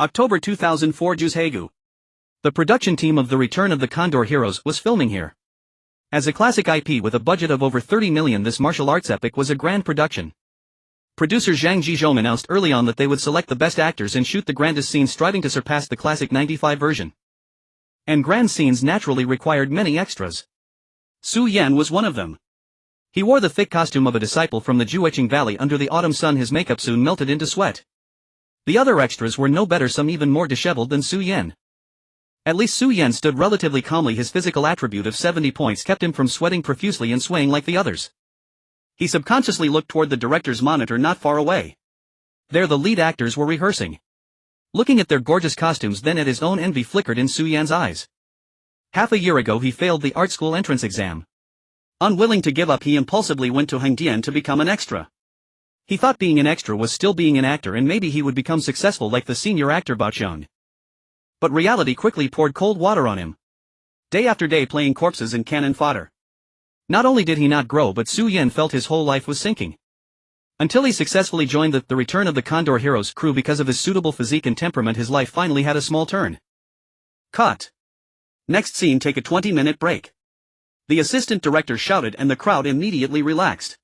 October 2004 Juzhaegu. The production team of The Return of the Condor Heroes was filming here. As a classic IP with a budget of over 30 million, this martial arts epic was a grand production. Producer Zhang Jizhong announced early on that they would select the best actors and shoot the grandest scenes, striving to surpass the classic 95 version. And grand scenes naturally required many extras. Su Yan was one of them. He wore the thick costume of a disciple from the Jueching Valley. Under the autumn sun his makeup soon melted into sweat. The other extras were no better, some even more disheveled than Su Yan. At least Su Yan stood relatively calmly. His physical attribute of 70 points kept him from sweating profusely and swaying like the others. He subconsciously looked toward the director's monitor not far away. There the lead actors were rehearsing. Looking at their gorgeous costumes, then at his own envy flickered in Su Yan's eyes. Half a year ago he failed the art school entrance exam. Unwilling to give up, he impulsively went to Hangdian to become an extra. He thought being an extra was still being an actor, and maybe he would become successful like the senior actor Bao Qiang. But reality quickly poured cold water on him. Day after day playing corpses and cannon fodder. Not only did he not grow, but Su Yan felt his whole life was sinking. Until he successfully joined the Return of the Condor Heroes crew. Because of his suitable physique and temperament, his life finally had a small turn. Cut. Next scene, take a 20-minute break. The assistant director shouted and the crowd immediately relaxed.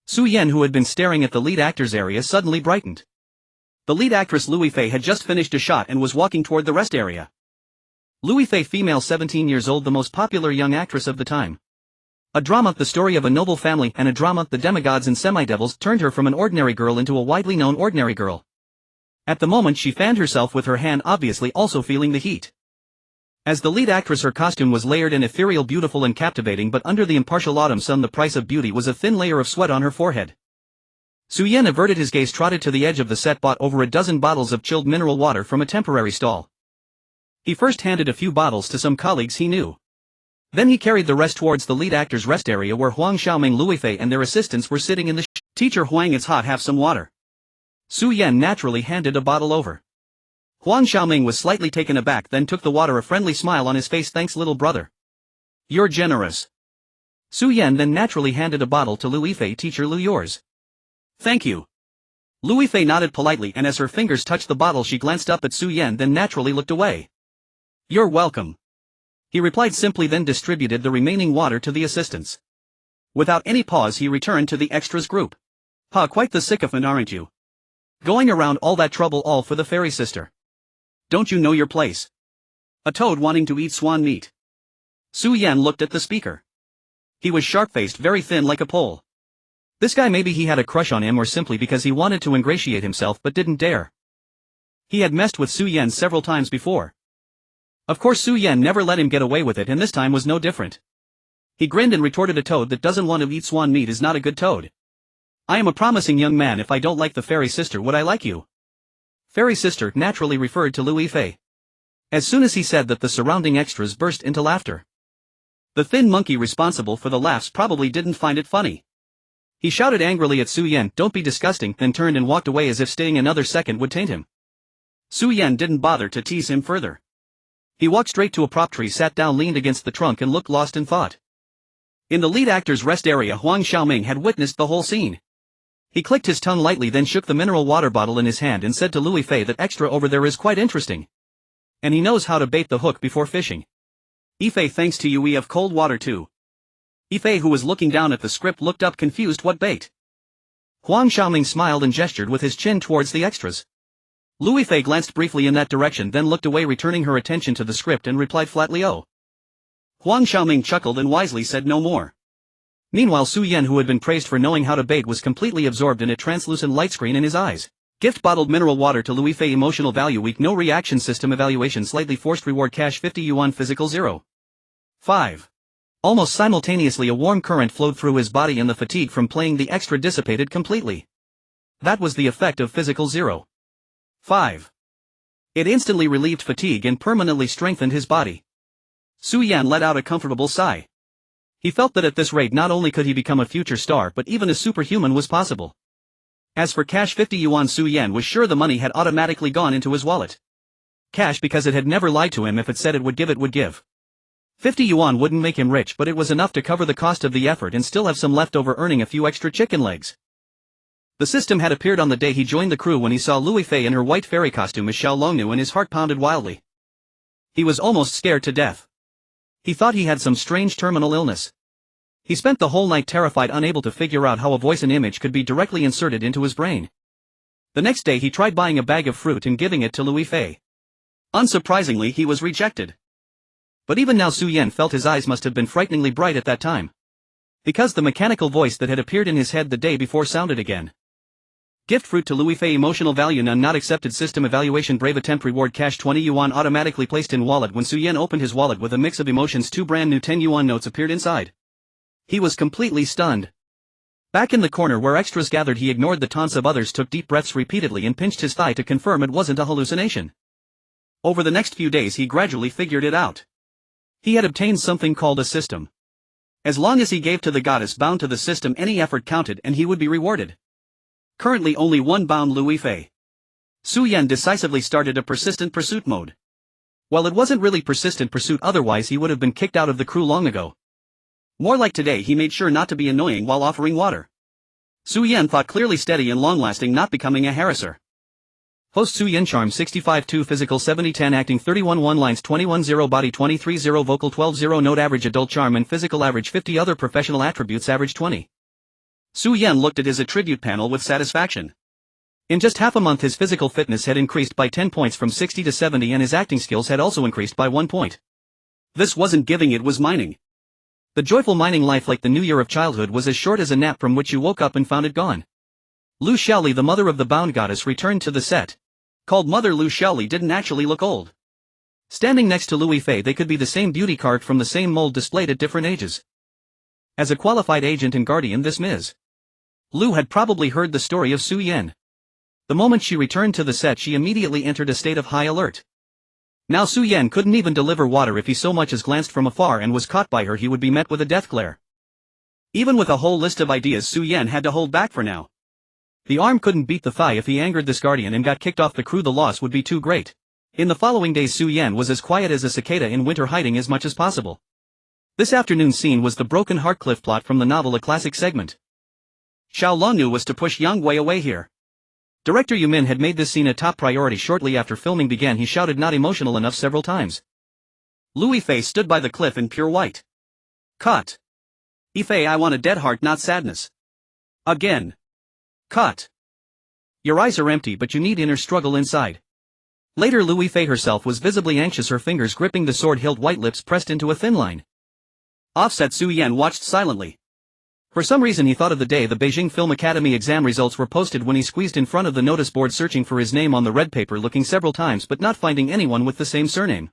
Su Yan, who had been staring at the lead actors area, suddenly brightened. The lead actress Liu Yifei had just finished a shot and was walking toward the rest area. Liu Yifei, female, 17 years old, the most popular young actress of the time. A drama, the story of a noble family, and a drama, the demigods and semidevils, turned her from an ordinary girl into a widely known ordinary girl. At the moment she fanned herself with her hand, obviously also feeling the heat. As the lead actress, her costume was layered and ethereal, beautiful and captivating, but under the impartial autumn sun the price of beauty was a thin layer of sweat on her forehead. Su Yan averted his gaze, trotted to the edge of the set, bought over a dozen bottles of chilled mineral water from a temporary stall. He first handed a few bottles to some colleagues he knew. Then he carried the rest towards the lead actor's rest area, where Huang Xiaoming, Liu Yifei and their assistants were sitting in the Teacher Huang, it's hot, have some water. Su Yan naturally handed a bottle over. Huang Xiaoming was slightly taken aback, then took the water, a friendly smile on his face. Thanks, little brother. You're generous. Su Yan then naturally handed a bottle to Liu Yifei. Teacher Liu, yours. Thank you. Liu Yifei nodded politely, and as her fingers touched the bottle she glanced up at Su Yan, then naturally looked away. You're welcome. He replied simply, then distributed the remaining water to the assistants. Without any pause he returned to the extras group. Quite the sycophant, aren't you? Going around all that trouble, all for the fairy sister. Don't you know your place? A toad wanting to eat swan meat. Su Yan looked at the speaker. He was sharp-faced, very thin like a pole. This guy, maybe he had a crush on him, or simply because he wanted to ingratiate himself but didn't dare. He had messed with Su Yan several times before. Of course Su Yan never let him get away with it, and this time was no different. He grinned and retorted, a toad that doesn't want to eat swan meat is not a good toad. I am a promising young man. If I don't like the fairy sister, would I like you? Fairy sister naturally referred to Liu Yifei. As soon as he said that, the surrounding extras burst into laughter. The thin monkey responsible for the laughs probably didn't find it funny. He shouted angrily at Su Yan, don't be disgusting, then turned and walked away as if staying another second would taint him. Su Yan didn't bother to tease him further. He walked straight to a prop tree, sat down, leaned against the trunk and looked lost in thought. In the lead actor's rest area, Huang Xiaoming had witnessed the whole scene. He clicked his tongue lightly, then shook the mineral water bottle in his hand and said to Liu Yifei, that extra over there is quite interesting. And he knows how to bait the hook before fishing. Yifei, thanks to you we have cold water too. Yifei, who was looking down at the script, looked up confused. What bait? Huang Xiaoming smiled and gestured with his chin towards the extras. Liu Yifei glanced briefly in that direction, then looked away, returning her attention to the script, and replied flatly, oh. Huang Xiaoming chuckled and wisely said no more. Meanwhile Su Yan, who had been praised for knowing how to bait, was completely absorbed in a translucent light screen in his eyes. Gift bottled mineral water to Liu Yifei. Emotional value weak, no reaction system evaluation, slightly forced reward, cash 50 yuan, physical 0. 5. Almost simultaneously a warm current flowed through his body and the fatigue from playing the extra dissipated completely. That was the effect of physical 0. 5. It instantly relieved fatigue and permanently strengthened his body. Su Yan let out a comfortable sigh. He felt that at this rate not only could he become a future star, but even a superhuman was possible. As for cash 50 yuan, Su Yan was sure the money had automatically gone into his wallet. Cash, because it had never lied to him. If it said it would give, it would give. 50 yuan wouldn't make him rich, but it was enough to cover the cost of the effort and still have some left over, earning a few extra chicken legs. The system had appeared on the day he joined the crew when he saw Liu Yifei in her white fairy costume as Xiao Longnu, and his heart pounded wildly. He was almost scared to death. He thought he had some strange terminal illness. He spent the whole night terrified, unable to figure out how a voice and image could be directly inserted into his brain. The next day he tried buying a bag of fruit and giving it to Liu Yifei. Unsurprisingly, he was rejected. But even now Su Yan felt his eyes must have been frighteningly bright at that time. Because the mechanical voice that had appeared in his head the day before sounded again. Gift fruit to Liu Yifei, emotional value none, not accepted, system evaluation, brave attempt, reward cash 20 yuan automatically placed in wallet. When Su Yan opened his wallet with a mix of emotions, 2 brand new 10 yuan notes appeared inside. He was completely stunned. Back in the corner where extras gathered, he ignored the taunts of others, took deep breaths repeatedly and pinched his thigh to confirm it wasn't a hallucination. Over the next few days he gradually figured it out. He had obtained something called a system. As long as he gave to the goddess bound to the system, any effort counted and he would be rewarded. Currently only one bound Liu Yifei. Su Yan decisively started a persistent pursuit mode. Well, it wasn't really persistent pursuit, otherwise he would have been kicked out of the crew long ago. More like today, he made sure not to be annoying while offering water. Su Yan thought clearly, steady and long-lasting, not becoming a harasser. Host Su Yan, charm 65-2, physical 70-10, acting 31-1, lines 21-0, body 23-0, vocal 12-0, note average, adult charm and physical average 50, other professional attributes average 20. Su Yan looked at his attribute panel with satisfaction. In just half a month his physical fitness had increased by 10 points from 60 to 70, and his acting skills had also increased by 1 point. This wasn't giving, it was mining. The joyful mining life, like the new year of childhood, was as short as a nap from which you woke up and found it gone. Lu Xiaoli, the mother of the bound goddess, returned to the set. Called Mother Lu Xiaoli, didn't actually look old. Standing next to Liu Yifei, they could be the same beauty, carved from the same mold, displayed at different ages. As a qualified agent and guardian, this Ms. Liu had probably heard the story of Su Yan. The moment she returned to the set, she immediately entered a state of high alert. Now Su Yan couldn't even deliver water. If he so much as glanced from afar and was caught by her, he would be met with a death glare. Even with a whole list of ideas, Su Yan had to hold back for now. The arm couldn't beat the thigh. If he angered this guardian and got kicked off the crew, the loss would be too great. In the following days Su Yan was as quiet as a cicada in winter, hiding as much as possible. This afternoon scene was the Broken Heart Cliff plot from the novel, a classic segment. Xiao Longnu was to push Yang Wei away here. Director Yu Min had made this scene a top priority. Shortly after filming began, he shouted "not emotional enough" several times. Liu Yifei stood by the cliff in pure white. Cut. Yifei, I want a dead heart, not sadness. Again. Cut. Your eyes are empty, but you need inner struggle inside. Later Liu Yifei herself was visibly anxious, her fingers gripping the sword hilt, white lips pressed into a thin line. Offset Su Yan watched silently. For some reason he thought of the day the Beijing Film Academy exam results were posted, when he squeezed in front of the notice board searching for his name on the red paper, looking several times but not finding anyone with the same surname.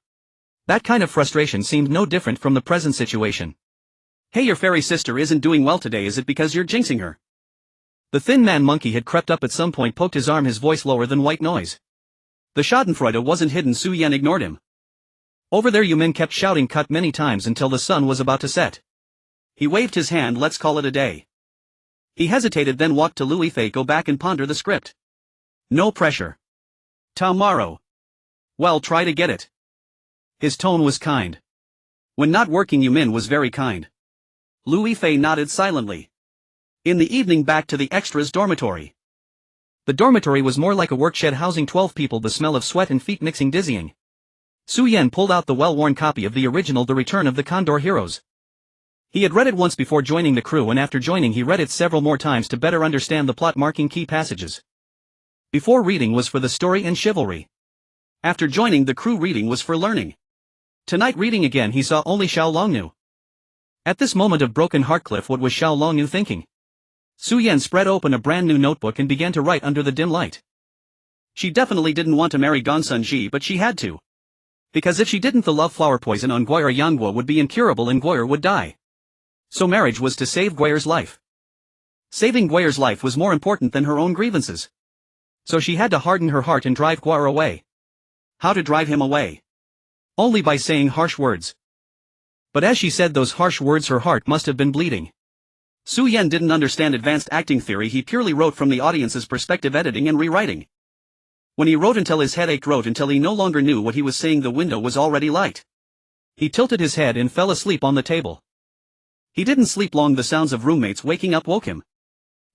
That kind of frustration seemed no different from the present situation. Hey, your fairy sister isn't doing well today, is it because you're jinxing her? The thin man monkey had crept up at some point, poked his arm, his voice lower than white noise. The schadenfreude wasn't hidden. Su Yan ignored him. Over there Yu Min kept shouting "cut" many times until the sun was about to set. He waved his hand, let's call it a day. He hesitated, then walked to Liu Yifei. Go back and ponder the script. No pressure. Tomorrow. Well, try to get it. His tone was kind. When not working, Yu Min was very kind. Liu Yifei nodded silently. In the evening, back to the extras' dormitory. The dormitory was more like a workshed housing 12 people, the smell of sweat and feet mixing dizzying. Su Yan pulled out the well-worn copy of the original The Return of the Condor Heroes. He had read it once before joining the crew, and after joining he read it several more times to better understand the plot, marking key passages. Before reading was for the story and chivalry. After joining the crew, reading was for learning. Tonight, reading again, he saw only Xiao Longnu. At this moment of Broken Heart Cliff, what was Xiao Longnu thinking? Su Yan spread open a brand new notebook and began to write under the dim light. She definitely didn't want to marry Gonsun Ji, but she had to. Because if she didn't, the love flower poison on Guire Yangguo would be incurable and Guire would die. So marriage was to save Guire's life. Saving Guire's life was more important than her own grievances. So she had to harden her heart and drive Guire away. How to drive him away? Only by saying harsh words. But as she said those harsh words, her heart must have been bleeding. Su Yan didn't understand advanced acting theory. He purely wrote from the audience's perspective, editing and rewriting. When he wrote until his head ached, wrote until he no longer knew what he was saying, the window was already light. He tilted his head and fell asleep on the table. He didn't sleep long. The sounds of roommates waking up woke him.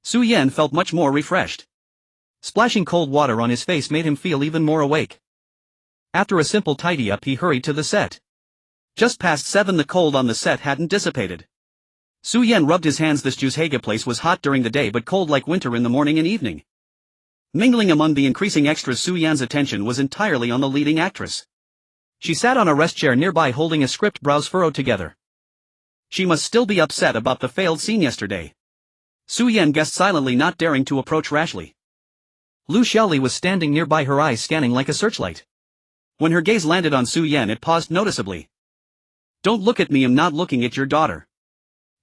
Su Yan felt much more refreshed. Splashing cold water on his face made him feel even more awake. After a simple tidy-up he hurried to the set. Just past 7 the cold on the set hadn't dissipated. Su Yan rubbed his hands. This Juzhega place was hot during the day but cold like winter in the morning and evening. Mingling among the increasing extras, Su Yan's attention was entirely on the leading actress. She sat on a rest chair nearby holding a script, brows furrowed together. She must still be upset about the failed scene yesterday. Su Yan guessed silently, not daring to approach rashly. Lu Xiaoli was standing nearby, her eyes scanning like a searchlight. When her gaze landed on Su Yan, it paused noticeably. "Don't look at me, I'm not looking at your daughter."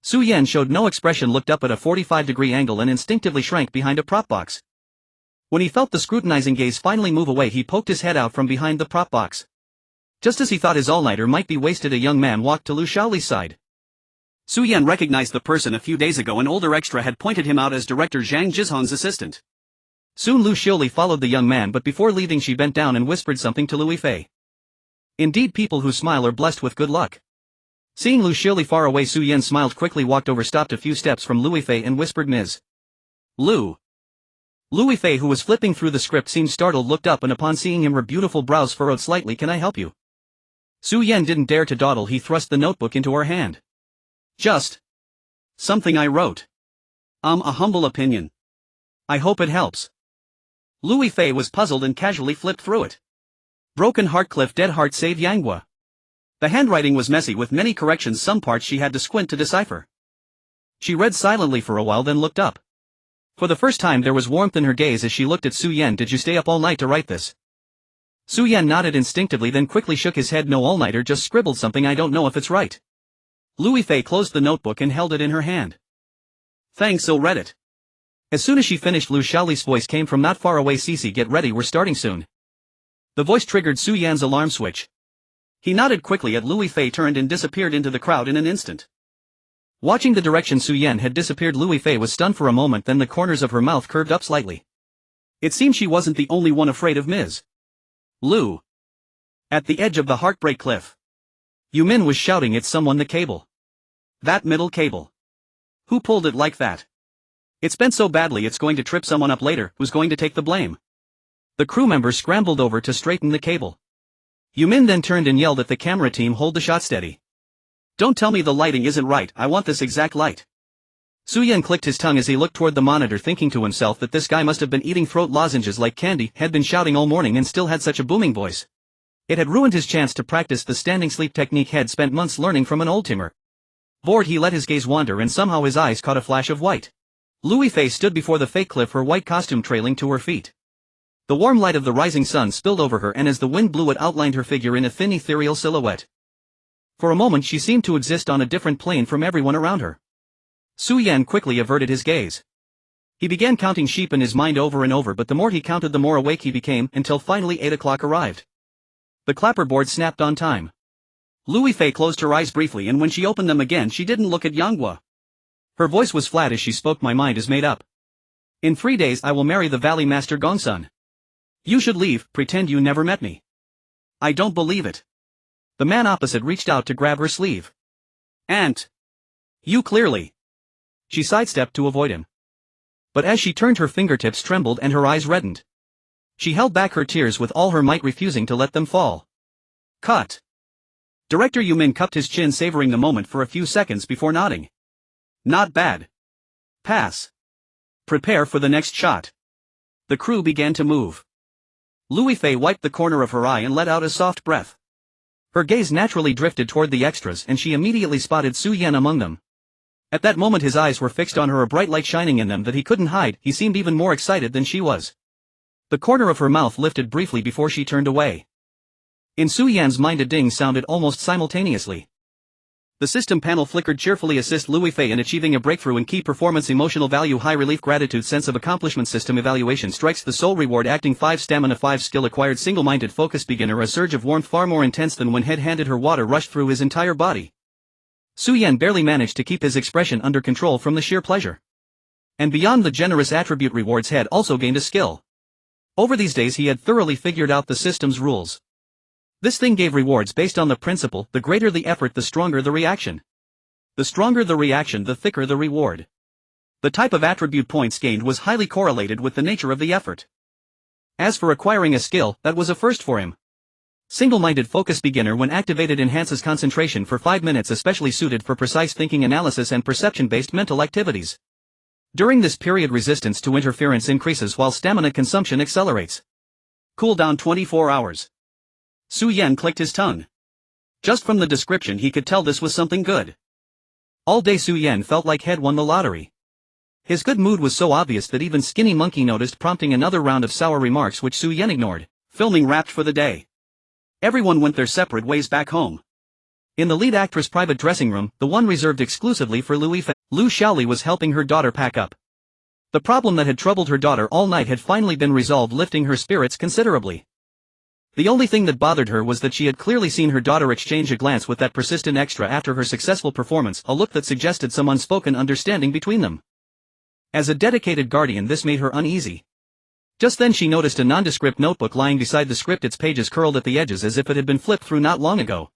Su Yan showed no expression, looked up at a 45-degree angle and instinctively shrank behind a prop box. When he felt the scrutinizing gaze finally move away, he poked his head out from behind the prop box. Just as he thought his all-nighter might be wasted, a young man walked to Lu Xiaoli's side. Su Yan recognized the person. A few days ago an older extra had pointed him out as director Zhang Jizhong's assistant. Soon Lu Xiaoli followed the young man, but before leaving she bent down and whispered something to Liu Yifei. Indeed, people who smile are blessed with good luck. Seeing Lu Xiaoli far away, Su Yan smiled quickly, walked over, stopped a few steps from Liu Yifei and whispered, "Ms. Liu." Liu Yifei, who was flipping through the script, seemed startled, looked up, and upon seeing him her beautiful brows furrowed slightly. "Can I help you?" Su Yan didn't dare to dawdle. He thrust the notebook into her hand. "Just something I wrote. A humble opinion. I hope it helps." Liu Yifei was puzzled and casually flipped through it. "Broken heart, Cliff, dead heart, save Yanghua." The handwriting was messy with many corrections. Some parts she had to squint to decipher. She read silently for a while, then looked up. For the first time there was warmth in her gaze as she looked at Su Yan. "Did you stay up all night to write this?" Su Yan nodded instinctively, then quickly shook his head. "No all-nighter, just scribbled something. I don't know if it's right." Liu Yifei closed the notebook and held it in her hand. "Thanks, I'll read it." As soon as she finished, Lu Xiaoli's voice came from not far away. "Cici, get ready, we're starting soon." The voice triggered Su Yan's alarm switch. He nodded quickly at Liu Yifei, turned and disappeared into the crowd in an instant. Watching the direction Su Yan had disappeared, Liu Yifei was stunned for a moment, then the corners of her mouth curved up slightly. It seemed she wasn't the only one afraid of Ms. Liu. At the edge of the heartbreak cliff, Yumin was shouting, "It's someone, the cable. That middle cable. Who pulled it like that? It's bent so badly it's going to trip someone up later. Who's going to take the blame?" The crew members scrambled over to straighten the cable. Yumin then turned and yelled at the camera team, "Hold the shot steady. Don't tell me the lighting isn't right, I want this exact light." Su Yan clicked his tongue as he looked toward the monitor, thinking to himself that this guy must have been eating throat lozenges like candy, had been shouting all morning and still had such a booming voice. It had ruined his chance to practice the standing sleep technique he'd spent months learning from an old-timer. Bored, he let his gaze wander and somehow his eyes caught a flash of white. Liu Yifei stood before the fake cliff, her white costume trailing to her feet. The warm light of the rising sun spilled over her, and as the wind blew it outlined her figure in a thin ethereal silhouette. For a moment she seemed to exist on a different plane from everyone around her. Su Yan quickly averted his gaze. He began counting sheep in his mind over and over, but the more he counted the more awake he became, until finally 8 o'clock arrived. The clapperboard snapped on time. Liu Yifei closed her eyes briefly, and when she opened them again she didn't look at Yanghua. Her voice was flat as she spoke, "My mind is made up. In 3 days I will marry the Valley Master Gongsun. You should leave, pretend you never met me." "I don't believe it." The man opposite reached out to grab her sleeve. "Aunt. You clearly." She sidestepped to avoid him. But as she turned, her fingertips trembled and her eyes reddened. She held back her tears with all her might, refusing to let them fall. "Cut." Director Yumin cupped his chin, savoring the moment for a few seconds before nodding. "Not bad. Pass. Prepare for the next shot." The crew began to move. Liu Yifei wiped the corner of her eye and let out a soft breath. Her gaze naturally drifted toward the extras, and she immediately spotted Su Yan among them. At that moment his eyes were fixed on her, a bright light shining in them that he couldn't hide. He seemed even more excited than she was. The corner of her mouth lifted briefly before she turned away. In Su Yan's mind a ding sounded almost simultaneously. The system panel flickered cheerfully. Assist Liu Yifei in achieving a breakthrough in key performance, emotional value, high relief, gratitude, sense of accomplishment. System evaluation strikes the soul reward, acting 5, stamina 5, skill acquired, single-minded focus, beginner. A surge of warmth far more intense than when head handed her water rushed through his entire body. Su Yan barely managed to keep his expression under control from the sheer pleasure. And beyond the generous attribute rewards, had also gained a skill. Over these days he had thoroughly figured out the system's rules. This thing gave rewards based on the principle, the greater the effort the stronger the reaction. The stronger the reaction, the thicker the reward. The type of attribute points gained was highly correlated with the nature of the effort. As for acquiring a skill, that was a first for him. Single-minded focus beginner when activated enhances concentration for 5 minutes, especially suited for precise thinking analysis and perception-based mental activities. During this period resistance to interference increases while stamina consumption accelerates. Cooldown 24 hours. Su Yan clicked his tongue. Just from the description he could tell this was something good. All day Su Yan felt like he'd won the lottery. His good mood was so obvious that even Skinny Monkey noticed, prompting another round of sour remarks which Su Yan ignored. Filming wrapped for the day. Everyone went their separate ways back home. In the lead actress' private dressing room, the one reserved exclusively for Liu Yifei, Lu Xiaoli was helping her daughter pack up. The problem that had troubled her daughter all night had finally been resolved, lifting her spirits considerably. The only thing that bothered her was that she had clearly seen her daughter exchange a glance with that persistent extra after her successful performance, a look that suggested some unspoken understanding between them. As a dedicated guardian, this made her uneasy. Just then she noticed a nondescript notebook lying beside the script, its pages curled at the edges as if it had been flipped through not long ago.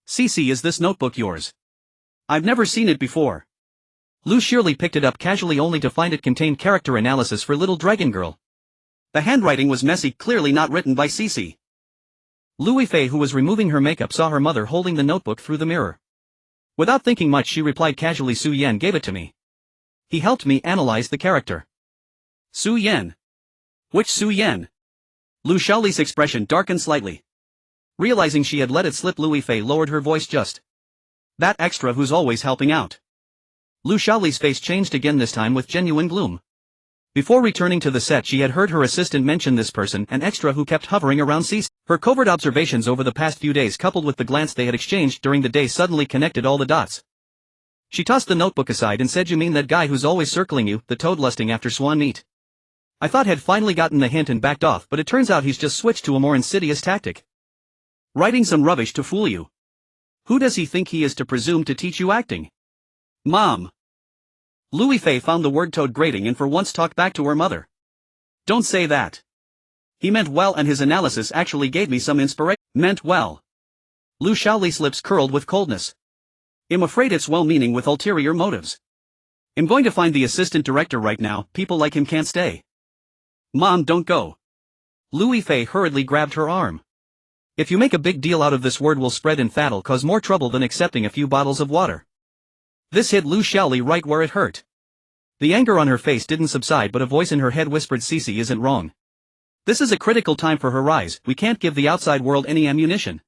"Cece, is this notebook yours? I've never seen it before." Lu Xiaoli picked it up casually only to find it contained character analysis for Little Dragon Girl. The handwriting was messy, clearly not written by Cece. Liu Yifei, who was removing her makeup, saw her mother holding the notebook through the mirror. Without thinking much, she replied casually, "Su Yan gave it to me. He helped me analyze the character." "Su Yan? Which Su Yan?" Lu Xiaoli's expression darkened slightly. Realizing she had let it slip, Liu Yifei lowered her voice just. "That extra who's always helping out." Lu Xiaoli's face changed again, this time with genuine gloom. Before returning to the set, she had heard her assistant mention this person, an extra who kept hovering around Cece. Her covert observations over the past few days, coupled with the glance they had exchanged during the day, suddenly connected all the dots. She tossed the notebook aside and said, "You mean that guy who's always circling you, the toad lusting after swan meat? I thought he'd finally gotten the hint and backed off, but it turns out he's just switched to a more insidious tactic. Writing some rubbish to fool you. Who does he think he is to presume to teach you acting?" "Mom." Liu Yifei found the word toad grating and for once talked back to her mother. "Don't say that. He meant well, and his analysis actually gave me some inspiration." "Meant well?" Lu Xiaoli's lips curled with coldness. "I'm afraid it's well-meaning with ulterior motives. I'm going to find the assistant director right now. People like him can't stay." "Mom, don't go." Liu Yifei hurriedly grabbed her arm. "If you make a big deal out of this, word will spread and that'll cause more trouble than accepting a few bottles of water." This hit Lu Xiaoli right where it hurt. The anger on her face didn't subside, but a voice in her head whispered, "Cece isn't wrong. This is a critical time for her rise. We can't give the outside world any ammunition."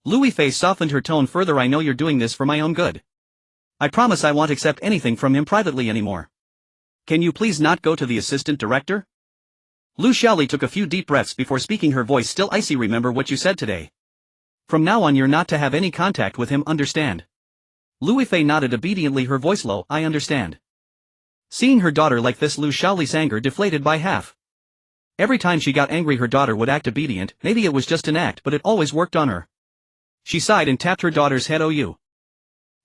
Liu Yifei softened her tone further. "I know you're doing this for my own good. I promise I won't accept anything from him privately anymore. Can you please not go to the assistant director?" Lu Xiaoli took a few deep breaths before speaking, her voice still icy. "Remember what you said today. From now on you're not to have any contact with him, understand?" Liu Yifei nodded obediently, her voice low. "I understand." Seeing her daughter like this, Lu Xiaoli's anger deflated by half. Every time she got angry, her daughter would act obedient. Maybe it was just an act, but it always worked on her. She sighed and tapped her daughter's head. "Oh, you.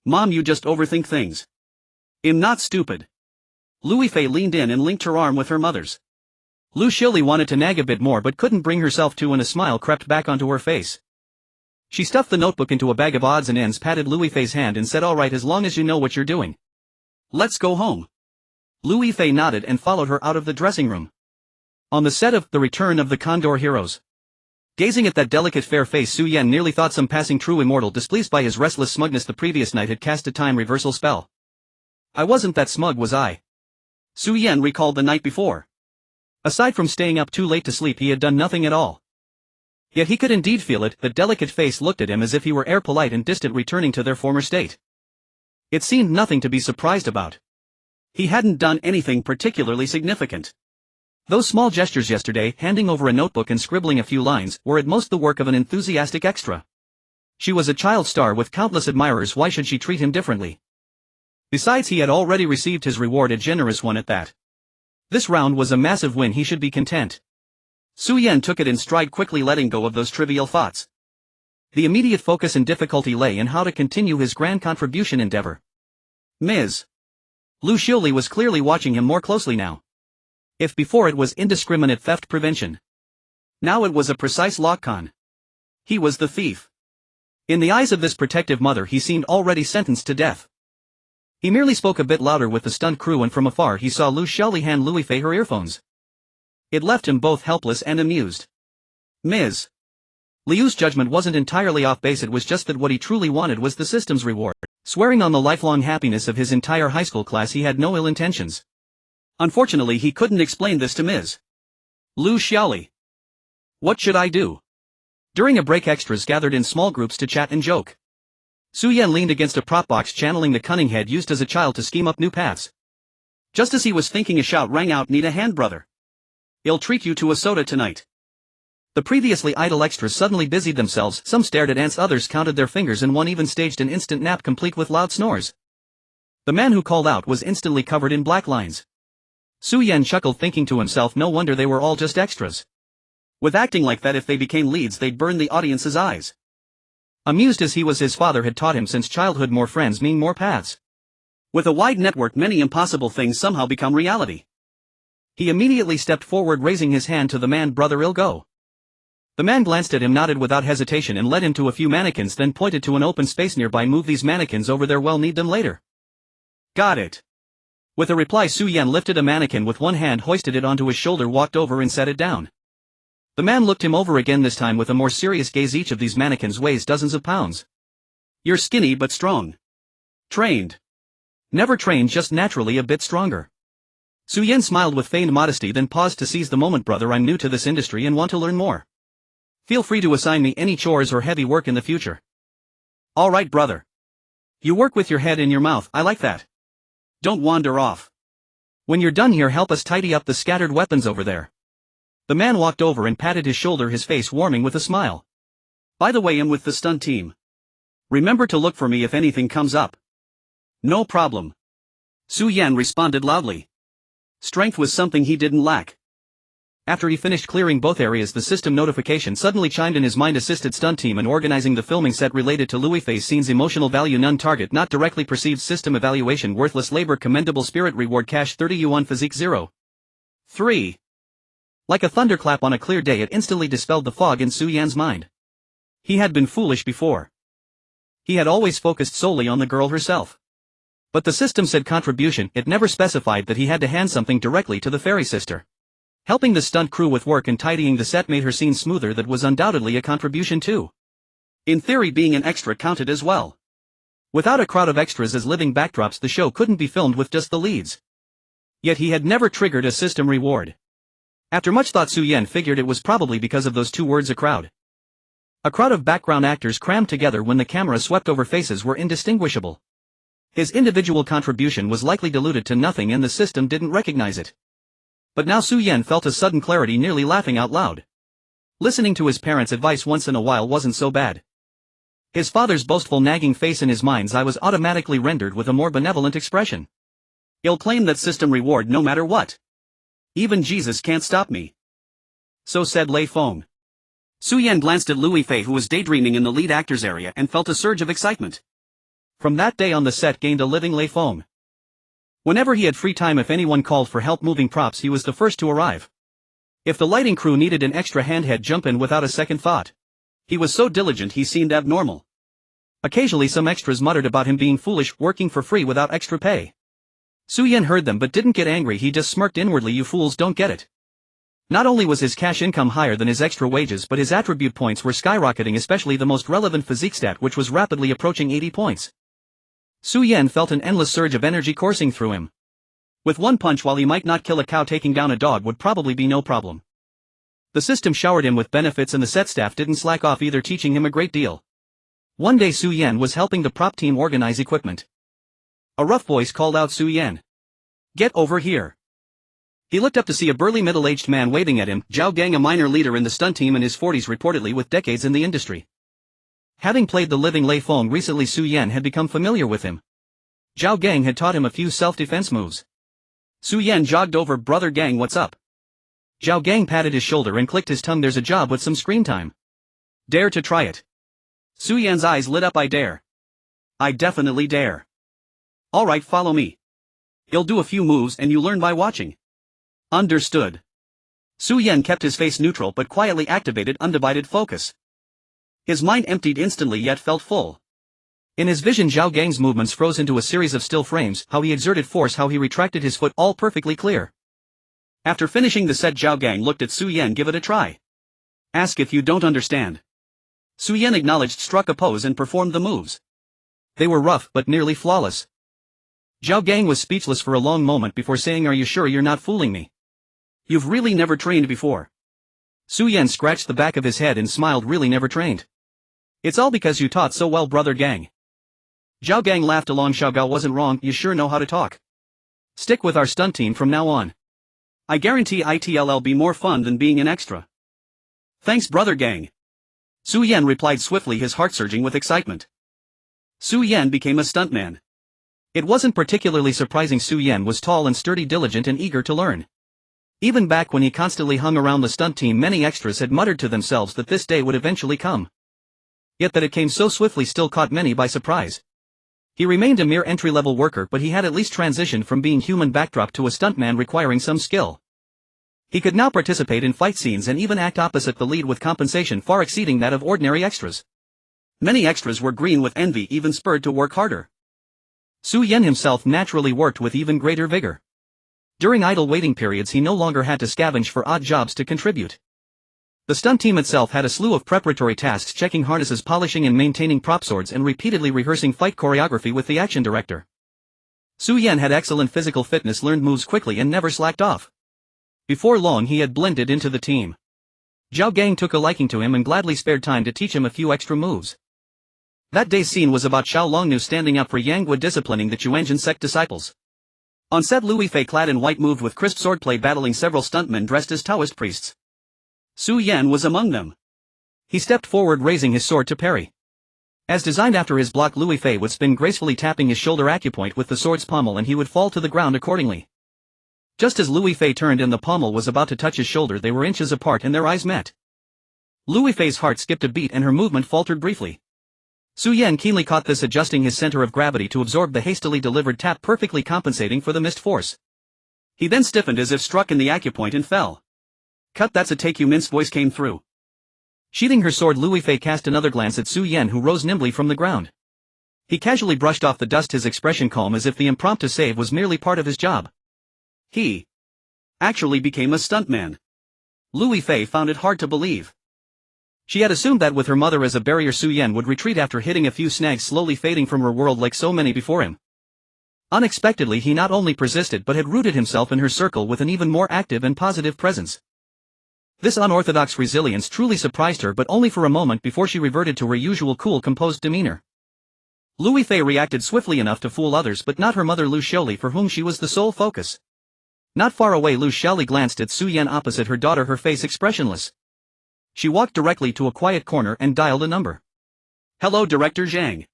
Mom, you just overthink things. I'm not stupid." Liu Yifei leaned in and linked her arm with her mother's. Lu Xiaoli wanted to nag a bit more but couldn't bring herself to, and a smile crept back onto her face. She stuffed the notebook into a bag of odds and ends, patted Liu Yifei's hand and said, "All right, as long as you know what you're doing. Let's go home." Liu Yifei nodded and followed her out of the dressing room. On the set of The Return of the Condor Heroes. Gazing at that delicate fair face, Su Yan nearly thought some passing true immortal displeased by his restless smugness the previous night had cast a time reversal spell. "I wasn't that smug, was I?" Su Yan recalled the night before. Aside from staying up too late to sleep, he had done nothing at all. Yet he could indeed feel it. The delicate face looked at him as if he were air polite and distant, returning to their former state. It seemed nothing to be surprised about. He hadn't done anything particularly significant. Those small gestures yesterday, handing over a notebook and scribbling a few lines, were at most the work of an enthusiastic extra. She was a child star with countless admirers. Why should she treat him differently? Besides, he had already received his reward, a generous one at that. This round was a massive win. He should be content. Su Yan took it in stride, quickly letting go of those trivial thoughts. The immediate focus and difficulty lay in how to continue his grand contribution endeavor. Ms. Lu Xiaoli was clearly watching him more closely now. If before it was indiscriminate theft prevention, now it was a precise lock-on. He was the thief. In the eyes of this protective mother, he seemed already sentenced to death. He merely spoke a bit louder with the stunt crew, and from afar he saw Liu Xiaoli hand Liu Yifei her earphones. It left him both helpless and amused. Ms. Liu's judgment wasn't entirely off base, it was just that what he truly wanted was the system's reward. Swearing on the lifelong happiness of his entire high school class, he had no ill intentions. Unfortunately, he couldn't explain this to Ms. Liu Xiaoli. What should I do? During a break, extras gathered in small groups to chat and joke. Su Yan leaned against a prop box, channeling the cunning head used as a child to scheme up new paths. Just as he was thinking, a shout rang out, "Need a hand, brother? I'll treat you to a soda tonight." The previously idle extras suddenly busied themselves, some stared at ants, others counted their fingers, and one even staged an instant nap complete with loud snores. The man who called out was instantly covered in black lines. Su Yan chuckled, thinking to himself, no wonder they were all just extras. With acting like that, if they became leads, they'd burn the audience's eyes. Amused as he was, his father had taught him since childhood, more friends mean more paths. With a wide network, many impossible things somehow become reality. He immediately stepped forward, raising his hand to the man. "Brother, I'll go." The man glanced at him, nodded without hesitation, and led him to a few mannequins, then pointed to an open space nearby. "Move these mannequins over there, we'll need them later." "Got it." With a reply, Su Yan lifted a mannequin with one hand, hoisted it onto his shoulder, walked over and set it down. The man looked him over again, this time with a more serious gaze. "Each of these mannequins weighs dozens of pounds. You're skinny but strong. Trained?" "Never trained, just naturally a bit stronger." Su Yan smiled with feigned modesty, then paused to seize the moment. "Brother, I'm new to this industry and want to learn more. Feel free to assign me any chores or heavy work in the future." "All right, brother. You work with your head in your mouth, I like that. Don't wander off. When you're done here, help us tidy up the scattered weapons over there." The man walked over and patted his shoulder, his face warming with a smile. "By the way, I'm with the stunt team. Remember to look for me if anything comes up." "No problem," Su Yan responded loudly. Strength was something he didn't lack. After he finished clearing both areas, the system notification suddenly chimed in. His mind-assisted stunt team and organizing the filming set related to Liu Yifei's scenes. Emotional value none, target not directly perceived, system evaluation worthless, labor commendable, spirit reward cash 30 yuan, physique 0. 3. Like a thunderclap on a clear day, it instantly dispelled the fog in Su Yan's mind. He had been foolish before. He had always focused solely on the girl herself. But the system said contribution, it never specified that he had to hand something directly to the fairy sister. Helping the stunt crew with work and tidying the set made her scene smoother. That was undoubtedly a contribution too. In theory, being an extra counted as well. Without a crowd of extras as living backdrops, the show couldn't be filmed with just the leads. Yet he had never triggered a system reward. After much thought, Su Yan figured it was probably because of those two words, a crowd. A crowd of background actors crammed together when the camera swept over faces were indistinguishable. His individual contribution was likely diluted to nothing and the system didn't recognize it. But now Su Yan felt a sudden clarity, nearly laughing out loud. Listening to his parents' advice once in a while wasn't so bad. His father's boastful, nagging face in his mind's eye was automatically rendered with a more benevolent expression. "I'll claim that system reward no matter what. Even Jesus can't stop me." So said Lei Feng. Su Yan glanced at Liu Yifei, who was daydreaming in the lead actors area, and felt a surge of excitement. From that day on, the set gained a living Lei Feng. Whenever he had free time, if anyone called for help moving props, he was the first to arrive. If the lighting crew needed an extra hand, he'd jump in without a second thought. He was so diligent he seemed abnormal. Occasionally some extras muttered about him being foolish, working for free without extra pay. Su Yan heard them but didn't get angry, he just smirked inwardly. You fools don't get it. Not only was his cash income higher than his extra wages, but his attribute points were skyrocketing, especially the most relevant physique stat, which was rapidly approaching 80 points. Su Yan felt an endless surge of energy coursing through him. With one punch, while he might not kill a cow, taking down a dog would probably be no problem. The system showered him with benefits and the set staff didn't slack off either, teaching him a great deal. One day Su Yan was helping the prop team organize equipment. A rough voice called out, "Su Yan, get over here." He looked up to see a burly middle-aged man waving at him, Zhao Gang, a minor leader in the stunt team in his 40s, reportedly with decades in the industry. Having played the living Lei Feng recently, Su Yan had become familiar with him. Zhao Gang had taught him a few self-defense moves. Su Yan jogged over. "Brother Gang, what's up?" Zhao Gang patted his shoulder and clicked his tongue. "There's a job with some screen time. Dare to try it?" Su Yan's eyes lit up. "I dare. I definitely dare." "Alright, follow me. You'll do a few moves and you learn by watching." "Understood." Su Yan kept his face neutral but quietly activated undivided focus. His mind emptied instantly yet felt full. In his vision, Zhao Gang's movements froze into a series of still frames, how he exerted force, how he retracted his foot, all perfectly clear. After finishing the set, Zhao Gang looked at Su Yan. Give it a try. Ask if you don't understand. Su Yan acknowledged, struck a pose and performed the moves. They were rough but nearly flawless. Zhao Gang was speechless for a long moment before saying, "Are you sure you're not fooling me? You've really never trained before?" Su Yan scratched the back of his head and smiled. "Really never trained? It's all because you taught so well, brother Gang." Zhao Gang laughed along. "Xiao Gao wasn't wrong, you sure know how to talk. Stick with our stunt team from now on. I guarantee it'll be more fun than being an extra." "Thanks, brother Gang." Su Yan replied swiftly, his heart surging with excitement. Su Yan became a stuntman. It wasn't particularly surprising. Su Yan was tall and sturdy, diligent and eager to learn. Even back when he constantly hung around the stunt team, many extras had muttered to themselves that this day would eventually come. Yet that it came so swiftly still caught many by surprise. He remained a mere entry-level worker, but he had at least transitioned from being human backdrop to a stuntman requiring some skill. He could now participate in fight scenes and even act opposite the lead with compensation far exceeding that of ordinary extras. Many extras were green with envy, even spurred to work harder. Su Yan himself naturally worked with even greater vigor. During idle waiting periods he no longer had to scavenge for odd jobs to contribute. The stunt team itself had a slew of preparatory tasks, checking harnesses, polishing and maintaining prop swords, and repeatedly rehearsing fight choreography with the action director. Su Yan had excellent physical fitness, learned moves quickly and never slacked off. Before long he had blended into the team. Zhao Gang took a liking to him and gladly spared time to teach him a few extra moves. That day's scene was about Xiao Longnu standing up for Yang Gua disciplining the Chuanjin sect disciples. On set, Liu Yifei, clad in white, moved with crisp swordplay, battling several stuntmen dressed as Taoist priests. Su Yan was among them. He stepped forward, raising his sword to parry. As designed after his block, Liu Yifei would spin gracefully, tapping his shoulder acupoint with the sword's pommel, and he would fall to the ground accordingly. Just as Liu Yifei turned and the pommel was about to touch his shoulder, they were inches apart and their eyes met. Liu Yifei's heart skipped a beat and her movement faltered briefly. Su Yan keenly caught this, adjusting his center of gravity to absorb the hastily delivered tap, perfectly compensating for the missed force. He then stiffened as if struck in the acupoint and fell. "Cut, that's a take, you mince," voice came through. Sheathing her sword, Liu Yifei cast another glance at Su Yan, who rose nimbly from the ground. He casually brushed off the dust, his expression calm as if the impromptu save was merely part of his job. He actually became a stuntman. Liu Yifei found it hard to believe. She had assumed that with her mother as a barrier, Su Yan would retreat after hitting a few snags, slowly fading from her world like so many before him. Unexpectedly, he not only persisted but had rooted himself in her circle with an even more active and positive presence. This unorthodox resilience truly surprised her, but only for a moment before she reverted to her usual cool, composed demeanor. Liu Yifei reacted swiftly enough to fool others, but not her mother Lu Xiaoli, for whom she was the sole focus. Not far away, Lu Xiaoli glanced at Su Yan opposite her daughter, her face expressionless. She walked directly to a quiet corner and dialed a number. "Hello, Director Zhang.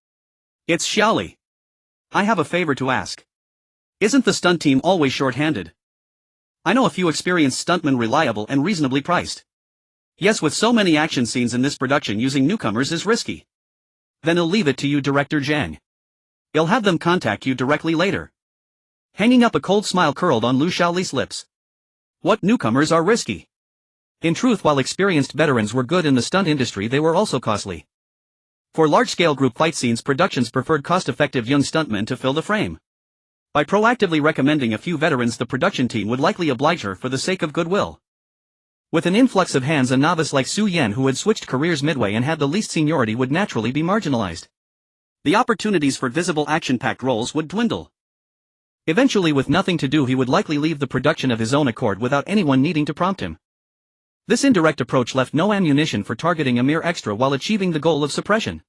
It's Xiaoli. I have a favor to ask. Isn't the stunt team always short-handed? I know a few experienced stuntmen, reliable and reasonably priced. Yes, with so many action scenes in this production, using newcomers is risky. Then I'll leave it to you, Director Zhang. I'll have them contact you directly later." Hanging up, a cold smile curled on Lu Xiaoli's lips. What newcomers are risky? In truth, while experienced veterans were good in the stunt industry, they were also costly. For large-scale group fight scenes, productions preferred cost-effective young stuntmen to fill the frame. By proactively recommending a few veterans, the production team would likely oblige her for the sake of goodwill. With an influx of hands, a novice like Su Yan, who had switched careers midway and had the least seniority, would naturally be marginalized. The opportunities for visible action-packed roles would dwindle. Eventually, with nothing to do, he would likely leave the production of his own accord without anyone needing to prompt him. This indirect approach left no ammunition for targeting a mere extra while achieving the goal of suppression.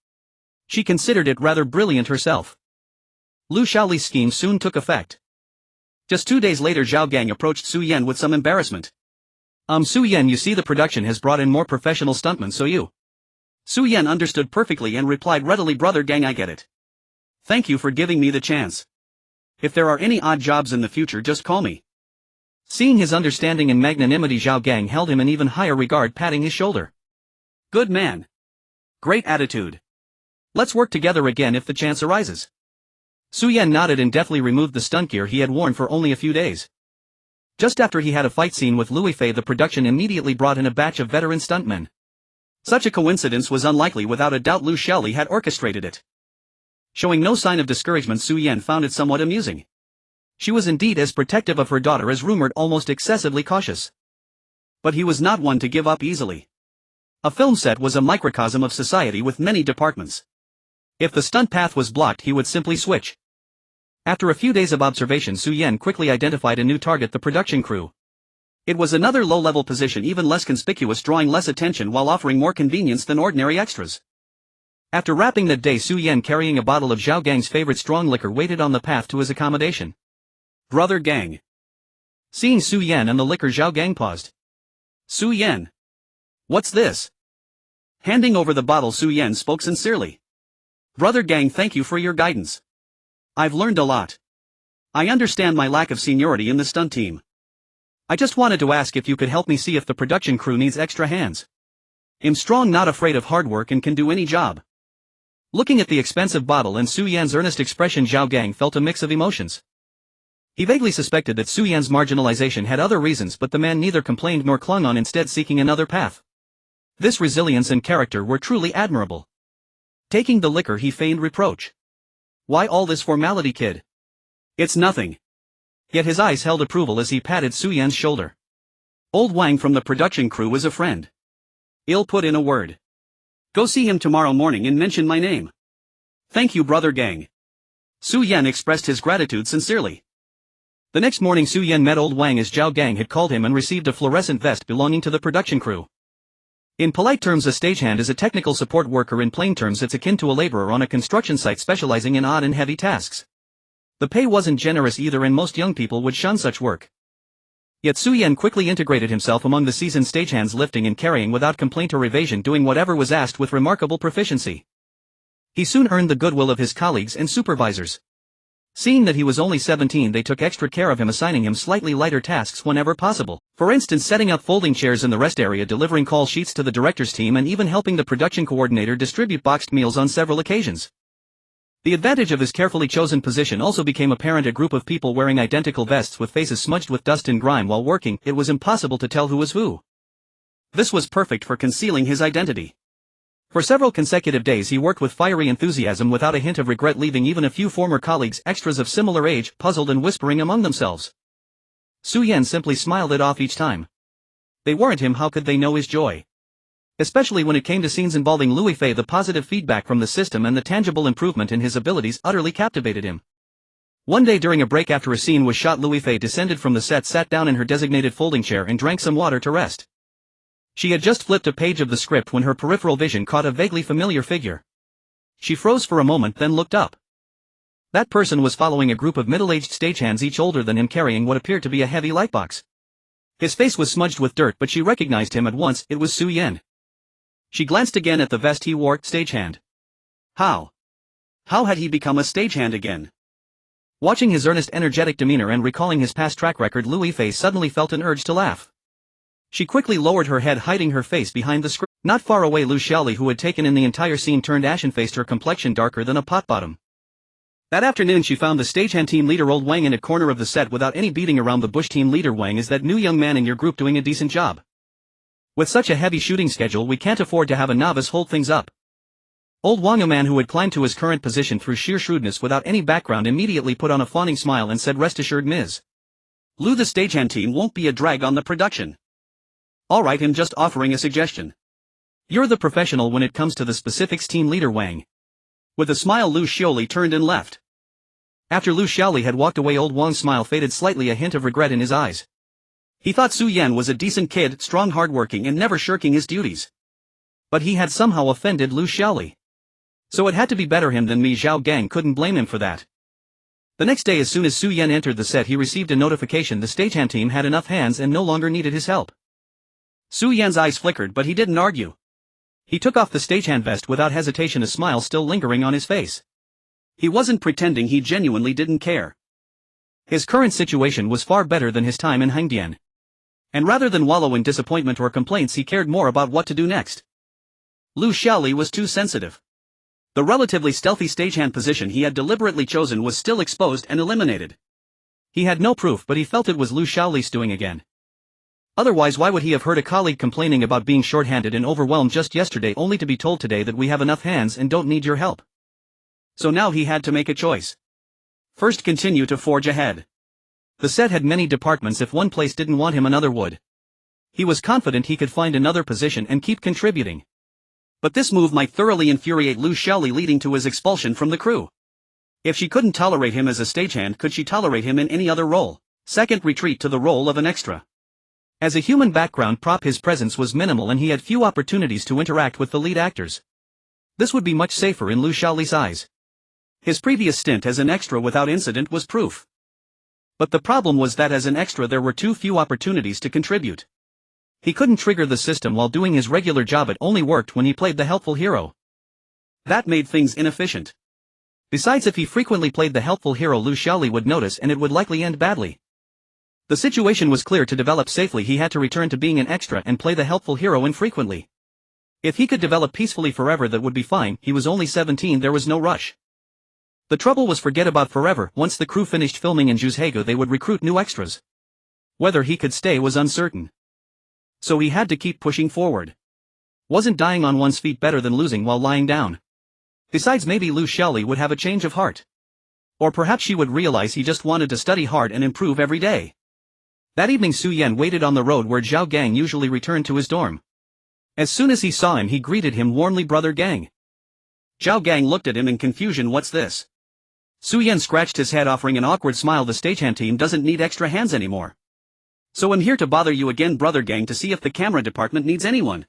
She considered it rather brilliant herself. Lu Xiaoli's scheme soon took effect. Just 2 days later, Zhao Gang approached Su Yan with some embarrassment. Su Yan, you see, the production has brought in more professional stuntmen, so you..." Su Yan understood perfectly and replied readily, "Brother Gang, I get it. Thank you for giving me the chance. If there are any odd jobs in the future, just call me." Seeing his understanding and magnanimity, Zhao Gang held him in even higher regard, patting his shoulder. "Good man. Great attitude. Let's work together again if the chance arises." Su Yan nodded and deftly removed the stunt gear he had worn for only a few days. Just after he had a fight scene with Liu Yifei, the production immediately brought in a batch of veteran stuntmen. Such a coincidence was unlikely. Without a doubt, Lu Xiaoli had orchestrated it. Showing no sign of discouragement, Su Yan found it somewhat amusing. She was indeed as protective of her daughter as rumored, almost excessively cautious. But he was not one to give up easily. A film set was a microcosm of society with many departments. If the stunt path was blocked, he would simply switch. After a few days of observation, Su Yan quickly identified a new target: the production crew. It was another low-level position, even less conspicuous, drawing less attention while offering more convenience than ordinary extras. After wrapping that day, Su Yan, carrying a bottle of Zhao Gang's favorite strong liquor, waited on the path to his accommodation. "Brother Gang." Seeing Su Yan and the liquor, Zhao Gang paused. "Su Yan. What's this?" Handing over the bottle, Su Yan spoke sincerely. "Brother Gang, thank you for your guidance. I've learned a lot. I understand my lack of seniority in the stunt team. I just wanted to ask if you could help me see if the production crew needs extra hands. I'm strong, not afraid of hard work, and can do any job." Looking at the expensive bottle and Su Yan's earnest expression, Zhao Gang felt a mix of emotions. He vaguely suspected that Su Yan's marginalization had other reasons, but the man neither complained nor clung on, instead seeking another path. This resilience and character were truly admirable. Taking the liquor, he feigned reproach. "Why all this formality, kid? It's nothing." Yet his eyes held approval as he patted Su Yan's shoulder. "Old Wang from the production crew is a friend. I'll put in a word. Go see him tomorrow morning and mention my name." "Thank you, Brother Gang." Su Yan expressed his gratitude sincerely. The next morning, Su Yan met Old Wang as Zhao Gang had called him and received a fluorescent vest belonging to the production crew. In polite terms, a stagehand is a technical support worker. In plain terms, it's akin to a laborer on a construction site specializing in odd and heavy tasks. The pay wasn't generous either, and most young people would shun such work. Yet Su Yan quickly integrated himself among the seasoned stagehands, lifting and carrying without complaint or evasion, doing whatever was asked with remarkable proficiency. He soon earned the goodwill of his colleagues and supervisors. Seeing that he was only 17, they took extra care of him, assigning him slightly lighter tasks whenever possible. For instance, setting up folding chairs in the rest area, delivering call sheets to the director's team, and even helping the production coordinator distribute boxed meals on several occasions. The advantage of his carefully chosen position also became apparent. A group of people wearing identical vests with faces smudged with dust and grime while working, it was impossible to tell who was who. This was perfect for concealing his identity. For several consecutive days he worked with fiery enthusiasm without a hint of regret, leaving even a few former colleagues, extras of similar age, puzzled and whispering among themselves. Su Yan simply smiled it off each time. They weren't him, how could they know his joy? Especially when it came to scenes involving Liu Yifei, the positive feedback from the system and the tangible improvement in his abilities utterly captivated him. One day during a break after a scene was shot, Liu Yifei descended from the set, sat down in her designated folding chair and drank some water to rest. She had just flipped a page of the script when her peripheral vision caught a vaguely familiar figure. She froze for a moment, then looked up. That person was following a group of middle-aged stagehands, each older than him, carrying what appeared to be a heavy lightbox. His face was smudged with dirt, but she recognized him at once. It was Su Yan. She glanced again at the vest he wore. Stagehand. How had he become a stagehand again? Watching his earnest, energetic demeanor and recalling his past track record, Liu Yifei suddenly felt an urge to laugh. She quickly lowered her head, hiding her face behind the screen. Not far away, Lu Xiaoli, who had taken in the entire scene, turned ashen-faced, her complexion darker than a pot bottom. That afternoon she found the stagehand team leader Old Wang in a corner of the set without any beating around the bush. "Team leader Wang, is that new young man in your group doing a decent job? With such a heavy shooting schedule, we can't afford to have a novice hold things up." Old Wang, a man who had climbed to his current position through sheer shrewdness without any background, immediately put on a fawning smile and said, "Rest assured, Ms. Liu, the stagehand team won't be a drag on the production. Alright, I'm just offering a suggestion. You're the professional when it comes to the specifics, Team leader Wang." With a smile, Lu Xiaoli turned and left. After Lu Xiaoli had walked away, Old Wang's smile faded slightly, a hint of regret in his eyes. He thought Su Yan was a decent kid, strong, hardworking, and never shirking his duties. But he had somehow offended Lu Xiaoli. So it had to be better him than me. Zhao Gang couldn't blame him for that. The next day, as soon as Su Yan entered the set, he received a notification: the stagehand team had enough hands and no longer needed his help. Su Yan's eyes flickered, but he didn't argue. He took off the stagehand vest without hesitation, a smile still lingering on his face. He wasn't pretending, he genuinely didn't care. His current situation was far better than his time in Hangdian. And rather than wallow in disappointment or complaints, he cared more about what to do next. Lu Xiaoli was too sensitive. The relatively stealthy stagehand position he had deliberately chosen was still exposed and eliminated. He had no proof, but he felt it was Lu Xiaoli's doing again. Otherwise, why would he have heard a colleague complaining about being short-handed and overwhelmed just yesterday, only to be told today that we have enough hands and don't need your help? So now he had to make a choice. First, continue to forge ahead. The set had many departments. If one place didn't want him, another would. He was confident he could find another position and keep contributing. But this move might thoroughly infuriate Liu Yifei, leading to his expulsion from the crew. If she couldn't tolerate him as a stagehand, could she tolerate him in any other role? Second, retreat to the role of an extra. As a human background prop, his presence was minimal and he had few opportunities to interact with the lead actors. This would be much safer in Liu Yifei's eyes. His previous stint as an extra without incident was proof. But the problem was that as an extra there were too few opportunities to contribute. He couldn't trigger the system while doing his regular job. It only worked when he played the helpful hero. That made things inefficient. Besides, if he frequently played the helpful hero, Liu Yifei would notice and it would likely end badly. The situation was clear. To develop safely, he had to return to being an extra and play the helpful hero infrequently. If he could develop peacefully forever, that would be fine. He was only 17, there was no rush. The trouble was, forget about forever. Once the crew finished filming in Juzhegu, they would recruit new extras. Whether he could stay was uncertain. So he had to keep pushing forward. Wasn't dying on one's feet better than losing while lying down? Besides, maybe Liu Yifei would have a change of heart. Or perhaps she would realize he just wanted to study hard and improve every day. That evening, Su Yan waited on the road where Zhao Gang usually returned to his dorm. As soon as he saw him, he greeted him warmly. Brother Gang. Zhao Gang looked at him in confusion. What's this? Su Yan scratched his head, offering an awkward smile. The stagehand team doesn't need extra hands anymore. So I'm here to bother you again, Brother Gang, to see if the camera department needs anyone.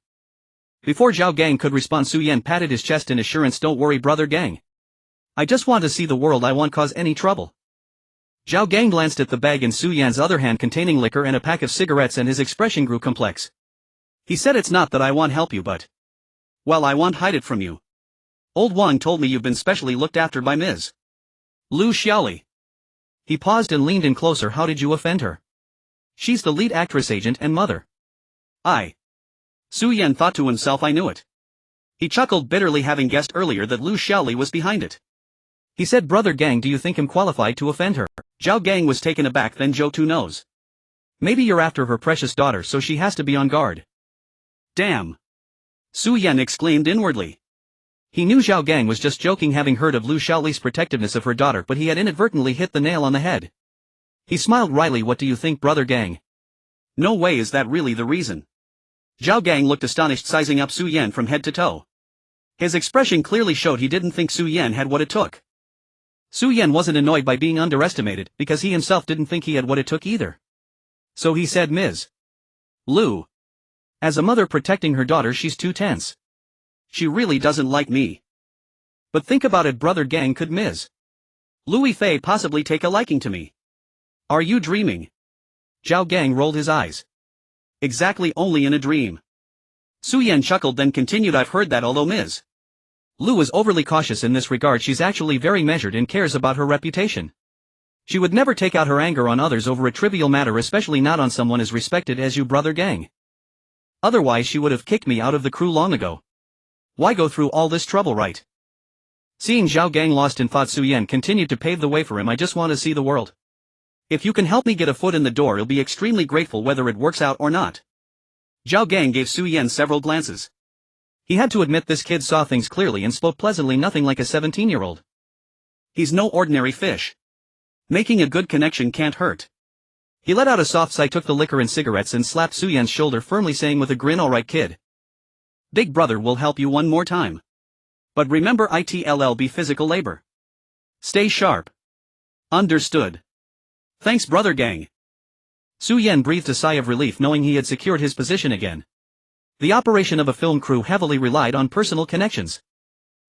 Before Zhao Gang could respond, Su Yan patted his chest in assurance. Don't worry, Brother Gang. I just want to see the world. I won't cause any trouble. Zhao Gang glanced at the bag in Su Yan's other hand containing liquor and a pack of cigarettes, and his expression grew complex. He said, it's not that I won't help you, but... well, I won't hide it from you. Old Wang told me you've been specially looked after by Ms. Liu Yifei. He paused and leaned in closer. How did you offend her? She's the lead actress, agent, and mother. Su Yan thought to himself, I knew it. He chuckled bitterly, having guessed earlier that Liu Yifei was behind it. He said, Brother Gang, do you think him qualified to offend her? Zhao Gang was taken aback. Then Zhou Tu knows. Maybe you're after her precious daughter, so she has to be on guard. Damn! Su Yan exclaimed inwardly. He knew Zhao Gang was just joking, having heard of Liu Yifei's protectiveness of her daughter, but he had inadvertently hit the nail on the head. He smiled wryly. What do you think, Brother Gang? No way, is that really the reason? Zhao Gang looked astonished, sizing up Su Yan from head to toe. His expression clearly showed he didn't think Su Yan had what it took. Su Yan wasn't annoyed by being underestimated, because he himself didn't think he had what it took either. So he said, Ms. Liu. As a mother protecting her daughter, she's too tense. She really doesn't like me. But think about it, Brother Gang, could Ms. Liu Yifei possibly take a liking to me? Are you dreaming? Zhao Gang rolled his eyes. Exactly, only in a dream. Su Yan chuckled, then continued, I've heard that although Ms. Liu is overly cautious in this regard, she's actually very measured and cares about her reputation. She would never take out her anger on others over a trivial matter, especially not on someone as respected as you, Brother Gang. Otherwise she would have kicked me out of the crew long ago. Why go through all this trouble, right? Seeing Zhao Gang lost in thought, Su Yan continued to pave the way for him. I just want to see the world. If you can help me get a foot in the door, I'll be extremely grateful, whether it works out or not. Zhao Gang gave Su Yan several glances. He had to admit this kid saw things clearly and spoke pleasantly, nothing like a 17-year-old. He's no ordinary fish. Making a good connection can't hurt. He let out a soft sigh, took the liquor and cigarettes, and slapped Su Yan's shoulder firmly, saying with a grin, all right, kid. Big brother will help you one more time. But remember, it'll be physical labor. Stay sharp. Understood. Thanks, Brother Gang. Su Yan breathed a sigh of relief, knowing he had secured his position again. The operation of a film crew heavily relied on personal connections.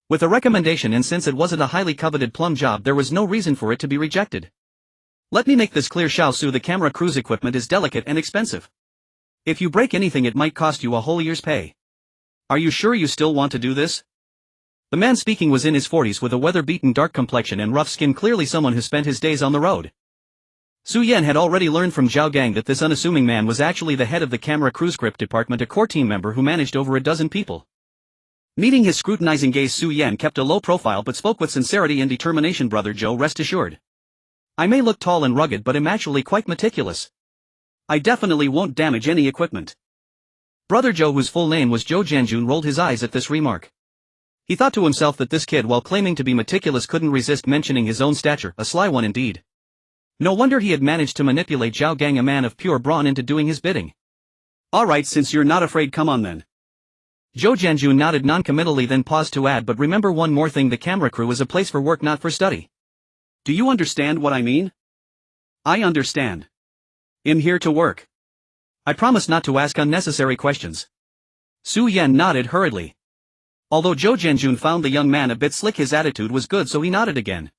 With a recommendation, and since it wasn't a highly coveted plum job, there was no reason for it to be rejected. Let me make this clear, Xiao Su, the camera crew's equipment is delicate and expensive. If you break anything, it might cost you a whole year's pay. Are you sure you still want to do this? The man speaking was in his 40s with a weather-beaten dark complexion and rough skin, clearly someone who spent his days on the road. Su Yan had already learned from Zhao Gang that this unassuming man was actually the head of the camera crew script department, a core team member who managed over a dozen people. Meeting his scrutinizing gaze, Su Yan kept a low profile but spoke with sincerity and determination. Brother Zhou, rest assured. I may look tall and rugged, but am actually quite meticulous. I definitely won't damage any equipment. Brother Zhou, whose full name was Zhou Jianjun, rolled his eyes at this remark. He thought to himself that this kid, while claiming to be meticulous, couldn't resist mentioning his own stature, a sly one indeed. No wonder he had managed to manipulate Zhao Gang, a man of pure brawn, into doing his bidding. Alright, since you're not afraid, come on then. Zhou Jianjun nodded non-committally, then paused to add, but remember one more thing, the camera crew is a place for work, not for study. Do you understand what I mean? I understand. I'm here to work. I promise not to ask unnecessary questions. Su Yan nodded hurriedly. Although Zhou Jianjun found the young man a bit slick, his attitude was good, so he nodded again.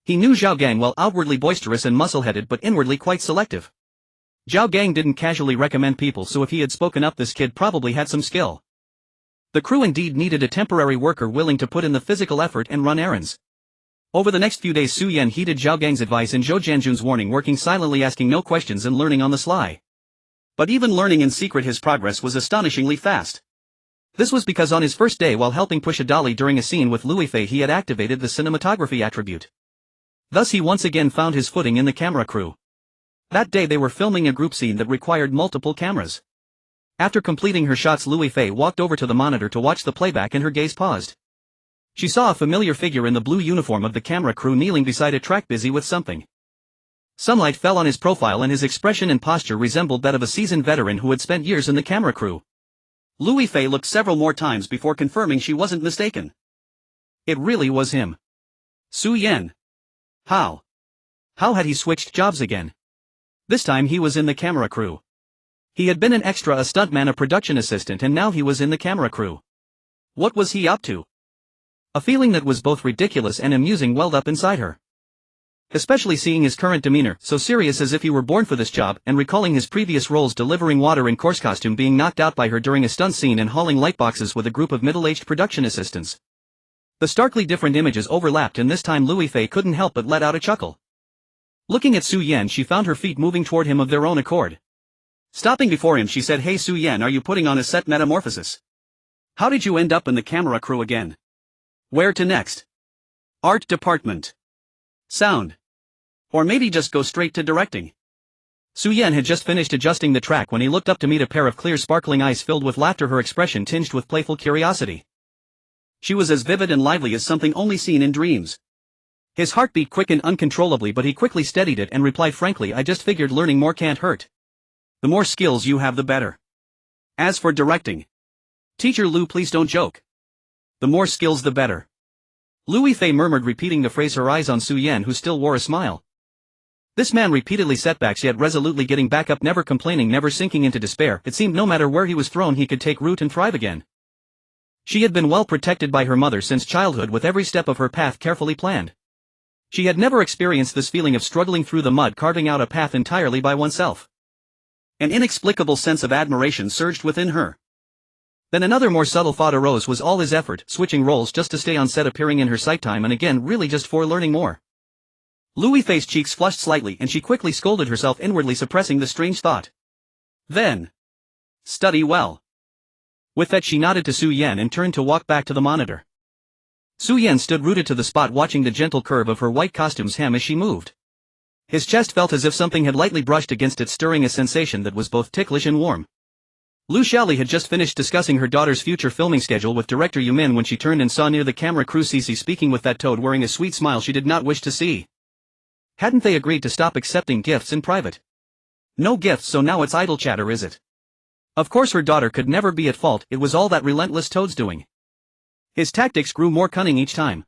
He knew Zhao Gang well, outwardly boisterous and muscle-headed but inwardly quite selective. Zhao Gang didn't casually recommend people, so if he had spoken up, this kid probably had some skill. The crew indeed needed a temporary worker willing to put in the physical effort and run errands. Over the next few days, Su Yan heeded Zhao Gang's advice and Zhou Jianjun's warning, working silently, asking no questions and learning on the sly. But even learning in secret, his progress was astonishingly fast. This was because on his first day, while helping push a dolly during a scene with Liu Yifei, he had activated the cinematography attribute. Thus he once again found his footing in the camera crew. That day they were filming a group scene that required multiple cameras. After completing her shots, Liu Yifei walked over to the monitor to watch the playback, and her gaze paused. She saw a familiar figure in the blue uniform of the camera crew kneeling beside a track, busy with something. Sunlight fell on his profile and his expression and posture resembled that of a seasoned veteran who had spent years in the camera crew. Liu Yifei looked several more times before confirming she wasn't mistaken. It really was him. Su Yan. How? How had he switched jobs again? This time he was in the camera crew. He had been an extra, a stuntman, a production assistant, and now he was in the camera crew. What was he up to? A feeling that was both ridiculous and amusing welled up inside her. Especially seeing his current demeanor, so serious as if he were born for this job, and recalling his previous roles delivering water in coarse costume, being knocked out by her during a stunt scene, and hauling lightboxes with a group of middle-aged production assistants. The starkly different images overlapped, and this time Liu Yifei couldn't help but let out a chuckle. Looking at Su Yan, she found her feet moving toward him of their own accord. Stopping before him, she said, "Hey Su Yan, are you putting on a set metamorphosis? How did you end up in the camera crew again? Where to next? Art department? Sound? Or maybe just go straight to directing?" Su Yan had just finished adjusting the track when he looked up to meet a pair of clear, sparkling eyes filled with laughter, her expression tinged with playful curiosity. She was as vivid and lively as something only seen in dreams. His heartbeat quickened uncontrollably, but he quickly steadied it and replied frankly, "I just figured learning more can't hurt. The more skills you have, the better. As for directing, Teacher Liu, please don't joke. The more skills, the better." Liu Yifei murmured, repeating the phrase, her eyes on Su Yan, who still wore a smile. This man repeatedly setbacks, yet resolutely getting back up, never complaining, never sinking into despair. It seemed no matter where he was thrown, he could take root and thrive again. She had been well protected by her mother since childhood, with every step of her path carefully planned. She had never experienced this feeling of struggling through the mud, carving out a path entirely by oneself. An inexplicable sense of admiration surged within her. Then another more subtle thought arose. Was all his effort, switching roles just to stay on set, appearing in her sight time and again, really just for learning more? Liu Yifei's cheeks flushed slightly, and she quickly scolded herself, inwardly suppressing the strange thought. Then, study well. With that, she nodded to Su Yan and turned to walk back to the monitor. Su Yan stood rooted to the spot, watching the gentle curve of her white costume's hem as she moved. His chest felt as if something had lightly brushed against it, stirring a sensation that was both ticklish and warm. Lu Xiaoli had just finished discussing her daughter's future filming schedule with director Yu Min when she turned and saw near the camera crew Cici speaking with that toad, wearing a sweet smile she did not wish to see. Hadn't they agreed to stop accepting gifts in private? No gifts, so now it's idle chatter, is it? Of course her daughter could never be at fault, it was all that relentless toad's doing. His tactics grew more cunning each time.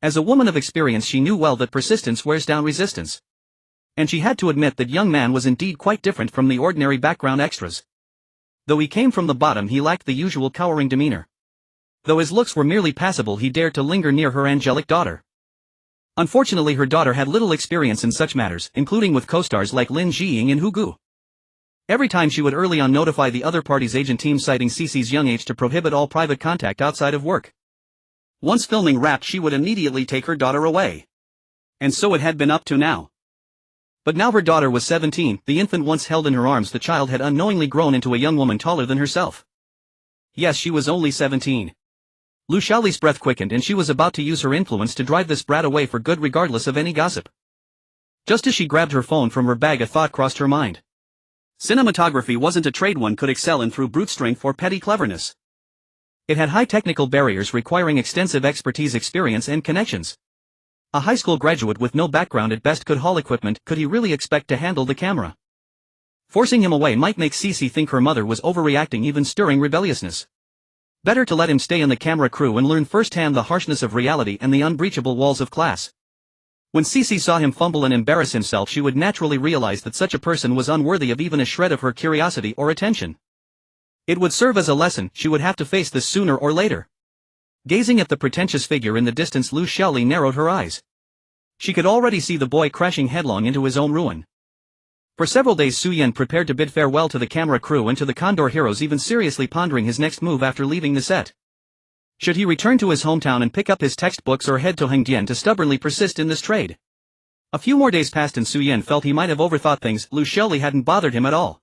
As a woman of experience, she knew well that persistence wears down resistance. And she had to admit that young man was indeed quite different from the ordinary background extras. Though he came from the bottom, he lacked the usual cowering demeanor. Though his looks were merely passable, he dared to linger near her angelic daughter. Unfortunately, her daughter had little experience in such matters, including with co-stars like Lin Jiying and Hu Gu. Every time she would early on notify the other party's agent team, citing Cici's young age to prohibit all private contact outside of work. Once filming wrapped, she would immediately take her daughter away. And so it had been up to now. But now her daughter was 17, the infant once held in her arms, the child had unknowingly grown into a young woman taller than herself. Yes, she was only 17. Lu Xiaoli's breath quickened, and she was about to use her influence to drive this brat away for good, regardless of any gossip. Just as she grabbed her phone from her bag, a thought crossed her mind. Cinematography wasn't a trade one could excel in through brute strength or petty cleverness. It had high technical barriers requiring extensive expertise, experience and connections. A high school graduate with no background at best could haul equipment. Could he really expect to handle the camera? Forcing him away might make Cece think her mother was overreacting, even stirring rebelliousness. Better to let him stay in the camera crew and learn firsthand the harshness of reality and the unbreachable walls of class. When Cece saw him fumble and embarrass himself, she would naturally realize that such a person was unworthy of even a shred of her curiosity or attention. It would serve as a lesson. She would have to face this sooner or later. Gazing at the pretentious figure in the distance, Liu Yifei narrowed her eyes. She could already see the boy crashing headlong into his own ruin. For several days Su Yan prepared to bid farewell to the camera crew and to the Condor Heroes, even seriously pondering his next move after leaving the set. Should he return to his hometown and pick up his textbooks, or head to Hengdian to stubbornly persist in this trade? A few more days passed and Su Yan felt he might have overthought things. Liu Yifei hadn't bothered him at all.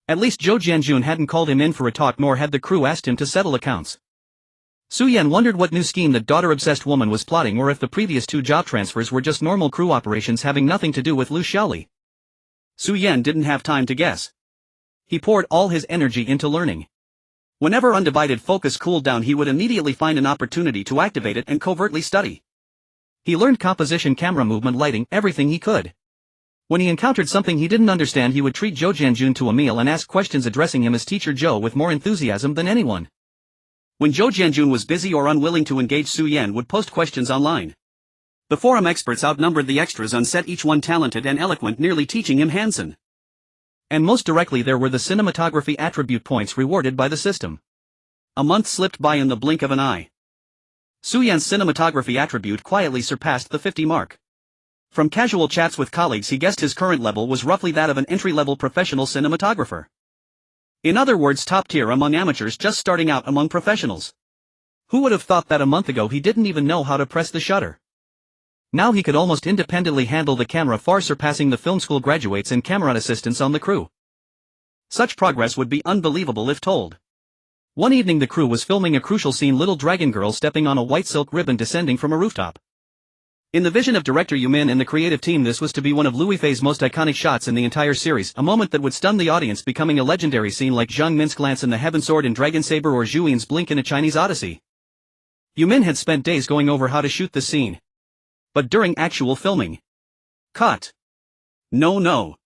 At least Zhou Jianjun hadn't called him in for a talk, nor had the crew asked him to settle accounts. Su Yan wondered what new scheme the daughter-obsessed woman was plotting, or if the previous 2 job transfers were just normal crew operations having nothing to do with Liu Yifei. Su Yan didn't have time to guess. He poured all his energy into learning. Whenever undivided focus cooled down, he would immediately find an opportunity to activate it and covertly study. He learned composition, camera movement, lighting, everything he could. When he encountered something he didn't understand, he would treat Zhou Jianjun to a meal and ask questions, addressing him as Teacher Zhou with more enthusiasm than anyone. When Zhou Jianjun was busy or unwilling to engage, Su Yan would post questions online. The forum experts outnumbered the extras on set, each one talented and eloquent, nearly teaching him Hansen. And most directly there were the cinematography attribute points rewarded by the system. A month slipped by in the blink of an eye. Su Yan's cinematography attribute quietly surpassed the 50 mark. From casual chats with colleagues he guessed his current level was roughly that of an entry-level professional cinematographer. In other words, top tier among amateurs just starting out among professionals. Who would have thought that a month ago he didn't even know how to press the shutter? Now he could almost independently handle the camera, far surpassing the film school graduates and camera assistants on the crew. Such progress would be unbelievable if told. One evening the crew was filming a crucial scene: little dragon girl stepping on a white silk ribbon descending from a rooftop. In the vision of director Yu Min and the creative team, this was to be one of Liu Yifei's most iconic shots in the entire series, a moment that would stun the audience, becoming a legendary scene like Zhang Min's glance in the Heaven Sword in Dragon Saber or Zhu Yin's blink in A Chinese Odyssey. Yu Min had spent days going over how to shoot the scene. But during actual filming. Cut. No.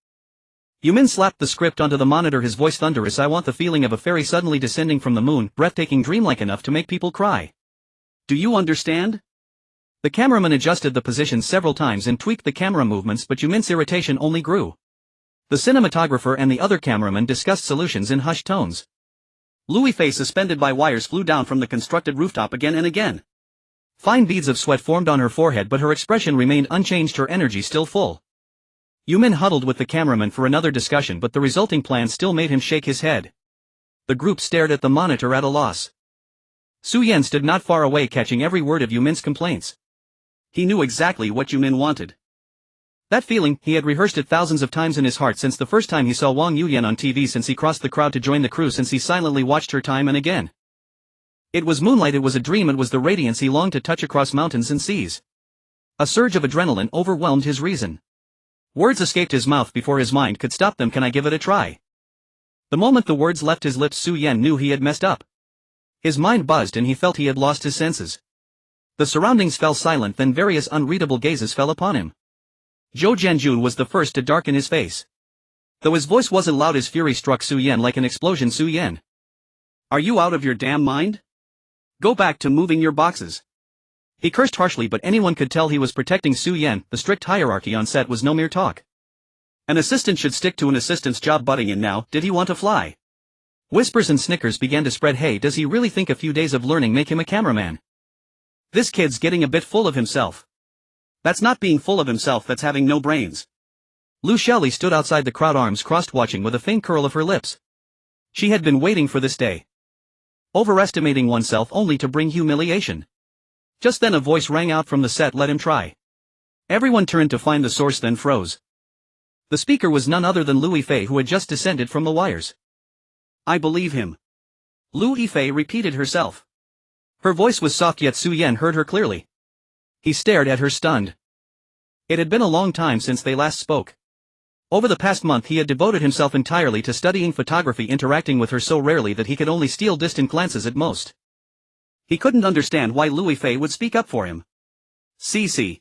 Yu Min slapped the script onto the monitor, his voice thunderous. I want the feeling of a fairy suddenly descending from the moon, breathtaking, dreamlike enough to make people cry. Do you understand? The cameraman adjusted the position several times and tweaked the camera movements, but Yu Min's irritation only grew. The cinematographer and the other cameraman discussed solutions in hushed tones. Liu Yifei, suspended by wires, flew down from the constructed rooftop again and again. Fine beads of sweat formed on her forehead, but her expression remained unchanged, her energy still full. Yu Min huddled with the cameraman for another discussion, but the resulting plan still made him shake his head. The group stared at the monitor at a loss. Su Yan stood not far away, catching every word of Yu Min's complaints. He knew exactly what Yu Min wanted. That feeling, he had rehearsed it thousands of times in his heart since the first time he saw Wang Yuyan on TV, since he crossed the crowd to join the crew, since he silently watched her time and again. It was moonlight, it was a dream, it was the radiance he longed to touch across mountains and seas. A surge of adrenaline overwhelmed his reason. Words escaped his mouth before his mind could stop them. Can I give it a try? The moment the words left his lips, Su Yan knew he had messed up. His mind buzzed and he felt he had lost his senses. The surroundings fell silent, then various unreadable gazes fell upon him. Zhou Jianjun was the first to darken his face. Though his voice wasn't loud, his fury struck Su Yan like an explosion. Su Yan. Are you out of your damn mind? Go back to moving your boxes. He cursed harshly, but anyone could tell he was protecting Su Yan. The strict hierarchy on set was no mere talk. An assistant should stick to an assistant's job. Butting in now, did he want to fly? Whispers and snickers began to spread. Hey, does he really think a few days of learning make him a cameraman? This kid's getting a bit full of himself. That's not being full of himself, that's having no brains. Liu Yifei stood outside the crowd, arms crossed, watching with a faint curl of her lips. She had been waiting for this day. Overestimating oneself only to bring humiliation. Just then a voice rang out from the set, let him try. Everyone turned to find the source, then froze. The speaker was none other than Liu Yifei, who had just descended from the wires. I believe him. Liu Yifei repeated herself. Her voice was soft, yet Su Yan heard her clearly. He stared at her, stunned. It had been a long time since they last spoke. Over the past month he had devoted himself entirely to studying photography, interacting with her so rarely that he could only steal distant glances at most. He couldn't understand why Liu Yifei would speak up for him. CC.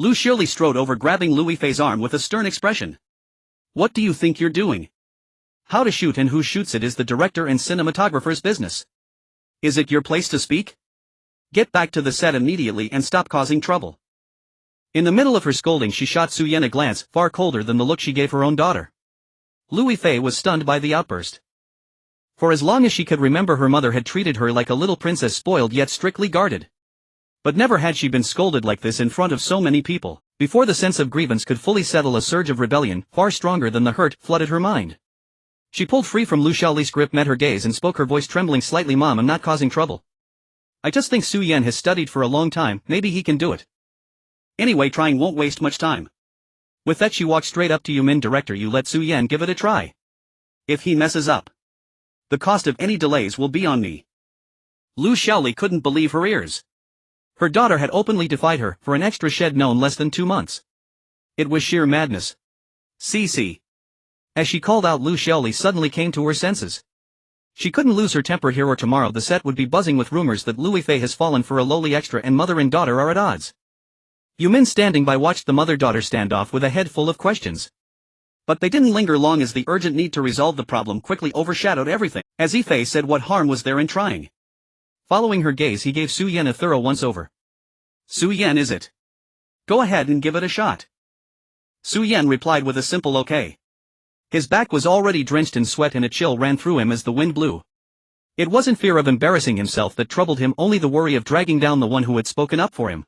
Liu Shirley strode over, grabbing Liu Yifei's arm with a stern expression. What do you think you're doing? How to shoot and who shoots it is the director and cinematographer's business. Is it your place to speak? Get back to the set immediately and stop causing trouble. In the middle of her scolding, she shot Su Yan a glance far colder than the look she gave her own daughter. Liu Yifei was stunned by the outburst. For as long as she could remember, her mother had treated her like a little princess, spoiled yet strictly guarded. But never had she been scolded like this in front of so many people. Before the sense of grievance could fully settle, a surge of rebellion, far stronger than the hurt, flooded her mind. She pulled free from Liu Shaoli's grip, met her gaze, and spoke, her voice trembling slightly. Mom, I'm not causing trouble. I just think Su Yan has studied for a long time, maybe he can do it. Anyway, trying won't waste much time. With that, she walked straight up to Yumin. Director, you let Su Yan give it a try. If he messes up, the cost of any delays will be on me. Liu Shaoli couldn't believe her ears. Her daughter had openly defied her for an extra shed known less than 2 months. It was sheer madness. CC. As she called out, Liu Shaoli suddenly came to her senses. She couldn't lose her temper here, or tomorrow the set would be buzzing with rumors that Liu Yifei has fallen for a lowly extra and mother and daughter are at odds. Yumin, standing by, watched the mother-daughter standoff with a head full of questions. But they didn't linger long, as the urgent need to resolve the problem quickly overshadowed everything. As Yifei said, what harm was there in trying? Following her gaze, he gave Su Yan a thorough once-over. Su Yan, is it? Go ahead and give it a shot. Su Yan replied with a simple okay. His back was already drenched in sweat and a chill ran through him as the wind blew. It wasn't fear of embarrassing himself that troubled him, only the worry of dragging down the one who had spoken up for him.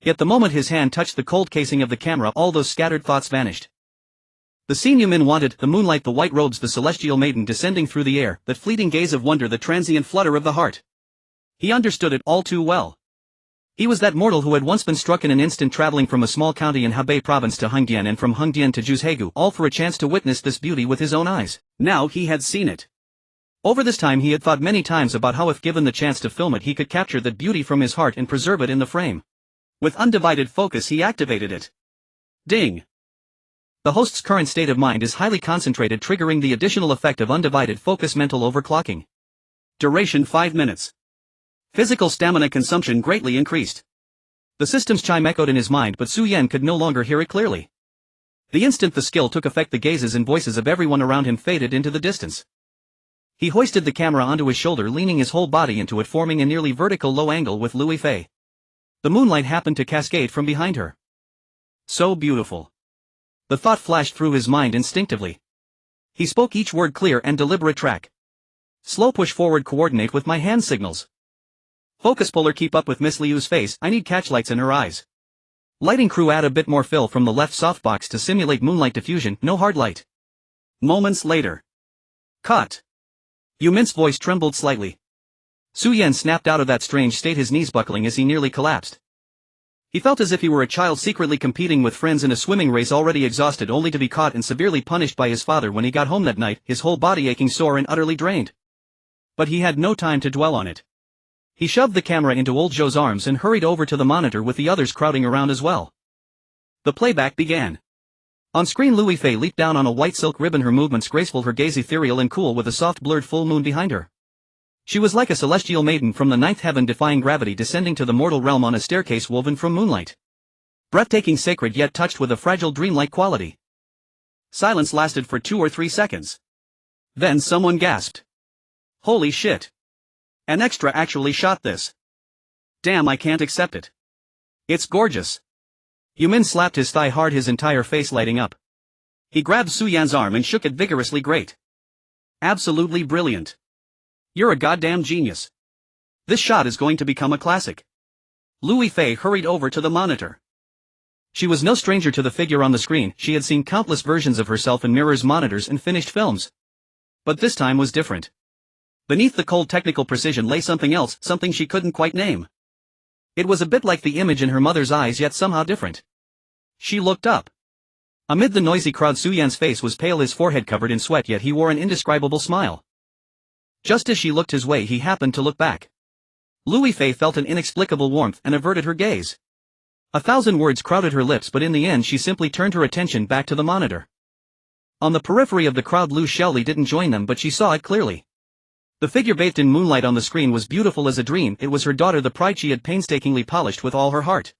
Yet the moment his hand touched the cold casing of the camera, all those scattered thoughts vanished. The scene Yumin wanted, the moonlight, the white robes, the celestial maiden descending through the air, that fleeting gaze of wonder, the transient flutter of the heart. He understood it all too well. He was that mortal who had once been struck in an instant, traveling from a small county in Hebei province to Hengdian and from Hengdian to Juzhegu, all for a chance to witness this beauty with his own eyes. Now he had seen it. Over this time he had thought many times about how, if given the chance to film it, he could capture that beauty from his heart and preserve it in the frame. With undivided focus he activated it. Ding! The host's current state of mind is highly concentrated, triggering the additional effect of undivided focus, mental overclocking. Duration 5 minutes. Physical stamina consumption greatly increased. The system's chime echoed in his mind, but Su Yan could no longer hear it clearly. The instant the skill took effect, the gazes and voices of everyone around him faded into the distance. He hoisted the camera onto his shoulder, leaning his whole body into it, forming a nearly vertical low angle with Liu Yifei. The moonlight happened to cascade from behind her. So beautiful. The thought flashed through his mind instinctively. He spoke each word clear and deliberate. Track. Slow push forward, coordinate with my hand signals. Focus puller, keep up with Miss Liu's face, I need catchlights in her eyes. Lighting crew, add a bit more fill from the left softbox to simulate moonlight diffusion, no hard light. Moments later. Cut. Yumin's voice trembled slightly. Su Yan snapped out of that strange state, his knees buckling as he nearly collapsed. He felt as if he were a child secretly competing with friends in a swimming race, already exhausted only to be caught and severely punished by his father when he got home that night, his whole body aching, sore and utterly drained. But he had no time to dwell on it. He shoved the camera into old Zhou's arms and hurried over to the monitor, with the others crowding around as well. The playback began. On screen, Liu Yifei leaped down on a white silk ribbon, her movements graceful, her gaze ethereal and cool, with a soft blurred full moon behind her. She was like a celestial maiden from the ninth heaven, defying gravity, descending to the mortal realm on a staircase woven from moonlight. Breathtaking, sacred, yet touched with a fragile dreamlike quality. Silence lasted for 2 or 3 seconds. Then someone gasped. Holy shit! An extra actually shot this. Damn, I can't accept it. It's gorgeous. Yumin slapped his thigh hard, his entire face lighting up. He grabbed Su Yan's arm and shook it vigorously. Great. Absolutely brilliant. You're a goddamn genius. This shot is going to become a classic. Liu Yifei hurried over to the monitor. She was no stranger to the figure on the screen, she had seen countless versions of herself in mirrors, monitors and finished films. But this time was different. Beneath the cold technical precision lay something else, something she couldn't quite name. It was a bit like the image in her mother's eyes, yet somehow different. She looked up. Amid the noisy crowd, Su Yan's face was pale, his forehead covered in sweat, yet he wore an indescribable smile. Just as she looked his way, he happened to look back. Liu Yifei felt an inexplicable warmth and averted her gaze. 1,000 words crowded her lips, but in the end she simply turned her attention back to the monitor. On the periphery of the crowd, Liu Shaoli didn't join them, but she saw it clearly. The figure bathed in moonlight on the screen was beautiful as a dream. It was her daughter, the pride she had painstakingly polished with all her heart.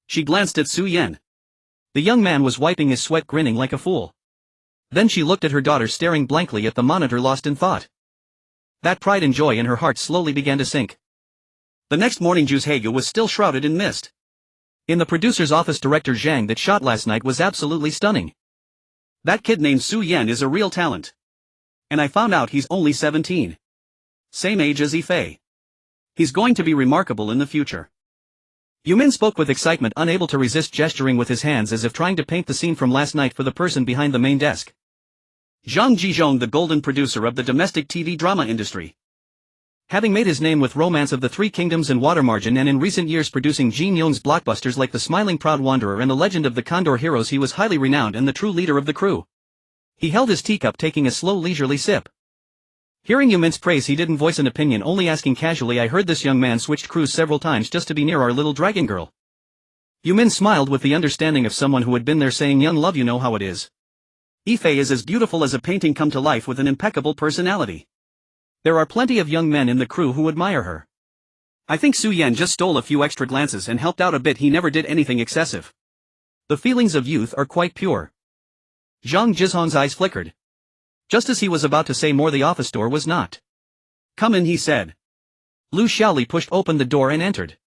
She glanced at Su Yan. The young man was wiping his sweat, grinning like a fool. Then she looked at her daughter, staring blankly at the monitor, lost in thought. That pride and joy in her heart slowly began to sink. The next morning Ju's Haegu was still shrouded in mist. In the producer's office, director Zhang that shot last night was absolutely stunning. That kid named Su Yan is a real talent. And I found out he's only 17. Same age as Yifei. He's going to be remarkable in the future. Yumin spoke with excitement, unable to resist gesturing with his hands as if trying to paint the scene from last night for the person behind the main desk. Zhang Jizhong, the golden producer of the domestic TV drama industry. Having made his name with Romance of the Three Kingdoms and Water Margin, and in recent years producing Jin Yong's blockbusters like The Smiling Proud Wanderer and The Legend of the Condor Heroes, he was highly renowned and the true leader of the crew. He held his teacup, taking a slow, leisurely sip. Hearing Yumin's praise, he didn't voice an opinion, only asking casually, "I heard this young man switched crews several times just to be near our little dragon girl." Yumin smiled with the understanding of someone who had been there, saying, "Young love, you know how it is. Yifei is as beautiful as a painting come to life with an impeccable personality. There are plenty of young men in the crew who admire her. I think Su Yan just stole a few extra glances and helped out a bit. He never did anything excessive. The feelings of youth are quite pure." Zhang Jizhong's eyes flickered. Just as he was about to say more, the office door was knocked. "Come in," he said. Lu Xiaoli pushed open the door and entered.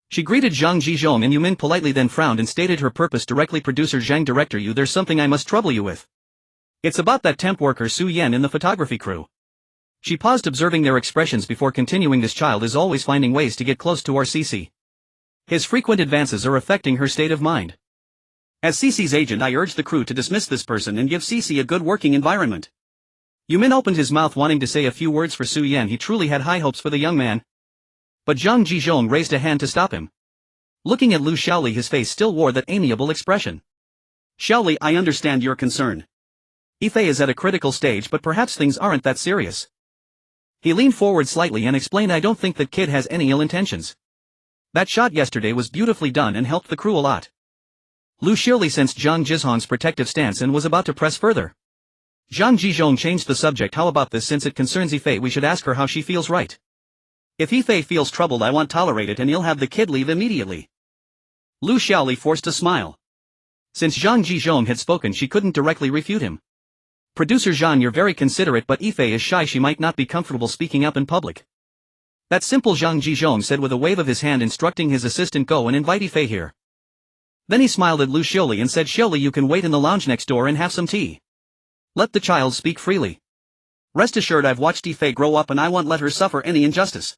She greeted Zhang Jizhong and Yumin politely, then frowned and stated her purpose directly. "Producer Zhang, director Yu, there's something I must trouble you with. It's about that temp worker Su Yan in the photography crew." She paused, observing their expressions before continuing. "This child is always finding ways to get close to our CC. His frequent advances are affecting her state of mind. As CC's agent, I urge the crew to dismiss this person and give CC a good working environment." Yumin opened his mouth, wanting to say a few words for Su Yan. He truly had high hopes for the young man. But Zhang Jizhong raised a hand to stop him. Looking at Lu Xiaoli, his face still wore that amiable expression. "Xiaoli, I understand your concern. Yifei is at a critical stage, but perhaps things aren't that serious." He leaned forward slightly and explained, "I don't think that kid has any ill intentions. That shot yesterday was beautifully done and helped the crew a lot." Lu Xiaoli sensed Zhang Jizhong's protective stance and was about to press further. Zhang Jizhong changed the subject. "How about this? Since it concerns Yifei, we should ask her how she feels, right? If Yifei feels troubled, I won't tolerate it, and he'll have the kid leave immediately." Lu Xiaoli forced a smile. Since Zhang Jizhong had spoken, she couldn't directly refute him. "Producer Zhang, you're very considerate, but Yifei is shy. She might not be comfortable speaking up in public." That simple, Zhang Jizhong said with a wave of his hand, instructing his assistant, "Go and invite Yifei here." Then he smiled at Lu Xiaoli and said, "Xiaoli, you can wait in the lounge next door and have some tea. Let the child speak freely. Rest assured, I've watched Yifei grow up and I won't let her suffer any injustice."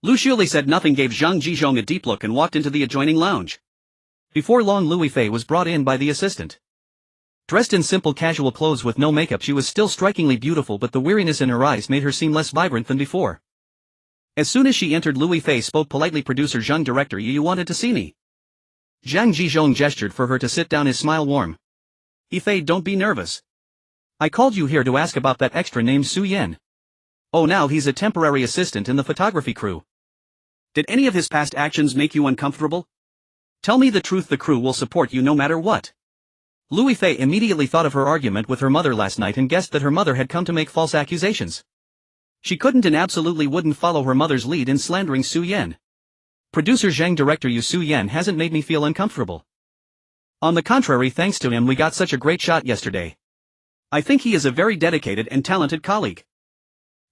Lu Xiaoli said nothing, gave Zhang Jizhong a deep look and walked into the adjoining lounge. Before long, Liu Yifei was brought in by the assistant. Dressed in simple casual clothes with no makeup, she was still strikingly beautiful, but the weariness in her eyes made her seem less vibrant than before. As soon as she entered, Liu Yifei spoke politely, "Producer Zhang, director Yu, you wanted to see me." Zhang Jizhong gestured for her to sit down, his smile warm. "Yifei, don't be nervous. I called you here to ask about that extra named Su Yan. Oh, now he's a temporary assistant in the photography crew. Did any of his past actions make you uncomfortable? Tell me the truth, the crew will support you no matter what." Liu Yifei immediately thought of her argument with her mother last night and guessed that her mother had come to make false accusations. She couldn't and absolutely wouldn't follow her mother's lead in slandering Su Yan. "Producer Zhang, director Yu, Su Yan hasn't made me feel uncomfortable. On the contrary, thanks to him we got such a great shot yesterday. I think he is a very dedicated and talented colleague."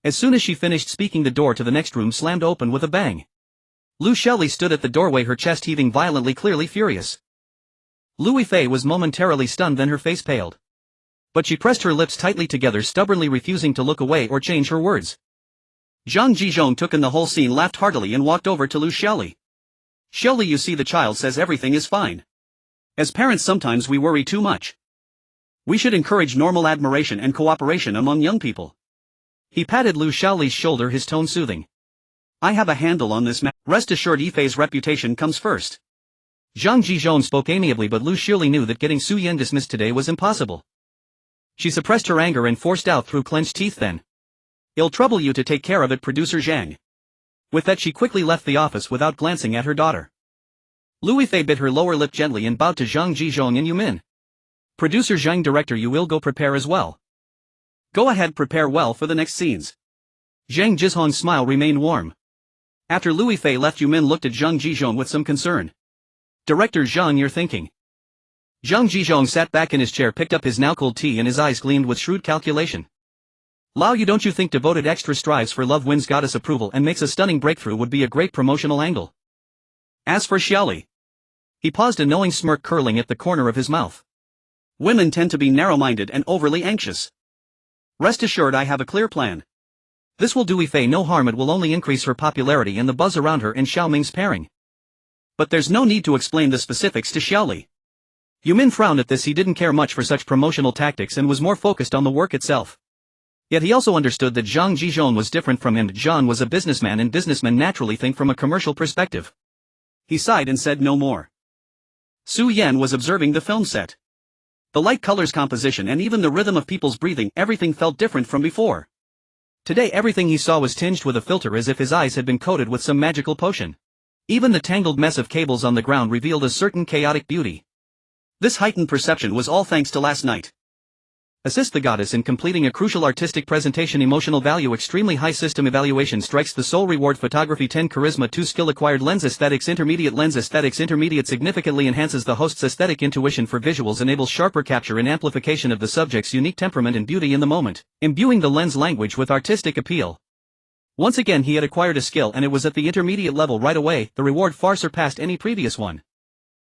As soon as she finished speaking, the door to the next room slammed open with a bang. Lu Xiaoli stood at the doorway, her chest heaving violently, clearly furious. Liu Yifei was momentarily stunned, then her face paled. But she pressed her lips tightly together, stubbornly refusing to look away or change her words. Zhang Jizhong took in the whole scene, laughed heartily and walked over to Lu Xiaoli. "Xiaoli, you see, the child says everything is fine. As parents sometimes we worry too much. We should encourage normal admiration and cooperation among young people." He patted Lu Xiaoli's shoulder, his tone soothing. "I have a handle on this matter. Rest assured, Yifei's reputation comes first." Zhang Jizhong spoke amiably, but Lu Xiaoli knew that getting Su Yan dismissed today was impossible. She suppressed her anger and forced out through clenched teeth, "Then it'll trouble you to take care of it, Producer Zhang." With that, she quickly left the office without glancing at her daughter. Liu Yifei bit her lower lip gently and bowed to Zhang Jizhong and Yumin. "Producer Zhang, director, you will go prepare as well." "Go ahead, prepare well for the next scenes." Zhang Jizhong's smile remained warm. After Liu Yifei left, Yumin looked at Zhang Jizhong with some concern. Director Zhang, you're thinking. Zhang Jizhong sat back in his chair, picked up his now cold tea, and his eyes gleamed with shrewd calculation. Lao Yu, don't you think devoted extra strives for love wins goddess approval and makes a stunning breakthrough would be a great promotional angle? As for Xiaoli. He paused, a knowing smirk curling at the corner of his mouth. Women tend to be narrow-minded and overly anxious. Rest assured, I have a clear plan. This will do Yifei no harm, it will only increase her popularity and the buzz around her and Xiaoming's pairing. But there's no need to explain the specifics to Xiaoli. Yumin frowned at this. He didn't care much for such promotional tactics and was more focused on the work itself. Yet he also understood that Zhang Jizhong was different from him. Zhang was a businessman, and businessmen naturally think from a commercial perspective. He sighed and said no more. Su Yan was observing the film set. The light colors, composition, and even the rhythm of people's breathing, everything felt different from before. Today everything he saw was tinged with a filter, as if his eyes had been coated with some magical potion. Even the tangled mess of cables on the ground revealed a certain chaotic beauty. This heightened perception was all thanks to last night. Assist the goddess in completing a crucial artistic presentation. Emotional value extremely high. System evaluation strikes the soul. Reward photography 10, charisma 2, skill acquired. Lens aesthetics intermediate. Lens aesthetics intermediate significantly enhances the host's aesthetic intuition for visuals, enables sharper capture and amplification of the subject's unique temperament and beauty in the moment, imbuing the lens language with artistic appeal. Once again he had acquired a skill, and it was at the intermediate level right away. The reward far surpassed any previous one.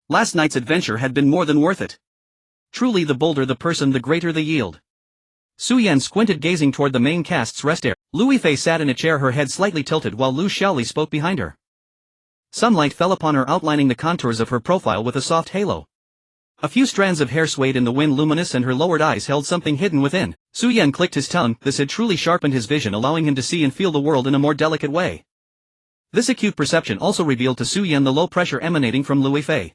Last night's adventure had been more than worth it. Truly, the bolder the person, the greater the yield. Su Yan squinted, gazing toward the main cast's rest area. Liu Yifei sat in a chair, her head slightly tilted, while Lu Xiaoli spoke behind her. Sunlight fell upon her, outlining the contours of her profile with a soft halo. A few strands of hair swayed in the wind, luminous, and her lowered eyes held something hidden within. Su Yan clicked his tongue. This had truly sharpened his vision, allowing him to see and feel the world in a more delicate way. This acute perception also revealed to Su Yan the low pressure emanating from Liu Yifei.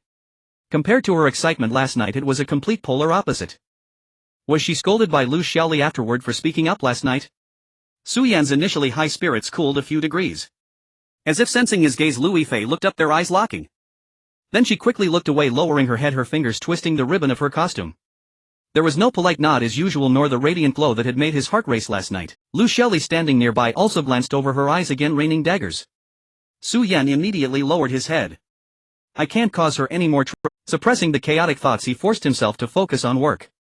Compared to her excitement last night, it was a complete polar opposite. Was she scolded by Lu Xiaoli afterward for speaking up last night? Su Yan's initially high spirits cooled a few degrees. As if sensing his gaze, Liu Yifei looked up, their eyes locking. Then she quickly looked away, lowering her head, her fingers twisting the ribbon of her costume. There was no polite nod as usual, nor the radiant glow that had made his heart race last night. Lu Xiaoli, standing nearby, also glanced over, her eyes again raining daggers. Su Yan immediately lowered his head. I can't cause her any more trouble. Suppressing the chaotic thoughts, he forced himself to focus on work.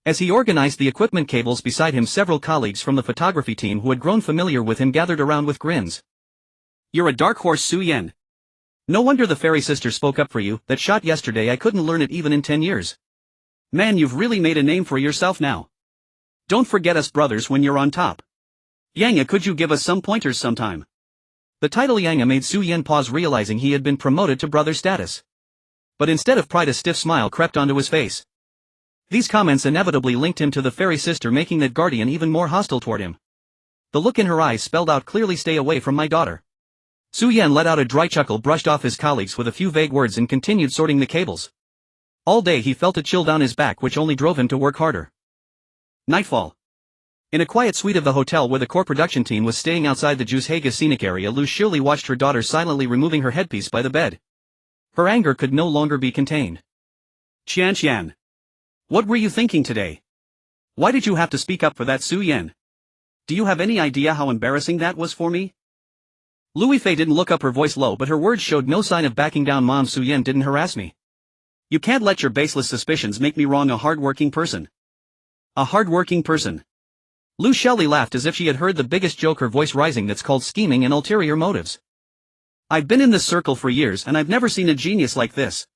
As he organized the equipment cables beside him, several colleagues from the photography team who had grown familiar with him gathered around with grins. You're a dark horse, Su Yan. No wonder the fairy sister spoke up for you. That shot yesterday, I couldn't learn it even in 10 years. Man, you've really made a name for yourself now. Don't forget us brothers when you're on top. Yanga, could you give us some pointers sometime? The title Yanga made Su Yan pause, realizing he had been promoted to brother status. But instead of pride, a stiff smile crept onto his face. These comments inevitably linked him to the fairy sister, making that guardian even more hostile toward him. The look in her eyes spelled out clearly, stay away from my daughter. Su Yan let out a dry chuckle, brushed off his colleagues with a few vague words, and continued sorting the cables. All day he felt a chill down his back, which only drove him to work harder. Nightfall. In a quiet suite of the hotel where the core production team was staying outside the Juzhaga scenic area, Lu Xiaoli watched her daughter silently removing her headpiece by the bed. Her anger could no longer be contained. Qian, what were you thinking today? Why did you have to speak up for that, Su Yan? Do you have any idea how embarrassing that was for me? Liu Yifei didn't look up, her voice low, but her words showed no sign of backing down. Mom, Su Yan didn't harass me. You can't let your baseless suspicions make me wrong. A hard-working person. A hard-working person. Lu Xiaoli laughed as if she had heard the biggest joke, her voice rising. That's called scheming and ulterior motives. I've been in this circle for years and I've never seen a genius like this.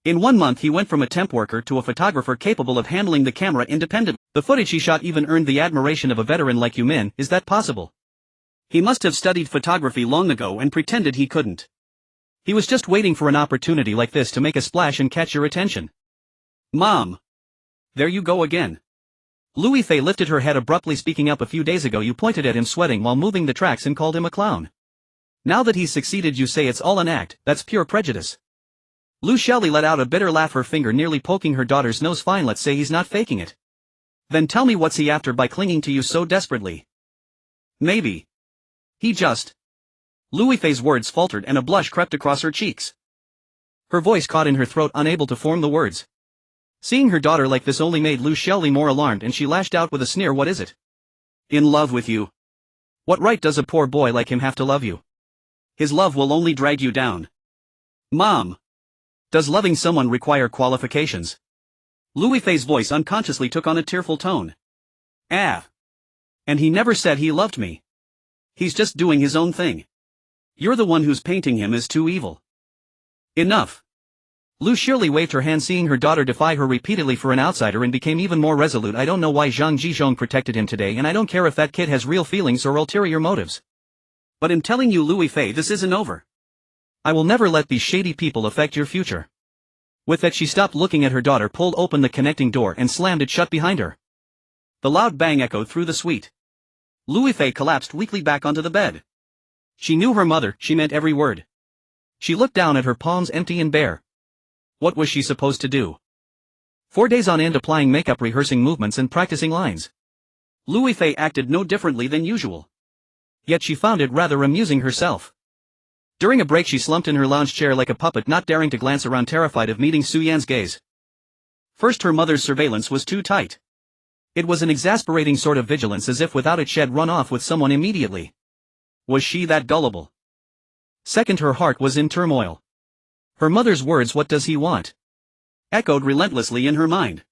In 1 month he went from a temp worker to a photographer capable of handling the camera independently. The footage he shot even earned the admiration of a veteran like Yumin. Is that possible? He must have studied photography long ago and pretended he couldn't. He was just waiting for an opportunity like this to make a splash and catch your attention. Mom! There you go again. Liu Yifei lifted her head abruptly, speaking up. A few days ago you pointed at him sweating while moving the tracks and called him a clown. Now that he's succeeded you say it's all an act. That's pure prejudice. Lu Xiaoli let out a bitter laugh, her finger nearly poking her daughter's nose. Fine, let's say he's not faking it. Then tell me, what's he after by clinging to you so desperately? Maybe he just... Liu Yifei's words faltered and a blush crept across her cheeks. Her voice caught in her throat, unable to form the words. Seeing her daughter like this only made Lu Xiaoli more alarmed, and she lashed out with a sneer. What is it? In love with you. What right does a poor boy like him have to love you? His love will only drag you down. Mom! Does loving someone require qualifications? Liu Yifei's voice unconsciously took on a tearful tone. Ah. And he never said he loved me. He's just doing his own thing. You're the one who's painting him as too evil. Enough. Lu sheerly waved her hand, seeing her daughter defy her repeatedly for an outsider, and became even more resolute. I don't know why Zhang Zhizhong protected him today, and I don't care if that kid has real feelings or ulterior motives. But I'm telling you, Liu Yifei, this isn't over. I will never let these shady people affect your future. With that, she stopped looking at her daughter, pulled open the connecting door and slammed it shut behind her. The loud bang echoed through the suite. Liu Yifei collapsed weakly back onto the bed. She knew her mother, she meant every word. She looked down at her palms, empty and bare. What was she supposed to do? 4 days on end applying makeup, rehearsing movements and practicing lines. Liu Yifei acted no differently than usual. Yet she found it rather amusing herself. During a break, she slumped in her lounge chair like a puppet, not daring to glance around, terrified of meeting Su Yan's gaze. First, her mother's surveillance was too tight. It was an exasperating sort of vigilance, as if without it she'd run off with someone immediately. Was she that gullible? Second, her heart was in turmoil. Her mother's words, "What does he want?" echoed relentlessly in her mind.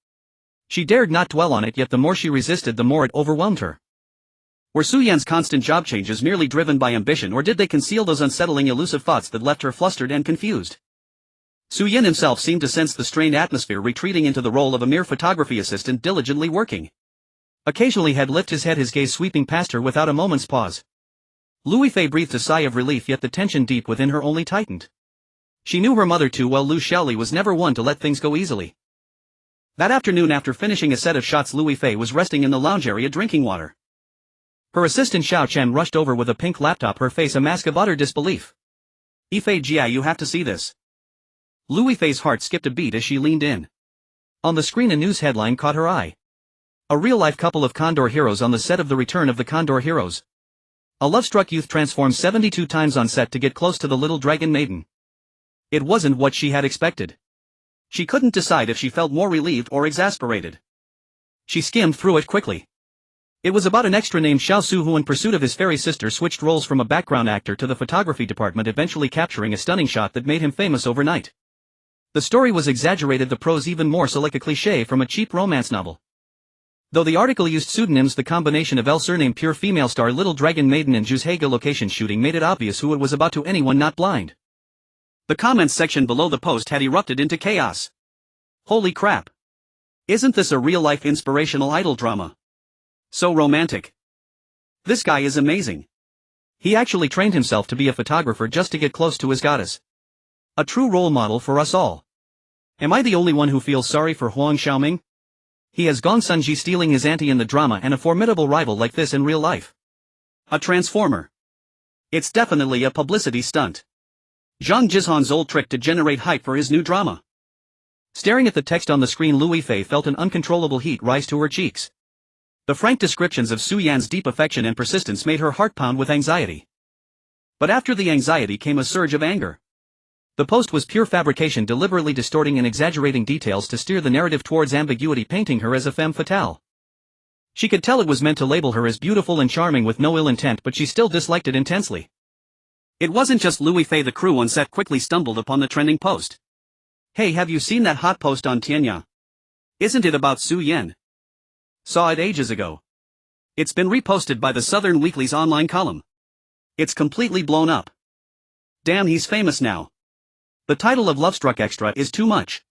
She dared not dwell on it, yet the more she resisted, the more it overwhelmed her. Were Su Yan's constant job changes merely driven by ambition, or did they conceal those unsettling, elusive thoughts that left her flustered and confused? Su Yan himself seemed to sense the strained atmosphere, retreating into the role of a mere photography assistant diligently working. Occasionally he'd lift his head, his gaze sweeping past her without a moment's pause. Liu Yifei breathed a sigh of relief, yet the tension deep within her only tightened. She knew her mother too well. Lu Xiaoli was never one to let things go easily. That afternoon, after finishing a set of shots, Liu Yifei was resting in the lounge area drinking water. Her assistant Xiao Chen rushed over with a pink laptop, her face a mask of utter disbelief. "Yifei Jia, you have to see this." Liu Yifei's heart skipped a beat as she leaned in. On the screen, a news headline caught her eye. A real-life couple of Condor Heroes on the set of The Return of the Condor Heroes. A love-struck youth transforms 72 times on set to get close to the little dragon maiden. It wasn't what she had expected. She couldn't decide if she felt more relieved or exasperated. She skimmed through it quickly. It was about an extra named Xiao Su who, in pursuit of his fairy sister, switched roles from a background actor to the photography department, eventually capturing a stunning shot that made him famous overnight. The story was exaggerated, the prose even more so, like a cliché from a cheap romance novel. Though the article used pseudonyms, the combination of El surname pure female star Little Dragon Maiden and Juzhega location shooting made it obvious who it was about to anyone not blind. The comments section below the post had erupted into chaos. Holy crap! Isn't this a real-life inspirational idol drama? So romantic. This guy is amazing. He actually trained himself to be a photographer just to get close to his goddess. A true role model for us all. Am I the only one who feels sorry for Huang Xiaoming? He has Gong Sunji stealing his auntie in the drama, and a formidable rival like this in real life. A transformer. It's definitely a publicity stunt. Zhang Zhizhan's old trick to generate hype for his new drama. Staring at the text on the screen, Liu Yifei felt an uncontrollable heat rise to her cheeks. The frank descriptions of Su Yan's deep affection and persistence made her heart pound with anxiety. But after the anxiety came a surge of anger. The post was pure fabrication, deliberately distorting and exaggerating details to steer the narrative towards ambiguity, painting her as a femme fatale. She could tell it was meant to label her as beautiful and charming with no ill intent, but she still disliked it intensely. It wasn't just Liu Yifei. The crew on set quickly stumbled upon the trending post. "Hey, have you seen that hot post on Tianya? Isn't it about Su Yan? Saw it ages ago. It's been reposted by the Southern Weekly's online column. It's completely blown up. Damn, he's famous now. The title of Lovestruck Extra is too much."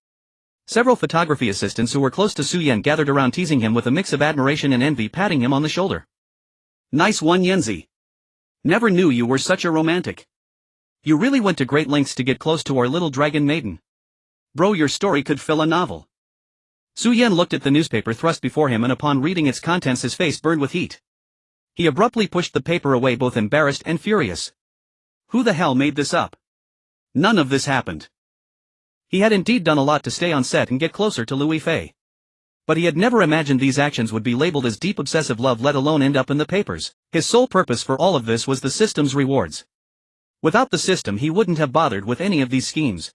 Several photography assistants who were close to Su Yan gathered around, teasing him with a mix of admiration and envy, patting him on the shoulder. "Nice one, Yenzi. Never knew you were such a romantic. You really went to great lengths to get close to our little dragon maiden. Bro, your story could fill a novel." Su Yan looked at the newspaper thrust before him, and upon reading its contents his face burned with heat. He abruptly pushed the paper away, both embarrassed and furious. Who the hell made this up? None of this happened. He had indeed done a lot to stay on set and get closer to Liu Yifei. But he had never imagined these actions would be labeled as deep obsessive love, let alone end up in the papers. His sole purpose for all of this was the system's rewards. Without the system he wouldn't have bothered with any of these schemes.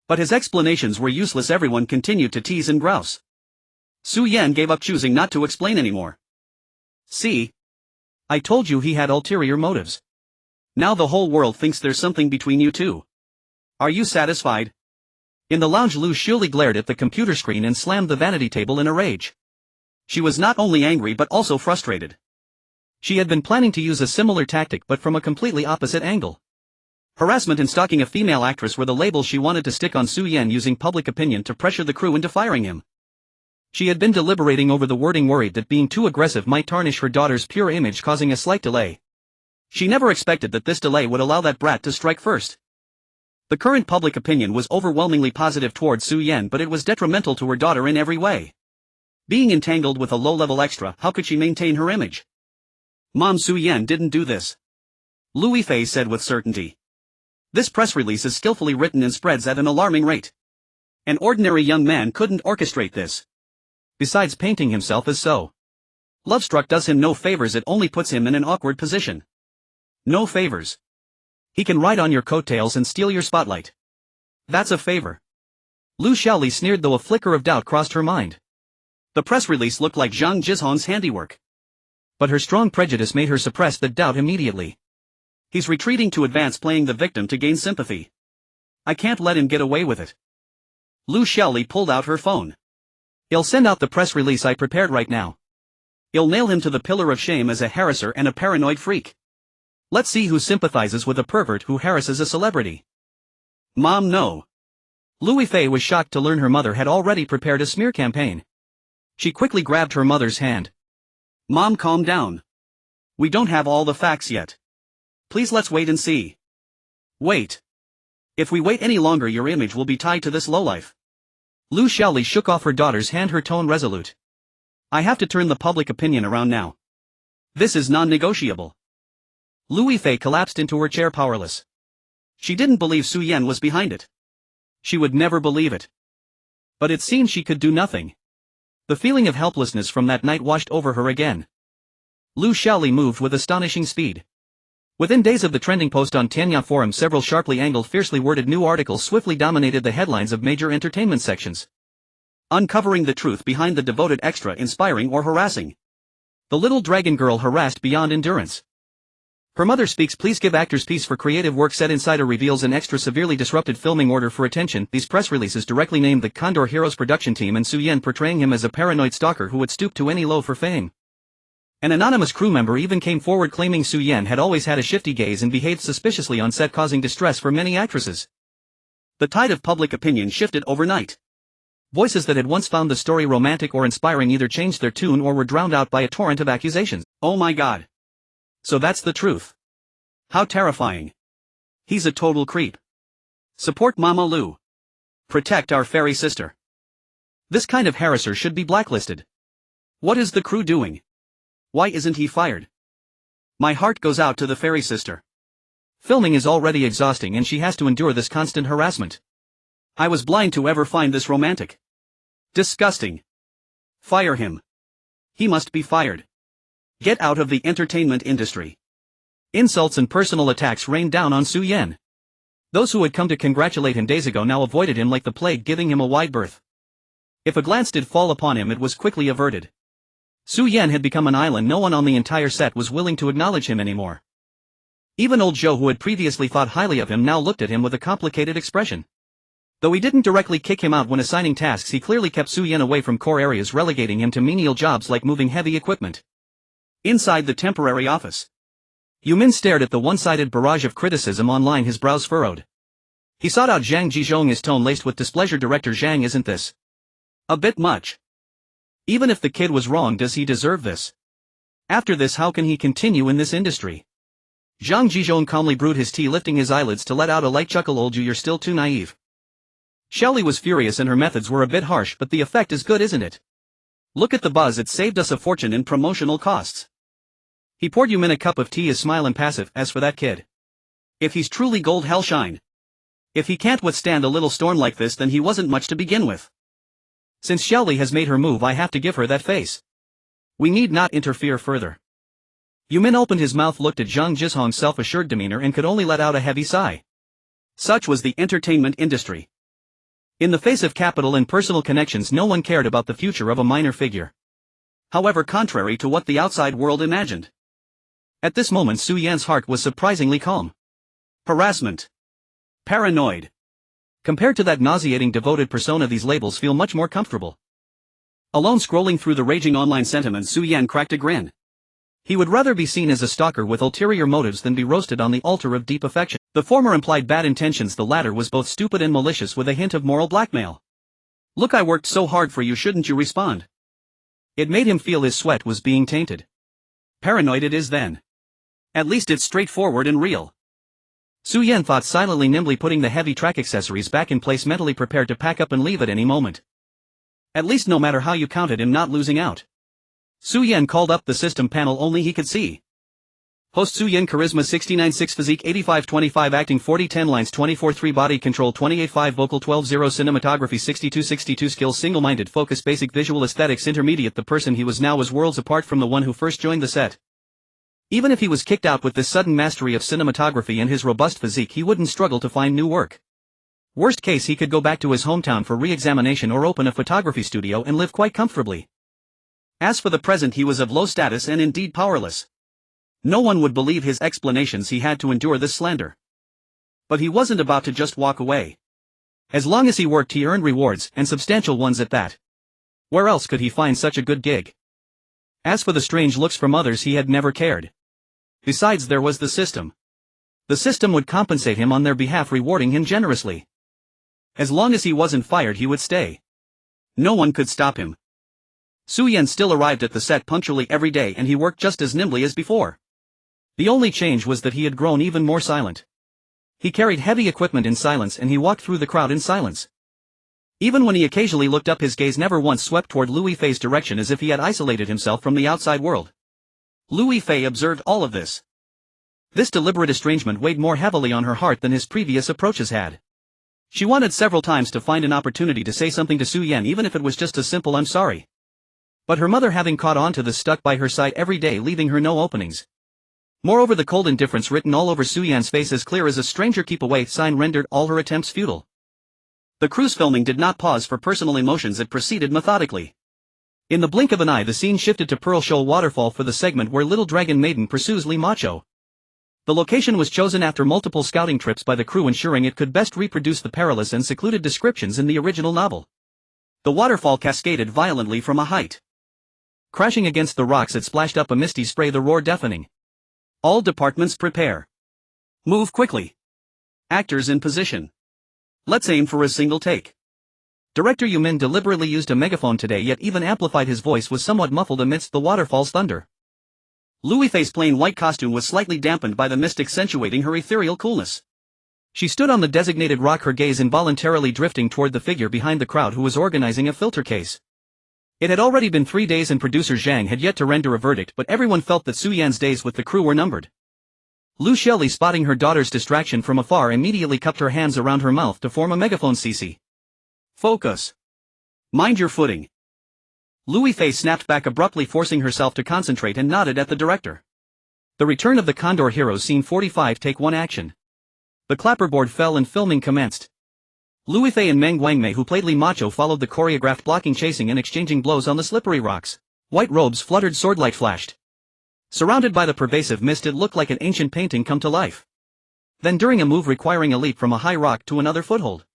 But his explanations were useless. Everyone continued to tease and grouse. Su Yan gave up, choosing not to explain anymore. "See? I told you he had ulterior motives. Now the whole world thinks there's something between you two. Are you satisfied? In the lounge, Liu Yifei glared at the computer screen and slammed the vanity table in a rage. She was not only angry but also frustrated. She had been planning to use a similar tactic but from a completely opposite angle. Harassment and stalking a female actress were the labels she wanted to stick on Su Yan, using public opinion to pressure the crew into firing him. She had been deliberating over the wording, worried that being too aggressive might tarnish her daughter's pure image, causing a slight delay. She never expected that this delay would allow that brat to strike first. The current public opinion was overwhelmingly positive towards Su Yan, but it was detrimental to her daughter in every way. Being entangled with a low-level extra, how could she maintain her image? Mom, Su Yan didn't do this. Liu Yifei said with certainty. This press release is skillfully written and spreads at an alarming rate. An ordinary young man couldn't orchestrate this. Besides, painting himself as so love-struck does him no favors, it only puts him in an awkward position. No favors. He can ride on your coattails and steal your spotlight. That's a favor. Liu Yifei sneered, though a flicker of doubt crossed her mind. The press release looked like Zhang Jizhong's handiwork. But her strong prejudice made her suppress the doubt immediately. He's retreating to advance, playing the victim to gain sympathy. I can't let him get away with it. Liu Yifei pulled out her phone. I'll send out the press release I prepared right now. I'll nail him to the pillar of shame as a harasser and a paranoid freak. Let's see who sympathizes with a pervert who harasses a celebrity. Mom, no. Liu Yifei was shocked to learn her mother had already prepared a smear campaign. She quickly grabbed her mother's hand. Mom, calm down. We don't have all the facts yet. Please, let's wait and see. Wait. If we wait any longer, your image will be tied to this lowlife. Liu Yifei shook off her daughter's hand, her tone resolute. I have to turn the public opinion around now. This is non-negotiable. Liu Yifei collapsed into her chair, powerless. She didn't believe Su Yan was behind it. She would never believe it. But it seemed she could do nothing. The feeling of helplessness from that night washed over her again. Liu Yifei moved with astonishing speed. Within days of the trending post on Tianya Forum, several sharply angled, fiercely worded new articles swiftly dominated the headlines of major entertainment sections. Uncovering the truth behind the devoted extra, inspiring or harassing. The little dragon girl harassed beyond endurance. Her mother speaks, please give actors peace for creative work. Said Insider reveals an extra severely disrupted filming order for attention. These press releases directly named the Condor Heroes production team and Su Yan, portraying him as a paranoid stalker who would stoop to any low for fame. An anonymous crew member even came forward claiming Su Yan had always had a shifty gaze and behaved suspiciously on set, causing distress for many actresses. The tide of public opinion shifted overnight. Voices that had once found the story romantic or inspiring either changed their tune or were drowned out by a torrent of accusations. Oh my God. So that's the truth. How terrifying. He's a total creep. Support Mama Liu. Protect our fairy sister. This kind of harasser should be blacklisted. What is the crew doing? Why isn't he fired? My heart goes out to the fairy sister. Filming is already exhausting and she has to endure this constant harassment. I was blind to ever find this romantic. Disgusting. Fire him. He must be fired. Get out of the entertainment industry. Insults and personal attacks rained down on Su Yan. Those who had come to congratulate him days ago now avoided him like the plague, giving him a wide berth. If a glance did fall upon him, it was quickly averted. Su Yan had become an island. No one on the entire set was willing to acknowledge him anymore. Even old Joe, who had previously thought highly of him, now looked at him with a complicated expression. Though he didn't directly kick him out when assigning tasks, he clearly kept Su Yan away from core areas, relegating him to menial jobs like moving heavy equipment. Inside the temporary office, Yumin stared at the one-sided barrage of criticism online, his brows furrowed. He sought out Zhang Jizhong, his tone laced with displeasure. Director Zhang, isn't this a bit much? Even if the kid was wrong, does he deserve this? After this, how can he continue in this industry? Zhang Jizhong calmly brewed his tea, lifting his eyelids to let out a light chuckle. Old you, you're still too naive. Xiaoli was furious and her methods were a bit harsh, but the effect is good, isn't it? Look at the buzz, it saved us a fortune in promotional costs. He poured Yumin a cup of tea, his smile impassive. As for that kid, if he's truly gold, hell shine. If he can't withstand a little storm like this, then he wasn't much to begin with. Since Xiaoli has made her move, I have to give her that face. We need not interfere further. Yumin opened his mouth, looked at Zhang Jizhong's self-assured demeanor, and could only let out a heavy sigh. Such was the entertainment industry. In the face of capital and personal connections, no one cared about the future of a minor figure. However, contrary to what the outside world imagined, At this moment Su Yan's heart was surprisingly calm. Harassment. Paranoid. Compared to that nauseating devoted persona, these labels feel much more comfortable. Alone scrolling through the raging online sentiment, Su Yan cracked a grin. He would rather be seen as a stalker with ulterior motives than be roasted on the altar of deep affection. The former implied bad intentions, the latter was both stupid and malicious with a hint of moral blackmail. Look, I worked so hard for you, shouldn't you respond? It made him feel his sweat was being tainted. Paranoid it is then. At least it's straightforward and real. Su Yan thought, silently, nimbly putting the heavy track accessories back in place, mentally prepared to pack up and leave at any moment. At least no matter how you counted him not losing out. Su Yan called up the system panel, only he could see. Host Su Yan, charisma 69.6, physique 85.25, acting 40.10, lines 24.3, body control 28.5, vocal 12.0, cinematography 62.62, skills single-minded, focus, basic, visual aesthetics intermediate. The person he was now was worlds apart from the one who first joined the set. Even if he was kicked out with this sudden mastery of cinematography and his robust physique, he wouldn't struggle to find new work. Worst case, he could go back to his hometown for re-examination or open a photography studio and live quite comfortably. As for the present, he was of low status and indeed powerless. No one would believe his explanations. He had to endure this slander. But he wasn't about to just walk away. As long as he worked, he earned rewards, and substantial ones at that. Where else could he find such a good gig? As for the strange looks from others, he had never cared. Besides, there was the system. The system would compensate him on their behalf, rewarding him generously. As long as he wasn't fired, he would stay. No one could stop him. Su Yan still arrived at the set punctually every day, and he worked just as nimbly as before. The only change was that he had grown even more silent. He carried heavy equipment in silence, and he walked through the crowd in silence. Even when he occasionally looked up, his gaze never once swept toward Liu Yifei's direction, as if he had isolated himself from the outside world. Liu Yifei observed all of this. This deliberate estrangement weighed more heavily on her heart than his previous approaches had. She wanted several times to find an opportunity to say something to Su Yan, even if it was just a simple "I'm sorry." But her mother, having caught on to this, stuck by her side every day, leaving her no openings. Moreover, the cold indifference written all over Su Yan's face, as clear as a "stranger keep away" sign, rendered all her attempts futile. The crew's filming did not pause for personal emotions, it proceeded methodically. In the blink of an eye, the scene shifted to Pearl Shoal Waterfall for the segment where Little Dragon Maiden pursues Li Macho. The location was chosen after multiple scouting trips by the crew, ensuring it could best reproduce the perilous and secluded descriptions in the original novel. The waterfall cascaded violently from a height. Crashing against the rocks, it splashed up a misty spray, the roar deafening. All departments prepare. Move quickly. Actors in position. Let's aim for a single take. Director Yu Min deliberately used a megaphone today, yet even amplified, his voice was somewhat muffled amidst the waterfall's thunder. Liu Yifei's plain white costume was slightly dampened by the mist, accentuating her ethereal coolness. She stood on the designated rock, her gaze involuntarily drifting toward the figure behind the crowd who was organizing a filter case. It had already been 3 days and producer Zhang had yet to render a verdict, but everyone felt that Su Yan's days with the crew were numbered. Lu Shelley, spotting her daughter's distraction from afar, immediately cupped her hands around her mouth to form a megaphone. "CC. Focus. Mind your footing." Liu Yifei snapped back abruptly, forcing herself to concentrate, and nodded at the director. The Return of the Condor Heroes, Scene 45, Take 1, action. The clapperboard fell and filming commenced. Liu Yifei and Meng Wangmei, who played Li Macho, followed the choreographed blocking, chasing and exchanging blows on the slippery rocks. White robes fluttered, swordlight flashed. Surrounded by the pervasive mist, it looked like an ancient painting come to life. Then, during a move requiring a leap from a high rock to another foothold.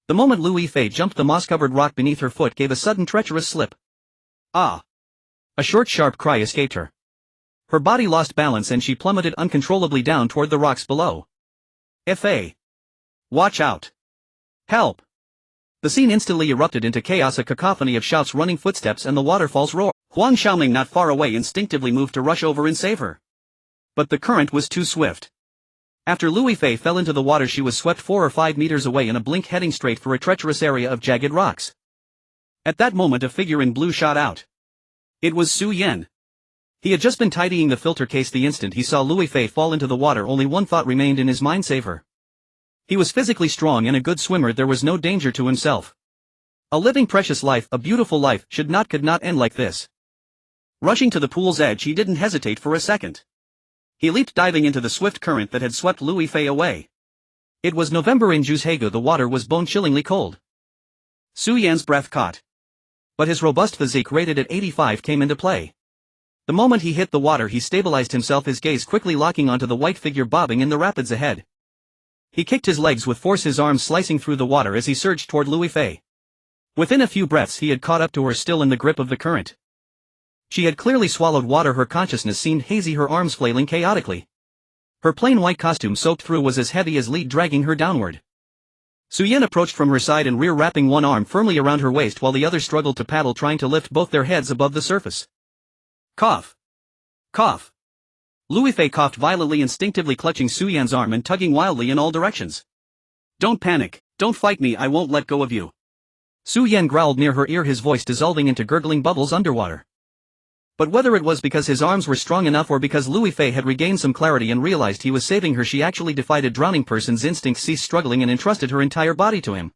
The moment Liu Yifei jumped, the moss-covered rock beneath her foot gave a sudden treacherous slip. Ah! A short, sharp cry escaped her. Her body lost balance and she plummeted uncontrollably down toward the rocks below. "Fa! Watch out! Help!" The scene instantly erupted into chaos, a cacophony of shouts, running footsteps, and the waterfall's roar. Huang Xiaoming, not far away, instinctively moved to rush over and save her. But the current was too swift. After Liu Yifei fell into the water, she was swept 4 or 5 meters away in a blink, heading straight for a treacherous area of jagged rocks. At that moment, a figure in blue shot out. It was Su Yan. He had just been tidying the filter case. The instant he saw Liu Yifei fall into the water, only one thought remained in his mind: save her. He was physically strong and a good swimmer, there was no danger to himself. A living, precious life, a beautiful life, could not end like this. Rushing to the pool's edge, he didn't hesitate for a second. He leaped, diving into the swift current that had swept Liu Yifei away. It was November in Juzhegu. The water was bone-chillingly cold. Su Yan's breath caught. But his robust physique, rated at 85, came into play. The moment he hit the water he stabilized himself, his gaze quickly locking onto the white figure bobbing in the rapids ahead. He kicked his legs with force, his arms slicing through the water as he surged toward Liu Yifei. Within a few breaths he had caught up to her, still in the grip of the current. She had clearly swallowed water, her consciousness seemed hazy, her arms flailing chaotically. Her plain white costume soaked through was as heavy as lead, dragging her downward. Su Yan approached from her side and rear, wrapping one arm firmly around her waist while the other struggled to paddle, trying to lift both their heads above the surface. Cough. Cough. Liu Yifei coughed violently, instinctively clutching Su Yan's arm and tugging wildly in all directions. Don't panic, don't fight me, I won't let go of you. Su Yan growled near her ear, his voice dissolving into gurgling bubbles underwater. But whether it was because his arms were strong enough or because Liu Yifei had regained some clarity and realized he was saving her, she actually defied a drowning person's instincts, ceased struggling and entrusted her entire body to him.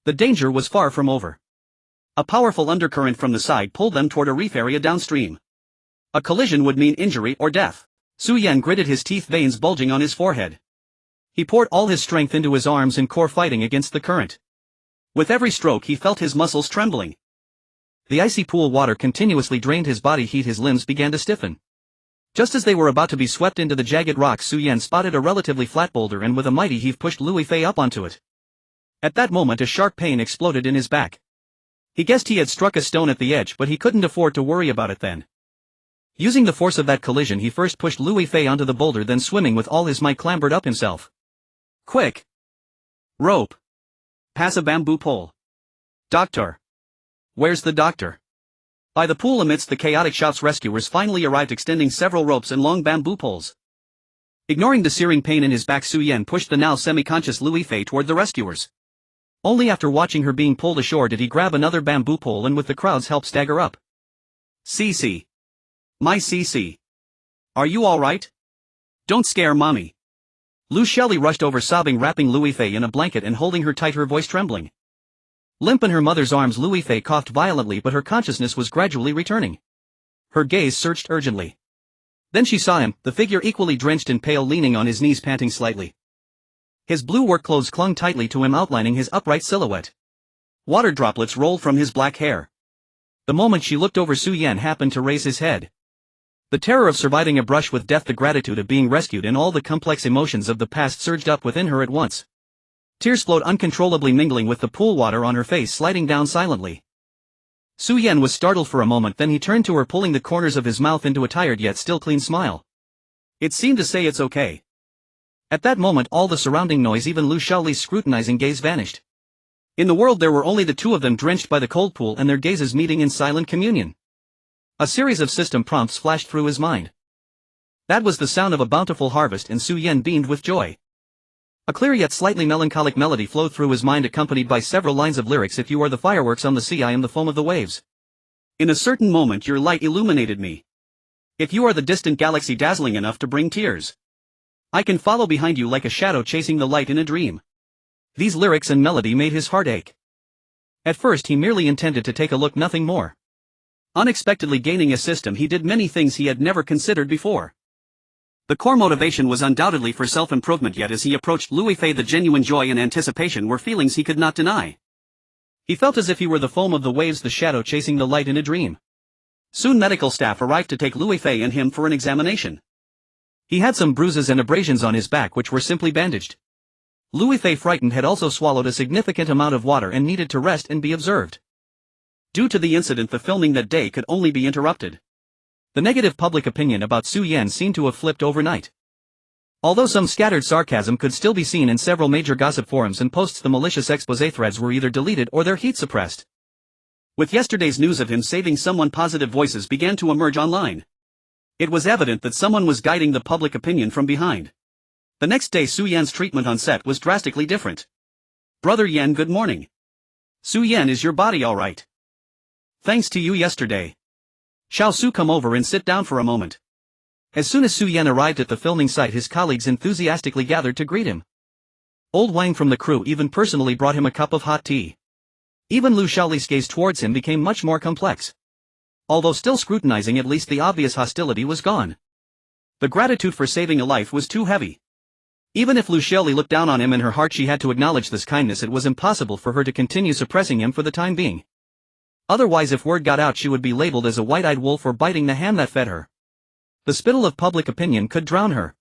The danger was far from over. A powerful undercurrent from the side pulled them toward a reef area downstream. A collision would mean injury or death. Su Yan gritted his teeth, veins bulging on his forehead. He poured all his strength into his arms and core, fighting against the current. With every stroke he felt his muscles trembling. The icy pool water continuously drained his body heat, his limbs began to stiffen. Just as they were about to be swept into the jagged rocks, Su Yan spotted a relatively flat boulder and with a mighty heave pushed Liu Yifei up onto it. At that moment a sharp pain exploded in his back. He guessed he had struck a stone at the edge, but he couldn't afford to worry about it then. Using the force of that collision he first pushed Liu Yifei onto the boulder, then swimming with all his might clambered up himself. Quick! Rope! Pass a bamboo pole! Doctor! Where's the doctor? By the pool, amidst the chaotic shouts, rescuers finally arrived, extending several ropes and long bamboo poles. Ignoring the searing pain in his back, Su Yan pushed the now semi-conscious Liu Yifei toward the rescuers. Only after watching her being pulled ashore did he grab another bamboo pole and with the crowd's help stagger up. Cece. My Cece. Are you alright? Don't scare mommy. Lu Shelley rushed over, sobbing, wrapping Liu Yifei in a blanket and holding her tight, her voice trembling. Limp in her mother's arms, Liu Yifei coughed violently, but her consciousness was gradually returning. Her gaze searched urgently. Then she saw him, the figure equally drenched and pale, leaning on his knees, panting slightly. His blue work clothes clung tightly to him, outlining his upright silhouette. Water droplets rolled from his black hair. The moment she looked over, Su Yan happened to raise his head. The terror of surviving a brush with death, the gratitude of being rescued, and all the complex emotions of the past surged up within her at once. Tears flowed uncontrollably, mingling with the pool water on her face, sliding down silently. Su Yan was startled for a moment, then he turned to her, pulling the corners of his mouth into a tired yet still clean smile. It seemed to say it's okay. At that moment all the surrounding noise, even Lu Shaoli's scrutinizing gaze, vanished. In the world there were only the two of them, drenched by the cold pool and their gazes meeting in silent communion. A series of system prompts flashed through his mind. That was the sound of a bountiful harvest, and Su Yan beamed with joy. A clear yet slightly melancholic melody flowed through his mind, accompanied by several lines of lyrics. If you are the fireworks on the sea, I am the foam of the waves. In a certain moment your light illuminated me. If you are the distant galaxy dazzling enough to bring tears, I can follow behind you like a shadow chasing the light in a dream. These lyrics and melody made his heart ache. At first he merely intended to take a look, nothing more. Unexpectedly gaining a system, he did many things he had never considered before. The core motivation was undoubtedly for self-improvement, yet as he approached Liu Yifei the genuine joy and anticipation were feelings he could not deny. He felt as if he were the foam of the waves, the shadow chasing the light in a dream. Soon medical staff arrived to take Liu Yifei and him for an examination. He had some bruises and abrasions on his back which were simply bandaged. Liu Yifei, frightened, had also swallowed a significant amount of water and needed to rest and be observed. Due to the incident, the filming that day could only be interrupted. The negative public opinion about Su Yan seemed to have flipped overnight. Although some scattered sarcasm could still be seen in several major gossip forums and posts, the malicious exposé threads were either deleted or their heat suppressed. With yesterday's news of him saving someone, positive voices began to emerge online. It was evident that someone was guiding the public opinion from behind. The next day Su Yan's treatment on set was drastically different. Brother Yan, good morning. Su Yan, is your body alright? Thanks to you yesterday. Shall Su come over and sit down for a moment? As soon as Su Yan arrived at the filming site, his colleagues enthusiastically gathered to greet him. Old Wang from the crew even personally brought him a cup of hot tea. Even Lu Shaoli's gaze towards him became much more complex. Although still scrutinizing, at least the obvious hostility was gone. The gratitude for saving a life was too heavy. Even if Lu Shaoli looked down on him, in her heart she had to acknowledge this kindness. It was impossible for her to continue suppressing him for the time being. Otherwise, if word got out, she would be labeled as a white-eyed wolf or biting the hand that fed her. The spittle of public opinion could drown her.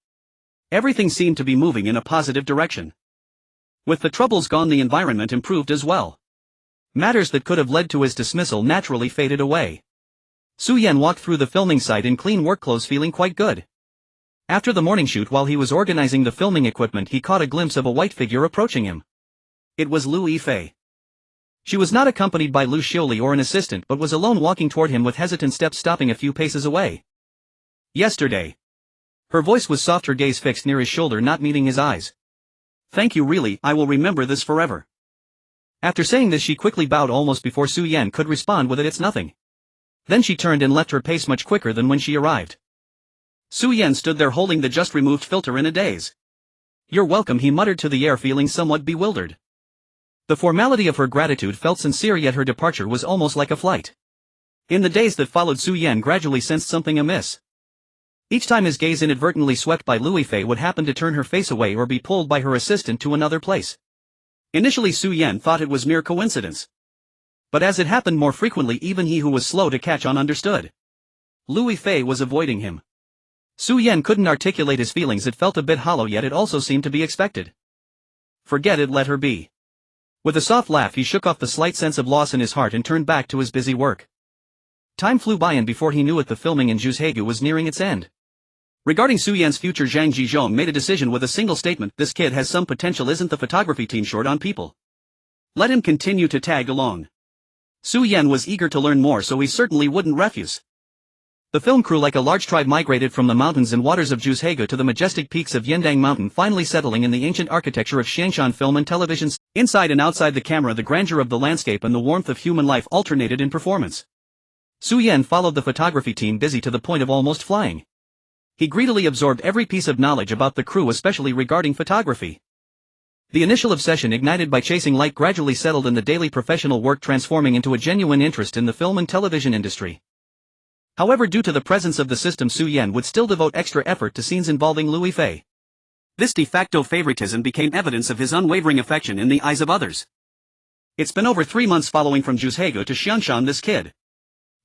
Everything seemed to be moving in a positive direction. With the troubles gone, the environment improved as well. Matters that could have led to his dismissal naturally faded away. Su Yan walked through the filming site in clean work clothes, feeling quite good. After the morning shoot, while he was organizing the filming equipment, he caught a glimpse of a white figure approaching him. It was Liu Yifei. She was not accompanied by Liu Xiuli or an assistant, but was alone, walking toward him with hesitant steps, stopping a few paces away. Yesterday. Her voice was soft, her gaze fixed near his shoulder, not meeting his eyes. Thank you, really, I will remember this forever. After saying this, she quickly bowed almost before Su Yan could respond with it's nothing. Then she turned and left, her pace much quicker than when she arrived. Su Yan stood there holding the just removed filter in a daze. You're welcome, he muttered to the air, feeling somewhat bewildered. The formality of her gratitude felt sincere, yet her departure was almost like a flight. In the days that followed, Su Yan gradually sensed something amiss. Each time his gaze, inadvertently swept by Liu Yifei, would happen to turn her face away or be pulled by her assistant to another place. Initially, Su Yan thought it was mere coincidence. But as it happened more frequently, even he who was slow to catch on understood. Liu Yifei was avoiding him. Su Yan couldn't articulate his feelings, it felt a bit hollow, yet it also seemed to be expected. Forget it, let her be. With a soft laugh, he shook off the slight sense of loss in his heart and turned back to his busy work. Time flew by, and before he knew it, the filming in Juzhegu was nearing its end. Regarding Su Yan's future, Zhang Jizhong made a decision with a single statement: this kid has some potential. Isn't the photography team short on people? Let him continue to tag along. Su Yan was eager to learn more, so he certainly wouldn't refuse. The film crew, like a large tribe, migrated from the mountains and waters of Juzhegu to the majestic peaks of Yendang Mountain, finally settling in the ancient architecture of Xiangshan film and television. Inside and outside the camera, the grandeur of the landscape and the warmth of human life alternated in performance. Su Yan followed the photography team, busy to the point of almost flying. He greedily absorbed every piece of knowledge about the crew, especially regarding photography. The initial obsession, ignited by chasing light, gradually settled in the daily professional work, transforming into a genuine interest in the film and television industry. However, due to the presence of the system, Su Yan would still devote extra effort to scenes involving Liu Yifei. This de facto favoritism became evidence of his unwavering affection in the eyes of others. It's been over 3 months following from Juzhegu to Xiangshan. This kid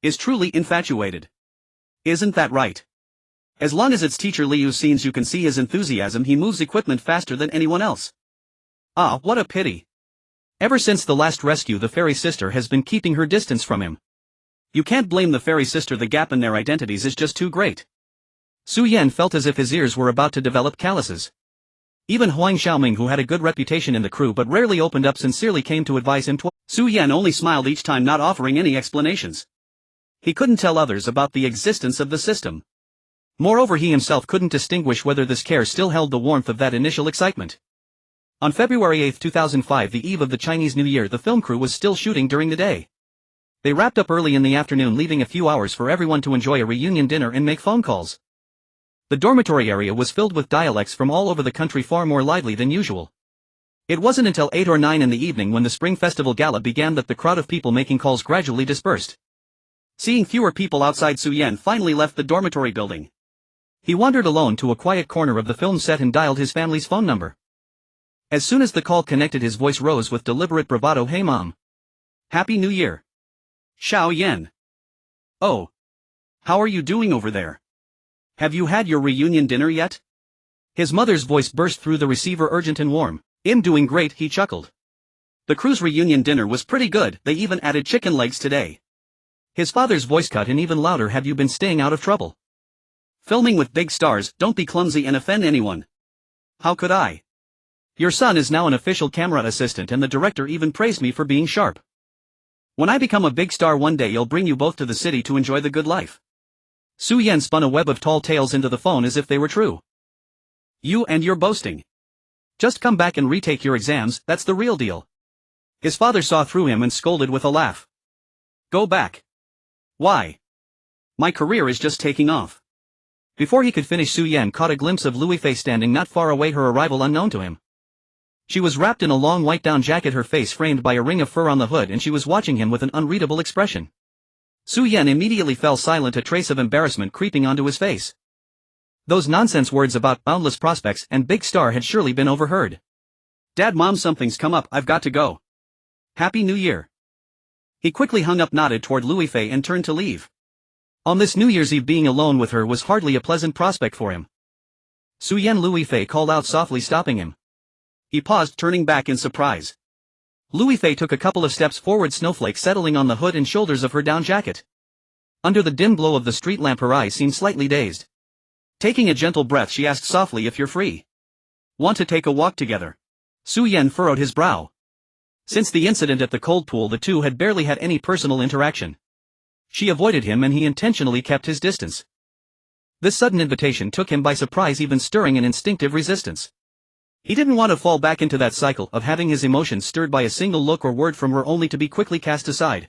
is truly infatuated. Isn't that right? As long as it's teacher Liu's scenes, you can see his enthusiasm. He moves equipment faster than anyone else. Ah, what a pity. Ever since the last rescue, the fairy sister has been keeping her distance from him. You can't blame the fairy sister, the gap in their identities is just too great. Su Yan felt as if his ears were about to develop calluses. Even Huang Xiaoming, who had a good reputation in the crew but rarely opened up, sincerely came to advise him. Su Yan only smiled each time, not offering any explanations. He couldn't tell others about the existence of the system. Moreover, he himself couldn't distinguish whether this care still held the warmth of that initial excitement. On February 8, 2005, the eve of the Chinese New Year, the film crew was still shooting during the day. They wrapped up early in the afternoon, leaving a few hours for everyone to enjoy a reunion dinner and make phone calls. The dormitory area was filled with dialects from all over the country, far more lively than usual. It wasn't until 8 or 9 in the evening, when the Spring Festival Gala began, that the crowd of people making calls gradually dispersed. Seeing fewer people outside, Su Yan finally left the dormitory building. He wandered alone to a quiet corner of the film set and dialed his family's phone number. As soon as the call connected, his voice rose with deliberate bravado. Hey mom. Happy New Year. Xiao Yan. Oh. How are you doing over there? Have you had your reunion dinner yet? His mother's voice burst through the receiver, urgent and warm. I'm doing great, he chuckled. The crew's reunion dinner was pretty good, they even added chicken legs today. His father's voice cut in even louder. Have you been staying out of trouble? Filming with big stars, don't be clumsy and offend anyone. How could I? Your son is now an official camera assistant, and the director even praised me for being sharp. When I become a big star one day, I'll bring you both to the city to enjoy the good life. Su Yan spun a web of tall tales into the phone as if they were true. You and your boasting. Just come back and retake your exams, that's the real deal. His father saw through him and scolded with a laugh. Go back. Why? My career is just taking off. Before he could finish, Su Yan caught a glimpse of Liu Yifei standing not far away, her arrival unknown to him. She was wrapped in a long white down jacket, her face framed by a ring of fur on the hood, and she was watching him with an unreadable expression. Su Yan immediately fell silent, a trace of embarrassment creeping onto his face. Those nonsense words about boundless prospects and big star had surely been overheard. Dad, Mom, something's come up, I've got to go. Happy New Year. He quickly hung up, nodded toward Liu Yifei and turned to leave. On this New Year's Eve, being alone with her was hardly a pleasant prospect for him. Liu Yifei called out softly, stopping him. He paused, turning back in surprise. Liu Yifei took a couple of steps forward, snowflake settling on the hood and shoulders of her down jacket. Under the dim glow of the street lamp, her eyes seemed slightly dazed. Taking a gentle breath, she asked softly, "If you're free, want to take a walk together?" Liu furrowed his brow. Since the incident at the cold pool, the two had barely had any personal interaction. She avoided him and he intentionally kept his distance. This sudden invitation took him by surprise, even stirring an instinctive resistance. He didn't want to fall back into that cycle of having his emotions stirred by a single look or word from her only to be quickly cast aside.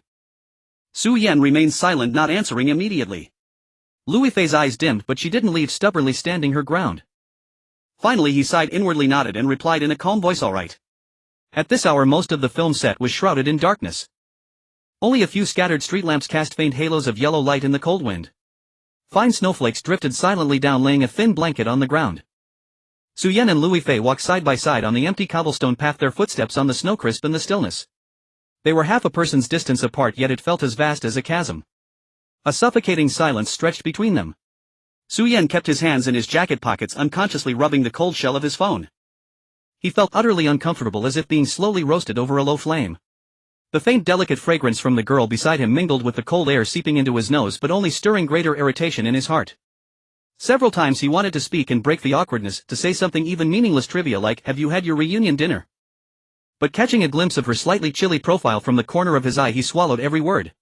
Liu remained silent, not answering immediately. Liu Yifei's eyes dimmed, but she didn't leave, stubbornly standing her ground. Finally he sighed inwardly, nodded and replied in a calm voice, "All right." At this hour most of the film set was shrouded in darkness. Only a few scattered street lamps cast faint halos of yellow light in the cold wind. Fine snowflakes drifted silently down, laying a thin blanket on the ground. Liu and Liu Yifei walked side by side on the empty cobblestone path, their footsteps on the snow crisp in the stillness. They were half a person's distance apart, yet it felt as vast as a chasm. A suffocating silence stretched between them. Liu kept his hands in his jacket pockets, unconsciously rubbing the cold shell of his phone. He felt utterly uncomfortable, as if being slowly roasted over a low flame. The faint delicate fragrance from the girl beside him mingled with the cold air seeping into his nose, but only stirring greater irritation in his heart. Several times he wanted to speak and break the awkwardness, to say something even meaningless, trivia like, "Have you had your reunion dinner?" But catching a glimpse of her slightly chilly profile from the corner of his eye, he swallowed every word.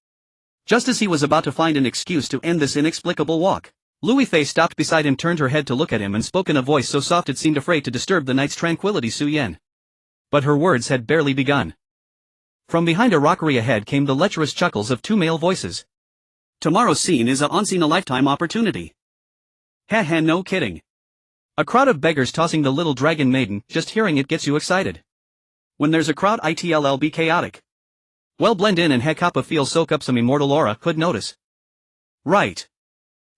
Just as he was about to find an excuse to end this inexplicable walk, Liu Yifei stopped beside him, turned her head to look at him and spoke in a voice so soft it seemed afraid to disturb the night's tranquility. Liu. But her words had barely begun. From behind a rockery ahead came the lecherous chuckles of two male voices. "Tomorrow's scene is a once-in-a-lifetime opportunity. Haha, no kidding. A crowd of beggars tossing the little dragon maiden, just hearing it gets you excited. When there's a crowd, it'll be chaotic. Well, blend in and heck up a feel, soak up some immortal aura, could notice. Right.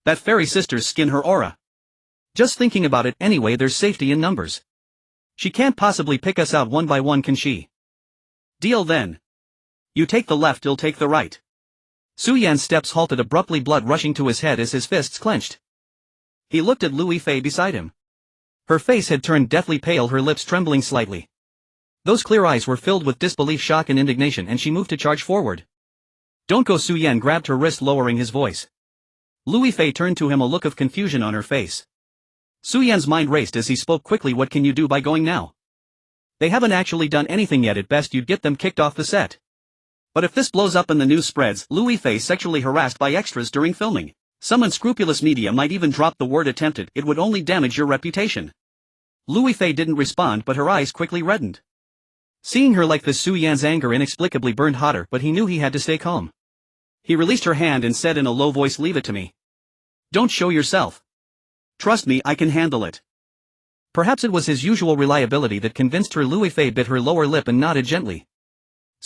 That fairy sister's skin, her aura. Just thinking about it, anyway, there's safety in numbers. She can't possibly pick us out one by one, can she? Deal then. You take the left, you'll take the right." Liu's steps halted abruptly, blood rushing to his head as his fists clenched. He looked at Liu Yifei beside him. Her face had turned deathly pale, her lips trembling slightly. Those clear eyes were filled with disbelief, shock and indignation, and she moved to charge forward. "Don't go!" Liu grabbed her wrist, lowering his voice. Liu Yifei turned to him, a look of confusion on her face. Liu's mind raced as he spoke quickly. "What can you do by going now? They haven't actually done anything yet. At best you'd get them kicked off the set. But if this blows up and the news spreads, Liu Yifei sexually harassed by extras during filming, some unscrupulous media might even drop the word attempted, it would only damage your reputation." Liu Yifei didn't respond, but her eyes quickly reddened. Seeing her like this, Liu's anger inexplicably burned hotter, but he knew he had to stay calm. He released her hand and said in a low voice, "Leave it to me. Don't show yourself. Trust me, I can handle it." Perhaps it was his usual reliability that convinced her. Liu Yifei bit her lower lip and nodded gently.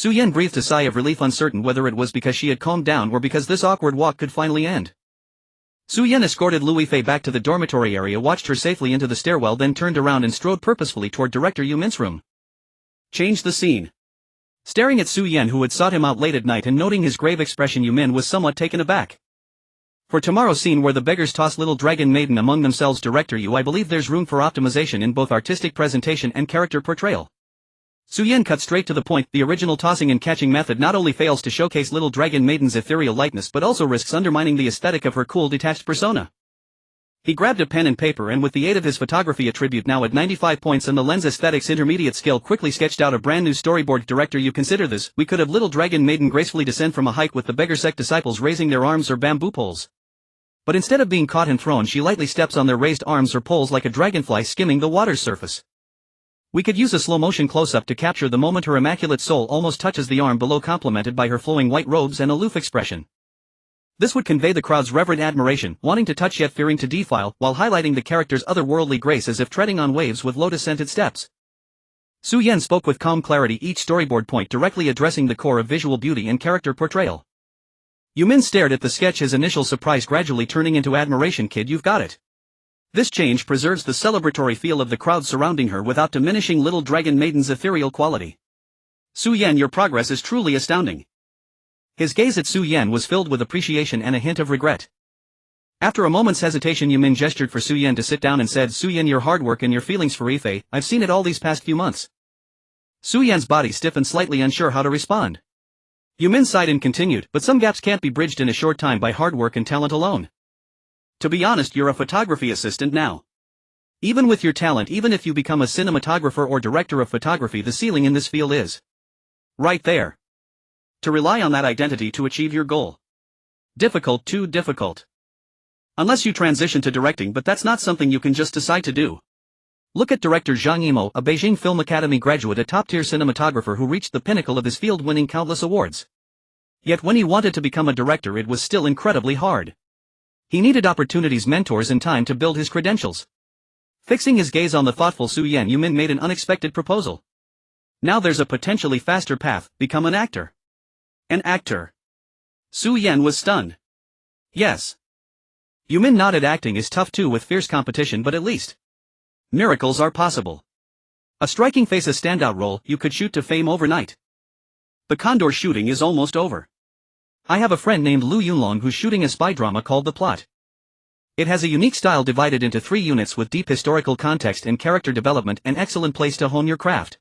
Liu breathed a sigh of relief, uncertain whether it was because she had calmed down or because this awkward walk could finally end. Liu escorted Liu Yifei back to the dormitory area, watched her safely into the stairwell, then turned around and strode purposefully toward Director Yu Min's room. Change the scene. Staring at Liu, who had sought him out late at night, and noting his grave expression, Yu Min was somewhat taken aback. "For tomorrow's scene where the beggars toss little dragon maiden among themselves, Director Yu, I believe there's room for optimization in both artistic presentation and character portrayal." Liu cut straight to the point. The original tossing and catching method not only fails to showcase little dragon maiden's ethereal lightness but also risks undermining the aesthetic of her cool, detached persona. He grabbed a pen and paper and, with the aid of his photography attribute now at 95 points and the lens aesthetics intermediate skill, quickly sketched out a brand new storyboard. "Director, you consider this? We could have little dragon maiden gracefully descend from a height with the beggar sect disciples raising their arms or bamboo poles. But instead of being caught and thrown, she lightly steps on their raised arms or poles like a dragonfly skimming the water's surface. We could use a slow-motion close-up to capture the moment her immaculate soul almost touches the arm below, complemented by her flowing white robes and aloof expression. This would convey the crowd's reverent admiration, wanting to touch yet fearing to defile, while highlighting the character's otherworldly grace as if treading on waves with lotus-scented steps." Liu spoke with calm clarity, each storyboard point directly addressing the core of visual beauty and character portrayal. Yu Min stared at the sketch, his initial surprise gradually turning into admiration. "Kid, you've got it. This change preserves the celebratory feel of the crowd surrounding her without diminishing little dragon maiden's ethereal quality. Liu, your progress is truly astounding." His gaze at Su Yan was filled with appreciation and a hint of regret. After a moment's hesitation, Yumin gestured for Su Yan to sit down and said, "Su Yan, your hard work and your feelings for Yifei, I've seen it all these past few months." Su Yan's body stiffened, slightly unsure how to respond. Yumin sighed and continued, "But some gaps can't be bridged in a short time by hard work and talent alone. To be honest, you're a photography assistant now. Even with your talent, even if you become a cinematographer or director of photography, the ceiling in this field is right there. To rely on that identity to achieve your goal. Difficult, too difficult. Unless you transition to directing, but that's not something you can just decide to do. Look at director Zhang Yimou, a Beijing Film Academy graduate, a top-tier cinematographer who reached the pinnacle of his field, winning countless awards. Yet when he wanted to become a director, it was still incredibly hard. He needed opportunities, mentors, and time to build his credentials. Fixing his gaze on the thoughtful Su Yan, Yumin made an unexpected proposal. Now there's a potentially faster path: become an actor. An actor. Su Yan was stunned. Yes. Yumin nodded. Acting is tough too, with fierce competition, but at least miracles are possible. A striking face, a standout role, you could shoot to fame overnight. The Condor shooting is almost over. I have a friend named Liu Yunlong who's shooting a spy drama called The Plot. It has a unique style divided into 3 units with deep historical context and character development, an excellent place to hone your craft.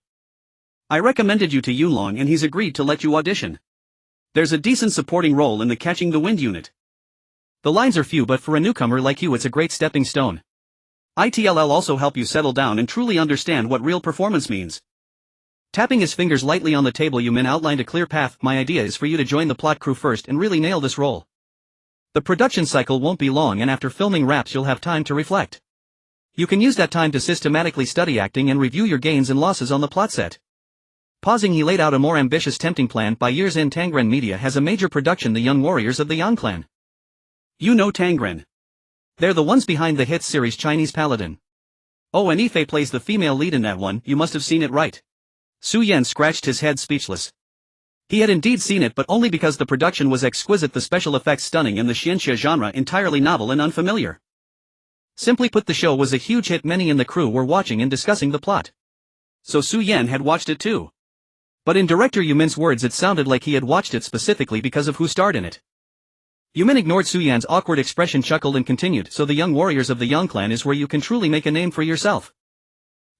I recommended you to Yunlong and he's agreed to let you audition. There's a decent supporting role in the Catching the Wind unit. The lines are few, but for a newcomer like you it's a great stepping stone. It'll also help you settle down and truly understand what real performance means. Tapping his fingers lightly on the table, Yumin outlined a clear path. My idea is for you to join the plot crew first and really nail this role. The production cycle won't be long, and after filming wraps you'll have time to reflect. You can use that time to systematically study acting and review your gains and losses on the plot set. Pausing, he laid out a more ambitious, tempting plan. By year's end, Tangren Media has a major production, The Young Warriors of the Yang Clan. You know Tangren. They're the ones behind the hit series Chinese Paladin. Oh, and Yifei plays the female lead in that one. You must have seen it, right? Su Yan scratched his head, speechless. He had indeed seen it, but only because the production was exquisite, the special effects stunning, and the xianxia genre entirely novel and unfamiliar. Simply put, the show was a huge hit. Many in the crew were watching and discussing the plot. So Su Yan had watched it too. But in director Yumin's words, it sounded like he had watched it specifically because of who starred in it. Yumin ignored Su Yan's awkward expression, chuckled and continued, "So the Young Warriors of the Yang Clan is where you can truly make a name for yourself.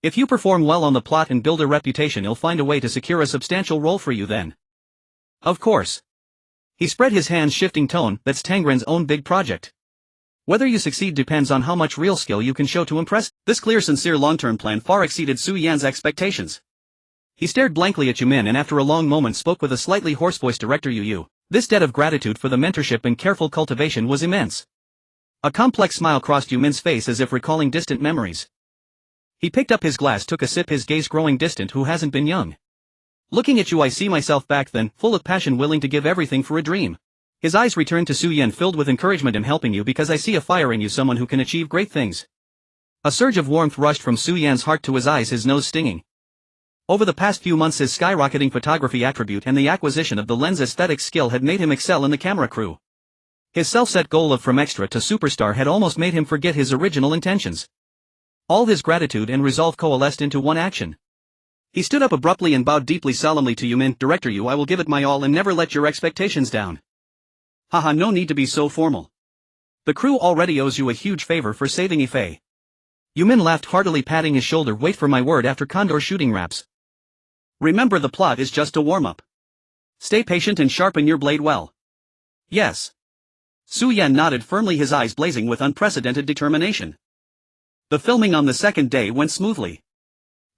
If you perform well on the plot and build a reputation, you'll find a way to secure a substantial role for you then. Of course." He spread his hands, shifting tone, "That's Tangren's own big project. Whether you succeed depends on how much real skill you can show to impress." This clear, sincere long-term plan far exceeded Su Yan's expectations. He stared blankly at Yumin and after a long moment spoke with a slightly hoarse voice, "Director Yu. This debt of gratitude for the mentorship and careful cultivation was immense." A complex smile crossed Yumin's face as if recalling distant memories. He picked up his glass, took a sip, his gaze growing distant. "Who hasn't been young? Looking at you, I see myself back then, full of passion, willing to give everything for a dream." His eyes returned to Su Yan, filled with encouragement. "I'm helping you because I see a fire in you, someone who can achieve great things." A surge of warmth rushed from Su Yan's heart to his eyes, his nose stinging. Over the past few months, his skyrocketing photography attribute and the acquisition of the lens aesthetic skill had made him excel in the camera crew. His self-set goal of from extra to superstar had almost made him forget his original intentions. All his gratitude and resolve coalesced into one action. He stood up abruptly and bowed deeply, solemnly to Yumin. "Director Yu, I will give it my all and never let your expectations down." "Haha, no need to be so formal. The crew already owes you a huge favor for saving Yifei." Yumin laughed heartily, patting his shoulder. "Wait for my word after Condor shooting wraps. Remember, the plot is just a warm-up. Stay patient and sharpen your blade well." "Yes." Su Yan nodded firmly, his eyes blazing with unprecedented determination. The filming on the second day went smoothly.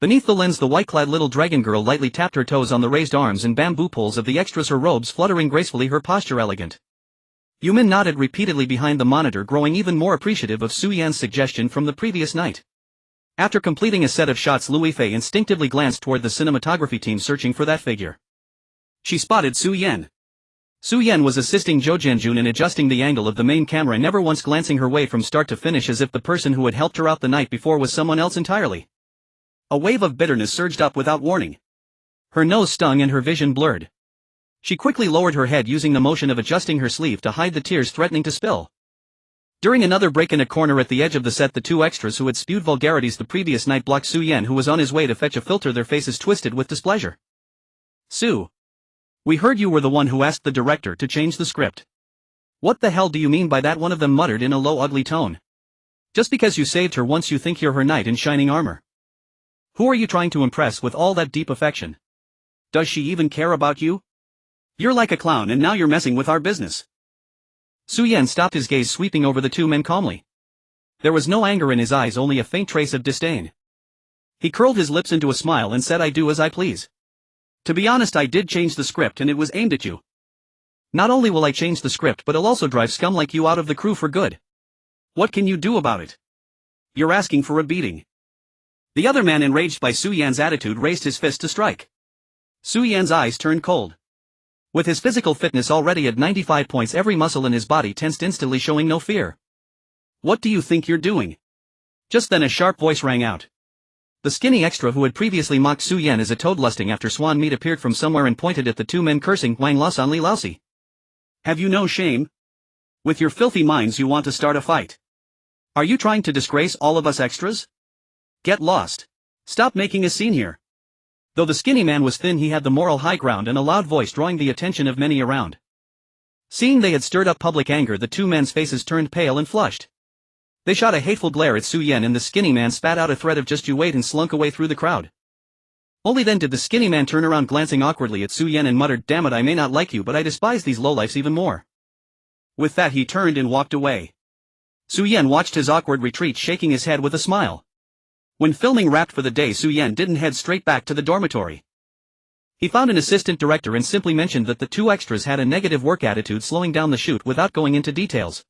Beneath the lens, the white-clad little dragon girl lightly tapped her toes on the raised arms and bamboo poles of the extras, her robes fluttering gracefully, her posture elegant. Yumin nodded repeatedly behind the monitor, growing even more appreciative of Su Yan's suggestion from the previous night. After completing a set of shots, Liu Yifei instinctively glanced toward the cinematography team, searching for that figure. She spotted Su Yan. Su Yan was assisting Zhou Jianjun in adjusting the angle of the main camera, never once glancing her way from start to finish, as if the person who had helped her out the night before was someone else entirely. A wave of bitterness surged up without warning. Her nose stung and her vision blurred. She quickly lowered her head, using the motion of adjusting her sleeve to hide the tears threatening to spill. During another break in a corner at the edge of the set, the two extras who had spewed vulgarities the previous night blocked Su Yan, who was on his way to fetch a filter, their faces twisted with displeasure. "Su, We heard you were the one who asked the director to change the script. What the hell do you mean by that? One of them muttered in a low ugly tone. Just because you saved her once you think you're her knight in shining armor. Who are you trying to impress with all that deep affection? Does she even care about you? You're like a clown and now you're messing with our business. Su Yan stopped, his gaze sweeping over the two men calmly. There was no anger in his eyes, only a faint trace of disdain. He curled his lips into a smile and said, I do as I please. To be honest, I did change the script and it was aimed at you. Not only will I change the script, but I'll also drive scum like you out of the crew for good. What can you do about it? You're asking for a beating. The other man, enraged by Su Yan's attitude, raised his fist to strike. Su Yan's eyes turned cold. With his physical fitness already at 95 points, every muscle in his body tensed instantly, showing no fear. What do you think you're doing? Just then a sharp voice rang out. The skinny extra who had previously mocked Su Yan as a toad lusting after swan meat appeared from somewhere and pointed at the two men, cursing, Wang Lasan Li Laosi. Have you no shame? With your filthy minds you want to start a fight. Are you trying to disgrace all of us extras? Get lost. Stop making a scene here. Though the skinny man was thin, he had the moral high ground and a loud voice, drawing the attention of many around. Seeing they had stirred up public anger, the two men's faces turned pale and flushed. They shot a hateful glare at Su Yan, and the skinny man spat out a threat of just you wait and slunk away through the crowd. Only then did the skinny man turn around, glancing awkwardly at Su Yan, and muttered, Damn it, I may not like you, but I despise these lowlifes even more. With that he turned and walked away. Su Yan watched his awkward retreat, shaking his head with a smile. When filming wrapped for the day, Su Yan didn't head straight back to the dormitory. He found an assistant director and simply mentioned that the two extras had a negative work attitude, slowing down the shoot without going into details.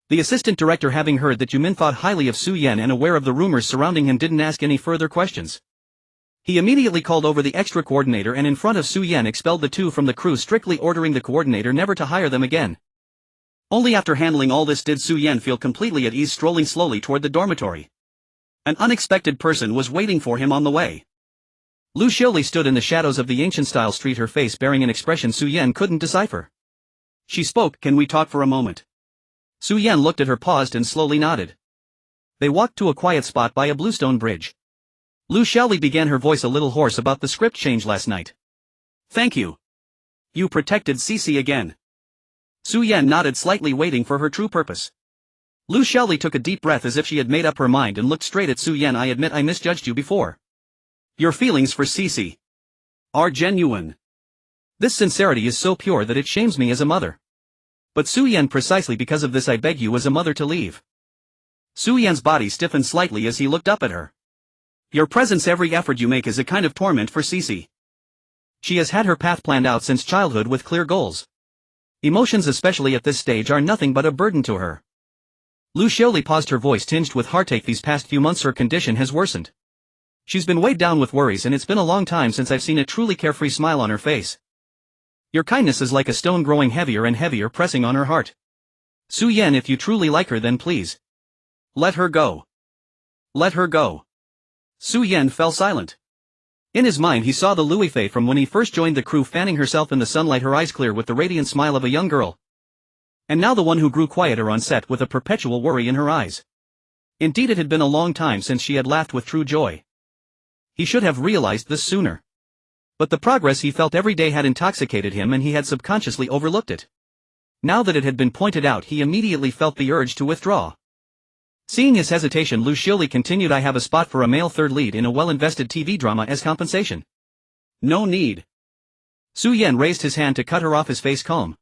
The assistant director, having heard that Yumin thought highly of Su Yan and aware of the rumors surrounding him, didn't ask any further questions. He immediately called over the extra coordinator and in front of Su Yan expelled the two from the crew, strictly ordering the coordinator never to hire them again. Only after handling all this did Su Yan feel completely at ease, strolling slowly toward the dormitory. An unexpected person was waiting for him on the way. Lu Xiaoli stood in the shadows of the ancient-style street, her face bearing an expression Su Yan couldn't decipher. She spoke, Can we talk for a moment? Su Yan looked at her, paused and slowly nodded. They walked to a quiet spot by a bluestone bridge. Lu Xiaoli began, her voice a little hoarse, about the script change last night. Thank you. You protected Cici again. Su Yan nodded slightly, waiting for her true purpose. Lu Xiaoli took a deep breath as if she had made up her mind and looked straight at Su Yan. I admit I misjudged you before. Your feelings for Cici are genuine. This sincerity is so pure that it shames me as a mother. But Su Yan, precisely because of this I beg you as a mother to leave. Su Yan's body stiffened slightly as he looked up at her. Your presence, every effort you make is a kind of torment for Cici. She has had her path planned out since childhood with clear goals. Emotions, especially at this stage, are nothing but a burden to her. Lu Xiaoli paused, her voice tinged with heartache. These past few months her condition has worsened. She's been weighed down with worries, and it's been a long time since I've seen a truly carefree smile on her face. Your kindness is like a stone growing heavier and heavier, pressing on her heart. Su Yan, if you truly like her, then please. Let her go. Let her go. Su Yan fell silent. In his mind he saw the Liu Yifei from when he first joined the crew, fanning herself in the sunlight, her eyes clear with the radiant smile of a young girl. And now the one who grew quieter on set with a perpetual worry in her eyes. Indeed, it had been a long time since she had laughed with true joy. He should have realized this sooner. But the progress he felt every day had intoxicated him, and he had subconsciously overlooked it. Now that it had been pointed out, he immediately felt the urge to withdraw. Seeing his hesitation, Lu Xiaoli continued, I have a spot for a male third lead in a well-invested TV drama as compensation. No need. Su Yan raised his hand to cut her off, his face calm.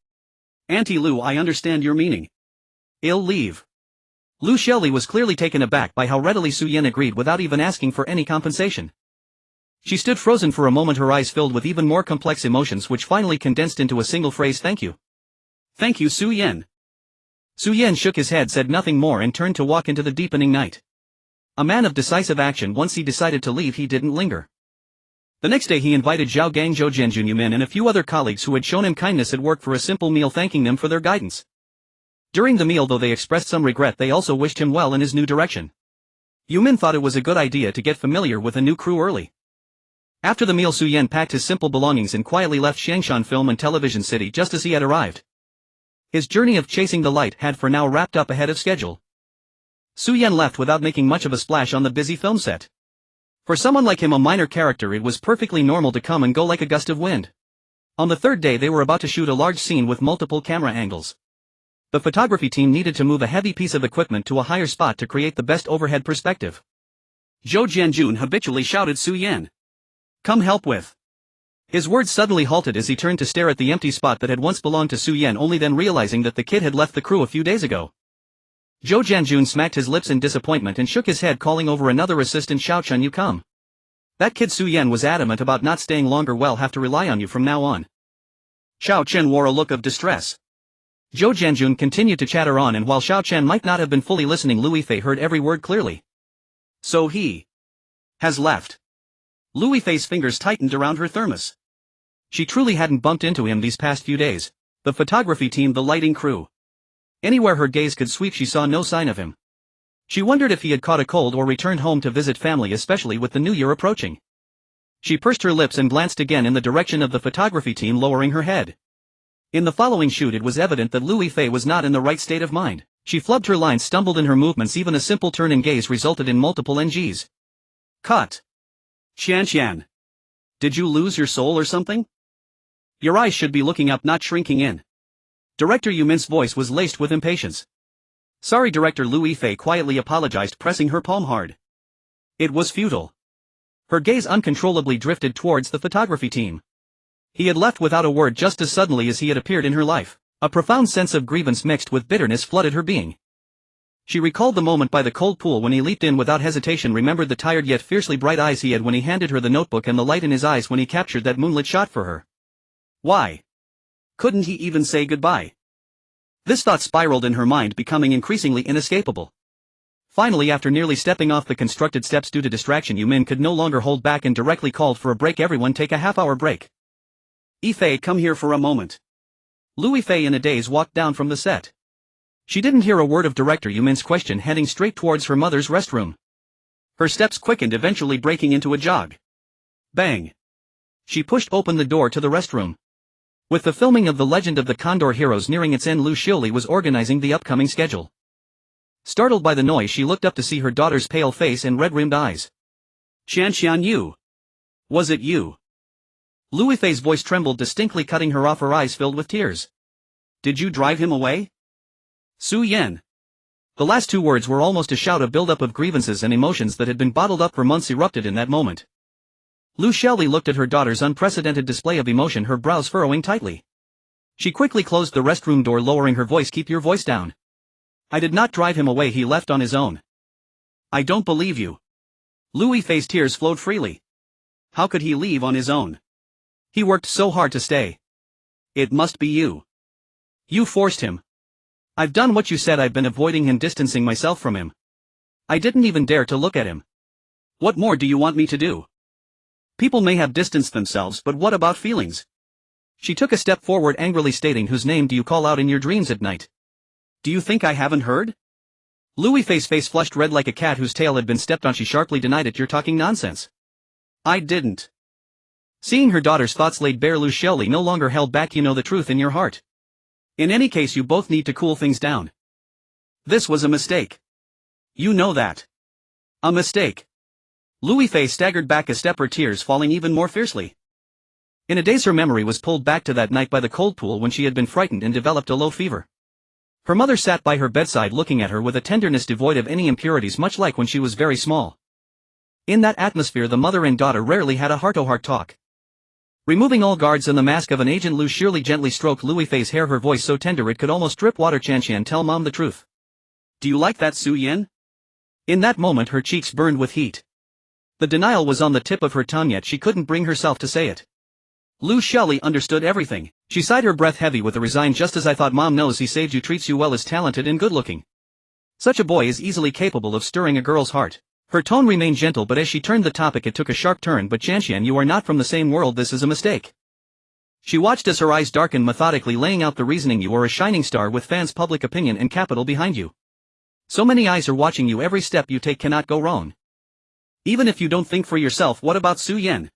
Auntie Lu, I understand your meaning. I'll leave. Lu Xiaoli was clearly taken aback by how readily Su Yan agreed without even asking for any compensation. She stood frozen for a moment, her eyes filled with even more complex emotions, which finally condensed into a single phrase, Thank you. Thank you, Su Yan. Su Yan shook his head, said nothing more, and turned to walk into the deepening night. A man of decisive action, once he decided to leave, he didn't linger. The next day he invited Zhao Gang, Zhou Jianjun, Yumin and a few other colleagues who had shown him kindness at work for a simple meal, thanking them for their guidance. During the meal, though they expressed some regret, they also wished him well in his new direction. Yumin thought it was a good idea to get familiar with a new crew early. After the meal, Su Yan packed his simple belongings and quietly left Xiangshan Film and Television City just as he had arrived. His journey of chasing the light had for now wrapped up ahead of schedule. Su Yan left without making much of a splash on the busy film set. For someone like him, a minor character, it was perfectly normal to come and go like a gust of wind. On the third day they were about to shoot a large scene with multiple camera angles. The photography team needed to move a heavy piece of equipment to a higher spot to create the best overhead perspective. Zhou Jianjun habitually shouted Su Yan. "Come help with." His words suddenly halted as he turned to stare at the empty spot that had once belonged to Su Yan, only then realizing that the kid had left the crew a few days ago. Zhou Jianjun smacked his lips in disappointment and shook his head, calling over another assistant. "Xiao Chen, you come. That kid Su Yan was adamant about not staying longer. We'll have to rely on you from now on." Xiao Chen wore a look of distress. Zhou Jianjun continued to chatter on, and while Xiao Chen might not have been fully listening, Liu Yifei heard every word clearly. "So he has left." Liu Yifei's fingers tightened around her thermos. She truly hadn't bumped into him these past few days. The photography team, the lighting crew. Anywhere her gaze could sweep, she saw no sign of him. She wondered if he had caught a cold or returned home to visit family, especially with the new year approaching. She pursed her lips and glanced again in the direction of the photography team, lowering her head. In the following shoot it was evident that Liu Yifei was not in the right state of mind. She flubbed her lines, stumbled in her movements, even a simple turn in gaze resulted in multiple NGs. Cut. Qian. Did you lose your soul or something? Your eyes should be looking up, not shrinking in. Director Yu Min's voice was laced with impatience. Sorry, Director, Liu Yifei quietly apologized, pressing her palm hard. It was futile. Her gaze uncontrollably drifted towards the photography team. He had left without a word just as suddenly as he had appeared in her life. A profound sense of grievance mixed with bitterness flooded her being. She recalled the moment by the cold pool when he leaped in without hesitation, remembered the tired yet fiercely bright eyes he had when he handed her the notebook, and the light in his eyes when he captured that moonlit shot for her. Why couldn't he even say goodbye? This thought spiraled in her mind, becoming increasingly inescapable. Finally, after nearly stepping off the constructed steps due to distraction, Yu Min could no longer hold back and directly called for a break. "Everyone take a half-hour break. Yifei, come here for a moment." Liu Yifei in a daze walked down from the set. She didn't hear a word of Director Yu Min's question, heading straight towards her mother's restroom. Her steps quickened, eventually breaking into a jog. Bang! She pushed open the door to the restroom. With the filming of The Legend of the Condor Heroes nearing its end, Lu Xiuli was organizing the upcoming schedule. Startled by the noise, she looked up to see her daughter's pale face and red-rimmed eyes. "Qian Yu. Was it you?" Liu Yifei's voice trembled, distinctly cutting her off, her eyes filled with tears. "Did you drive him away?" Su Yan. The last two words were almost a shout. A buildup of grievances and emotions that had been bottled up for months erupted in that moment. Lu Xiuli looked at her daughter's unprecedented display of emotion, her brows furrowing tightly. She quickly closed the restroom door, lowering her voice. "Keep your voice down. I did not drive him away. He left on his own." "I don't believe you." Liu Yifei's tears flowed freely. "How could he leave on his own? He worked so hard to stay. It must be you. You forced him." "I've done what you said. I've been avoiding him, distancing myself from him. I didn't even dare to look at him. What more do you want me to do? People may have distanced themselves, but what about feelings?" She took a step forward, angrily stating, "Whose name do you call out in your dreams at night? Do you think I haven't heard?" Liu Yifei's face flushed red like a cat whose tail had been stepped on. She sharply denied it. "You're talking nonsense." "I didn't." Seeing her daughter's thoughts laid bare, Lu Xiuli no longer held back. "You know the truth in your heart. In any case, you both need to cool things down. This was a mistake. You know that. A mistake." Liu Yifei staggered back a step, her tears falling even more fiercely. In a daze, her memory was pulled back to that night by the cold pool when she had been frightened and developed a low fever. Her mother sat by her bedside, looking at her with a tenderness devoid of any impurities, much like when she was very small. In that atmosphere, the mother and daughter rarely had a heart-to-heart talk. Removing all guards and the mask of an agent, Lu Xiuli gently stroked Liu Yifei's hair, her voice so tender it could almost drip water. "Qian, tell Mom the truth. Do you like that Su Yan?" In that moment her cheeks burned with heat. The denial was on the tip of her tongue, yet she couldn't bring herself to say it. Lu Xiuli understood everything. She sighed, her breath heavy with a resigned "just as I thought. Mom knows he saved you, treats you well, is talented and good-looking. Such a boy is easily capable of stirring a girl's heart." Her tone remained gentle, but as she turned the topic it took a sharp turn. "But Qian, you are not from the same world. This is a mistake." She watched as her eyes darkened, methodically laying out the reasoning. "You are a shining star with fans, public opinion and capital behind you. So many eyes are watching you. Every step you take cannot go wrong. Even if you don't think for yourself, what about Su Yan?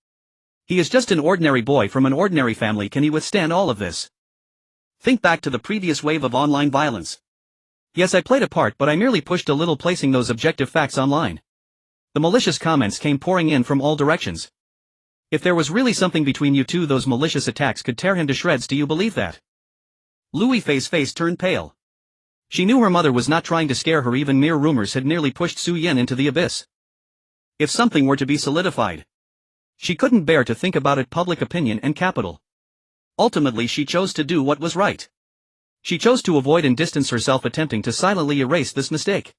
He is just an ordinary boy from an ordinary family. Can he withstand all of this? Think back to the previous wave of online violence. Yes, I played a part, but I merely pushed a little, placing those objective facts online." The malicious comments came pouring in from all directions. If there was really something between you two, those malicious attacks could tear him to shreds. Do you believe that? Liu Yifei's face turned pale. She knew her mother was not trying to scare her. Even mere rumors had nearly pushed Su Yan into the abyss. If something were to be solidified, she couldn't bear to think about it. Public opinion and capital. Ultimately she chose to do what was right. She chose to avoid and distance herself, attempting to silently erase this mistake.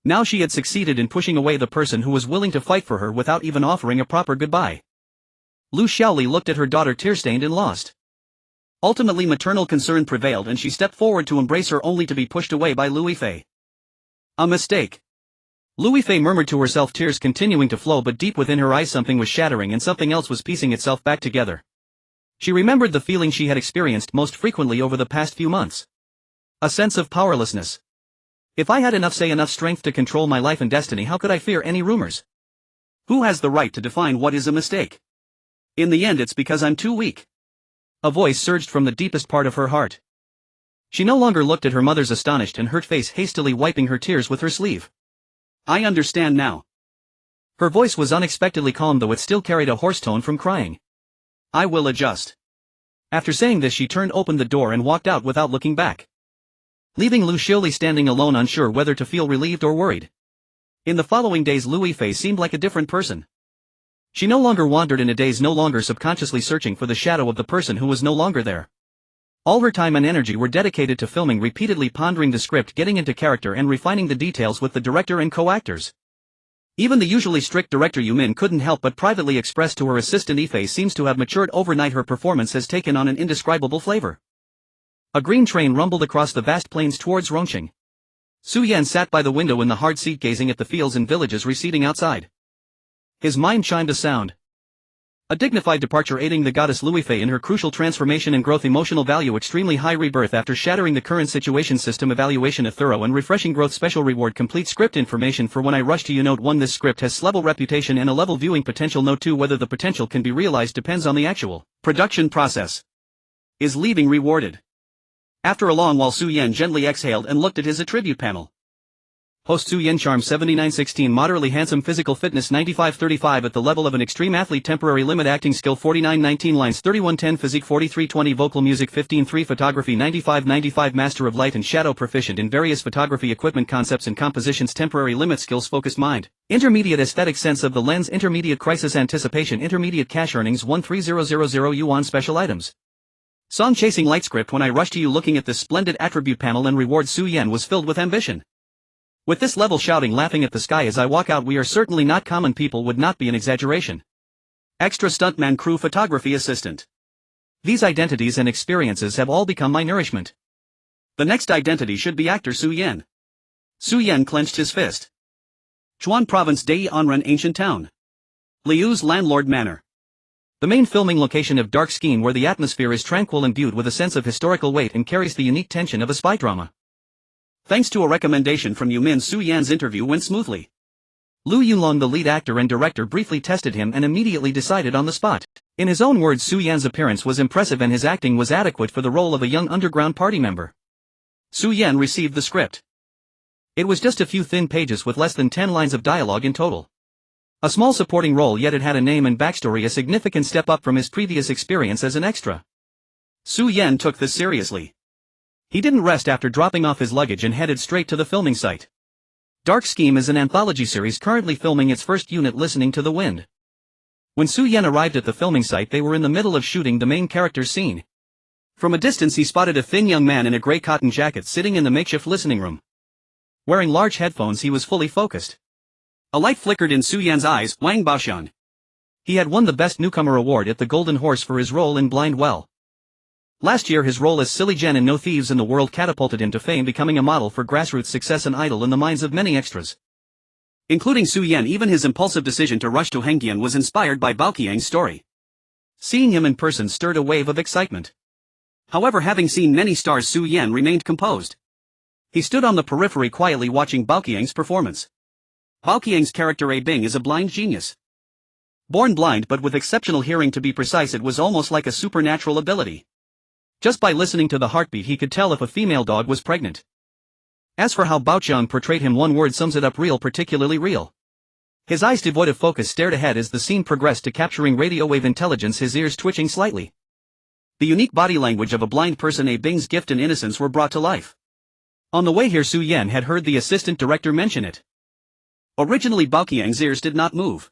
Now she had succeeded in pushing away the person who was willing to fight for her without even offering a proper goodbye. Lu Xiaoli looked at her daughter, tear-stained and lost. Ultimately maternal concern prevailed and she stepped forward to embrace her, only to be pushed away by Liu Yifei. A mistake. Liu Yifei murmured to herself, tears continuing to flow, but deep within her eyes something was shattering and something else was piecing itself back together. She remembered the feeling she had experienced most frequently over the past few months. A sense of powerlessness. If I had enough strength to control my life and destiny, how could I fear any rumors? Who has the right to define what is a mistake? In the end, it's because I'm too weak. A voice surged from the deepest part of her heart. She no longer looked at her mother's astonished and hurt face, hastily wiping her tears with her sleeve. I understand now. Her voice was unexpectedly calm, though it still carried a hoarse tone from crying. I will adjust. After saying this, she turned, opened the door and walked out without looking back, leaving Liu Xiaoli standing alone, unsure whether to feel relieved or worried. In the following days, Liu Yifei seemed like a different person. She no longer wandered in a daze, no longer subconsciously searching for the shadow of the person who was no longer there. All her time and energy were dedicated to filming, repeatedly pondering the script, getting into character and refining the details with the director and co-actors. Even the usually strict director Yu Min couldn't help but privately express to her assistant, Yifei seems to have matured overnight. Her performance has taken on an indescribable flavor. A green train rumbled across the vast plains towards Rongqing. Su Yan sat by the window in the hard seat, gazing at the fields and villages receding outside. His mind chimed a sound. A dignified departure, aiding the goddess Liu Yifei in her crucial transformation and growth. Emotional value extremely high. Rebirth after shattering the current situation. System evaluation, a thorough and refreshing growth. Special reward, complete script information for when I rush to you. Note 1, this script has level reputation and a level viewing potential. Note 2, whether the potential can be realized depends on the actual production process. Is leaving rewarded? After a long while, Su Yan gently exhaled and looked at his attribute panel. Host Su Yan, charm 7916, moderately handsome, physical fitness 9535 at the level of an extreme athlete, temporary limit, acting skill 4919, lines 3110, physique 4320, vocal music 153, photography 9595, master of light and shadow, proficient in various photography equipment, concepts and compositions, temporary limit, skills, focused mind, intermediate aesthetic sense of the lens, intermediate crisis anticipation, intermediate cash earnings 13000 yuan, special items. Song chasing light script. When I rush to you, looking at this splendid attribute panel and reward, Su Yan was filled with ambition. With this level, shouting, laughing at the sky as I walk out, we are certainly not common people would not be an exaggeration. Extra stuntman, crew, photography assistant. These identities and experiences have all become my nourishment. The next identity should be actor Su Yan. Su Yan clenched his fist. Chuan Province, Dei Anren, ancient town. Liu's landlord manor. The main filming location of Dark Scheme, where the atmosphere is tranquil, imbued with a sense of historical weight, and carries the unique tension of a spy drama. Thanks to a recommendation from Yu Min, Su Yan's interview went smoothly. Liu Yulong, the lead actor and director, briefly tested him and immediately decided on the spot. In his own words, Su Yan's appearance was impressive and his acting was adequate for the role of a young underground party member. Su Yan received the script. It was just a few thin pages with less than 10 lines of dialogue in total. A small supporting role, yet it had a name and backstory, a significant step up from his previous experience as an extra. Su Yan took this seriously. He didn't rest after dropping off his luggage and headed straight to the filming site. Dark Scheme is an anthology series currently filming its first unit, Listening to the Wind. When Su Yan arrived at the filming site, they were in the middle of shooting the main character's scene. From a distance he spotted a thin young man in a gray cotton jacket sitting in the makeshift listening room. Wearing large headphones, he was fully focused. A light flickered in Su Yan's eyes. Wang Baoshan. He had won the Best Newcomer award at the Golden Horse for his role in Blind Well. Last year, his role as Silly Jen in No Thieves in the World catapulted him to fame, becoming a model for grassroots success and idol in the minds of many extras, including Su Yan. Even his impulsive decision to rush to Hengdian was inspired by Bao Qiang's story. Seeing him in person stirred a wave of excitement. However, having seen many stars, Su Yan remained composed. He stood on the periphery quietly watching Bao Qiang's performance. Bao Qiang's character A Bing is a blind genius. Born blind but with exceptional hearing, to be precise. It was almost like a supernatural ability. Just by listening to the heartbeat, he could tell if a female dog was pregnant. As for how Bao Qiang portrayed him, one word sums it up: real, particularly real. His eyes devoid of focus stared ahead as the scene progressed to capturing radio wave intelligence, his ears twitching slightly. The unique body language of a blind person, A Bing's gift and innocence were brought to life. On the way here, Su Yan had heard the assistant director mention it. Originally, Baoqiang's ears did not move.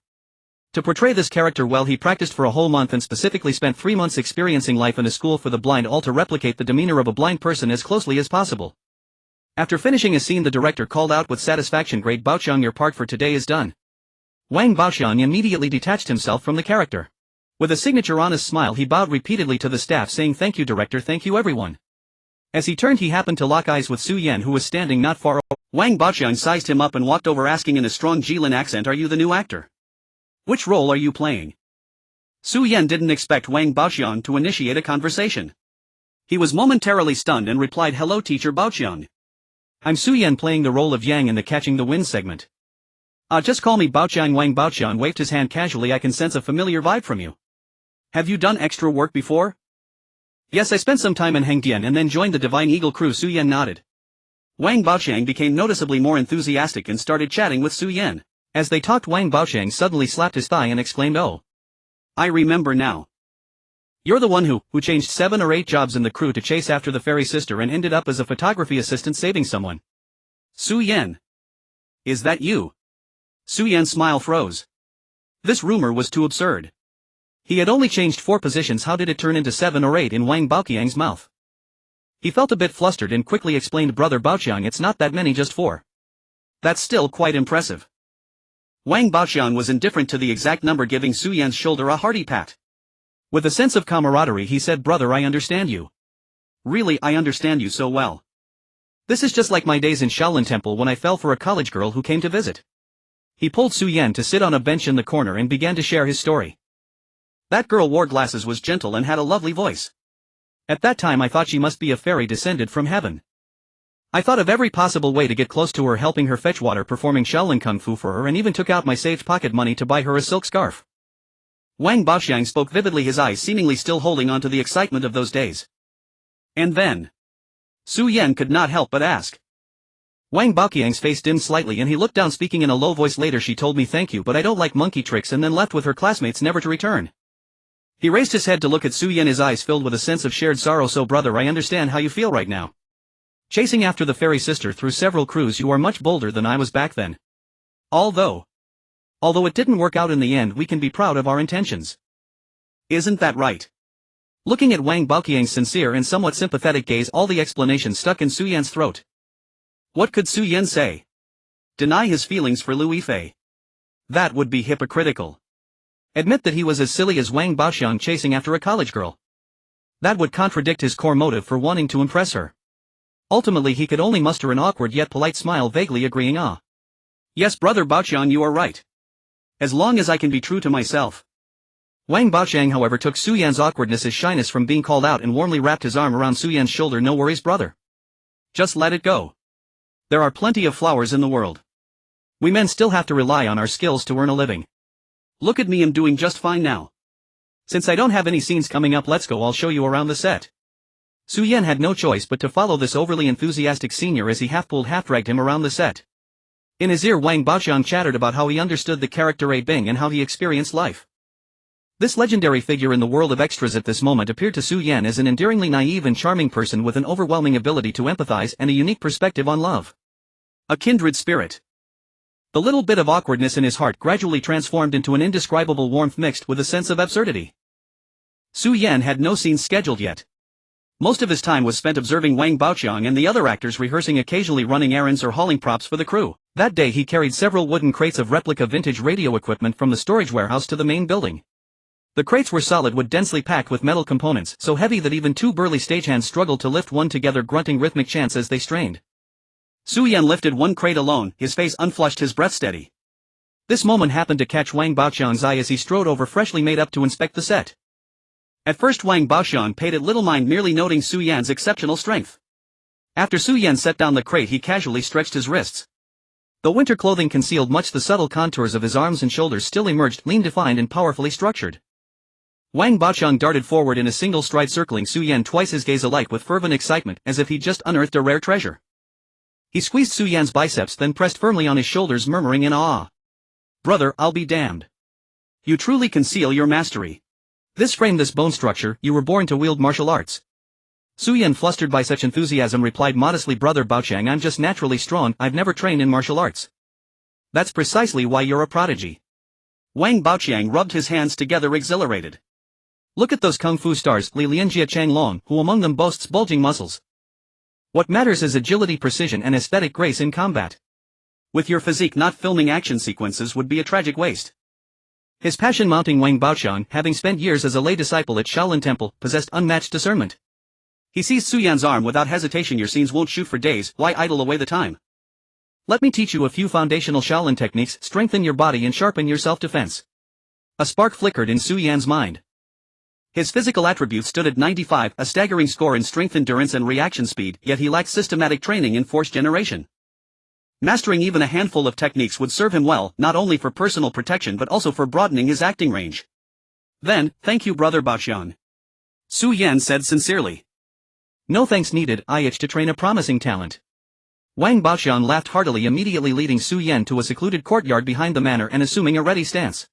To portray this character well, he practiced for a whole month and specifically spent 3 months experiencing life in a school for the blind, all to replicate the demeanor of a blind person as closely as possible. After finishing a scene, the director called out with satisfaction, "Great Baoqiang, your part for today is done." Wang Baoqiang immediately detached himself from the character. With a signature honest smile, he bowed repeatedly to the staff, saying, "Thank you, director, thank you everyone." As he turned, he happened to lock eyes with Su Yan, who was standing not far away. Wang Baoqiang sized him up and walked over, asking in a strong Jilin accent, "Are you the new actor? Which role are you playing?" Su Yan didn't expect Wang Baoqiang to initiate a conversation. He was momentarily stunned and replied, "Hello, teacher Baoqiang. I'm Su Yan, playing the role of Yang in the Catching the Wind segment." Just call me Baoqiang." Wang Baoqiang waved his hand casually. "I can sense a familiar vibe from you. Have you done extra work before?" "Yes, I spent some time in Hengdian and then joined the Divine Eagle crew." Su Yan nodded. Wang Baoqiang became noticeably more enthusiastic and started chatting with Su Yan. As they talked, Wang Baoqiang suddenly slapped his thigh and exclaimed, "Oh, I remember now. You're the one who changed 7 or 8 jobs in the crew to chase after the fairy sister and ended up as a photography assistant saving someone." "Su Yan. Is that you?" Su Yan's smile froze. This rumor was too absurd. He had only changed 4 positions. How did it turn into 7 or 8 in Wang Baoqiang's mouth? He felt a bit flustered and quickly explained, "Brother Baoqiang, it's not that many, just 4. That's still quite impressive." Wang Baoqiang was indifferent to the exact number, giving Su Yan's shoulder a hearty pat. With a sense of camaraderie, he said, "Brother, I understand you. Really, I understand you so well. This is just like my days in Shaolin Temple when I fell for a college girl who came to visit." He pulled Su Yan to sit on a bench in the corner and began to share his story. "That girl wore glasses, was gentle, and had a lovely voice. At that time I thought she must be a fairy descended from heaven. I thought of every possible way to get close to her, helping her fetch water, performing Shaolin Kung Fu for her, and even took out my saved pocket money to buy her a silk scarf." Wang Baoqiang spoke vividly, his eyes seemingly still holding on to the excitement of those days. "And then?" Su Yan could not help but ask. Wang Baoqiang's face dimmed slightly and he looked down, speaking in a low voice, "Later she told me thank you, but I don't like monkey tricks," and then left with her classmates, never to return. He raised his head to look at Su Yan, his eyes filled with a sense of shared sorrow. "So brother, I understand how you feel right now. Chasing after the fairy sister through several crews, you are much bolder than I was back then. Although it didn't work out in the end, we can be proud of our intentions. Isn't that right?" Looking at Wang Baoqiang's sincere and somewhat sympathetic gaze, all the explanation stuck in Su Yan's throat. What could Su Yan say? Deny his feelings for Liu Yifei? That would be hypocritical. Admit that he was as silly as Wang Baoqiang chasing after a college girl? That would contradict his core motive for wanting to impress her. Ultimately, he could only muster an awkward yet polite smile, vaguely agreeing, "Yes, brother Baoqiang, you are right. As long as I can be true to myself." Wang Baoqiang, however, took Su Yan's awkwardness as shyness from being called out and warmly wrapped his arm around Su Yan's shoulder. "No worries, brother. Just let it go. There are plenty of flowers in the world. We men still have to rely on our skills to earn a living. Look at me, I'm doing just fine now. Since I don't have any scenes coming up, let's go, I'll show you around the set." Su Yan had no choice but to follow this overly enthusiastic senior as he half-pulled, half-dragged him around the set. In his ear, Wang Baoqiang chattered about how he understood the character A Bing and how he experienced life. This legendary figure in the world of extras at this moment appeared to Su Yan as an endearingly naive and charming person with an overwhelming ability to empathize and a unique perspective on love. A kindred spirit. The little bit of awkwardness in his heart gradually transformed into an indescribable warmth mixed with a sense of absurdity. Su Yan had no scenes scheduled yet. Most of his time was spent observing Wang Baoqiang and the other actors rehearsing, occasionally running errands or hauling props for the crew. That day he carried several wooden crates of replica vintage radio equipment from the storage warehouse to the main building. The crates were solid wood, densely packed with metal components, so heavy that even 2 burly stagehands struggled to lift one together, grunting rhythmic chants as they strained. Su Yan lifted one crate alone, his face unflushed, his breath steady. This moment happened to catch Wang Baoqiang's eye as he strode over, freshly made up, to inspect the set. At first Wang Baoqiang paid it little mind, merely noting Su Yan's exceptional strength. After Su Yan set down the crate, he casually stretched his wrists. Though winter clothing concealed much, the subtle contours of his arms and shoulders still emerged, lean, defined and powerfully structured. Wang Baoqiang darted forward in a single stride, circling Su Yan, twice his gaze alight with fervent excitement, as if he'd just unearthed a rare treasure. He squeezed Su Yan's biceps, then pressed firmly on his shoulders, murmuring in awe. Brother, I'll be damned. You truly conceal your mastery. This frame, this bone structure, you were born to wield martial arts. Su Yan, flustered by such enthusiasm, replied modestly, Brother Baoqiang, I'm just naturally strong, I've never trained in martial arts. That's precisely why you're a prodigy. Wang Baoqiang rubbed his hands together, exhilarated. Look at those kung fu stars, Li Lianjia Changlong, who among them boasts bulging muscles. What matters is agility, precision and aesthetic grace in combat. With your physique, not filming action sequences would be a tragic waste. His passion mounting, Wang Baoqiang, having spent years as a lay disciple at Shaolin Temple, possessed unmatched discernment. He seized Su Yan's arm without hesitation. Your scenes won't shoot for days, why idle away the time? Let me teach you a few foundational Shaolin techniques, strengthen your body and sharpen your self-defense. A spark flickered in Su Yan's mind. His physical attributes stood at 95, a staggering score in strength, endurance and reaction speed, yet he lacked systematic training in force generation. Mastering even a handful of techniques would serve him well, not only for personal protection but also for broadening his acting range. Then, thank you, Brother Baoqiang. Su Yan said sincerely. No thanks needed, I itch to train a promising talent. Wang Baoqiang laughed heartily, immediately leading Su Yan to a secluded courtyard behind the manor and assuming a ready stance.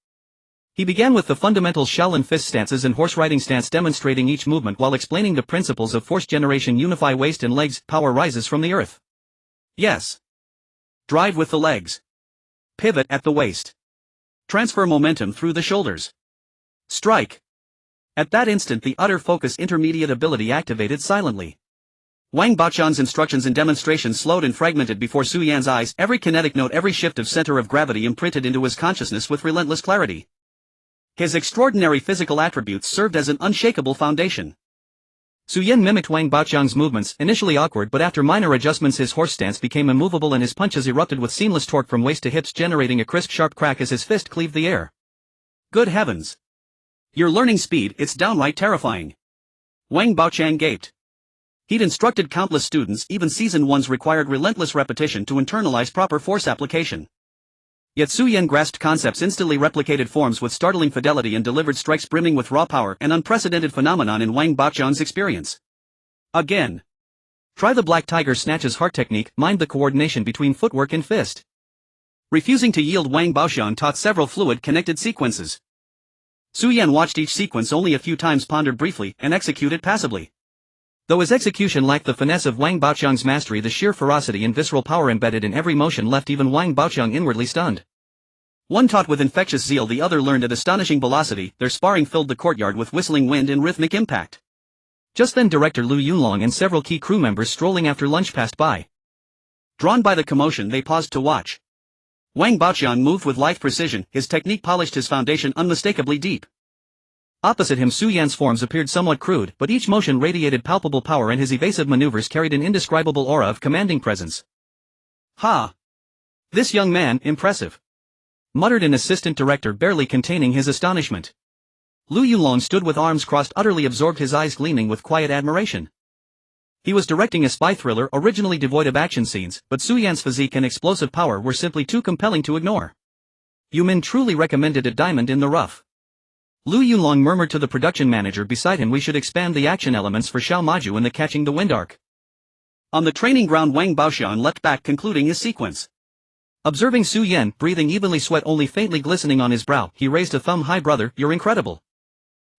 He began with the fundamental Shaolin fist stances and horse riding stance, demonstrating each movement while explaining the principles of force generation. Unify waist and legs, power rises from the earth. Yes. Drive with the legs. Pivot at the waist. Transfer momentum through the shoulders. Strike. At that instant the utter focus intermediate ability activated silently. Wang Baoqiang's instructions and demonstrations slowed and fragmented before Su Yan's eyes, every kinetic note, every shift of center of gravity imprinted into his consciousness with relentless clarity. His extraordinary physical attributes served as an unshakable foundation. Su Yan mimicked Wang Baoqiang's movements, initially awkward, but after minor adjustments his horse stance became immovable and his punches erupted with seamless torque from waist to hips, generating a crisp sharp crack as his fist cleaved the air. Good heavens! Your learning speed, it's downright terrifying. Wang Baoqiang gaped. He'd instructed countless students, even seasoned ones required relentless repetition to internalize proper force application. Yet Su Yan grasped concepts, instantly replicated forms with startling fidelity and delivered strikes brimming with raw power, an unprecedented phenomenon in Wang Baoqiang's experience. Again. Try the Black Tiger Snatches heart technique, mind the coordination between footwork and fist. Refusing to yield, Wang Baoqiang taught several fluid-connected sequences. Su Yan watched each sequence only a few times, pondered briefly, and executed passively. Though his execution lacked the finesse of Wang Baoqiang's mastery, the sheer ferocity and visceral power embedded in every motion left even Wang Baoqiang inwardly stunned. One taught with infectious zeal, the other learned at astonishing velocity. Their sparring filled the courtyard with whistling wind and rhythmic impact. Just then Director Liu Yunlong and several key crew members strolling after lunch passed by. Drawn by the commotion, they paused to watch. Wang Baoqiang moved with lithe precision, his technique polished, his foundation unmistakably deep. Opposite him Su Yan's forms appeared somewhat crude, but each motion radiated palpable power and his evasive maneuvers carried an indescribable aura of commanding presence. Ha! This young man, impressive, muttered an assistant director, barely containing his astonishment. Liu Yunlong stood with arms crossed, utterly absorbed, his eyes gleaming with quiet admiration. He was directing a spy thriller originally devoid of action scenes, but Su Yan's physique and explosive power were simply too compelling to ignore. Yumin truly recommended a diamond in the rough. Liu Yunlong murmured to the production manager beside him, we should expand the action elements for Xiao Maju in the Catching the Wind arc. On the training ground, Wang Baoqiang leapt back, concluding his sequence. Observing Su Yan, breathing evenly, sweat only faintly glistening on his brow, he raised a thumb high. Brother, you're incredible.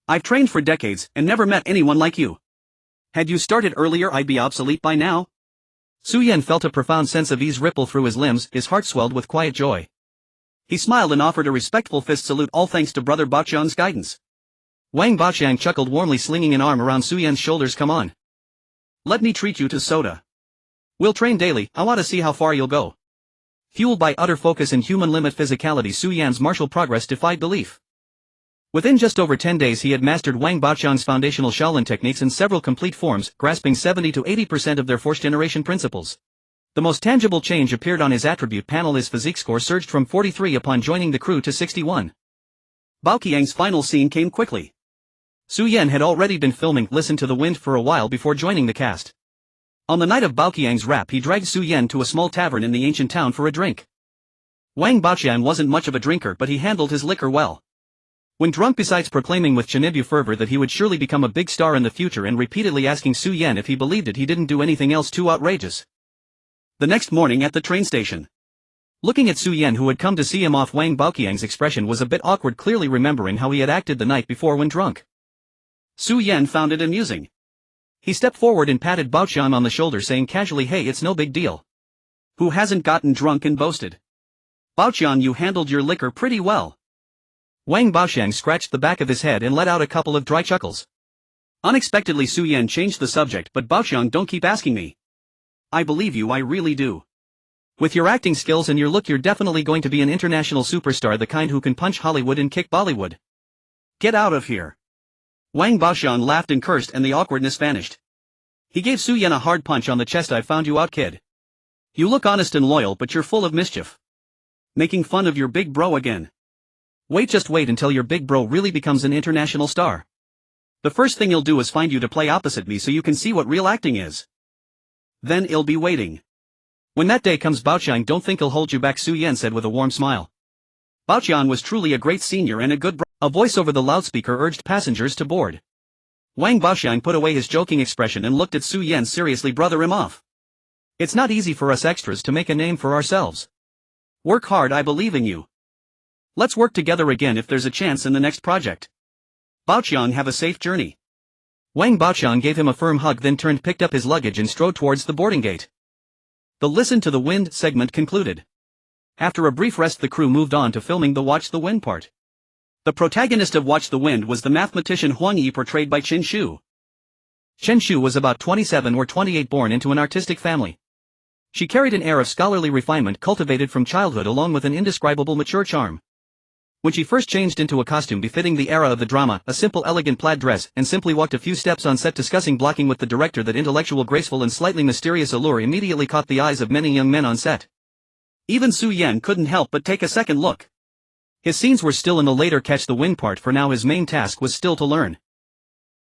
I've trained for decades, and never met anyone like you. Had you started earlier, I'd be obsolete by now. Su Yan felt a profound sense of ease ripple through his limbs, his heart swelled with quiet joy. He smiled and offered a respectful fist salute, all thanks to Brother Baoqiang's guidance. Wang Baoqiang chuckled warmly, slinging an arm around Su Yan's shoulders. Come on. Let me treat you to soda. We'll train daily, I want to see how far you'll go. Fueled by utter focus and human limit physicality, Su Yan's martial progress defied belief. Within just over 10 days he had mastered Wang Baoqiang's foundational Shaolin techniques in several complete forms, grasping 70 to 80% of their force generation principles. The most tangible change appeared on his attribute panel. His physique score surged from 43 upon joining the crew to 61. Baoqiang's final scene came quickly. Su Yan had already been filming Listen to the Wind for a while before joining the cast. On the night of Baoqiang's rap, he dragged Su Yan to a small tavern in the ancient town for a drink. Wang Baoqiang wasn't much of a drinker, but he handled his liquor well. When drunk, besides proclaiming with Chinibyu fervor that he would surely become a big star in the future and repeatedly asking Su Yan if he believed it, he didn't do anything else too outrageous. The next morning at the train station, Looking at Su Yan, who had come to see him off, Wang Baoqiang's expression was a bit awkward, clearly remembering how he had acted the night before when drunk. Su Yan found it amusing. He stepped forward and patted Baoqiang on the shoulder, saying casually, "Hey, it's no big deal." Who hasn't gotten drunk and boasted? Baoqiang, you handled your liquor pretty well. Wang Baoqiang scratched the back of his head and let out a couple of dry chuckles. Unexpectedly Su Yan changed the subject, but Baoqiang, don't keep asking me. I believe you, I really do. With your acting skills and your look, you're definitely going to be an international superstar, the kind who can punch Hollywood and kick Bollywood. Get out of here. Wang Baoqiang laughed and cursed, and the awkwardness vanished. He gave Su Yan a hard punch on the chest. "I found you out, kid. You look honest and loyal, but you're full of mischief. Making fun of your big bro again. Just wait until your big bro really becomes an international star. The first thing he'll do is find you to play opposite me so you can see what real acting is. Then he'll be waiting." When that day comes, Baoqiang, don't think he'll hold you back, Su Yan said with a warm smile. Baoqiang was truly a great senior and a good bro. A voice over the loudspeaker urged passengers to board. Wang Baoqiang put away his joking expression and looked at Su Yan seriously. "Brother him off. It's not easy for us extras to make a name for ourselves. Work hard, I believe in you. Let's work together again if there's a chance in the next project. Baoqiang, have a safe journey." Wang Baoqiang gave him a firm hug, then picked up his luggage and strode towards the boarding gate. The Listen to the Wind segment concluded. After a brief rest, the crew moved on to filming the Watch the Wind part. The protagonist of Watch the Wind was the mathematician Huang Yi, portrayed by Chen Shu. Chen Shu was about 27 or 28, born into an artistic family. She carried an air of scholarly refinement cultivated from childhood, along with an indescribable mature charm. When she first changed into a costume befitting the era of the drama, a simple elegant plaid dress, and simply walked a few steps on set discussing blocking with the director, that intellectual, graceful and slightly mysterious allure immediately caught the eyes of many young men on set. Even Su Yan couldn't help but take a second look. His scenes were still in the later Catch the Wind part, for now his main task was still to learn.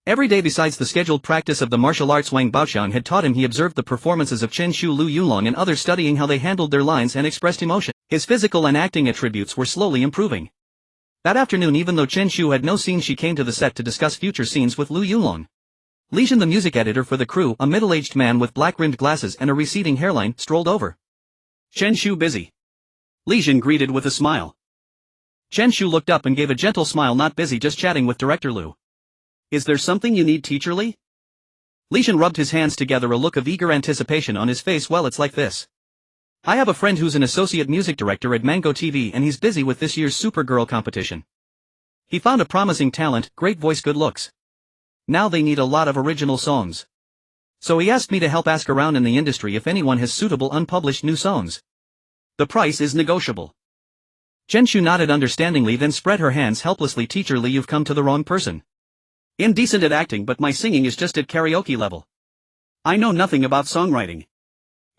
Every day besides the scheduled practice of the martial arts Wang Baoqiang had taught him, he observed the performances of Chen Shu, Liu Yulong and others, studying how they handled their lines and expressed emotion. His physical and acting attributes were slowly improving. That afternoon, even though Chen Shu had no scenes, she came to the set to discuss future scenes with Liu Yulong. Liu, the music editor for the crew, a middle-aged man with black-rimmed glasses and a receding hairline, strolled over. "Chen Shu busy?" Liu greeted with a smile. Chen Shu looked up and gave a gentle smile. "Not busy, just chatting with director Liu." "Is there something you need, teacher Li?" Liu rubbed his hands together, a look of eager anticipation on his face. "Well, it's like this. I have a friend who's an associate music director at Mango TV, and he's busy with this year's Supergirl competition. He found a promising talent, great voice, good looks. Now they need a lot of original songs. So he asked me to help ask around in the industry if anyone has suitable unpublished new songs. The price is negotiable." Chen Shu nodded understandingly, then spread her hands helplessly. "Teacher Li, you've come to the wrong person. I'm decent at acting, but my singing is just at karaoke level. I know nothing about songwriting.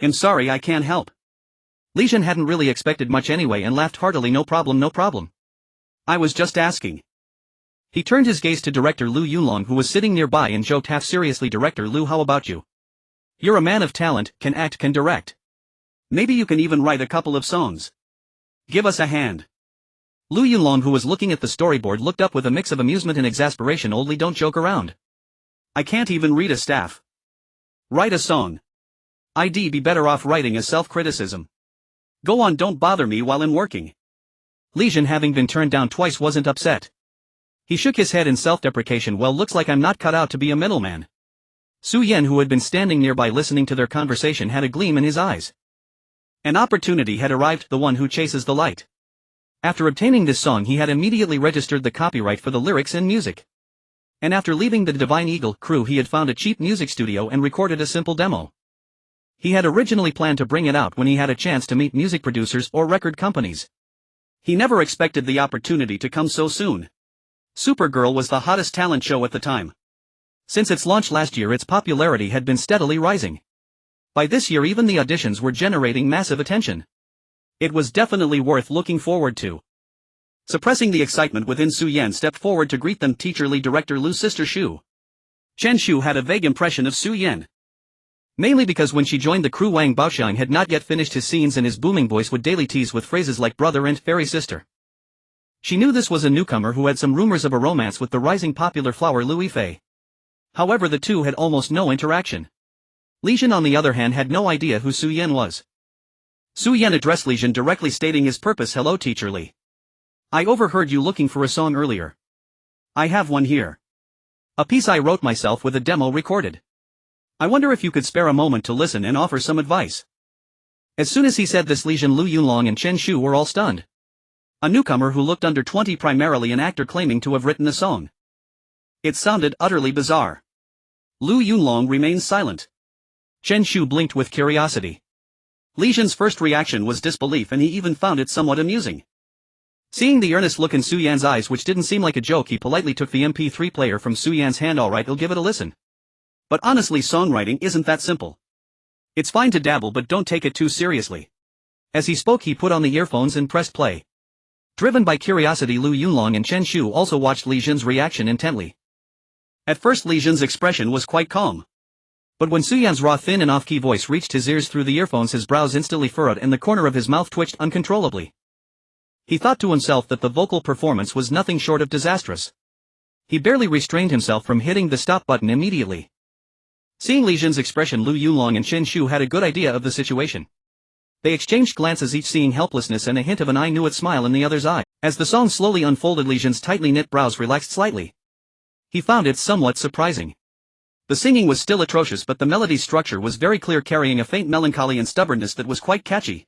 I'm sorry, I can't help." Liu hadn't really expected much anyway and laughed heartily. "No problem, no problem. I was just asking." He turned his gaze to director Liu Yulong, who was sitting nearby, and joked half seriously, "Director Liu, how about you? You're a man of talent, can act, can direct. Maybe you can even write a couple of songs. Give us a hand." Liu Yulong, who was looking at the storyboard, looked up with a mix of amusement and exasperation. "Old Li, don't joke around. I can't even read a staff. Write a song. I'd be better off writing a self-criticism. Go on, don't bother me while I'm working." Liu, having been turned down twice, wasn't upset. He shook his head in self-deprecation. "Well, looks like I'm not cut out to be a middleman." Su Yan, who had been standing nearby listening to their conversation, had a gleam in his eyes. An opportunity had arrived, the one who chases the light. After obtaining this song, he had immediately registered the copyright for the lyrics and music. And after leaving the Divine Eagle crew, he had found a cheap music studio and recorded a simple demo. He had originally planned to bring it out when he had a chance to meet music producers or record companies. He never expected the opportunity to come so soon. Supergirl was the hottest talent show at the time. Since its launch last year, its popularity had been steadily rising. By this year, even the auditions were generating massive attention. It was definitely worth looking forward to. Suppressing the excitement within, Su Yan stepped forward to greet them. "Teacher Li, director Liu's sister Shu." Chen Shu had a vague impression of Su Yan. Mainly because when she joined the crew, Wang Baoqiang had not yet finished his scenes, and his booming voice would daily tease with phrases like brother and fairy sister. She knew this was a newcomer who had some rumors of a romance with the rising popular flower Liu Yifei. However, the two had almost no interaction. Liu, on the other hand, had no idea who Su Yan was. Su Yan addressed Li Jin directly, stating his purpose. Hello Teacher Li. I overheard you looking for a song earlier. I have one here. A piece I wrote myself with a demo recorded. I wonder if you could spare a moment to listen and offer some advice. As soon as he said this, Li Jin, Liu Yunlong and Chen Shu were all stunned. A newcomer who looked under 20, primarily an actor, claiming to have written the song. It sounded utterly bizarre. Liu Yunlong remained silent. Chen Shu blinked with curiosity. Li Jin's first reaction was disbelief, and he even found it somewhat amusing. Seeing the earnest look in Su Yan's eyes, which didn't seem like a joke, he politely took the MP3 player from Su Yan's hand. Alright, I'll give it a listen. But honestly, songwriting isn't that simple. It's fine to dabble, but don't take it too seriously. As he spoke, he put on the earphones and pressed play. Driven by curiosity, Liu Yunlong and Chen Shu also watched Li Jin's reaction intently. At first, Li Jin's expression was quite calm. But when Su Yan's raw, thin and off-key voice reached his ears through the earphones, his brows instantly furrowed and the corner of his mouth twitched uncontrollably. He thought to himself that the vocal performance was nothing short of disastrous. He barely restrained himself from hitting the stop button immediately. Seeing Li Jin's expression, Liu Yunlong and Chen Shu had a good idea of the situation. They exchanged glances, each seeing helplessness and a hint of an I-knew-it smile in the other's eye. As the song slowly unfolded, Li Jin's tightly knit brows relaxed slightly. He found it somewhat surprising. The singing was still atrocious, but the melody's structure was very clear, carrying a faint melancholy and stubbornness that was quite catchy.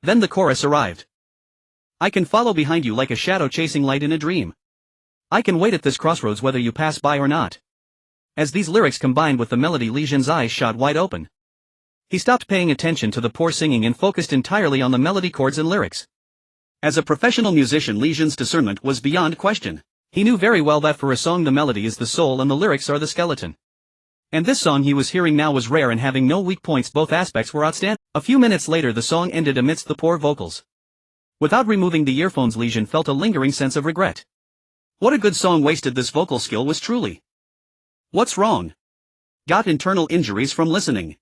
Then the chorus arrived. I can follow behind you like a shadow chasing light in a dream. I can wait at this crossroads whether you pass by or not. As these lyrics combined with the melody, Li Jin's eyes shot wide open. He stopped paying attention to the poor singing and focused entirely on the melody, chords and lyrics. As a professional musician, Li Jin's discernment was beyond question. He knew very well that for a song the melody is the soul and the lyrics are the skeleton. And this song he was hearing now was rare and having no weak points. Both aspects were outstanding. A few minutes later, the song ended amidst the poor vocals. Without removing the earphones, Li Jin felt a lingering sense of regret. What a good song wasted this vocal skill was truly. What's wrong? Got internal injuries from listening.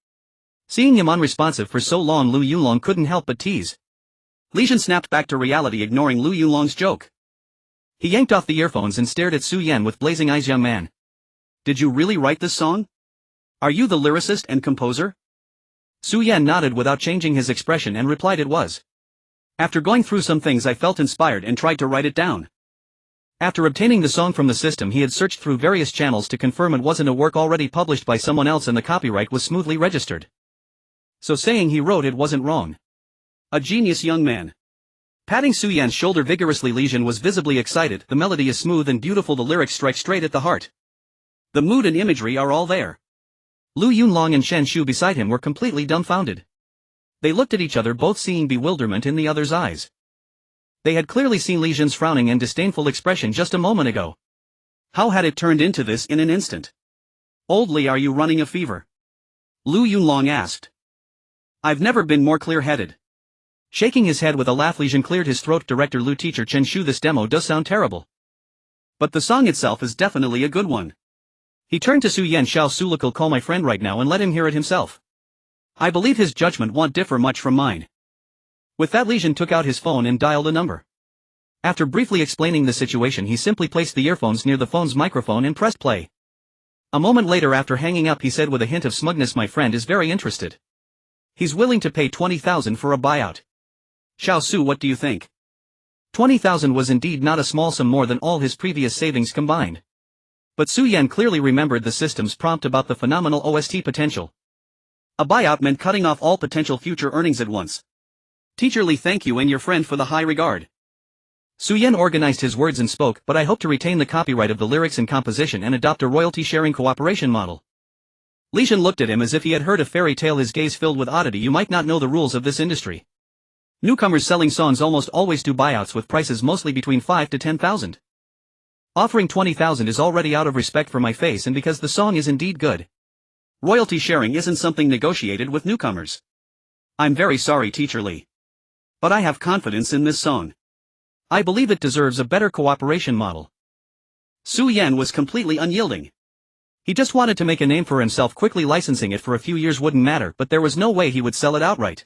Seeing him unresponsive for so long, Liu Yunlong couldn't help but tease. Li Jin snapped back to reality, ignoring Liu Yunlong's joke. He yanked off the earphones and stared at Su Yan with blazing eyes. Young man. Did you really write this song? Are you the lyricist and composer? Su Yan nodded without changing his expression and replied it was. After going through some things, I felt inspired and tried to write it down. After obtaining the song from the system, he had searched through various channels to confirm it wasn't a work already published by someone else and the copyright was smoothly registered. So saying he wrote it wasn't wrong. A genius, young man. Patting Su Yan's shoulder vigorously, Li Jin was visibly excited. The melody is smooth and beautiful, the lyrics strike straight at the heart. The mood and imagery are all there. Liu Yunlong and Chen Shu beside him were completely dumbfounded. They looked at each other, both seeing bewilderment in the other's eyes. They had clearly seen Li Jin's frowning and disdainful expression just a moment ago. How had it turned into this in an instant? Old Li, are you running a fever? Liu Yunlong asked. I've never been more clear-headed. Shaking his head with a laugh, Li Jin cleared his throat. Director Liu, Teacher Chen Shu, this demo does sound terrible. But the song itself is definitely a good one. He turned to Su Yan. Xiao Su, look, I'll call my friend right now and let him hear it himself. I believe his judgment won't differ much from mine. With that, Li Jin took out his phone and dialed a number. After briefly explaining the situation, he simply placed the earphones near the phone's microphone and pressed play. A moment later, after hanging up, he said with a hint of smugness, my friend is very interested. He's willing to pay 20,000 for a buyout. Xiao Su, what do you think? 20,000 was indeed not a small sum, more than all his previous savings combined. But Su Yan clearly remembered the system's prompt about the phenomenal OST potential. A buyout meant cutting off all potential future earnings at once. Teacher Li, thank you and your friend for the high regard. Su Yan organized his words and spoke, but I hope to retain the copyright of the lyrics and composition and adopt a royalty-sharing cooperation model. Li Jin looked at him as if he had heard a fairy tale, his gaze filled with oddity. You might not know the rules of this industry. Newcomers selling songs almost always do buyouts with prices mostly between 5 to 10,000. Offering 20,000 is already out of respect for my face and because the song is indeed good. Royalty sharing isn't something negotiated with newcomers. I'm very sorry, Teacher Li. But I have confidence in this song. I believe it deserves a better cooperation model. Su Yan was completely unyielding. He just wanted to make a name for himself. Quickly licensing it for a few years wouldn't matter, but there was no way he would sell it outright.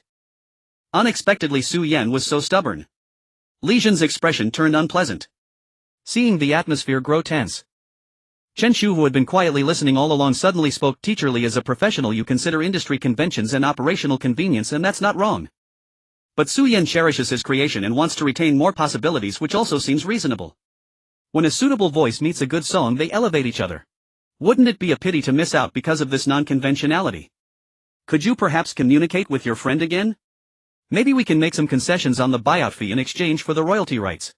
Unexpectedly, Su Yan was so stubborn. Li Jin's expression turned unpleasant. Seeing the atmosphere grow tense, Chen Shu, who had been quietly listening all along, suddenly spoke. Teacher Li, as a professional you consider industry conventions and operational convenience, and that's not wrong. But Su Yan cherishes his creation and wants to retain more possibilities, which also seems reasonable. When a suitable voice meets a good song, they elevate each other. Wouldn't it be a pity to miss out because of this non-conventionality? Could you perhaps communicate with your friend again? Maybe we can make some concessions on the buyout fee in exchange for the royalty rights.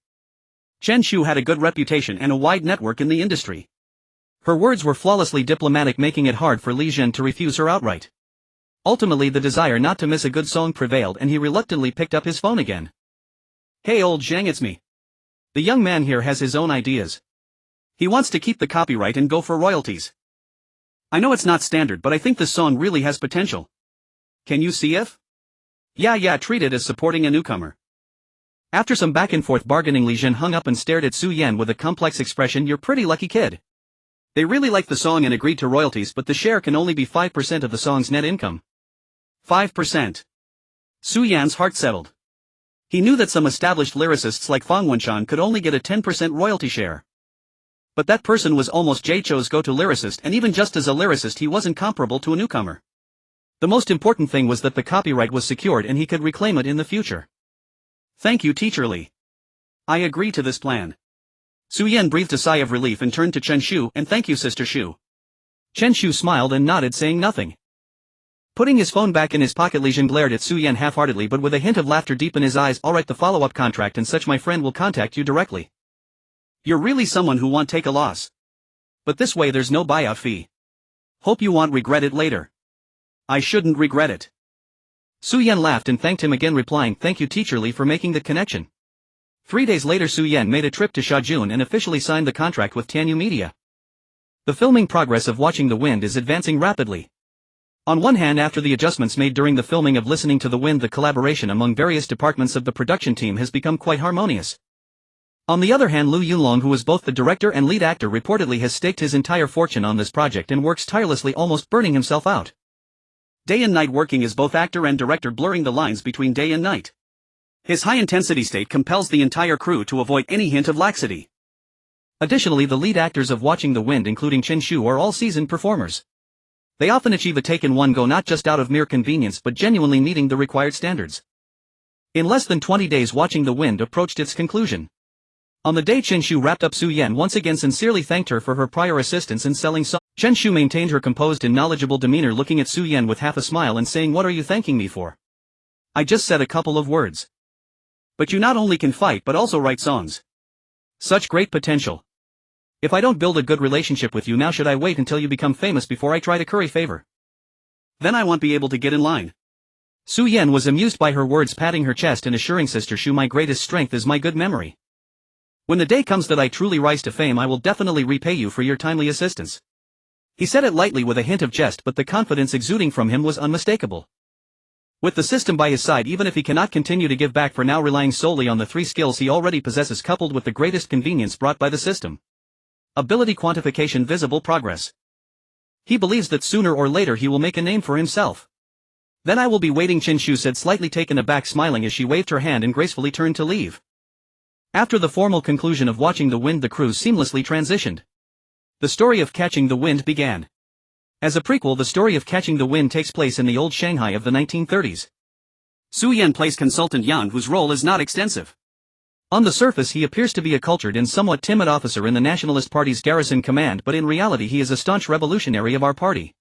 Chen Shu had a good reputation and a wide network in the industry. Her words were flawlessly diplomatic, making it hard for Li Zhen to refuse her outright. Ultimately, the desire not to miss a good song prevailed, and he reluctantly picked up his phone again. "Hey old Zhang, it's me. The young man here has his own ideas. He wants to keep the copyright and go for royalties. I know it's not standard, but I think this song really has potential. Can you see if?" Yeah, treat it as supporting a newcomer." After some back and forth bargaining, Li Zhen hung up and stared at Su Yan with a complex expression. "You're pretty lucky, kid. They really liked the song and agreed to royalties, but the share can only be 5% of the song's net income." 5%. Su Yan's heart settled. He knew that some established lyricists like Fang Wenchan could only get a 10% royalty share. But that person was almost Jay Chou's go-to lyricist, and even just as a lyricist he wasn't comparable to a newcomer. The most important thing was that the copyright was secured and he could reclaim it in the future. "Thank you, Teacher Li. I agree to this plan." Su Yan breathed a sigh of relief and turned to Chen Shu. "And thank you, Sister Shu." Chen Shu smiled and nodded, saying nothing. Putting his phone back in his pocket, Li Zhen glared at Su Yan half-heartedly but with a hint of laughter deep in his eyes. "All right, the follow-up contract and such, my friend will contact you directly. You're really someone who won't take a loss. But this way there's no buyout fee. Hope you won't regret it later." "I shouldn't regret it." Su Yan laughed and thanked him again, replying, "Thank you, Teacher Li, for making the connection." 3 days later, Su Yan made a trip to Shajun and officially signed the contract with Tianyu Media. The filming progress of Watching the Wind is advancing rapidly. On one hand, after the adjustments made during the filming of Listening to the Wind, the collaboration among various departments of the production team has become quite harmonious. On the other hand, Liu Yunlong, who is both the director and lead actor, reportedly has staked his entire fortune on this project and works tirelessly, almost burning himself out. Day and night working as both actor and director, blurring the lines between day and night. His high-intensity state compels the entire crew to avoid any hint of laxity. Additionally, the lead actors of Watching the Wind, including Chen Shu, are all seasoned performers. They often achieve a take in one go, not just out of mere convenience but genuinely meeting the required standards. In less than 20 days, Watching the Wind approached its conclusion. On the day Chen Shu wrapped up, Su Yan once again sincerely thanked her for her prior assistance in selling songs. Chen Shu maintained her composed and knowledgeable demeanor, looking at Su Yan with half a smile and saying, "What are you thanking me for? I just said a couple of words. But you not only can fight but also write songs. Such great potential. If I don't build a good relationship with you now, should I wait until you become famous before I try to curry favor? Then I won't be able to get in line." Su Yan was amused by her words, patting her chest and assuring Sister Shu, "My greatest strength is my good memory. When the day comes that I truly rise to fame, I will definitely repay you for your timely assistance." He said it lightly with a hint of jest, but the confidence exuding from him was unmistakable. With the system by his side, even if he cannot continue to give back for now, relying solely on the 3 skills he already possesses coupled with the greatest convenience brought by the system. Ability quantification, visible progress. He believes that sooner or later he will make a name for himself. "Then I will be waiting," Chen Shu said, slightly taken aback, smiling as she waved her hand and gracefully turned to leave. After the formal conclusion of Watching the Wind, the crew seamlessly transitioned. The story of Catching the Wind began. As a prequel, the story of Catching the Wind takes place in the old Shanghai of the 1930s. Su Yan plays consultant Yan, whose role is not extensive. On the surface, he appears to be a cultured and somewhat timid officer in the Nationalist Party's garrison command, but in reality he is a staunch revolutionary of our party.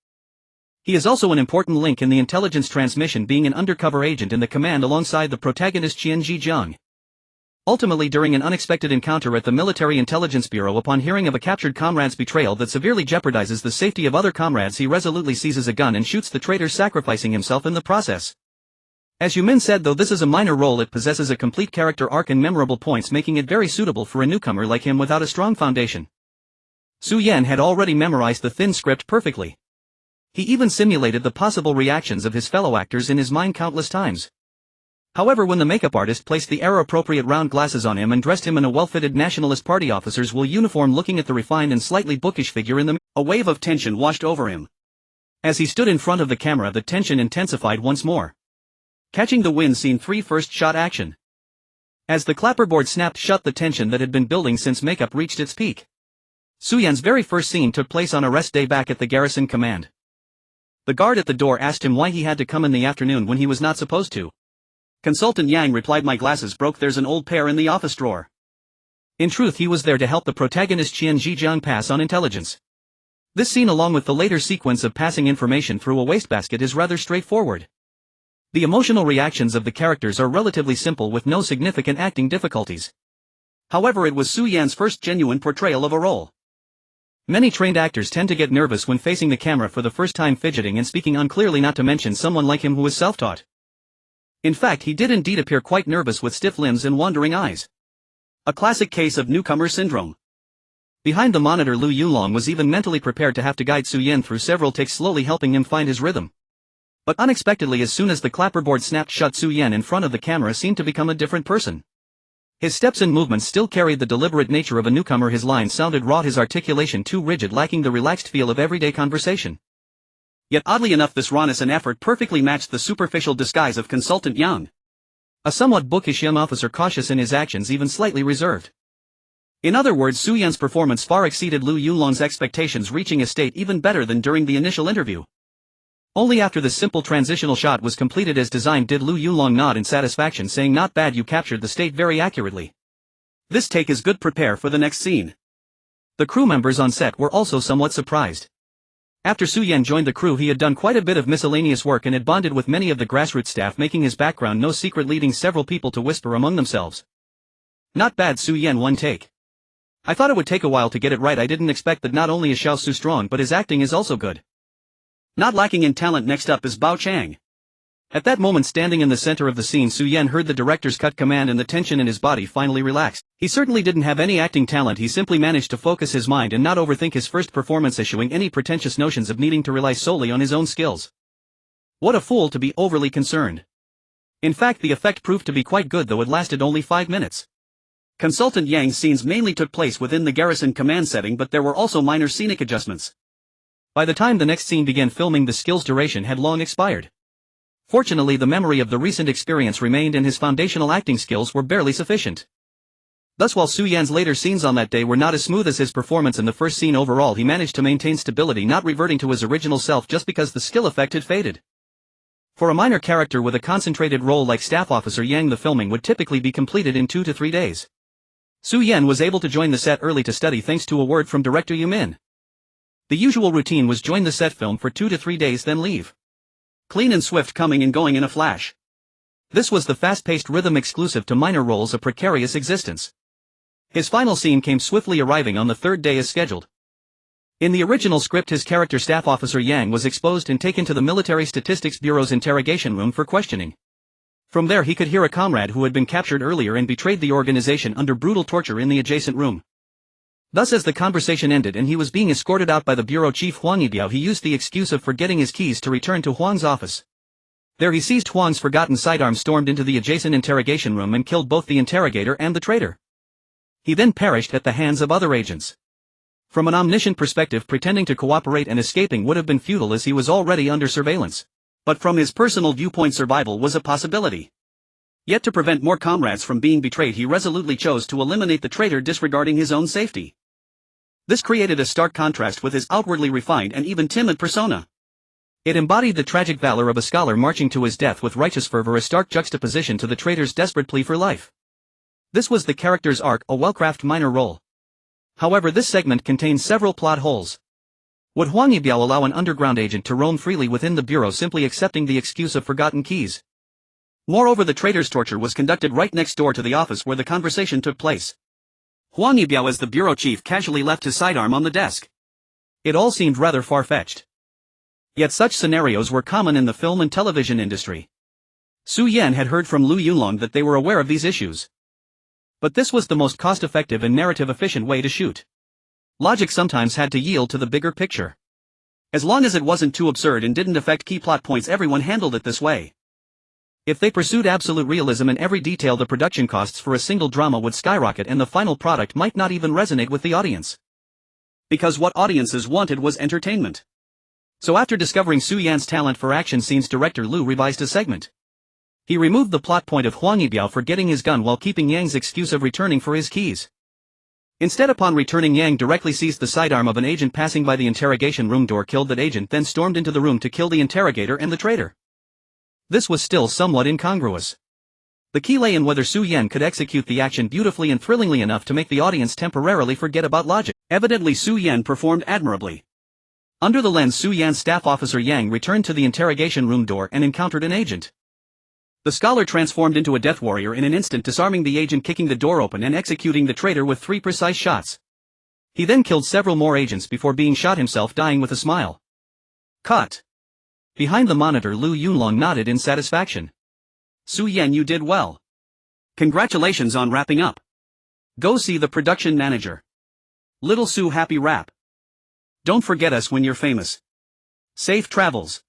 He is also an important link in the intelligence transmission, being an undercover agent in the command alongside the protagonist Qian Zhejiang. Ultimately, during an unexpected encounter at the Military Intelligence Bureau, upon hearing of a captured comrade's betrayal that severely jeopardizes the safety of other comrades, he resolutely seizes a gun and shoots the traitor, sacrificing himself in the process. As Yumin said, though this is a minor role, it possesses a complete character arc and memorable points, making it very suitable for a newcomer like him without a strong foundation. Su Yan had already memorized the thin script perfectly. He even simulated the possible reactions of his fellow actors in his mind countless times. However, when the makeup artist placed the era-appropriate round glasses on him and dressed him in a well-fitted Nationalist Party officer's wool uniform, looking at the refined and slightly bookish figure in the a wave of tension washed over him. As he stood in front of the camera, the tension intensified once more. Catching the Wind Scene 3, first shot, action. As the clapperboard snapped shut, the tension that had been building since makeup reached its peak. Su Yan's very first scene took place on a rest day back at the garrison command. The guard at the door asked him why he had to come in the afternoon when he was not supposed to. Consultant Yang replied, my glasses broke, there's an old pair in the office drawer. In truth, he was there to help the protagonist Qian Zhejiang pass on intelligence. This scene, along with the later sequence of passing information through a wastebasket, is rather straightforward. The emotional reactions of the characters are relatively simple with no significant acting difficulties. However, it was Su Yan's first genuine portrayal of a role. Many trained actors tend to get nervous when facing the camera for the first time, fidgeting and speaking unclearly, not to mention someone like him who is self-taught. In fact, he did indeed appear quite nervous with stiff limbs and wandering eyes. A classic case of newcomer syndrome. Behind the monitor, Liu Yulong was even mentally prepared to have to guide Su Yan through several takes, slowly helping him find his rhythm. But unexpectedly, as soon as the clapperboard snapped shut, Su Yan in front of the camera seemed to become a different person. His steps and movements still carried the deliberate nature of a newcomer, his lines sounded raw, his articulation too rigid, lacking the relaxed feel of everyday conversation. Yet oddly enough, this rawness and effort perfectly matched the superficial disguise of Consultant Yang. A somewhat bookish young officer, cautious in his actions, even slightly reserved. In other words, Su Yan's performance far exceeded Liu Yulong's expectations, reaching a state even better than during the initial interview. Only after the simple transitional shot was completed as designed did Liu Yulong nod in satisfaction, saying, not bad, you captured the state very accurately. This take is good, prepare for the next scene. The crew members on set were also somewhat surprised. After Su Yan joined the crew, he had done quite a bit of miscellaneous work and had bonded with many of the grassroots staff, making his background no secret, leading several people to whisper among themselves. Not bad, Su Yan, one take. I thought it would take a while to get it right. I didn't expect that not only is Xiao Su strong but his acting is also good. Not lacking in talent. Next up is Bao Chang. At that moment, standing in the center of the scene, Su Yan heard the director's cut command and the tension in his body finally relaxed. He certainly didn't have any acting talent, he simply managed to focus his mind and not overthink his first performance, eschewing any pretentious notions of needing to rely solely on his own skills. What a fool to be overly concerned. In fact, the effect proved to be quite good, though it lasted only 5 minutes. Consultant Yang's scenes mainly took place within the garrison command setting, but there were also minor scenic adjustments. By the time the next scene began filming, the skill's duration had long expired. Fortunately, the memory of the recent experience remained and his foundational acting skills were barely sufficient. Thus, while Su Yan's later scenes on that day were not as smooth as his performance in the first scene, overall he managed to maintain stability, not reverting to his original self just because the skill effect had faded. For a minor character with a concentrated role like Staff Officer Yang, the filming would typically be completed in 2 to 3 days. Su Yan was able to join the set early to study thanks to a word from director Yu Min. The usual routine was join the set, film for 2 to 3 days, then leave. Clean and swift, coming and going in a flash. This was the fast-paced rhythm exclusive to minor roles, a precarious existence. His final scene came swiftly, arriving on the 3rd day as scheduled. In the original script, his character Staff Officer Yang was exposed and taken to the Military Statistics Bureau's interrogation room for questioning. From there he could hear a comrade who had been captured earlier and betrayed the organization under brutal torture in the adjacent room. Thus, as the conversation ended and he was being escorted out by the bureau chief Huang Yibiao, he used the excuse of forgetting his keys to return to Huang's office. There he seized Huang's forgotten sidearm, stormed into the adjacent interrogation room and killed both the interrogator and the traitor. He then perished at the hands of other agents. From an omniscient perspective, pretending to cooperate and escaping would have been futile as he was already under surveillance. But from his personal viewpoint, survival was a possibility. Yet to prevent more comrades from being betrayed, he resolutely chose to eliminate the traitor, disregarding his own safety. This created a stark contrast with his outwardly refined and even timid persona. It embodied the tragic valor of a scholar marching to his death with righteous fervor, a stark juxtaposition to the traitor's desperate plea for life. This was the character's arc, a well-crafted minor role. However, this segment contained several plot holes. Would Huang Yibiao allow an underground agent to roam freely within the bureau, simply accepting the excuse of forgotten keys? Moreover, the traitor's torture was conducted right next door to the office where the conversation took place. Huang Yibiao, as the bureau chief, casually left his sidearm on the desk. It all seemed rather far-fetched. Yet such scenarios were common in the film and television industry. Su Yan had heard from Liu Yulong that they were aware of these issues. But this was the most cost-effective and narrative-efficient way to shoot. Logic sometimes had to yield to the bigger picture. As long as it wasn't too absurd and didn't affect key plot points, everyone handled it this way. If they pursued absolute realism in every detail, the production costs for a single drama would skyrocket and the final product might not even resonate with the audience. Because what audiences wanted was entertainment. So after discovering Su Yan's talent for action scenes, director Liu revised a segment. He removed the plot point of Huang Yibiao forgetting his gun while keeping Yang's excuse of returning for his keys. Instead, upon returning, Yang directly seized the sidearm of an agent passing by the interrogation room door, killed that agent, then stormed into the room to kill the interrogator and the traitor. This was still somewhat incongruous. The key lay in whether Su Yan could execute the action beautifully and thrillingly enough to make the audience temporarily forget about logic. Evidently Su Yan performed admirably. Under the lens, Su Yan's staff officer Yang returned to the interrogation room door and encountered an agent. The scholar transformed into a death warrior in an instant, disarming the agent, kicking the door open and executing the traitor with 3 precise shots. He then killed several more agents before being shot himself, dying with a smile. Cut. Behind the monitor, Liu Yunlong nodded in satisfaction. Su Yan, you did well. Congratulations on wrapping up. Go see the production manager. Little Su, happy wrap. Don't forget us when you're famous. Safe travels.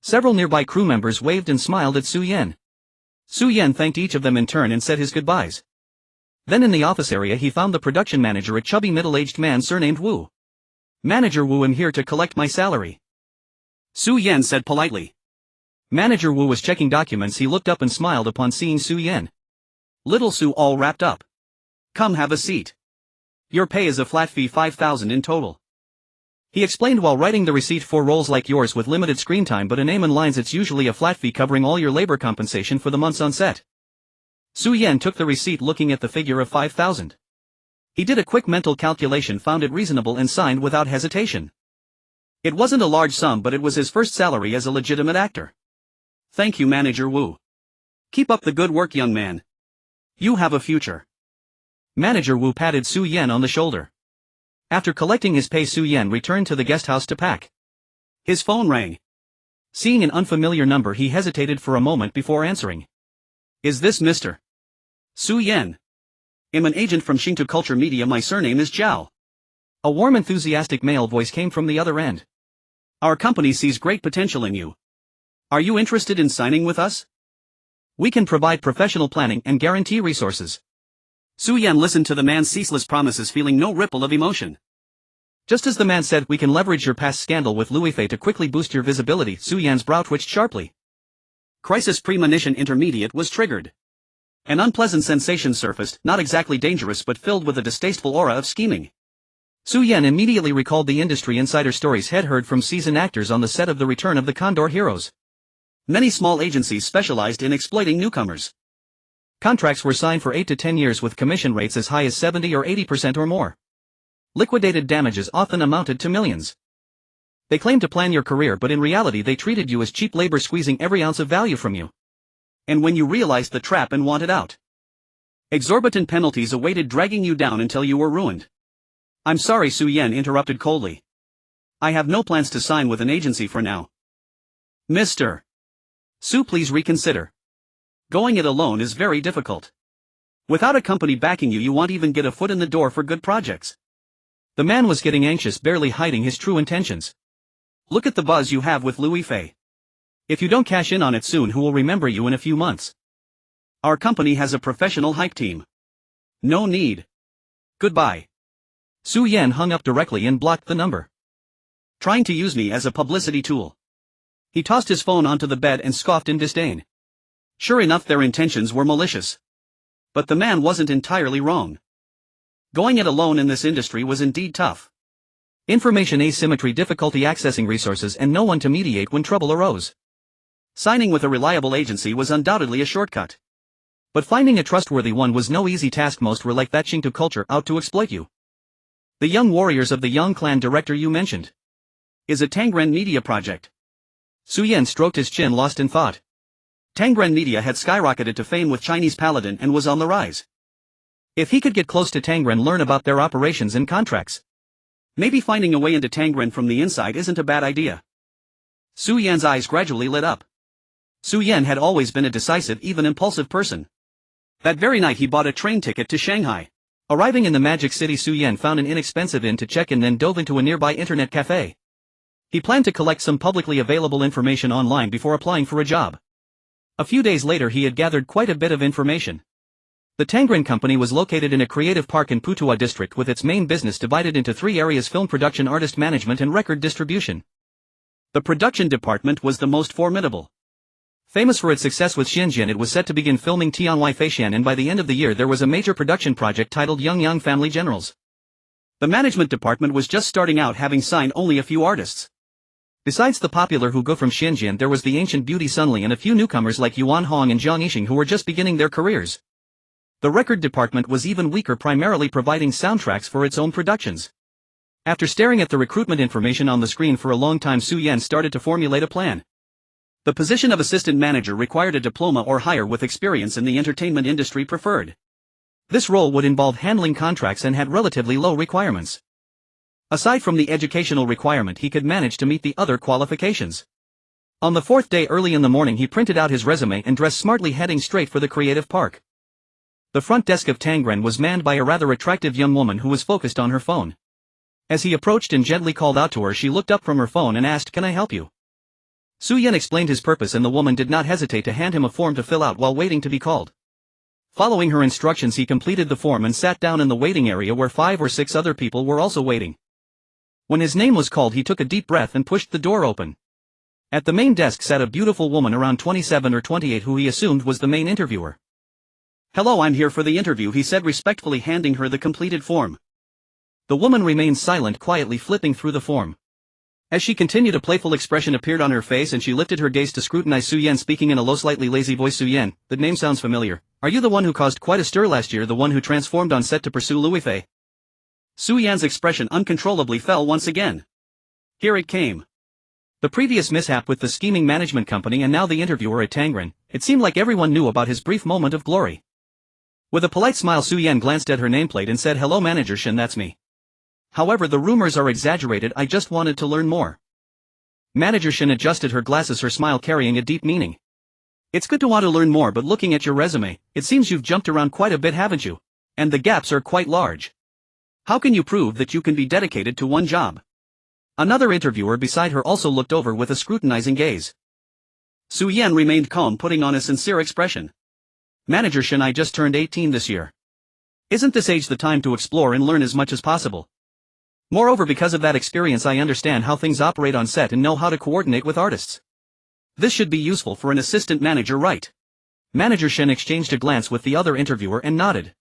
Several nearby crew members waved and smiled at Su Yan. Su Yan thanked each of them in turn and said his goodbyes. Then in the office area he found the production manager, a chubby middle-aged man surnamed Wu. Manager Wu, I'm here to collect my salary. Su Yan said politely. Manager Wu was checking documents. He looked up and smiled upon seeing Su Yan. Little Su, all wrapped up. Come have a seat. Your pay is a flat fee, 5,000 in total. He explained while writing the receipt. For roles like yours with limited screen time but a name and lines, it's usually a flat fee covering all your labor compensation for the months on set. Su Yan took the receipt, looking at the figure of 5,000. He did a quick mental calculation, found it reasonable and signed without hesitation. It wasn't a large sum, but it was his first salary as a legitimate actor. Thank you, Manager Wu. Keep up the good work, young man. You have a future. Manager Wu patted Su Yan on the shoulder. After collecting his pay, Su Yan returned to the guest house to pack. His phone rang. Seeing an unfamiliar number, he hesitated for a moment before answering. Is this Mr. Su Yan? I'm an agent from Xingtu Culture Media. My surname is Zhao. A warm, enthusiastic male voice came from the other end. Our company sees great potential in you. Are you interested in signing with us? We can provide professional planning and guarantee resources. Su Yan listened to the man's ceaseless promises, feeling no ripple of emotion. Just as the man said, we can leverage your past scandal with Liu Yifei to quickly boost your visibility. Su Yan's brow twitched sharply. Crisis premonition intermediate was triggered. An unpleasant sensation surfaced, not exactly dangerous but filled with a distasteful aura of scheming. Su Yan immediately recalled the industry insider stories he'd heard from seasoned actors on the set of The Return of the Condor Heroes. Many small agencies specialized in exploiting newcomers. Contracts were signed for 8 to 10 years with commission rates as high as 70 or 80% or more. Liquidated damages often amounted to millions. They claimed to plan your career, but in reality they treated you as cheap labor, squeezing every ounce of value from you. And when you realized the trap and wanted out, exorbitant penalties awaited, dragging you down until you were ruined. I'm sorry, Su Yan interrupted coldly. I have no plans to sign with an agency for now. Mr. Su, please reconsider. Going it alone is very difficult. Without a company backing you, you won't even get a foot in the door for good projects. The man was getting anxious, barely hiding his true intentions. Look at the buzz you have with Liu Yifei. If you don't cash in on it soon, who will remember you in a few months? Our company has a professional hype team. No need. Goodbye. Su Yan hung up directly and blocked the number. Trying to use me as a publicity tool. He tossed his phone onto the bed and scoffed in disdain. Sure enough, their intentions were malicious. But the man wasn't entirely wrong. Going it alone in this industry was indeed tough. Information asymmetry, difficulty accessing resources, and no one to mediate when trouble arose. Signing with a reliable agency was undoubtedly a shortcut. But finding a trustworthy one was no easy task. Most were like that Xingtu culture, out to exploit you. The young warriors of the Yang clan director you mentioned is a Tangren Media project. Su Yan stroked his chin, lost in thought. Tangren Media had skyrocketed to fame with Chinese Paladin and was on the rise. If he could get close to Tangren, learn about their operations and contracts. Maybe finding a way into Tangren from the inside isn't a bad idea. Su Yan's eyes gradually lit up. Su Yan had always been a decisive, even impulsive person. That very night he bought a train ticket to Shanghai. Arriving in the Magic City, Su Yan found an inexpensive inn to check in, then dove into a nearby internet cafe. He planned to collect some publicly available information online before applying for a job. A few days later he had gathered quite a bit of information. The Tangren company was located in a creative park in Putuo district, with its main business divided into 3 areas: film production, artist management, and record distribution. The production department was the most formidable. Famous for its success with Shenzhen, it was set to begin filming Tianwai Feishan, and by the end of the year there was a major production project titled Young Family Generals. The management department was just starting out, having signed only a few artists. Besides the popular Hu Gu from Shenzhen, there was the ancient beauty Sun Li and a few newcomers like Yuan Hong and Jiang Yixing who were just beginning their careers. The record department was even weaker, primarily providing soundtracks for its own productions. After staring at the recruitment information on the screen for a long time, Su Yan started to formulate a plan. The position of assistant manager required a diploma or higher with experience in the entertainment industry preferred. This role would involve handling contracts and had relatively low requirements. Aside from the educational requirement, he could manage to meet the other qualifications. On the fourth day early in the morning, he printed out his resume and dressed smartly, heading straight for the creative park. The front desk of Tangren was manned by a rather attractive young woman who was focused on her phone. As he approached and gently called out to her, she looked up from her phone and asked, "Can I help you?" Su Yan explained his purpose and the woman did not hesitate to hand him a form to fill out while waiting to be called. Following her instructions, he completed the form and sat down in the waiting area where 5 or 6 other people were also waiting. When his name was called, he took a deep breath and pushed the door open. At the main desk sat a beautiful woman around 27 or 28 who he assumed was the main interviewer. "Hello, I'm here for the interview," he said respectfully, handing her the completed form. The woman remained silent, quietly flipping through the form. As she continued, a playful expression appeared on her face and she lifted her gaze to scrutinize Su Yan, speaking in a low, slightly lazy voice. "Su Yan, that name sounds familiar. Are you the one who caused quite a stir last year, the one who transformed on set to pursue Liu Yifei?" Su Yan's expression uncontrollably fell once again. Here it came. The previous mishap with the scheming management company and now the interviewer at Tangren. It seemed like everyone knew about his brief moment of glory. With a polite smile, Su Yan glanced at her nameplate and said, "Hello Manager Shin, that's me. However, the rumors are exaggerated, I just wanted to learn more." Manager Shin adjusted her glasses, her smile carrying a deep meaning. "It's good to want to learn more, but looking at your resume, it seems you've jumped around quite a bit, haven't you? And the gaps are quite large. How can you prove that you can be dedicated to one job?" Another interviewer beside her also looked over with a scrutinizing gaze. Su Yan remained calm, putting on a sincere expression. "Manager Shin, I just turned 18 this year. Isn't this age the time to explore and learn as much as possible? Moreover, because of that experience, I understand how things operate on set and know how to coordinate with artists. This should be useful for an assistant manager, right?" Manager Shin exchanged a glance with the other interviewer and nodded.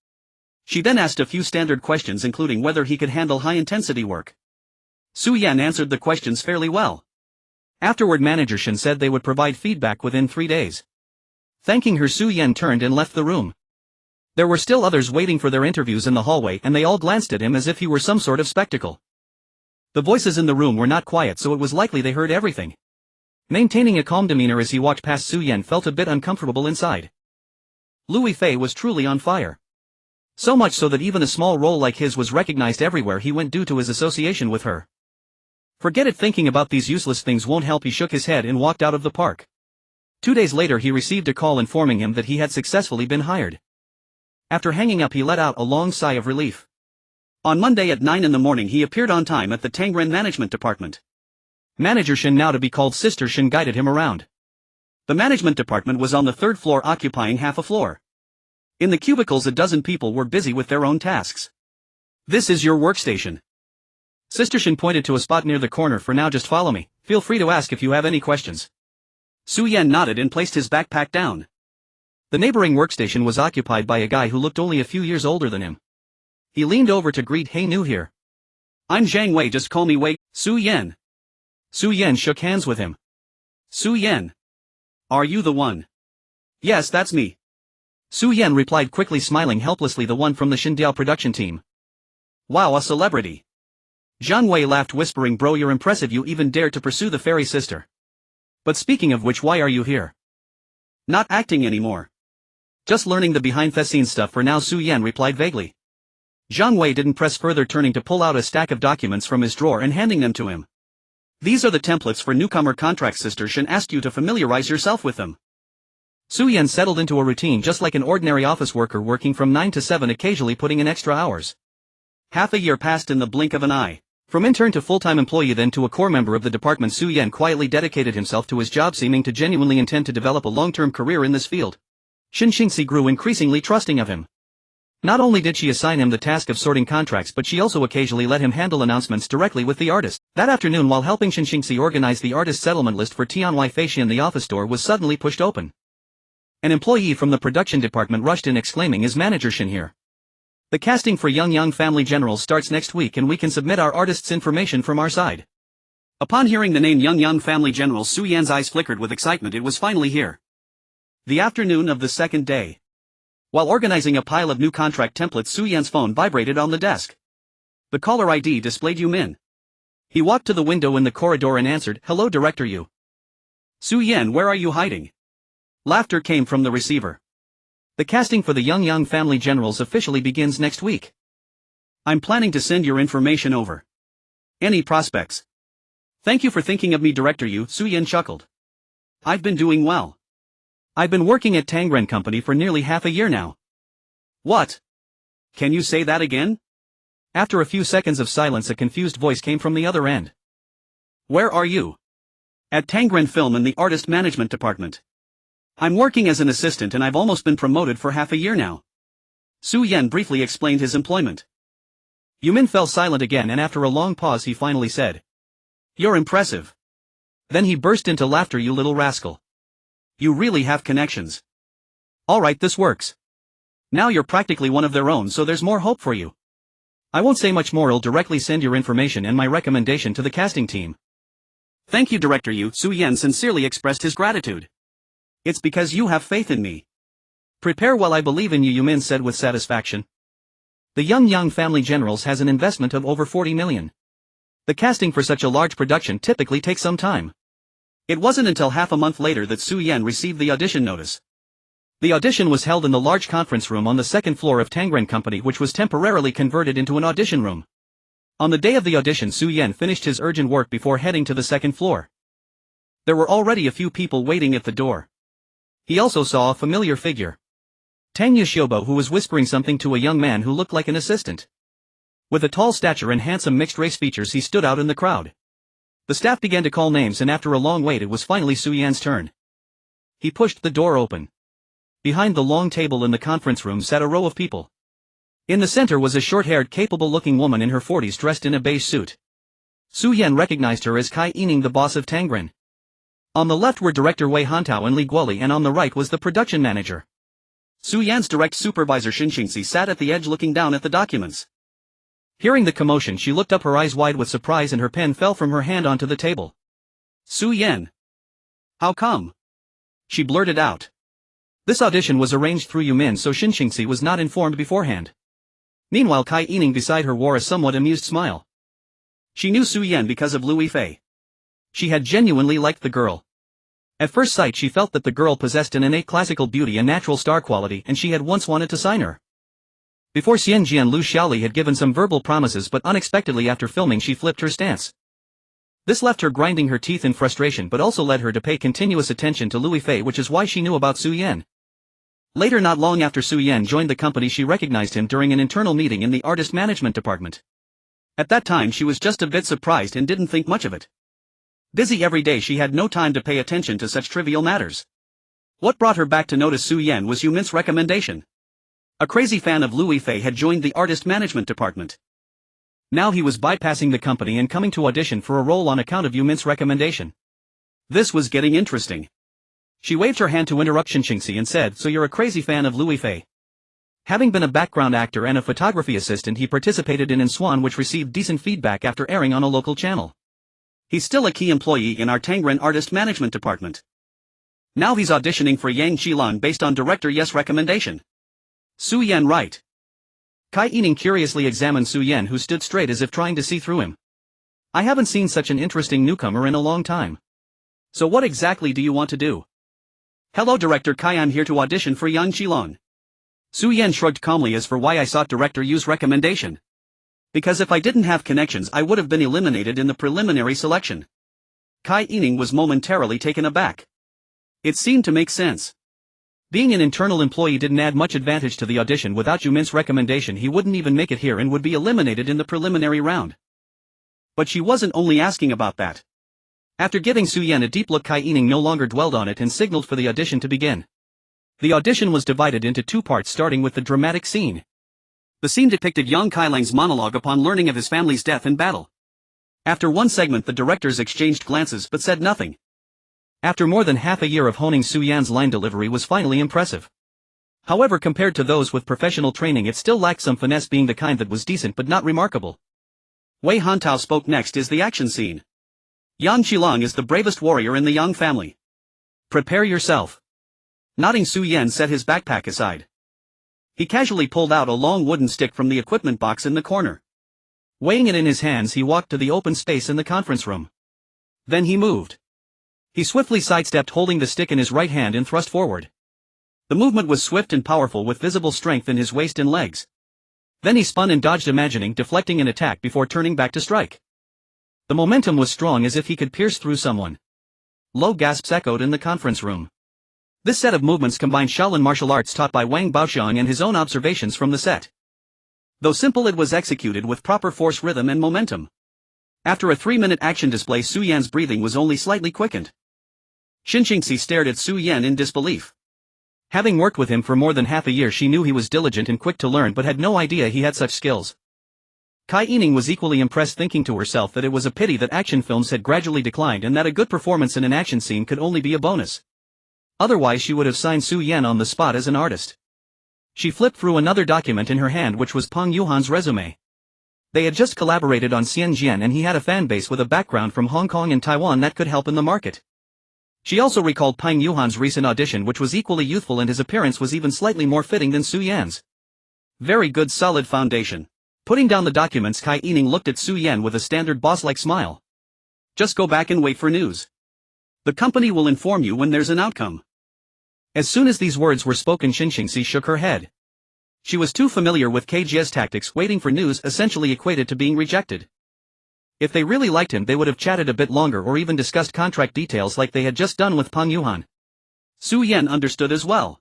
She then asked a few standard questions, including whether he could handle high-intensity work. Su Yan answered the questions fairly well. Afterward, Manager Shin said they would provide feedback within 3 days. Thanking her, Su Yan turned and left the room. There were still others waiting for their interviews in the hallway, and they all glanced at him as if he were some sort of spectacle. The voices in the room were not quiet, so it was likely they heard everything. Maintaining a calm demeanor as he walked past, Su Yan felt a bit uncomfortable inside. Liu Yifei was truly on fire. So much so that even a small role like his was recognized everywhere he went due to his association with her. "Forget it, thinking about these useless things won't help," he shook his head and walked out of the park. 2 days later, he received a call informing him that he had successfully been hired. After hanging up, he let out a long sigh of relief. On Monday at 9 in the morning, he appeared on time at the Tangren Management Department. Manager Shin, now to be called Sister Shin, guided him around. The management department was on the 3rd floor, occupying half a floor. In the cubicles, a dozen people were busy with their own tasks. "This is your workstation." Sister Shin pointed to a spot near the corner. "For now, just follow me. Feel free to ask if you have any questions." Su Yan nodded and placed his backpack down. The neighboring workstation was occupied by a guy who looked only a few years older than him. He leaned over to greet, "Hey, new here. I'm Zhang Wei, just call me Wei." "Su Yan." Su Yan shook hands with him. "Su Yan. Are you the one?" "Yes, that's me." Su Yan replied quickly, smiling helplessly, "The one from the Xindiao production team." "Wow, a celebrity." Zhang Wei laughed, whispering, "Bro, you're impressive, you even dared to pursue the fairy sister. But speaking of which, why are you here?" "Not acting anymore. Just learning the behind-the-scenes stuff for now," Su Yan replied vaguely. Zhang Wei didn't press further, turning to pull out a stack of documents from his drawer and handing them to him. "These are the templates for newcomer contracts. Sister Shin asked you to familiarize yourself with them." Su Yan settled into a routine just like an ordinary office worker, working from 9 to 7, occasionally putting in extra hours. Half a year passed in the blink of an eye. From intern to full-time employee, then to a core member of the department, Su Yan quietly dedicated himself to his job, seeming to genuinely intend to develop a long-term career in this field. Shin Xingxi grew increasingly trusting of him. Not only did she assign him the task of sorting contracts, but she also occasionally let him handle announcements directly with the artist. That afternoon, while helping Shin Xingxi organize the artist settlement list for Tian Yifei, the office door was suddenly pushed open. An employee from the production department rushed in, exclaiming, "Is Manager Shin here? The casting for Young Family Generals starts next week and we can submit our artists' information from our side." Upon hearing the name Young family general, Su Yan's eyes flickered with excitement. It was finally here. The afternoon of the second day. While organizing a pile of new contract templates, Su Yan's phone vibrated on the desk. The caller ID displayed Yu Min. He walked to the window in the corridor and answered, "Hello, Director Yu." "Su Yan, where are you hiding?" Laughter came from the receiver. "The casting for the Young family generals officially begins next week. I'm planning to send your information over. Any prospects?" "Thank you for thinking of me, Director Yu," Su Yan chuckled. "I've been doing well. I've been working at Tangren Company for nearly half a year now." "What? Can you say that again?" After a few seconds of silence, a confused voice came from the other end. "Where are you?" "At Tangren Film in the Artist Management Department. I'm working as an assistant and I've almost been promoted for half a year now." Su Yan briefly explained his employment. Yu Min fell silent again, and after a long pause he finally said, "You're impressive." Then he burst into laughter. "You little rascal. You really have connections. Alright, this works. Now you're practically one of their own, so there's more hope for you. I won't say much more. I'll directly send your information and my recommendation to the casting team." "Thank you, Director Yu." Su Yan sincerely expressed his gratitude. "It's because you have faith in me." "Prepare while I believe in you," Yu Min said with satisfaction. "The Young family generals has an investment of over 40 million. The casting for such a large production typically takes some time." It wasn't until half a month later that Su Yan received the audition notice. The audition was held in the large conference room on the second floor of Tangren Company, which was temporarily converted into an audition room. On the day of the audition, Su Yan finished his urgent work before heading to the second floor. There were already a few people waiting at the door. He also saw a familiar figure. Tang Yashiobo, who was whispering something to a young man who looked like an assistant. With a tall stature and handsome mixed-race features, he stood out in the crowd. The staff began to call names, and after a long wait it was finally Su Yan's turn. He pushed the door open. Behind the long table in the conference room sat a row of people. In the center was a short-haired, capable-looking woman in her 40s dressed in a beige suit. Su Yan recognized her as Kai Yining, the boss of Tangren. On the left were Director Wei Hantao and Li Guoli, and on the right was the production manager. Su Yan's direct supervisor Xin Xingxi sat at the edge looking down at the documents. Hearing the commotion, she looked up, her eyes wide with surprise, and her pen fell from her hand onto the table. "Su Yan. How come?" she blurted out. This audition was arranged through Yu Min, so Xin Xingxi was not informed beforehand. Meanwhile, Kai Yining beside her wore a somewhat amused smile. She knew Su Yan because of Liu Yifei. She had genuinely liked the girl. At first sight she felt that the girl possessed an innate classical beauty and natural star quality, and she had once wanted to sign her. Before Xianjian, Lu Xiaoli had given some verbal promises, but unexpectedly after filming she flipped her stance. This left her grinding her teeth in frustration, but also led her to pay continuous attention to Liu Yifei, which is why she knew about Su Yan. Later, not long after Su Yan joined the company, she recognized him during an internal meeting in the artist management department. At that time she was just a bit surprised and didn't think much of it. Busy every day, she had no time to pay attention to such trivial matters. What brought her back to notice Su Yan was Yu Min's recommendation. A crazy fan of Liu Yifei had joined the artist management department. Now he was bypassing the company and coming to audition for a role on account of Yu Min's recommendation. This was getting interesting. She waved her hand to interrupt Xin Xingxi and said, "So you're a crazy fan of Liu Yifei?" Having been a background actor and a photography assistant, he participated in Swan, which received decent feedback after airing on a local channel. He's still a key employee in our Tangren artist management department. Now he's auditioning for Yang Qilan based on Director Ye's recommendation. Su Yan, right? Kai Yining curiously examined Su Yan, who stood straight as if trying to see through him. "I haven't seen such an interesting newcomer in a long time. So what exactly do you want to do?" "Hello, Director Kai, I'm here to audition for Yang Qilan." Su Yan shrugged calmly. "As for why I sought Director Yu's recommendation. Because if I didn't have connections I would have been eliminated in the preliminary selection." Kai Yining was momentarily taken aback. It seemed to make sense. Being an internal employee didn't add much advantage to the audition. Without Yu Min's recommendation he wouldn't even make it here and would be eliminated in the preliminary round. But she wasn't only asking about that. After giving Su Yan a deep look, Kai Yining no longer dwelled on it and signaled for the audition to begin. The audition was divided into two parts, starting with the dramatic scene. The scene depicted Yang Kailang's monologue upon learning of his family's death in battle. After one segment the directors exchanged glances but said nothing. After more than half a year of honing, Su Yan's line delivery was finally impressive. However, compared to those with professional training it still lacked some finesse, being the kind that was decent but not remarkable. Wei Hantao spoke next. Is the action scene. Yang Qilang is the bravest warrior in the Yang family. Prepare yourself. Nodding, Su Yan set his backpack aside. He casually pulled out a long wooden stick from the equipment box in the corner. Weighing it in his hands, he walked to the open space in the conference room. Then he moved. He swiftly sidestepped, holding the stick in his right hand, and thrust forward. The movement was swift and powerful, with visible strength in his waist and legs. Then he spun and dodged, imagining deflecting an attack before turning back to strike. The momentum was strong, as if he could pierce through someone. Low gasps echoed in the conference room. This set of movements combined Shaolin martial arts taught by Wang Baoxiang and his own observations from the set. Though simple, it was executed with proper force, rhythm, and momentum. After a 3-minute action display, Su Yan's breathing was only slightly quickened. Xinxingxi stared at Su Yan in disbelief. Having worked with him for more than half a year, she knew he was diligent and quick to learn, but had no idea he had such skills. Kai Yining was equally impressed, thinking to herself that it was a pity that action films had gradually declined and that a good performance in an action scene could only be a bonus. Otherwise she would have signed Su Yan on the spot as an artist. She flipped through another document in her hand, which was Peng Yuhan's resume. They had just collaborated on Xianjian, and he had a fan base with a background from Hong Kong and Taiwan that could help in the market. She also recalled Peng Yuhan's recent audition, which was equally youthful, and his appearance was even slightly more fitting than Su Yan's. Very good, solid foundation. Putting down the documents, Kai Yining looked at Su Yan with a standard boss-like smile. Just go back and wait for news. The company will inform you when there's an outcome. As soon as these words were spoken, Xinxingxi shook her head. She was too familiar with KG's tactics. Waiting for news essentially equated to being rejected. If they really liked him, they would have chatted a bit longer or even discussed contract details like they had just done with Peng Yuhan. Su Yan understood as well.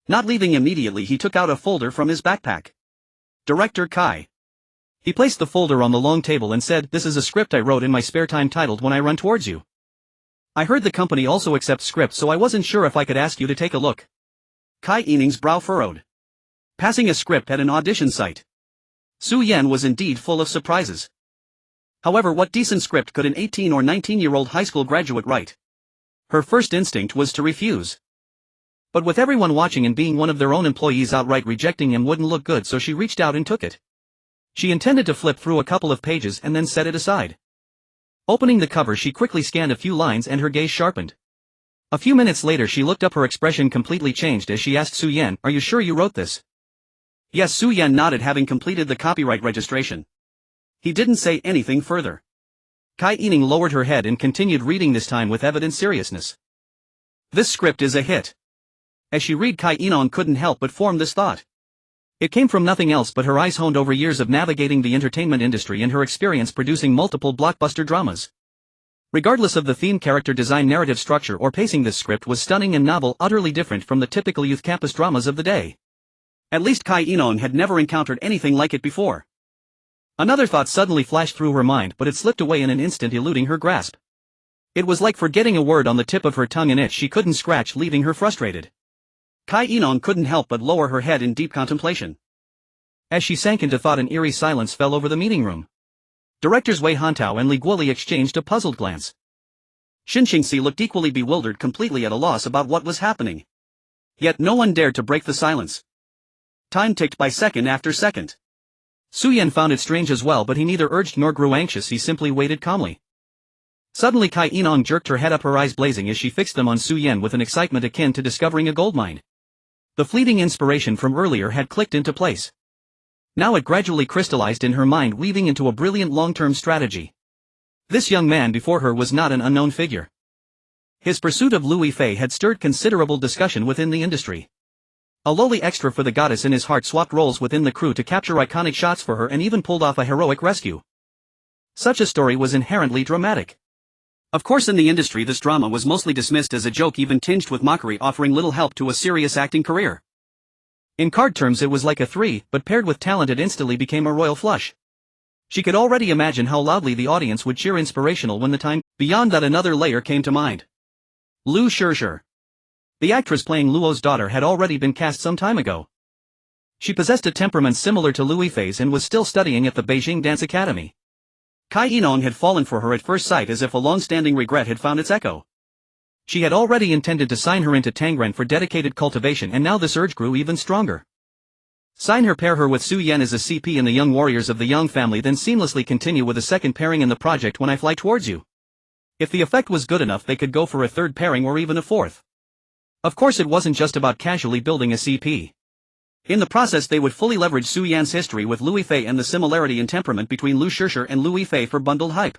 Not leaving immediately, he took out a folder from his backpack. Director Kai. He placed the folder on the long table and said, "This is a script I wrote in my spare time titled When I Run Towards You. I heard the company also accepts scripts, so I wasn't sure if I could ask you to take a look." Kai Yining's brow furrowed. Passing a script at an audition site. Su Yan was indeed full of surprises. However, what decent script could an 18 or 19-year-old high school graduate write? Her first instinct was to refuse. But with everyone watching and being one of their own employees, outright rejecting him wouldn't look good, so she reached out and took it. She intended to flip through a couple of pages and then set it aside. Opening the cover, she quickly scanned a few lines and her gaze sharpened. A few minutes later she looked up, her expression completely changed as she asked Su Yan, "Are you sure you wrote this?" Yes, Su Yan nodded, having completed the copyright registration. He didn't say anything further. Kai Yining lowered her head and continued reading, this time with evident seriousness. This script is a hit. As she read, Kai Yining couldn't help but form this thought. It came from nothing else but her eyes, honed over years of navigating the entertainment industry and her experience producing multiple blockbuster dramas. Regardless of the theme, character design, narrative structure, or pacing, this script was stunning and novel, utterly different from the typical youth campus dramas of the day. At least Kai Yining had never encountered anything like it before. Another thought suddenly flashed through her mind, but it slipped away in an instant, eluding her grasp. It was like forgetting a word on the tip of her tongue, an itch she couldn't scratch, leaving her frustrated. Kai Yining couldn't help but lower her head in deep contemplation. As she sank into thought, an eerie silence fell over the meeting room. Directors Wei Hantao and Li Guoli exchanged a puzzled glance. Xinxingxi looked equally bewildered, completely at a loss about what was happening. Yet no one dared to break the silence. Time ticked by second after second. Su Yan found it strange as well, but he neither urged nor grew anxious, he simply waited calmly. Suddenly Kai Yining jerked her head up, her eyes blazing as she fixed them on Su Yan with an excitement akin to discovering a goldmine. The fleeting inspiration from earlier had clicked into place. Now it gradually crystallized in her mind, weaving into a brilliant long-term strategy. This young man before her was not an unknown figure. His pursuit of Liu Yifei had stirred considerable discussion within the industry. A lowly extra for the goddess in his heart swapped roles within the crew to capture iconic shots for her and even pulled off a heroic rescue. Such a story was inherently dramatic. Of course, in the industry this drama was mostly dismissed as a joke, even tinged with mockery, offering little help to a serious acting career. In card terms it was like a 3, but paired with talent it instantly became a royal flush. She could already imagine how loudly the audience would cheer, inspirational when the time. Beyond that, another layer came to mind. Liu Shizhi. The actress playing Luo's daughter had already been cast some time ago. She possessed a temperament similar to Liu Yifei's and was still studying at the Beijing Dance Academy. Kai Yining had fallen for her at first sight, as if a long-standing regret had found its echo. She had already intended to sign her into Tangren for dedicated cultivation, and now this urge grew even stronger. Sign her, pair her with Su Yan as a CP in the Young Warriors of the Yang family, then seamlessly continue with a second pairing in the project When I Fly Towards You. If the effect was good enough, they could go for a third pairing or even a fourth. Of course, it wasn't just about casually building a CP. In the process, they would fully leverage Su Yan's history with Liu Yifei and the similarity in temperament between Liu Shishir and Liu Yifei for bundled hype.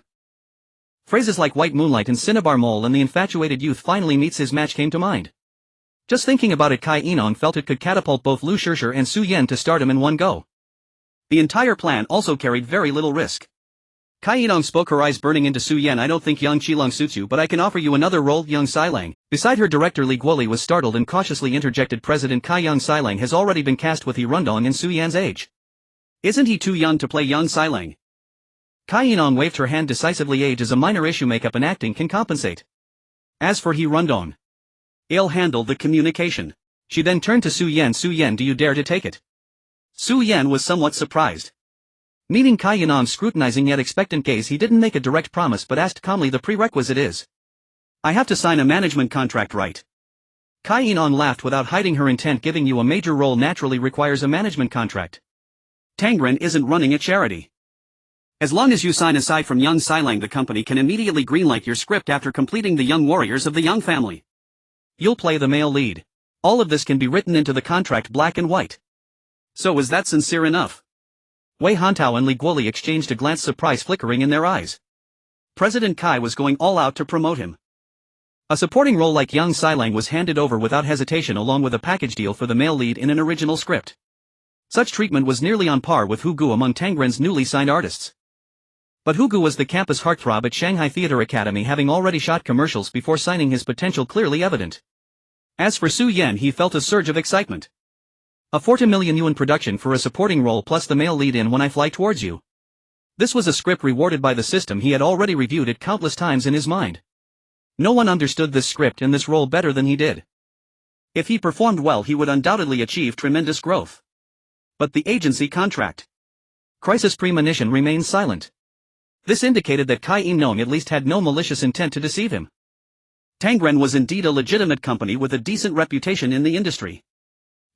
Phrases like White Moonlight and Cinnabar Mole and the infatuated youth finally meets his match came to mind. Just thinking about it, Kai Enong felt it could catapult both Liu Shishir and Su Yan to stardom in one go. The entire plan also carried very little risk. Kai Enong spoke, her eyes burning into Su Yan. I don't think Yang Qilong suits you, but I can offer you another role, Yang Xilang. Beside her, director Li Guoli was startled and cautiously interjected, President Kai, Yang Xilang has already been cast with He Rundong in Su Yan's age. Isn't he too young to play Yang Xilang? Kai Enong waved her hand decisively. Age is a minor issue, makeup and acting can compensate. As for He Rundong, he'll handle the communication. She then turned to Su Yan. Su Yan, do you dare to take it? Su Yan was somewhat surprised. Meeting Kai Enong's scrutinizing yet expectant gaze, he didn't make a direct promise but asked calmly, the prerequisite is, I have to sign a management contract, right? Kai Enong laughed without hiding her intent. Giving you a major role naturally requires a management contract. Tangren isn't running a charity. As long as you sign, aside from Yang Xilang, the company can immediately greenlight your script after completing the Young Warriors of the Young family. You'll play the male lead. All of this can be written into the contract, black and white. So is that sincere enough? Wei Hantao and Li Guoli exchanged a glance, surprise flickering in their eyes. President Kai was going all out to promote him. A supporting role like Yang Xilang was handed over without hesitation, along with a package deal for the male lead in an original script. Such treatment was nearly on par with Hu Gu among Tangren's newly signed artists. But Hu Gu was the campus heartthrob at Shanghai Theatre Academy, having already shot commercials before signing, his potential clearly evident. As for Su Yan, he felt a surge of excitement. A 40 million yuan production for a supporting role plus the male lead in When I Fly Towards You. This was a script rewarded by the system. He had already reviewed it countless times in his mind. No one understood this script and this role better than he did. If he performed well, he would undoubtedly achieve tremendous growth. But the agency contract crisis premonition remained silent. This indicated that Kai Enong at least had no malicious intent to deceive him. Tangren was indeed a legitimate company with a decent reputation in the industry.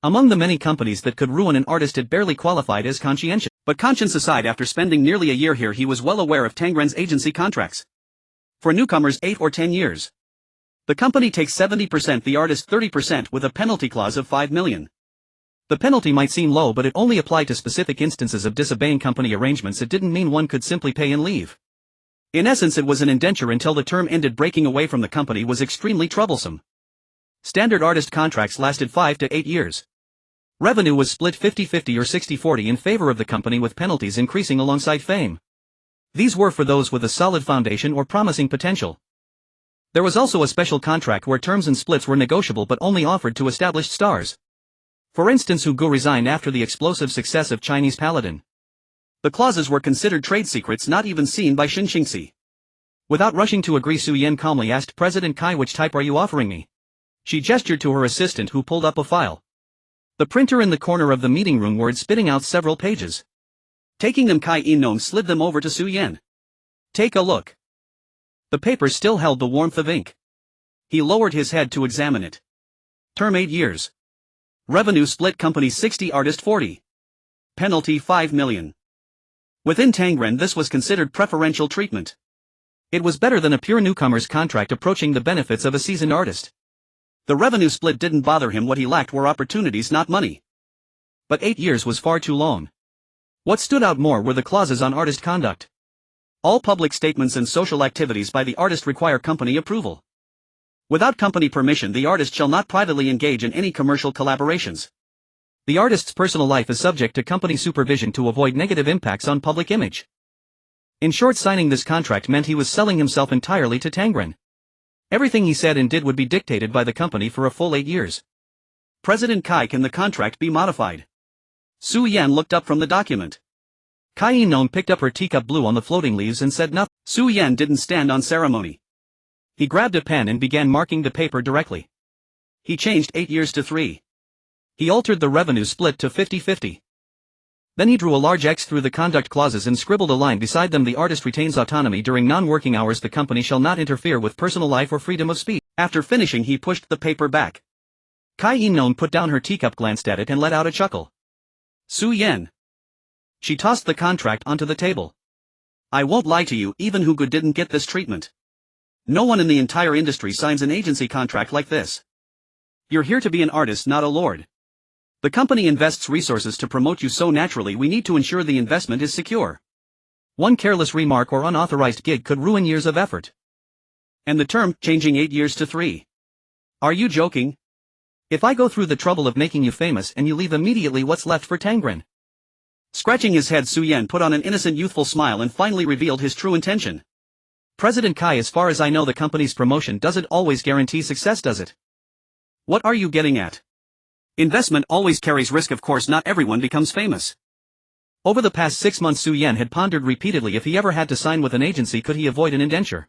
Among the many companies that could ruin an artist, it barely qualified as conscientious. But conscience aside, after spending nearly a year here, he was well aware of Tangren's agency contracts. For newcomers, 8 or 10 years. The company takes 70%, the artist 30%, with a penalty clause of 5 million. The penalty might seem low, but it only applied to specific instances of disobeying company arrangements. It didn't mean one could simply pay and leave. In essence, it was an indenture until the term ended. Breaking away from the company was extremely troublesome. Standard artist contracts lasted 5 to 8 years. Revenue was split 50-50 or 60-40 in favor of the company, with penalties increasing alongside fame. These were for those with a solid foundation or promising potential. There was also a special contract where terms and splits were negotiable but only offered to established stars. For instance, Hu Gu resigned after the explosive success of Chinese Paladin. The clauses were considered trade secrets, not even seen by Xin Xingxi. Without rushing to agree, Su Yan calmly asked President Kai, which type are you offering me? She gestured to her assistant, who pulled up a file. The printer in the corner of the meeting room was spitting out several pages. Taking them, Kai Enong slid them over to Su Yan. Take a look. The paper still held the warmth of ink. He lowered his head to examine it. Term 8 years. Revenue split, company 60, artist 40. Penalty 5 million. Within Tangren, this was considered preferential treatment. It was better than a pure newcomer's contract approaching the benefits of a seasoned artist. The revenue split didn't bother him. What he lacked were opportunities, not money. But 8 years was far too long. What stood out more were the clauses on artist conduct. All public statements and social activities by the artist require company approval. Without company permission, the artist shall not privately engage in any commercial collaborations. The artist's personal life is subject to company supervision to avoid negative impacts on public image. In short, signing this contract meant he was selling himself entirely to Tangren. Everything he said and did would be dictated by the company for a full 8 years. President Kai, can the contract be modified? Su Yan looked up from the document. Kai Enong picked up her teacup, blew on the floating leaves and said nothing. Su Yan didn't stand on ceremony. He grabbed a pen and began marking the paper directly. He changed 8 years to 3. He altered the revenue split to 50-50. Then he drew a large X through the conduct clauses and scribbled a line beside them. The artist retains autonomy during non-working hours. The company shall not interfere with personal life or freedom of speech. After finishing, he pushed the paper back. Kai Enong put down her teacup, glanced at it and let out a chuckle. Su Yan. She tossed the contract onto the table. I won't lie to you, even Hu Gu didn't get this treatment. No one in the entire industry signs an agency contract like this. You're here to be an artist, not a lord. The company invests resources to promote you, so naturally we need to ensure the investment is secure. One careless remark or unauthorized gig could ruin years of effort. And the term, changing 8 years to 3. Are you joking? If I go through the trouble of making you famous and you leave immediately, what's left for Tangren? Scratching his head, Su Yan put on an innocent youthful smile and finally revealed his true intention. President Kai, as far as I know the company's promotion doesn't always guarantee success, does it? What are you getting at? Investment always carries risk, of course not everyone becomes famous. Over the past 6 months Su Yan had pondered repeatedly if he ever had to sign with an agency could he avoid an indenture.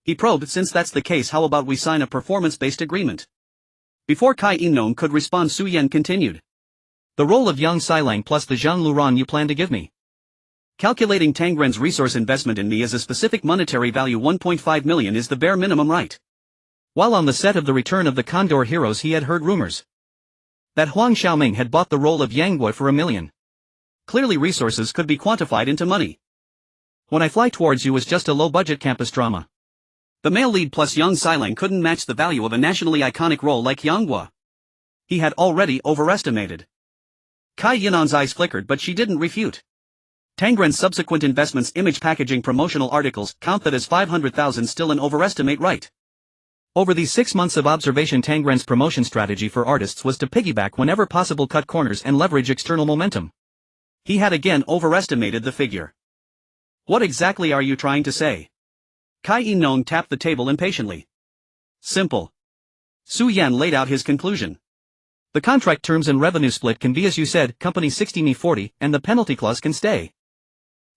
He probed, since that's the case, how about we sign a performance-based agreement? Before Kai In-nong could respond, Su Yan continued. The role of Yang Xilang plus the Zhang Luran you plan to give me. Calculating Tangren's resource investment in me as a specific monetary value, 1.5 million is the bare minimum, right? While on the set of the Return of the Condor Heroes he had heard rumors that Huang Xiaoming had bought the role of Yang Guo for $1 million. Clearly resources could be quantified into money. When I Fly Towards You was just a low-budget campus drama. The male lead plus Yang Xilang couldn't match the value of a nationally iconic role like Yang Guo. He had already overestimated. Kai Yinan's eyes flickered, but she didn't refute. Tangren's subsequent investments, image packaging, promotional articles, count that as 500,000, still an overestimate, right? Over these 6 months of observation, Tangren's promotion strategy for artists was to piggyback whenever possible, cut corners and leverage external momentum. He had again overestimated the figure. What exactly are you trying to say? Kai In-nong tapped the table impatiently. Simple. Su Yan laid out his conclusion. The contract terms and revenue split can be as you said, company 60 me 40, and the penalty clause can stay.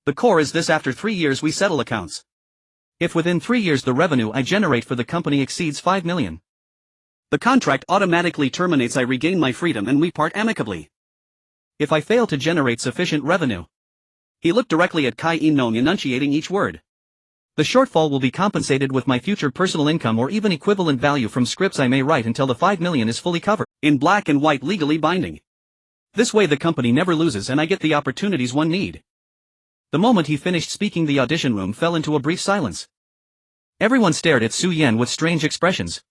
The core is this: after 3 years we settle accounts. If within 3 years the revenue I generate for the company exceeds 5 million, the contract automatically terminates. I regain my freedom and we part amicably. If I fail to generate sufficient revenue, he looked directly at Kai In-nong, enunciating each word. The shortfall will be compensated with my future personal income or even equivalent value from scripts I may write until the 5 million is fully covered, in black and white, legally binding. This way the company never loses and I get the opportunities one need. The moment he finished speaking, the audition room fell into a brief silence. Everyone stared at Su Yan with strange expressions.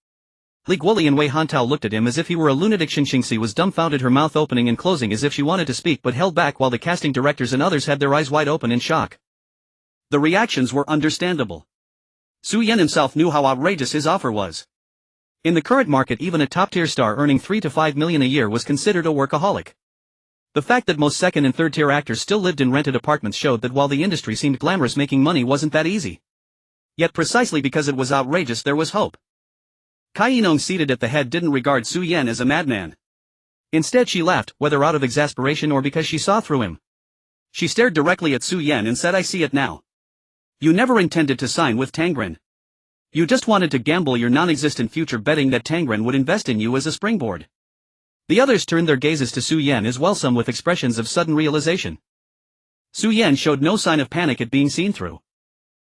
Li Guoli and Wei Hantao looked at him as if he were a lunatic. Xinxingxi was dumbfounded, her mouth opening and closing as if she wanted to speak but held back, while the casting directors and others had their eyes wide open in shock. The reactions were understandable. Su Yan himself knew how outrageous his offer was. In the current market, even a top-tier star earning 3 to 5 million a year was considered a workaholic. The fact that most second and third-tier actors still lived in rented apartments showed that while the industry seemed glamorous, making money wasn't that easy. Yet precisely because it was outrageous, there was hope. Kai In-nong, seated at the head, didn't regard Su Yan as a madman. Instead she laughed, whether out of exasperation or because she saw through him. She stared directly at Su Yan and said, I see it now. You never intended to sign with Tangren. You just wanted to gamble your non-existent future, betting that Tangren would invest in you as a springboard. The others turned their gazes to Su Yan as well, some with expressions of sudden realization. Su Yan showed no sign of panic at being seen through.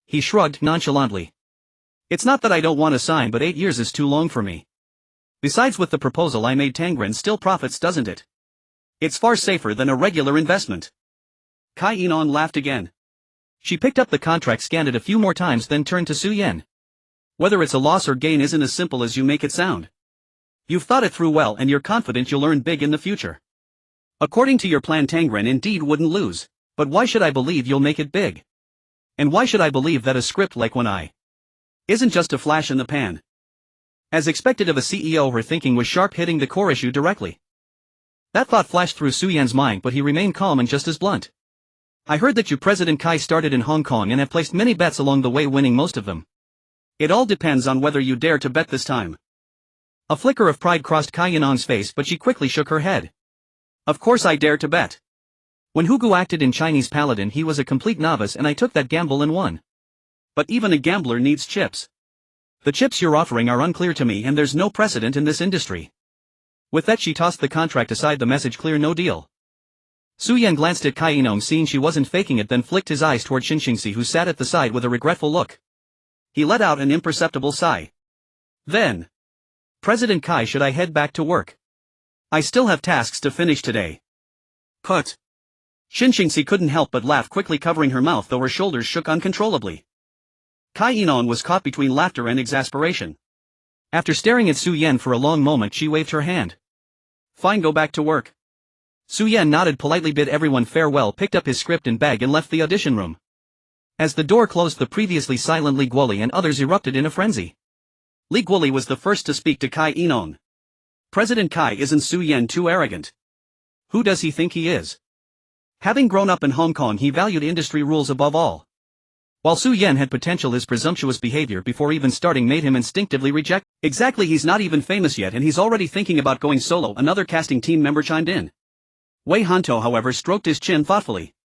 He shrugged nonchalantly. It's not that I don't want to sign, but 8 years is too long for me. Besides, with the proposal I made, Tangren still profits, doesn't it? It's far safer than a regular investment. Kai In-nong laughed again. She picked up the contract, scanned it a few more times, then turned to Su Yan. Whether it's a loss or gain isn't as simple as you make it sound. You've thought it through well and you're confident you'll earn big in the future. According to your plan, Tangren indeed wouldn't lose, but why should I believe you'll make it big? And why should I believe that a script like When I isn't just a flash in the pan? As expected of a CEO, her thinking was sharp, hitting the core issue directly. That thought flashed through Su Yan's mind, but he remained calm and just as blunt. I heard that you, President Kai, started in Hong Kong and have placed many bets along the way, winning most of them. It all depends on whether you dare to bet this time. A flicker of pride crossed Kai In-nong's face, but she quickly shook her head. Of course I dare to bet. When Hugo acted in Chinese Paladin, he was a complete novice and I took that gamble and won. But even a gambler needs chips. The chips you're offering are unclear to me, and there's no precedent in this industry. With that she tossed the contract aside, the message clear: no deal. Su Yan glanced at Kai In-nong, seeing she wasn't faking it, then flicked his eyes toward Xinxingxi, who sat at the side with a regretful look. He let out an imperceptible sigh. Then, President Kai, should I head back to work? I still have tasks to finish today. Put. Xinxingxi couldn't help but laugh, quickly covering her mouth, though her shoulders shook uncontrollably. Kai Yinon was caught between laughter and exasperation. After staring at Su Yan for a long moment, she waved her hand. Fine, go back to work. Su Yan nodded politely, bid everyone farewell, picked up his script and bag and left the audition room. As the door closed, the previously silent Li Guoli and others erupted in a frenzy. Li Guoli was the first to speak to Kai Yinon. President Kai, isn't Su Yan too arrogant? Who does he think he is? Having grown up in Hong Kong, he valued industry rules above all. While Su Yan had potential, his presumptuous behavior before even starting made him instinctively reject. Exactly, he's not even famous yet and he's already thinking about going solo, another casting team member chimed in. Wei Hantou, however, stroked his chin thoughtfully.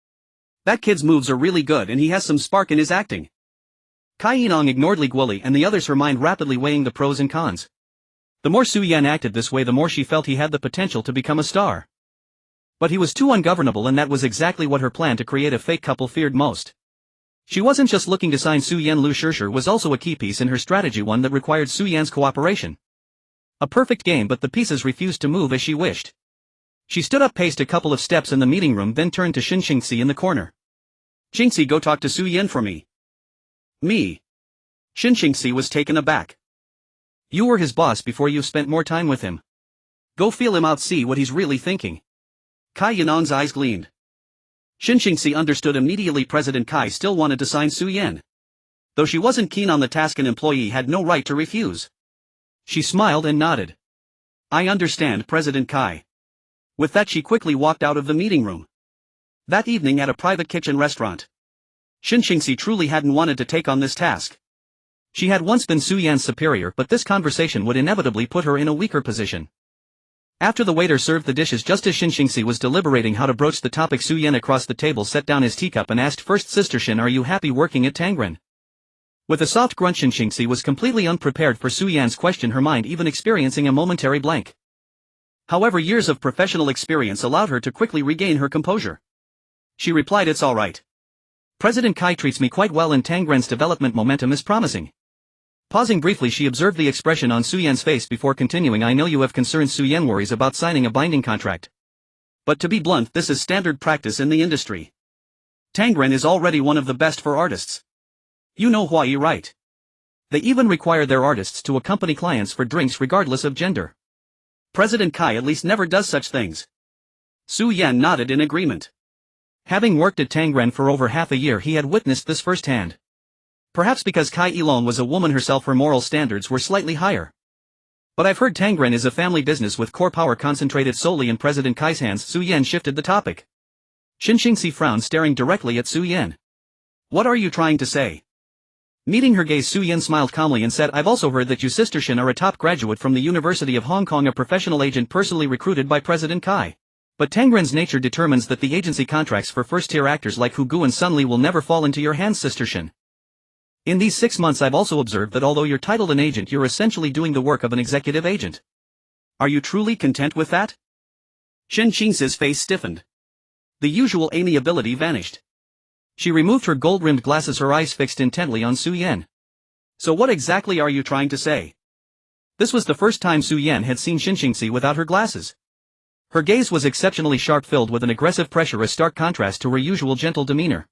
That kid's moves are really good and he has some spark in his acting. Kai Yinon ignored Li Guoli and the others, her mind rapidly weighing the pros and cons. The more Su Yan acted this way, the more she felt he had the potential to become a star. But he was too ungovernable, and that was exactly what her plan to create a fake couple feared most. She wasn't just looking to sign Su Yan. Lu Shishir was also a key piece in her strategy, one that required Su Yan's cooperation. A perfect game, but the pieces refused to move as she wished. She stood up, paced a couple of steps in the meeting room, then turned to Xin Xingxi in the corner. Xingxi, go talk to Su Yan for me. Me? Xin Xingxi was taken aback. You were his boss before, you spent more time with him. Go feel him out, see what he's really thinking. Kai Yinon's eyes gleamed. Xin Xingxi understood immediately. President Kai still wanted to sign Su Yan. Though she wasn't keen on the task, an employee had no right to refuse. She smiled and nodded. I understand, President Kai. With that, she quickly walked out of the meeting room. That evening at a private kitchen restaurant, Xin Xingxi truly hadn't wanted to take on this task. She had once been Su Yan's superior, but this conversation would inevitably put her in a weaker position. After the waiter served the dishes, just as Xin Xingxi was deliberating how to broach the topic, Su Yan across the table set down his teacup and asked, "First, Sister Xin, are you happy working at Tangren?" With a soft grunt, Xin Xingxi was completely unprepared for Su Yan's question, her mind even experiencing a momentary blank. However, years of professional experience allowed her to quickly regain her composure. She replied, "It's all right. President Kai treats me quite well and Tangren's development momentum is promising." Pausing briefly, she observed the expression on Su Yan's face before continuing, "I know you have concerns." Su Yan worries about signing a binding contract. But to be blunt, this is standard practice in the industry. Tangren is already one of the best for artists. You know Huai, right? They even require their artists to accompany clients for drinks regardless of gender. President Kai at least never does such things. Su Yan nodded in agreement. Having worked at Tangren for over half a year, he had witnessed this firsthand. Perhaps because Kai Yilong was a woman herself, her moral standards were slightly higher. "But I've heard Tangren is a family business with core power concentrated solely in President Kai's hands." Su Yan shifted the topic. Xin Xingxi frowned, staring directly at Su Yan. "What are you trying to say?" Meeting her gaze, Su Yan smiled calmly and said, "I've also heard that you, Sister Xin, are a top graduate from the University of Hong Kong, a professional agent personally recruited by President Kai. But Tangren's nature determines that the agency contracts for first-tier actors like Hu Gu and Sun Li will never fall into your hands, Sister Xin. In these 6 months I've also observed that although you're titled an agent, you're essentially doing the work of an executive agent. Are you truly content with that?" Xin Xingxi's face stiffened. The usual amiability vanished. She removed her gold-rimmed glasses, her eyes fixed intently on Su Yan. "So what exactly are you trying to say?" This was the first time Su Yan had seen Xin Xingxi without her glasses. Her gaze was exceptionally sharp, filled with an aggressive pressure, a stark contrast to her usual gentle demeanor.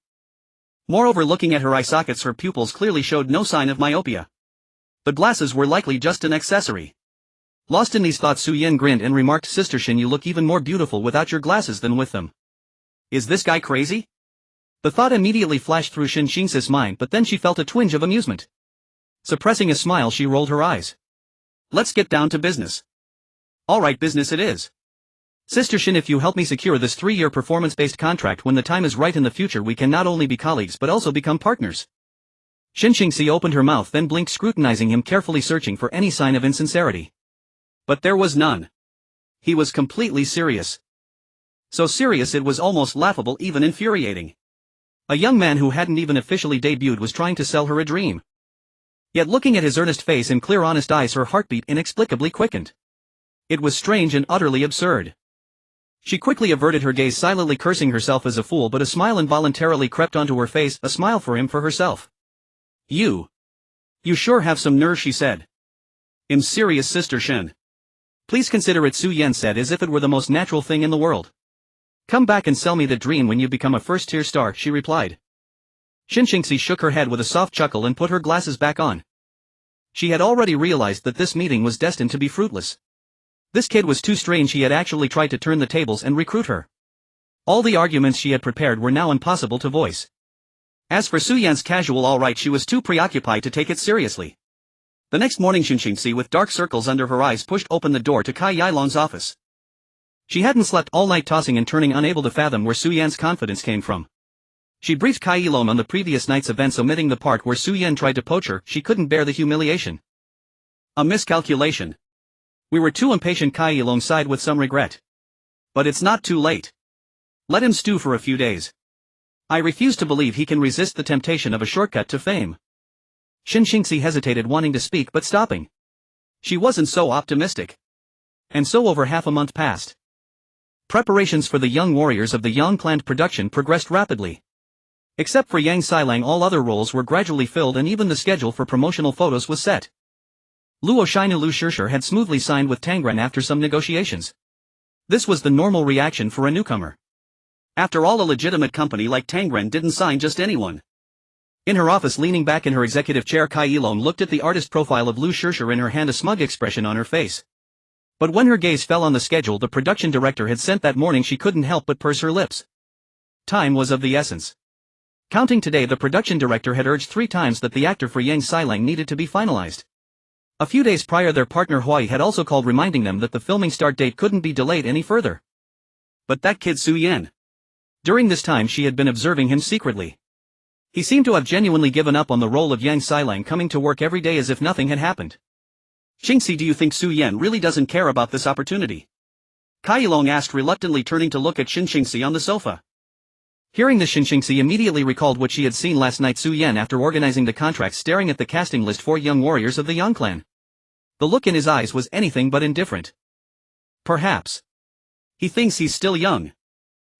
Moreover, looking at her eye sockets, her pupils clearly showed no sign of myopia. The glasses were likely just an accessory. Lost in these thoughts, Su Yan grinned and remarked, "Sister Xin, you look even more beautiful without your glasses than with them." Is this guy crazy? The thought immediately flashed through Xin Xingxi's mind, but then she felt a twinge of amusement. Suppressing a smile, she rolled her eyes. "Let's get down to business." "All right, business it is. Sister Xin, if you help me secure this 3-year performance-based contract, when the time is right in the future, we can not only be colleagues but also become partners." Xin Xingxi opened her mouth, then blinked, scrutinizing him carefully, searching for any sign of insincerity. But there was none. He was completely serious. So serious it was almost laughable, even infuriating. A young man who hadn't even officially debuted was trying to sell her a dream. Yet looking at his earnest face and clear, honest eyes, her heartbeat inexplicably quickened. It was strange and utterly absurd. She quickly averted her gaze, silently cursing herself as a fool, but a smile involuntarily crept onto her face, a smile for him, for herself. You sure have some nerve," she said. "I'm serious, Sister Xin." "Please consider it," Su Yan said, as if it were the most natural thing in the world. "Come back and sell me the dream when you become a first-tier star," she replied. Xinxingxi shook her head with a soft chuckle and put her glasses back on. She had already realized that this meeting was destined to be fruitless. This kid was too strange. He had actually tried to turn the tables and recruit her. All the arguments she had prepared were now impossible to voice. As for Su Yan's casual alright, she was too preoccupied to take it seriously. The next morning Xinxingxi, with dark circles under her eyes, pushed open the door to Kai Yilong's office. She hadn't slept all night, tossing and turning, unable to fathom where Su Yan's confidence came from. She briefed Kai Yilong on the previous night's events, omitting the part where Su Yan tried to poach her. She couldn't bear the humiliation. A miscalculation. We were too impatient. Kai Yilong sighed with some regret. But it's not too late. Let him stew for a few days. I refuse to believe he can resist the temptation of a shortcut to fame. Xinxingxi hesitated, wanting to speak but stopping. She wasn't so optimistic. And so over half a month passed. Preparations for the young warriors of the Yang clan production progressed rapidly. Except for Yang Xilang, all other roles were gradually filled, and even the schedule for promotional photos was set. Luo Shinu Lu Shishir had smoothly signed with Tangren after some negotiations. This was the normal reaction for a newcomer. After all, a legitimate company like Tangren didn't sign just anyone. In her office, leaning back in her executive chair, Kai Yilong looked at the artist profile of Lu Shishir in her hand, a smug expression on her face. But when her gaze fell on the schedule the production director had sent that morning, she couldn't help but purse her lips. Time was of the essence. Counting today, the production director had urged 3 times that the actor for Yang Xilang needed to be finalized. A few days prior, their partner Huai had also called, reminding them that the filming start date couldn't be delayed any further. But that kid Su Yan. During this time she had been observing him secretly. He seemed to have genuinely given up on the role of Yang Xilang, coming to work every day as if nothing had happened. Xingxi, do you think Su Yan really doesn't care about this opportunity? Kai Yilong asked, reluctantly turning to look at Xinxingxi on the sofa. Hearing this, Xinxingxi immediately recalled what she had seen last night. Su Yan, after organizing the contract, staring at the casting list for young warriors of the Yang clan. The look in his eyes was anything but indifferent. Perhaps he thinks he's still young.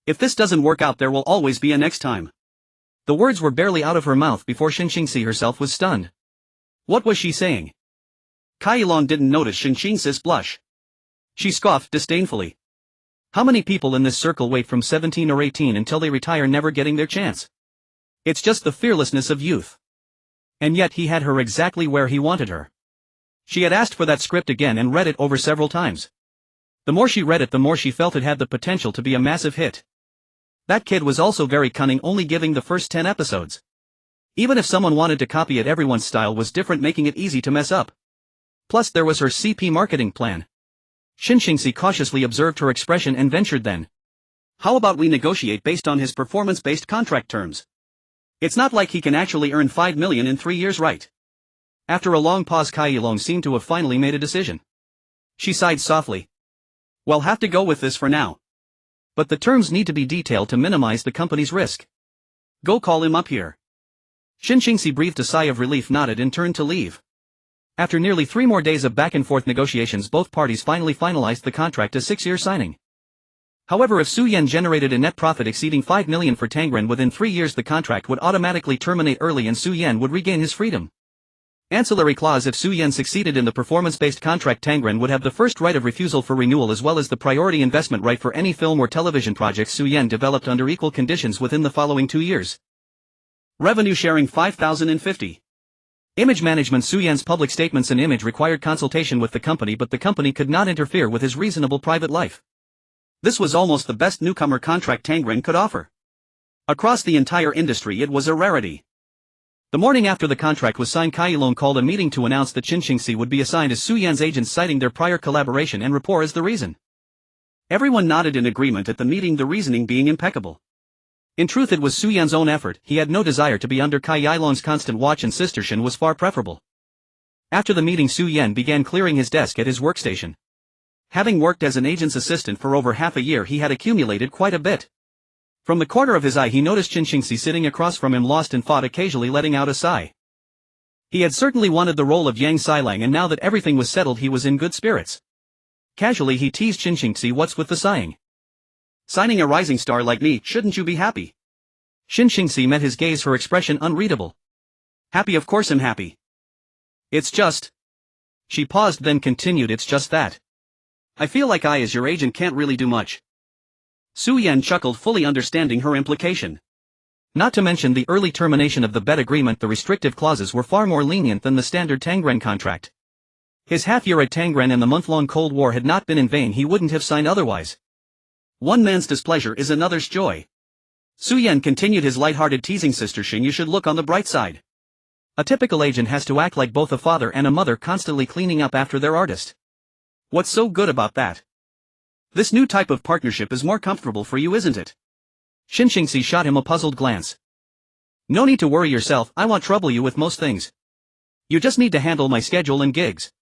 If this doesn't work out, there will always be a next time. The words were barely out of her mouth before Xinxingxi herself was stunned. What was she saying? Kai Yilong didn't notice Xinxingxi's blush. She scoffed disdainfully. How many people in this circle wait from 17 or 18 until they retire, never getting their chance? It's just the fearlessness of youth. And yet he had her exactly where he wanted her. She had asked for that script again and read it over several times. The more she read it, the more she felt it had the potential to be a massive hit. That kid was also very cunning, only giving the first 10 episodes. Even if someone wanted to copy it, everyone's style was different, making it easy to mess up. Plus there was her CP marketing plan. Xinxingxi cautiously observed her expression and ventured then. How about we negotiate based on his performance-based contract terms? It's not like he can actually earn 5 million in 3 years, right? After a long pause, Kai Yilong seemed to have finally made a decision. She sighed softly. We'll have to go with this for now. But the terms need to be detailed to minimize the company's risk. Go call him up here. Xinxingxi breathed a sigh of relief, nodded and turned to leave. After nearly 3 more days of back-and-forth negotiations, both parties finally finalized the contract, a 6-year signing. However, if Su Yan generated a net profit exceeding 5 million for Tangren within 3 years, the contract would automatically terminate early and Su Yan would regain his freedom. Ancillary clause: if Su Yan succeeded in the performance-based contract, Tangren would have the first right of refusal for renewal as well as the priority investment right for any film or television projects Su Yan developed under equal conditions within the following 2 years. Revenue sharing 5,050. Image management: Su Yan's public statements and image required consultation with the company, but the company could not interfere with his reasonable private life. This was almost the best newcomer contract Tangren could offer. Across the entire industry it was a rarity. The morning after the contract was signed, Kai Yilong called a meeting to announce that Xinxingxi would be assigned as Su Yan's agent, citing their prior collaboration and rapport as the reason. Everyone nodded in agreement at the meeting, the reasoning being impeccable. In truth, it was Su Yan's own effort. He had no desire to be under Kai Yilong's constant watch, and Sistershin was far preferable. After the meeting, Su Yan began clearing his desk at his workstation. Having worked as an agent's assistant for over half a year, he had accumulated quite a bit. From the corner of his eye he noticed Xinxingxi sitting across from him, lost in thought, occasionally letting out a sigh. He had certainly wanted the role of Yang Xilang, and now that everything was settled he was in good spirits. Casually he teased Xinxingxi, "What's with the sighing? Signing a rising star like me, shouldn't you be happy?" Xinxingxi met his gaze, her expression unreadable. "Happy, of course I'm happy. It's just..." She paused, then continued, "It's just that I feel like I, as your agent, can't really do much." Su Yan chuckled, fully understanding her implication. Not to mention the early termination of the bet agreement, the restrictive clauses were far more lenient than the standard Tangren contract. His half-year at Tangren and the month-long Cold War had not been in vain, he wouldn't have signed otherwise. One man's displeasure is another's joy. Su Yan continued his light-hearted teasing. Sister Xing, you should look on the bright side. A typical agent has to act like both a father and a mother, constantly cleaning up after their artist. What's so good about that? This new type of partnership is more comfortable for you, isn't it? Xin Xingxi shot him a puzzled glance. No need to worry yourself, I won't trouble you with most things. You just need to handle my schedule and gigs.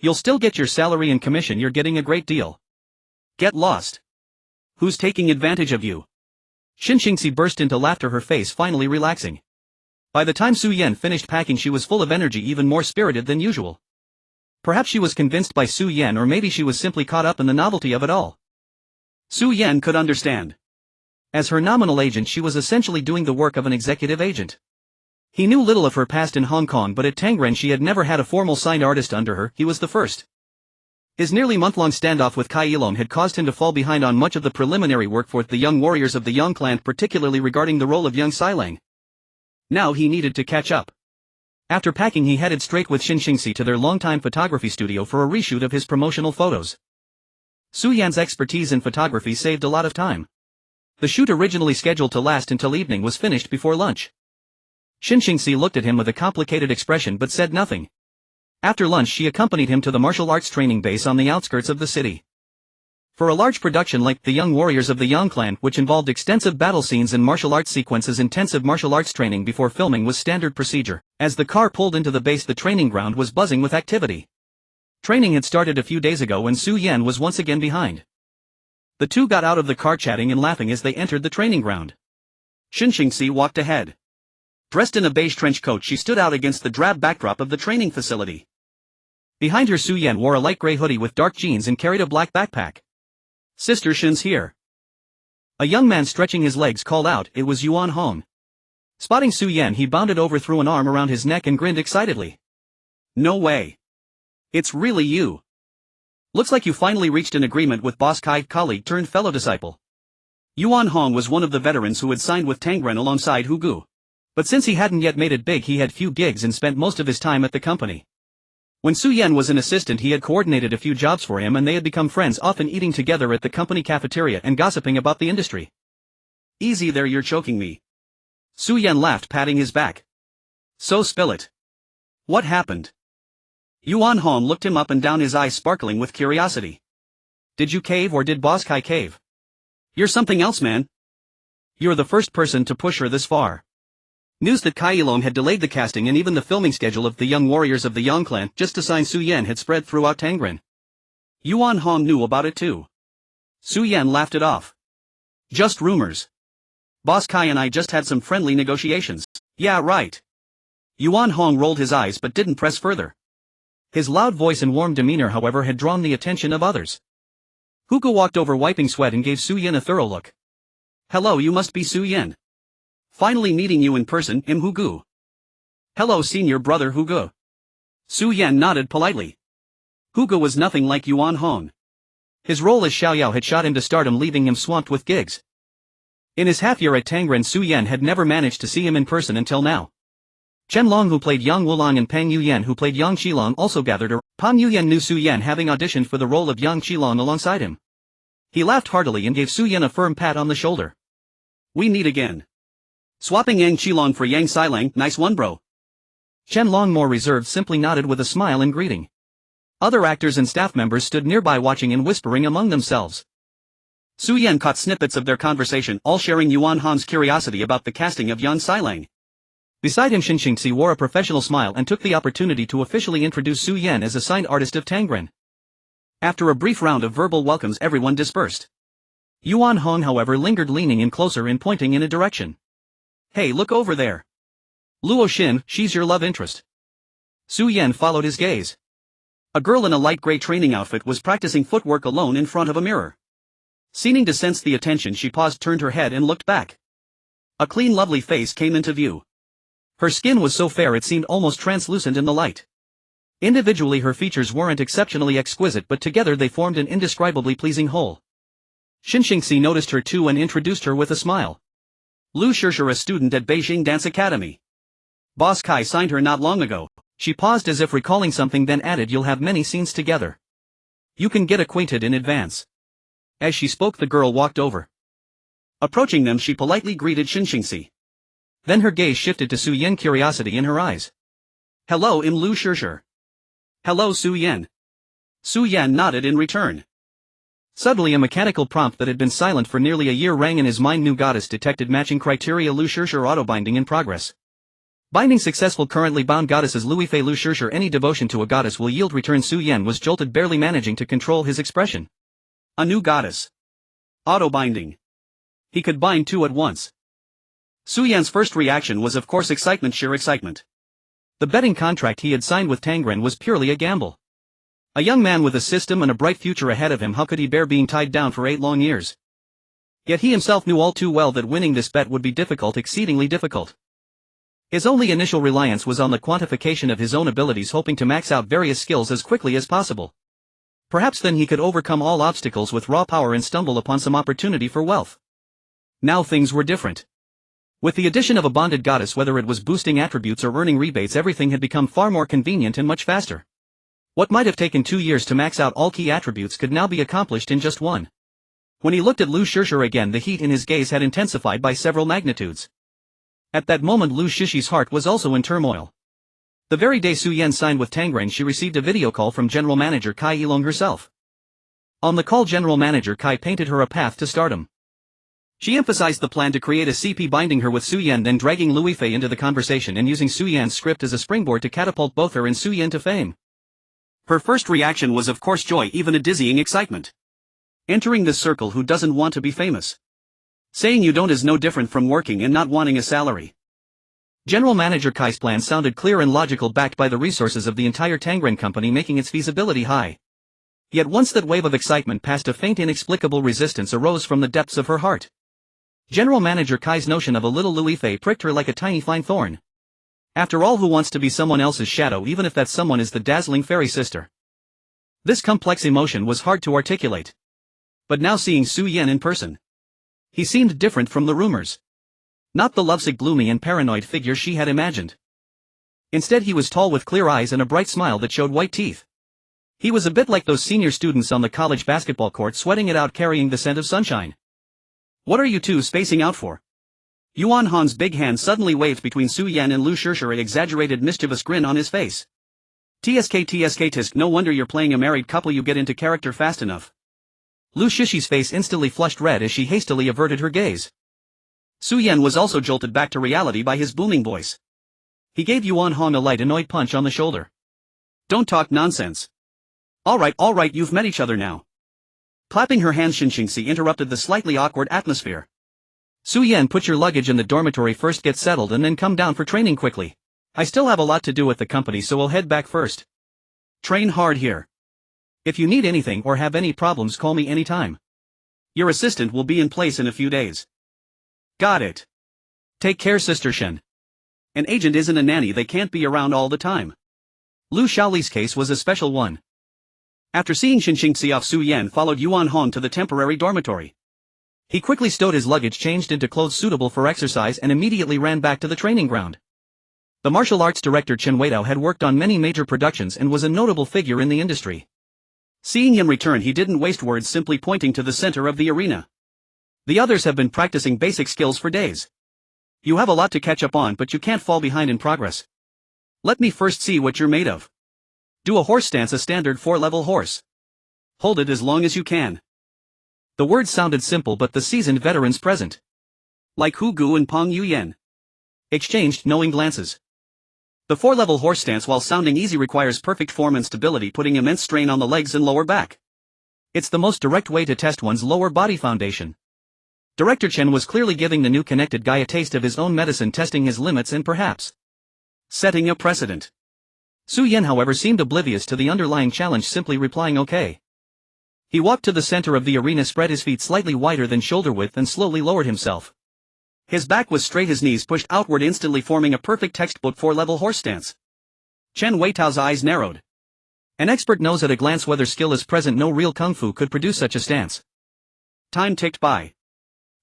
You'll still get your salary and commission, you're getting a great deal. Get lost. Who's taking advantage of you? Xin Xingxi burst into laughter, her face finally relaxing. By the time Su Yan finished packing, she was full of energy, even more spirited than usual. Perhaps she was convinced by Su Yan, or maybe she was simply caught up in the novelty of it all. Su Yan could understand. As her nominal agent, she was essentially doing the work of an executive agent. He knew little of her past in Hong Kong, but at Tangren she had never had a formal signed artist under her, he was the first. His nearly month-long standoff with Kai Yilong had caused him to fall behind on much of the preliminary work for the young warriors of the Yang clan, particularly regarding the role of young Xilang. Now he needed to catch up. After packing, he headed straight with Xin Xingxi to their longtime photography studio for a reshoot of his promotional photos. Su Yan's expertise in photography saved a lot of time. The shoot, originally scheduled to last until evening, was finished before lunch. Xin Xingxi looked at him with a complicated expression but said nothing. After lunch she accompanied him to the martial arts training base on the outskirts of the city. For a large production like The Young Warriors of the Yang Clan, which involved extensive battle scenes and martial arts sequences, intensive martial arts training before filming was standard procedure. As the car pulled into the base, the training ground was buzzing with activity. Training had started a few days ago and Su Yan was once again behind. The two got out of the car chatting and laughing as they entered the training ground. Xin Xingxi walked ahead. Dressed in a beige trench coat, she stood out against the drab backdrop of the training facility. Behind her, Su Yan wore a light gray hoodie with dark jeans and carried a black backpack. Sister Xin's here. A young man stretching his legs called out. It was Yuan Hong. Spotting Su Yan, he bounded over, threw an arm around his neck and grinned excitedly. No way. It's really you. Looks like you finally reached an agreement with Boss Kai, colleague turned fellow disciple. Yuan Hong was one of the veterans who had signed with Tangren alongside Hu Gu. But since he hadn't yet made it big, he had few gigs and spent most of his time at the company. When Su Yan was an assistant, he had coordinated a few jobs for him and they had become friends, often eating together at the company cafeteria and gossiping about the industry. Easy there, you're choking me. Su Yan laughed, patting his back. So spill it. What happened? Yuan Hong looked him up and down, his eyes sparkling with curiosity. Did you cave, or did Boss Kai cave? You're something else, man. You're the first person to push her this far. News that Kai Yilong had delayed the casting and even the filming schedule of The Young Warriors of the Yang Clan just to sign Su Yan had spread throughout Tangren. Yuan Hong knew about it too. Su Yan laughed it off. Just rumors. Boss Kai and I just had some friendly negotiations. Yeah, right. Yuan Hong rolled his eyes but didn't press further. His loud voice and warm demeanor, however, had drawn the attention of others. Hu Gu walked over wiping sweat and gave Su Yan a thorough look. Hello, you must be Su Yan. Finally meeting you in person, Hu Gu. Hello, senior brother Hu Gu. Su Yan nodded politely. Hu Gu was nothing like Yuan Hong. His role as Xiaoyao had shot him to stardom, leaving him swamped with gigs. In his half-year at Tangren, Su Yan had never managed to see him in person until now. Chen Long, who played Yang Wulong, and Pang Yuyan, who played Yang Qilong, also gathered around. Pang Yuyan knew Su Yan, having auditioned for the role of Yang Qilong alongside him. He laughed heartily and gave Su Yan a firm pat on the shoulder. We meet again. Swapping Yang Qilong for Yang Xilang, nice one, bro. Chen Long, more reserved, simply nodded with a smile in greeting. Other actors and staff members stood nearby watching and whispering among themselves. Su Yan caught snippets of their conversation, all sharing Yuan Hong's curiosity about the casting of Yang Xilang. Beside him, Xin Xingxi wore a professional smile and took the opportunity to officially introduce Su Yan as a signed artist of Tangren. After a brief round of verbal welcomes, everyone dispersed. Yuan Hong, however, lingered, leaning in closer and pointing in a direction. Hey, look over there. Luo Xin, she's your love interest. Su Yan followed his gaze. A girl in a light gray training outfit was practicing footwork alone in front of a mirror. Seeming to sense the attention, she paused, turned her head and looked back. A clean, lovely face came into view. Her skin was so fair it seemed almost translucent in the light. Individually her features weren't exceptionally exquisite, but together they formed an indescribably pleasing whole. Xin Xingxi noticed her too and introduced her with a smile. Liu Yifei, a student at Beijing Dance Academy. Boss Kai signed her not long ago. She paused as if recalling something, then added, "You'll have many scenes together. You can get acquainted in advance." As she spoke, the girl walked over. Approaching them, she politely greeted Xinxingxi. Then her gaze shifted to Su Yan, curiosity in her eyes. "Hello, Liu Yifei." "Hello, Su Yan." Su Yan nodded in return. Suddenly a mechanical prompt that had been silent for nearly a year rang in his mind. New goddess detected, matching criteria. Liu Yifei auto-binding in progress. Binding successful. Currently bound goddesses Liu Yifei. Liu Yifei. Any devotion to a goddess will yield return. Su Yan was jolted, barely managing to control his expression. A new goddess. Auto-binding. He could bind two at once. Su Yan's first reaction was of course excitement, sheer excitement. The betting contract he had signed with Tangren was purely a gamble. A young man with a system and a bright future ahead of him, how could he bear being tied down for 8 long years? Yet he himself knew all too well that winning this bet would be difficult, exceedingly difficult. His only initial reliance was on the quantification of his own abilities, hoping to max out various skills as quickly as possible. Perhaps then he could overcome all obstacles with raw power and stumble upon some opportunity for wealth. Now things were different. With the addition of a bonded goddess, whether it was boosting attributes or earning rebates, everything had become far more convenient and much faster. What might have taken 2 years to max out all key attributes could now be accomplished in just 1. When he looked at Liu Yifei again, the heat in his gaze had intensified by several magnitudes. At that moment Liu Yifei's heart was also in turmoil. The very day Su Yan signed with Tangren, she received a video call from General Manager Kai Yilong herself. On the call, General Manager Kai painted her a path to stardom. She emphasized the plan to create a CP, binding her with Su Yan, then dragging Liu Yifei into the conversation and using Su Yan's script as a springboard to catapult both her and Su Yan to fame. Her first reaction was of course joy, even a dizzying excitement. Entering this circle, who doesn't want to be famous? Saying you don't is no different from working and not wanting a salary. General Manager Kai's plan sounded clear and logical, backed by the resources of the entire Tangren company, making its feasibility high. Yet once that wave of excitement passed, a faint inexplicable resistance arose from the depths of her heart. General Manager Kai's notion of a little Liu Yifei pricked her like a tiny fine thorn. After all, who wants to be someone else's shadow, even if that someone is the dazzling fairy sister? This complex emotion was hard to articulate. But now, seeing Su Yan in person, he seemed different from the rumors. Not the lovesick, gloomy and paranoid figure she had imagined. Instead, he was tall with clear eyes and a bright smile that showed white teeth. He was a bit like those senior students on the college basketball court, sweating it out, carrying the scent of sunshine. "What are you two spacing out for?" Yuan Han's big hand suddenly waved between Su Yan and Liu Yifei, an exaggerated mischievous grin on his face. "TSK tisk, no wonder you're playing a married couple, you get into character fast enough." Liu Yifei's face instantly flushed red as she hastily averted her gaze. Su Yan was also jolted back to reality by his booming voice. He gave Yuan Han a light, annoyed punch on the shoulder. "Don't talk nonsense. All right, you've met each other now." Clapping her hands, Xinxingxi interrupted the slightly awkward atmosphere. "Su Yan, put your luggage in the dormitory first, get settled, and then come down for training quickly. I still have a lot to do at the company, so we'll head back first. Train hard here. If you need anything or have any problems, call me anytime. Your assistant will be in place in a few days." "Got it. Take care, Sister Shen. An agent isn't a nanny, they can't be around all the time." Liu Shaoli's case was a special one. After seeing Xinxingxi off, Su Yan followed Yuan Han to the temporary dormitory. He quickly stowed his luggage, changed into clothes suitable for exercise, and immediately ran back to the training ground. The martial arts director Chen Weidao had worked on many major productions and was a notable figure in the industry. Seeing him return, he didn't waste words, simply pointing to the center of the arena. "The others have been practicing basic skills for days. You have a lot to catch up on, but you can't fall behind in progress. Let me first see what you're made of. Do a horse stance, a standard 4-level horse. Hold it as long as you can." The words sounded simple, but the seasoned veterans present, like Hu Gu and Peng Yuyan, exchanged knowing glances. The 4-level horse stance, while sounding easy, requires perfect form and stability, putting immense strain on the legs and lower back. It's the most direct way to test one's lower body foundation. Director Chen was clearly giving the new connected guy a taste of his own medicine, testing his limits and perhaps setting a precedent. Su Yan, however, seemed oblivious to the underlying challenge, simply replying okay. He walked to the center of the arena, spread his feet slightly wider than shoulder width, and slowly lowered himself. His back was straight, his knees pushed outward, instantly forming a perfect textbook 4-level horse stance. Chen Weitao's eyes narrowed. An expert knows at a glance whether skill is present. No real kung fu could produce such a stance. Time ticked by.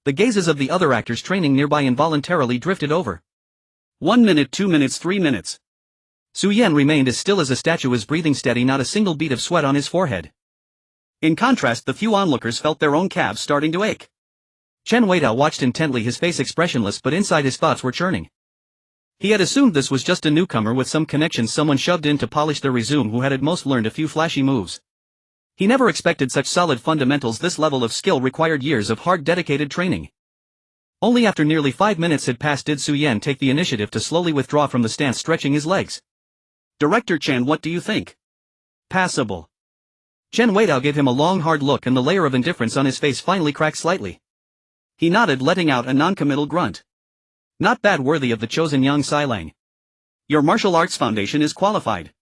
The gazes of the other actors training nearby involuntarily drifted over. 1 minute, 2 minutes, 3 minutes. Su Yan remained as still as a statue, his breathing steady, not a single bead of sweat on his forehead. In contrast, the few onlookers felt their own calves starting to ache. Chen Weidao watched intently, his face expressionless, but inside his thoughts were churning. He had assumed this was just a newcomer with some connections someone shoved in to polish their resume who had at most learned a few flashy moves. He never expected such solid fundamentals. This level of skill required years of hard, dedicated training. Only after nearly 5 minutes had passed did Su Yan take the initiative to slowly withdraw from the stance, stretching his legs. Director Chen, what do you think? Passable. Chen Weidao gave him a long hard look, and the layer of indifference on his face finally cracked slightly. He nodded, letting out a non-committal grunt. Not bad, worthy of the chosen young Xilang. Your martial arts foundation is qualified.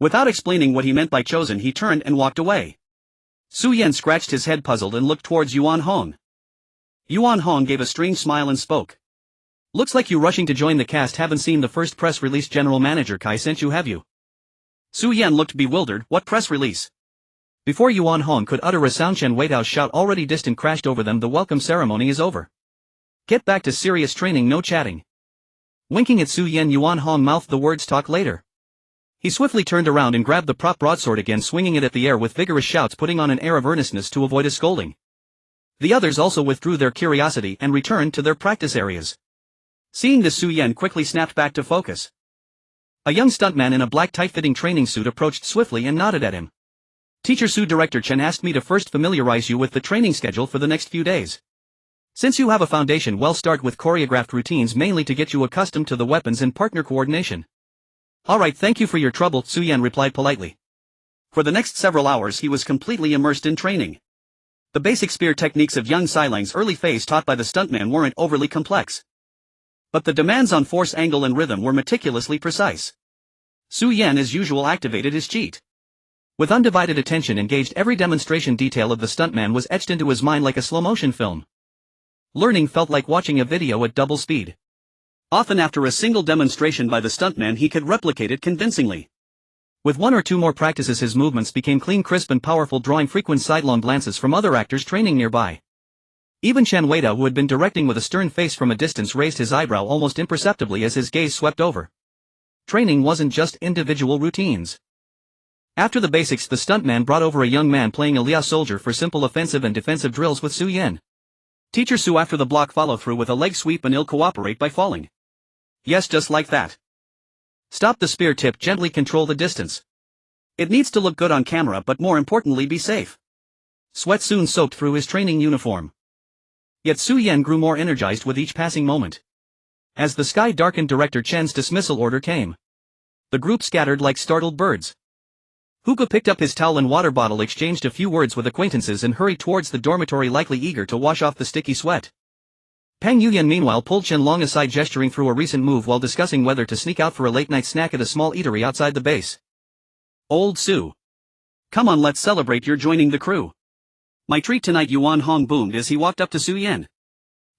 Without explaining what he meant by chosen, he turned and walked away. Su Yan scratched his head, puzzled, and looked towards Yuan Hong. Yuan Hong gave a strange smile and spoke. Looks like you rushing to join the cast. Haven't seen the first press release General Manager Kai sent you, have you? Su Yan looked bewildered. What press release? Before Yuan Hong could utter a sound, Chen Weidao's shout, already distant, crashed over them. The welcome ceremony is over. Get back to serious training, no chatting. Winking at Su Yan, Yuan Hong mouthed the words, talk later. He swiftly turned around and grabbed the prop broadsword again, swinging it at the air with vigorous shouts, putting on an air of earnestness to avoid a scolding. The others also withdrew their curiosity and returned to their practice areas. Seeing this, Su Yan quickly snapped back to focus. A young stuntman in a black tight-fitting training suit approached swiftly and nodded at him. Teacher Su, Director Chen asked me to first familiarize you with the training schedule for the next few days. Since you have a foundation, well, start with choreographed routines, mainly to get you accustomed to the weapons and partner coordination. Alright, thank you for your trouble, Su Yan replied politely. For the next several hours he was completely immersed in training. The basic spear techniques of young Xilang's early phase taught by the stuntman weren't overly complex. But the demands on force, angle and rhythm were meticulously precise. Su Yan as usual activated his cheat. With undivided attention engaged, every demonstration detail of the stuntman was etched into his mind like a slow-motion film. Learning felt like watching a video at double speed. Often after a single demonstration by the stuntman he could replicate it convincingly. With one or two more practices his movements became clean, crisp and powerful, drawing frequent sidelong glances from other actors training nearby. Even Chen Weidao, who had been directing with a stern face from a distance, raised his eyebrow almost imperceptibly as his gaze swept over. Training wasn't just individual routines. After the basics, the stuntman brought over a young man playing a Liu soldier for simple offensive and defensive drills with Su Yan. Teacher Su, after the block, follow through with a leg sweep and he'll cooperate by falling. Yes, just like that. Stop the spear tip, gently control the distance. It needs to look good on camera, but more importantly, be safe. Sweat soon soaked through his training uniform. Yet Su Yan grew more energized with each passing moment. As the sky darkened, Director Chen's dismissal order came. The group scattered like startled birds. Hugo picked up his towel and water bottle, exchanged a few words with acquaintances and hurried towards the dormitory, likely eager to wash off the sticky sweat. Pang Yuyan meanwhile pulled Chen Long aside, gesturing through a recent move while discussing whether to sneak out for a late-night snack at a small eatery outside the base. Old Su. Come on, let's celebrate your joining the crew. My treat tonight, Yuan Hong boomed as he walked up to Su Yan.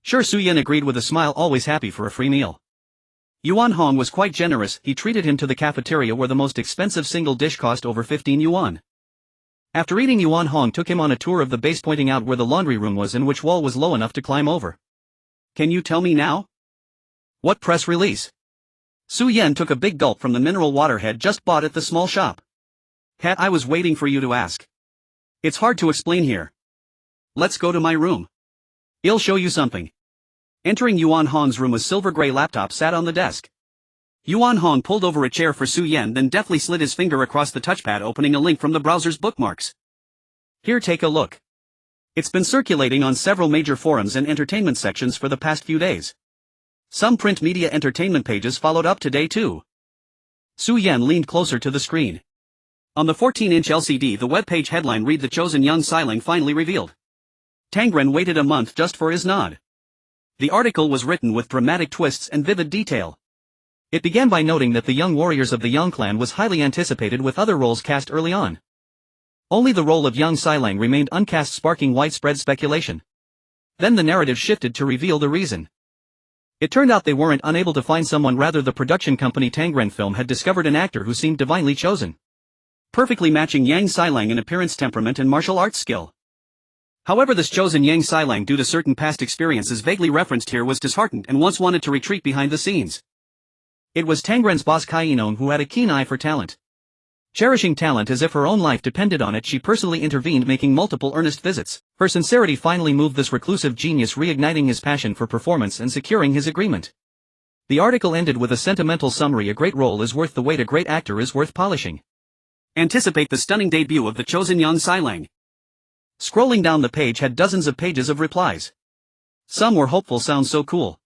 Sure, Su Yan agreed with a smile, always happy for a free meal. Yuan Hong was quite generous. He treated him to the cafeteria where the most expensive single dish cost over 15 yuan. After eating, Yuan Hong took him on a tour of the base, pointing out where the laundry room was and which wall was low enough to climb over. Can you tell me now? What press release? Su Yan took a big gulp from the mineral water head just bought at the small shop. Hat, I was waiting for you to ask. It's hard to explain here. Let's go to my room. I'll show you something. Entering Yuan Hong's room, a silver-gray laptop sat on the desk. Yuan Hong pulled over a chair for Su Yan, then deftly slid his finger across the touchpad, opening a link from the browser's bookmarks. Here, take a look. It's been circulating on several major forums and entertainment sections for the past few days. Some print media entertainment pages followed up today too. Su Yan leaned closer to the screen. On the 14-inch LCD, the webpage headline read, "The chosen young Xilang finally revealed." Tangren waited a month just for his nod. The article was written with dramatic twists and vivid detail. It began by noting that the young warriors of the Yang clan was highly anticipated, with other roles cast early on. Only the role of young Xilang remained uncast, sparking widespread speculation. Then the narrative shifted to reveal the reason. It turned out they weren't unable to find someone, rather the production company Tangren Film had discovered an actor who seemed divinely chosen, perfectly matching young Xilang in appearance, temperament and martial arts skill. However, this chosen Yang Xilang, due to certain past experiences vaguely referenced here, was disheartened and once wanted to retreat behind the scenes. It was Tangren's boss Kai Inong who had a keen eye for talent. Cherishing talent as if her own life depended on it, she personally intervened, making multiple earnest visits. Her sincerity finally moved this reclusive genius, reigniting his passion for performance and securing his agreement. The article ended with a sentimental summary: a great role is worth the wait, a great actor is worth polishing. Anticipate the stunning debut of the chosen Yang Xilang. Scrolling down the page had dozens of pages of replies. Some were hopeful, sounds so cool.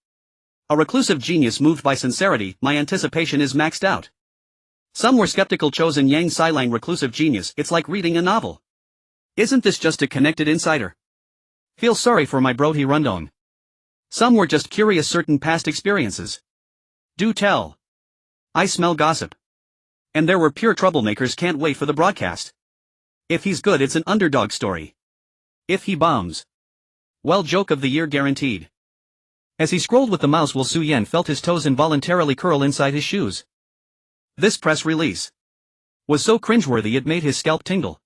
A reclusive genius moved by sincerity, my anticipation is maxed out. Some were skeptical, chosen Yang Xilang reclusive genius, it's like reading a novel. Isn't this just a connected insider? Feel sorry for my bro, he rundong. Some were just curious, certain past experiences. Do tell. I smell gossip. And there were pure troublemakers, can't wait for the broadcast. If he's good, it's an underdog story. If he bombs, well, joke of the year guaranteed. As he scrolled with the mouse, Will Su-yen felt his toes involuntarily curl inside his shoes. This press release was so cringeworthy it made his scalp tingle.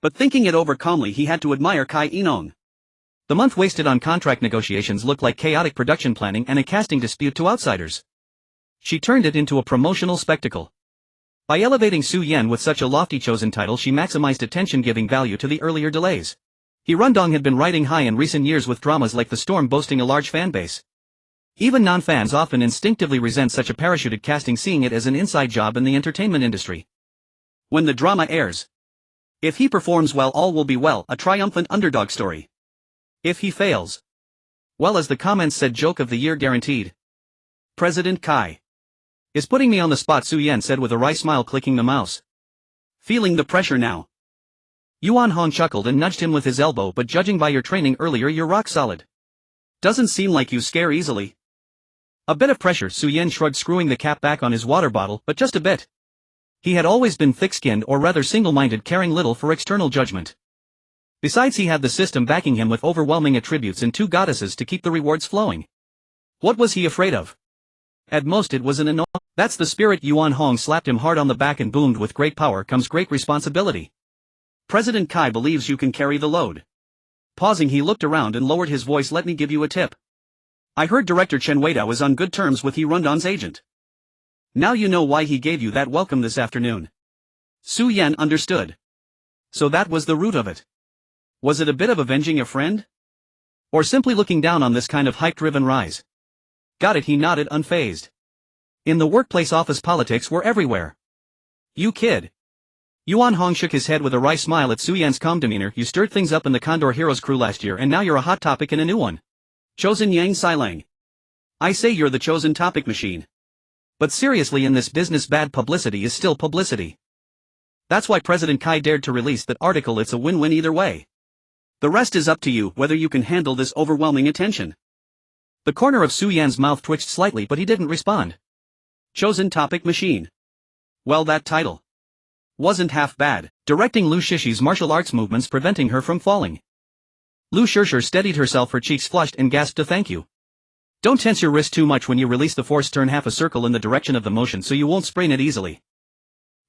But thinking it over calmly, he had to admire Kai Inong. The month wasted on contract negotiations looked like chaotic production planning and a casting dispute to outsiders. She turned it into a promotional spectacle. By elevating Su-yen with such a lofty chosen title, she maximized attention, giving value to the earlier delays. He rundong had been riding high in recent years with dramas like The Storm boasting a large fan base. Even non-fans often instinctively resent such a parachuted casting, seeing it as an inside job in the entertainment industry. When the drama airs, if he performs well, all will be well, a triumphant underdog story. If he fails, well, as the comments said, joke of the year guaranteed. President Kai is putting me on the spot, Su-yen said with a wry smile, clicking the mouse. Feeling the pressure now. Yuan Hong chuckled and nudged him with his elbow, but judging by your training earlier, you're rock solid. Doesn't seem like you scare easily. A bit of pressure, Su-yen shrugged, screwing the cap back on his water bottle, but just a bit. He had always been thick-skinned, or rather single-minded, caring little for external judgment. Besides, he had the system backing him with overwhelming attributes and 2 goddesses to keep the rewards flowing. What was he afraid of? At most it was an annoyance. That's the spirit. Yuan Hong slapped him hard on the back and boomed, with great power comes great responsibility. President Kai believes you can carry the load. Pausing, he looked around and lowered his voice, let me give you a tip. I heard Director Chen Weidao is on good terms with He Rundong's agent. Now you know why he gave you that welcome this afternoon. Su-yen understood. So that was the root of it. Was it a bit of avenging a friend? Or simply looking down on this kind of hype-driven rise? Got it, he nodded, unfazed. In the workplace, office politics were everywhere. You kid. Yuan Hong shook his head with a wry smile at Su-yen's calm demeanor. You stirred things up in the Condor Heroes crew last year, and now you're a hot topic in a new one. Chosen Yang Xilang. I say you're the chosen topic machine. But seriously, in this business, bad publicity is still publicity. That's why President Kai dared to release that article. It's a win-win either way. The rest is up to you, whether you can handle this overwhelming attention. The corner of Su-yen's mouth twitched slightly, but he didn't respond. Chosen topic machine. Well, that title wasn't half bad, directing Lu Shishi's martial arts movements, preventing her from falling. Lu Shishir steadied herself, her cheeks flushed, and gasped a thank you. Don't tense your wrist too much when you release the force. Turn half a circle in the direction of the motion so you won't sprain it easily.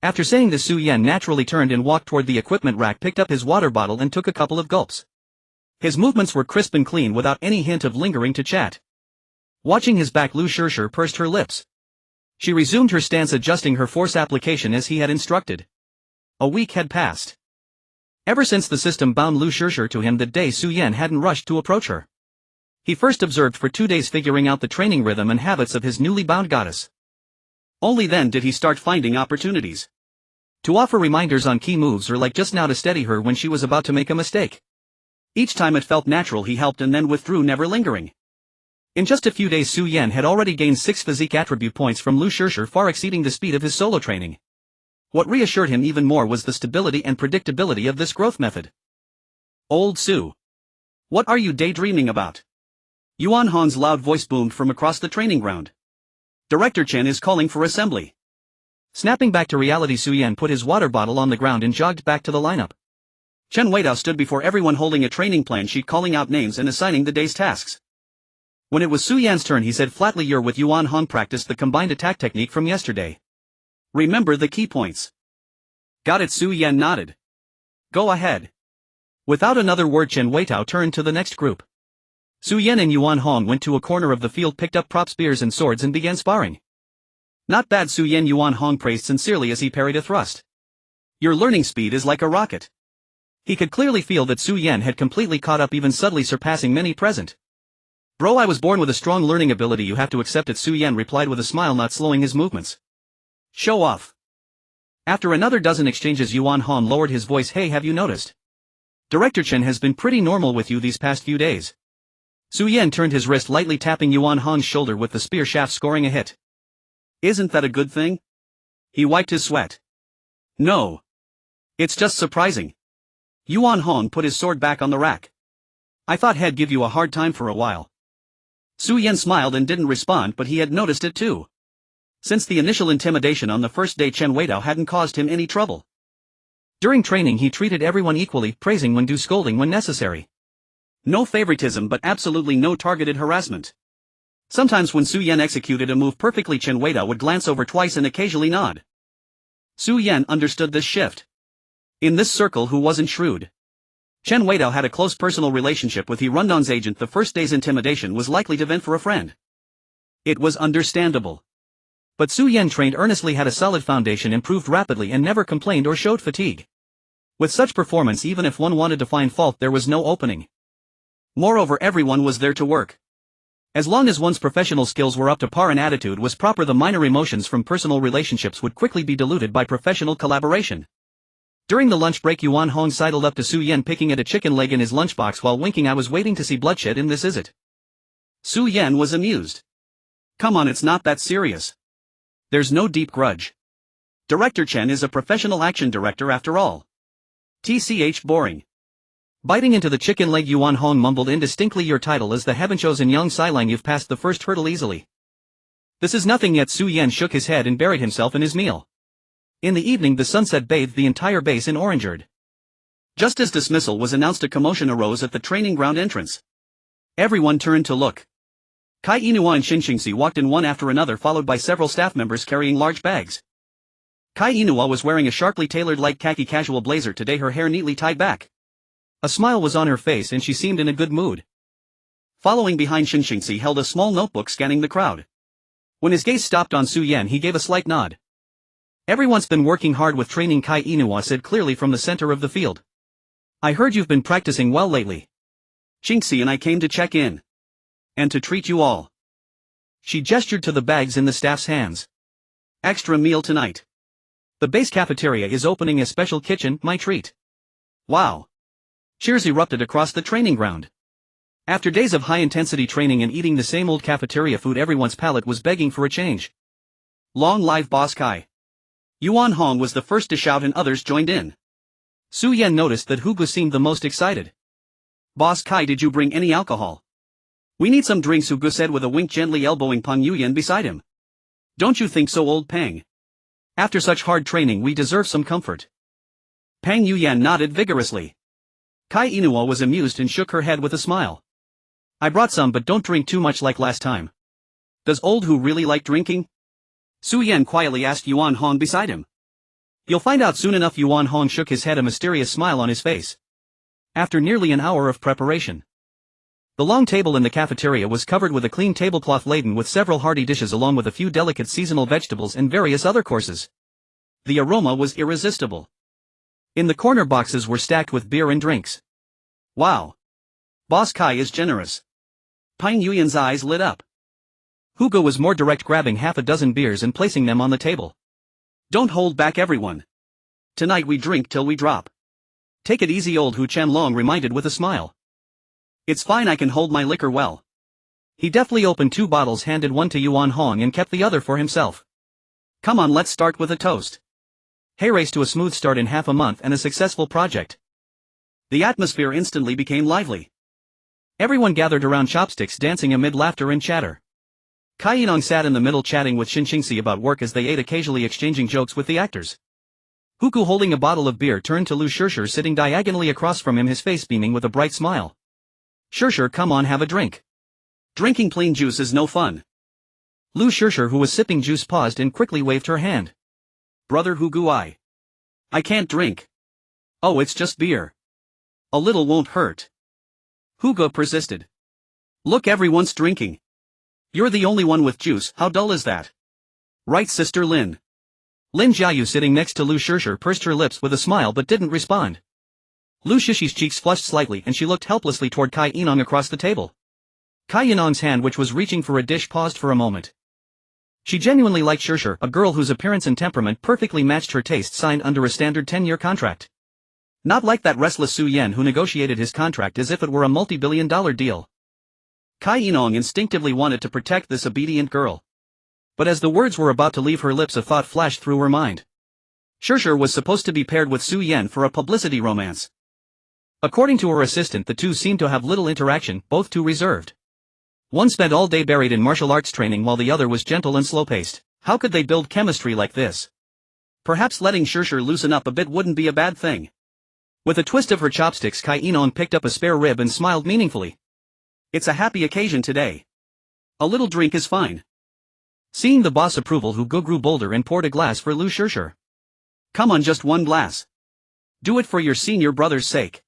After saying this, Su-yen naturally turned and walked toward the equipment rack, picked up his water bottle and took a couple of gulps. His movements were crisp and clean, without any hint of lingering to chat. Watching his back, Lu Shishir pursed her lips. She resumed her stance, adjusting her force application as he had instructed. A week had passed. Ever since the system bound Lu Shishir to him that day, Su-yen hadn't rushed to approach her. He first observed for 2 days, figuring out the training rhythm and habits of his newly bound goddess. Only then did he start finding opportunities to offer reminders on key moves, or like just now to steady her when she was about to make a mistake. Each time it felt natural, he helped and then withdrew, never lingering. In just a few days, Su-yen had already gained 6 physique attribute points from Lu Shishir, far exceeding the speed of his solo training. What reassured him even more was the stability and predictability of this growth method. Old Su. What are you daydreaming about? Yuan Hong's loud voice boomed from across the training ground. Director Chen is calling for assembly. Snapping back to reality, Su-yen put his water bottle on the ground and jogged back to the lineup. Chen Weidao stood before everyone holding a training plan sheet, calling out names and assigning the day's tasks. When it was Su-yen's turn, he said flatly, you're with Yuan Hong, practiced the combined attack technique from yesterday. Remember the key points. Got it, Su-yen nodded. Go ahead. Without another word, Chen Weitao turned to the next group. Su Yan and Yuan Hong went to a corner of the field, picked up prop spears and swords and began sparring. Not bad, Su Yan, Yuan Hong praised sincerely as he parried a thrust. Your learning speed is like a rocket. He could clearly feel that Su Yan had completely caught up, even subtly surpassing many present. Bro, I was born with a strong learning ability, you have to accept it, Su Yan replied with a smile, not slowing his movements. Show off. After another dozen exchanges, Yuan Hong lowered his voice. Hey, have you noticed? Director Chen has been pretty normal with you these past few days. Su Yan turned his wrist, lightly tapping Yuan Hong's shoulder with the spear shaft, scoring a hit. Isn't that a good thing? He wiped his sweat. No. It's just surprising. Yuan Hong put his sword back on the rack. I thought he'd give you a hard time for a while. Su Yan smiled and didn't respond, but he had noticed it too. Since the initial intimidation on the first day, Chen Weitao hadn't caused him any trouble. During training he treated everyone equally, praising when due, scolding when necessary. No favoritism, but absolutely no targeted harassment. Sometimes when Su Yan executed a move perfectly, Chen Weitao would glance over twice and occasionally nod. Su Yan understood this shift. In this circle, who wasn't shrewd? Chen Weitao had a close personal relationship with He Rundan's agent. The first day's intimidation was likely to vent for a friend. It was understandable. But Su Yan trained earnestly, had a solid foundation, improved rapidly, and never complained or showed fatigue. With such performance, even if one wanted to find fault, there was no opening. Moreover, everyone was there to work. As long as one's professional skills were up to par and attitude was proper, the minor emotions from personal relationships would quickly be diluted by professional collaboration. During the lunch break, Yuan Hong sidled up to Su Yan, picking at a chicken leg in his lunchbox while winking. I was waiting to see bloodshed in this, is it? Su Yan was amused. Come on, it's not that serious. There's no deep grudge. Director Chen is a professional action director after all. TCH boring. Biting into the chicken leg, Yuan Hong mumbled indistinctly. Your title is the heaven-chosen young Sailang. You've passed the first hurdle easily. This is nothing yet. Su Yan shook his head and buried himself in his meal. In the evening, the sunset bathed the entire base in orangerd. Just as dismissal was announced, a commotion arose at the training ground entrance. Everyone turned to look. Kai Inua and Xinxingxi walked in one after another, followed by several staff members carrying large bags. Kai Inua was wearing a sharply tailored light khaki casual blazer today, her hair neatly tied back. A smile was on her face and she seemed in a good mood. Following behind, Xinxingxi held a small notebook, scanning the crowd. When his gaze stopped on Su Yan, he gave a slight nod. Everyone's been working hard with training, Kai Inua said clearly from the center of the field. I heard you've been practicing well lately. Xingxi and I came to check in. And to treat you all. She gestured to the bags in the staff's hands. Extra meal tonight. The base cafeteria is opening a special kitchen, my treat. Wow. Cheers erupted across the training ground. After days of high-intensity training and eating the same old cafeteria food, everyone's palate was begging for a change. Long live Boss Kai. Yuan Hong was the first to shout and others joined in. Su Yan noticed that Hugo seemed the most excited. Boss Kai, did you bring any alcohol? We need some drinks, Hugo said with a wink, gently elbowing Pang Yuyan beside him. Don't you think so, old Pang? After such hard training, we deserve some comfort. Pang Yuyan nodded vigorously. Kai Inua was amused and shook her head with a smile. I brought some, but don't drink too much like last time. Does old Hu really like drinking? Su Yan quietly asked Yuan Hong beside him. You'll find out soon enough. Yuan Hong shook his head, a mysterious smile on his face. After nearly an hour of preparation, the long table in the cafeteria was covered with a clean tablecloth laden with several hearty dishes along with a few delicate seasonal vegetables and various other courses. The aroma was irresistible. In the corner, boxes were stacked with beer and drinks. Wow. Boss Kai is generous. Pang Yuyan's eyes lit up. Hugo was more direct, grabbing half a dozen beers and placing them on the table. Don't hold back, everyone. Tonight we drink till we drop. Take it easy, old Hu, Chen Long reminded with a smile. It's fine, I can hold my liquor well. He deftly opened 2 bottles, handed one to Yuan Hong and kept the other for himself. Come on, let's start with a toast. Hey, race to a smooth start in half a month and a successful project. The atmosphere instantly became lively. Everyone gathered around chopsticks, dancing amid laughter and chatter. Kai Inong sat in the middle, chatting with Xinxingxi about work as they ate, occasionally exchanging jokes with the actors. Huku, holding a bottle of beer, turned to Lu Shirshir sitting diagonally across from him, his face beaming with a bright smile. Shirshir, come on, have a drink. Drinking plain juice is no fun. Lu Shirshir, who was sipping juice, paused and quickly waved her hand. Brother Hugu, I can't drink. Oh, it's just beer. A little won't hurt. Hugo persisted. Look, everyone's drinking. You're the only one with juice, how dull is that? Right, Sister Lin? Lin Jiayu, sitting next to Lu Shishir, pursed her lips with a smile but didn't respond. Lu Shishi's cheeks flushed slightly and she looked helplessly toward Kai Yinong across the table. Kai Yinong's hand, which was reaching for a dish, paused for a moment. She genuinely liked Shishir, a girl whose appearance and temperament perfectly matched her taste, signed under a standard 10-year contract. Not like that restless Su Yan who negotiated his contract as if it were a multi-billion-dollar deal. Kai Yinong instinctively wanted to protect this obedient girl. But as the words were about to leave her lips, a thought flashed through her mind. Shishir was supposed to be paired with Su Yan for a publicity romance. According to her assistant, the two seemed to have little interaction, both too reserved. One spent all day buried in martial arts training while the other was gentle and slow-paced. How could they build chemistry like this? Perhaps letting Shishir loosen up a bit wouldn't be a bad thing. With a twist of her chopsticks, Kai Yinong picked up a spare rib and smiled meaningfully. It's a happy occasion today. A little drink is fine. Seeing the boss' approval, Hugo grew bolder and poured a glass for Lu Shishir. Come on, just one glass. Do it for your senior brother's sake.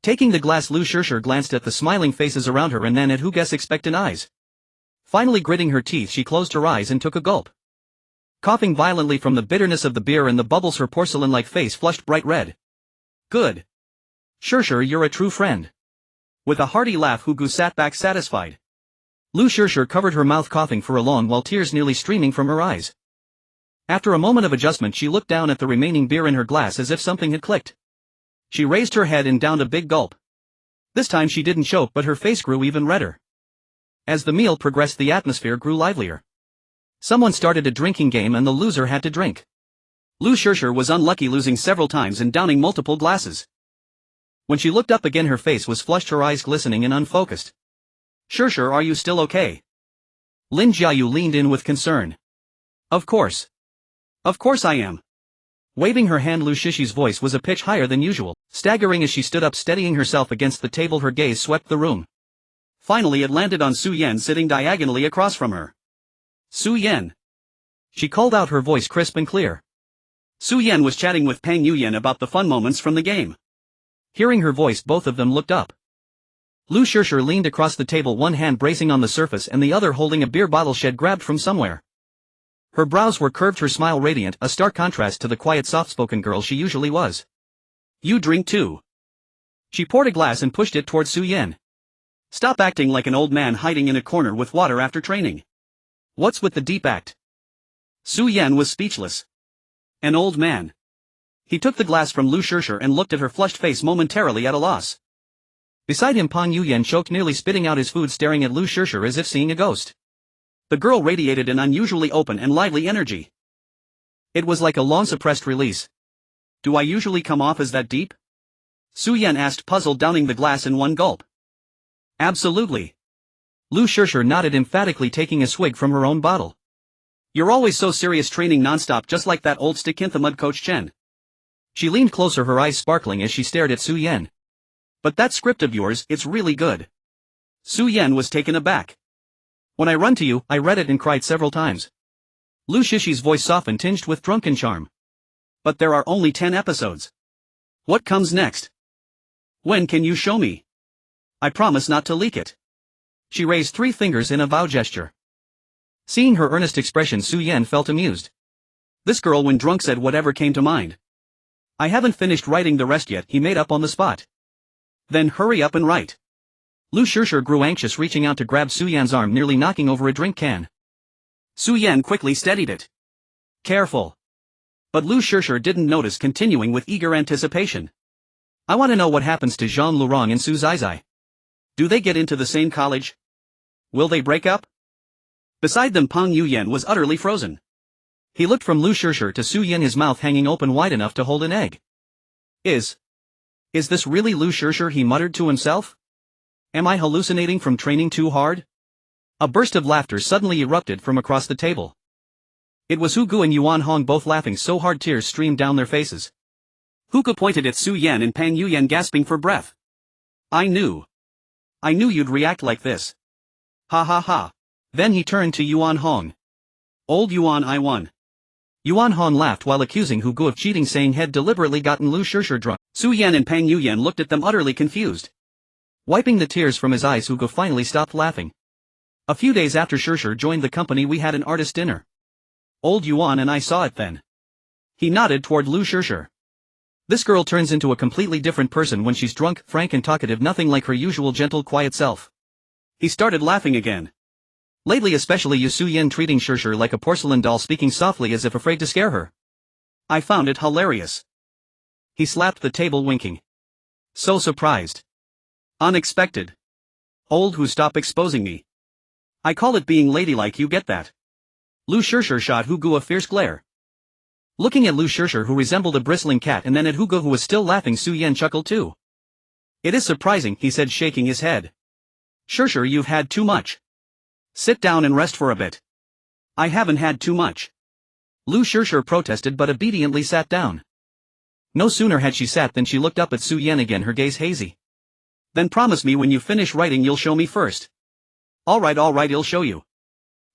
Taking the glass, Lu Shishir glanced at the smiling faces around her and then at Hugo's expectant eyes. Finally gritting her teeth, she closed her eyes and took a gulp. Coughing violently from the bitterness of the beer and the bubbles, her porcelain-like face flushed bright red. Good. Shishir, you're a true friend. With a hearty laugh, Hugo sat back satisfied. Lu Shishir covered her mouth, coughing for a long while, tears nearly streaming from her eyes. After a moment of adjustment, she looked down at the remaining beer in her glass as if something had clicked. She raised her head and downed a big gulp. This time she didn't choke, but her face grew even redder. As the meal progressed, the atmosphere grew livelier. Someone started a drinking game and the loser had to drink. Lu Shishir was unlucky, losing several times and downing multiple glasses. When she looked up again, her face was flushed, her eyes glistening and unfocused. Shishir, are you still okay? Lin Jiayu leaned in with concern. Of course. Of course I am. Waving her hand, Lu Shishi's voice was a pitch higher than usual, staggering as she stood up, steadying herself against the table. Her gaze swept the room. Finally it landed on Su Yan, sitting diagonally across from her. Su Yan. She called out, her voice crisp and clear. Su Yan was chatting with Pang Yuyan about the fun moments from the game. Hearing her voice, both of them looked up. Lu Shishir leaned across the table, one hand bracing on the surface and the other holding a beer bottle she had grabbed from somewhere. Her brows were curved, her smile radiant, a stark contrast to the quiet, soft-spoken girl she usually was. You drink too. She poured a glass and pushed it towards Su Yan. Stop acting like an old man hiding in a corner with water after training. What's with the deep act? Su Yan was speechless. An old man. He took the glass from Lu Shishir and looked at her flushed face, momentarily at a loss. Beside him, Pang Yuyan choked, nearly spitting out his food, staring at Lu Shishir as if seeing a ghost. The girl radiated an unusually open and lively energy. It was like a long-suppressed release. Do I usually come off as that deep? Su Yan asked, puzzled, downing the glass in one gulp. Absolutely. Lu Shishir nodded emphatically, taking a swig from her own bottle. You're always so serious, training nonstop, just like that old stick in the mud coach Chen. She leaned closer, her eyes sparkling as she stared at Su Yan. But that script of yours, it's really good. Su Yan was taken aback. When I run to you, I read it and cried several times. Lu Shishi's voice softened, tinged with drunken charm. But there are only 10 episodes. What comes next? When can you show me? I promise not to leak it. She raised 3 fingers in a vow gesture. Seeing her earnest expression, Su Yan felt amused. This girl, when drunk, said whatever came to mind. I haven't finished writing the rest yet, he made up on the spot. Then hurry up and write. Lu Shishir grew anxious, reaching out to grab Su Yan's arm, nearly knocking over a drink can. Su Yan quickly steadied it. Careful. But Lu Shishir didn't notice, continuing with eager anticipation. I want to know what happens to Zhang Lurong and Su Zaizai. Do they get into the same college? Will they break up? Beside them, Pang Yuyan was utterly frozen. He looked from Lu Shishir to Su Yan, his mouth hanging open wide enough to hold an egg. Is this really Lu Shishir, he muttered to himself? Am I hallucinating from training too hard? A burst of laughter suddenly erupted from across the table. It was Hugo and Yuan Hong, both laughing so hard tears streamed down their faces. Hugo pointed at Su Yan and Pang Yuyan, gasping for breath. I knew you'd react like this. Ha ha ha. Then he turned to Yuan Hong. Old Yuan, I won. Yuan Hong laughed while accusing Hugo of cheating, saying he'd deliberately gotten Lu Shishir drunk. Su Yan and Pang Yuyan looked at them utterly confused. Wiping the tears from his eyes, Hugo finally stopped laughing. A few days after Shishir joined the company, we had an artist dinner. Old Yuan and I saw it then. He nodded toward Lu Shishir. This girl turns into a completely different person when she's drunk, frank and talkative, nothing like her usual gentle, quiet self. He started laughing again. Lately, especially Yu Su Yen treating Shishir like a porcelain doll, speaking softly as if afraid to scare her. I found it hilarious. He slapped the table, winking. So surprised. Unexpected. Old Hu, stop exposing me. I call it being ladylike, you get that? Lu Shishir shot Hugo a fierce glare. Looking at Lu Shishir, who resembled a bristling cat, and then at Hugo, who was still laughing, Su Yen chuckled too. It is surprising, he said, shaking his head. Shishir, you've had too much. Sit down and rest for a bit. I haven't had too much. Lu Shishir protested but obediently sat down. No sooner had she sat than she looked up at Su Yen again, her gaze hazy. Then promise me when you finish writing you'll show me first. All right, I'll show you.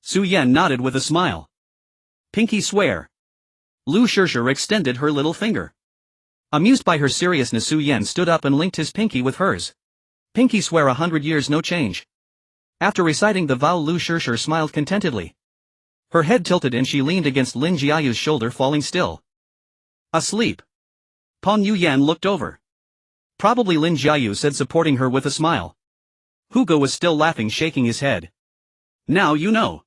Su Yen nodded with a smile. Pinky swear. Lu Shishir extended her little finger. Amused by her seriousness, Su Yen stood up and linked his pinky with hers. Pinky swear, 100 years no change. After reciting the vow, Lu Shishir smiled contentedly. Her head tilted and she leaned against Lin Jiayu's shoulder, falling still. Asleep. Pang Yuyan looked over. Probably, Lin Jiayu said, supporting her with a smile. Hugo was still laughing, shaking his head. Now you know.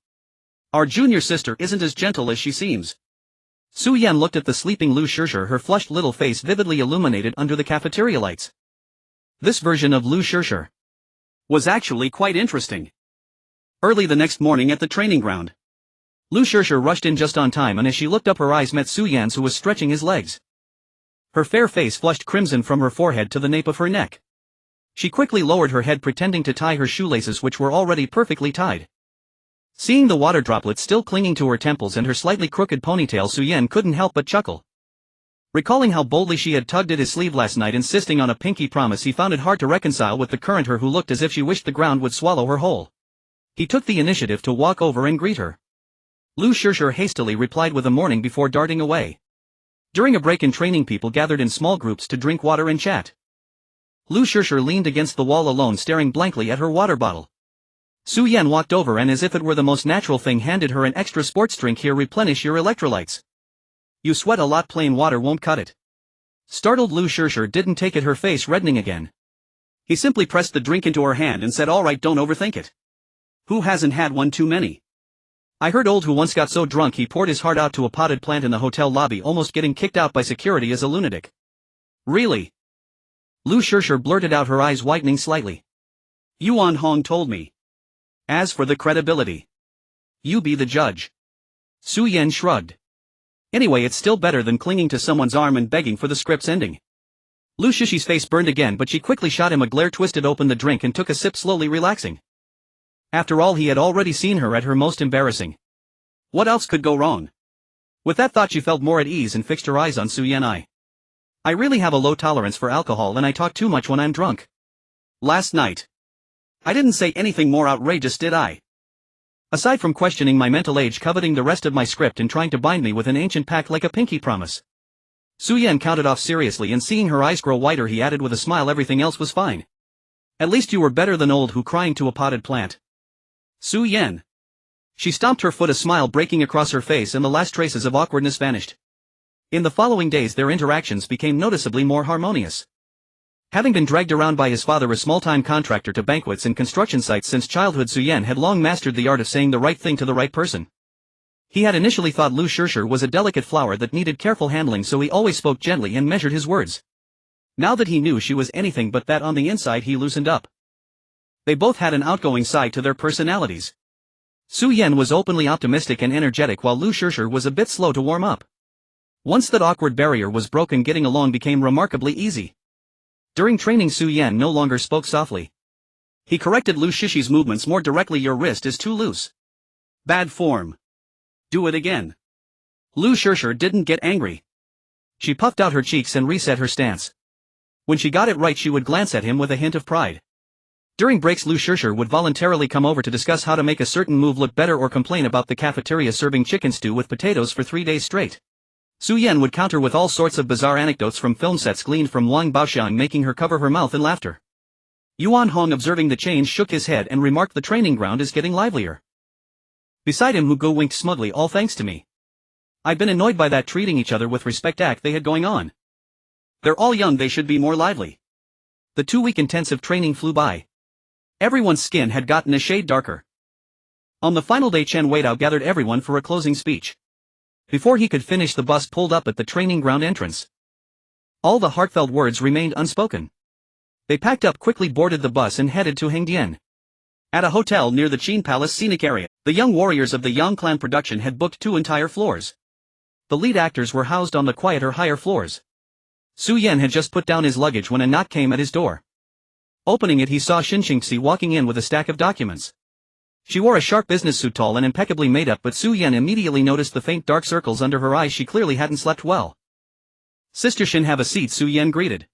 Our junior sister isn't as gentle as she seems. Su Yen looked at the sleeping Lu Shishir, her flushed little face vividly illuminated under the cafeteria lights. This version of Lu Shishir was actually quite interesting. Early the next morning at the training ground, Lu Shishir rushed in just on time, and as she looked up, her eyes met Su Yan's, who was stretching his legs. Her fair face flushed crimson from her forehead to the nape of her neck. She quickly lowered her head, pretending to tie her shoelaces, which were already perfectly tied. Seeing the water droplets still clinging to her temples and her slightly crooked ponytail, Su Yen couldn't help but chuckle. Recalling how boldly she had tugged at his sleeve last night, insisting on a pinky promise, he found it hard to reconcile with the current her, who looked as if she wished the ground would swallow her whole. He took the initiative to walk over and greet her. Lu Shishir hastily replied with a morning before darting away. During a break in training, people gathered in small groups to drink water and chat. Lu Shishir leaned against the wall alone, staring blankly at her water bottle. Su Yen walked over and, as if it were the most natural thing, handed her an extra sports drink. Here, replenish your electrolytes. You sweat a lot, plain water won't cut it. Startled Lu Shishir didn't take it, her face reddening again. He simply pressed the drink into her hand and said, all right, don't overthink it. Who hasn't had one too many? I heard Old Who once got so drunk he poured his heart out to a potted plant in the hotel lobby, almost getting kicked out by security as a lunatic. Really? Lu Shishir blurted out, her eyes widening slightly. Yuan Hong told me. As for the credibility, you be the judge. Su Yen shrugged. Anyway, it's still better than clinging to someone's arm and begging for the script's ending. Lu Shishi's face burned again, but she quickly shot him a glare, twisted open the drink and took a sip, slowly relaxing. After all, he had already seen her at her most embarrassing. What else could go wrong? With that thought, she felt more at ease and fixed her eyes on Su Yen. I really have a low tolerance for alcohol, and I talk too much when I'm drunk. Last night, I didn't say anything more outrageous, did I? Aside from questioning my mental age, coveting the rest of my script, and trying to bind me with an ancient pact like a pinky promise. Su Yen counted off seriously, and seeing her eyes grow wider, he added with a smile, everything else was fine. At least you were better than Old Who crying to a potted plant. Su Yen. She stomped her foot, a smile breaking across her face, and the last traces of awkwardness vanished. In the following days, their interactions became noticeably more harmonious. Having been dragged around by his father, a small-time contractor, to banquets and construction sites since childhood, Su Yen had long mastered the art of saying the right thing to the right person. He had initially thought Lu Shishir was a delicate flower that needed careful handling, so he always spoke gently and measured his words. Now that he knew she was anything but that on the inside, he loosened up. They both had an outgoing side to their personalities. Su Yen was openly optimistic and energetic, while Lu Shishir was a bit slow to warm up. Once that awkward barrier was broken, getting along became remarkably easy. During training, Su Yen no longer spoke softly. He corrected Lu Shishi's movements more directly. Your wrist is too loose. Bad form. Do it again. Lu Shishir didn't get angry. She puffed out her cheeks and reset her stance. When she got it right, she would glance at him with a hint of pride. During breaks, Lu Shishir would voluntarily come over to discuss how to make a certain move look better, or complain about the cafeteria serving chicken stew with potatoes for 3 days straight. Su Yan would counter with all sorts of bizarre anecdotes from film sets gleaned from Wang Baoxiang, making her cover her mouth in laughter. Yuan Hong, observing the change, shook his head and remarked, the training ground is getting livelier. Beside him, Hu Go winked smugly, all thanks to me. I've been annoyed by that treating each other with respect act they had going on. They're all young, they should be more lively. The 2-week intensive training flew by. Everyone's skin had gotten a shade darker. On the final day, Chen Weidao gathered everyone for a closing speech. Before he could finish, the bus pulled up at the training ground entrance. All the heartfelt words remained unspoken. They packed up quickly, boarded the bus and headed to Hengdian. At a hotel near the Qin Palace scenic area, the young warriors of the Yang clan production had booked 2 entire floors. The lead actors were housed on the quieter higher floors. Su Yan had just put down his luggage when a knock came at his door. Opening it, he saw Xin Xingxi walking in with a stack of documents. She wore a sharp business suit, tall and impeccably made up, but Su Yan immediately noticed the faint dark circles under her eyes. She clearly hadn't slept well. Sister Xin, have a seat, Su Yan greeted.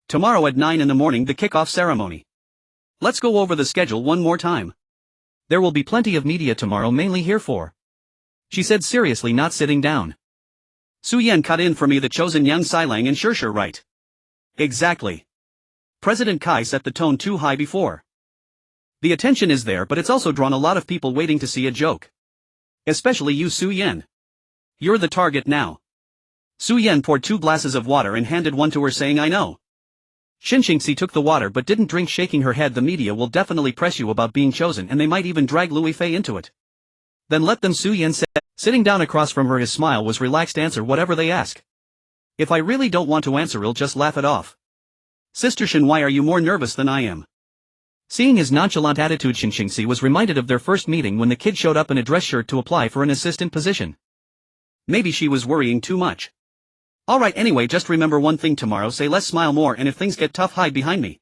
Tomorrow at 9 in the morning, the kickoff ceremony. Let's go over the schedule one more time. There will be plenty of media tomorrow, mainly here for. She said seriously, not sitting down. Su Yan cut in, for me, the chosen Yang Xilang and Shishir, right? Exactly. President Kai set the tone too high before. The attention is there, but it's also drawn a lot of people waiting to see a joke. Especially you, Su Yan. You're the target now. Su Yan poured 2 glasses of water and handed one to her, saying, I know. Xin Xingxi took the water but didn't drink, shaking her head. The media will definitely press you about being chosen, and they might even drag Liu Yifei into it. Then let them, Su Yan said. Sitting down across from her, his smile was relaxed. Answer whatever they ask. If I really don't want to answer, I'll just laugh it off. Sister Xin, why are you more nervous than I am? Seeing his nonchalant attitude, Xin Xingxi was reminded of their first meeting when the kid showed up in a dress shirt to apply for an assistant position. Maybe she was worrying too much. Alright, anyway, just remember one thing tomorrow, say less, smile more, and if things get tough, hide behind me.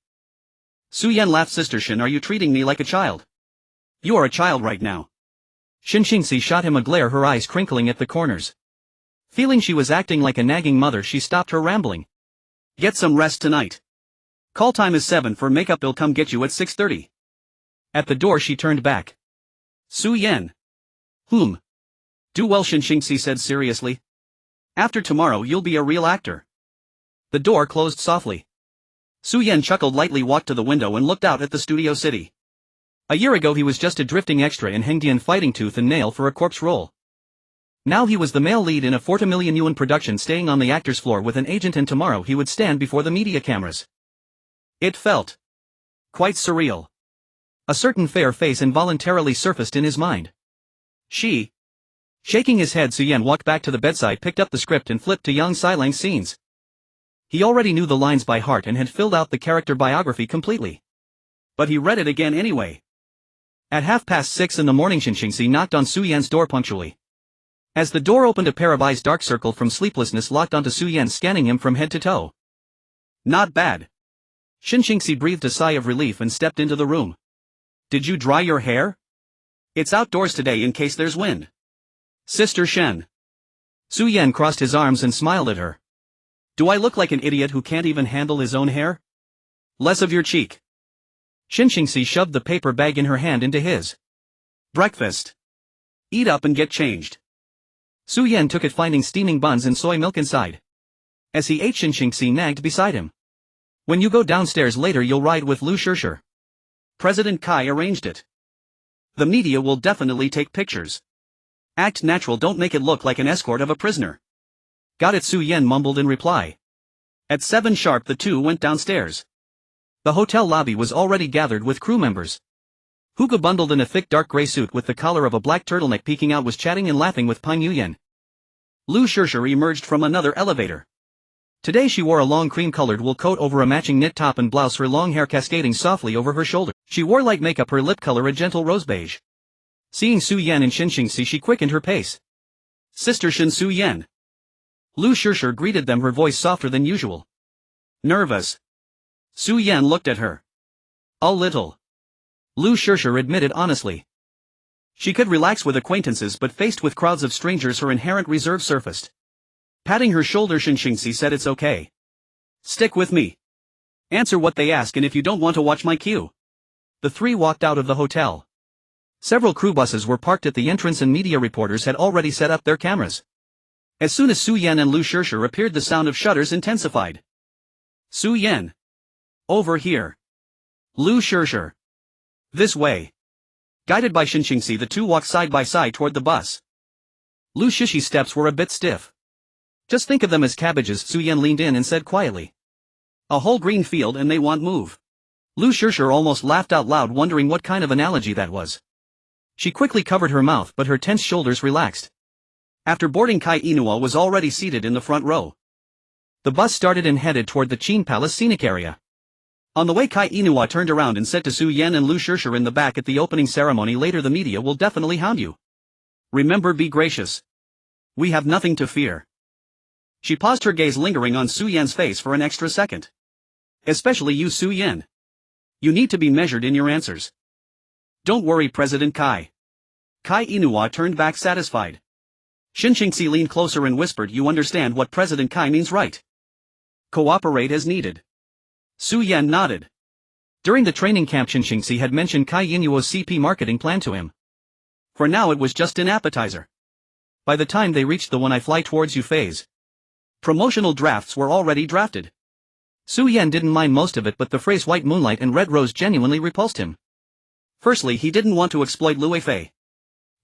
Su Yan laughed. Sister Xin, are you treating me like a child? You are a child right now. Xin Xingxi shot him a glare, her eyes crinkling at the corners. Feeling she was acting like a nagging mother, she stopped her rambling. Get some rest tonight. Call time is 7 for makeup, I'll come get you at 6:30. At the door, she turned back. Su Yan. Do well, Xin Xingxi said seriously. After tomorrow you'll be a real actor. The door closed softly. Su Yan chuckled lightly, walked to the window and looked out at the studio city. A year ago he was just a drifting extra in Hengdian, fighting tooth and nail for a corpse role. Now he was the male lead in a 40 million yuan production, staying on the actor's floor with an agent, and tomorrow he would stand before the media cameras. It felt quite surreal. A certain fair face involuntarily surfaced in his mind. Shaking his head, Su Yan walked back to the bedside, picked up the script and flipped to Yang Xilang's scenes. He already knew the lines by heart and had filled out the character biography completely. But he read it again anyway. At 6:30 in the morning, Xin Xingxi knocked on Su Yan's door punctually. As the door opened, a pair of eyes, dark circled from sleeplessness, locked onto Su Yan, scanning him from head to toe. Not bad. Xin Xingxi breathed a sigh of relief and stepped into the room. Did you dry your hair? It's outdoors today in case there's wind. Sister Shen. Su Yan crossed his arms and smiled at her. Do I look like an idiot who can't even handle his own hair? Less of your cheek. Xin Xingxi shoved the paper bag in her hand into his. Breakfast. Eat up and get changed. Su Yan took it, finding steaming buns and soy milk inside. As he ate, Xin Xingxi nagged beside him. When you go downstairs later, you'll ride with Lu Shishir. President Kai arranged it. The media will definitely take pictures. Act natural, don't make it look like an escort of a prisoner. Got it, Su Yan mumbled in reply. At 7 sharp the two went downstairs. The hotel lobby was already gathered with crew members. Hugo, bundled in a thick dark gray suit with the collar of a black turtleneck peeking out, was chatting and laughing with Pang Yuyan. Lu Shishir emerged from another elevator. Today she wore a long cream-colored wool coat over a matching knit top and blouse, her long hair cascading softly over her shoulder. She wore light makeup, her lip color a gentle rose beige. Seeing Su Yan and Xin Xingxi, she quickened her pace. Sister Xin, Su Yan. Lu Shishir greeted them, her voice softer than usual. Nervous? Su Yan looked at her. A little. Lu Shishir admitted honestly. She could relax with acquaintances, but faced with crowds of strangers her inherent reserve surfaced. Patting her shoulder, Xin Xingxi said, it's okay. Stick with me. Answer what they ask, and if you don't want to, watch my cue. The three walked out of the hotel. Several crew buses were parked at the entrance and media reporters had already set up their cameras. As soon as Su Yan and Lu Shishir appeared, the sound of shutters intensified. Su Yan. Over here. Lu Shishir. This way. Guided by Xinxingxi, the two walked side by side toward the bus. Lu Shishi's steps were a bit stiff. Just think of them as cabbages, Su Yan leaned in and said quietly. A whole green field and they won't move. Lu Shishir almost laughed out loud, wondering what kind of analogy that was. She quickly covered her mouth, but her tense shoulders relaxed. After boarding, Kai Inua was already seated in the front row. The bus started and headed toward the Qin Palace scenic area. On the way, Kai Inua turned around and said to Su Yan and Lu Shishir in the back, at the opening ceremony later the media will definitely hound you. Remember, be gracious. We have nothing to fear. She paused, her gaze lingering on Su Yan's face for an extra second. Especially you, Su Yan. You need to be measured in your answers. Don't worry, President Kai. Kai Inua turned back satisfied. Xinxingxi leaned closer and whispered, you understand what President Kai means, right? Cooperate as needed. Su Yan nodded. During the training camp, Xinxingxi had mentioned Kai Inuo's CP marketing plan to him. For now it was just an appetizer. By the time they reached the "When I Fly Towards You" phase, promotional drafts were already drafted. Su Yan didn't mind most of it, but the phrase white moonlight and red rose genuinely repulsed him. Firstly, he didn't want to exploit Liu Yifei.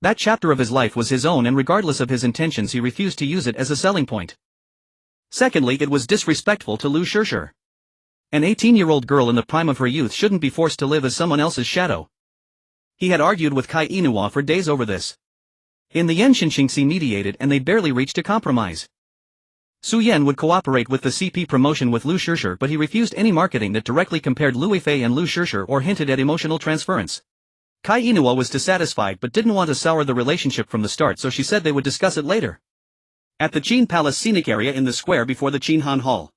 That chapter of his life was his own, and regardless of his intentions he refused to use it as a selling point. Secondly, it was disrespectful to Lu Shishir. An 18-year-old girl in the prime of her youth shouldn't be forced to live as someone else's shadow. He had argued with Kai Inua for days over this. In the end, Xinxingxi mediated and they barely reached a compromise. Su Yan would cooperate with the CP promotion with Lu Shishir, but he refused any marketing that directly compared Liu Yifei and Lu Shishir or hinted at emotional transference. Kai Inua was dissatisfied but didn't want to sour the relationship from the start, so she said they would discuss it later. At the Qin Palace scenic area in the square before the Qin Han Hall.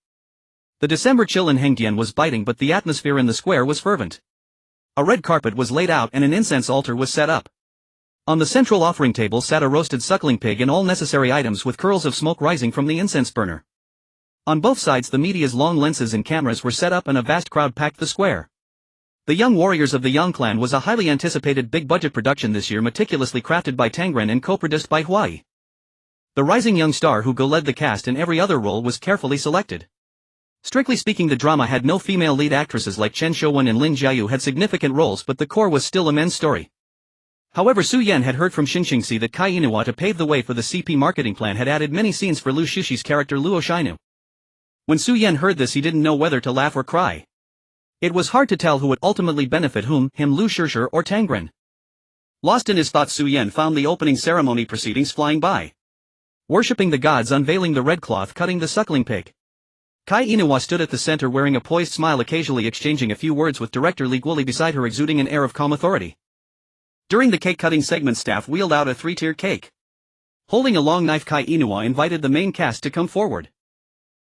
The December chill in Hengdian was biting, but the atmosphere in the square was fervent. A red carpet was laid out and an incense altar was set up. On the central offering table sat a roasted suckling pig and all necessary items with curls of smoke rising from the incense burner. On both sides the media's long lenses and cameras were set up and a vast crowd packed the square. The Young Warriors of the Yang Clan was a highly anticipated big-budget production this year, meticulously crafted by Tangren and co-produced by Huai. The rising young star who led the cast in every other role was carefully selected. Strictly speaking, the drama had no female lead actresses like Chen Shouwen and Lin Jiayu had significant roles, but the core was still a men's story. However, Su Yan had heard from Xinxingxi that Kai Inua, to pave the way for the CP marketing plan, had added many scenes for Lu Shishi's character Luo Shinu. When Su Yan heard this, he didn't know whether to laugh or cry. It was hard to tell who would ultimately benefit whom, him, Lu Shishir, or Tangren. Lost in his thoughts, Su Yan found the opening ceremony proceedings flying by. Worshipping the gods, unveiling the red cloth, cutting the suckling pig. Kai Inua stood at the center wearing a poised smile, occasionally exchanging a few words with director Li Guoli beside her, exuding an air of calm authority. During the cake-cutting segment, staff wheeled out a 3-tiered cake. Holding a long knife, Kai Inua invited the main cast to come forward.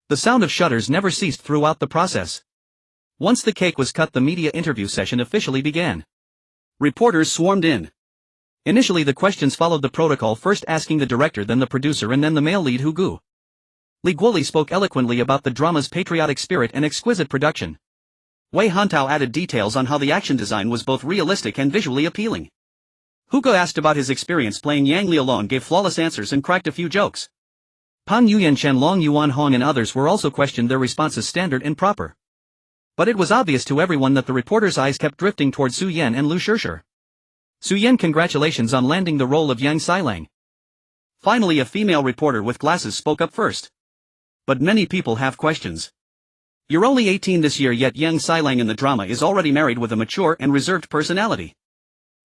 The sound of shutters never ceased throughout the process. Once the cake was cut, the media interview session officially began. Reporters swarmed in. Initially the questions followed the protocol, first asking the director, then the producer, and then the male lead Hugu. Li Guoli spoke eloquently about the drama's patriotic spirit and exquisite production. Wei Hantao added details on how the action design was both realistic and visually appealing. Hugo asked about his experience playing Yang Lialong, gave flawless answers and cracked a few jokes. Pan Yuyan, Chen Long, Yuan Hong and others were also questioned, their responses standard and proper. But it was obvious to everyone that the reporters' eyes kept drifting toward Su Yan and Lu Shishir. Su Yan, congratulations on landing the role of Yang Xilang. Finally, a female reporter with glasses spoke up first. But many people have questions. You're only 18 this year, yet Yang Xilang in the drama is already married with a mature and reserved personality.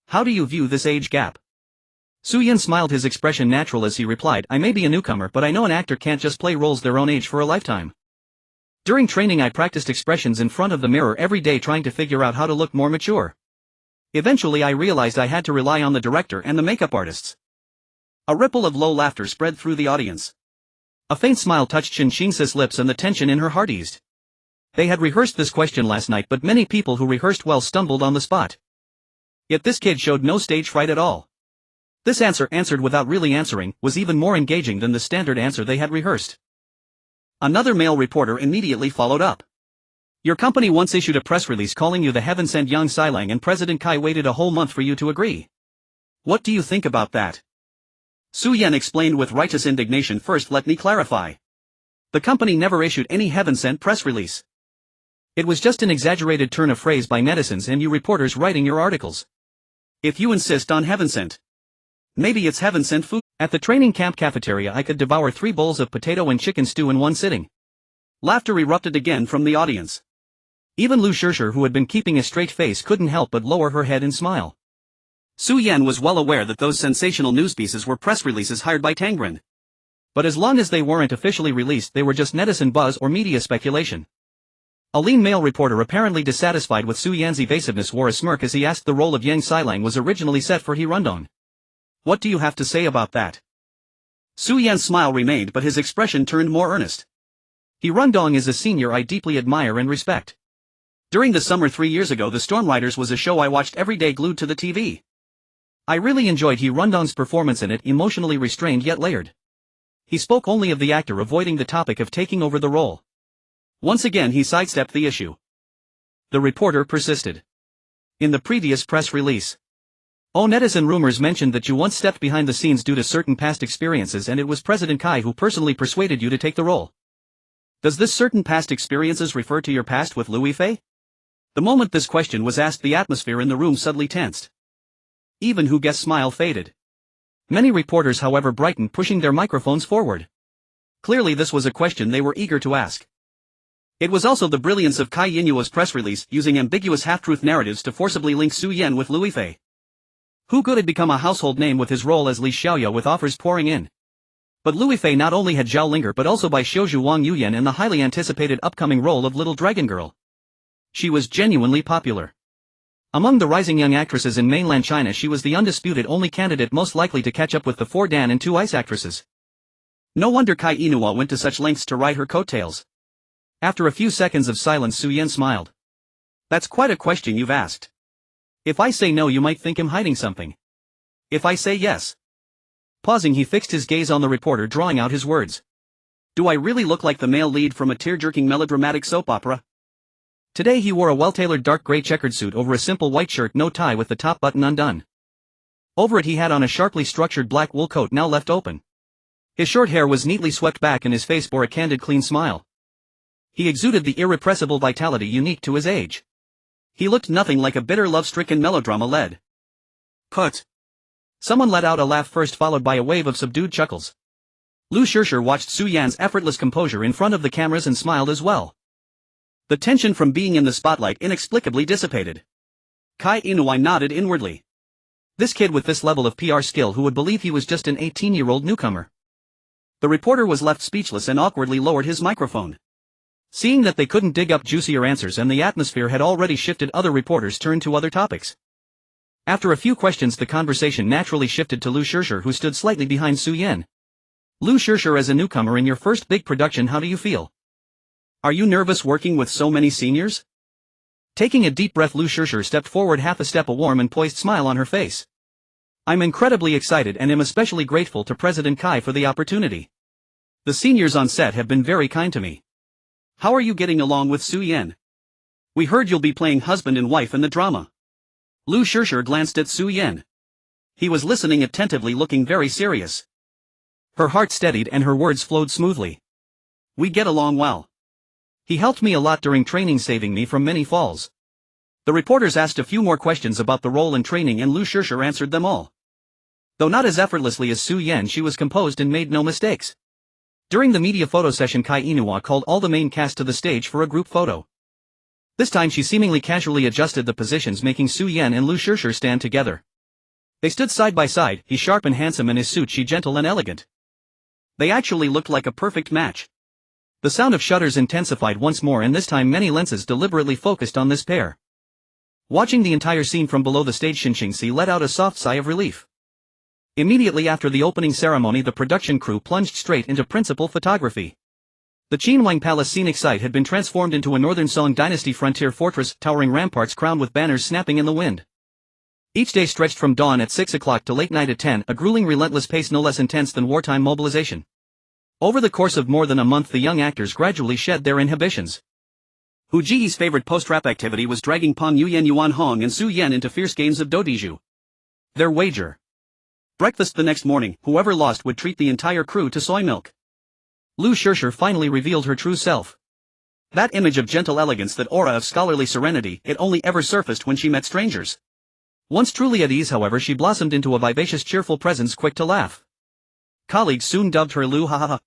How do you view this age gap? Su Yan smiled, his expression natural as he replied, I may be a newcomer, but I know an actor can't just play roles their own age for a lifetime. During training I practiced expressions in front of the mirror every day, trying to figure out how to look more mature. Eventually I realized I had to rely on the director and the makeup artists. A ripple of low laughter spread through the audience. A faint smile touched Xinxingxi's lips and the tension in her heart eased. They had rehearsed this question last night, but many people who rehearsed well stumbled on the spot. Yet this kid showed no stage fright at all. This answer, answered without really answering, was even more engaging than the standard answer they had rehearsed. Another male reporter immediately followed up. Your company once issued a press release calling you the heaven-sent Yang Xilang, and President Kai waited a whole month for you to agree. What do you think about that? Su Yan explained with righteous indignation. First, let me clarify. The company never issued any heaven-sent press release. It was just an exaggerated turn of phrase by netizens and you reporters writing your articles. If you insist on heaven-sent, maybe it's heaven-sent food. At the training camp cafeteria I could devour 3 bowls of potato and chicken stew in one sitting. Laughter erupted again from the audience. Even Liu Yifei, who had been keeping a straight face, couldn't help but lower her head and smile. Su Yan was well aware that those sensational news pieces were press releases hired by Tangren. But as long as they weren't officially released, they were just netizen buzz or media speculation. A lean male reporter, apparently dissatisfied with Su Yan's evasiveness, wore a smirk as he asked the role of Yang Xilang was originally set for He Rundong. What do you have to say about that? Su Yan's smile remained, but his expression turned more earnest. He Rundong is a senior I deeply admire and respect. During the summer 3 years ago, The Storm Riders was a show I watched every day glued to the TV. I really enjoyed He Rundong's performance in it, emotionally restrained yet layered. He spoke only of the actor, avoiding the topic of taking over the role. Once again he sidestepped the issue. The reporter persisted. In the previous press release, netizen rumors mentioned that you once stepped behind the scenes due to certain past experiences, and it was President Kai who personally persuaded you to take the role. Does this certain past experiences refer to your past with Liu Yifei? The moment this question was asked, the atmosphere in the room suddenly tensed. Even Hu Guest's smile faded. Many reporters, however, brightened, pushing their microphones forward. Clearly this was a question they were eager to ask. It was also the brilliance of Kai Yinua's press release, using ambiguous half-truth narratives to forcibly link Su Yan with Liu Yifei. Hu Ge had become a household name with his role as Li Xiaoya, with offers pouring in. But Liu Yifei not only had Zhao Linger but also by Xiuzhu Wang Yuyan in the highly anticipated upcoming role of Little Dragon Girl. She was genuinely popular. Among the rising young actresses in mainland China, she was the undisputed only candidate most likely to catch up with the 4 Dan and 2 Ice actresses. No wonder Kai Yinua went to such lengths to ride her coattails. After a few seconds of silence, Su Yan smiled. That's quite a question you've asked. If I say no, you might think I'm hiding something. If I say yes. Pausing, he fixed his gaze on the reporter, drawing out his words. Do I really look like the male lead from a tear-jerking melodramatic soap opera? Today he wore a well-tailored dark gray checkered suit over a simple white shirt, no tie, with the top button undone. Over it he had on a sharply structured black wool coat now left open. His short hair was neatly swept back and his face bore a candid, clean smile. He exuded the irrepressible vitality unique to his age. He looked nothing like a bitter love-stricken melodrama lead. Put. Someone let out a laugh first, followed by a wave of subdued chuckles. Liu Yifei watched Su Yan's effortless composure in front of the cameras and smiled as well. The tension from being in the spotlight inexplicably dissipated. Kai Yinua nodded inwardly. This kid with this level of PR skill, who would believe he was just an 18-year-old newcomer? The reporter was left speechless and awkwardly lowered his microphone. Seeing that they couldn't dig up juicier answers and the atmosphere had already shifted, other reporters turned to other topics. After a few questions, the conversation naturally shifted to Liu Yifei, who stood slightly behind Su Yan. Liu Yifei, as a newcomer in your first big production, how do you feel? Are you nervous working with so many seniors? Taking a deep breath, Liu Yifei stepped forward half a step, a warm and poised smile on her face. I'm incredibly excited and am especially grateful to President Kai for the opportunity. The seniors on set have been very kind to me. How are you getting along with Su Yan? We heard you'll be playing husband and wife in the drama. Liu Yifei glanced at Su Yan. He was listening attentively, looking very serious. Her heart steadied and her words flowed smoothly. We get along well. He helped me a lot during training, saving me from many falls. The reporters asked a few more questions about the role and training, and Liu Yifei answered them all. Though not as effortlessly as Su Yan, she was composed and made no mistakes. During the media photo session, Kai Yinua called all the main cast to the stage for a group photo. This time she seemingly casually adjusted the positions, making Su Yan and Liu Yifei stand together. They stood side by side, he sharp and handsome in his suit, she gentle and elegant. They actually looked like a perfect match. The sound of shutters intensified once more, and this time many lenses deliberately focused on this pair. Watching the entire scene from below the stage, Xinxingxi let out a soft sigh of relief. Immediately after the opening ceremony, the production crew plunged straight into principal photography. The Qinhuang Palace scenic site had been transformed into a northern Song dynasty frontier fortress, towering ramparts crowned with banners snapping in the wind. Each day stretched from dawn at 6 o'clock to late night at 10, a grueling, relentless pace no less intense than wartime mobilization. Over the course of more than a month, the young actors gradually shed their inhibitions. Hu Ji's favorite post-rap activity was dragging Peng Yuyan, Yuan Hong and Su Yan into fierce games of dodiju. Their wager. Breakfast the next morning, whoever lost would treat the entire crew to soy milk. Liu Yifei finally revealed her true self. That image of gentle elegance, that aura of scholarly serenity, it only ever surfaced when she met strangers. Once truly at ease, however, she blossomed into a vivacious, cheerful presence quick to laugh. Colleagues soon dubbed her Liu Ha Ha Ha.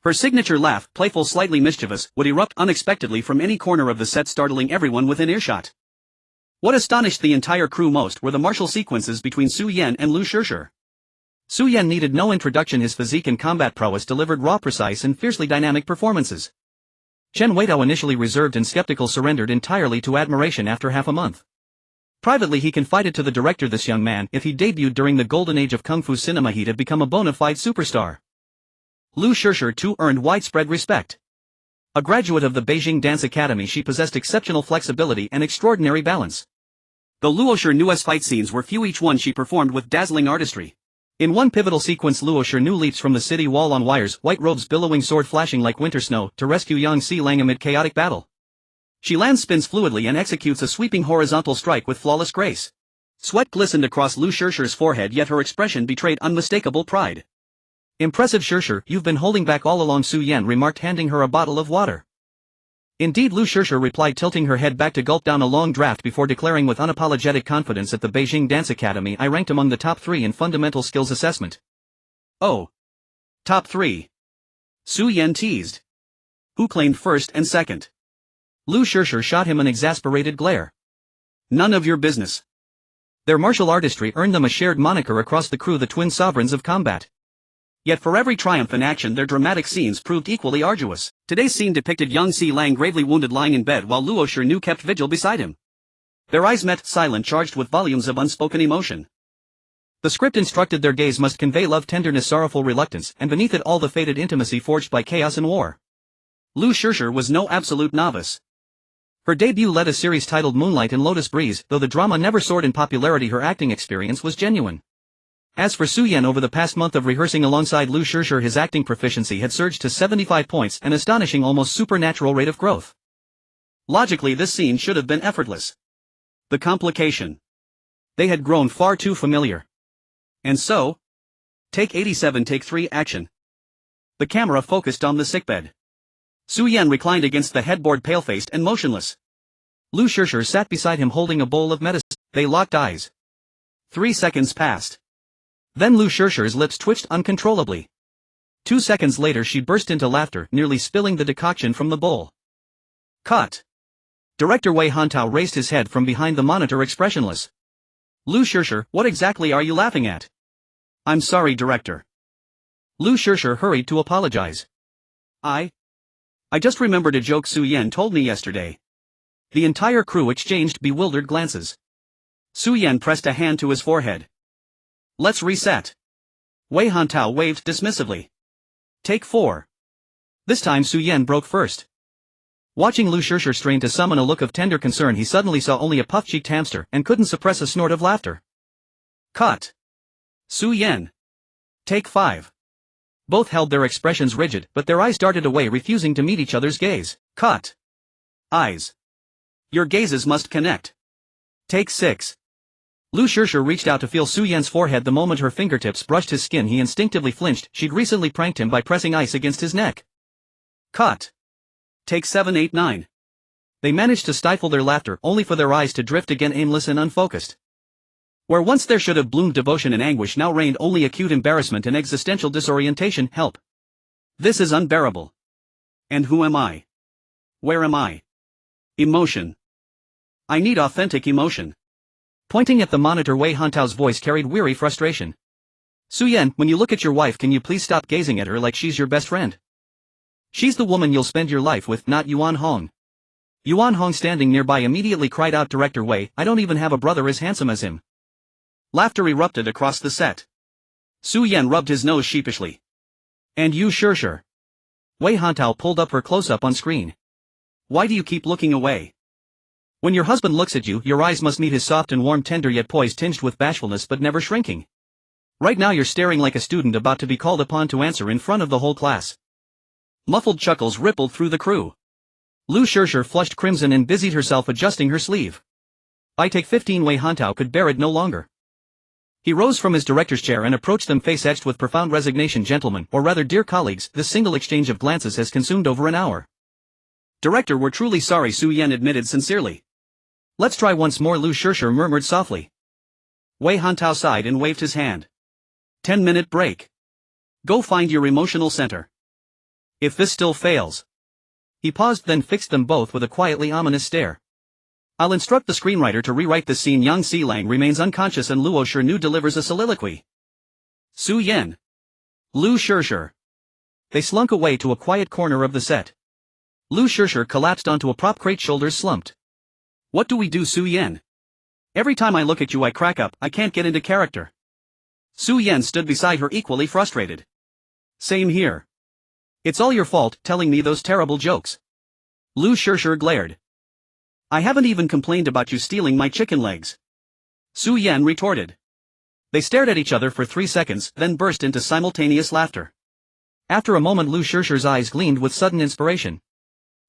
Her signature laugh, playful, slightly mischievous, would erupt unexpectedly from any corner of the set, startling everyone within earshot. What astonished the entire crew most were the martial sequences between Su Yan and Liu Yifei. Su Yan needed no introduction. His physique and combat prowess delivered raw, precise and fiercely dynamic performances. Chen Weitao, initially reserved and skeptical, surrendered entirely to admiration after half a month. Privately he confided to the director, this young man, if he debuted during the golden age of kung fu cinema, he'd have become a bona fide superstar. Liu Yifei too earned widespread respect. A graduate of the Beijing Dance Academy, she possessed exceptional flexibility and extraordinary balance. The Liu Yifei's fight scenes were few, each one she performed with dazzling artistry. In one pivotal sequence, Liu Yifei leaps from the city wall on wires, white robes billowing, sword flashing like winter snow, to rescue Yang Xilang amid chaotic battle. She lands, spins fluidly, and executes a sweeping horizontal strike with flawless grace. Sweat glistened across Liu Yifei's forehead, yet her expression betrayed unmistakable pride. "Impressive, Yifei, you've been holding back all along," Su Yan remarked, handing her a bottle of water. "Indeed," Liu Yifei replied, tilting her head back to gulp down a long draught before declaring with unapologetic confidence, "At the Beijing Dance Academy I ranked among the top 3 in fundamental skills assessment." "Oh. Top 3. Su Yan teased. "Who claimed first and second?" Liu Yifei shot him an exasperated glare. "None of your business." Their martial artistry earned them a shared moniker across the crew, the twin sovereigns of combat. Yet for every triumph in action, their dramatic scenes proved equally arduous. Today's scene depicted Yang Xilang gravely wounded, lying in bed, while Liu Yifei kept vigil beside him. Their eyes met, silent, charged with volumes of unspoken emotion. The script instructed their gaze must convey love, tenderness, sorrowful reluctance, and beneath it all the fated intimacy forged by chaos and war. Liu Yifei was no absolute novice. Her debut led a series titled Moonlight and Lotus Breeze. Though the drama never soared in popularity, her acting experience was genuine. As for Su Yan, over the past month of rehearsing alongside Liu Yifei, his acting proficiency had surged to 75 points, an astonishing, almost supernatural rate of growth. Logically, this scene should have been effortless. The complication: they had grown far too familiar. And so, take 87, take 3, action. The camera focused on the sickbed. Su Yan reclined against the headboard, pale-faced and motionless. Liu Yifei sat beside him holding a bowl of medicine. They locked eyes. 3 seconds passed. Then Liu Yifei's lips twitched uncontrollably. 2 seconds later she burst into laughter, nearly spilling the decoction from the bowl. Cut. Director Wei Hantao raised his head from behind the monitor, expressionless. "Liu Yifei, what exactly are you laughing at?" "I'm sorry, director." Liu Yifei hurried to apologize. I just remembered a joke Su Yan told me yesterday." The entire crew exchanged bewildered glances. Su Yan pressed a hand to his forehead. "Let's reset." Wei Hantao waved dismissively. Take 4. This time Su Yan broke first. Watching Liu Yifei strain to summon a look of tender concern, he suddenly saw only a puff-cheeked hamster, and couldn't suppress a snort of laughter. Cut. Su Yan. Take 5. Both held their expressions rigid, but their eyes darted away, refusing to meet each other's gaze. Cut. Eyes. Your gazes must connect. Take 6. Liu Yifei reached out to feel Su Yan's forehead. The moment her fingertips brushed his skin, he instinctively flinched. She'd recently pranked him by pressing ice against his neck. Cut. Take 7, 8, 9. They managed to stifle their laughter, only for their eyes to drift again, aimless and unfocused. Where once there should have bloomed devotion and anguish, now reigned only acute embarrassment and existential disorientation. Help. This is unbearable. And who am I? Where am I? Emotion. I need authentic emotion. Pointing at the monitor, Wei Hantao's voice carried weary frustration. "Su Yan, when you look at your wife, can you please stop gazing at her like she's your best friend? She's the woman you'll spend your life with, not Yuan Hong." Yuan Hong, standing nearby, immediately cried out, "Director Wei, I don't even have a brother as handsome as him." Laughter erupted across the set. Su Yan rubbed his nose sheepishly. "And you, Yifei?" Wei Hantao pulled up her close-up on screen. "Why do you keep looking away? When your husband looks at you, your eyes must meet his, soft and warm, tender yet poised, tinged with bashfulness but never shrinking. Right now you're staring like a student about to be called upon to answer in front of the whole class." Muffled chuckles rippled through the crew. Liu Yifei flushed crimson and busied herself adjusting her sleeve. "I take 15." Wei Hantao could bear it no longer. He rose from his director's chair and approached them face etched with profound resignation. Gentlemen, or rather dear colleagues, this single exchange of glances has consumed over an hour. Director, we're truly sorry, Su Yan admitted sincerely. Let's try once more, Liu Shishir murmured softly. Wei Hantao sighed and waved his hand. 10-minute break. Go find your emotional center. If this still fails. He paused, then fixed them both with a quietly ominous stare. I'll instruct the screenwriter to rewrite this scene. Yang Xilang remains unconscious and Luo Shinu delivers a soliloquy. Su Yan. Liu Shishir. They slunk away to a quiet corner of the set. Liu Shishir collapsed onto a prop crate, shoulders slumped. What do we do, Su Yan? Every time I look at you I crack up, I can't get into character. Su Yan stood beside her equally frustrated. Same here. It's all your fault, telling me those terrible jokes. Liu Shishir glared. I haven't even complained about you stealing my chicken legs. Su Yan retorted. They stared at each other for 3 seconds, then burst into simultaneous laughter. After a moment Liu Shishir's eyes gleamed with sudden inspiration.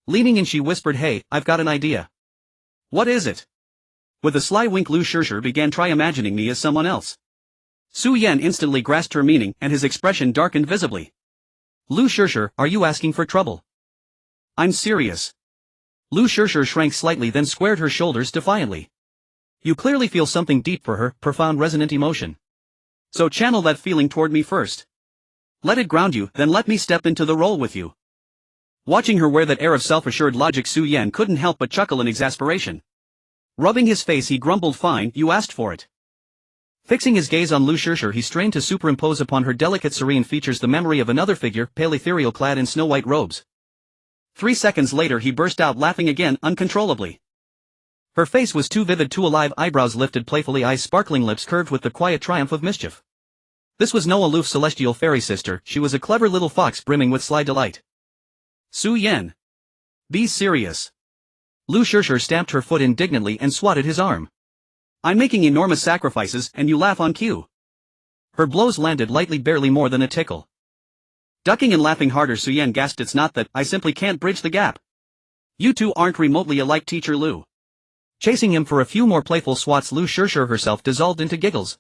Leaning in she whispered, hey, I've got an idea. What is it? With a sly wink Liu Shishir began, try imagining me as someone else. Su Yan instantly grasped her meaning and his expression darkened visibly. Liu Shishir, are you asking for trouble? I'm serious. Liu Shishir shrank slightly, then squared her shoulders defiantly. You clearly feel something deep for her, profound resonant emotion. So channel that feeling toward me first. Let it ground you, then let me step into the role with you. Watching her wear that air of self-assured logic, Su Yan couldn't help but chuckle in exasperation. Rubbing his face he grumbled, fine, you asked for it. Fixing his gaze on Liu Shishir he strained to superimpose upon her delicate serene features the memory of another figure, pale ethereal clad in snow-white robes. 3 seconds later he burst out laughing again, uncontrollably. Her face was too vivid, too alive, eyebrows lifted playfully, eyes sparkling, lips curved with the quiet triumph of mischief. This was no aloof celestial fairy sister, she was a clever little fox brimming with sly delight. Su Yan. Be serious. Liu Shishir stamped her foot indignantly and swatted his arm. I'm making enormous sacrifices and you laugh on cue. Her blows landed lightly, barely more than a tickle. Ducking and laughing harder, Su Yan gasped, it's not that, I simply can't bridge the gap. You two aren't remotely alike, Teacher Liu. Chasing him for a few more playful swats, Liu Shishir herself dissolved into giggles.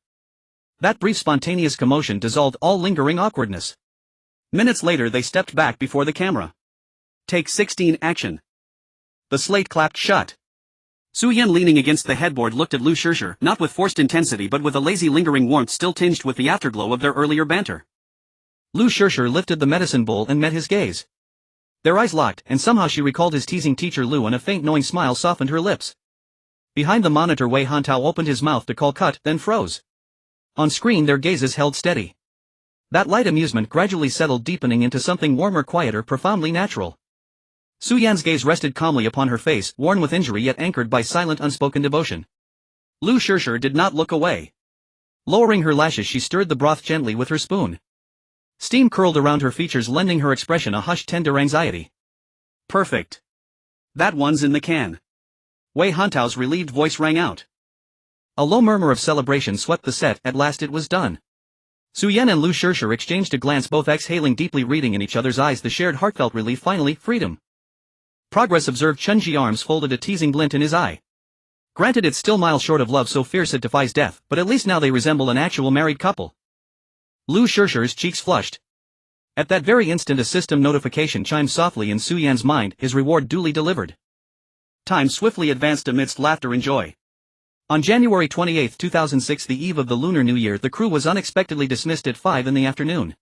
That brief spontaneous commotion dissolved all lingering awkwardness. Minutes later they stepped back before the camera. Take 16 action. The slate clapped shut. Su Yan leaning against the headboard looked at Liu Shishir, not with forced intensity but with a lazy lingering warmth still tinged with the afterglow of their earlier banter. Liu Shishir lifted the medicine bowl and met his gaze. Their eyes locked, and somehow she recalled his teasing Teacher Liu and a faint knowing smile softened her lips. Behind the monitor Wei Hantao opened his mouth to call cut, then froze. On screen their gazes held steady. That light amusement gradually settled, deepening into something warmer, quieter, profoundly natural. Su Yan's gaze rested calmly upon her face, worn with injury yet anchored by silent unspoken devotion. Liu Shishir did not look away. Lowering her lashes she stirred the broth gently with her spoon. Steam curled around her features, lending her expression a hushed, tender anxiety. Perfect. That one's in the can. Wei Hantao's relieved voice rang out. A low murmur of celebration swept the set, at last it was done. Su Yan and Liu Shishir exchanged a glance, both exhaling deeply, reading in each other's eyes the shared heartfelt relief. Finally, freedom. Progress, observed Chunji, arms folded, a teasing glint in his eye. Granted it's still miles short of love so fierce it defies death, but at least now they resemble an actual married couple. Liu Shishir's cheeks flushed. At that very instant a system notification chimed softly in Su Yan's mind, his reward duly delivered. Time swiftly advanced amidst laughter and joy. On January 28, 2006, the eve of the Lunar New Year, the crew was unexpectedly dismissed at 5 in the afternoon.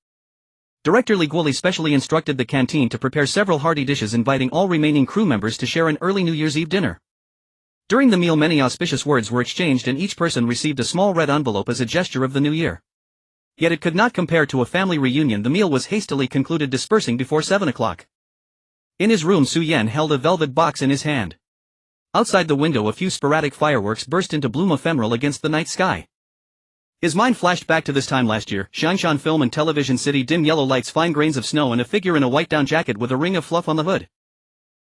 Director Li Guoli specially instructed the canteen to prepare several hearty dishes, inviting all remaining crew members to share an early New Year's Eve dinner. During the meal many auspicious words were exchanged and each person received a small red envelope as a gesture of the new year. Yet it could not compare to a family reunion. The meal was hastily concluded, dispersing before 7 o'clock. In his room Su Yan held a velvet box in his hand. Outside the window a few sporadic fireworks burst into bloom, ephemeral against the night sky. His mind flashed back to this time last year, Xiangshan Film and Television City, dim yellow lights, fine grains of snow and a figure in a white down jacket with a ring of fluff on the hood.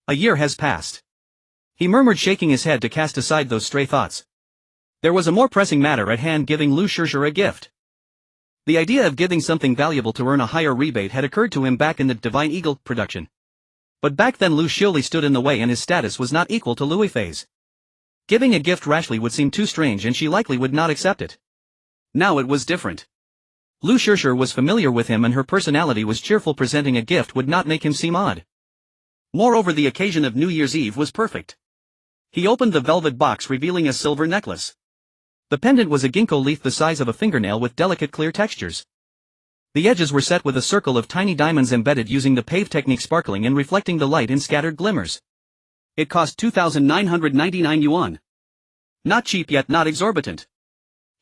A year has passed. He murmured, shaking his head to cast aside those stray thoughts. There was a more pressing matter at hand, giving Liu Shishir a gift. The idea of giving something valuable to earn a higher rebate had occurred to him back in the Divine Eagle production. But back then Liu Shili stood in the way and his status was not equal to Liu Yifei's. Giving a gift rashly would seem too strange and she likely would not accept it. Now it was different. Liu Yifei was familiar with him and her personality was cheerful. Presenting a gift would not make him seem odd. Moreover, the occasion of New Year's Eve was perfect. He opened the velvet box, revealing a silver necklace. The pendant was a ginkgo leaf the size of a fingernail with delicate clear textures. The edges were set with a circle of tiny diamonds embedded using the pave technique, sparkling and reflecting the light in scattered glimmers. It cost 2,999 yuan. Not cheap yet not exorbitant.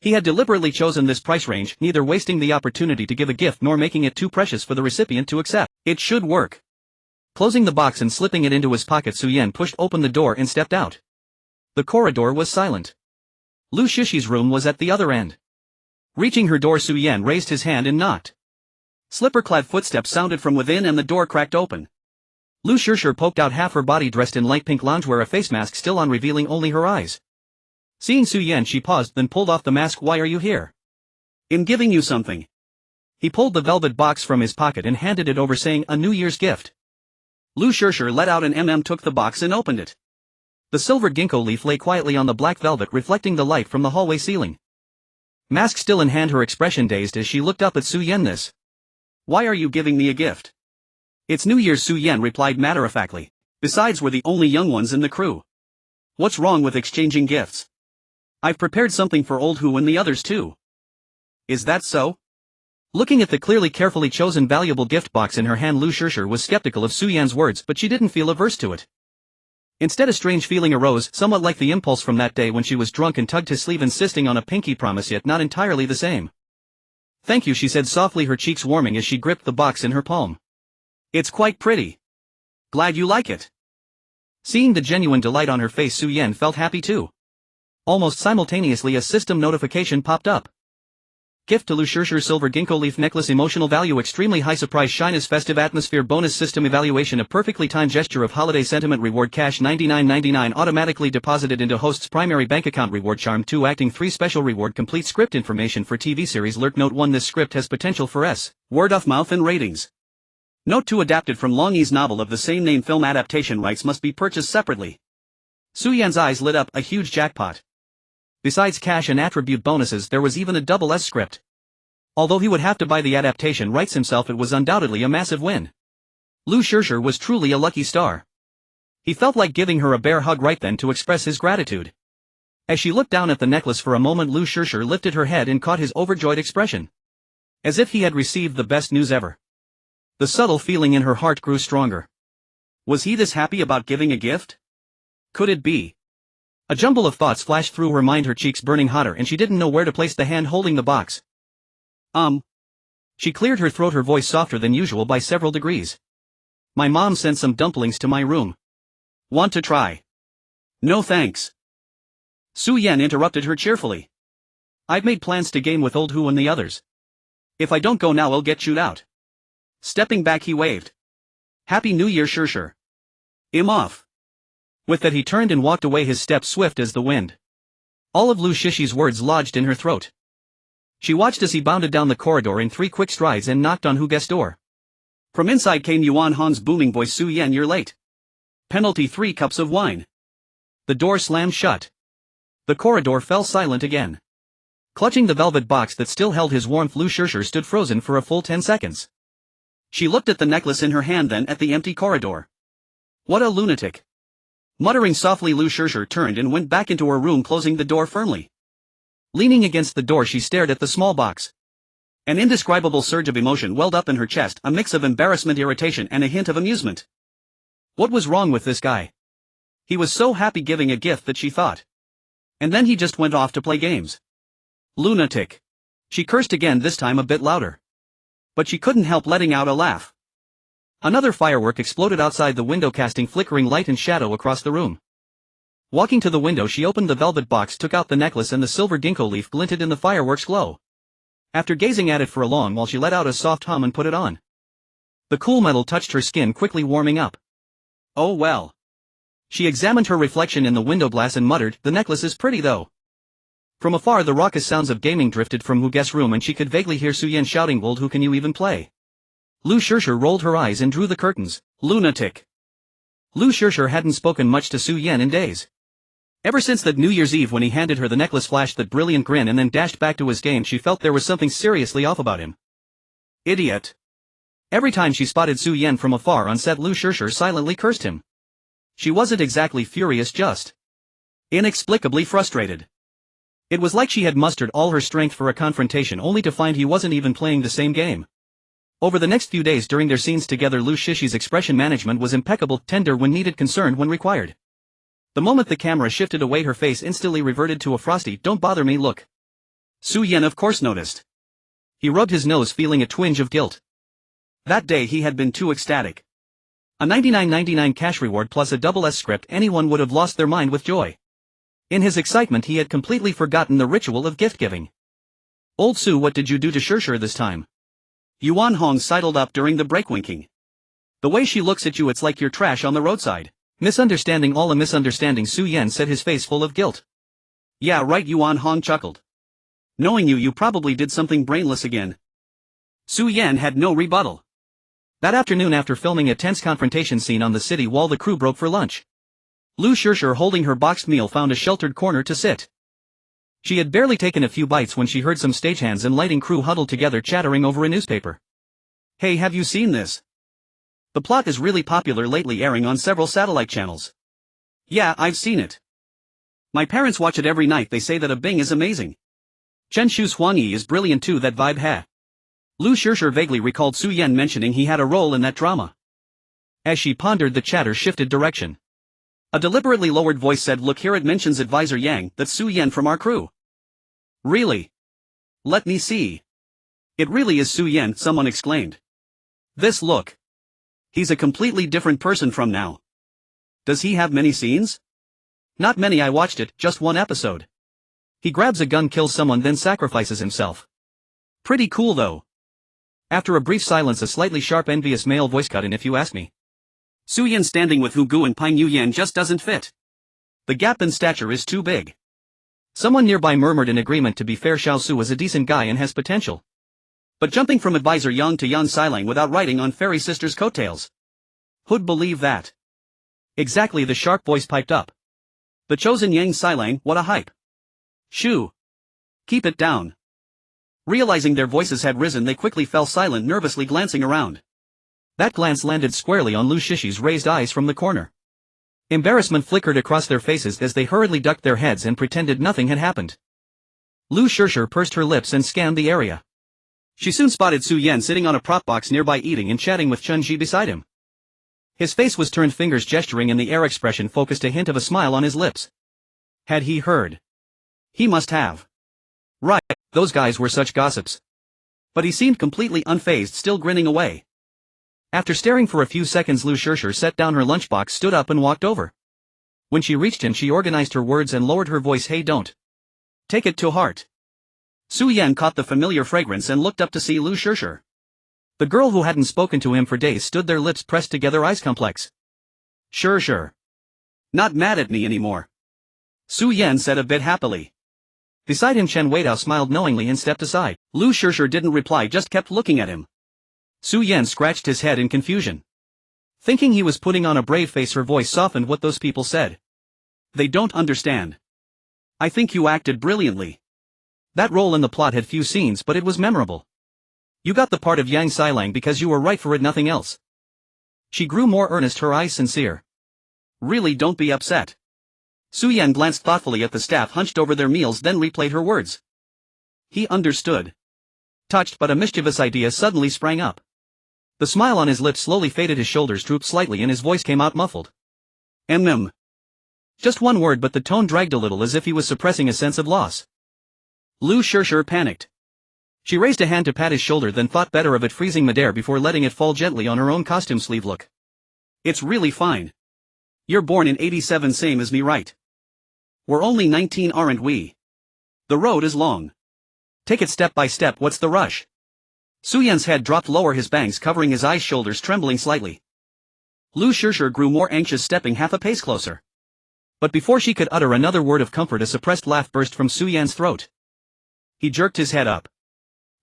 He had deliberately chosen this price range, neither wasting the opportunity to give a gift nor making it too precious for the recipient to accept. It should work. Closing the box and slipping it into his pocket, Su Yan pushed open the door and stepped out. The corridor was silent. Liu Yifei's room was at the other end. Reaching her door, Su Yan raised his hand and knocked. Slipper-clad footsteps sounded from within and the door cracked open. Liu Yifei poked out half her body, dressed in light pink loungewear, a face mask still on, revealing only her eyes. Seeing Su Yan, she paused, then pulled off the mask. Why are you here? I'm giving you something. He pulled the velvet box from his pocket and handed it over, saying, a New Year's gift. Liu Yifei let out an took the box and opened it. The silver ginkgo leaf lay quietly on the black velvet, reflecting the light from the hallway ceiling. Mask still in hand, her expression dazed as she looked up at Su Yan. This. Why are you giving me a gift? It's New Year's, Su Yan replied matter-of-factly. Besides, we're the only young ones in the crew. What's wrong with exchanging gifts? I've prepared something for old Hu and the others too. Is that so? Looking at the clearly carefully chosen valuable gift box in her hand, Liu Yifei was skeptical of Su Yan's words, but she didn't feel averse to it. Instead, a strange feeling arose, somewhat like the impulse from that day when she was drunk and tugged his sleeve, insisting on a pinky promise, yet not entirely the same. Thank you, she said softly, her cheeks warming as she gripped the box in her palm. It's quite pretty. Glad you like it. Seeing the genuine delight on her face, Su Yan felt happy too. Almost simultaneously, a system notification popped up. Gift to Liu Yifei, silver ginkgo leaf necklace, emotional value, extremely high, surprise, shyness, festive atmosphere, bonus system evaluation, a perfectly timed gesture of holiday sentiment, reward, cash $99.99 automatically deposited into host's primary bank account, reward, charm 2 acting 3 special reward, complete script information for TV series, lurk, note 1 this script has potential for word of mouth and ratings. Note 2 adapted from Long Yi's novel of the same name, film adaptation rights must be purchased separately. Su Yan's eyes lit up, a huge jackpot. Besides cash and attribute bonuses, there was even a double S script. Although he would have to buy the adaptation rights himself, it was undoubtedly a massive win. Liu Yifei was truly a lucky star. He felt like giving her a bear hug right then to express his gratitude. As she looked down at the necklace for a moment, Liu Yifei lifted her head and caught his overjoyed expression. As if he had received the best news ever. The subtle feeling in her heart grew stronger. Was he this happy about giving a gift? Could it be? A jumble of thoughts flashed through her mind, her cheeks burning hotter, and she didn't know where to place the hand holding the box. She cleared her throat, her voice softer than usual by several degrees. My mom sent some dumplings to my room. Want to try? No thanks. Su Yan interrupted her cheerfully. I've made plans to game with old Hu and the others. If I don't go now, I'll get chewed out. Stepping back, he waved. Happy New Year, Yifei. I'm off. With that, he turned and walked away, his steps swift as the wind. All of Liu Yifei's words lodged in her throat. She watched as he bounded down the corridor in 3 quick strides and knocked on Hu Guest's door. From inside came Yuan Han's booming voice, Su Yan, you're late. Penalty 3 cups of wine. The door slammed shut. The corridor fell silent again. Clutching the velvet box that still held his warmth, Liu Yifei stood frozen for a full 10 seconds. She looked at the necklace in her hand, then at the empty corridor. What a lunatic. Muttering softly, Liu Yifei turned and went back into her room, closing the door firmly. Leaning against the door, she stared at the small box. An indescribable surge of emotion welled up in her chest, a mix of embarrassment, irritation, and a hint of amusement. What was wrong with this guy? He was so happy giving a gift that she thought. And then he just went off to play games. Lunatic. She cursed again, this time a bit louder. But she couldn't help letting out a laugh. Another firework exploded outside the window, casting flickering light and shadow across the room. Walking to the window, she opened the velvet box, took out the necklace, and the silver ginkgo leaf glinted in the fireworks' glow. After gazing at it for a long while, she let out a soft hum and put it on. The cool metal touched her skin, quickly warming up. Oh well. She examined her reflection in the window glass and muttered, the necklace is pretty though. From afar, the raucous sounds of gaming drifted from Hu Guest's room, and she could vaguely hear Su Yan shouting, old Hu, can you even play? Liu Yifei rolled her eyes and drew the curtains. Lunatic. Liu Yifei hadn't spoken much to Su Yan in days. Ever since that New Year's Eve when he handed her the necklace, flashed that brilliant grin and then dashed back to his game, she felt there was something seriously off about him. Idiot. Every time she spotted Su Yan from afar on set, Liu Yifei silently cursed him. She wasn't exactly furious, just inexplicably frustrated. It was like she had mustered all her strength for a confrontation only to find he wasn't even playing the same game. Over the next few days during their scenes together, Liu Yifei's expression management was impeccable, tender when needed, concerned when required. The moment the camera shifted away, her face instantly reverted to a frosty, "Don't bother me" look. Su Yan of course noticed. He rubbed his nose, feeling a twinge of guilt. That day he had been too ecstatic. A $99.99 cash reward plus a double S script, anyone would have lost their mind with joy. In his excitement he had completely forgotten the ritual of gift-giving. "Old Su, what did you do to Yifei this time?" Yuan Hong sidled up during the break, winking. "The way she looks at you, it's like you're trash on the roadside." "Misunderstanding, all a misunderstanding," Su Yan said, his face full of guilt. "Yeah right," Yuan Hong chuckled. "Knowing you, you probably did something brainless again." Su Yan had no rebuttal. That afternoon, after filming a tense confrontation scene on the city wall, the crew broke for lunch. Liu Yifei, holding her boxed meal, found a sheltered corner to sit. She had barely taken a few bites when she heard some stagehands and lighting crew huddled together chattering over a newspaper. "Hey, have you seen this? The plot is really popular lately, airing on several satellite channels." "Yeah, I've seen it. My parents watch it every night. They say that a Bing is amazing. Chen Shu's Huang Yi is brilliant too, that vibe ha." Liu Yifei vaguely recalled Su Yan mentioning he had a role in that drama. As she pondered, the chatter shifted direction. A deliberately lowered voice said, "Look here, it mentions advisor Yang, that's Su Yan from our crew." "Really? Let me see." "It really is Su Yan," someone exclaimed. "This look. He's a completely different person from now." "Does he have many scenes?" "Not many, I watched it, just one episode. He grabs a gun, kills someone, then sacrifices himself. Pretty cool though." After a brief silence, a slightly sharp, envious male voice cut in, "If you ask me. Su Yan standing with Hu Gu and Pine Yu Yan just doesn't fit. The gap in stature is too big." Someone nearby murmured in agreement. To be fair, Xiao Su is a decent guy and has potential. But jumping from advisor Yang to Yan Xilang without riding on Fairy Sister's coattails. Who'd believe that? Exactly, the sharp voice piped up. "The chosen Yang Xilang, what a hype. Shoo. Keep it down." Realizing their voices had risen, they quickly fell silent, nervously glancing around. That glance landed squarely on Liu Yifei's raised eyes from the corner. Embarrassment flickered across their faces as they hurriedly ducked their heads and pretended nothing had happened. Liu Yifei pursed her lips and scanned the area. She soon spotted Su Yan sitting on a prop box nearby, eating and chatting with Chun Ji beside him. His face was turned, fingers gesturing in the air, expression focused, a hint of a smile on his lips. Had he heard? He must have. Right, those guys were such gossips. But he seemed completely unfazed, still grinning away. After staring for a few seconds, Liu Yifei set down her lunchbox, stood up and walked over. When she reached him, she organized her words and lowered her voice. "Hey, don't take it to heart." Su Yan caught the familiar fragrance and looked up to see Liu Yifei. The girl who hadn't spoken to him for days stood there, lips pressed together, eyes complex. Sure. Not mad at me anymore," Su Yan said a bit happily. Beside him, Chen Weidao smiled knowingly and stepped aside. Liu Yifei didn't reply, just kept looking at him. Su Yan scratched his head in confusion. Thinking he was putting on a brave face, her voice softened. "What those people said. They don't understand. I think you acted brilliantly. That role in the plot had few scenes, but it was memorable. You got the part of Yang Xilang because you were right for it, nothing else." She grew more earnest, her eyes sincere. "Really, don't be upset." Su Yan glanced thoughtfully at the staff hunched over their meals, then replayed her words. He understood. Touched, but a mischievous idea suddenly sprang up. The smile on his lips slowly faded, his shoulders drooped slightly and his voice came out muffled. Just one word, but the tone dragged a little, as if he was suppressing a sense of loss. Liu Yifei panicked. She raised a hand to pat his shoulder, then thought better of it, freezing midair before letting it fall gently on her own costume sleeve. "Look. It's really fine. You're born in 87, same as me, right? We're only 19, aren't we? The road is long. Take it step by step, what's the rush?" Su Yan's head dropped lower, his bangs covering his eyes, shoulders trembling slightly. Liu Yifei grew more anxious, stepping half a pace closer. But before she could utter another word of comfort, a suppressed laugh burst from Su Yan's throat. He jerked his head up.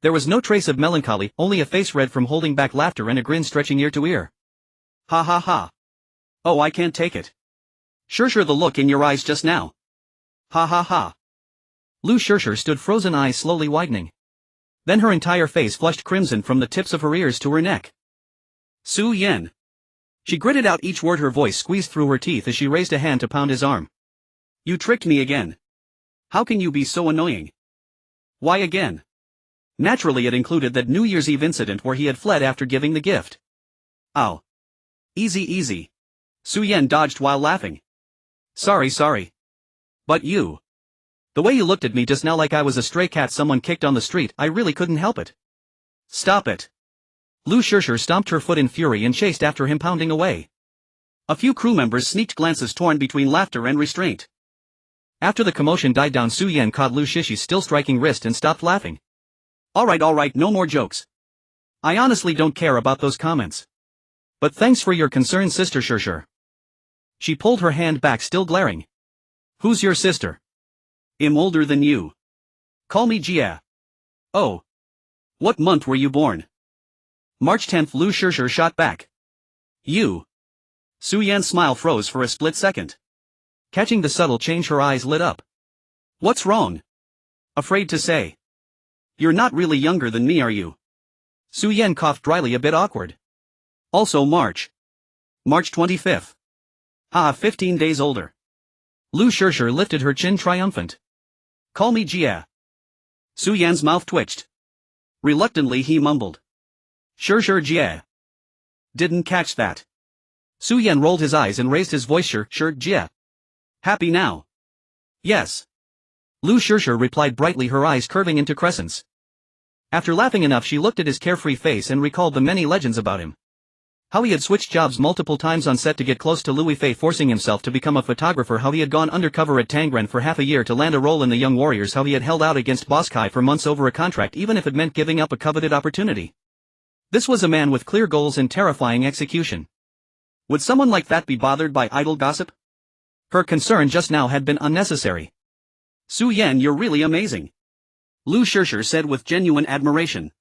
There was no trace of melancholy, only a face red from holding back laughter and a grin stretching ear to ear. "Ha ha ha. Oh, I can't take it. Yifei, the look in your eyes just now. Ha ha ha. Lu Shishir stood frozen, eyes slowly widening. Then her entire face flushed crimson from the tips of her ears to her neck. Su Yan. She gritted out each word, her voice squeezed through her teeth as she raised a hand to pound his arm. You tricked me again. How can you be so annoying? Why again? Naturally it included that New Year's Eve incident where he had fled after giving the gift. Ow. Easy easy. Su Yan dodged while laughing. Sorry. But you. The way you looked at me just now like I was a stray cat someone kicked on the street, I really couldn't help it. Stop it. Lu Shishir stomped her foot in fury and chased after him, pounding away. A few crew members sneaked glances torn between laughter and restraint. After the commotion died down, Su Yan caught Lu Shishir's still striking wrist and stopped laughing. Alright, no more jokes. I honestly don't care about those comments. But thanks for your concern, Sister Shishir. She pulled her hand back, still glaring. Who's your sister? I'm older than you. Call me Jia. Oh. What month were you born? March 10th, Lu Shishir shot back. You. Su Yan's smile froze for a split second. Catching the subtle change, her eyes lit up. What's wrong? Afraid to say. You're not really younger than me, are you? Su Yan coughed dryly, a bit awkward. Also March 25th. 15 days older. Lu Shishir lifted her chin, triumphant. Call me Jia. Su Yan's mouth twitched. Reluctantly he mumbled. Shishir Jia. Didn't catch that. Su Yan rolled his eyes and raised his voice. Shishir Jia. Happy now? Yes. Lu Shishir replied brightly, her eyes curving into crescents. After laughing enough, she looked at his carefree face and recalled the many legends about him. How he had switched jobs multiple times on set to get close to Liu Yifei, forcing himself to become a photographer, how he had gone undercover at Tangren for half a year to land a role in the Young Warriors, how he had held out against Boss Kai for months over a contract even if it meant giving up a coveted opportunity. This was a man with clear goals and terrifying execution. Would someone like that be bothered by idle gossip? Her concern just now had been unnecessary. Su Yan, you're really amazing. Lu Shishir said with genuine admiration.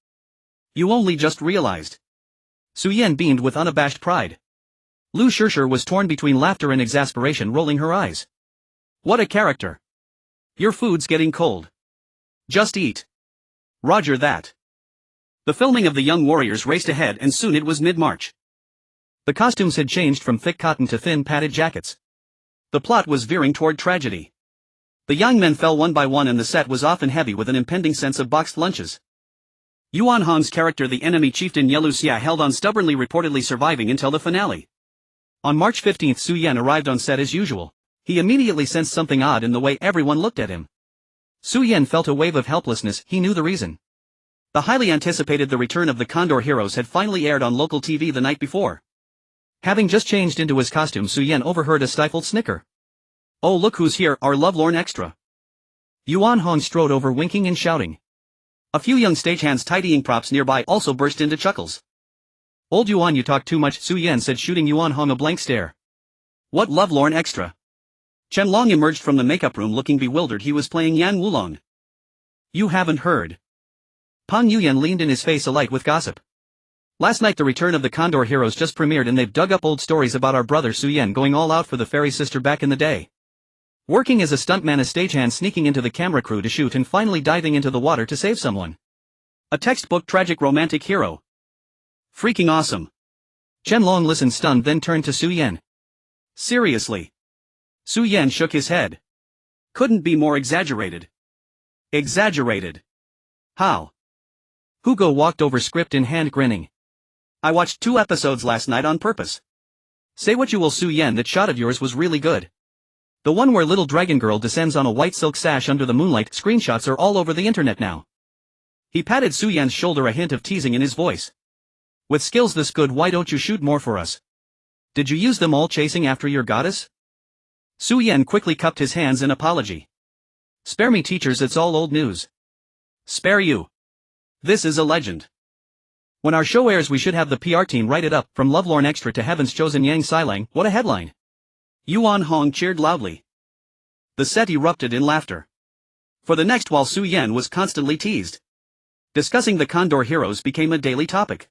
You only just realized. Su Yan beamed with unabashed pride. Lu Shishir was torn between laughter and exasperation, rolling her eyes. What a character. Your food's getting cold. Just eat. Roger that. The filming of the Young Warriors raced ahead and soon it was mid-March. The costumes had changed from thick cotton to thin padded jackets. The plot was veering toward tragedy. The young men fell one by one and the set was often heavy with an impending sense of boxed lunches. Yuan Hong's character, the enemy chieftain Yelu Xia, held on stubbornly, reportedly surviving until the finale. On March 15th, Su Yan arrived on set as usual. He immediately sensed something odd in the way everyone looked at him. Su Yan felt a wave of helplessness. He knew the reason. The highly anticipated The Return of the Condor Heroes had finally aired on local TV the night before. Having just changed into his costume, Su Yan overheard a stifled snicker. Oh, look who's here, our lovelorn extra. Yuan Hong strode over, winking and shouting. A few young stagehands tidying props nearby also burst into chuckles. Old Yuan, you talk too much, Su Yan said, shooting Yuan Hong a blank stare. What lovelorn extra? Chen Long emerged from the makeup room looking bewildered. He was playing Yan Wulong. You haven't heard. Pang Yuyan leaned in, his face alight with gossip. Last night The Return of the Condor Heroes just premiered and they've dug up old stories about our brother Su Yan going all out for the fairy sister back in the day. Working as a stuntman, a stagehand sneaking into the camera crew to shoot, and finally diving into the water to save someone. A textbook tragic romantic hero. Freaking awesome. Chen Long listened stunned, then turned to Su Yan. Seriously? Su Yan shook his head. Couldn't be more exaggerated. Exaggerated. How? Hugo walked over, script in hand, grinning. I watched 2 episodes last night on purpose. Say what you will, Su Yan, that shot of yours was really good. The one where little dragon girl descends on a white silk sash under the moonlight, screenshots are all over the internet now. He patted Su Yan's shoulder, a hint of teasing in his voice. With skills this good, why don't you shoot more for us? Did you use them all chasing after your goddess? Su Yan quickly cupped his hands in apology. Spare me, teachers, it's all old news. Spare you. This is a legend. When our show airs we should have the PR team write it up, from Lovelorn Extra to Heaven's Chosen Yang Sailang. What a headline. Yuan Hong cheered loudly. The set erupted in laughter. For the next while Su Yan was constantly teased. Discussing the Condor Heroes became a daily topic.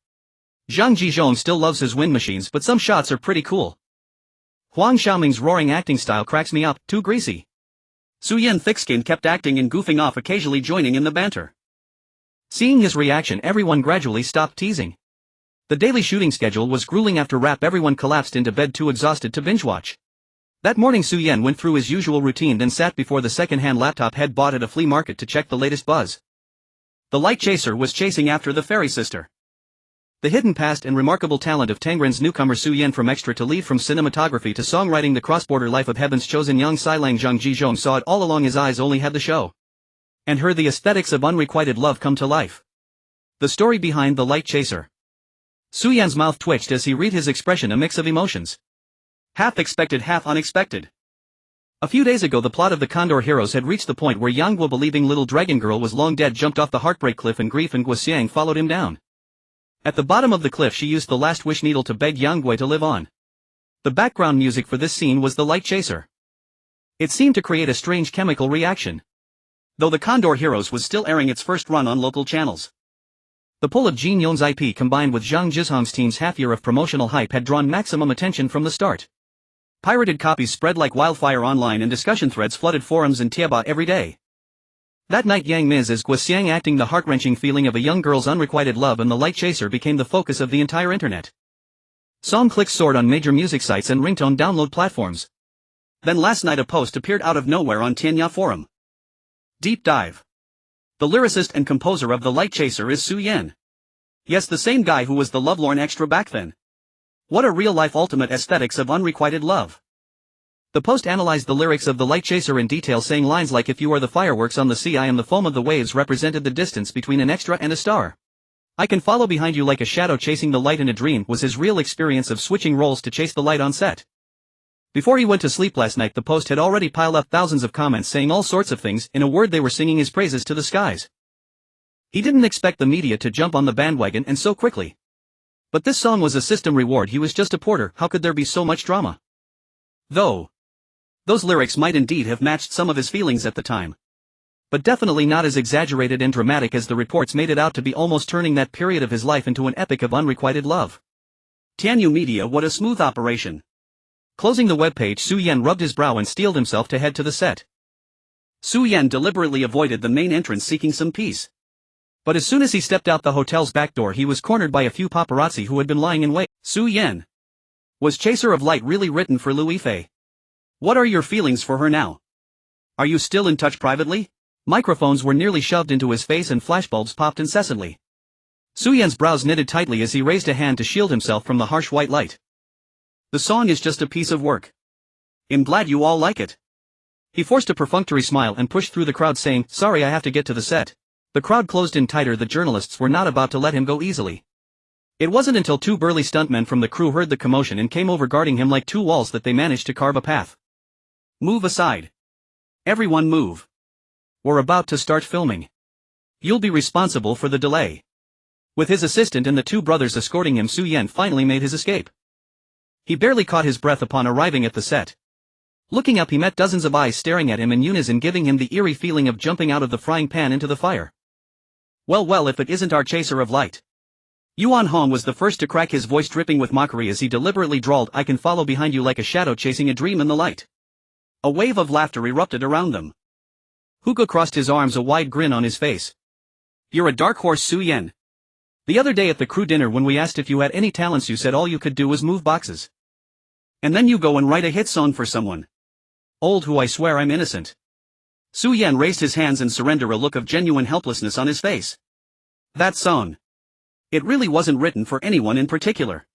Zhang Jizhong still loves his wind machines, but some shots are pretty cool. Huang Xiaoming's roaring acting style cracks me up, too greasy. Su Yan thick-skinned kept acting and goofing off, occasionally joining in the banter. Seeing his reaction, everyone gradually stopped teasing. The daily shooting schedule was grueling. After wrap, everyone collapsed into bed too exhausted to binge-watch. That morning Su Yan went through his usual routine, then sat before the second-hand laptop he'd bought at a flea market to check the latest buzz. The light chaser was chasing after the fairy sister. The hidden past and remarkable talent of Tangren's newcomer Su Yan, from extra to lead, from cinematography to songwriting, the cross-border life of Heaven's chosen young Sailang Zhang Jizhong saw it all along. His eyes only had the show. And heard the aesthetics of unrequited love come to life. The story behind the light chaser. Su Yan's mouth twitched as he read his expression, a mix of emotions. Half expected, half unexpected. A few days ago the plot of the Condor Heroes had reached the point where Yang Guo, believing little dragon girl was long dead, jumped off the heartbreak cliff in grief, and Guo Xiang followed him down. At the bottom of the cliff she used the last wish needle to beg Yang Guo to live on. The background music for this scene was the light chaser. It seemed to create a strange chemical reaction. Though the Condor Heroes was still airing its first run on local channels. The pull of Jin Yong's IP combined with Zhang Jizhong's team's half-year of promotional hype had drawn maximum attention from the start. Pirated copies spread like wildfire online, and discussion threads flooded forums and Tieba every day. That night Yang Miz as Guo Xiang, acting the heart-wrenching feeling of a young girl's unrequited love, and the light chaser became the focus of the entire internet. Song clicks soared on major music sites and ringtone download platforms. Then last night a post appeared out of nowhere on Tianya forum. Deep dive. The lyricist and composer of the light chaser is Su Yan. Yes, the same guy who was the lovelorn extra back then. What a real-life ultimate aesthetics of unrequited love. The post analyzed the lyrics of the light chaser in detail, saying lines like, "If you are the fireworks on the sea, I am the foam of the waves," represented the distance between an extra and a star. "I can follow behind you like a shadow chasing the light in a dream," was his real experience of switching roles to chase the light on set. Before he went to sleep last night the post had already piled up thousands of comments saying all sorts of things. In a word, they were singing his praises to the skies. He didn't expect the media to jump on the bandwagon and so quickly. But this song was a system reward. He was just a porter, how could there be so much drama? Though those lyrics might indeed have matched some of his feelings at the time. But definitely not as exaggerated and dramatic as the reports made it out to be, almost turning that period of his life into an epic of unrequited love. Tianyu Media, what a smooth operation. Closing the webpage, Su Yan rubbed his brow and steeled himself to head to the set. Su Yan deliberately avoided the main entrance, seeking some peace. But as soon as he stepped out the hotel's back door he was cornered by a few paparazzi who had been lying in wait. Su Yan. Was Chaser of Light really written for Liu Yifei? What are your feelings for her now? Are you still in touch privately? Microphones were nearly shoved into his face and flashbulbs popped incessantly. Su Yan's brows knitted tightly as he raised a hand to shield himself from the harsh white light. The song is just a piece of work. I'm glad you all like it. He forced a perfunctory smile and pushed through the crowd, saying, "Sorry, I have to get to the set." The crowd closed in tighter. The journalists were not about to let him go easily. It wasn't until two burly stuntmen from the crew heard the commotion and came over, guarding him like two walls, that they managed to carve a path. "Move aside. Everyone move. We're about to start filming. You'll be responsible for the delay." With his assistant and the two brothers escorting him, Su Yan finally made his escape. He barely caught his breath upon arriving at the set. Looking up he met dozens of eyes staring at him in unison, giving him the eerie feeling of jumping out of the frying pan into the fire. Well, if it isn't our Chaser of Light. Yuan Hong was the first to crack, his voice dripping with mockery as he deliberately drawled, "I can follow behind you like a shadow chasing a dream in the light." A wave of laughter erupted around them. Hugo crossed his arms, a wide grin on his face. "You're a dark horse, Su Yan. The other day at the crew dinner when we asked if you had any talents you said all you could do was move boxes. And then you go and write a hit song for someone. Old who I swear I'm innocent." Su Yan raised his hands and surrendered, a look of genuine helplessness on his face. "That song. It really wasn't written for anyone in particular.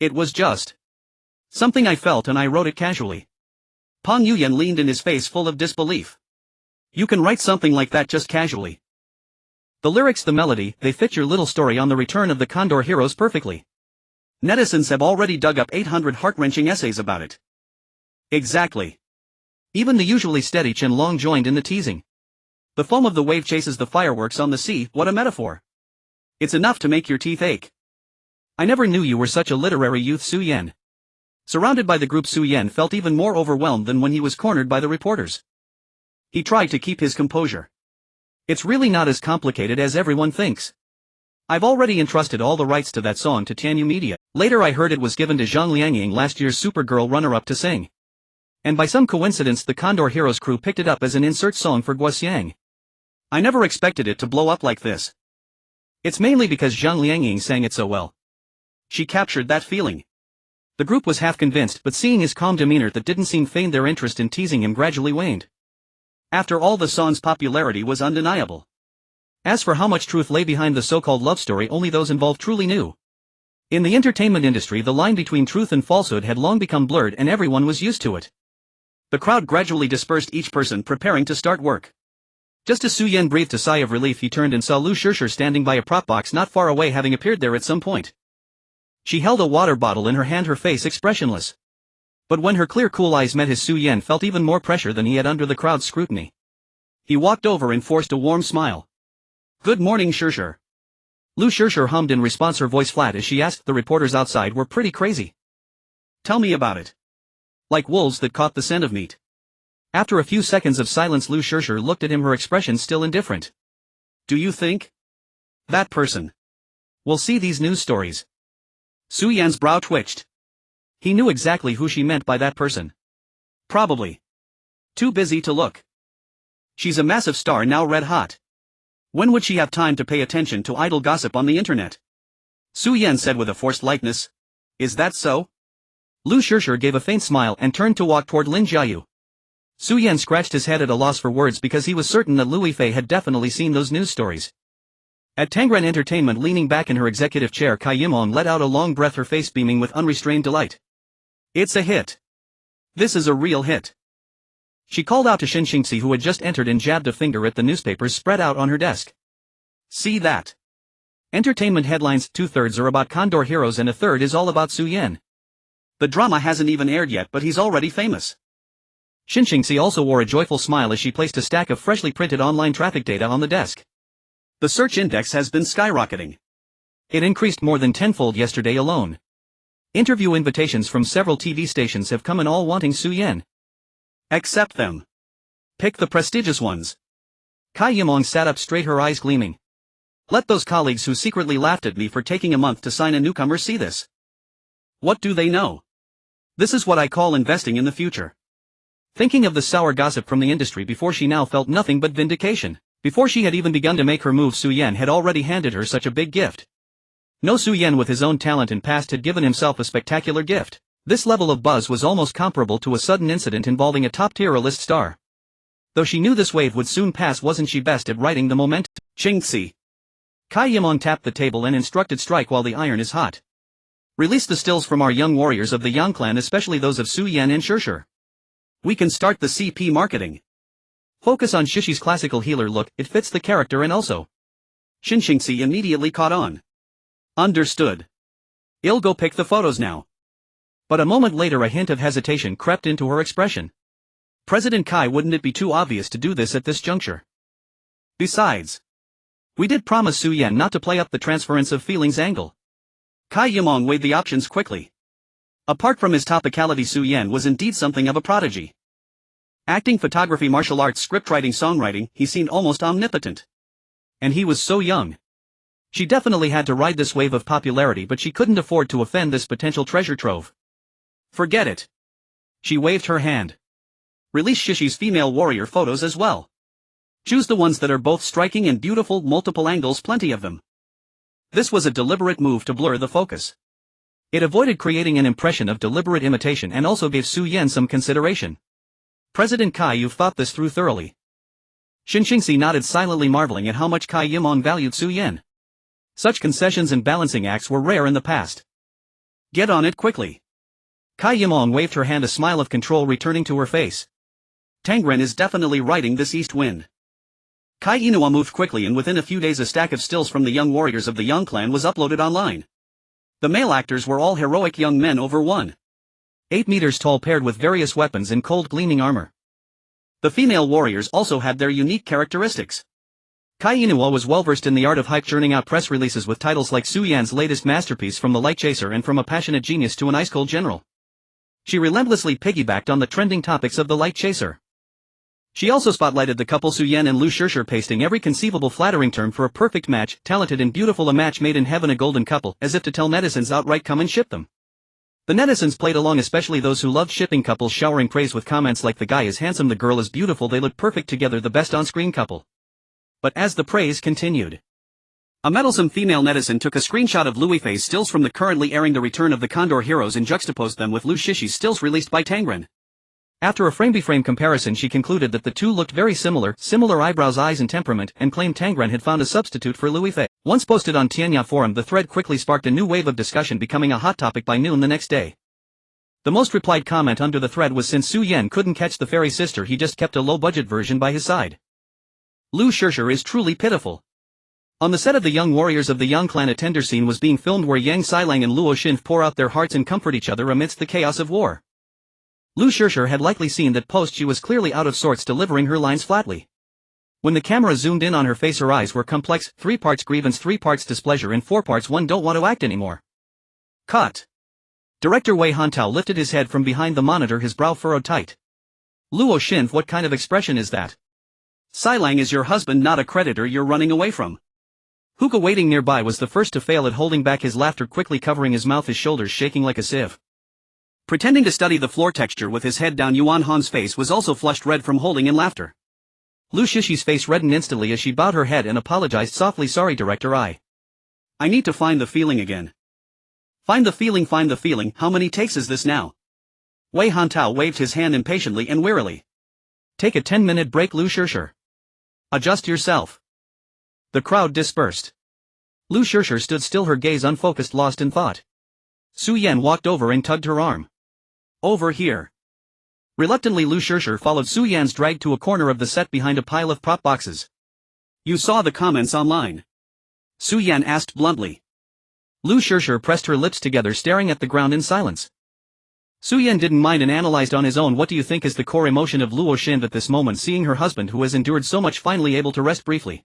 It was just something I felt and I wrote it casually." Pang Yuyan leaned in, his face full of disbelief. "You can write something like that just casually? The lyrics, the melody, they fit your little story on the return of the Condor Heroes perfectly. Netizens have already dug up 800 heart-wrenching essays about it." "Exactly. Even the usually steady Chen Long joined in the teasing. The foam of the wave chases the fireworks on the sea, what a metaphor. It's enough to make your teeth ache. I never knew you were such a literary youth, Su Yan." Surrounded by the group, Su Yan felt even more overwhelmed than when he was cornered by the reporters. He tried to keep his composure. "It's really not as complicated as everyone thinks. I've already entrusted all the rights to that song to Tianyu Media. Later I heard it was given to Zhang Liangying, last year's Supergirl runner-up, to sing. And by some coincidence the Condor Heroes crew picked it up as an insert song for Guoxiang. I never expected it to blow up like this. It's mainly because Zhang Liangying sang it so well. She captured that feeling. The group was half convinced, but seeing his calm demeanor that didn't seem feigned, their interest in teasing him gradually waned. After all, the song's popularity was undeniable. As for how much truth lay behind the so-called love story, only those involved truly knew. In the entertainment industry, the line between truth and falsehood had long become blurred and everyone was used to it. The crowd gradually dispersed, each person preparing to start work. Just as Su Yan breathed a sigh of relief, he turned and saw Liu Yifei standing by a prop box not far away, having appeared there at some point. She held a water bottle in her hand, her face expressionless. But when her clear cool eyes met his, Su Yan felt even more pressure than he had under the crowd's scrutiny. He walked over and forced a warm smile. "Good morning, Yifei." Liu Yifei hummed in response, her voice flat as she asked. The reporters outside were pretty crazy. "Tell me about it." Like wolves that caught the scent of meat. After a few seconds of silence, Liu Yifei looked at him, her expression still indifferent. "Do you think that person will see these news stories?" Su Yan's brow twitched. He knew exactly who she meant by that person. Probably too busy to look. She's a massive star now, red hot. When would she have time to pay attention to idle gossip on the internet? Su Yan said with a forced lightness. "Is that so?" Liu Yifei gave a faint smile and turned to walk toward Lin Jiayu. Su Yan scratched his head at a loss for words because he was certain that Liu Yifei had definitely seen those news stories. At Tangren Entertainment, leaning back in her executive chair, Kai Yimong let out a long breath, her face beaming with unrestrained delight. "It's a hit. This is a real hit." She called out to Xin Xingxi, who had just entered, and jabbed a finger at the newspapers spread out on her desk. "See that? Entertainment headlines, 2/3 are about Condor Heroes and 1/3 is all about Su Yan. The drama hasn't even aired yet, but he's already famous." Xin Xingxi also wore a joyful smile as she placed a stack of freshly printed online traffic data on the desk. The search index has been skyrocketing. It increased more than tenfold yesterday alone. Interview invitations from several TV stations have come in, all wanting Su Yan. Accept them. Pick the prestigious ones. Kai Yimong sat up straight, her eyes gleaming. Let those colleagues who secretly laughed at me for taking a month to sign a newcomer see this. What do they know? This is what I call investing in the future. Thinking of the sour gossip from the industry before, she now felt nothing but vindication. Before she had even begun to make her move, Su Yan had already handed her such a big gift. No Su Yan with his own talent and past had given himself a spectacular gift. This level of buzz was almost comparable to a sudden incident involving a top-tier A-list star. Though she knew this wave would soon pass, wasn't she best at riding the momentum? Xingxi. Kai Yimong tapped the table and instructed, "Strike while the iron is hot. Release the stills from our young warriors of the Yang clan, especially those of Su Yan and Yifei. We can start the CP marketing. Focus on Shishi's classical healer look, it fits the character and also." Xin Xingxi immediately caught on. "Understood. I'll go pick the photos now." But a moment later a hint of hesitation crept into her expression. "President Kai, wouldn't it be too obvious to do this at this juncture? Besides, we did promise Su Yan not to play up the transference of feelings angle." Kai Yimong weighed the options quickly. Apart from his topicality, Su Yan was indeed something of a prodigy. Acting, photography, martial arts, scriptwriting, songwriting, he seemed almost omnipotent. And he was so young. She definitely had to ride this wave of popularity, but she couldn't afford to offend this potential treasure trove. "Forget it." She waved her hand. "Release Shishi's female warrior photos as well. Choose the ones that are both striking and beautiful, multiple angles, plenty of them." This was a deliberate move to blur the focus. It avoided creating an impression of deliberate imitation and also gave Su Yan some consideration. "President Kai, you've thought this through thoroughly." Xin Xingxi nodded, silently marveling at how much Kai Yimong valued Su Yan. Such concessions and balancing acts were rare in the past. "Get on it quickly." Kai Yimong waved her hand, a smile of control returning to her face. "Tangren is definitely riding this east wind." Kai Inua moved quickly, and within a few days a stack of stills from the young warriors of the Yang clan was uploaded online. The male actors were all heroic young men over 1.8 meters tall, paired with various weapons in cold gleaming armor. The female warriors also had their unique characteristics. Kai Inua was well versed in the art of hype, churning out press releases with titles like Su Yan's latest masterpiece, From the Light Chaser, and From a Passionate Genius to an Ice-Cold General. She relentlessly piggybacked on the trending topics of the Light Chaser. She also spotlighted the couple Su Yan and Liu Yifei, pasting every conceivable flattering term for a perfect match, talented and beautiful, a match made in heaven, a golden couple, as if to tell netizens outright, come and ship them. The netizens played along, especially those who loved shipping couples, showering praise with comments like "the guy is handsome, the girl is beautiful, they look perfect together, the best on-screen couple." But as the praise continued, a meddlesome female netizen took a screenshot of Liu Yifei's stills from the currently airing The Return of the Condor Heroes and juxtaposed them with Liu Yifei's stills released by Tangram. After a frame-by-frame comparison, she concluded that the two looked very similar eyebrows, eyes and temperament, and claimed Tangram had found a substitute for Liu Yifei. Once posted on Tianya forum, the thread quickly sparked a new wave of discussion, becoming a hot topic by noon the next day. The most replied comment under the thread was, "Since Su Yan couldn't catch the fairy sister, he just kept a low-budget version by his side. Liu Yifei is truly pitiful." On the set of The Young Warriors of the Yang Clan, a tender scene was being filmed where Yang Xilang and Luo Xin pour out their hearts and comfort each other amidst the chaos of war. Liu Yifei had likely seen that post. She was clearly out of sorts, delivering her lines flatly. When the camera zoomed in on her face, her eyes were complex: 3 parts grievance, 3 parts displeasure, and 4 parts one don't want to act anymore. Cut. Director Wei Hantao lifted his head from behind the monitor, his brow furrowed tight. "Luo Xin, what kind of expression is that? Xilang is your husband, not a creditor you're running away from." Hugo, waiting nearby, was the first to fail at holding back his laughter, quickly covering his mouth, his shoulders shaking like a sieve. Pretending to study the floor texture with his head down, Yuan Han's face was also flushed red from holding in laughter. Liu Yifei's face reddened instantly as she bowed her head and apologized softly. "Sorry, director, I need to find the feeling again." Find the feeling, how many takes is this now?" Wei Hantao waved his hand impatiently and wearily. "Take a 10-minute break, Liu Yifei. Adjust yourself." The crowd dispersed. Liu Yifei stood still, her gaze unfocused, lost in thought. Su Yan walked over and tugged her arm. "Over here." Reluctantly, Liu Yifei followed Su Yan's drag to a corner of the set behind a pile of prop boxes. "You saw the comments online?" Su Yan asked bluntly. Liu Yifei pressed her lips together, staring at the ground in silence. Su Yan didn't mind and analyzed on his own. "What do you think is the core emotion of Luo Xin at this moment, seeing her husband who has endured so much finally able to rest briefly?"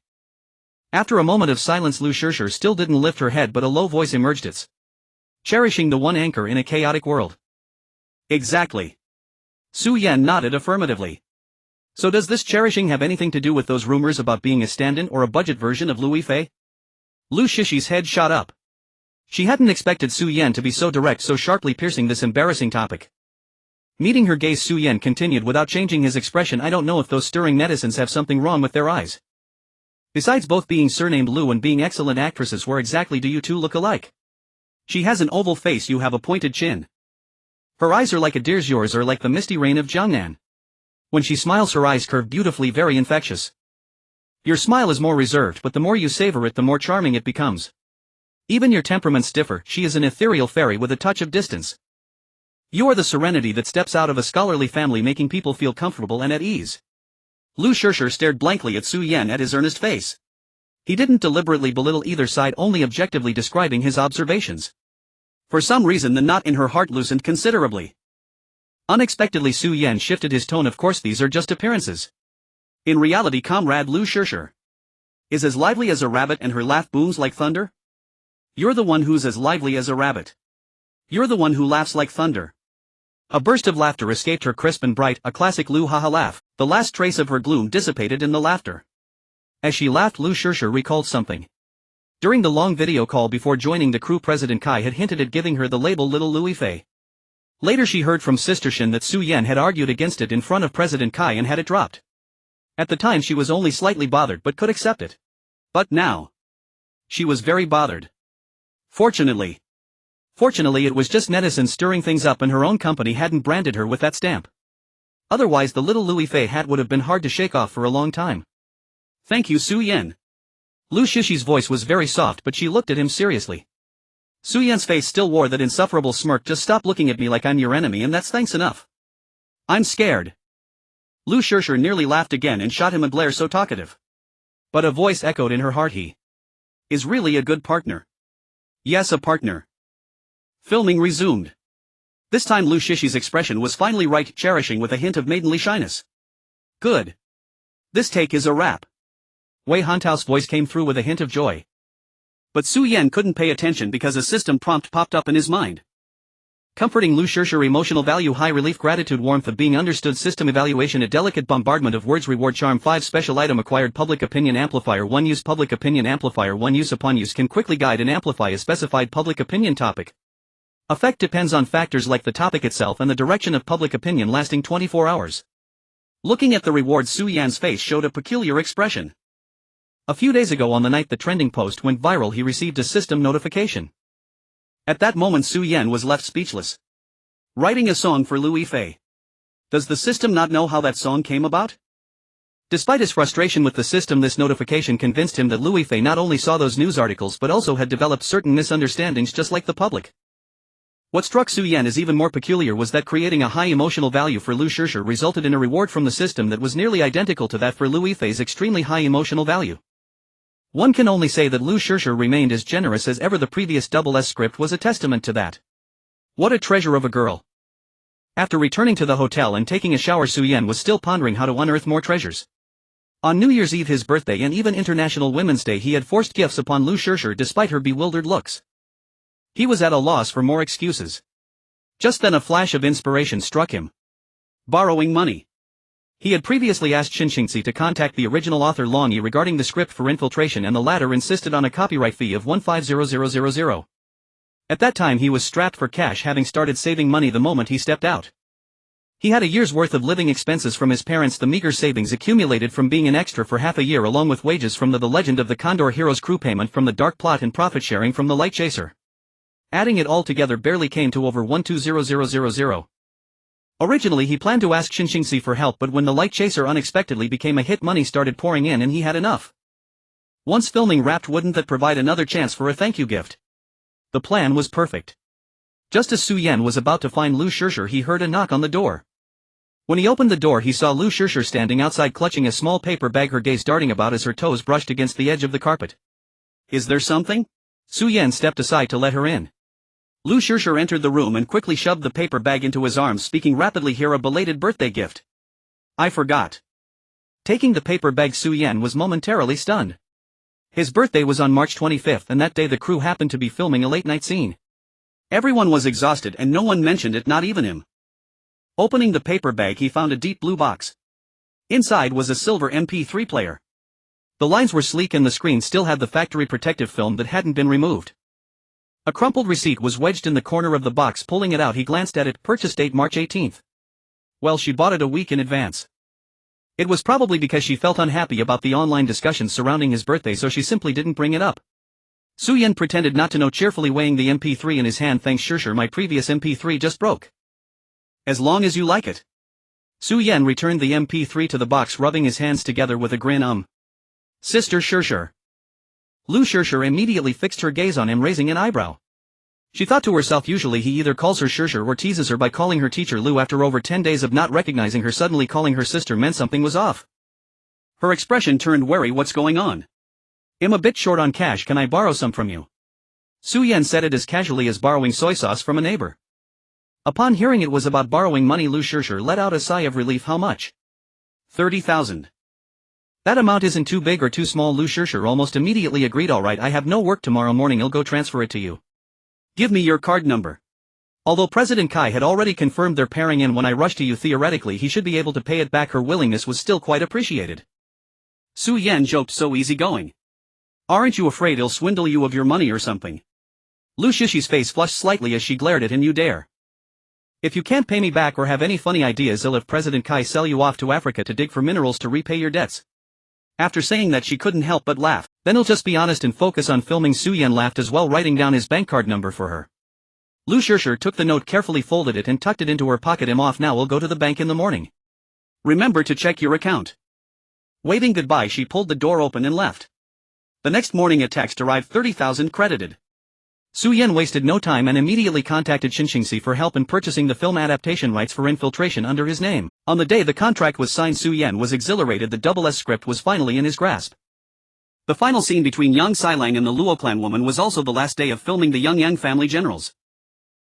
After a moment of silence, Liu Yifei still didn't lift her head, but a low voice emerged. "It's cherishing the one anchor in a chaotic world." "Exactly." Su Yan nodded affirmatively. "So does this cherishing have anything to do with those rumors about being a stand-in or a budget version of Liu Yifei?" Liu Yifei's head shot up. She hadn't expected Su Yan to be so direct, so sharply piercing this embarrassing topic. Meeting her gaze, Su Yan continued without changing his expression, "I don't know if those stirring netizens have something wrong with their eyes. Besides both being surnamed Liu and being excellent actresses, where exactly do you two look alike? She has an oval face, you have a pointed chin. Her eyes are like a deer's, yours are like the misty rain of Jiangnan. When she smiles, her eyes curve beautifully, very infectious. Your smile is more reserved, but the more you savor it, the more charming it becomes. Even your temperament's differ. She is an ethereal fairy with a touch of distance. You are the serenity that steps out of a scholarly family, making people feel comfortable and at ease." Liu Yifei stared blankly at Su Yan, at his earnest face. He didn't deliberately belittle either side, only objectively describing his observations. For some reason, the knot in her heart loosened considerably. Unexpectedly, Su Yan shifted his tone. "Of course, these are just appearances. In reality, comrade, Liu Yifei is as lively as a rabbit, and her laugh booms like thunder. You're the one who's as lively as a rabbit. You're the one who laughs like thunder." A burst of laughter escaped her, crisp and bright, a classic Liu haha laugh. The last trace of her gloom dissipated in the laughter. As she laughed, Liu Yifei recalled something. During the long video call before joining the crew, President Kai had hinted at giving her the label Little Liu Yifei. Later she heard from Sister Shin that Su Yan had argued against it in front of President Kai and had it dropped. At the time she was only slightly bothered but could accept it. But now, she was very bothered. Fortunately, it was just netizens stirring things up, and her own company hadn't branded her with that stamp. Otherwise the Little Liu Yifei hat would have been hard to shake off for a long time. "Thank you, Su Yan." Liu Yifei's voice was very soft, but she looked at him seriously. Su Yan's face still wore that insufferable smirk. "Just stop looking at me like I'm your enemy, and that's thanks enough." "I'm scared." Liu Yifei nearly laughed again and shot him a glare so talkative. But a voice echoed in her heart, "He is really a good partner." "Yes, a partner." Filming resumed. This time Liu Yifei's expression was finally right, cherishing with a hint of maidenly shyness. "Good. This take is a wrap." Wei Hantao's voice came through with a hint of joy. But Su Yan couldn't pay attention because a system prompt popped up in his mind. Comforting Liu Yifei, emotional value, high relief, gratitude, warmth of being understood, system evaluation, a delicate bombardment of words, reward, charm, 5 special item acquired, public opinion amplifier, 1 use, public opinion amplifier, 1 use upon use can quickly guide and amplify a specified public opinion topic. Effect depends on factors like the topic itself and the direction of public opinion lasting 24 hours. Looking at the reward, Su Yan's face showed a peculiar expression. A few days ago on the night the trending post went viral, he received a system notification. At that moment Su Yan was left speechless. Writing a song for Liu Yifei. Does the system not know how that song came about? Despite his frustration with the system, this notification convinced him that Liu Yifei not only saw those news articles but also had developed certain misunderstandings just like the public. What struck Su Yan as even more peculiar was that creating a high emotional value for Liu Yifei resulted in a reward from the system that was nearly identical to that for Liu Yifei's extremely high emotional value. One can only say that Liu Yifei remained as generous as ever. The previous SS script was a testament to that. What a treasure of a girl. After returning to the hotel and taking a shower, Su Yan was still pondering how to unearth more treasures. On New Year's Eve, his birthday, and even International Women's Day, he had forced gifts upon Liu Yifei despite her bewildered looks. He was at a loss for more excuses. Just then a flash of inspiration struck him. Borrowing money. He had previously asked Xinxingxi to contact the original author Long Yi regarding the script for Infiltration, and the latter insisted on a copyright fee of 150000. At that time he was strapped for cash, having started saving money the moment he stepped out. He had a year's worth of living expenses from his parents, the meager savings accumulated from being an extra for half a year, along with wages from the Legend of the Condor Heroes crew, payment from the Dark Plot, and profit sharing from the Light Chaser. Adding it all together barely came to over 120000. Originally he planned to ask Xinxingxi for help, but when the Light Chaser unexpectedly became a hit, money started pouring in and he had enough. Once filming wrapped, wouldn't that provide another chance for a thank you gift? The plan was perfect. Just as Su Yan was about to find Liu Yifei, he heard a knock on the door. When he opened the door, he saw Liu Yifei standing outside clutching a small paper bag, her gaze darting about as her toes brushed against the edge of the carpet. Is there something? Su Yan stepped aside to let her in. Liu Yifei entered the room and quickly shoved the paper bag into his arms, speaking rapidly, "Here, a belated birthday gift. I forgot." Taking the paper bag, Su Yan was momentarily stunned. His birthday was on March 25th, and that day the crew happened to be filming a late-night scene. Everyone was exhausted and no one mentioned it, not even him. Opening the paper bag, he found a deep blue box. Inside was a silver MP3 player. The lines were sleek and the screen still had the factory protective film that hadn't been removed. A crumpled receipt was wedged in the corner of the box. Pulling it out, he glanced at it. Purchase date March 18th. Well, she bought it a week in advance. It was probably because she felt unhappy about the online discussions surrounding his birthday, so she simply didn't bring it up. Su Yan pretended not to know, cheerfully weighing the MP3 in his hand. Thanks Yifei, my previous MP3 just broke. As long as you like it. Su Yan returned the MP3 to the box, rubbing his hands together with a grin. Sister Yifei. Liu Yifei immediately fixed her gaze on him, raising an eyebrow. She thought to herself, usually he either calls her Yifei or teases her by calling her teacher Liu. After over 10 days of not recognizing her, suddenly calling her sister meant something was off. Her expression turned wary. What's going on? I'm a bit short on cash, can I borrow some from you? Su Yan said it as casually as borrowing soy sauce from a neighbor. Upon hearing it was about borrowing money, Liu Yifei let out a sigh of relief. How much? 30,000. That amount isn't too big or too small. Liu Yifei almost immediately agreed. All right, I have no work tomorrow morning, I'll go transfer it to you. Give me your card number. Although President Kai had already confirmed their pairing, and when I rush to you, theoretically he should be able to pay it back. Her willingness was still quite appreciated. Su Yan joked, so easygoing. Aren't you afraid he'll swindle you of your money or something? Liu Yifei's face flushed slightly as she glared at him. You dare? If you can't pay me back or have any funny ideas, I'll have President Kai sell you off to Africa to dig for minerals to repay your debts. After saying that, she couldn't help but laugh. Then he'll just be honest and focus on filming. Su Yan laughed as well, writing down his bank card number for her. Liu Yifei took the note, carefully folded it and tucked it into her pocket. I'm off now, we'll go to the bank in the morning. Remember to check your account. Waving goodbye, she pulled the door open and left. The next morning a text arrived, 30,000 credited. Su Yan wasted no time and immediately contacted Xinxingxi for help in purchasing the film adaptation rights for Infiltration under his name. On the day the contract was signed, Su Yan was exhilarated. The SS script was finally in his grasp. The final scene between Yang Xilang and the Luo clan woman was also the last day of filming the Yang family generals.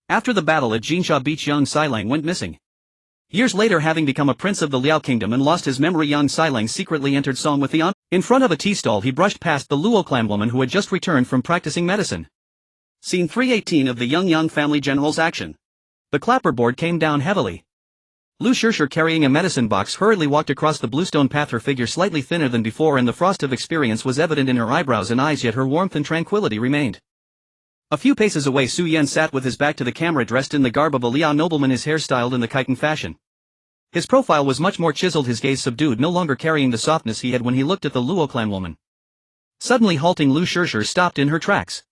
After the battle at Jinsha Beach, Yang Xilang went missing. Years later, having become a prince of the Liao kingdom and lost his memory, Yang Xilang secretly entered Song with the aunt. In front of a tea stall, he brushed past the Luo clan woman who had just returned from practicing medicine. Scene 318 of the Yang family generals action. The clapperboard came down heavily. Liu Yifei, carrying a medicine box, hurriedly walked across the bluestone path, her figure slightly thinner than before, and the frost of experience was evident in her eyebrows and eyes, yet her warmth and tranquility remained. A few paces away Su Yan sat with his back to the camera dressed in the garb of a Liao nobleman, his hair styled in the chiton fashion. His profile was much more chiseled, his gaze subdued, no longer carrying the softness he had when he looked at the Luo clan woman. Suddenly halting, Lu Shishir stopped in her tracks.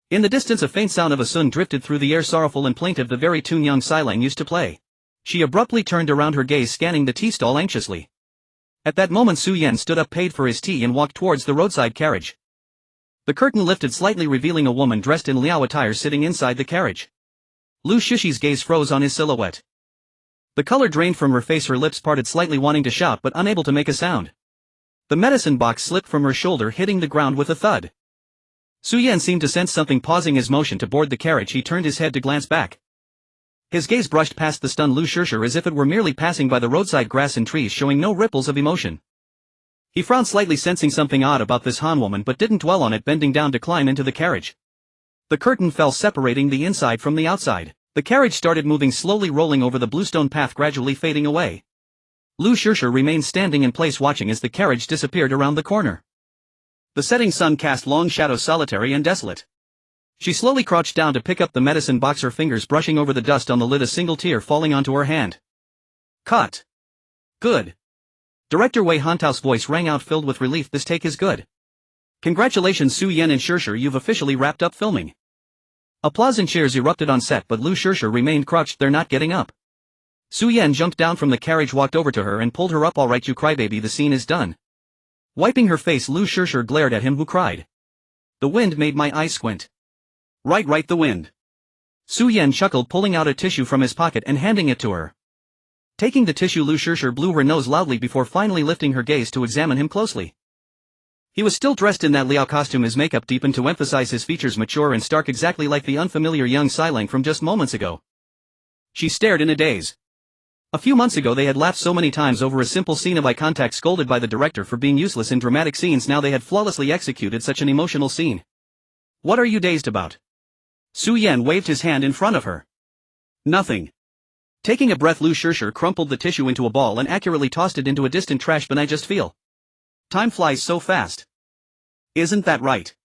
In the distance a faint sound of a sun drifted through the air, sorrowful and plaintive, the very tune young Silang used to play. She abruptly turned around, her gaze scanning the tea stall anxiously. At that moment Su Yan stood up, paid for his tea and walked towards the roadside carriage. The curtain lifted slightly, revealing a woman dressed in Liao attire sitting inside the carriage. Lu Shishi's gaze froze on his silhouette. The color drained from her face, her lips parted slightly, wanting to shout but unable to make a sound. The medicine box slipped from her shoulder, hitting the ground with a thud. Su Yan seemed to sense something, pausing his motion to board the carriage. He turned his head to glance back. His gaze brushed past the stunned Lu Shishir as if it were merely passing by the roadside grass and trees, showing no ripples of emotion. He frowned slightly, sensing something odd about this Han woman, but didn't dwell on it, bending down to climb into the carriage. The curtain fell, separating the inside from the outside. The carriage started moving slowly, rolling over the bluestone path, gradually fading away. Lu Shishir remained standing in place, watching as the carriage disappeared around the corner. The setting sun cast long shadows, solitary and desolate. She slowly crouched down to pick up the medicine box, her fingers brushing over the dust on the lid, a single tear falling onto her hand. Cut. Good. Director Wei Hantao's voice rang out, filled with relief. This take is good. Congratulations Su Yan and Shishir, you've officially wrapped up filming. Applause and cheers erupted on set, but Lu Shishir remained crouched there, not getting up. Su Yan jumped down from the carriage, walked over to her and pulled her up. All right, you crybaby, the scene is done. Wiping her face, Lu Shishir glared at him. Who cried? The wind made my eyes squint. Right, the wind. Su Yan chuckled, pulling out a tissue from his pocket and handing it to her. Taking the tissue, Lu Shishir blew her nose loudly before finally lifting her gaze to examine him closely. He was still dressed in that Liao costume, his makeup deepened to emphasize his features, mature and stark, exactly like the unfamiliar young Silang from just moments ago. She stared in a daze. A few months ago they had laughed so many times over a simple scene of eye contact, scolded by the director for being useless in dramatic scenes. Now they had flawlessly executed such an emotional scene. What are you dazed about? Su Yan waved his hand in front of her. Nothing. Taking a breath, Lu Shishir crumpled the tissue into a ball and accurately tossed it into a distant trash bin. I just feel time flies so fast. Isn't that right?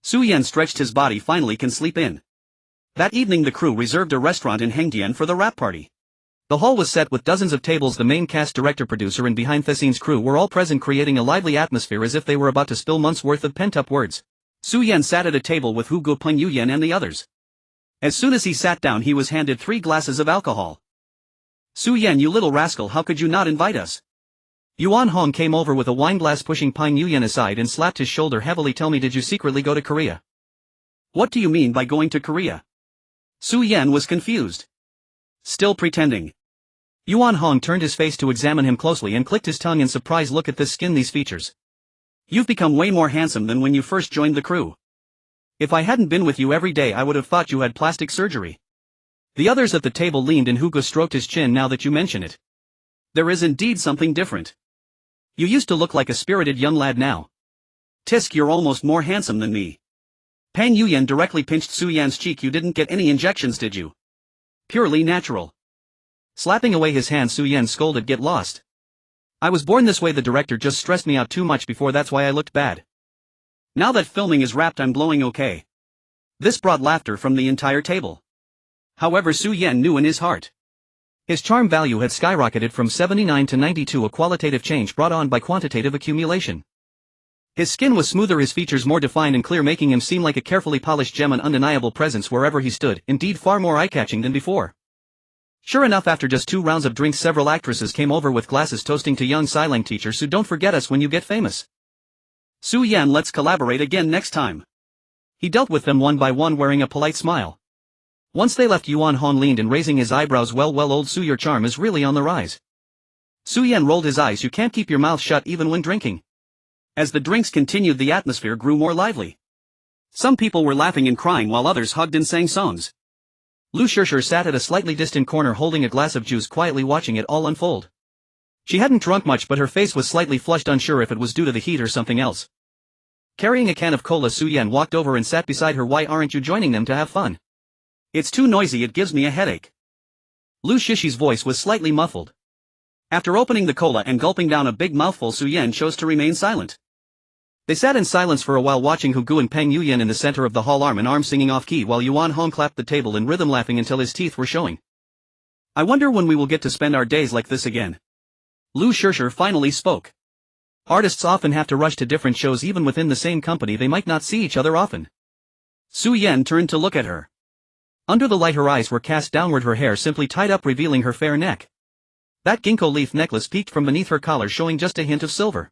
Su Yan stretched his body. Finally can sleep in. That evening the crew reserved a restaurant in Hengdian for the wrap party. The hall was set with dozens of tables. The main cast, director, producer and behind-the-scenes crew were all present, creating a lively atmosphere as if they were about to spill months' worth of pent-up words. Su Yan sat at a table with Hu Guopeng, Yu Yan and the others. As soon as he sat down he was handed 3 glasses of alcohol. Su Yan, you little rascal, how could you not invite us? Yuan Hong came over with a wineglass, pushing Pine Yu Yan aside and slapped his shoulder heavily. Tell me, did you secretly go to Korea? What do you mean by going to Korea? Su Yan was confused. Still pretending. Yuan Hong turned his face to examine him closely and clicked his tongue in surprise. Look at this skin, these features. You've become way more handsome than when you first joined the crew. If I hadn't been with you every day I would have thought you had plastic surgery. The others at the table leaned and Hugo stroked his chin. Now that you mention it. There is indeed something different. You used to look like a spirited young lad now. Tisk, you're almost more handsome than me. Pang Yuyan directly pinched Su Yan's cheek. You didn't get any injections, did you? Purely natural. Slapping away his hand, Su Yan scolded, get lost. I was born this way, the director just stressed me out too much before, that's why I looked bad. Now that filming is wrapped I'm glowing okay. This brought laughter from the entire table. However, Su Yan knew in his heart. His charm value had skyrocketed from 79 to 92, a qualitative change brought on by quantitative accumulation. His skin was smoother, his features more defined and clear, making him seem like a carefully polished gem, an undeniable presence wherever he stood, indeed far more eye-catching than before. Sure enough, after just 2 rounds of drinks several actresses came over with glasses toasting to young Silang teacher Su. Don't forget us when you get famous. Su Yan, let's collaborate again next time. He dealt with them one by one, wearing a polite smile. Once they left, Yuan Hong leaned and raising his eyebrows, well old Su, your charm is really on the rise. Su Yan rolled his eyes. You can't keep your mouth shut even when drinking. As the drinks continued the atmosphere grew more lively. Some people were laughing and crying while others hugged and sang songs. Lu Shishir sat at a slightly distant corner holding a glass of juice, quietly watching it all unfold. She hadn't drunk much but her face was slightly flushed, unsure if it was due to the heat or something else. Carrying a can of cola, Su Yan walked over and sat beside her. Why aren't you joining them to have fun? It's too noisy, it gives me a headache. Lu Shishi's voice was slightly muffled. After opening the cola and gulping down a big mouthful, Su Yan chose to remain silent. They sat in silence for a while watching Hu Gu and Peng Yuyan in the center of the hall arm in arm singing off-key while Yuan Hong clapped the table in rhythm laughing until his teeth were showing. I wonder when we will get to spend our days like this again. Lu Shishir finally spoke. Artists often have to rush to different shows even within the same company, they might not see each other often. Su Yan turned to look at her. Under the light her eyes were cast downward, her hair simply tied up revealing her fair neck. That ginkgo leaf necklace peeked from beneath her collar showing just a hint of silver.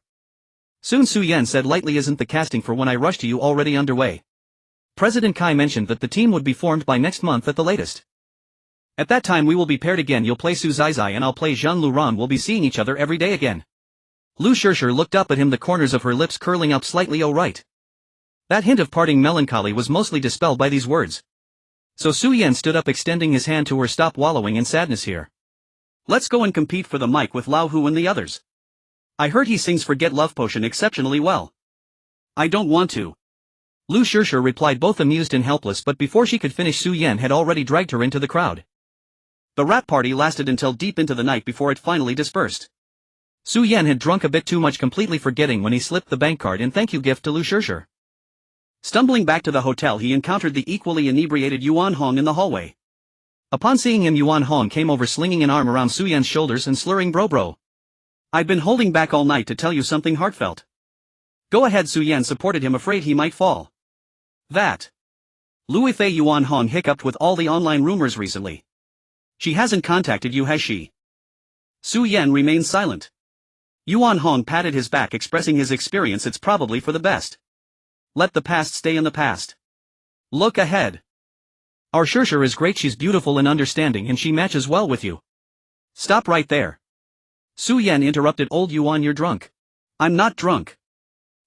Soon Su Yan said lightly, isn't the casting for When I Rush to You already underway? President Kai mentioned that the team would be formed by next month at the latest. At that time we will be paired again, you'll play Su Zizai and I'll play Zhang Luran, we'll be seeing each other every day again. Lu Shishir looked up at him, the corners of her lips curling up slightly. Oh right. That hint of parting melancholy was mostly dispelled by these words. So Su Yan stood up extending his hand to her. Stop wallowing in sadness here. Let's go and compete for the mic with Lao Hu and the others. I heard he sings Forget Love Potion exceptionally well. I don't want to. Lu Shishir replied, both amused and helpless, but before she could finish Su Yan had already dragged her into the crowd. The rap party lasted until deep into the night before it finally dispersed. Su Yan had drunk a bit too much, completely forgetting when he slipped the bank card and thank you gift to Lu Shishir. Stumbling back to the hotel he encountered the equally inebriated Yuan Hong in the hallway. Upon seeing him, Yuan Hong came over slinging an arm around Su Yan's shoulders and slurring, bro. I've been holding back all night to tell you something heartfelt. Go ahead. Su Yan supported him, afraid he might fall. That. Liu Yifei, Yuan Hong hiccuped, with all the online rumors recently. She hasn't contacted you, has she? Su Yan remained silent. Yuan Hong patted his back expressing his experience, it's probably for the best. Let the past stay in the past. Look ahead. Our Shishir is great, she's beautiful and understanding and she matches well with you. Stop right there. Su Yan interrupted, old Yuan, you're drunk. I'm not drunk.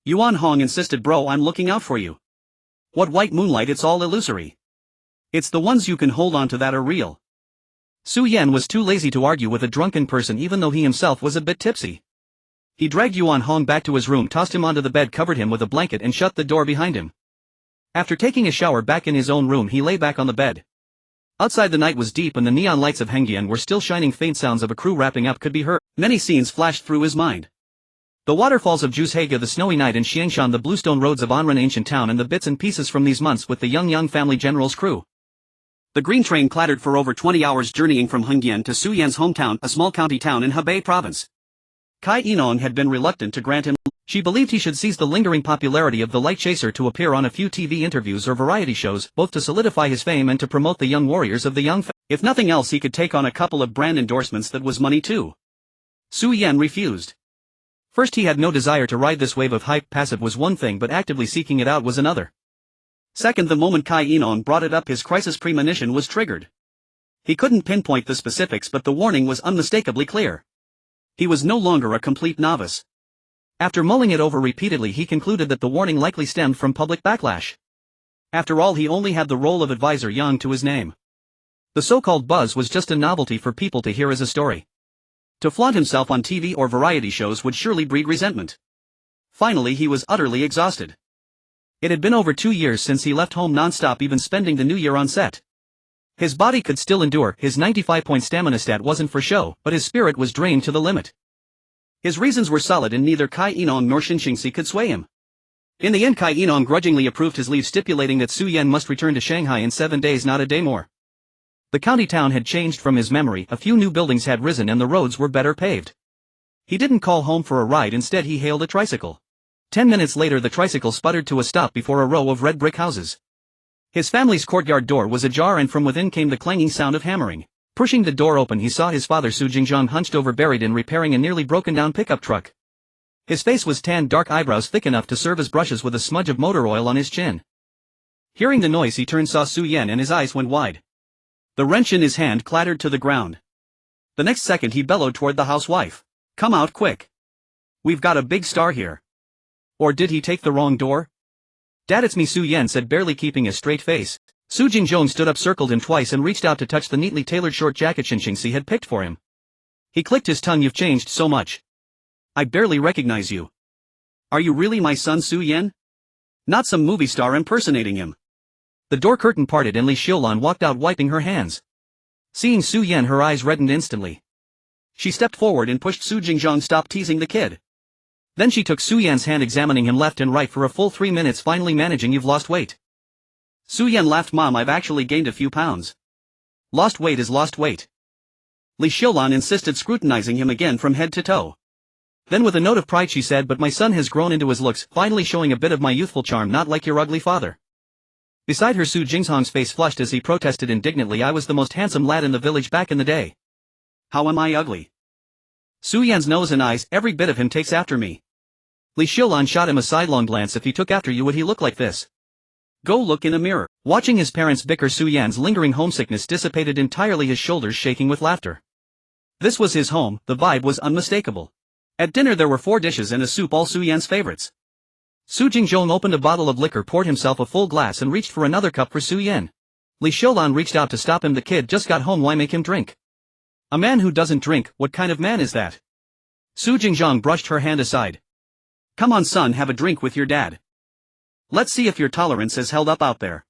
Yuan Hong insisted, bro, I'm looking out for you. What white moonlight, it's all illusory. It's the ones you can hold on to that are real. Su Yan was too lazy to argue with a drunken person even though he himself was a bit tipsy. He dragged Yuan Hong back to his room, tossed him onto the bed, covered him with a blanket and shut the door behind him. After taking a shower back in his own room he lay back on the bed. Outside the night was deep and the neon lights of Hengyan were still shining, faint sounds of a crew wrapping up could be heard. Many scenes flashed through his mind. The waterfalls of Juzhega, the snowy night in Xiangshan, the bluestone roads of Anran ancient town, and the bits and pieces from these months with the young family general's crew. The green train clattered for over 20 hours journeying from Hengyan to Su Yan's hometown, a small county town in Hebei province. Kai Inong had been reluctant to grant him. She believed he should seize the lingering popularity of the light chaser to appear on a few TV interviews or variety shows, both to solidify his fame and to promote the young warriors of the young if nothing else he could take on a couple of brand endorsements, that was money too. Su Yan refused. First, he had no desire to ride this wave of hype, passive was one thing but actively seeking it out was another. Second, the moment Kai Inong brought it up his crisis premonition was triggered. He couldn't pinpoint the specifics but the warning was unmistakably clear. He was no longer a complete novice. After mulling it over repeatedly he concluded that the warning likely stemmed from public backlash. After all, he only had the role of advisor Yang to his name. The so-called buzz was just a novelty for people to hear as a story. To flaunt himself on TV or variety shows would surely breed resentment. Finally he was utterly exhausted. It had been over 2 years since he left home non-stop, even spending the new year on set. His body could still endure, his 95-point stamina stat wasn't for show, but his spirit was drained to the limit. His reasons were solid and neither Kai Inong nor Shin Xingxi could sway him. In the end, Kai Inong grudgingly approved his leave, stipulating that Su Yan must return to Shanghai in 7 days, not a day more. The county town had changed from his memory, a few new buildings had risen and the roads were better paved. He didn't call home for a ride, instead he hailed a tricycle. 10 minutes later the tricycle sputtered to a stop before a row of red brick houses. His family's courtyard door was ajar and from within came the clanging sound of hammering. Pushing the door open he saw his father Su Jingzhang hunched over, buried in repairing a nearly broken down pickup truck. His face was tanned, dark eyebrows thick enough to serve as brushes with a smudge of motor oil on his chin. Hearing the noise he turned, saw Su Yan and his eyes went wide. The wrench in his hand clattered to the ground. The next second he bellowed toward the housewife. Come out quick. We've got a big star here. Or did he take the wrong door? Dad, it's me, Su Yan said, barely keeping a straight face. Su Jingzhong stood up, circled him twice and reached out to touch the neatly tailored short jacket Shin Xingxi had picked for him. He clicked his tongue. You've changed so much. I barely recognize you. Are you really my son Su Yan? Not some movie star impersonating him. The door curtain parted and Li Xiulan walked out, wiping her hands. Seeing Su Yan, her eyes reddened instantly. She stepped forward and pushed Su Jingzhong. Stop teasing the kid. Then she took Su Yan's hand, examining him left and right for a full 3 minutes, finally managing. "You've lost weight." Su Yan laughed. "Mom, I've actually gained a few pounds." "Lost weight is lost weight," Li Xiulan insisted, scrutinizing him again from head to toe. Then with a note of pride she said, "But my son has grown into his looks, finally showing a bit of my youthful charm, not like your ugly father." Beside her, Su Jinghong's face flushed as he protested indignantly, "I was the most handsome lad in the village back in the day. How am I ugly? Su Yan's nose and eyes, every bit of him takes after me." Li Xiulan shot him a sidelong glance. "If he took after you, would he look like this? Go look in a mirror." Watching his parents bicker, Su Yan's lingering homesickness dissipated entirely, his shoulders shaking with laughter. This was his home, the vibe was unmistakable. At dinner there were 4 dishes and a soup, all Su Yan's favorites. Su Jingjong opened a bottle of liquor, poured himself a full glass and reached for another cup for Su Yan. Li Xiulan reached out to stop him. "The kid just got home, why make him drink? A man who doesn't drink, what kind of man is that?" Su Jingjong brushed her hand aside. "Come on son, have a drink with your dad. Let's see if your tolerance has held up out there."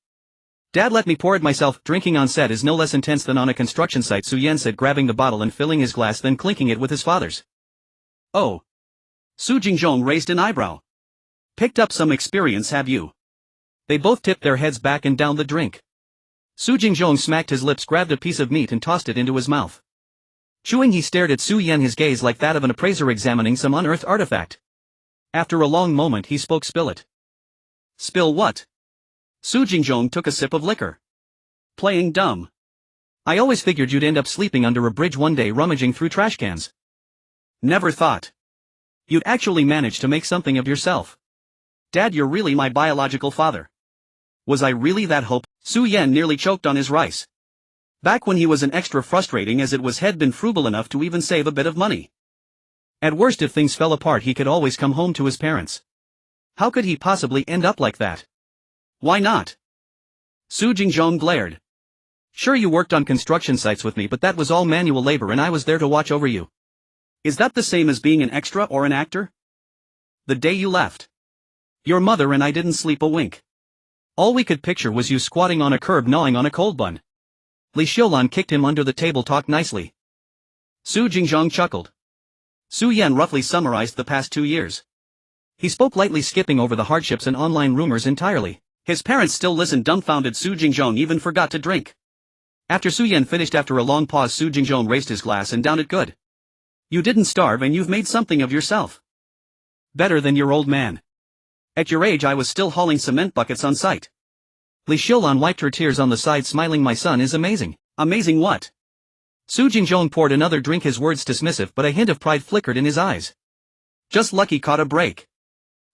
"Dad, let me pour it myself." "Drinking on set is no less intense than on a construction site," Su Yan said, grabbing the bottle and filling his glass, then clinking it with his father's. "Oh." Su Jingjong raised an eyebrow. "Picked up some experience, have you?" They both tipped their heads back and downed the drink. Su Jingjong smacked his lips, grabbed a piece of meat and tossed it into his mouth. Chewing, he stared at Su Yan, his gaze like that of an appraiser examining some unearthed artifact. After a long moment he spoke. "Spill it." "Spill what?" Su Jingjong took a sip of liquor. "Playing dumb. I always figured you'd end up sleeping under a bridge one day, rummaging through trash cans. Never thought you'd actually manage to make something of yourself. Dad, you're really my biological father." Was I really that hope? Su Yan nearly choked on his rice. Back when he was an extra, frustrating as it was, had been frugal enough to even save a bit of money. At worst, if things fell apart, he could always come home to his parents. How could he possibly end up like that? "Why not?" Su Jingjong glared. "Sure, you worked on construction sites with me, but that was all manual labor and I was there to watch over you. Is that the same as being an extra or an actor? The day you left, your mother and I didn't sleep a wink. All we could picture was you squatting on a curb gnawing on a cold bun." Li Xiulan kicked him under the table. "Talk nicely." Su Jingjong chuckled. Su Yan roughly summarized the past 2 years. He spoke lightly, skipping over the hardships and online rumors entirely. His parents still listened, dumbfounded. Su Jingjong even forgot to drink. After Su Yan finished, after a long pause, Su Jingjong raised his glass and downed it. "Good. You didn't starve and you've made something of yourself. Better than your old man. At your age I was still hauling cement buckets on site." Li Xiulan wiped her tears on the side, smiling. "My son is amazing." "Amazing what?" Su Jingjong poured another drink, his words dismissive, but a hint of pride flickered in his eyes. "Just lucky caught a break."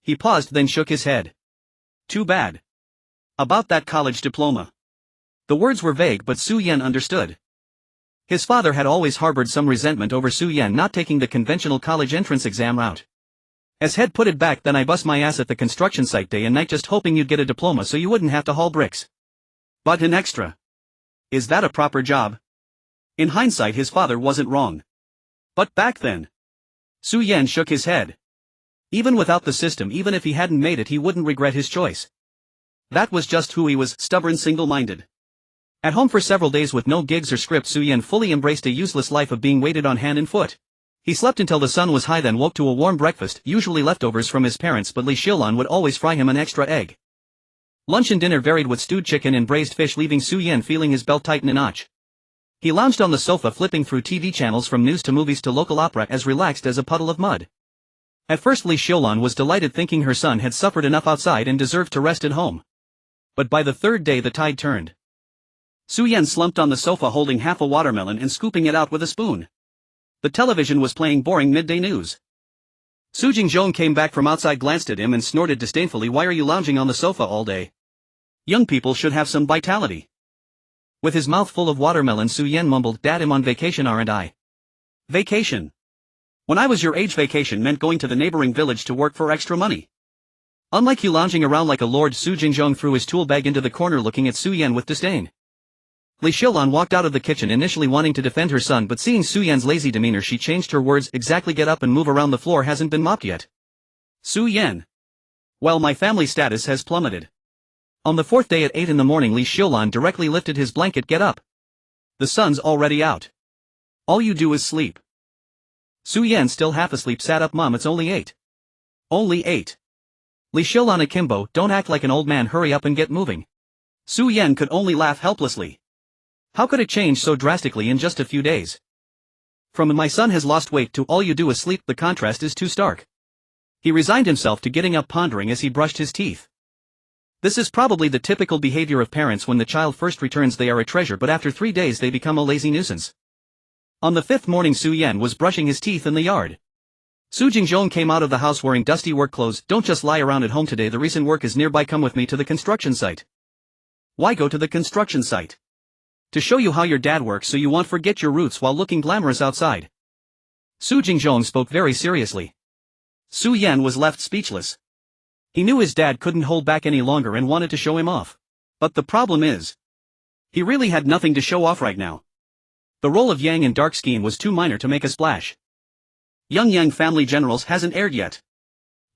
He paused, then shook his head. "Too bad. About that college diploma." The words were vague, but Su Yan understood. His father had always harbored some resentment over Su Yan not taking the conventional college entrance exam route. As head put it back then, "I bust my ass at the construction site day and night just hoping you'd get a diploma so you wouldn't have to haul bricks. But an extra. Is that a proper job?" In hindsight, his father wasn't wrong. But back then. Su Yan shook his head. Even without the system, even if he hadn't made it, he wouldn't regret his choice. That was just who he was, stubborn, single-minded. At home for several days with no gigs or script, Su Yan fully embraced a useless life of being waited on hand and foot. He slept until the sun was high, then woke to a warm breakfast, usually leftovers from his parents, but Li Xiulan would always fry him an extra egg. Lunch and dinner varied with stewed chicken and braised fish, leaving Su Yan feeling his belt tighten a notch. He lounged on the sofa, flipping through TV channels from news to movies to local opera, as relaxed as a puddle of mud. At first Li Xiulan was delighted, thinking her son had suffered enough outside and deserved to rest at home. But by the 3rd day the tide turned. Su Yan slumped on the sofa holding half a watermelon and scooping it out with a spoon. The television was playing boring midday news. Su Jingjong came back from outside, glanced at him and snorted disdainfully. "Why are you lounging on the sofa all day? Young people should have some vitality." With his mouth full of watermelon, Su Yan mumbled, "Dad, I'm on vacation, aren't I?" "Vacation? When I was your age, vacation meant going to the neighboring village to work for extra money. Unlike you lounging around like a lord." Su Jingjong threw his tool bag into the corner, looking at Su Yan with disdain. Li Xiulan walked out of the kitchen, initially wanting to defend her son, but seeing Su Yan's lazy demeanor, she changed her words. "Exactly, get up and move around, the floor hasn't been mopped yet." Su Yan. "Well, my family status has plummeted." On the 4th day at 8 in the morning, Li Xiulan directly lifted his blanket. "Get up. The sun's already out. All you do is sleep." Su Yan, still half asleep, sat up. "Mom, it's only 8. Only 8. Li Xiaolan akimbo, don't act like an old man, hurry up and get moving. Su Yan could only laugh helplessly. How could it change so drastically in just a few days? From my son has lost weight to all you do is sleep, the contrast is too stark. He resigned himself to getting up, pondering as he brushed his teeth. This is probably the typical behavior of parents. When the child first returns they are a treasure, but after 3 days they become a lazy nuisance. On the 5th morning Su Yan was brushing his teeth in the yard. Su Jingzhong came out of the house wearing dusty work clothes. Don't just lie around at home today, the recent work is nearby, come with me to the construction site. Why go to the construction site? To show you how your dad works so you won't forget your roots while looking glamorous outside. Su Jingzhong spoke very seriously. Su Yan was left speechless. He knew his dad couldn't hold back any longer and wanted to show him off. But the problem is, he really had nothing to show off right now. The role of Yang in Dark Scheme was too minor to make a splash. Young Yang Family Generals hasn't aired yet.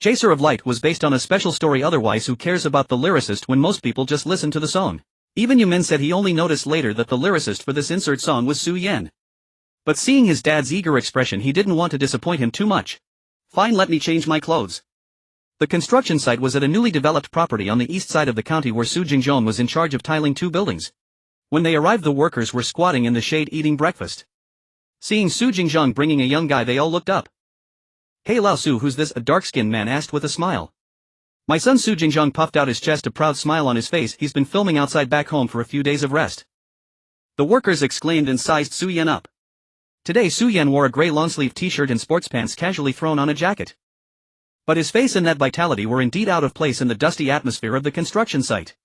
Chaser of Light was based on a special story, otherwise who cares about the lyricist when most people just listen to the song. Even Yumin said he only noticed later that the lyricist for this insert song was Su Yan. But seeing his dad's eager expression he didn't want to disappoint him too much. Fine, let me change my clothes. The construction site was at a newly developed property on the east side of the county where Su Jingzhong was in charge of tiling 2 buildings. When they arrived the workers were squatting in the shade eating breakfast. Seeing Su Jingzhong bringing a young guy they all looked up. Hey Lao Su, who's this? A dark-skinned man asked with a smile. My son. Su Jingzhong puffed out his chest, a proud smile on his face. He's been filming outside back home for a few days of rest. The workers exclaimed and sized Su Yan up. Today Su Yan wore a gray long-sleeve t-shirt and sports pants casually thrown on a jacket. But his face and that vitality were indeed out of place in the dusty atmosphere of the construction site.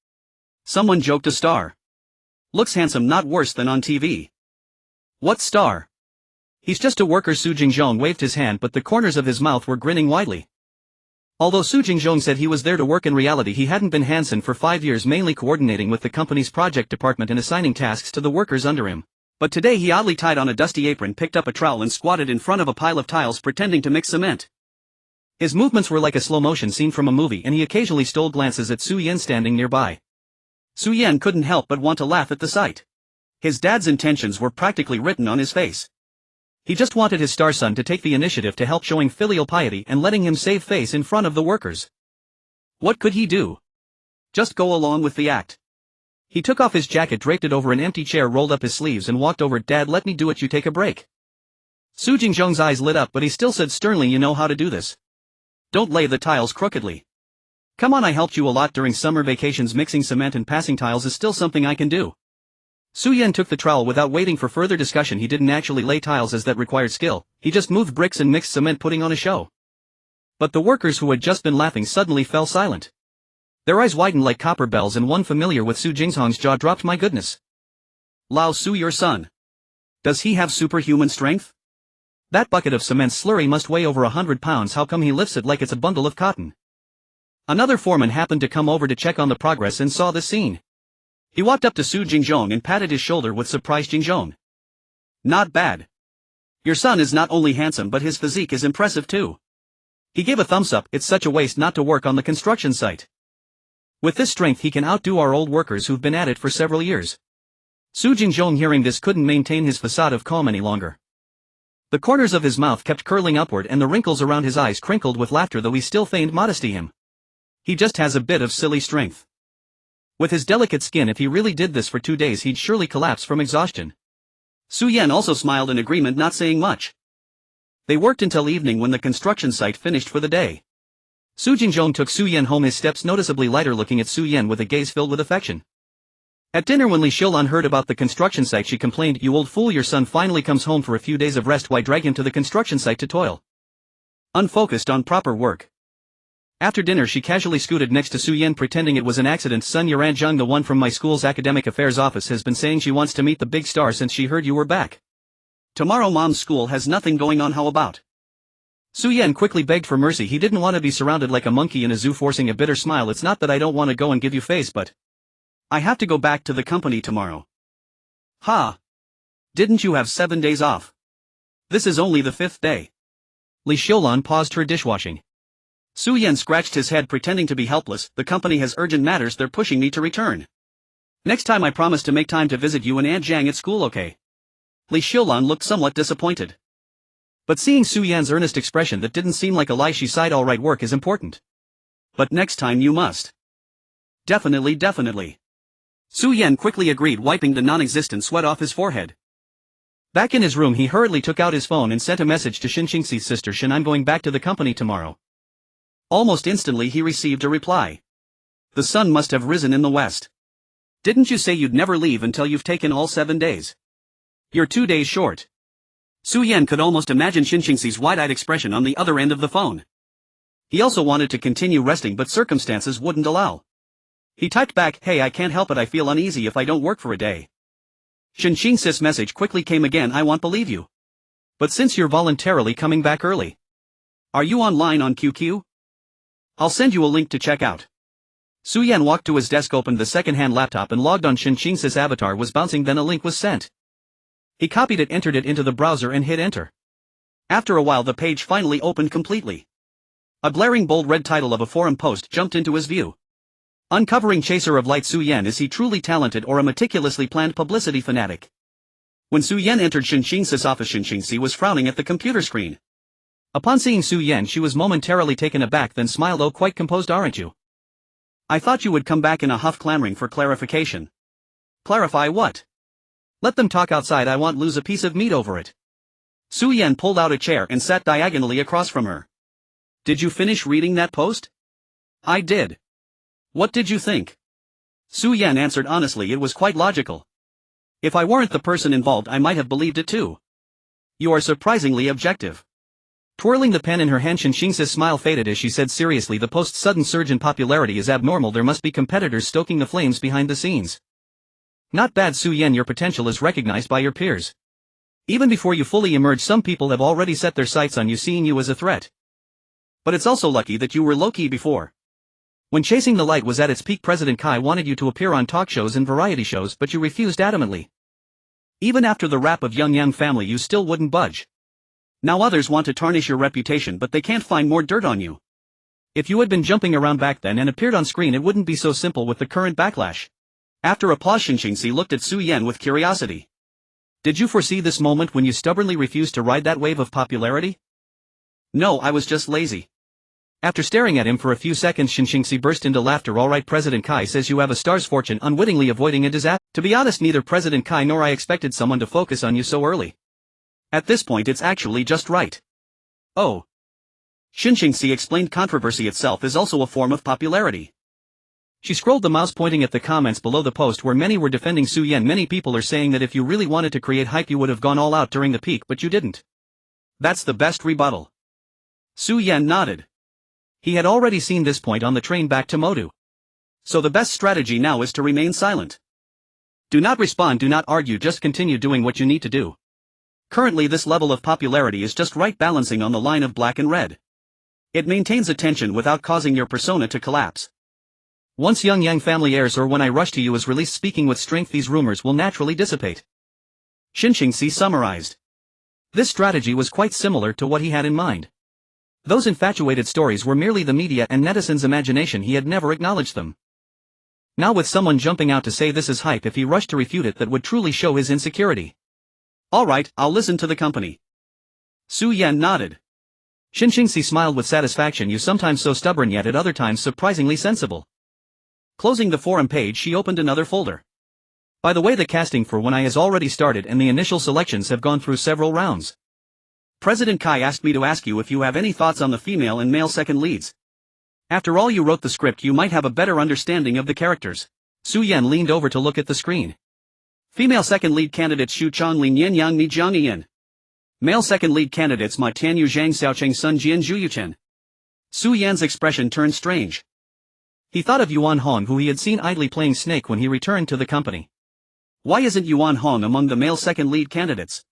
Someone joked a star. Looks handsome, not worse than on TV. What star? He's just a worker. Su Jingzhong waved his hand, but the corners of his mouth were grinning widely. Although Su Jingzhong said he was there to work, in reality he hadn't been Hansen for 5 years, mainly coordinating with the company's project department and assigning tasks to the workers under him. But today he oddly tied on a dusty apron, picked up a trowel and squatted in front of a pile of tiles pretending to mix cement. His movements were like a slow-motion scene from a movie, and he occasionally stole glances at Su Yan standing nearby. Su Yan couldn't help but want to laugh at the sight. His dad's intentions were practically written on his face. He just wanted his star son to take the initiative to help, showing filial piety and letting him save face in front of the workers. What could he do? Just go along with the act. He took off his jacket, draped it over an empty chair, rolled up his sleeves and walked over. Dad, let me do it, you take a break. Su Jingzhong's eyes lit up, but he still said sternly, you know how to do this. Don't lay the tiles crookedly. Come on, I helped you a lot during summer vacations. Mixing cement and passing tiles is still something I can do. Su Yan took the trowel without waiting for further discussion. He didn't actually lay tiles, as that required skill, he just moved bricks and mixed cement, putting on a show. But the workers who had just been laughing suddenly fell silent. Their eyes widened like copper bells, and one familiar with Su Jingzhong's jaw dropped. My goodness. Lao Su, your son. Does he have superhuman strength? That bucket of cement slurry must weigh over 100 pounds. How come he lifts it like it's a bundle of cotton? Another foreman happened to come over to check on the progress and saw the scene. He walked up to Su Jingzhong and patted his shoulder with surprise. Jingzhong. Not bad. Your son is not only handsome but his physique is impressive too. He gave a thumbs up. It's such a waste not to work on the construction site. With this strength he can outdo our old workers who've been at it for several years. Su Jingzhong, hearing this, couldn't maintain his facade of calm any longer. The corners of his mouth kept curling upward and the wrinkles around his eyes crinkled with laughter, though he still feigned modesty. He just has a bit of silly strength. With his delicate skin, if he really did this for 2 days he'd surely collapse from exhaustion. Su Yan also smiled in agreement, not saying much. They worked until evening when the construction site finished for the day. Su Jingzhong took Su Yan home, his steps noticeably lighter, looking at Su Yan with a gaze filled with affection. At dinner, when Li Xiaolan heard about the construction site, she complained, you old fool, your son finally comes home for a few days of rest, why drag him to the construction site to toil? Unfocused on proper work. After dinner she casually scooted next to Su Yan, pretending it was an accident. Son, Yaran Zhang, the one from my school's academic affairs office, has been saying she wants to meet the big star since she heard you were back. Tomorrow mom's school has nothing going on, how about? Su Yan quickly begged for mercy. He didn't want to be surrounded like a monkey in a zoo, forcing a bitter smile. It's not that I don't want to go and give you face, but I have to go back to the company tomorrow. Ha! Didn't you have 7 days off? This is only the 5th day. Li Xiaolan paused her dishwashing. Su Yan scratched his head, pretending to be helpless. The company has urgent matters, they're pushing me to return. Next time I promise to make time to visit you and Aunt Zhang at school, okay? Li Xiaolan looked somewhat disappointed. But seeing Su Yan's earnest expression that didn't seem like a lie, she sighed. Alright, work is important. But next time you must. Definitely. Su Yan quickly agreed, wiping the non-existent sweat off his forehead. Back in his room, he hurriedly took out his phone and sent a message to Shin Xingxi's sister Shin. I'm going back to the company tomorrow. Almost instantly he received a reply. The sun must have risen in the west. Didn't you say you'd never leave until you've taken all 7 days? You're 2 days short. Su Yan could almost imagine Shin Xingxi's wide-eyed expression on the other end of the phone. He also wanted to continue resting, but circumstances wouldn't allow. He typed back, hey, I can't help it, I feel uneasy if I don't work for a day. Shin Xingxi's message quickly came again, I won't believe you. But since you're voluntarily coming back early. Are you online on QQ? I'll send you a link to check out. Su Yan walked to his desk, opened the second-hand laptop and logged on. Shin Xingxi's avatar was bouncing, then a link was sent. He copied it, entered it into the browser and hit enter. After a while the page finally opened completely. A blaring bold red title of a forum post jumped into his view. Uncovering Chaser of Light. Su Yan, is he truly talented or a meticulously planned publicity fanatic? When Su Yan entered Shin Xingxi's office, Shin Xingxi was frowning at the computer screen. Upon seeing Su Yan, she was momentarily taken aback, then smiled. Oh, quite composed, aren't you? I thought you would come back in a huff, clamoring for clarification. Clarify what? Let them talk outside, I won't lose a piece of meat over it. Su Yan pulled out a chair and sat diagonally across from her. Did you finish reading that post? I did. What did you think? Su Yan answered honestly, it was quite logical. If I weren't the person involved, I might have believed it too. You are surprisingly objective. Twirling the pen in her hand, Shin Xingxi's smile faded as she said seriously, the post's sudden surge in popularity is abnormal. There must be competitors stoking the flames behind the scenes. Not bad, Su Yan, your potential is recognized by your peers. Even before you fully emerge, some people have already set their sights on you, seeing you as a threat. But it's also lucky that you were low-key before. When Chasing the Light was at its peak, President Kai wanted you to appear on talk shows and variety shows, but you refused adamantly. Even after the rap of Young family, you still wouldn't budge. Now others want to tarnish your reputation, but they can't find more dirt on you. If you had been jumping around back then and appeared on screen, it wouldn't be so simple with the current backlash. After a pause, Shin Xingxi looked at Su Yan with curiosity. Did you foresee this moment when you stubbornly refused to ride that wave of popularity? No, I was just lazy. After staring at him for a few seconds, Shin Xingxi burst into laughter. Alright, President Kai says you have a star's fortune, unwittingly avoiding a disaster. To be honest, neither President Kai nor I expected someone to focus on you so early. At this point it's actually just right. Oh. Shin Xingxi explained, controversy itself is also a form of popularity. She scrolled the mouse, pointing at the comments below the post where many were defending Su Yan. Many people are saying that if you really wanted to create hype you would have gone all out during the peak, but you didn't. That's the best rebuttal. Su Yan nodded. He had already seen this point on the train back to Modu. So the best strategy now is to remain silent. Do not respond, do not argue, just continue doing what you need to do. Currently this level of popularity is just right, balancing on the line of black and red. It maintains attention without causing your persona to collapse. Once Young family airs or when I Rush to You is released, speaking with strength, these rumors will naturally dissipate. Shin Xingxi summarized. This strategy was quite similar to what he had in mind. Those infatuated stories were merely the media and netizens' imagination, he had never acknowledged them. Now with someone jumping out to say this is hype, if he rushed to refute it, that would truly show his insecurity. Alright, I'll listen to the company. Su Yan nodded. Shin Xingxi smiled with satisfaction. You sometimes so stubborn, yet at other times surprisingly sensible. Closing the forum page, she opened another folder. By the way, the casting for When I has already started and the initial selections have gone through several rounds. President Kai asked me to ask you if you have any thoughts on the female and male second leads. After all, you wrote the script, you might have a better understanding of the characters. Su Yan leaned over to look at the screen. Female second lead candidates Xu Chang Lin Yan Yang Ni Jiang Yin. Male second lead candidates Ma Tianyu Zhang Xiaocheng Sun Jian Zhu Yuchen. Su Yan's expression turned strange. He thought of Yuan Hong, who he had seen idly playing Snake when he returned to the company. Why isn't Yuan Hong among the male second lead candidates?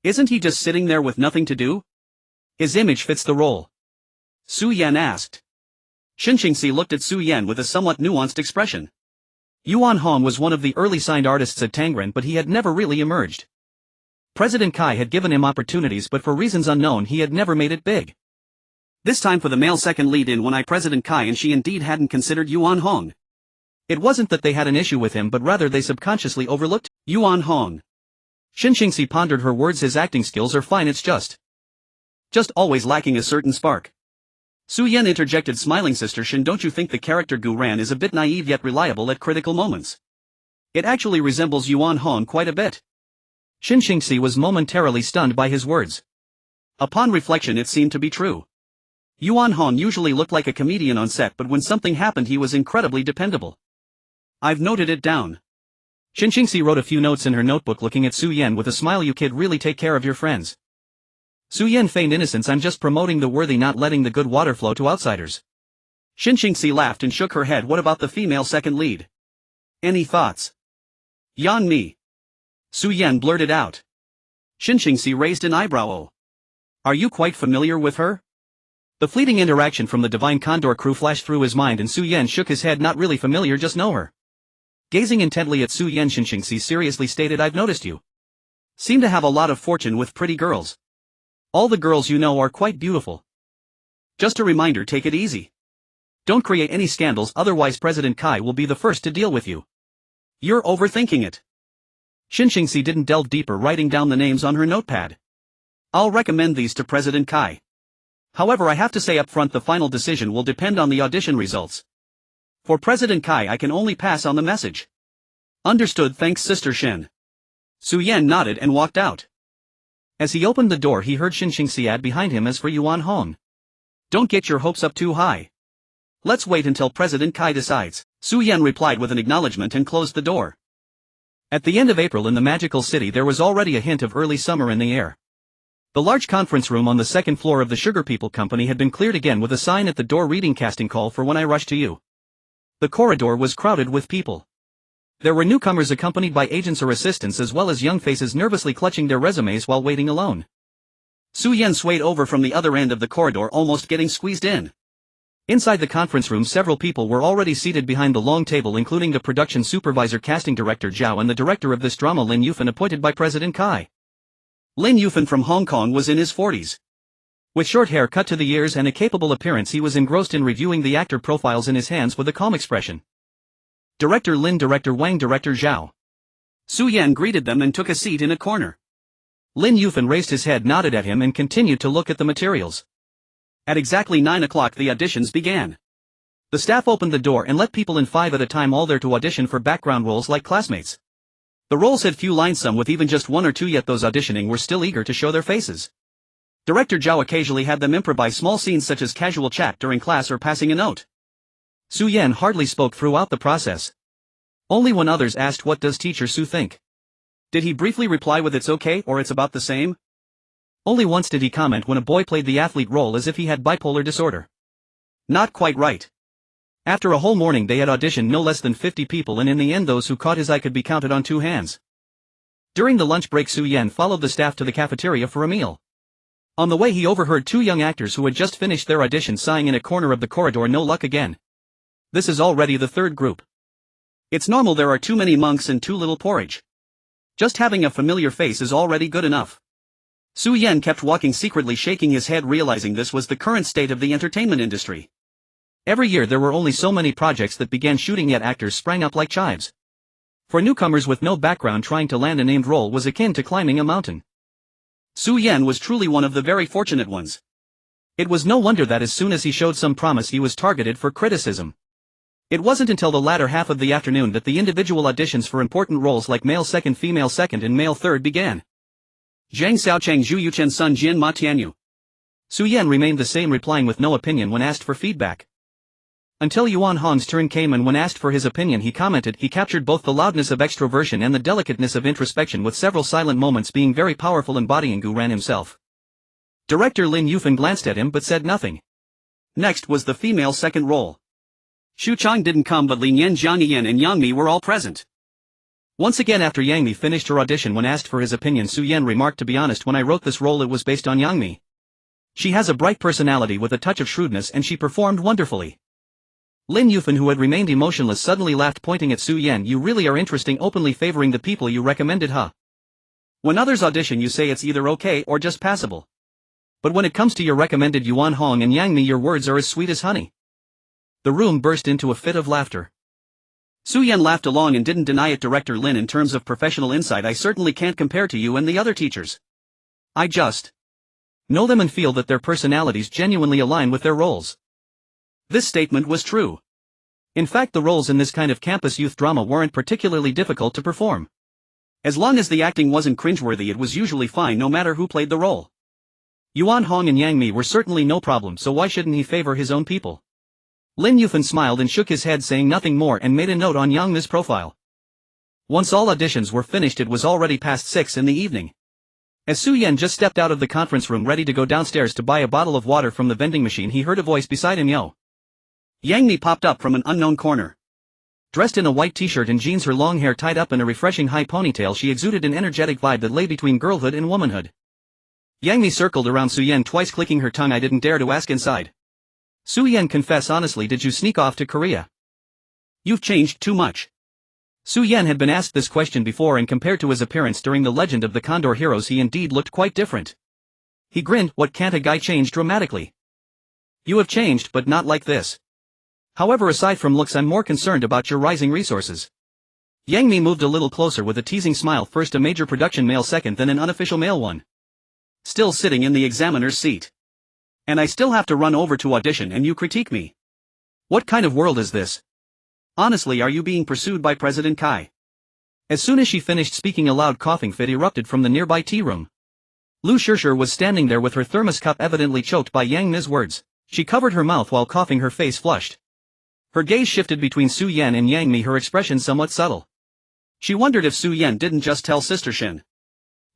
Isn't he just sitting there with nothing to do? His image fits the role. Su Yan asked. Shin Xingxi looked at Su Yan with a somewhat nuanced expression. Yuan Hong was one of the early signed artists at Tangren, but he had never really emerged. President Kai had given him opportunities, but for reasons unknown he had never made it big. This time for the male second lead in When I, President Kai and she indeed hadn't considered Yuan Hong. It wasn't that they had an issue with him, but rather they subconsciously overlooked Yuan Hong. Shin Xingxi pondered her words. His acting skills are fine, it's just Just always lacking a certain spark. Su Yan interjected, smiling. Sister Shin, don't you think the character Gu Ran is a bit naive yet reliable at critical moments? It actually resembles Yuan Hong quite a bit. Shin Xingxi was momentarily stunned by his words. Upon reflection, it seemed to be true. Yuan Hong usually looked like a comedian on set, but when something happened he was incredibly dependable. I've noted it down. Shin Xingxi wrote a few notes in her notebook, looking at Su Yan with a smile. You kid really take care of your friends. Su Yan feigned innocence. I'm just promoting the worthy, not letting the good water flow to outsiders. Shin Xingxi laughed and shook her head. What about the female second lead? Any thoughts? Yan Mi. Su Yan blurted out. Shin Xingxi raised an eyebrow. Oh. Are you quite familiar with her? The fleeting interaction from the Divine Condor crew flashed through his mind, and Su Yan shook his head. Not really familiar, just know her. Gazing intently at Su Yan, Shin Xingxi seriously stated, I've noticed you seem to have a lot of fortune with pretty girls. All the girls you know are quite beautiful. Just a reminder, take it easy. Don't create any scandals, otherwise President Kai will be the first to deal with you. You're overthinking it. Shin Xingxi didn't delve deeper, writing down the names on her notepad. I'll recommend these to President Kai. However, I have to say up front, the final decision will depend on the audition results. For President Kai, I can only pass on the message. Understood, thanks Sister Shin. Su Yan nodded and walked out. As he opened the door, he heard Shin Xingxi add behind him, as for Yuan Hong, don't get your hopes up too high. Let's wait until President Kai decides. Su Yan replied with an acknowledgement and closed the door. At the end of April, in the magical city, there was already a hint of early summer in the air. The large conference room on the second floor of the Sugar People Company had been cleared again, with a sign at the door reading, casting call for When I Rush to You. The corridor was crowded with people. There were newcomers accompanied by agents or assistants, as well as young faces nervously clutching their resumes while waiting alone. Su Yan swayed over from the other end of the corridor, almost getting squeezed in. Inside the conference room, several people were already seated behind the long table, including the production supervisor, casting director Zhao, and the director of this drama, Lin Yifei, appointed by President Kai. Lin Yifei from Hong Kong was in his 40s. With short hair cut to the ears and a capable appearance, he was engrossed in reviewing the actor profiles in his hands with a calm expression. Director Lin, Director Wang, Director Zhao. Su Yan greeted them and took a seat in a corner. Lin Yifei raised his head, nodded at him, and continued to look at the materials. At exactly 9 o'clock the auditions began. The staff opened the door and let people in 5 at a time, all there to audition for background roles like classmates. The roles had few lines, some with even just 1 or 2, yet those auditioning were still eager to show their faces. Director Zhao occasionally had them improvise small scenes such as casual chat during class or passing a note. Su Yan hardly spoke throughout the process. Only when others asked, what does Teacher Su think, did he briefly reply with it's okay or it's about the same. Only once did he comment when a boy played the athlete role as if he had bipolar disorder. Not quite right. After a whole morning they had auditioned no less than 50 people, and in the end those who caught his eye could be counted on 2 hands. During the lunch break, Su Yan followed the staff to the cafeteria for a meal. On the way he overheard 2 young actors who had just finished their audition sighing in a corner of the corridor, no luck again. This is already the 3rd group. It's normal, there are too many monks and too little porridge. Just having a familiar face is already good enough. Su Yan kept walking, secretly shaking his head, realizing this was the current state of the entertainment industry. Every year there were only so many projects that began shooting, yet actors sprang up like chives. For newcomers with no background, trying to land a named role was akin to climbing a mountain. Su Yan was truly one of the very fortunate ones. It was no wonder that as soon as he showed some promise he was targeted for criticism. It wasn't until the latter half of the afternoon that the individual auditions for important roles like male second, female second, and male third began. Zhang Xiaochang Zhu Yuchen Sun Jian Ma Tianyu. Su Yan remained the same, replying with no opinion when asked for feedback. Until Yuan Hong's turn came, and when asked for his opinion he commented. He captured both the loudness of extroversion and the delicateness of introspection, with several silent moments being very powerful, embodying Gu Ran himself. Director Lin Yifei glanced at him but said nothing. Next was the female second role. Xu Chang didn't come, but Lin Yan, Jiang Yan, and Yang Mi were all present. Once again, after Yang Mi finished her audition, when asked for his opinion, Su Yan remarked, to be honest, when I wrote this role it was based on Yang Mi. She has a bright personality with a touch of shrewdness, and she performed wonderfully. Lin Yifei, who had remained emotionless, suddenly laughed, pointing at Su Yan. You really are interesting, openly favoring the people you recommended, huh? When others audition you say it's either okay or just passable. But when it comes to your recommended Yuan Hong and Yang Mi, your words are as sweet as honey. The room burst into a fit of laughter. Su Yan laughed along and didn't deny it. Director Lin, in terms of professional insight I certainly can't compare to you and the other teachers. I just Know them and feel that their personalities genuinely align with their roles. This statement was true. In fact, the roles in this kind of campus youth drama weren't particularly difficult to perform. As long as the acting wasn't cringeworthy, it was usually fine no matter who played the role. Yuan Hong and Yang Mi were certainly no problem, so why shouldn't he favor his own people? Lin Yifei smiled and shook his head, saying nothing more, and made a note on Yang Mi's profile. Once all auditions were finished, it was already past 6 in the evening. As Su Yan just stepped out of the conference room ready to go downstairs to buy a bottle of water from the vending machine, he heard a voice beside him. Yo. Yang Mi popped up from an unknown corner. Dressed in a white t-shirt and jeans, her long hair tied up in a refreshing high ponytail, she exuded an energetic vibe that lay between girlhood and womanhood. Yang Mi circled around Su Yan twice, clicking her tongue. I didn't dare to ask inside. Su Yan, confess honestly, did you sneak off to Korea? You've changed too much. Su Yan had been asked this question before, and compared to his appearance during the Legend of the Condor Heroes, he indeed looked quite different. He grinned. What, can't a guy change dramatically? You have changed, but not like this. However, aside from looks, I'm more concerned about your rising resources. Yang Mi moved a little closer with a teasing smile. First a major production male, second then an unofficial male one. Still sitting in the examiner's seat. And I still have to run over to audition and you critique me. What kind of world is this? Honestly, are you being pursued by President Kai? As soon as she finished speaking, a loud coughing fit erupted from the nearby tea room. Liu Yifei was standing there with her thermos cup evidently choked by Yang Mi's words. She covered her mouth while coughing, her face flushed. Her gaze shifted between Su Yan and Yang Mi, her expression somewhat subtle. She wondered if Su Yan didn't just tell Sister Shin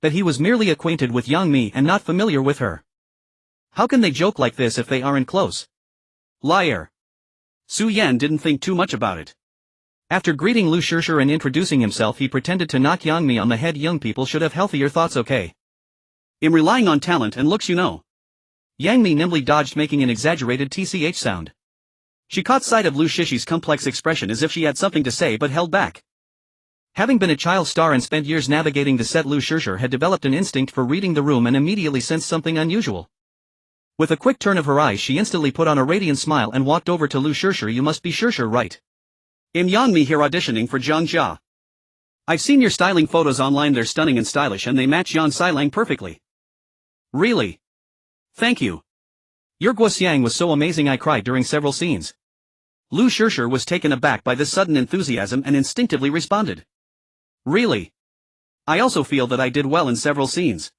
that he was merely acquainted with Yang Mi and not familiar with her. How can they joke like this if they aren't close? Liar. Su Yan didn't think too much about it. After greeting Liu Yifei and introducing himself, he pretended to knock Yang Mi on the head. Young people should have healthier thoughts, okay? I'm relying on talent and looks, you know. Yang Mi nimbly dodged, making an exaggerated TCH sound. She caught sight of Liu Yifei's complex expression, as if she had something to say but held back. Having been a child star and spent years navigating the set, Liu Yifei had developed an instinct for reading the room and immediately sensed something unusual. With a quick turn of her eyes, she instantly put on a radiant smile and walked over to Liu Yifei. You must be Yifei, right? I'm Yang Mi here auditioning for Zhang Jia. I've seen your styling photos online, they're stunning and stylish and they match Yan Sailang perfectly. Really? Thank you. Your guoxiang was so amazing, I cried during several scenes. Liu Yifei was taken aback by this sudden enthusiasm and instinctively responded. Really? I also feel that I did well in several scenes.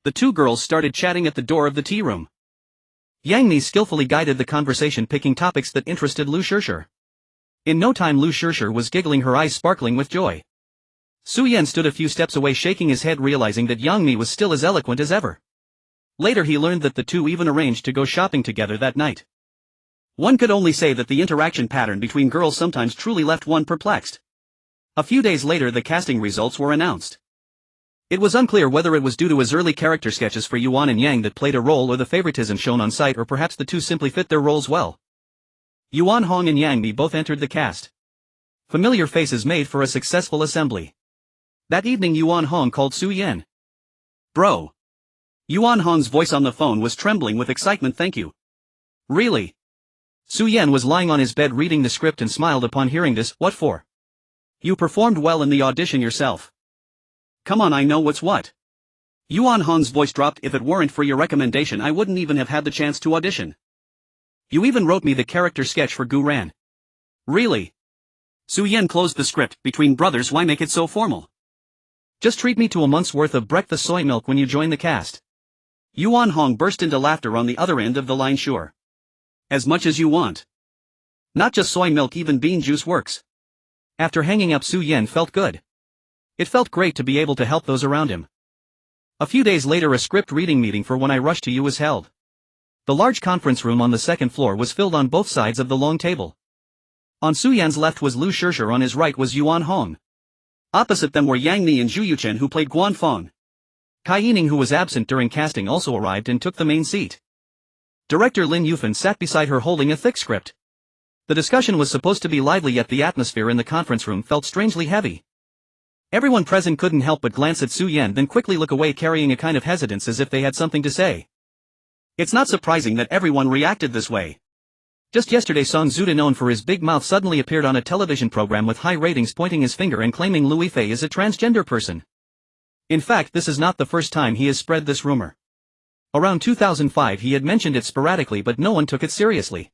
The two girls started chatting at the door of the tea room. Yang Mi skillfully guided the conversation, picking topics that interested Liu Yifei. In no time Liu Yifei was giggling, her eyes sparkling with joy. Su Yan stood a few steps away, shaking his head, realizing that Yang Mi was still as eloquent as ever. Later he learned that the two even arranged to go shopping together that night. One could only say that the interaction pattern between girls sometimes truly left one perplexed. A few days later the casting results were announced. It was unclear whether it was due to his early character sketches for Yuan and Yang that played a role, or the favoritism shown on site, or perhaps the two simply fit their roles well. Yuan Hong and Yang Mi both entered the cast. Familiar faces made for a successful assembly. That evening Yuan Hong called Su Yan. Bro. Yuan Hong's voice on the phone was trembling with excitement. Thank you. Really? Su Yan was lying on his bed reading the script and smiled upon hearing this. What for? You performed well in the audition yourself. Come on, I know what's what. Yuan Hong's voice dropped. If it weren't for your recommendation, I wouldn't even have had the chance to audition. You even wrote me the character sketch for Gu Ran. Really? Su Yan closed the script. Between brothers, why make it so formal? Just treat me to a month's worth of breakfast soy milk when you join the cast. Yuan Hong burst into laughter on the other end of the line. Sure. As much as you want. Not just soy milk, even bean juice works. After hanging up, Su Yan felt good. It felt great to be able to help those around him. A few days later a script reading meeting for When I Rush to You was held. The large conference room on the second floor was filled on both sides of the long table. On Su Yan's left was Liu Yifei, on his right was Yuan Hong. Opposite them were Yang Mi and Zhu Yuchen, who played Guan Feng. Kai Yining, who was absent during casting, also arrived and took the main seat. Director Lin Yifei sat beside her holding a thick script. The discussion was supposed to be lively, yet the atmosphere in the conference room felt strangely heavy. Everyone present couldn't help but glance at Su Yan, then quickly look away, carrying a kind of hesitance as if they had something to say. It's not surprising that everyone reacted this way. Just yesterday Song Zuda, known for his big mouth, suddenly appeared on a television program with high ratings, pointing his finger and claiming Liu Yifei is a transgender person. In fact, this is not the first time he has spread this rumor. Around 2005 he had mentioned it sporadically but no one took it seriously.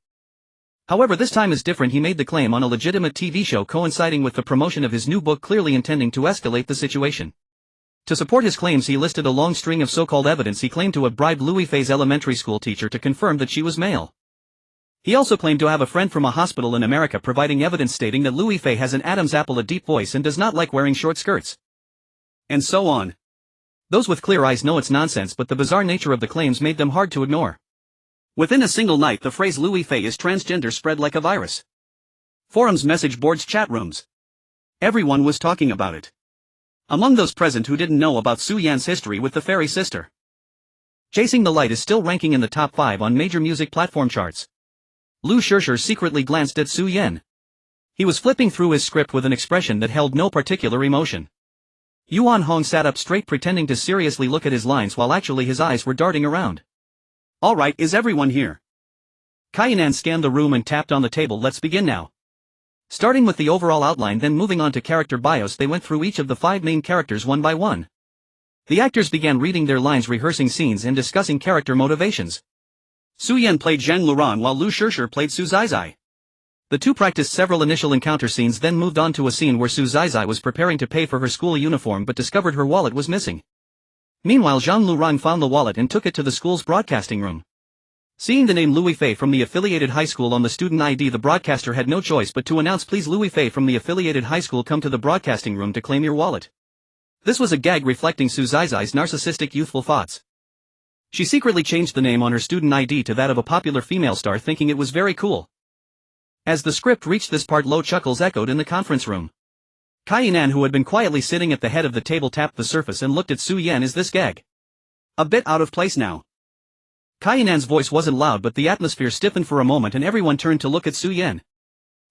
However, this time is different. He made the claim on a legitimate TV show coinciding with the promotion of his new book, clearly intending to escalate the situation. To support his claims he listed a long string of so-called evidence. He claimed to have bribed Liu Yifei's elementary school teacher to confirm that she was male. He also claimed to have a friend from a hospital in America providing evidence stating that Liu Yifei has an Adam's apple, a deep voice, and does not like wearing short skirts. And so on. Those with clear eyes know it's nonsense, but the bizarre nature of the claims made them hard to ignore. Within a single night the phrase Liu Yifei is transgender spread like a virus. Forums, message boards, chat rooms. Everyone was talking about it. Among those present who didn't know about Su Yan's history with the fairy sister. Chasing the Light is still ranking in the top 5 on major music platform charts. Liu Yifei secretly glanced at Su Yan. He was flipping through his script with an expression that held no particular emotion. Yuan Hong sat up straight pretending to seriously look at his lines while actually his eyes were darting around. Alright, is everyone here? Kainan scanned the room and tapped on the table. Let's begin now. Starting with the overall outline, then moving on to character bios, they went through each of the 5 main characters one by one. The actors began reading their lines, rehearsing scenes and discussing character motivations. Su Yan played Zhang Luran while Liu Yifei played Su Zizai. The two practiced several initial encounter scenes, then moved on to a scene where Su Zizai was preparing to pay for her school uniform but discovered her wallet was missing. Meanwhile, Zhang Luran found the wallet and took it to the school's broadcasting room. Seeing the name Liu Yifei from the affiliated high school on the student ID, the broadcaster had no choice but to announce, "Please, Liu Yifei from the affiliated high school, come to the broadcasting room to claim your wallet." This was a gag reflecting Su Zizai's narcissistic youthful thoughts. She secretly changed the name on her student ID to that of a popular female star, thinking it was very cool. As the script reached this part, low chuckles echoed in the conference room. Kainan, who had been quietly sitting at the head of the table, tapped the surface and looked at Su Yan. Is this gag a bit out of place now? Kainan's voice wasn't loud, but the atmosphere stiffened for a moment and everyone turned to look at Su Yan.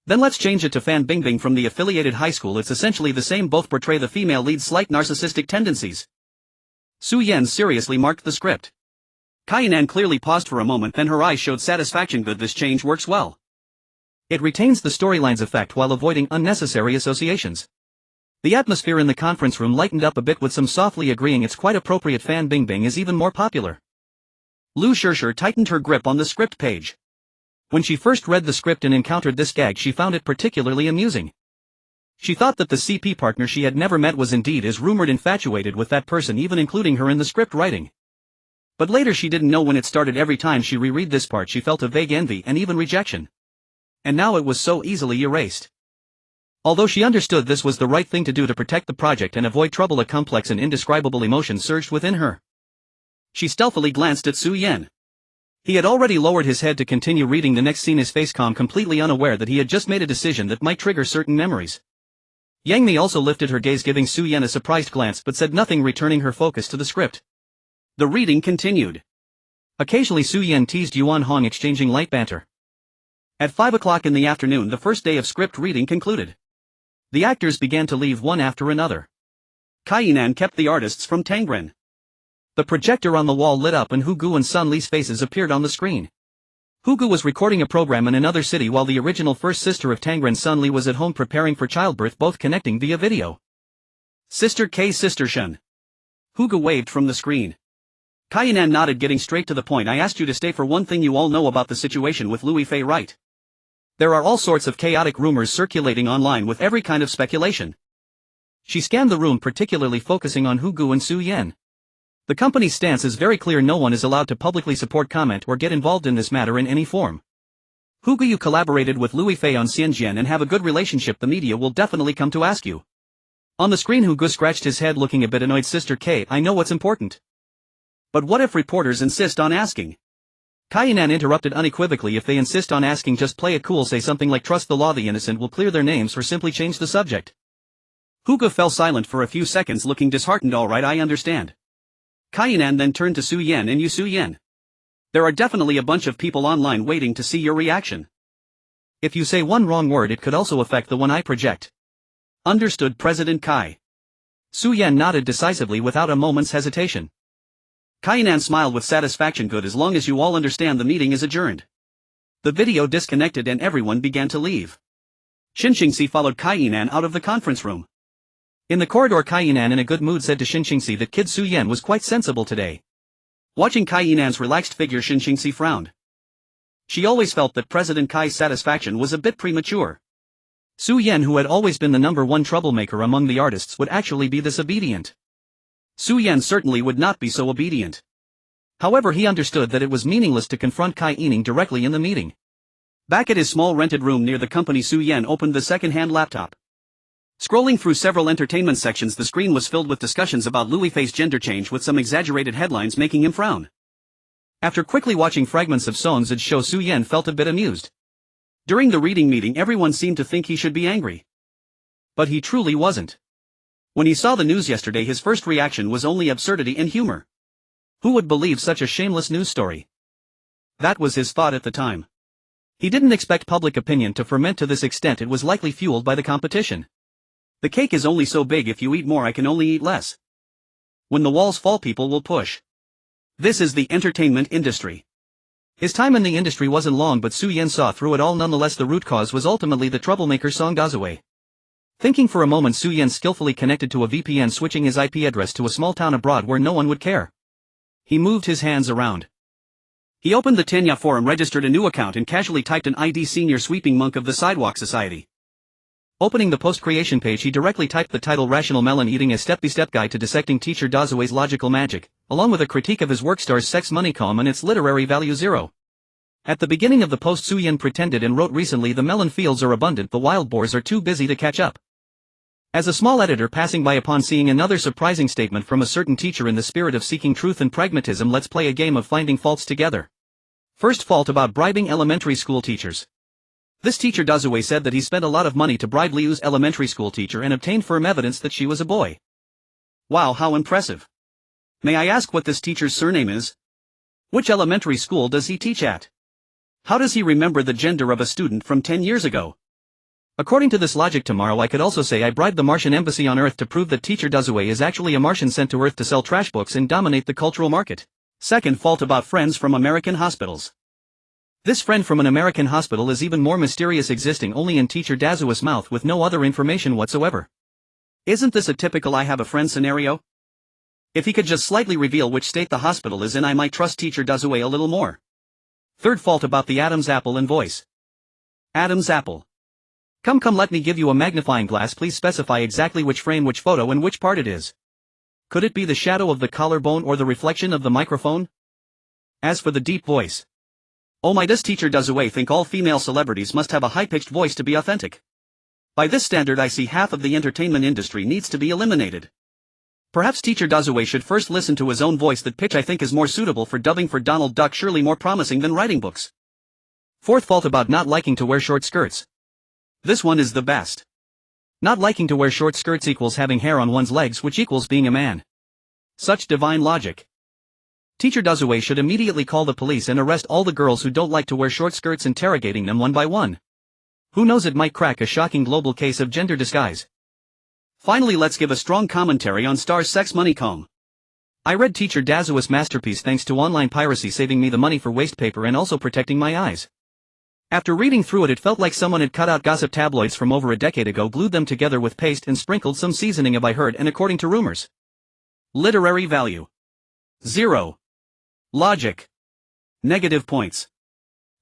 Then let's change it to Fan Bingbing from the affiliated high school. It's essentially the same, both portray the female lead's slight narcissistic tendencies. Su Yan seriously marked the script. Kainan clearly paused for a moment, then her eyes showed satisfaction. Good, this change works well. It retains the storyline's effect while avoiding unnecessary associations. The atmosphere in the conference room lightened up a bit, with some softly agreeing it's quite appropriate. Fan Bingbing is even more popular. Liu Yifei tightened her grip on the script page. When she first read the script and encountered this gag, she found it particularly amusing. She thought that the CP partner she had never met was indeed, as rumored, infatuated with that person, even including her in the script writing. But later she didn't know when it started. Every time she reread this part she felt a vague envy and even rejection. And now it was so easily erased. Although she understood this was the right thing to do to protect the project and avoid trouble, a complex and indescribable emotion surged within her. She stealthily glanced at Su Yan. He had already lowered his head to continue reading the next scene, his face calm, completely unaware that he had just made a decision that might trigger certain memories. Yang Mi also lifted her gaze, giving Su Yan a surprised glance, but said nothing, returning her focus to the script. The reading continued. Occasionally Su Yan teased Yuan Hong, exchanging light banter. At 5 o'clock in the afternoon, the first day of script reading concluded. The actors began to leave one after another. Kainan kept the artists from Tangren. The projector on the wall lit up and Hugu and Sun Li's faces appeared on the screen. Hugu was recording a program in another city while the original first sister of Tangren, Sun Li, was at home preparing for childbirth, both connecting via video. Sister K, Sister Shun. Hugu waved from the screen. Kainan nodded, getting straight to the point. I asked you to stay for one thing. You all know about the situation with Liu Yifei, right? There are all sorts of chaotic rumors circulating online with every kind of speculation. She scanned the room, particularly focusing on Hugu and Su Yan. The company's stance is very clear. No one is allowed to publicly support, comment, or get involved in this matter in any form. Hugu, you collaborated with Liu Yifei on Xianjian and have a good relationship. The media will definitely come to ask you. On the screen Hugu scratched his head, looking a bit annoyed. Sister K, I know what's important. But what if reporters insist on asking? Kainan interrupted unequivocally. If they insist on asking, just play it cool. Say something like trust the law, the innocent will clear their names, or simply change the subject. Hugu fell silent for a few seconds, looking disheartened. All right, I understand. Kainan then turned to Su Yan. And you, Su Yan? There are definitely a bunch of people online waiting to see your reaction. If you say one wrong word, it could also affect the one I project. Understood, President Kai. Su Yan nodded decisively without a moment's hesitation. Kainan smiled with satisfaction. Good, as long as you all understand, the meeting is adjourned. The video disconnected and everyone began to leave. Xinxingxi followed Kainan out of the conference room. In the corridor, Kainan, in a good mood, said to Xinxingxi that kid Su Yan was quite sensible today. Watching Kai Yinan's relaxed figure, Shin Qingxi frowned. She always felt that President Kai's satisfaction was a bit premature. Su Yan, who had always been the #1 troublemaker among the artists, would actually be this obedient. Su Yan certainly would not be so obedient. However, he understood that it was meaningless to confront Kai Yining directly in the meeting. Back at his small rented room near the company, Su Yan opened the second-hand laptop. Scrolling through several entertainment sections, the screen was filled with discussions about Liu Yifei's gender change, with some exaggerated headlines making him frown. After quickly watching fragments of Son's show, Su Yan felt a bit amused. During the reading meeting, everyone seemed to think he should be angry. But he truly wasn't. When he saw the news yesterday, his first reaction was only absurdity and humor. Who would believe such a shameless news story? That was his thought at the time. He didn't expect public opinion to ferment to this extent. It was likely fueled by the competition. The cake is only so big. If you eat more, I can only eat less. When the walls fall, people will push. This is the entertainment industry. His time in the industry wasn't long, but Su Yan saw through it all nonetheless. The root cause was ultimately the troublemaker Song Dazue. Thinking for a moment, Su Yan skillfully connected to a VPN, switching his IP address to a small town abroad where no one would care. He moved his hands around. He opened the Tenya forum, registered a new account, and casually typed an ID: Senior Sweeping Monk of the Sidewalk Society. Opening the post-creation page, he directly typed the title: Rational Melon Eating, a step-by-step guide to dissecting teacher Dazue's logical magic, along with a critique of his work star's Sex Money Calm and its literary value 0. At the beginning of the post, Su Yan pretended and wrote, recently the melon fields are abundant, the wild boars are too busy to catch up. As a small editor passing by, upon seeing another surprising statement from a certain teacher in the spirit of seeking truth and pragmatism, let's play a game of finding faults together. First fault: about bribing elementary school teachers. This teacher Dazue said that he spent a lot of money to bribe Liu's elementary school teacher and obtained firm evidence that she was a boy. Wow, how impressive. May I ask what this teacher's surname is? Which elementary school does he teach at? How does he remember the gender of a student from 10 years ago? According to this logic, tomorrow I could also say I bribed the Martian embassy on Earth to prove that teacher Dazue is actually a Martian sent to Earth to sell trash books and dominate the cultural market. Second fault: about friends from American hospitals. This friend from an American hospital is even more mysterious, existing only in teacher Dazue's mouth with no other information whatsoever. Isn't this a typical I have a friend scenario? If he could just slightly reveal which state the hospital is in, I might trust teacher Dazue a little more. Third fault: about the Adam's apple and voice. Adam's apple. Come, let me give you a magnifying glass. Please specify exactly which frame, which photo, and which part it is. Could it be the shadow of the collarbone or the reflection of the microphone? As for the deep voice. Oh my, does teacher Dazue think all female celebrities must have a high-pitched voice to be authentic? By this standard, I see half of the entertainment industry needs to be eliminated. Perhaps teacher Dazue should first listen to his own voice. That pitch I think is more suitable for dubbing for Donald Duck, surely more promising than writing books. Fourth fault: about not liking to wear short skirts. This one is the best. Not liking to wear short skirts equals having hair on one's legs, which equals being a man. Such divine logic. Teacher Dazue should immediately call the police and arrest all the girls who don't like to wear short skirts, interrogating them one by one. Who knows, it might crack a shocking global case of gender disguise. Finally, let's give a strong commentary on star's Sex Money Calm. I read teacher Dazue's masterpiece thanks to online piracy, saving me the money for waste paper and also protecting my eyes. After reading through it, it felt like someone had cut out gossip tabloids from over a decade ago, glued them together with paste and sprinkled some seasoning of I heard and according to rumors. Literary value 0. Logic negative points.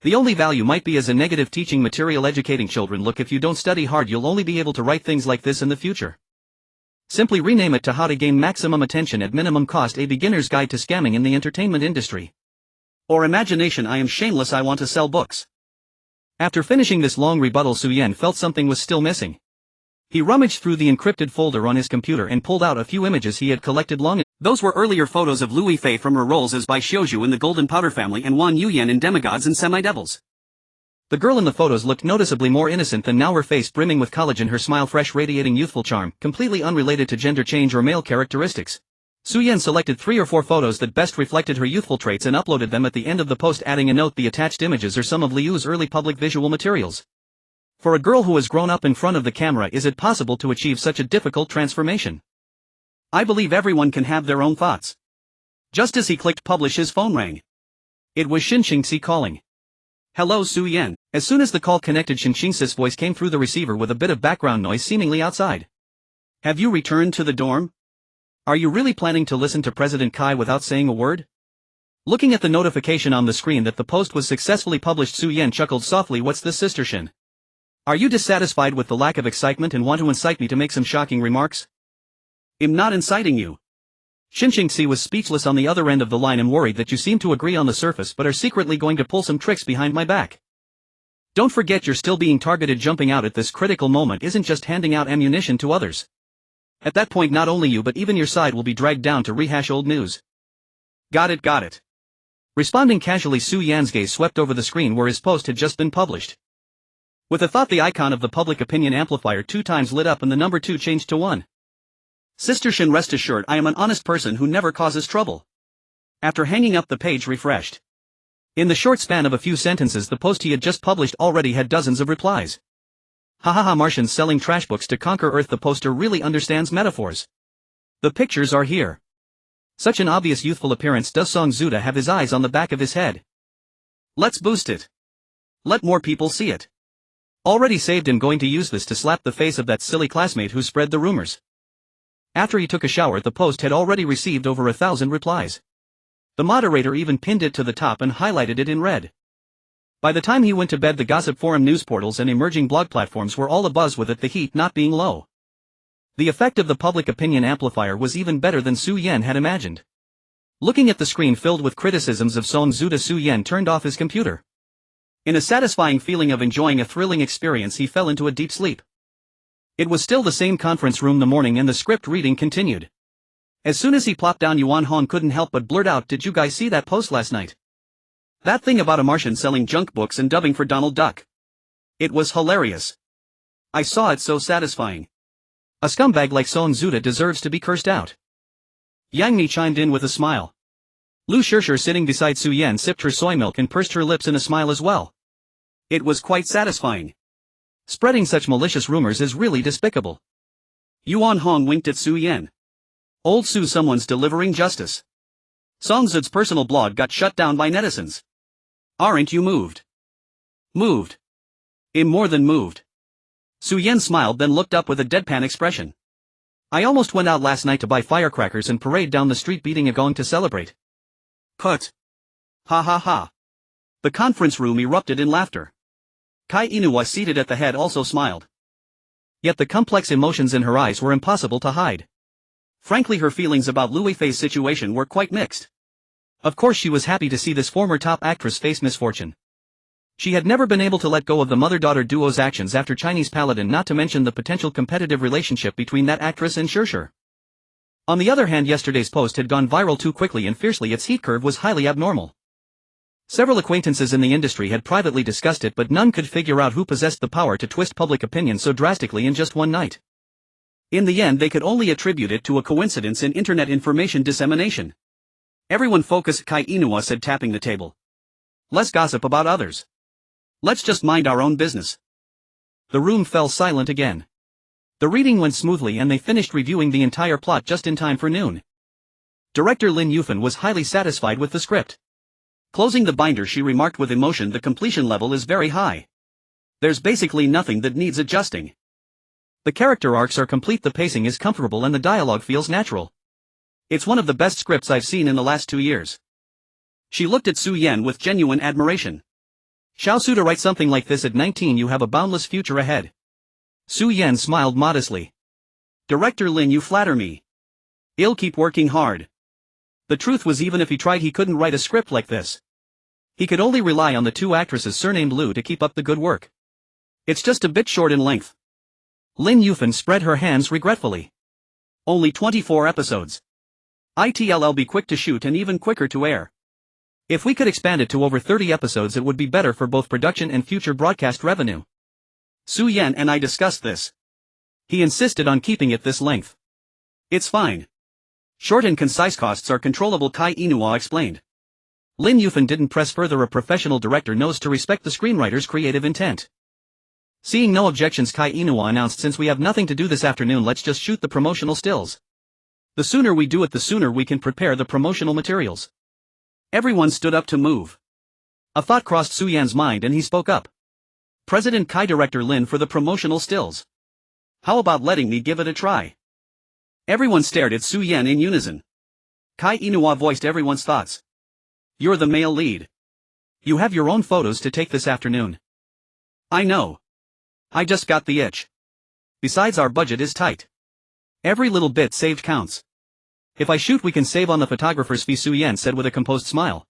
The only value might be as a negative teaching material, educating children. Look, if you don't study hard, you'll only be able to write things like this in the future. Simply rename it to How to Gain Maximum Attention at Minimum Cost, a beginner's guide to scamming in the entertainment industry. Or imagination: I am shameless, I want to sell books. After finishing this long rebuttal, Su Yan felt something was still missing. He rummaged through the encrypted folder on his computer and pulled out a few images he had collected long ago. Those were earlier photos of Liu Yifei from her roles as Bai Xiuzhu in the Golden Powder Family and Wan Yuyan in Demigods and Semidevils. The girl in the photos looked noticeably more innocent than now, her face brimming with collagen, her smile fresh, radiating youthful charm, completely unrelated to gender change or male characteristics. Su Yan selected 3 or 4 photos that best reflected her youthful traits and uploaded them at the end of the post, adding a note: the attached images are some of Liu's early public visual materials. For a girl who has grown up in front of the camera, is it possible to achieve such a difficult transformation? I believe everyone can have their own thoughts. Just as he clicked publish, his phone rang. It was Shin Qingxi calling. Hello, Su Yan. As soon as the call connected, Shin Qingxi's voice came through the receiver with a bit of background noise, seemingly outside. Have you returned to the dorm? Are you really planning to listen to President Kai without saying a word? Looking at the notification on the screen that the post was successfully published, Su Yan chuckled softly. What's this, Sister Shin? Are you dissatisfied with the lack of excitement and want to incite me to make some shocking remarks? I'm not inciting you. Shin Xingxi was speechless on the other end of the line and worried that you seem to agree on the surface but are secretly going to pull some tricks behind my back. Don't forget you're still being targeted. Jumping out at this critical moment isn't just handing out ammunition to others. At that point not only you but even your side will be dragged down to rehash old news. Got it. Responding casually, Su Yan's gaze swept over the screen where his post had just been published. With a thought, the icon of the public opinion amplifier 2 times lit up and the number 2 changed to 1. Sister Shin, rest assured I am an honest person who never causes trouble. After hanging up, the page refreshed. In the short span of a few sentences, the post he had just published already had dozens of replies. Hahaha, Martians selling trash books to conquer Earth. The poster really understands metaphors. The pictures are here. Such an obvious youthful appearance. Does Song Zuda have his eyes on the back of his head? Let's boost it. Let more people see it. Already saved. I'm going to use this to slap the face of that silly classmate who spread the rumors. After he took a shower, the post had already received over 1,000 replies. The moderator even pinned it to the top and highlighted it in red. By the time he went to bed, the gossip forum, news portals and emerging blog platforms were all abuzz with it, the heat not being low. The effect of the public opinion amplifier was even better than Su Yan had imagined. Looking at the screen filled with criticisms of Song Zuda, Su Yan turned off his computer. In a satisfying feeling of enjoying a thrilling experience, he fell into a deep sleep. It was still the same conference room the morning and the script reading continued. As soon as he plopped down, Yuan Hong couldn't help but blurt out, "Did you guys see that post last night? That thing about a Martian selling junk books and dubbing for Donald Duck. It was hilarious. I saw it, so satisfying. A scumbag like Song Zuda deserves to be cursed out." Yang Mi chimed in with a smile. Lu Shishir, sitting beside Su Yan, sipped her soy milk and pursed her lips in a smile as well. It was quite satisfying. Spreading such malicious rumors is really despicable. Yuan Hong winked at Su Yan. Old Su, someone's delivering justice. Song Zuda's personal blog got shut down by netizens. Aren't you moved? Moved. I'm more than moved. Su Yan smiled, then looked up with a deadpan expression. I almost went out last night to buy firecrackers and parade down the street beating a gong to celebrate. Put. Ha ha ha. The conference room erupted in laughter. Kai Inuwa, seated at the head, also smiled. Yet the complex emotions in her eyes were impossible to hide. Frankly, her feelings about Liu Yifei's situation were quite mixed. Of course, she was happy to see this former top actress face misfortune. She had never been able to let go of the mother-daughter duo's actions after Chinese Paladin, not to mention the potential competitive relationship between that actress and Shishir. On the other hand, yesterday's post had gone viral too quickly and fiercely. Its heat curve was highly abnormal. Several acquaintances in the industry had privately discussed it, but none could figure out who possessed the power to twist public opinion so drastically in just one night. In the end, they could only attribute it to a coincidence in internet information dissemination. Everyone focus, Kai Inuwa said, tapping the table. Less gossip about others. Let's just mind our own business. The room fell silent again. The reading went smoothly and they finished reviewing the entire plot just in time for noon. Director Lin Yifei was highly satisfied with the script. Closing the binder, she remarked with emotion, the completion level is very high. There's basically nothing that needs adjusting. The character arcs are complete, the pacing is comfortable and the dialogue feels natural. It's one of the best scripts I've seen in the last 2 years. She looked at Su Yan with genuine admiration. Xiao Su, to write something like this at 19, you have a boundless future ahead. Su Yan smiled modestly. Director Lin, you flatter me. I'll keep working hard. The truth was, even if he tried, he couldn't write a script like this. He could only rely on the 2 actresses surnamed Liu to keep up the good work. It's just a bit short in length. Lin Yifei spread her hands regretfully. Only 24 episodes. It'll be quick to shoot and even quicker to air. If we could expand it to over 30 episodes, it would be better for both production and future broadcast revenue. Su Yan and I discussed this. He insisted on keeping it this length. It's fine. Short and concise, costs are controllable, Kai Inuwa explained. Lin Yifei didn't press further. A professional director knows to respect the screenwriter's creative intent. Seeing no objections, Kai Inuwa announced, since we have nothing to do this afternoon, let's just shoot the promotional stills. The sooner we do it, the sooner we can prepare the promotional materials. Everyone stood up to move. A thought crossed Su Yan's mind and he spoke up. President Kai, Director Lin, for the promotional stills. How about letting me give it a try? Everyone stared at Su Yan in unison. Kai Inuwa voiced everyone's thoughts. You're the male lead. You have your own photos to take this afternoon. I know. I just got the itch. Besides, our budget is tight. Every little bit saved counts. If I shoot, we can save on the photographer's fee, Su Yan said with a composed smile.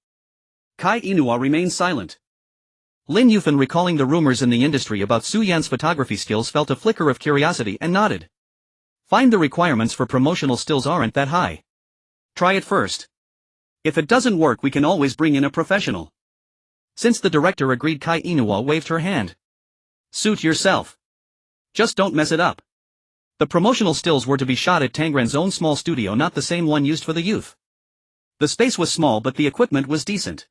Kai Inua remained silent. Lin Yifei, recalling the rumors in the industry about Su Yan's photography skills, felt a flicker of curiosity and nodded. Find the requirements for promotional stills aren't that high. Try it first. If it doesn't work, we can always bring in a professional. Since the director agreed, Kai Inua waved her hand. Suit yourself. Just don't mess it up. The promotional stills were to be shot at Tangren's own small studio, not the same one used for the youth. The space was small, but the equipment was decent.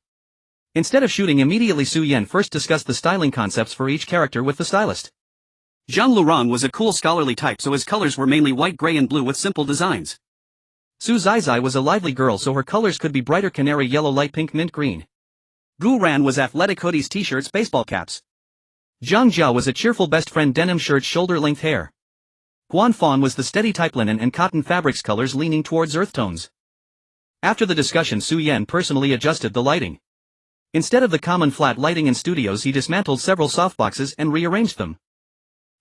Instead of shooting immediately, Su Yan first discussed the styling concepts for each character with the stylist. Zhang Lurong was a cool scholarly type, so his colors were mainly white, gray and blue with simple designs. Su Zizai was a lively girl, so her colors could be brighter canary yellow, light pink, mint green. Gu Ran was athletic hoodies, t-shirts, baseball caps. Zhang Jiao was a cheerful best friend, denim shirt, shoulder-length hair. Guan Fan was the steady type, linen and cotton fabrics, colors leaning towards earth tones. After the discussion, Su Yan personally adjusted the lighting. Instead of the common flat lighting in studios, he dismantled several softboxes and rearranged them.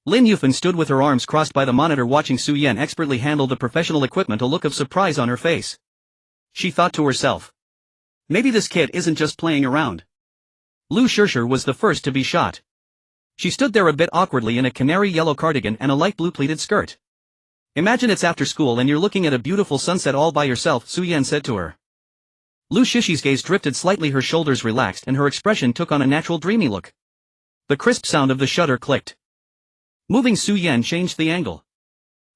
Lin Yifei stood with her arms crossed by the monitor, watching Su Yan expertly handle the professional equipment, a look of surprise on her face. She thought to herself, maybe this kid isn't just playing around. Liu Yifei was the first to be shot. She stood there a bit awkwardly in a canary yellow cardigan and a light blue pleated skirt. Imagine it's after school and you're looking at a beautiful sunset all by yourself, Su Yan said to her. Liu Yifei's gaze drifted slightly, her shoulders relaxed and her expression took on a natural dreamy look. The crisp sound of the shutter clicked. Moving, Su Yan changed the angle.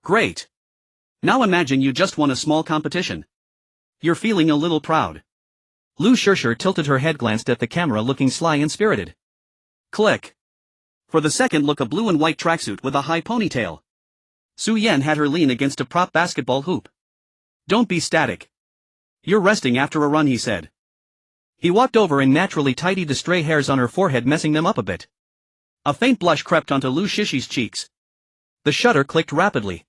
Great. Now imagine you just won a small competition. You're feeling a little proud. Liu Yifei tilted her head, glanced at the camera, looking sly and spirited. Click. For the second look, a blue and white tracksuit with a high ponytail. Su Yan had her lean against a prop basketball hoop. Don't be static. You're resting after a run, he said. He walked over and naturally tidied the stray hairs on her forehead, messing them up a bit. A faint blush crept onto Liu Yifei's cheeks. The shutter clicked rapidly.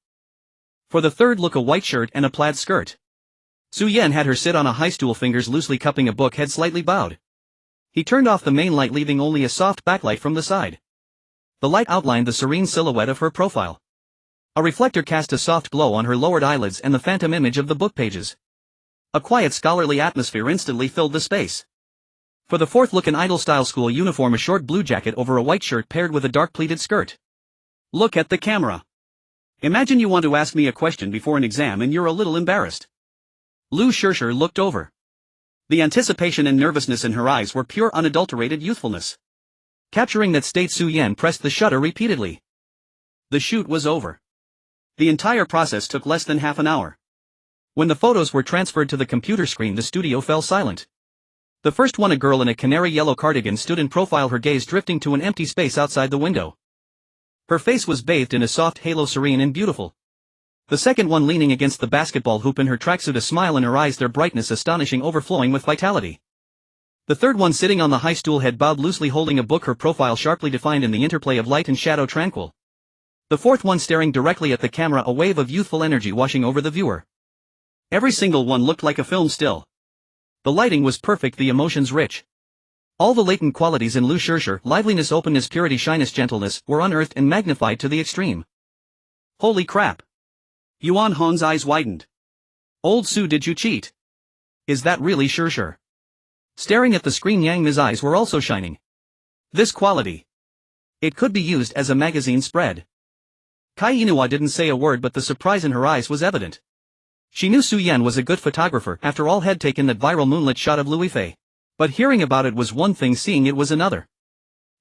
For the third look, a white shirt and a plaid skirt. Su Yan had her sit on a high stool, fingers loosely cupping a book, head slightly bowed. He turned off the main light, leaving only a soft backlight from the side. The light outlined the serene silhouette of her profile. A reflector cast a soft glow on her lowered eyelids and the phantom image of the book pages. A quiet scholarly atmosphere instantly filled the space. For the fourth look, an idol-style school uniform, a short blue jacket over a white shirt paired with a dark pleated skirt. Look at the camera. Imagine you want to ask me a question before an exam and you're a little embarrassed. Liu Yifei looked over. The anticipation and nervousness in her eyes were pure, unadulterated youthfulness. Capturing that state, Su Yan pressed the shutter repeatedly. The shoot was over. The entire process took less than half an hour. When the photos were transferred to the computer screen, the studio fell silent. The first one, a girl in a canary yellow cardigan, stood in profile, her gaze drifting to an empty space outside the window. Her face was bathed in a soft halo, serene and beautiful. The second one, leaning against the basketball hoop in her tracksuit, a smile in her eyes, their brightness astonishing, overflowing with vitality. The third one, sitting on the high stool, head bowed, loosely holding a book, her profile sharply defined in the interplay of light and shadow, tranquil. The fourth one, staring directly at the camera, a wave of youthful energy washing over the viewer. Every single one looked like a film still. The lighting was perfect, the emotions rich. All the latent qualities in Liu Yifei, liveliness, openness, purity, shyness, gentleness, were unearthed and magnified to the extreme. Holy crap! Yuan Hong's eyes widened. Old Su, did you cheat? Is that really Yifei? Staring at the screen, Yang Mi's eyes were also shining. This quality. It could be used as a magazine spread. Kai Inua didn't say a word, but the surprise in her eyes was evident. She knew Su Yan was a good photographer, after all, had taken that viral moonlit shot of Liu Yifei. But hearing about it was one thing, seeing it was another.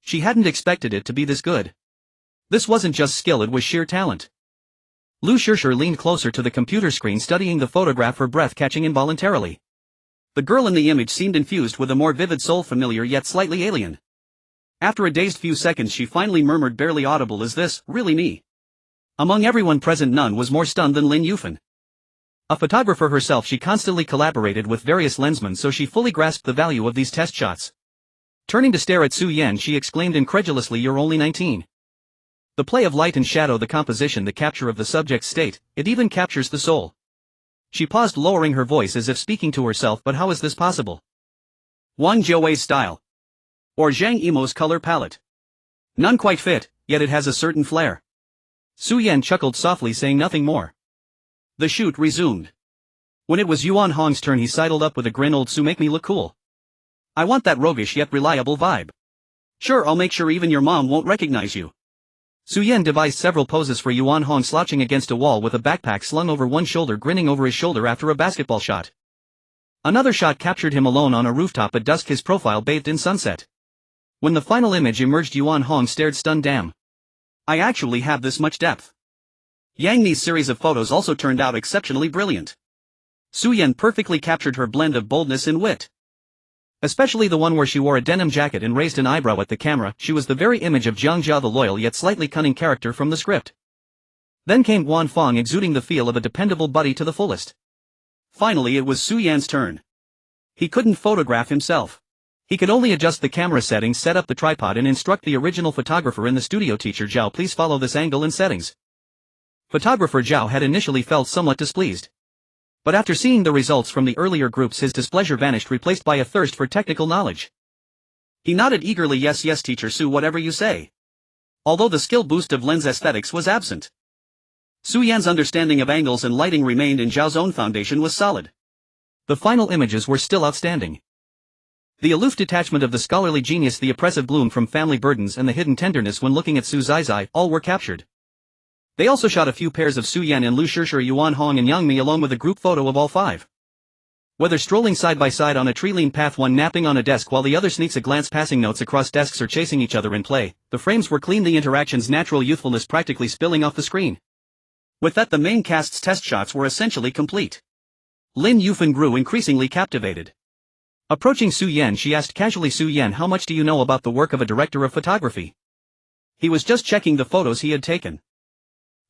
She hadn't expected it to be this good. This wasn't just skill, it was sheer talent. Liu Yifei leaned closer to the computer screen, studying the photograph, her breath catching involuntarily. The girl in the image seemed infused with a more vivid soul, familiar yet slightly alien. After a dazed few seconds, she finally murmured, barely audible, "Is this really me?" Among everyone present, none was more stunned than Lin Yifei. A photographer herself, she constantly collaborated with various lensmen, so she fully grasped the value of these test shots. Turning to stare at Su Yan, she exclaimed incredulously, "You're only 19. The play of light and shadow, the composition, the capture of the subject's state, it even captures the soul." She paused, lowering her voice as if speaking to herself, "But how is this possible? Wang Jiawei's style. Or Zhang Yimou's color palette. None quite fit, yet it has a certain flair. Su Yan chuckled softly, saying nothing more. The shoot resumed. When it was Yuan Hong's turn, he sidled up with a grin. Old Su, make me look cool. I want that roguish yet reliable vibe. Sure, I'll make sure even your mom won't recognize you. Su Yan devised several poses for Yuan Hong, slouching against a wall with a backpack slung over one shoulder, grinning over his shoulder after a basketball shot. Another shot captured him alone on a rooftop at dusk, his profile bathed in sunset. When the final image emerged, Yuan Hong stared stunned. Damn. I actually have this much depth. Yang Ni's series of photos also turned out exceptionally brilliant. Su Yan perfectly captured her blend of boldness and wit. Especially the one where she wore a denim jacket and raised an eyebrow at the camera. She was the very image of Jiang Jia, the loyal yet slightly cunning character from the script. Then came Guan Fong, exuding the feel of a dependable buddy to the fullest. Finally it was Su Yan's turn. He couldn't photograph himself. He could only adjust the camera settings, set up the tripod and instruct the original photographer in the studio, teacher Zhao, please follow this angle and settings. Photographer Zhao had initially felt somewhat displeased. But after seeing the results from the earlier groups, his displeasure vanished, replaced by a thirst for technical knowledge. He nodded eagerly. Yes, yes, teacher Su, whatever you say. Although the skill boost of lens aesthetics was absent, Su Yan's understanding of angles and lighting remained, and Zhao's own foundation was solid. The final images were still outstanding. The aloof detachment of the scholarly genius, the oppressive gloom from family burdens, and the hidden tenderness when looking at Su's eyes, all were captured. They also shot a few pairs of Su Yan and Lu Shishir, Yuan Hong and Yang Mi, along with a group photo of all five. Whether strolling side by side on a tree-lean path, one napping on a desk while the other sneaks a glance, passing notes across desks, or chasing each other in play, the frames were clean, the interaction's natural youthfulness practically spilling off the screen. With that, the main cast's test shots were essentially complete. Lin Yifei grew increasingly captivated. Approaching Su Yan, she asked casually, Su Yan, how much do you know about the work of a director of photography? He was just checking the photos he had taken.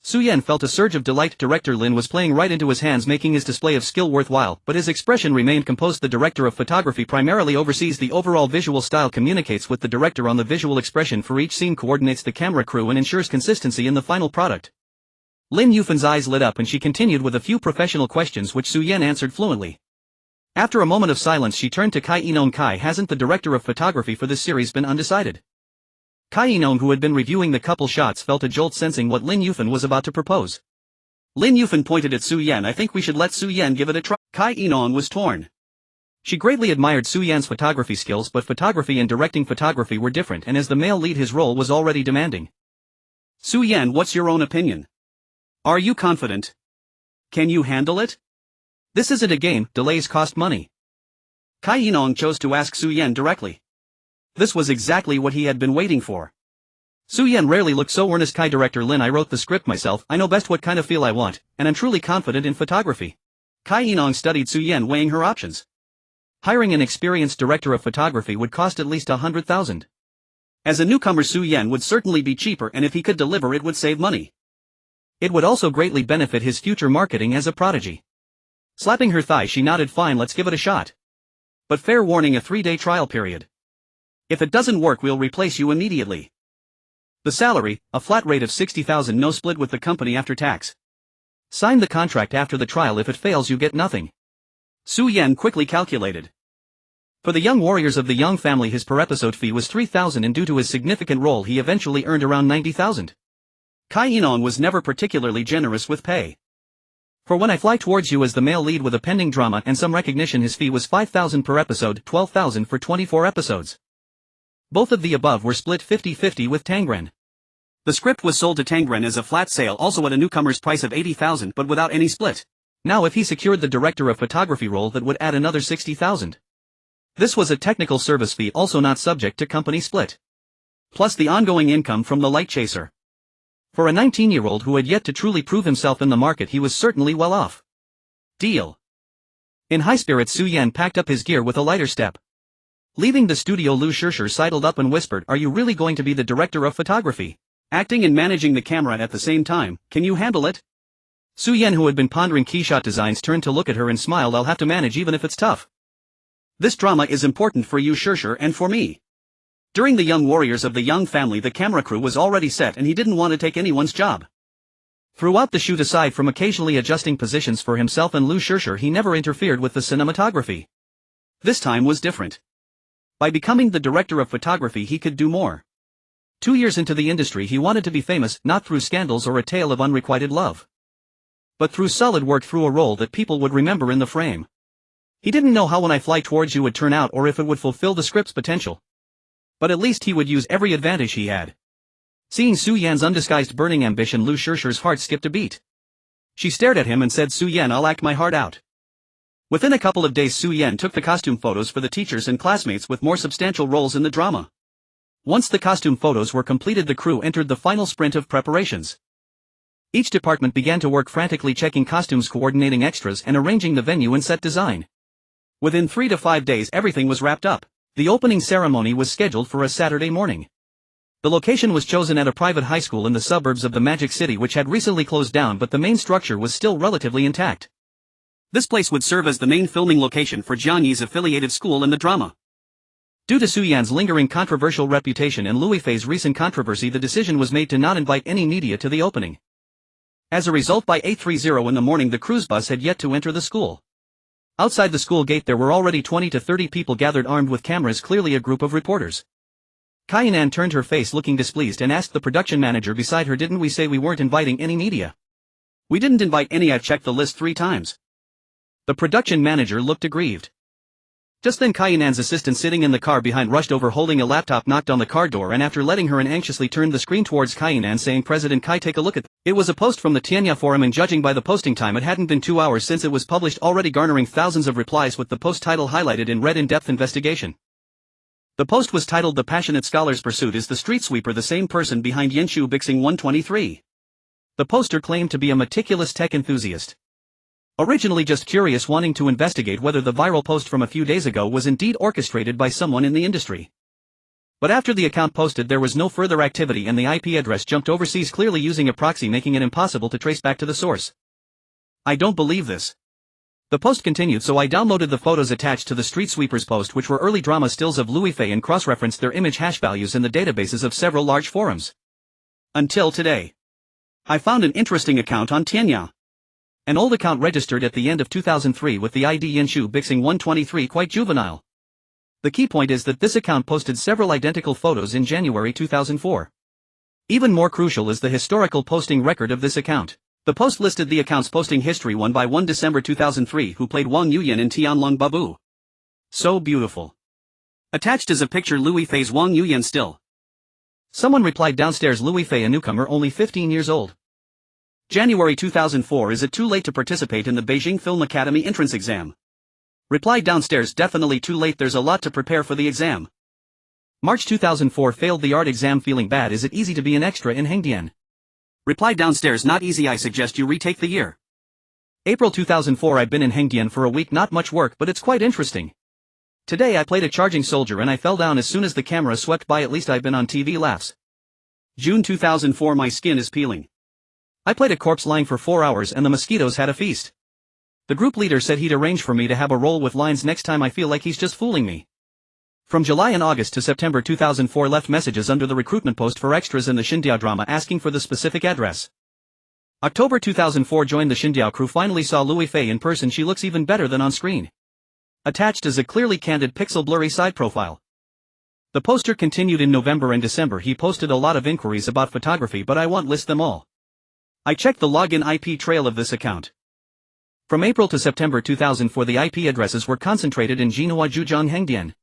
Su Yan felt a surge of delight. Director Lin was playing right into his hands, making his display of skill worthwhile, but his expression remained composed. The director of photography primarily oversees the overall visual style, communicates with the director on the visual expression for each scene, coordinates the camera crew, and ensures consistency in the final product. Lin Yifei's eyes lit up and she continued with a few professional questions which Su Yan answered fluently. After a moment of silence, she turned to Kai Yinong. Kai, hasn't the director of photography for this series been undecided? Kai Yinong, who had been reviewing the couple shots, felt a jolt sensing what Lin Yifei was about to propose. Lin Yifei pointed at Su Yan. I think we should let Su Yan give it a try. Kai Yinong was torn. She greatly admired Su Yan's photography skills, but photography and directing photography were different, and as the male lead his role was already demanding. Su Yan, what's your own opinion? Are you confident? Can you handle it? This isn't a game, delays cost money. Kai Yinong chose to ask Su Yan directly. This was exactly what he had been waiting for. Su Yan rarely looked so earnest. Kai, Director Lin, I wrote the script myself, I know best what kind of feel I want, and I'm truly confident in photography. Kai Yinong studied Su Yan, weighing her options. Hiring an experienced director of photography would cost at least 100,000. As a newcomer, Su Yan would certainly be cheaper, and if he could deliver, it would save money. It would also greatly benefit his future marketing as a prodigy. Slapping her thigh, she nodded. Fine, let's give it a shot. But fair warning, a 3-day trial period. If it doesn't work, we'll replace you immediately. The salary, a flat rate of 60,000, no split with the company after tax. Sign the contract after the trial. If it fails, you get nothing. Su Yan quickly calculated. For the young warriors of the Yang family, his per episode fee was 3,000, and due to his significant role, he eventually earned around 90,000. Kai Yinong was never particularly generous with pay. For When I Fly Towards You as the male lead with a pending drama and some recognition, his fee was 5,000 per episode, 12,000 for 24 episodes. Both of the above were split 50-50 with Tangren. The script was sold to Tangren as a flat sale, also at a newcomer's price of 80,000, but without any split. Now if he secured the director of photography role, that would add another 60,000. This was a technical service fee, also not subject to company split. Plus the ongoing income from the light chaser. For a 19-year-old who had yet to truly prove himself in the market, he was certainly well off. Deal. In high spirits, Su Yan packed up his gear with a lighter step. Leaving the studio, Lu Shishir sidled up and whispered, are you really going to be the director of photography? Acting and managing the camera at the same time, can you handle it? Su Yan, who had been pondering keyshot designs, turned to look at her and smiled. I'll have to manage even if it's tough. This drama is important for you, Shishir, and for me. During the Young Warriors of the Yang family, the camera crew was already set and he didn't want to take anyone's job. Throughout the shoot, aside from occasionally adjusting positions for himself and Lu Shishir, he never interfered with the cinematography. This time was different. By becoming the director of photography he could do more. 2 years into the industry he wanted to be famous not through scandals or a tale of unrequited love, but through solid work, through a role that people would remember in the frame. He didn't know how When I Fly Towards You would turn out or if it would fulfill the script's potential. But at least he would use every advantage he had. Seeing Su Yan's undisguised burning ambition, Lu Shirshi's heart skipped a beat. She stared at him and said, "Su Yan, I'll act my heart out." Within a couple of days Su Yan took the costume photos for the teachers and classmates with more substantial roles in the drama. Once the costume photos were completed, the crew entered the final sprint of preparations. Each department began to work frantically, checking costumes, coordinating extras, and arranging the venue and set design. Within 3 to 5 days everything was wrapped up. The opening ceremony was scheduled for a Saturday morning. The location was chosen at a private high school in the suburbs of the Magic City, which had recently closed down, but the main structure was still relatively intact. This place would serve as the main filming location for Jiang Yi's affiliated school in the drama. Due to Su Yan's lingering controversial reputation and Liu Yifei's recent controversy, the decision was made to not invite any media to the opening. As a result, by 8:30 in the morning the cruise bus had yet to enter the school. Outside the school gate there were already 20 to 30 people gathered, armed with cameras, clearly a group of reporters. Kainan turned her face looking displeased and asked the production manager beside her, "Didn't we say we weren't inviting any media?" "We didn't invite any, I've checked the list 3 times. The production manager looked aggrieved. Just then Kainan's assistant, sitting in the car behind, rushed over holding a laptop, knocked on the car door, and after letting her in anxiously turned the screen towards Kainan, saying, "President Kai, take a look at it." It was a post from the Tianya forum, and judging by the posting time it hadn't been 2 hours since it was published, already garnering thousands of replies, with the post title highlighted in red: "In-depth investigation." The post was titled, "The Passionate Scholar's Pursuit is the Street Sweeper, the same person behind Yenshu Bixing 123. The poster claimed to be a meticulous tech enthusiast. Originally just curious, wanting to investigate whether the viral post from a few days ago was indeed orchestrated by someone in the industry. But after the account posted there was no further activity and the IP address jumped overseas, clearly using a proxy, making it impossible to trace back to the source. "I don't believe this." The post continued, "So I downloaded the photos attached to the Street Sweepers post, which were early drama stills of Liu Yifei, and cross-referenced their image hash values in the databases of several large forums. Until today, I found an interesting account on Tianya. An old account registered at the end of 2003 with the ID Yenshu Bixing 123, quite juvenile. The key point is that this account posted several identical photos in January 2004. Even more crucial is the historical posting record of this account. The post listed the account's posting history: 1 by 1 December 2003, who played Wang Yuyan in Tianlong Babu. So beautiful. Attached is a picture Liu Yifei's Wang Yuyan still. Someone replied downstairs, "Liu Yifei, a newcomer, only 15 years old. January 2004, is it too late to participate in the Beijing Film Academy entrance exam?" Replied downstairs, "Definitely too late, there's a lot to prepare for the exam." March 2004, failed the art exam, feeling bad, is it easy to be an extra in Hengdian? Replied downstairs, "Not easy, I suggest you retake the year." April 2004, I've been in Hengdian for a week, not much work but it's quite interesting. Today I played a charging soldier and I fell down as soon as the camera swept by, at least I've been on TV, laughs. June 2004, my skin is peeling. I played a corpse lying for 4 hours and the mosquitoes had a feast. The group leader said he'd arrange for me to have a role with lines next time, I feel like he's just fooling me. From July and August to September 2004, left messages under the recruitment post for extras in the Xindiao drama asking for the specific address. October 2004, joined the Xindiao crew, finally saw Liu Yifei in person, she looks even better than on screen. Attached is a clearly candid pixel blurry side profile. The poster continued in November and December. He posted a lot of inquiries about photography but I won't list them all. I checked the login IP trail of this account. From April to September 2004 the IP addresses were concentrated in Jinhua, Zhujiang, Hengdian.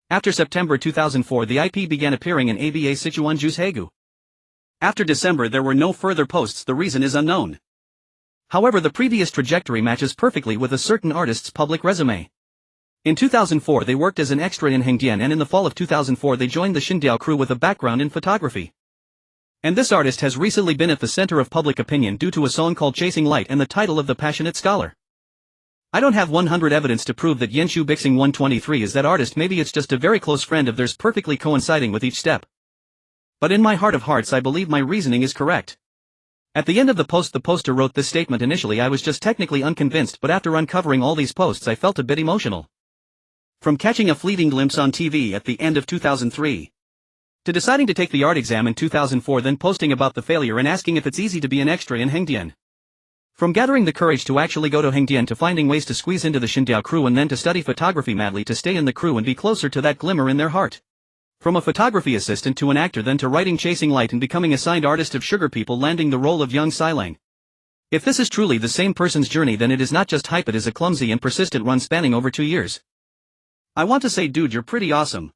After September 2004 the IP began appearing in ABA Sichuan, Zhuhaigu. After December there were no further posts, the reason is unknown. However, the previous trajectory matches perfectly with a certain artist's public resume. In 2004 they worked as an extra in Hengdian, and in the fall of 2004 they joined the Xindiao crew with a background in photography. And this artist has recently been at the center of public opinion due to a song called Chasing Light and the title of The Passionate Scholar. I don't have 100 evidence to prove that Yenshu Bixing 123 is that artist, maybe it's just a very close friend of theirs, perfectly coinciding with each step. But in my heart of hearts I believe my reasoning is correct. At the end of the post the poster wrote this statement: "Initially I was just technically unconvinced, but after uncovering all these posts I felt a bit emotional. From catching a fleeting glimpse on TV at the end of 2003, to deciding to take the art exam in 2004, then posting about the failure and asking if it's easy to be an extra in Hengdian. From gathering the courage to actually go to Hengdian to finding ways to squeeze into the Xindiao crew and then to study photography madly to stay in the crew and be closer to that glimmer in their heart. From a photography assistant to an actor then to writing Chasing Light and becoming assigned artist of Sugar People landing the role of young Silang. If this is truly the same person's journey then it is not just hype, it is a clumsy and persistent run spanning over 2 years. I want to say dude, you're pretty awesome.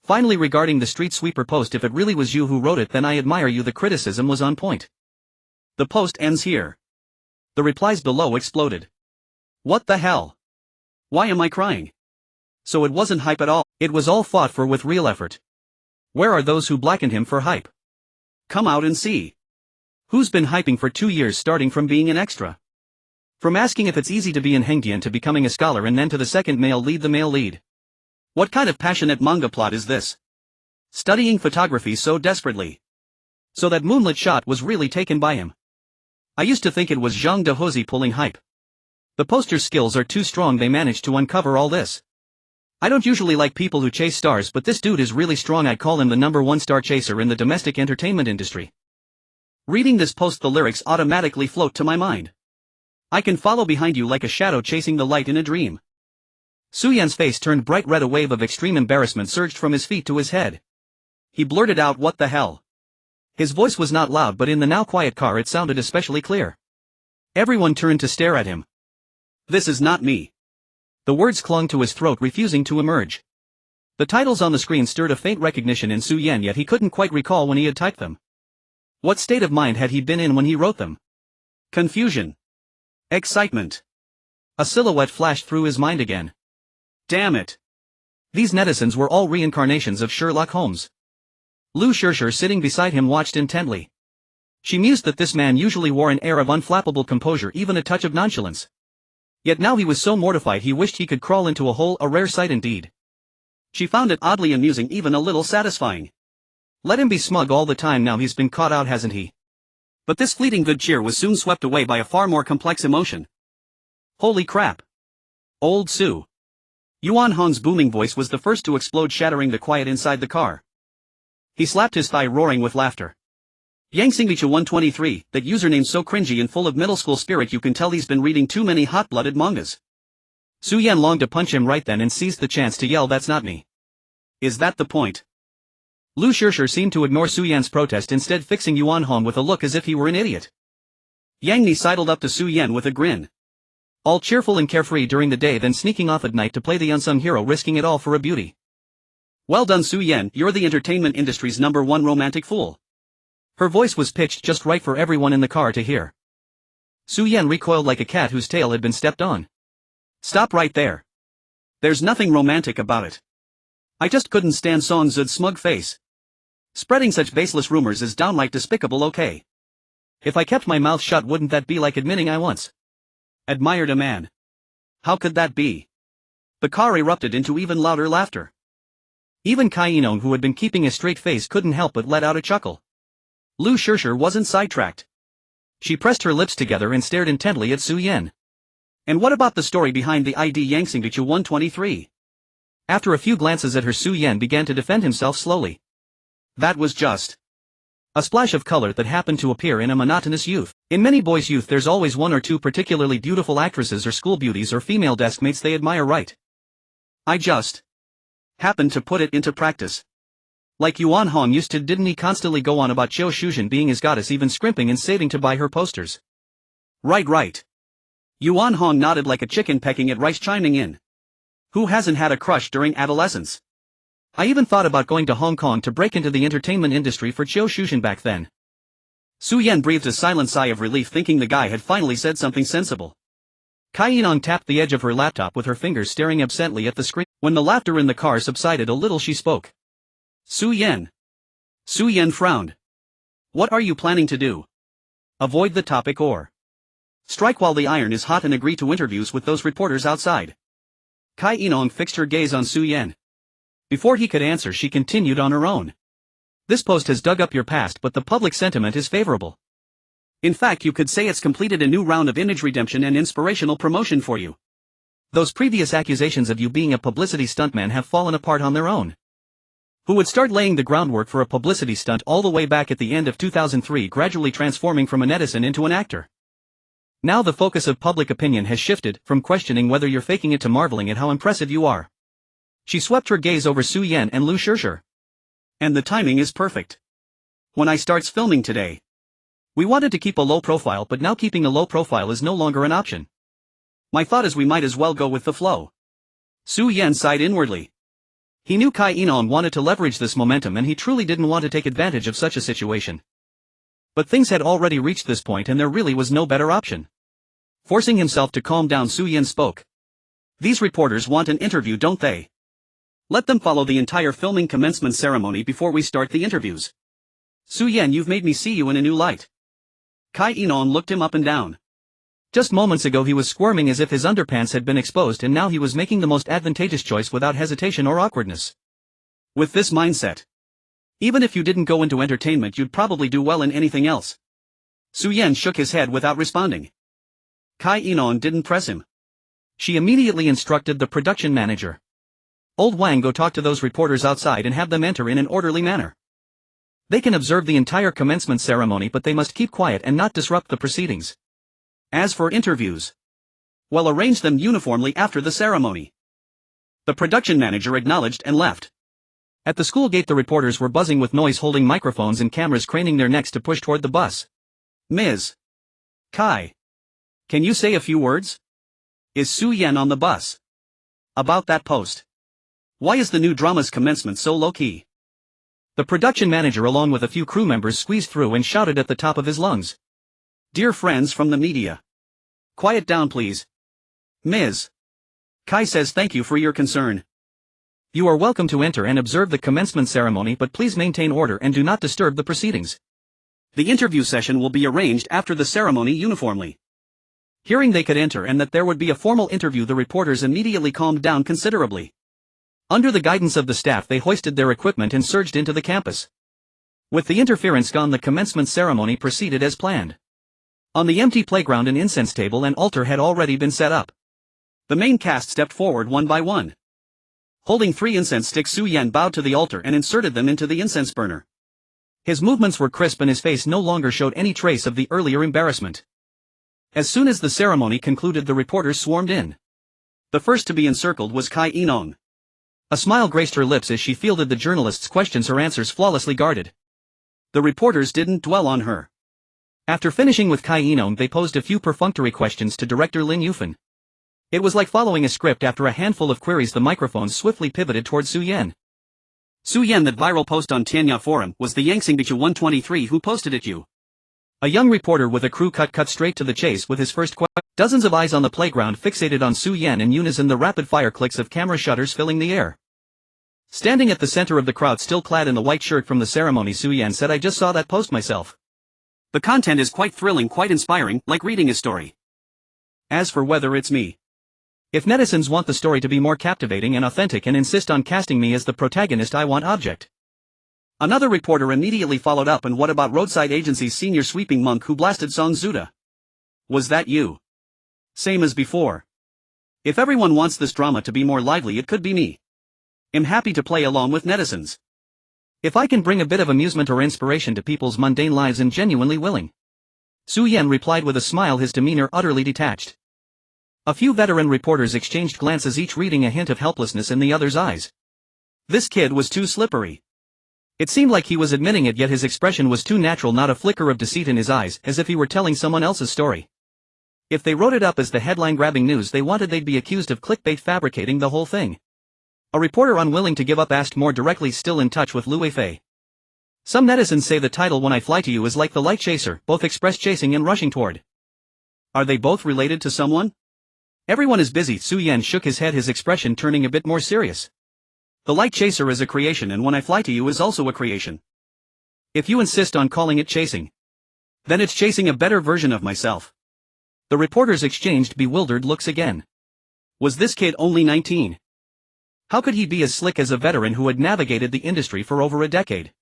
Finally, regarding the street sweeper post, if it really was you who wrote it then I admire you, the criticism was on point. The post ends here. The replies below exploded. What the hell? Why am I crying? So it wasn't hype at all. It was all fought for with real effort. Where are those who blackened him for hype? Come out and see. Who's been hyping for 2 years, starting from being an extra? From asking if it's easy to be in Hengdian to becoming a scholar and then to the second male lead, the male lead. What kind of passionate manga plot is this? Studying photography so desperately. So that moonlit shot was really taken by him. I used to think it was Zhang Dehozi pulling hype. The poster's skills are too strong, they managed to uncover all this. I don't usually like people who chase stars, but this dude is really strong. I call him the #1 star chaser in the domestic entertainment industry. Reading this post, the lyrics automatically float to my mind. I can follow behind you like a shadow chasing the light in a dream. Suyan's face turned bright red, a wave of extreme embarrassment surged from his feet to his head. He blurted out, "What the hell?" His voice was not loud, but in the now quiet car it sounded especially clear. Everyone turned to stare at him. This is not me. The words clung to his throat, refusing to emerge. The titles on the screen stirred a faint recognition in Suyan, yet he couldn't quite recall when he had typed them. What state of mind had he been in when he wrote them? Confusion. Excitement. A silhouette flashed through his mind again. Damn it. These netizens were all reincarnations of Sherlock Holmes. Liu Yifei sitting beside him watched intently. She mused that this man usually wore an air of unflappable composure, even a touch of nonchalance. Yet now he was so mortified he wished he could crawl into a hole, a rare sight indeed. She found it oddly amusing, even a little satisfying. Let him be smug all the time now, he's been caught out, hasn't he? But this fleeting good cheer was soon swept away by a far more complex emotion. Holy crap. Old Sue. Yuan Hong's booming voice was the first to explode, shattering the quiet inside the car. He slapped his thigh, roaring with laughter. Yangxingbicha 123, that username so cringy and full of middle school spirit, you can tell he's been reading too many hot-blooded mangas. Suyan longed to punch him right then and seized the chance to yell, "That's not me." Is that the point? Liu Yifei seemed to ignore Suyan's protest, instead fixing Yuan Hong with a look as if he were an idiot. Yang Ni sidled up to Suyan with a grin. All cheerful and carefree during the day, then sneaking off at night to play the unsung hero, risking it all for a beauty. Well done, Suyan, you're the entertainment industry's #1 romantic fool. Her voice was pitched just right for everyone in the car to hear. Suyan recoiled like a cat whose tail had been stepped on. Stop right there. There's nothing romantic about it. I just couldn't stand Song Zud's smug face. Spreading such baseless rumors is downright despicable. Okay. If I kept my mouth shut, wouldn't that be like admitting I once admired a man? How could that be? The car erupted into even louder laughter. Even Kai Inong, who had been keeping a straight face, couldn't help but let out a chuckle. Liu Yifei wasn't sidetracked. She pressed her lips together and stared intently at Suyan. And what about the story behind the ID Yangxingbicha 123? After a few glances at her, Suyan began to defend himself slowly. That was just a splash of color that happened to appear in a monotonous youth. In many boys' youth there's always one or two particularly beautiful actresses or school beauties or female deskmates they admire, right? I just happened to put it into practice. Like Yuan Hong used to, didn't he constantly go on about Qiu Shuzhen being his goddess, even scrimping and saving to buy her posters? Right. Yuan Hong nodded like a chicken pecking at rice, chiming in. Who hasn't had a crush during adolescence? I even thought about going to Hong Kong to break into the entertainment industry for Qiu Shuzhen back then. Suyan breathed a silent sigh of relief, thinking the guy had finally said something sensible. Kai Inong tapped the edge of her laptop with her fingers, staring absently at the screen. When the laughter in the car subsided a little, she spoke. Suyan. Suyan frowned. What are you planning to do? Avoid the topic or strike while the iron is hot and agree to interviews with those reporters outside? Kai Inong fixed her gaze on Suyan. Before he could answer, she continued on her own. This post has dug up your past, but the public sentiment is favorable. In fact, you could say it's completed a new round of image redemption and inspirational promotion for you. Those previous accusations of you being a publicity stuntman have fallen apart on their own. Who would start laying the groundwork for a publicity stunt all the way back at the end of 2003, gradually transforming from a netizen into an actor? Now the focus of public opinion has shifted, from questioning whether you're faking it to marveling at how impressive you are. She swept her gaze over Su Yan and Liu Shizhi. And the timing is perfect. When I starts filming today. We wanted to keep a low profile, but now keeping a low profile is no longer an option. My thought is we might as well go with the flow. Su Yan sighed inwardly. He knew Kai Enon wanted to leverage this momentum and he truly didn't want to take advantage of such a situation. But things had already reached this point and there really was no better option. Forcing himself to calm down, Su Yan spoke. These reporters want an interview, don't they? Let them follow the entire filming commencement ceremony before we start the interviews. Su Yan, you've made me see you in a new light. Kai Enon looked him up and down. Just moments ago he was squirming as if his underpants had been exposed and now he was making the most advantageous choice without hesitation or awkwardness. With this mindset, even if you didn't go into entertainment you'd probably do well in anything else. Su Yan shook his head without responding. Kai Enon didn't press him. She immediately instructed the production manager. Old Wang, go talk to those reporters outside and have them enter in an orderly manner. They can observe the entire commencement ceremony but they must keep quiet and not disrupt the proceedings. As for interviews, well, arrange them uniformly after the ceremony. The production manager acknowledged and left. At the school gate the reporters were buzzing with noise, holding microphones and cameras, craning their necks to push toward the bus. Ms. Kai, can you say a few words? Is Su Yan on the bus? About that post. Why is the new drama's commencement so low-key? The production manager along with a few crew members squeezed through and shouted at the top of his lungs. Dear friends from the media. Quiet down please. Ms. Kai says thank you for your concern. You are welcome to enter and observe the commencement ceremony, but please maintain order and do not disturb the proceedings. The interview session will be arranged after the ceremony uniformly. Hearing they could enter and that there would be a formal interview, the reporters immediately calmed down considerably. Under the guidance of the staff they hoisted their equipment and surged into the campus. With the interference gone, the commencement ceremony proceeded as planned. On the empty playground an incense table and altar had already been set up. The main cast stepped forward one by one. Holding 3 incense sticks, Su Yan bowed to the altar and inserted them into the incense burner. His movements were crisp and his face no longer showed any trace of the earlier embarrassment. As soon as the ceremony concluded, the reporters swarmed in. The first to be encircled was Kai Enon. A smile graced her lips as she fielded the journalists' questions, her answers flawlessly guarded. The reporters didn't dwell on her. After finishing with Kai Enon they posed a few perfunctory questions to director Liu Yifei. It was like following a script. After a handful of queries the microphones swiftly pivoted towards Su Yan. Su Yan, that viral post on Tianya Forum was the Yangxing Bichu 123 who posted it you. A young reporter with a crew cut straight to the chase with his first question. Dozens of eyes on the playground fixated on Su Yan, in unison the rapid-fire clicks of camera shutters filling the air. Standing at the center of the crowd, still clad in the white shirt from the ceremony, Su Yan said, I just saw that post myself. The content is quite thrilling, quite inspiring, like reading a story. As for whether it's me. If netizens want the story to be more captivating and authentic and insist on casting me as the protagonist, I want object. Another reporter immediately followed up, and what about Roadside Agency's senior sweeping monk who blasted Song Zuda? Was that you? Same as before. If everyone wants this drama to be more lively, it could be me. I'm happy to play along with netizens. If I can bring a bit of amusement or inspiration to people's mundane lives, I'm genuinely willing. Su Yan replied with a smile, his demeanor utterly detached. A few veteran reporters exchanged glances, each reading a hint of helplessness in the other's eyes. This kid was too slippery. It seemed like he was admitting it, yet his expression was too natural, not a flicker of deceit in his eyes, as if he were telling someone else's story. If they wrote it up as the headline-grabbing news they wanted, they'd be accused of clickbait, fabricating the whole thing. A reporter unwilling to give up asked more directly, still in touch with Liu Yifei. Some netizens say the title When I Fly to You is like the light chaser, both express chasing and rushing toward. Are they both related to someone? Everyone is busy. Su Yan shook his head, his expression turning a bit more serious. The light chaser is a creation, and When I Fly to You is also a creation. If you insist on calling it chasing, then it's chasing a better version of myself. The reporters exchanged bewildered looks again. Was this kid only 19? How could he be as slick as a veteran who had navigated the industry for over a decade?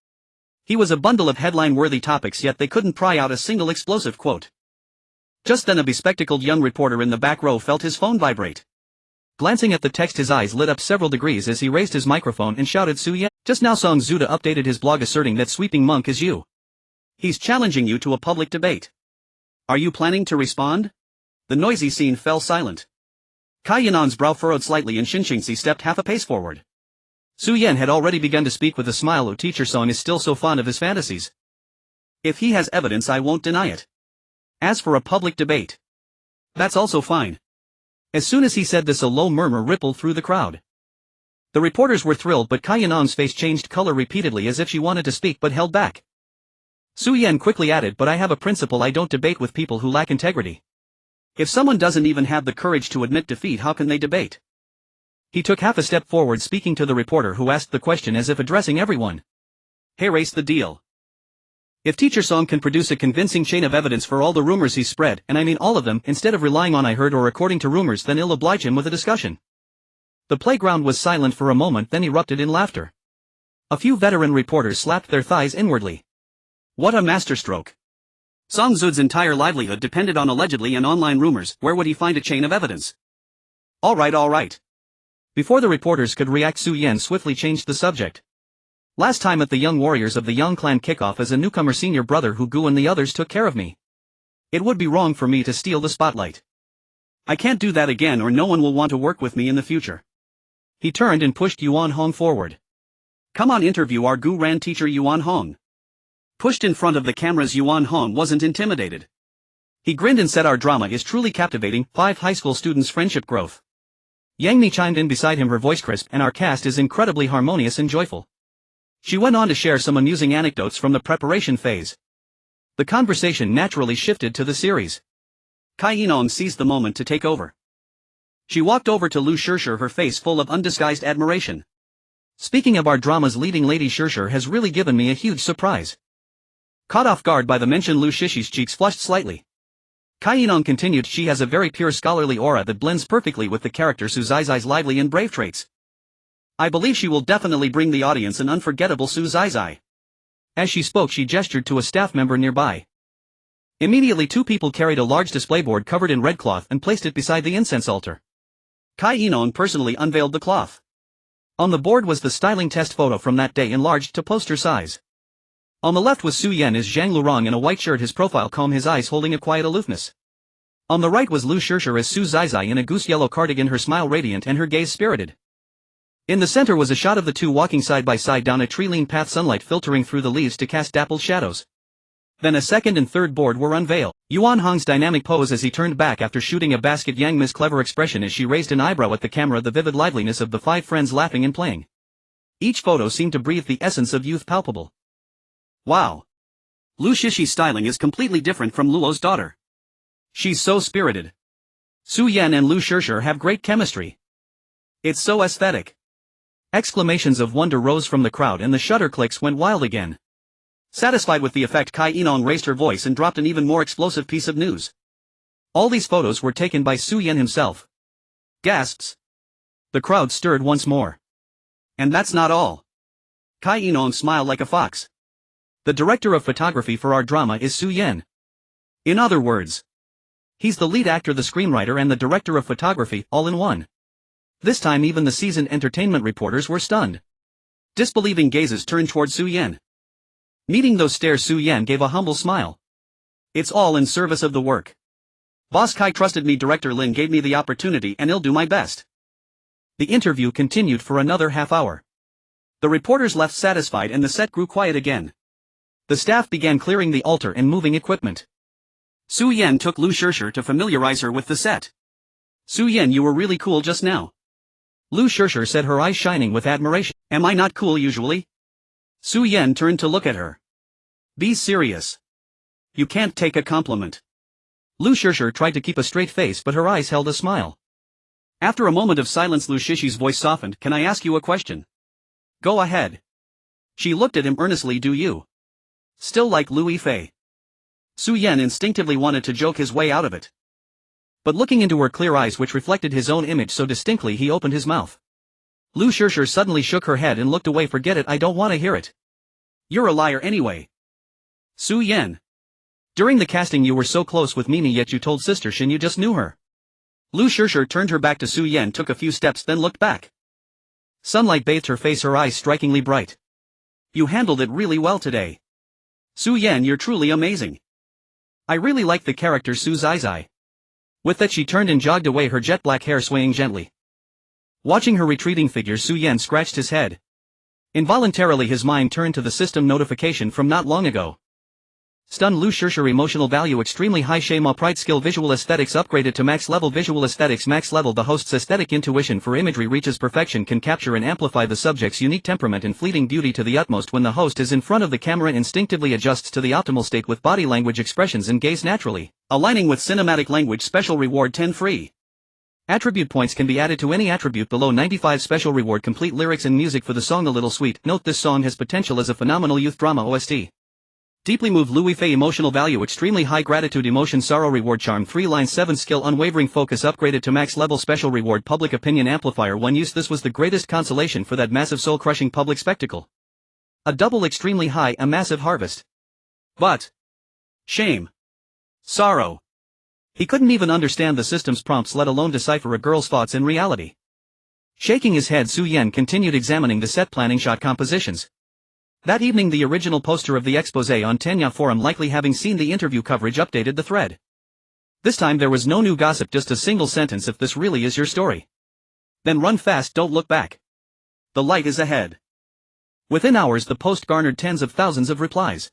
He was a bundle of headline-worthy topics, yet they couldn't pry out a single explosive quote. Just then a bespectacled young reporter in the back row felt his phone vibrate. Glancing at the text, his eyes lit up several degrees as he raised his microphone and shouted, Su Yan, just now Song Zuda updated his blog asserting that sweeping monk is you. He's challenging you to a public debate. Are you planning to respond? The noisy scene fell silent. Kai Yanan's brow furrowed slightly and Xinxingxi stepped half a pace forward. Su Yan had already begun to speak with a smile. Oh, Teacher Song is still so fond of his fantasies. If he has evidence, I won't deny it. As for a public debate, that's also fine. As soon as he said this, a low murmur rippled through the crowd. The reporters were thrilled, but Kai Yanan's face changed color repeatedly as if she wanted to speak but held back. Su Yan quickly added, but I have a principle: I don't debate with people who lack integrity. If someone doesn't even have the courage to admit defeat, how can they debate? He took half a step forward, speaking to the reporter who asked the question as if addressing everyone. Hey, race the deal. If Teacher Song can produce a convincing chain of evidence for all the rumors he's spread, and I mean all of them, instead of relying on I heard or according to rumors, then I'll oblige him with a discussion. The playground was silent for a moment, then erupted in laughter. A few veteran reporters slapped their thighs inwardly. What a masterstroke. Song Zud's entire livelihood depended on allegedly and online rumors. Where would he find a chain of evidence? All right. Before the reporters could react, Su Yan swiftly changed the subject. Last time at the Young Warriors of the Yang Clan kickoff, as a newcomer, senior brother Hu Gu and the others took care of me. It would be wrong for me to steal the spotlight. I can't do that again, or no one will want to work with me in the future. He turned and pushed Yuan Hong forward. Come on, interview our Gu Ran teacher Yuan Hong. Pushed in front of the cameras, Yuan Hong wasn't intimidated. He grinned and said, our drama is truly captivating. 5 high school students' friendship growth. Yang Mi chimed in beside him, her voice crisp, and our cast is incredibly harmonious and joyful. She went on to share some amusing anecdotes from the preparation phase. The conversation naturally shifted to the series. Kai Yinong seized the moment to take over. She walked over to Lu Shishir, her face full of undisguised admiration. Speaking of our drama's leading lady, Shishir has really given me a huge surprise. Caught off guard by the mention, Lu Shishir's cheeks flushed slightly. Kai Yinong continued, she has a very pure scholarly aura that blends perfectly with the character Su Zai's lively and brave traits. I believe she will definitely bring the audience an unforgettable Su Zai. As she spoke, she gestured to a staff member nearby. Immediately 2 people carried a large display board covered in red cloth and placed it beside the incense altar. Kai Yinong personally unveiled the cloth. On the board was the styling test photo from that day enlarged to poster size. On the left was Su Yan as Zhang Lurong in a white shirt, his profile calm, his eyes holding a quiet aloofness. On the right was Lu Shishir as Su Zai in a goose yellow cardigan, her smile radiant and her gaze spirited. In the center was a shot of the 2 walking side by side down a tree-lean path, sunlight filtering through the leaves to cast dappled shadows. Then a second and third board were unveiled. Yuan Hong's dynamic pose as he turned back after shooting a basket, Yang Mi's clever expression as she raised an eyebrow at the camera, the vivid liveliness of the 5 friends laughing and playing. Each photo seemed to breathe the essence of youth, palpable. Wow. Lu Shishir's styling is completely different from Luo's daughter. She's so spirited. Su Yan and Lu Shishir have great chemistry. It's so aesthetic. Exclamations of wonder rose from the crowd and the shutter clicks went wild again. Satisfied with the effect, Kai Yinong raised her voice and dropped an even more explosive piece of news. All these photos were taken by Su Yan himself. Gasps. The crowd stirred once more. And that's not all. Kai Yinong smiled like a fox. The director of photography for our drama is Su Yan. In other words, he's the lead actor, the screenwriter, and the director of photography, all in one. This time even the seasoned entertainment reporters were stunned. Disbelieving gazes turned toward Su Yan. Meeting those stares, Su Yan gave a humble smile. It's all in service of the work. Boss Kai trusted me, Director Lin gave me the opportunity, and I'll do my best. The interview continued for another half hour. The reporters left satisfied and the set grew quiet again. The staff began clearing the altar and moving equipment. Su Yan took Lu Shishir to familiarize her with the set. Su Yan, you were really cool just now. Lu Shishir said, her eyes shining with admiration. Am I not cool usually? Su Yan turned to look at her. Be serious. You can't take a compliment. Lu Shishir tried to keep a straight face, but her eyes held a smile. After a moment of silence, Lu Shishir's voice softened. Can I ask you a question? Go ahead. She looked at him earnestly. Do you still like Liu Yifei? Su Yan instinctively wanted to joke his way out of it. But looking into her clear eyes, which reflected his own image so distinctly, he opened his mouth. Lu Shishir suddenly shook her head and looked away. Forget it, I don't want to hear it. You're a liar anyway. Su Yan. During the casting you were so close with Mimi, yet you told Sister Shin you just knew her. Lu Shishir turned her back to Su Yan, took a few steps, then looked back. Sunlight bathed her face, her eyes strikingly bright. You handled it really well today. Su Yan, you're truly amazing. I really like the character Su Zai. With that she turned and jogged away, her jet black hair swaying gently. Watching her retreating figure, Su Yan scratched his head. Involuntarily his mind turned to the system notification from not long ago. Stun Liu Yifei emotional value extremely high Shema pride skill visual aesthetics upgraded to max level visual aesthetics max level. The host's aesthetic intuition for imagery reaches perfection, can capture and amplify the subject's unique temperament and fleeting beauty to the utmost. When the host is in front of the camera, instinctively adjusts to the optimal state with body language expressions and gaze naturally, aligning with cinematic language. Special reward 10 free attribute points can be added to any attribute below 95. Special reward complete lyrics and music for the song A Little Sweet. Note this song has potential as a phenomenal youth drama OST. Deeply moved Liu Yifei emotional value extremely high gratitude emotion sorrow reward charm 3 lines 7 skill unwavering focus upgraded to max level. Special reward public opinion amplifier 1 use. This was the greatest consolation for that massive soul crushing public spectacle. A double extremely high, a massive harvest. But shame, sorrow. He couldn't even understand the system's prompts, let alone decipher a girl's thoughts in reality. Shaking his head, Su Yan continued examining the set, planning shot compositions. That evening the original poster of the exposé on Tenya forum, likely having seen the interview coverage, updated the thread. This time there was no new gossip, just a single sentence: if this really is your story, then run fast, don't look back. The light is ahead. Within hours the post garnered tens of thousands of replies.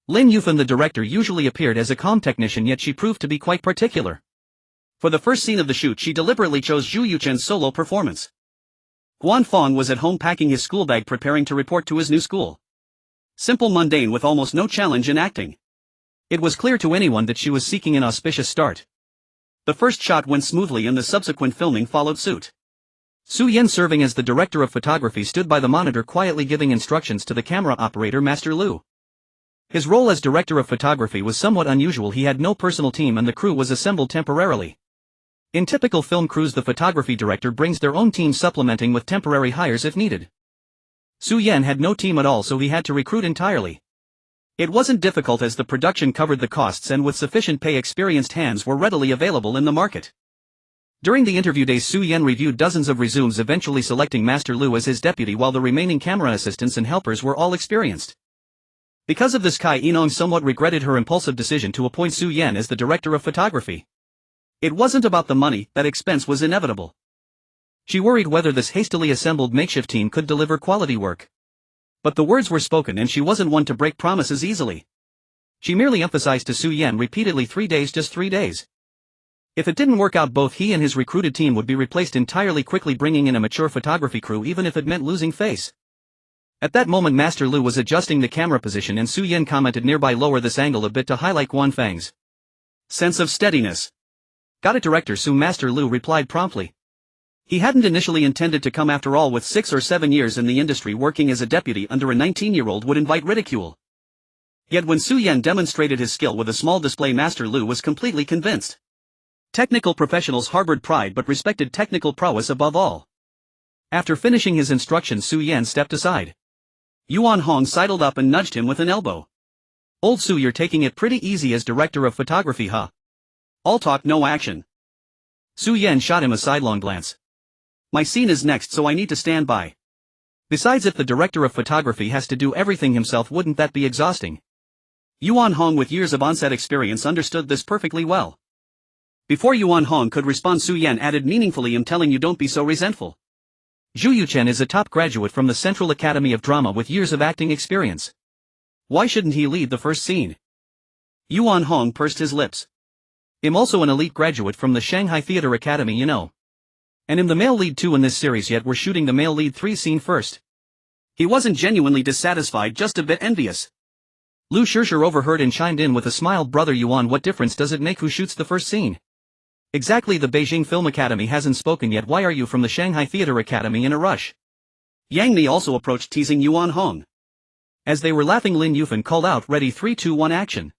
Liu Yifei, the director, usually appeared as a calm technician, yet she proved to be quite particular. For the first scene of the shoot she deliberately chose Zhu Yuchen's solo performance. Guan Fong was at home packing his school bag, preparing to report to his new school. Simple, mundane, with almost no challenge in acting. It was clear to anyone that she was seeking an auspicious start. The first shot went smoothly and the subsequent filming followed suit. Su Yan, serving as the director of photography, stood by the monitor quietly giving instructions to the camera operator, Master Liu. His role as director of photography was somewhat unusual. He had no personal team and the crew was assembled temporarily. In typical film crews, the photography director brings their own team, supplementing with temporary hires if needed. Su Yan had no team at all, so he had to recruit entirely. It wasn't difficult as the production covered the costs and with sufficient pay experienced hands were readily available in the market. During the interview days Su Yan reviewed dozens of resumes, eventually selecting Master Liu as his deputy, while the remaining camera assistants and helpers were all experienced. Because of this, Kai Enong somewhat regretted her impulsive decision to appoint Su Yan as the director of photography. It wasn't about the money, that expense was inevitable. She worried whether this hastily assembled makeshift team could deliver quality work. But the words were spoken and she wasn't one to break promises easily. She merely emphasized to Su Yan repeatedly, 3 days, just 3 days. If it didn't work out, both he and his recruited team would be replaced entirely, quickly bringing in a mature photography crew, even if it meant losing face. At that moment Master Liu was adjusting the camera position and Su Yan commented nearby, lower this angle a bit to highlight Guan Fang's sense of steadiness. Got it, Director Su, Master Liu replied promptly. He hadn't initially intended to come, after all, with 6 or 7 years in the industry working as a deputy under a 19-year-old would invite ridicule. Yet when Su Yan demonstrated his skill with a small display, Master Liu was completely convinced. Technical professionals harbored pride but respected technical prowess above all. After finishing his instructions, Su Yan stepped aside. Yuan Hong sidled up and nudged him with an elbow. Old Su, you're taking it pretty easy as director of photography, huh? All talk, no action. Su Yan shot him a sidelong glance. My scene is next, so I need to stand by. Besides, if the director of photography has to do everything himself, wouldn't that be exhausting? Yuan Hong, with years of on-set experience, understood this perfectly well. Before Yuan Hong could respond, Su Yan added meaningfully, I'm telling you, don't be so resentful. Zhu Yuchen is a top graduate from the Central Academy of Drama with years of acting experience. Why shouldn't he lead the first scene? Yuan Hong pursed his lips. I'm also an elite graduate from the Shanghai Theater Academy, you know. And I'm the male lead too in this series, yet we're shooting the male lead 3 scene first. He wasn't genuinely dissatisfied, just a bit envious. Liu Yifei overheard and chimed in with a smile, brother Yuan, what difference does it make who shoots the first scene? Exactly, the Beijing Film Academy hasn't spoken yet, why are you from the Shanghai Theater Academy in a rush? Yang Ni also approached, teasing Yuan Hong. As they were laughing, Liu Yifei called out, ready, 3, 2, 1, action.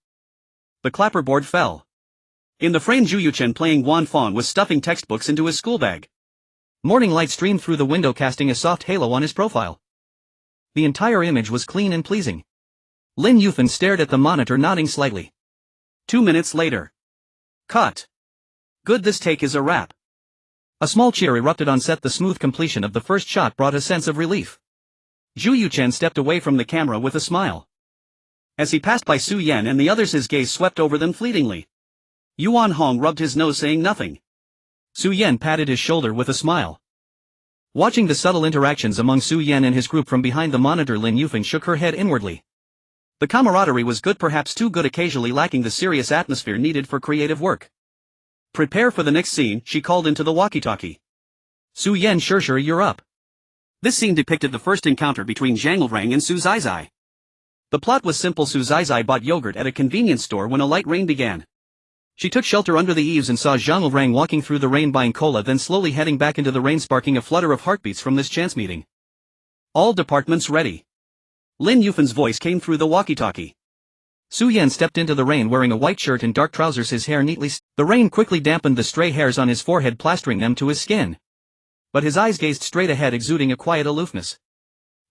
The clapperboard fell. In the frame, Zhu Yuchen playing Guan Fong was stuffing textbooks into his school bag. Morning light streamed through the window, casting a soft halo on his profile. The entire image was clean and pleasing. Liu Yifei stared at the monitor, nodding slightly. 2 minutes later. Cut. Good, this take is a wrap. A small cheer erupted on set. The smooth completion of the first shot brought a sense of relief. Zhu Yuchen stepped away from the camera with a smile. As he passed by Su Yan and the others, his gaze swept over them fleetingly. Yuan Hong rubbed his nose saying nothing. Su Yan patted his shoulder with a smile. Watching the subtle interactions among Su Yan and his group from behind the monitor, Lin Yifei shook her head inwardly. The camaraderie was good, perhaps too good, occasionally lacking the serious atmosphere needed for creative work. Prepare for the next scene, she called into the walkie-talkie. Su Yan, sure, you're up. This scene depicted the first encounter between Zhang Lurang and Su Zizai. The plot was simple. Su Zizai bought yogurt at a convenience store when a light rain began. She took shelter under the eaves and saw Zhang Lurang walking through the rain buying cola, then slowly heading back into the rain, sparking a flutter of heartbeats from this chance meeting. All departments ready. Lin Yifei's voice came through the walkie-talkie. Su Yan stepped into the rain wearing a white shirt and dark trousers, his hair neatly The rain quickly dampened the stray hairs on his forehead, plastering them to his skin. But his eyes gazed straight ahead, exuding a quiet aloofness.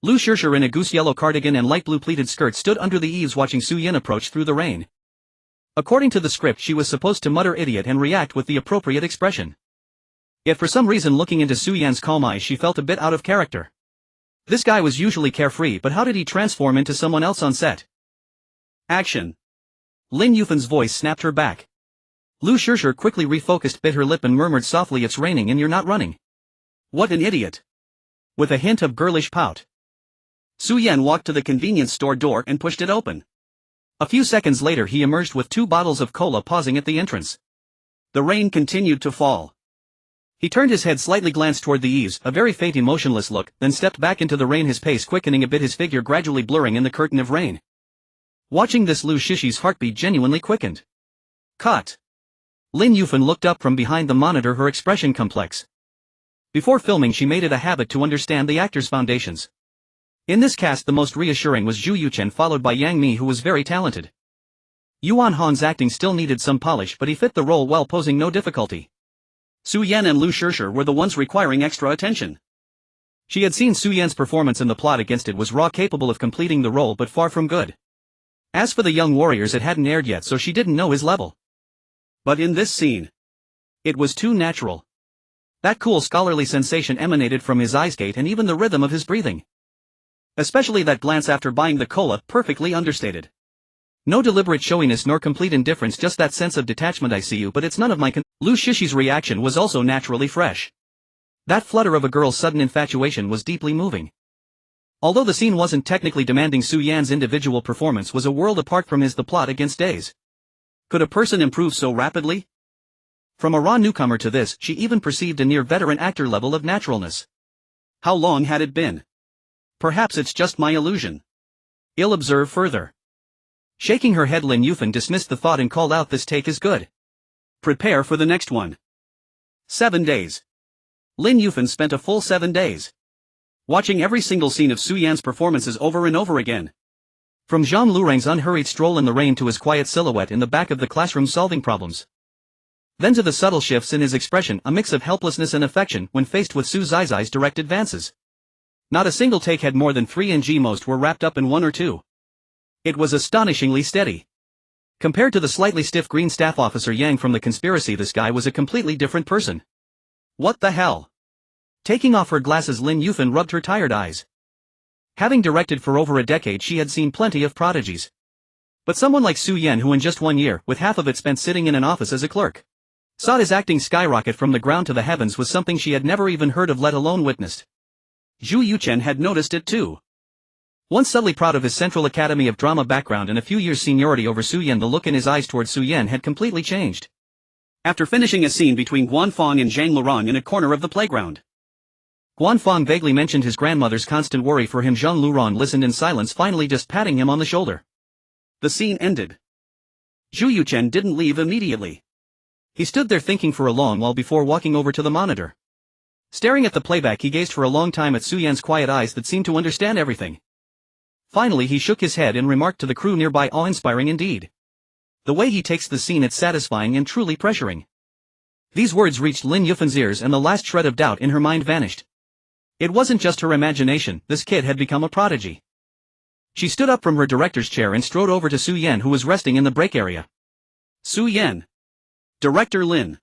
Liu Yifei in a goose-yellow cardigan and light blue pleated skirt stood under the eaves watching Su Yan approach through the rain. According to the script, she was supposed to mutter idiot and react with the appropriate expression. Yet for some reason, looking into Su Yan's calm eyes, she felt a bit out of character. This guy was usually carefree, but how did he transform into someone else on set? Action. Lin Yifei's voice snapped her back. Liu Yifei quickly refocused, bit her lip and murmured softly, "It's raining and you're not running." "What an idiot." With a hint of girlish pout. Su Yan walked to the convenience store door and pushed it open. A few seconds later he emerged with 2 bottles of cola, pausing at the entrance. The rain continued to fall. He turned his head slightly, glanced toward the eaves, a very faint emotionless look, then stepped back into the rain, his pace quickening a bit, his figure gradually blurring in the curtain of rain. Watching this, Liu Yifei's heartbeat genuinely quickened. Cut. Lin Yifei looked up from behind the monitor, her expression complex. Before filming she made it a habit to understand the actor's foundations. In this cast the most reassuring was Zhu Yuchen, followed by Yang Mi, who was very talented. Yuan Hong's acting still needed some polish, but he fit the role well, posing no difficulty. Su Yan and Liu Yifei were the ones requiring extra attention. She had seen Su Yan's performance and the plot against it was raw, capable of completing the role but far from good. As for the young warriors, it hadn't aired yet, so she didn't know his level. But in this scene, it was too natural. That cool scholarly sensation emanated from his eyes gate and even the rhythm of his breathing. Especially that glance after buying the cola, perfectly understated. No deliberate showiness nor complete indifference, just that sense of detachment. "I see you, but it's none of my Liu Yifei's reaction was also naturally fresh. That flutter of a girl's sudden infatuation was deeply moving. Although the scene wasn't technically demanding, Su Yan's individual performance was a world apart from his. The plot against days. Could a person improve so rapidly? From a raw newcomer to this, she even perceived a near veteran actor level of naturalness. How long had it been? Perhaps it's just my illusion. I'll observe further. Shaking her head, Lin Yifei dismissed the thought and called out, "This take is good. Prepare for the next one." 7 days. Lin Yifei spent a full 7 days. Watching every single scene of Su Yan's performances over and over again. From Zhang Lurang's unhurried stroll in the rain to his quiet silhouette in the back of the classroom solving problems. Then to the subtle shifts in his expression, a mix of helplessness and affection when faced with Su Zizai's direct advances. Not a single take had more than 3 ng, most were wrapped up in 1 or 2. It was astonishingly steady. Compared to the slightly stiff green staff officer Yang from The Conspiracy, this guy was a completely different person. What the hell? Taking off her glasses, Lin Yifei rubbed her tired eyes. Having directed for over a decade, she had seen plenty of prodigies. But someone like Su Yan, who in just 1 year, with half of it spent sitting in an office as a clerk, saw his acting skyrocket from the ground to the heavens, was something she had never even heard of, let alone witnessed. Zhu Yuchen had noticed it too. Once subtly proud of his Central Academy of Drama background and a few years' seniority over Su Yan, the look in his eyes towards Su Yan had completely changed. After finishing a scene between Guanfang and Zhang Lurang in a corner of the playground, Guanfang vaguely mentioned his grandmother's constant worry for him. Zhang Lurang listened in silence, finally just patting him on the shoulder. The scene ended. Zhu Yuchen didn't leave immediately. He stood there thinking for a long while before walking over to the monitor. Staring at the playback, he gazed for a long time at Su Yan's quiet eyes that seemed to understand everything. Finally he shook his head and remarked to the crew nearby, "Awe-inspiring indeed. The way he takes the scene, it's satisfying and truly pressuring." These words reached Lin Yifei's ears and the last shred of doubt in her mind vanished. It wasn't just her imagination, this kid had become a prodigy. She stood up from her director's chair and strode over to Su Yan, who was resting in the break area. "Su Yan. Director Lin."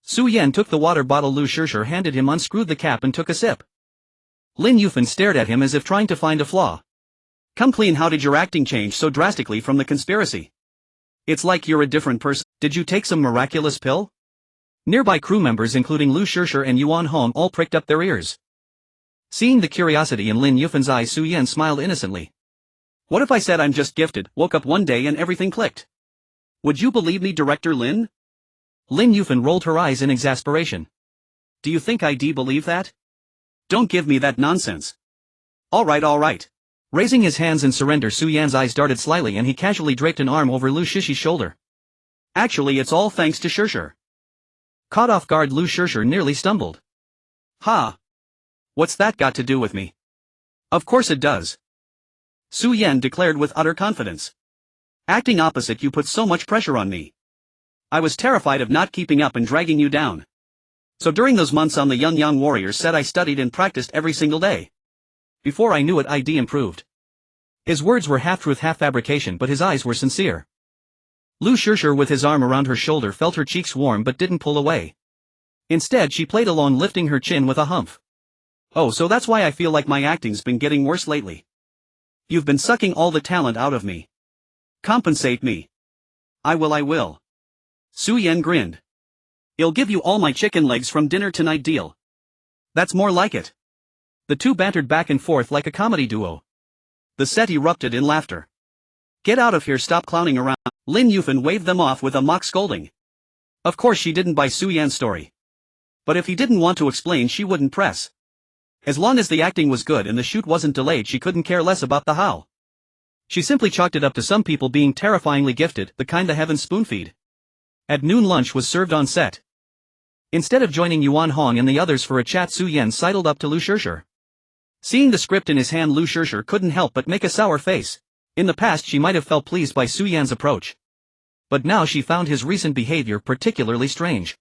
Su Yan took the water bottle Liu Yifei handed him, unscrewed the cap and took a sip. Lin Yifei stared at him as if trying to find a flaw. "Come clean, how did your acting change so drastically from The Conspiracy?" It's like you're a different person. Did you take some miraculous pill? Nearby crew members including Liu Yifei and Yuan Hong all pricked up their ears. Seeing the curiosity in Lin Yifen's eyes, Su Yan smiled innocently. What if I said I'm just gifted, woke up one day and everything clicked? Would you believe me, Director Lin? Lin Yifei rolled her eyes in exasperation. Do you think I'd believe that? Don't give me that nonsense. Alright. Raising his hands in surrender, Su Yan's eyes darted slyly and he casually draped an arm over Liu Yifei's shoulder. Actually, it's all thanks to Yifei. Caught off guard, Liu Yifei nearly stumbled. Ha! What's that got to do with me? Of course it does. Su Yan declared with utter confidence. Acting opposite, you put so much pressure on me. I was terrified of not keeping up and dragging you down. So during those months on the Young Warriors set, I studied and practiced every single day. Before I knew it, I'd improved. His words were half-truth, half-fabrication, but his eyes were sincere. Liu Yifei, with his arm around her shoulder, felt her cheeks warm but didn't pull away. Instead, she played along, lifting her chin with a humph. Oh, so that's why I feel like my acting's been getting worse lately. You've been sucking all the talent out of me. Compensate me. I will. Su Yan grinned. I'll give you all my chicken legs from dinner tonight, deal? That's more like it. The two bantered back and forth like a comedy duo. The set erupted in laughter. Get out of here, stop clowning around. Lin Yifei waved them off with a mock scolding. Of course she didn't buy Su Yan's story. But if he didn't want to explain, she wouldn't press. As long as the acting was good and the shoot wasn't delayed, she couldn't care less about the how. She simply chalked it up to some people being terrifyingly gifted, the kind the heavens spoon-feed. At noon, lunch was served on set. Instead of joining Yuan Hong and the others for a chat, Su Yan sidled up to Liu Yifei. Seeing the script in his hand, Liu Yifei couldn't help but make a sour face. In the past she might have felt pleased by Su Yan's approach. But now she found his recent behavior particularly strange.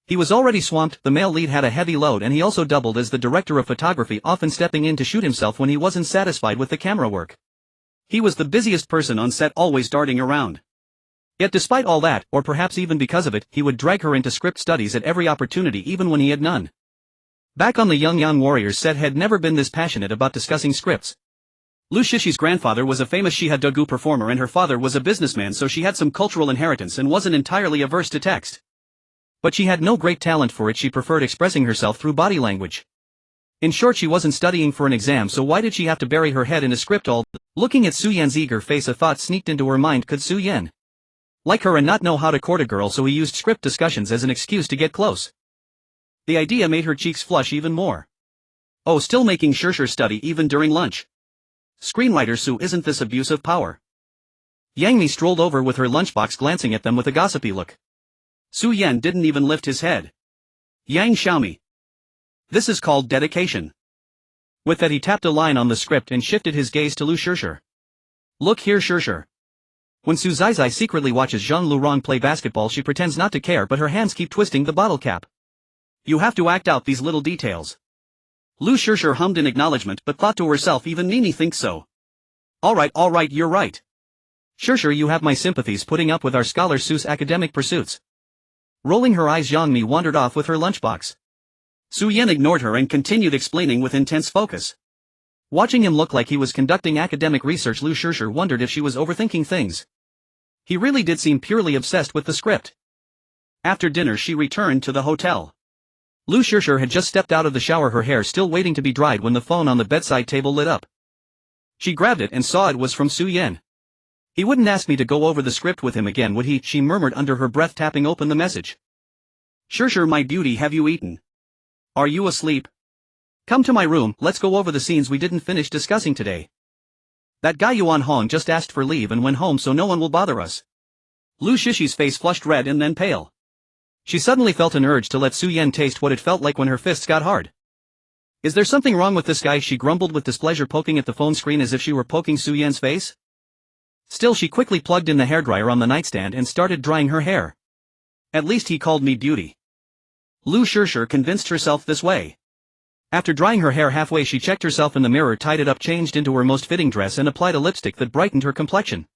He was already swamped, the male lead had a heavy load, and he also doubled as the director of photography, often stepping in to shoot himself when he wasn't satisfied with the camera work. He was the busiest person on set, always darting around. Yet despite all that, or perhaps even because of it, he would drag her into script studies at every opportunity even when he had none. Back on the Young Warriors set, had never been this passionate about discussing scripts. Liu Yifei's grandfather was a famous Shiha-dogu performer and her father was a businessman, so she had some cultural inheritance and wasn't entirely averse to text. But she had no great talent for it, she preferred expressing herself through body language. In short, she wasn't studying for an exam, so why did she have to bury her head in a script all? Looking at Su Yan's eager face, a thought sneaked into her mind. Could Su Yan like her and not know how to court a girl, so he used script discussions as an excuse to get close? The idea made her cheeks flush even more. Oh, still making Yifei study even during lunch. Screenwriter Su, isn't this abuse of power? Yang Mi strolled over with her lunchbox, glancing at them with a gossipy look. Su Yan didn't even lift his head. Yang Xiaomi. This is called dedication. With that he tapped a line on the script and shifted his gaze to Liu Yifei. Look here, Yifei. When Su Zizai secretly watches Zhang Lurong play basketball, she pretends not to care, but her hands keep twisting the bottle cap. You have to act out these little details. Liu Yifei hummed in acknowledgement, but thought to herself, even Nini thinks so. Alright, you're right. Yifei, you have my sympathies, putting up with our scholar Su's academic pursuits. Rolling her eyes, Yang Mi wandered off with her lunchbox. Su Yan ignored her and continued explaining with intense focus. Watching him look like he was conducting academic research, Liu Yifei wondered if she was overthinking things. He really did seem purely obsessed with the script. After dinner she returned to the hotel. Liu Yifei had just stepped out of the shower, her hair still waiting to be dried, when the phone on the bedside table lit up. She grabbed it and saw it was from Su Yan. He wouldn't ask me to go over the script with him again, would he? She murmured under her breath, tapping open the message. Yifei, my beauty, have you eaten? Are you asleep? Come to my room, let's go over the scenes we didn't finish discussing today. That guy Yuan Hong just asked for leave and went home, so no one will bother us. Liu Yifei's face flushed red and then pale. She suddenly felt an urge to let Su Yan taste what it felt like when her fists got hard. Is there something wrong with this guy? She grumbled with displeasure, poking at the phone screen as if she were poking Su Yan's face. Still, she quickly plugged in the hairdryer on the nightstand and started drying her hair. At least he called me beauty. Liu Yifei convinced herself this way. After drying her hair halfway, she checked herself in the mirror, tied it up, changed into her most fitting dress, and applied a lipstick that brightened her complexion.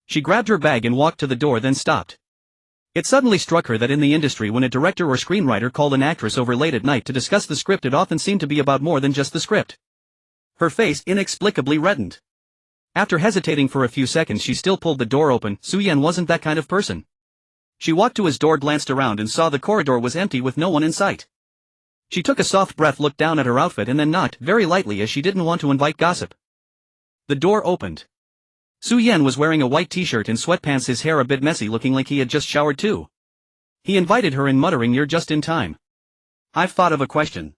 She grabbed her bag and walked to the door, then stopped. It suddenly struck her that in the industry, when a director or screenwriter called an actress over late at night to discuss the script, it often seemed to be about more than just the script. Her face inexplicably reddened. After hesitating for a few seconds she still pulled the door open. Su Yan wasn't that kind of person. She walked to his door, glanced around and saw the corridor was empty with no one in sight. She took a soft breath, looked down at her outfit and then knocked very lightly as she didn't want to invite gossip. The door opened. Su Yan was wearing a white t-shirt and sweatpants, his hair a bit messy, looking like he had just showered too. He invited her in, muttering, "You're just in time. I've thought of a question."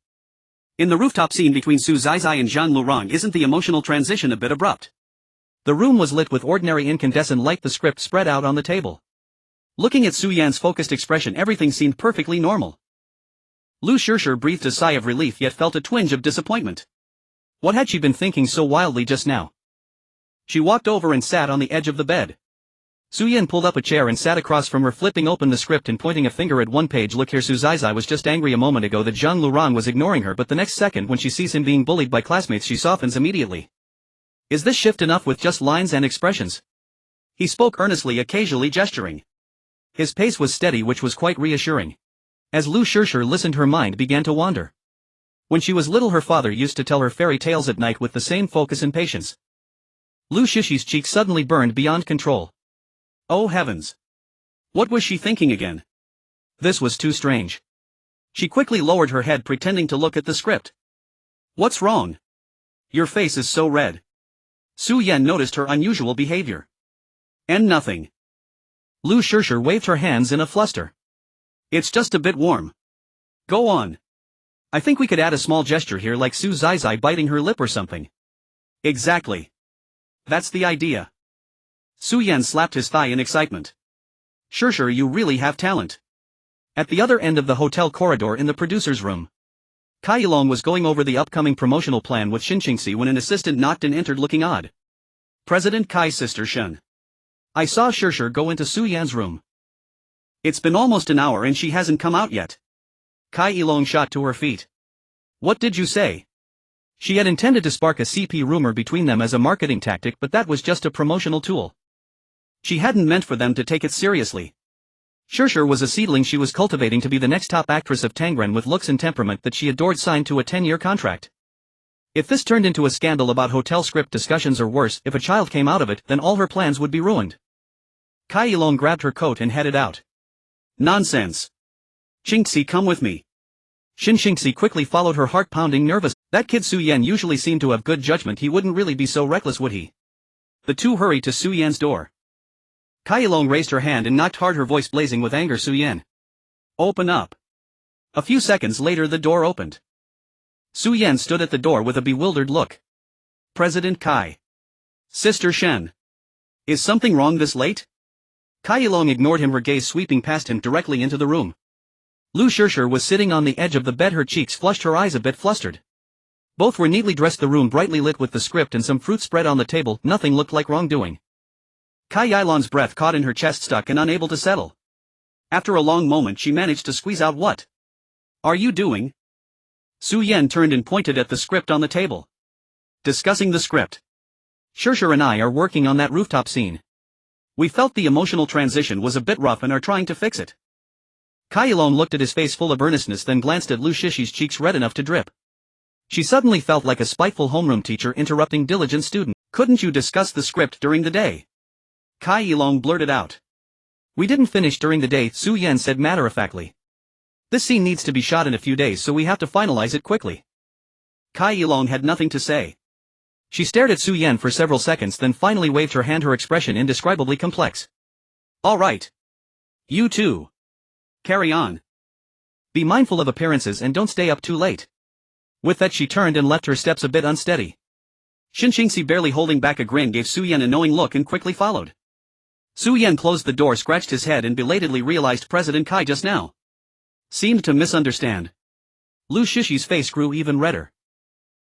In the rooftop scene between Su Zizai and Zhang Lurong, isn't the emotional transition a bit abrupt? The room was lit with ordinary incandescent light, the script spread out on the table. Looking at Su Yan's focused expression, everything seemed perfectly normal. Lu Shishir breathed a sigh of relief yet felt a twinge of disappointment. What had she been thinking so wildly just now? She walked over and sat on the edge of the bed. Su Yan pulled up a chair and sat across from her, flipping open the script and pointing a finger at one page. "Look here, Su Zizai was just angry a moment ago that Zhang Lurong was ignoring her, but the next second when she sees him being bullied by classmates she softens immediately. Is this shift enough with just lines and expressions?" He spoke earnestly, occasionally gesturing. His pace was steady, which was quite reassuring. As Lu Shishir listened, her mind began to wander. When she was little her father used to tell her fairy tales at night with the same focus and patience. Lu Shishi's cheek suddenly burned beyond control. Oh heavens! What was she thinking again? This was too strange. She quickly lowered her head, pretending to look at the script. "What's wrong? Your face is so red." Su Yan noticed her unusual behavior. "And nothing." Lu Shishir waved her hands in a fluster. "It's just a bit warm. Go on. I think we could add a small gesture here, like Su Zizai biting her lip or something." "Exactly. That's the idea." Su Yan slapped his thigh in excitement. "Shishir, you really have talent." At the other end of the hotel corridor in the producer's room, Kai Yilong was going over the upcoming promotional plan with Shin Qingxi when an assistant knocked and entered looking odd. "President Kai's sister Shen. I saw Shishir go into Su Yan's room. It's been almost an hour and she hasn't come out yet." Kai Yilong shot to her feet. "What did you say?" She had intended to spark a CP rumor between them as a marketing tactic, but that was just a promotional tool. She hadn't meant for them to take it seriously. Shishir was a seedling she was cultivating to be the next top actress of Tangren, with looks and temperament that she adored, signed to a 10-year contract. If this turned into a scandal about hotel script discussions, or worse, if a child came out of it, then all her plans would be ruined. Kai Yilong grabbed her coat and headed out. "Nonsense. Qingxi, come with me." Shin Qingxi quickly followed her, heart pounding, nervous. That kid Su Yan usually seemed to have good judgment, he wouldn't really be so reckless, would he? The two hurried to Su Yan's door. Kai Yilong raised her hand and knocked hard, her voice blazing with anger. "Su Yan, open up." A few seconds later the door opened. Su Yan stood at the door with a bewildered look. "President Kai. Sister Shen. Is something wrong this late?" Kai Yilong ignored him, her gaze sweeping past him directly into the room. Lu Shishir was sitting on the edge of the bed, her cheeks flushed, her eyes a bit flustered. Both were neatly dressed, the room brightly lit with the script and some fruit spread on the table. Nothing looked like wrongdoing. Kai Yilong's breath caught in her chest, stuck and unable to settle. After a long moment she managed to squeeze out, "What are you doing?" Su Yan turned and pointed at the script on the table. "Discussing the script. Shishir and I are working on that rooftop scene. We felt the emotional transition was a bit rough and are trying to fix it." Kai Yilong looked at his face full of earnestness, then glanced at Lu Shishi's cheeks red enough to drip. She suddenly felt like a spiteful homeroom teacher interrupting diligent student. "Couldn't you discuss the script during the day?" Kai Yilong blurted out. "We didn't finish during the day," Su Yan said matter-of-factly. "This scene needs to be shot in a few days, so we have to finalize it quickly." Kai Yilong had nothing to say. She stared at Su Yan for several seconds, then finally waved her hand, her expression indescribably complex. "All right. You too. Carry on. Be mindful of appearances and don't stay up too late." With that she turned and left, her steps a bit unsteady. Shin Qingxi, barely holding back a grin, gave Su Yan a knowing look and quickly followed. Su Yan closed the door, scratched his head and belatedly realized President Kai just now seemed to misunderstand. Lu Shishi's face grew even redder.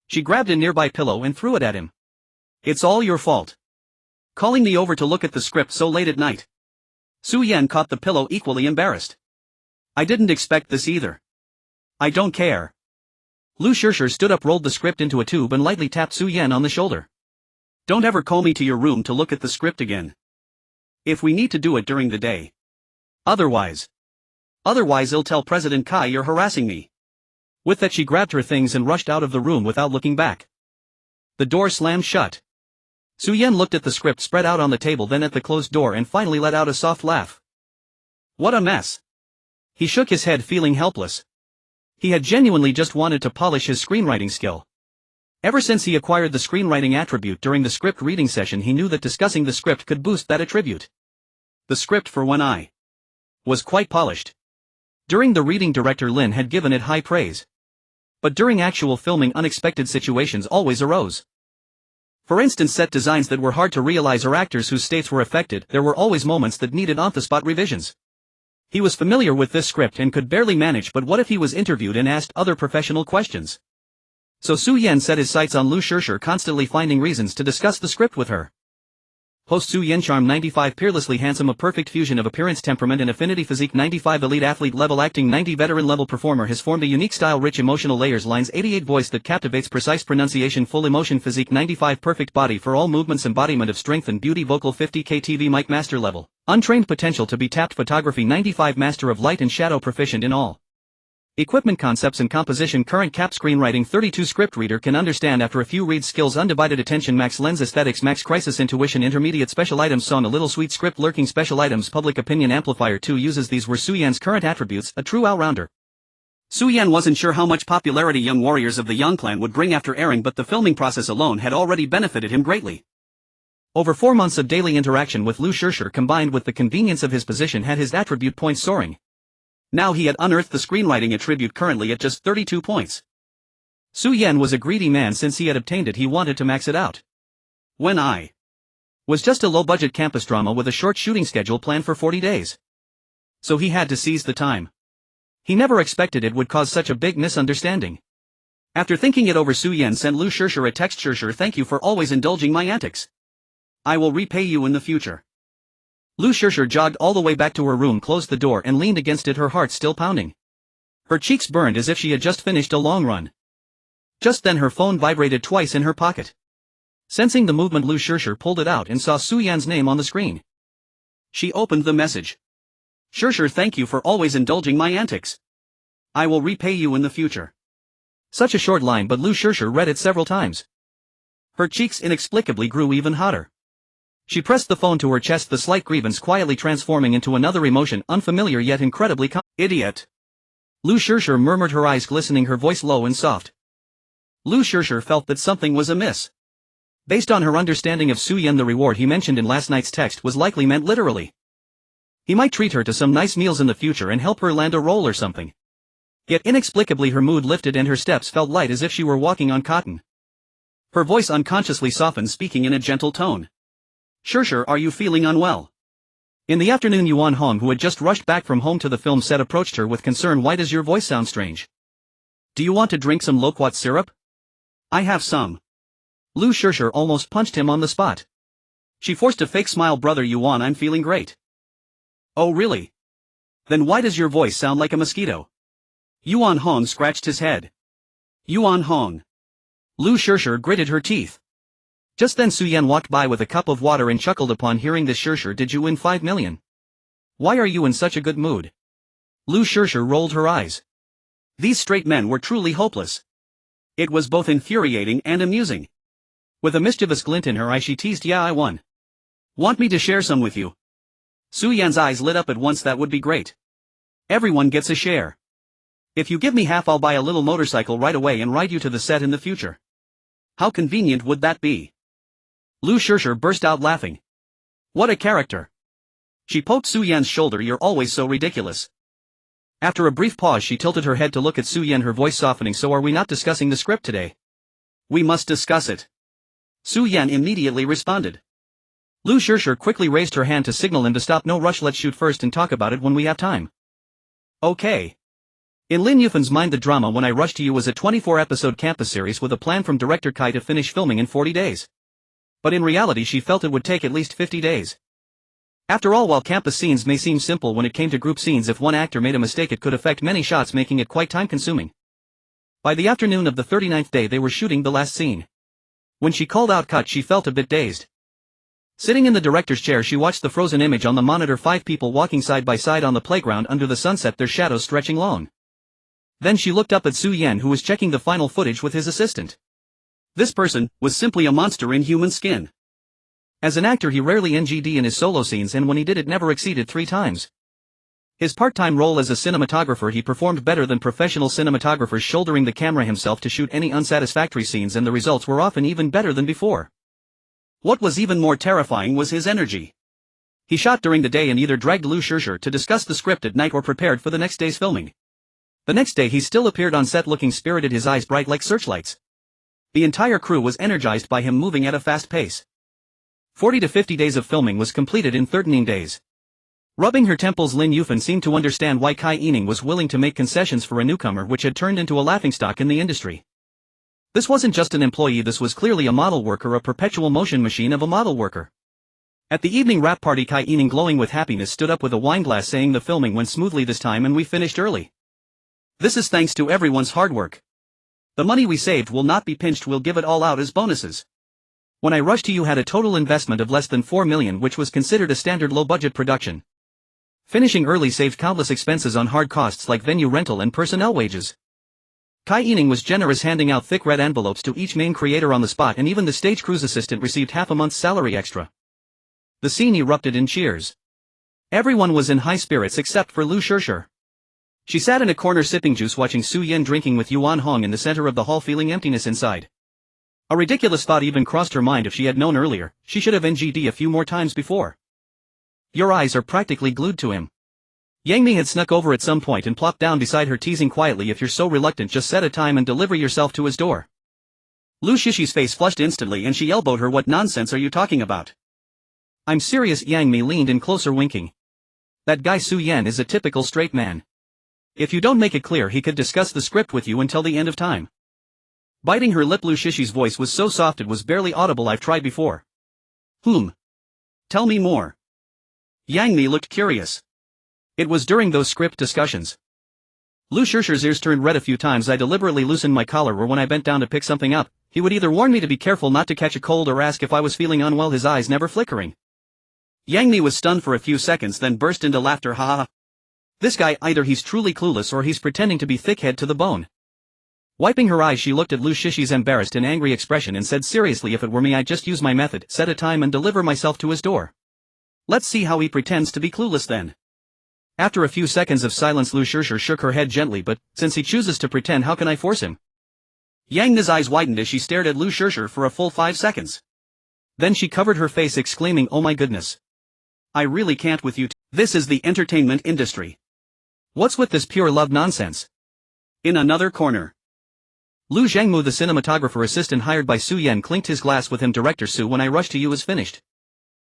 She grabbed a nearby pillow and threw it at him. "It's all your fault. Calling me over to look at the script so late at night." Su Yan caught the pillow, equally embarrassed. "I didn't expect this either." "I don't care." Lu Shishir stood up, rolled the script into a tube and lightly tapped Su Yan on the shoulder. "Don't ever call me to your room to look at the script again. If we need to do it during the day. Otherwise I'll tell President Kai you're harassing me." With that she grabbed her things and rushed out of the room without looking back. The door slammed shut. Su Yan looked at the script spread out on the table, then at the closed door, and finally let out a soft laugh. What a mess. He shook his head, feeling helpless. He had genuinely just wanted to polish his screenwriting skill. Ever since he acquired the screenwriting attribute during the script reading session, he knew that discussing the script could boost that attribute. The script for When I was quite polished. During the reading, director Lin had given it high praise. But during actual filming, unexpected situations always arose. For instance, set designs that were hard to realize or actors whose states were affected. There were always moments that needed on-the-spot revisions. He was familiar with this script and could barely manage, but what if he was interviewed and asked other professional questions? So Su Yan set his sights on Liu Yifei, constantly finding reasons to discuss the script with her. Host Su Yan, charm 95, peerlessly handsome, a perfect fusion of appearance, temperament and affinity, physique 95, elite athlete level, acting 90, veteran level performer, has formed a unique style, rich emotional layers, lines 88, voice that captivates, precise pronunciation, full emotion, physique 95, perfect body for all movements, embodiment of strength and beauty, vocal 50K, TV mic master level, untrained potential to be tapped, photography 95, master of light and shadow, proficient in all equipment, concepts and composition, current cap, screenwriting 32, script reader, can understand after a few reads, skills, undivided attention, max lens, aesthetics, max crisis, intuition, intermediate, special items, song, a little sweet, script lurking, special items, public opinion, amplifier 2 uses. These were Su Yan's current attributes, a true all-rounder. Su Yan wasn't sure how much popularity Young Warriors of the Yang Clan would bring after airing, but the filming process alone had already benefited him greatly. Over 4 months of daily interaction with Liu Yifei, combined with the convenience of his position, had his attribute points soaring. Now he had unearthed the screenwriting attribute, currently at just 32 points. Su Yan was a greedy man. Since he had obtained it, he wanted to max it out. When I was just a low-budget campus drama with a short shooting schedule planned for 40 days. So he had to seize the time. He never expected it would cause such a big misunderstanding. After thinking it over, Su Yan sent Liu Yifei a text. Yifei, thank you for always indulging my antics. I will repay you in the future. Liu Yifei jogged all the way back to her room, closed the door and leaned against it, her heart still pounding. Her cheeks burned as if she had just finished a long run. Just then her phone vibrated twice in her pocket. Sensing the movement, Liu Yifei pulled it out and saw Su Yan's name on the screen. She opened the message. Yifei, thank you for always indulging my antics. I will repay you in the future. Such a short line, but Liu Yifei read it several times. Her cheeks inexplicably grew even hotter. She pressed the phone to her chest, the slight grievance quietly transforming into another emotion, unfamiliar yet incredibly Idiot! Liu Yifei murmured, her eyes glistening, her voice low and soft. Liu Yifei felt that something was amiss. Based on her understanding of Su Yan, the reward he mentioned in last night's text was likely meant literally. He might treat her to some nice meals in the future and help her land a role or something. Yet inexplicably her mood lifted and her steps felt light, as if she were walking on cotton. Her voice unconsciously softened, speaking in a gentle tone. Yifei, are you feeling unwell? In the afternoon, Yuan Hong, who had just rushed back from home to the film set, approached her with concern. Why does your voice sound strange? Do you want to drink some loquat syrup? I have some. Liu Yifei almost punched him on the spot. She forced a fake smile. Brother Yuan, I'm feeling great. Oh really? Then why does your voice sound like a mosquito? Yuan Hong scratched his head. Yuan Hong. Liu Yifei gritted her teeth. Just then Su Yan walked by with a cup of water and chuckled upon hearing this. Yifei, did you win 5 million? Why are you in such a good mood? Liu Yifei rolled her eyes. These straight men were truly hopeless. It was both infuriating and amusing. With a mischievous glint in her eye, she teased, yeah, I won. Want me to share some with you? Su Yan's eyes lit up at once. That would be great. Everyone gets a share. If you give me half, I'll buy a little motorcycle right away and ride you to the set in the future. How convenient would that be? Liu Yifei burst out laughing. What a character. She poked Su Yan's shoulder. You're always so ridiculous. After a brief pause, she tilted her head to look at Su Yan, her voice softening. So are we not discussing the script today? We must discuss it. Su Yan immediately responded. Liu Yifei quickly raised her hand to signal him to stop. No rush, let's shoot first and talk about it when we have time. Okay. In Lin Yifen's mind, the drama When I Rushed to You was a 24-episode campus series with a plan from director Kai to finish filming in 40 days. But in reality she felt it would take at least 50 days. After all, while campus scenes may seem simple, when it came to group scenes, if one actor made a mistake it could affect many shots, making it quite time-consuming. By the afternoon of the 39th day they were shooting the last scene. When she called out cut, she felt a bit dazed. Sitting in the director's chair, she watched the frozen image on the monitor, 5 people walking side by side on the playground under the sunset, their shadows stretching long. Then she looked up at Su Yan, who was checking the final footage with his assistant. This person was simply a monster in human skin. As an actor he rarely NG'd in his solo scenes, and when he did it never exceeded 3 times. His part-time role as a cinematographer, he performed better than professional cinematographers, shouldering the camera himself to shoot any unsatisfactory scenes, and the results were often even better than before. What was even more terrifying was his energy. He shot during the day and either dragged Liu Yifei to discuss the script at night or prepared for the next day's filming. The next day he still appeared on set looking spirited, his eyes bright like searchlights. The entire crew was energized by him, moving at a fast pace. 40 to 50 days of filming was completed in 13 days. Rubbing her temples, Liu Yifei seemed to understand why Kai Yining was willing to make concessions for a newcomer which had turned into a laughingstock in the industry. This wasn't just an employee, this was clearly a model worker, a perpetual motion machine of a model worker. At the evening wrap party, Kai Yining, glowing with happiness, stood up with a wine glass saying, "The filming went smoothly this time and we finished early. This is thanks to everyone's hard work. The money we saved will not be pinched, we'll give it all out as bonuses. When I rushed to you had a total investment of less than 4 million, which was considered a standard low-budget production. Finishing early saved countless expenses on hard costs like venue rental and personnel wages." Kai Yining was generous, handing out thick red envelopes to each main creator on the spot, and even the stage crew's assistant received half a month's salary extra. The scene erupted in cheers. Everyone was in high spirits except for Liu Yifei. She sat in a corner sipping juice, watching Su Yan drinking with Yuan Hong in the center of the hall, feeling emptiness inside. A ridiculous thought even crossed her mind. If she had known earlier, she should have NG'd a few more times before. "Your eyes are practically glued to him." Yang Mi had snuck over at some point and plopped down beside her, teasing quietly, "If you're so reluctant, just set a time and deliver yourself to his door." Liu Yifei's face flushed instantly and she elbowed her. "What nonsense are you talking about?" "I'm serious." Yang Mi leaned in closer, winking. "That guy Su Yan is a typical straight man. If you don't make it clear, he could discuss the script with you until the end of time." Biting her lip, Liu Yifei's voice was so soft it was barely audible. "I've tried before." Tell me more." Yang Mi looked curious. "It was during those script discussions. Liu Yifei's ears turned red a few times. "I deliberately loosened my collar, or when I bent down to pick something up, he would either warn me to be careful not to catch a cold or ask if I was feeling unwell, his eyes never flickering." Yang Mi was stunned for a few seconds, then burst into laughter. "Ha ha. This guy, either he's truly clueless or he's pretending to be thick-head to the bone." Wiping her eyes, she looked at Liu Yifei's embarrassed and angry expression and said seriously, "If it were me, I'd just use my method, set a time and deliver myself to his door. Let's see how he pretends to be clueless then." After a few seconds of silence, Liu Yifei shook her head gently. "But, since he chooses to pretend, how can I force him?" Yang Mi's eyes widened as she stared at Liu Yifei for a full 5 seconds. Then she covered her face, exclaiming, "Oh my goodness. I really can't with you This is the entertainment industry. What's with this pure love nonsense?" In another corner, Liu Zhangmu, the cinematographer assistant hired by Su Yan, clinked his glass with him. "Director Su, When I Rush to You is finished.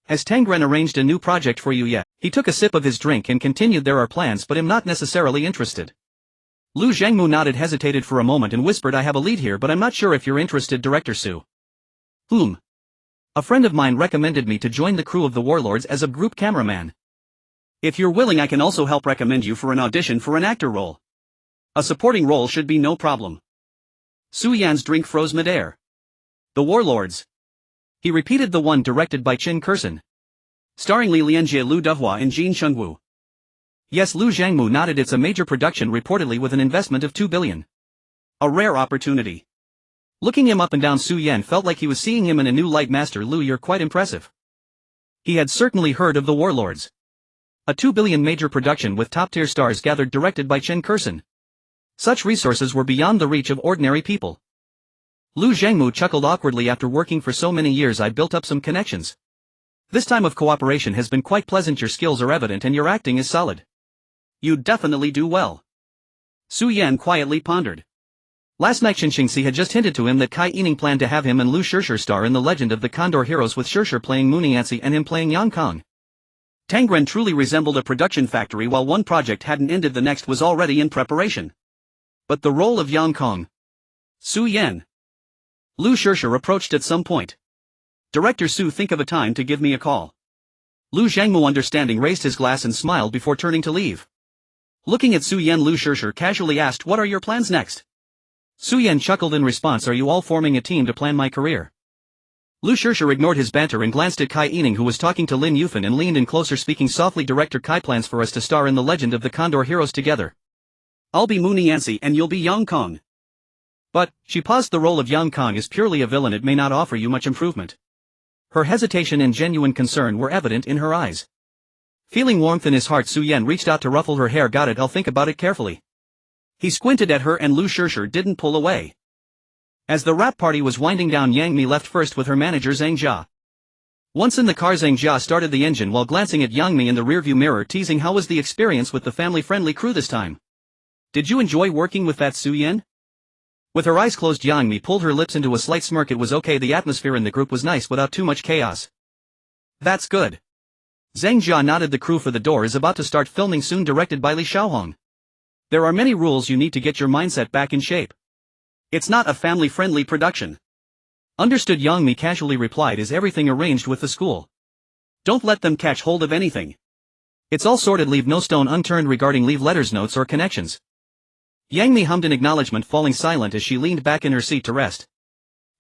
Has Tangren arranged a new project for you yet?" He took a sip of his drink and continued, "There are plans, but I'm not necessarily interested." Liu Zhangmu nodded, hesitated for a moment and whispered, "I have a lead here, but I'm not sure if you're interested, Director Su." A friend of mine recommended me to join the crew of the Warlords as a group cameraman. If you're willing, I can also help recommend you for an audition for an actor role. A supporting role should be no problem." Su Yan's drink froze midair. "The Warlords?" He repeated. "The one directed by Qin Kurson. Starring Li Lianjie, Liu Dehua and Jin Shengwu." "Yes." Liu Zhangmu nodded. "It's a major production, reportedly with an investment of 2 billion. A rare opportunity." Looking him up and down, Su Yan felt like he was seeing him in a new light. "Master Liu, you're quite impressive." He had certainly heard of the Warlords. A 2 billion major production with top-tier stars gathered, directed by Qin Kurson. Such resources were beyond the reach of ordinary people. Liu Zhangmu chuckled awkwardly. "After working for so many years, I built up some connections. This time of cooperation has been quite pleasant. Your skills are evident and your acting is solid. You'd definitely do well." Su Yan quietly pondered. Last night Xinxingxi had just hinted to him that Kai Yining planned to have him and Liu Yifei star in The Legend of the Condor Heroes, with Yifei playing Munianci and him playing Yang Kong. Tangren truly resembled a production factory. While one project hadn't ended, the next was already in preparation. But the role of Yang Kong? Su Yan. Liu Yifei approached at some point. "Director Su, think of a time to give me a call." Liu Zhangmu, understanding, raised his glass and smiled before turning to leave. Looking at Su Yan, Liu Yifei casually asked, "What are your plans next?" Su Yan chuckled in response, "Are you all forming a team to plan my career?" Liu Yifei ignored his banter and glanced at Kai Yining, who was talking to Liu Yifei, and leaned in closer, speaking softly. "Director Kai plans for us to star in The Legend of the Condor Heroes together. I'll be Munianci and you'll be Yang Kong." "But," she paused, "the role of Yang Kong is purely a villain. It may not offer you much improvement." Her hesitation and genuine concern were evident in her eyes. Feeling warmth in his heart, Su Yan reached out to ruffle her hair. Got it, I'll think about it carefully. He squinted at her and Lu Shishir didn't pull away. As the rap party was winding down, Yang Mi left first with her manager Zhang Jia. Once in the car, Zhang Jia started the engine while glancing at Yang Mi in the rearview mirror, teasing how was the experience with the family-friendly crew this time. Did you enjoy working with that Su Yan? With her eyes closed, Yang Mi pulled her lips into a slight smirk. It was okay, the atmosphere in the group was nice without too much chaos. That's good. Zhang Jia nodded. The crew for the door is about to start filming soon, directed by Li Xiaohong. There are many rules you need to get your mindset back in shape. It's not a family-friendly production. Understood, Yang Mi casually replied. Is everything arranged with the school? Don't let them catch hold of anything. It's all sorted, leave no stone unturned regarding leave letters, notes or connections. Yang Mi hummed in acknowledgement, falling silent as she leaned back in her seat to rest.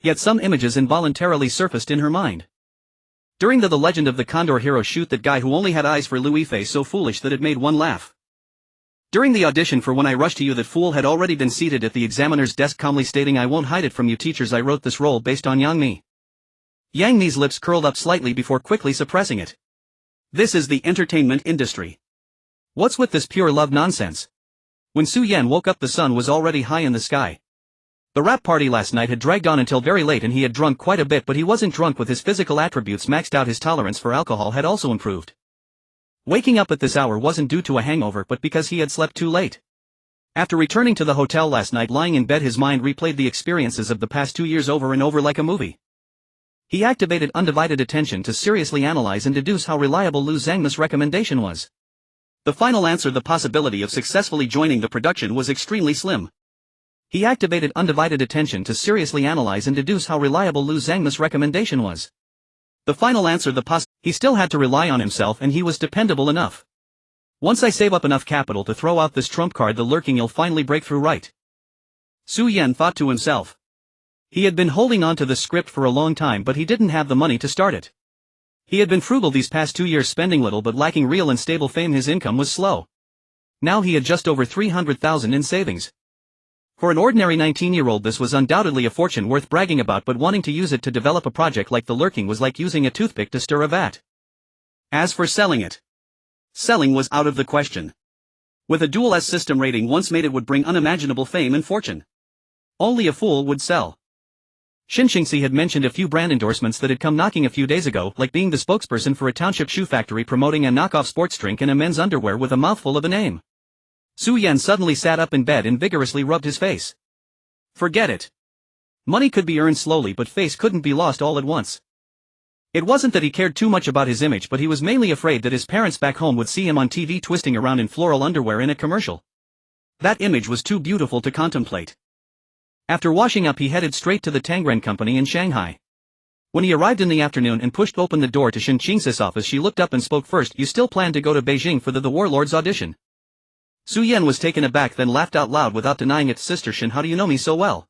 Yet some images involuntarily surfaced in her mind. During the Legend of the Condor Heroes shoot, that guy who only had eyes for Liu Yifei, so foolish that it made one laugh. During the audition for When I Rush to You, that fool had already been seated at the examiner's desk, calmly stating, I won't hide it from you teachers, I wrote this role based on Yang Mi. Yang Mi's lips curled up slightly before quickly suppressing it. This is the entertainment industry. What's with this pure love nonsense? When Su Yan woke up, the sun was already high in the sky. The rap party last night had dragged on until very late and he had drunk quite a bit, but he wasn't drunk with his physical attributes maxed out. His tolerance for alcohol had also improved. Waking up at this hour wasn't due to a hangover but because he had slept too late. After returning to the hotel last night, lying in bed, his mind replayed the experiences of the past 2 years over and over like a movie. He activated undivided attention to seriously analyze and deduce how reliable Lu Zhangmi's recommendation was. The final answer, the possibility of successfully joining the production, was extremely slim. He activated undivided attention to seriously analyze and deduce how reliable Lu Zhangmi's recommendation was. The final answer, he still had to rely on himself and he was dependable enough. Once I save up enough capital to throw out this trump card, the lurking you'll finally break through, right? Su Yan thought to himself. He had been holding on to the script for a long time but he didn't have the money to start it. He had been frugal these past 2 years, spending little but lacking real and stable fame. His income was slow. Now he had just over 300,000 in savings. For an ordinary 19-year-old this was undoubtedly a fortune worth bragging about, but wanting to use it to develop a project like the lurking was like using a toothpick to stir a vat. As for selling it, selling was out of the question. With a dual S system rating once made, it would bring unimaginable fame and fortune. Only a fool would sell. Xinxingxi had mentioned a few brand endorsements that had come knocking a few days ago, like being the spokesperson for a township shoe factory promoting a knockoff sports drink and a men's underwear with a mouthful of a name. Su Yan suddenly sat up in bed and vigorously rubbed his face. Forget it. Money could be earned slowly but face couldn't be lost all at once. It wasn't that he cared too much about his image, but he was mainly afraid that his parents back home would see him on TV twisting around in floral underwear in a commercial. That image was too beautiful to contemplate. After washing up, he headed straight to the Tangren company in Shanghai. When he arrived in the afternoon and pushed open the door to Xinxingxi's office, she looked up and spoke first. You still plan to go to Beijing for the Warlord's audition? Su Yan was taken aback, then laughed out loud without denying it. Sister Shin, how do you know me so well?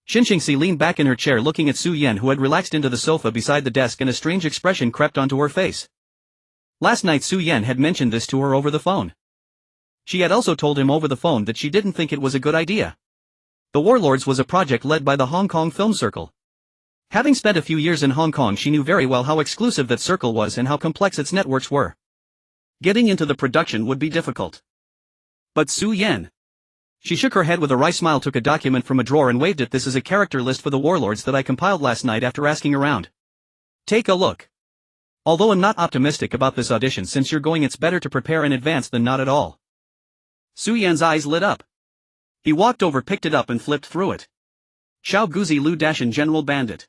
Xinxingxi leaned back in her chair looking at Su Yan, who had relaxed into the sofa beside the desk, and a strange expression crept onto her face. Last night Su Yan had mentioned this to her over the phone. She had also told him over the phone that she didn't think it was a good idea. The Warlords was a project led by the Hong Kong Film Circle. Having spent a few years in Hong Kong, she knew very well how exclusive that circle was and how complex its networks were. Getting into the production would be difficult. But Su Yan. She shook her head with a wry smile, took a document from a drawer and waved it. This is a character list for the Warlords that I compiled last night after asking around. Take a look. Although I'm not optimistic about this audition, since you're going, it's better to prepare in advance than not at all. Su Yan's eyes lit up. He walked over, picked it up and flipped through it. Xiao Guzi Lu Dashan General Bandit.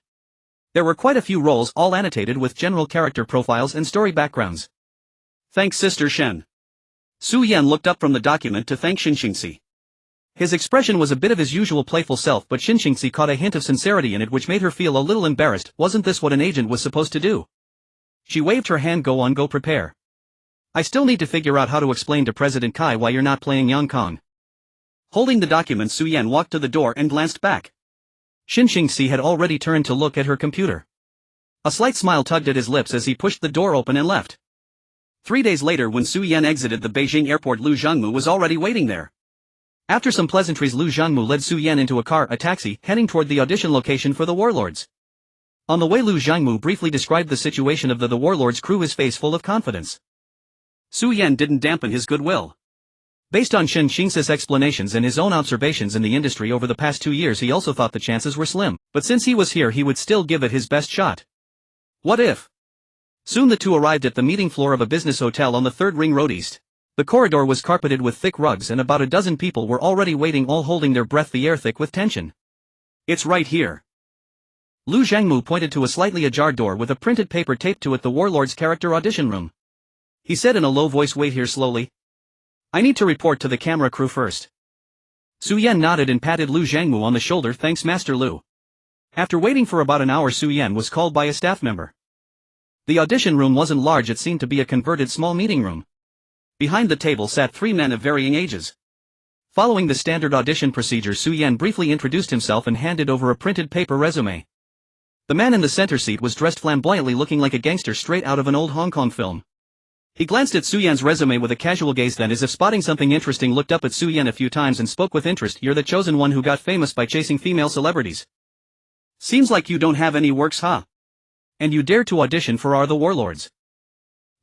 There were quite a few roles, all annotated with general character profiles and story backgrounds. Thanks, Sister Shen. Su Yan looked up from the document to thank Xinxingxi. His expression was a bit of his usual playful self, but Xinxingxi caught a hint of sincerity in it which made her feel a little embarrassed. Wasn't this what an agent was supposed to do? She waved her hand. Go on, go prepare. I still need to figure out how to explain to President Kai why you're not playing Yang Kong. Holding the document, Su Yan walked to the door and glanced back. Xinxingxi had already turned to look at her computer. A slight smile tugged at his lips as he pushed the door open and left. 3 days later, when Su Yan exited the Beijing airport, Lu Zhangmu was already waiting there. After some pleasantries, Lu Zhangmu led Su Yan into a taxi, heading toward the audition location for the Warlords. On the way, Liu Zhangmu briefly described the situation of the warlord's crew, his face full of confidence. Su Yan didn't dampen his goodwill. Based on Shen Qing's explanations and his own observations in the industry over the past 2 years, he also thought the chances were slim, but since he was here he would still give it his best shot. What if? Soon the two arrived at the meeting floor of a business hotel on the 3rd Ring Road East. The corridor was carpeted with thick rugs and about a dozen people were already waiting, all holding their breath, the air thick with tension. It's right here. Liu Zhangmu pointed to a slightly ajar door with a printed paper taped to it, the warlord's character audition room. He said in a low voice, "Wait here slowly. I need to report to the camera crew first." Su Yan nodded and patted Liu Zhangmu on the shoulder. "Thanks, Master Liu." After waiting for about an hour, Su Yan was called by a staff member. The audition room wasn't large, it seemed to be a converted small meeting room. Behind the table sat 3 men of varying ages. Following the standard audition procedure, Su Yan briefly introduced himself and handed over a printed paper resume. The man in the center seat was dressed flamboyantly, looking like a gangster straight out of an old Hong Kong film. He glanced at Su Yan's resume with a casual gaze, then, as if spotting something interesting, looked up at Su Yan a few times and spoke with interest. "You're the chosen one who got famous by chasing female celebrities. Seems like you don't have any works, huh? And you dare to audition for our the warlords."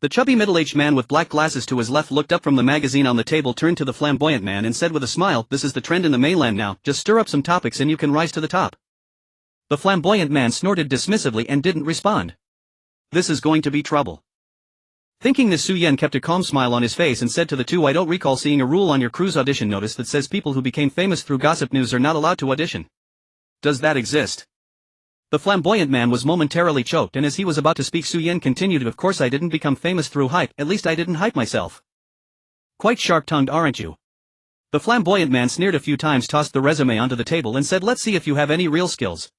The chubby middle-aged man with black glasses to his left looked up from the magazine on the table, turned to the flamboyant man and said with a smile, "This is the trend in the mainland now, just stir up some topics and you can rise to the top." The flamboyant man snorted dismissively and didn't respond. "This is going to be trouble." Thinking this, Su Yan kept a calm smile on his face and said to the two, "I don't recall seeing a rule on your crew's audition notice that says people who became famous through gossip news are not allowed to audition. Does that exist?" The flamboyant man was momentarily choked, and as he was about to speak, Su Yan continued, "Of course I didn't become famous through hype, at least I didn't hype myself." "Quite sharp-tongued, aren't you?" The flamboyant man sneered a few times, tossed the resume onto the table and said, "Let's see if you have any real skills.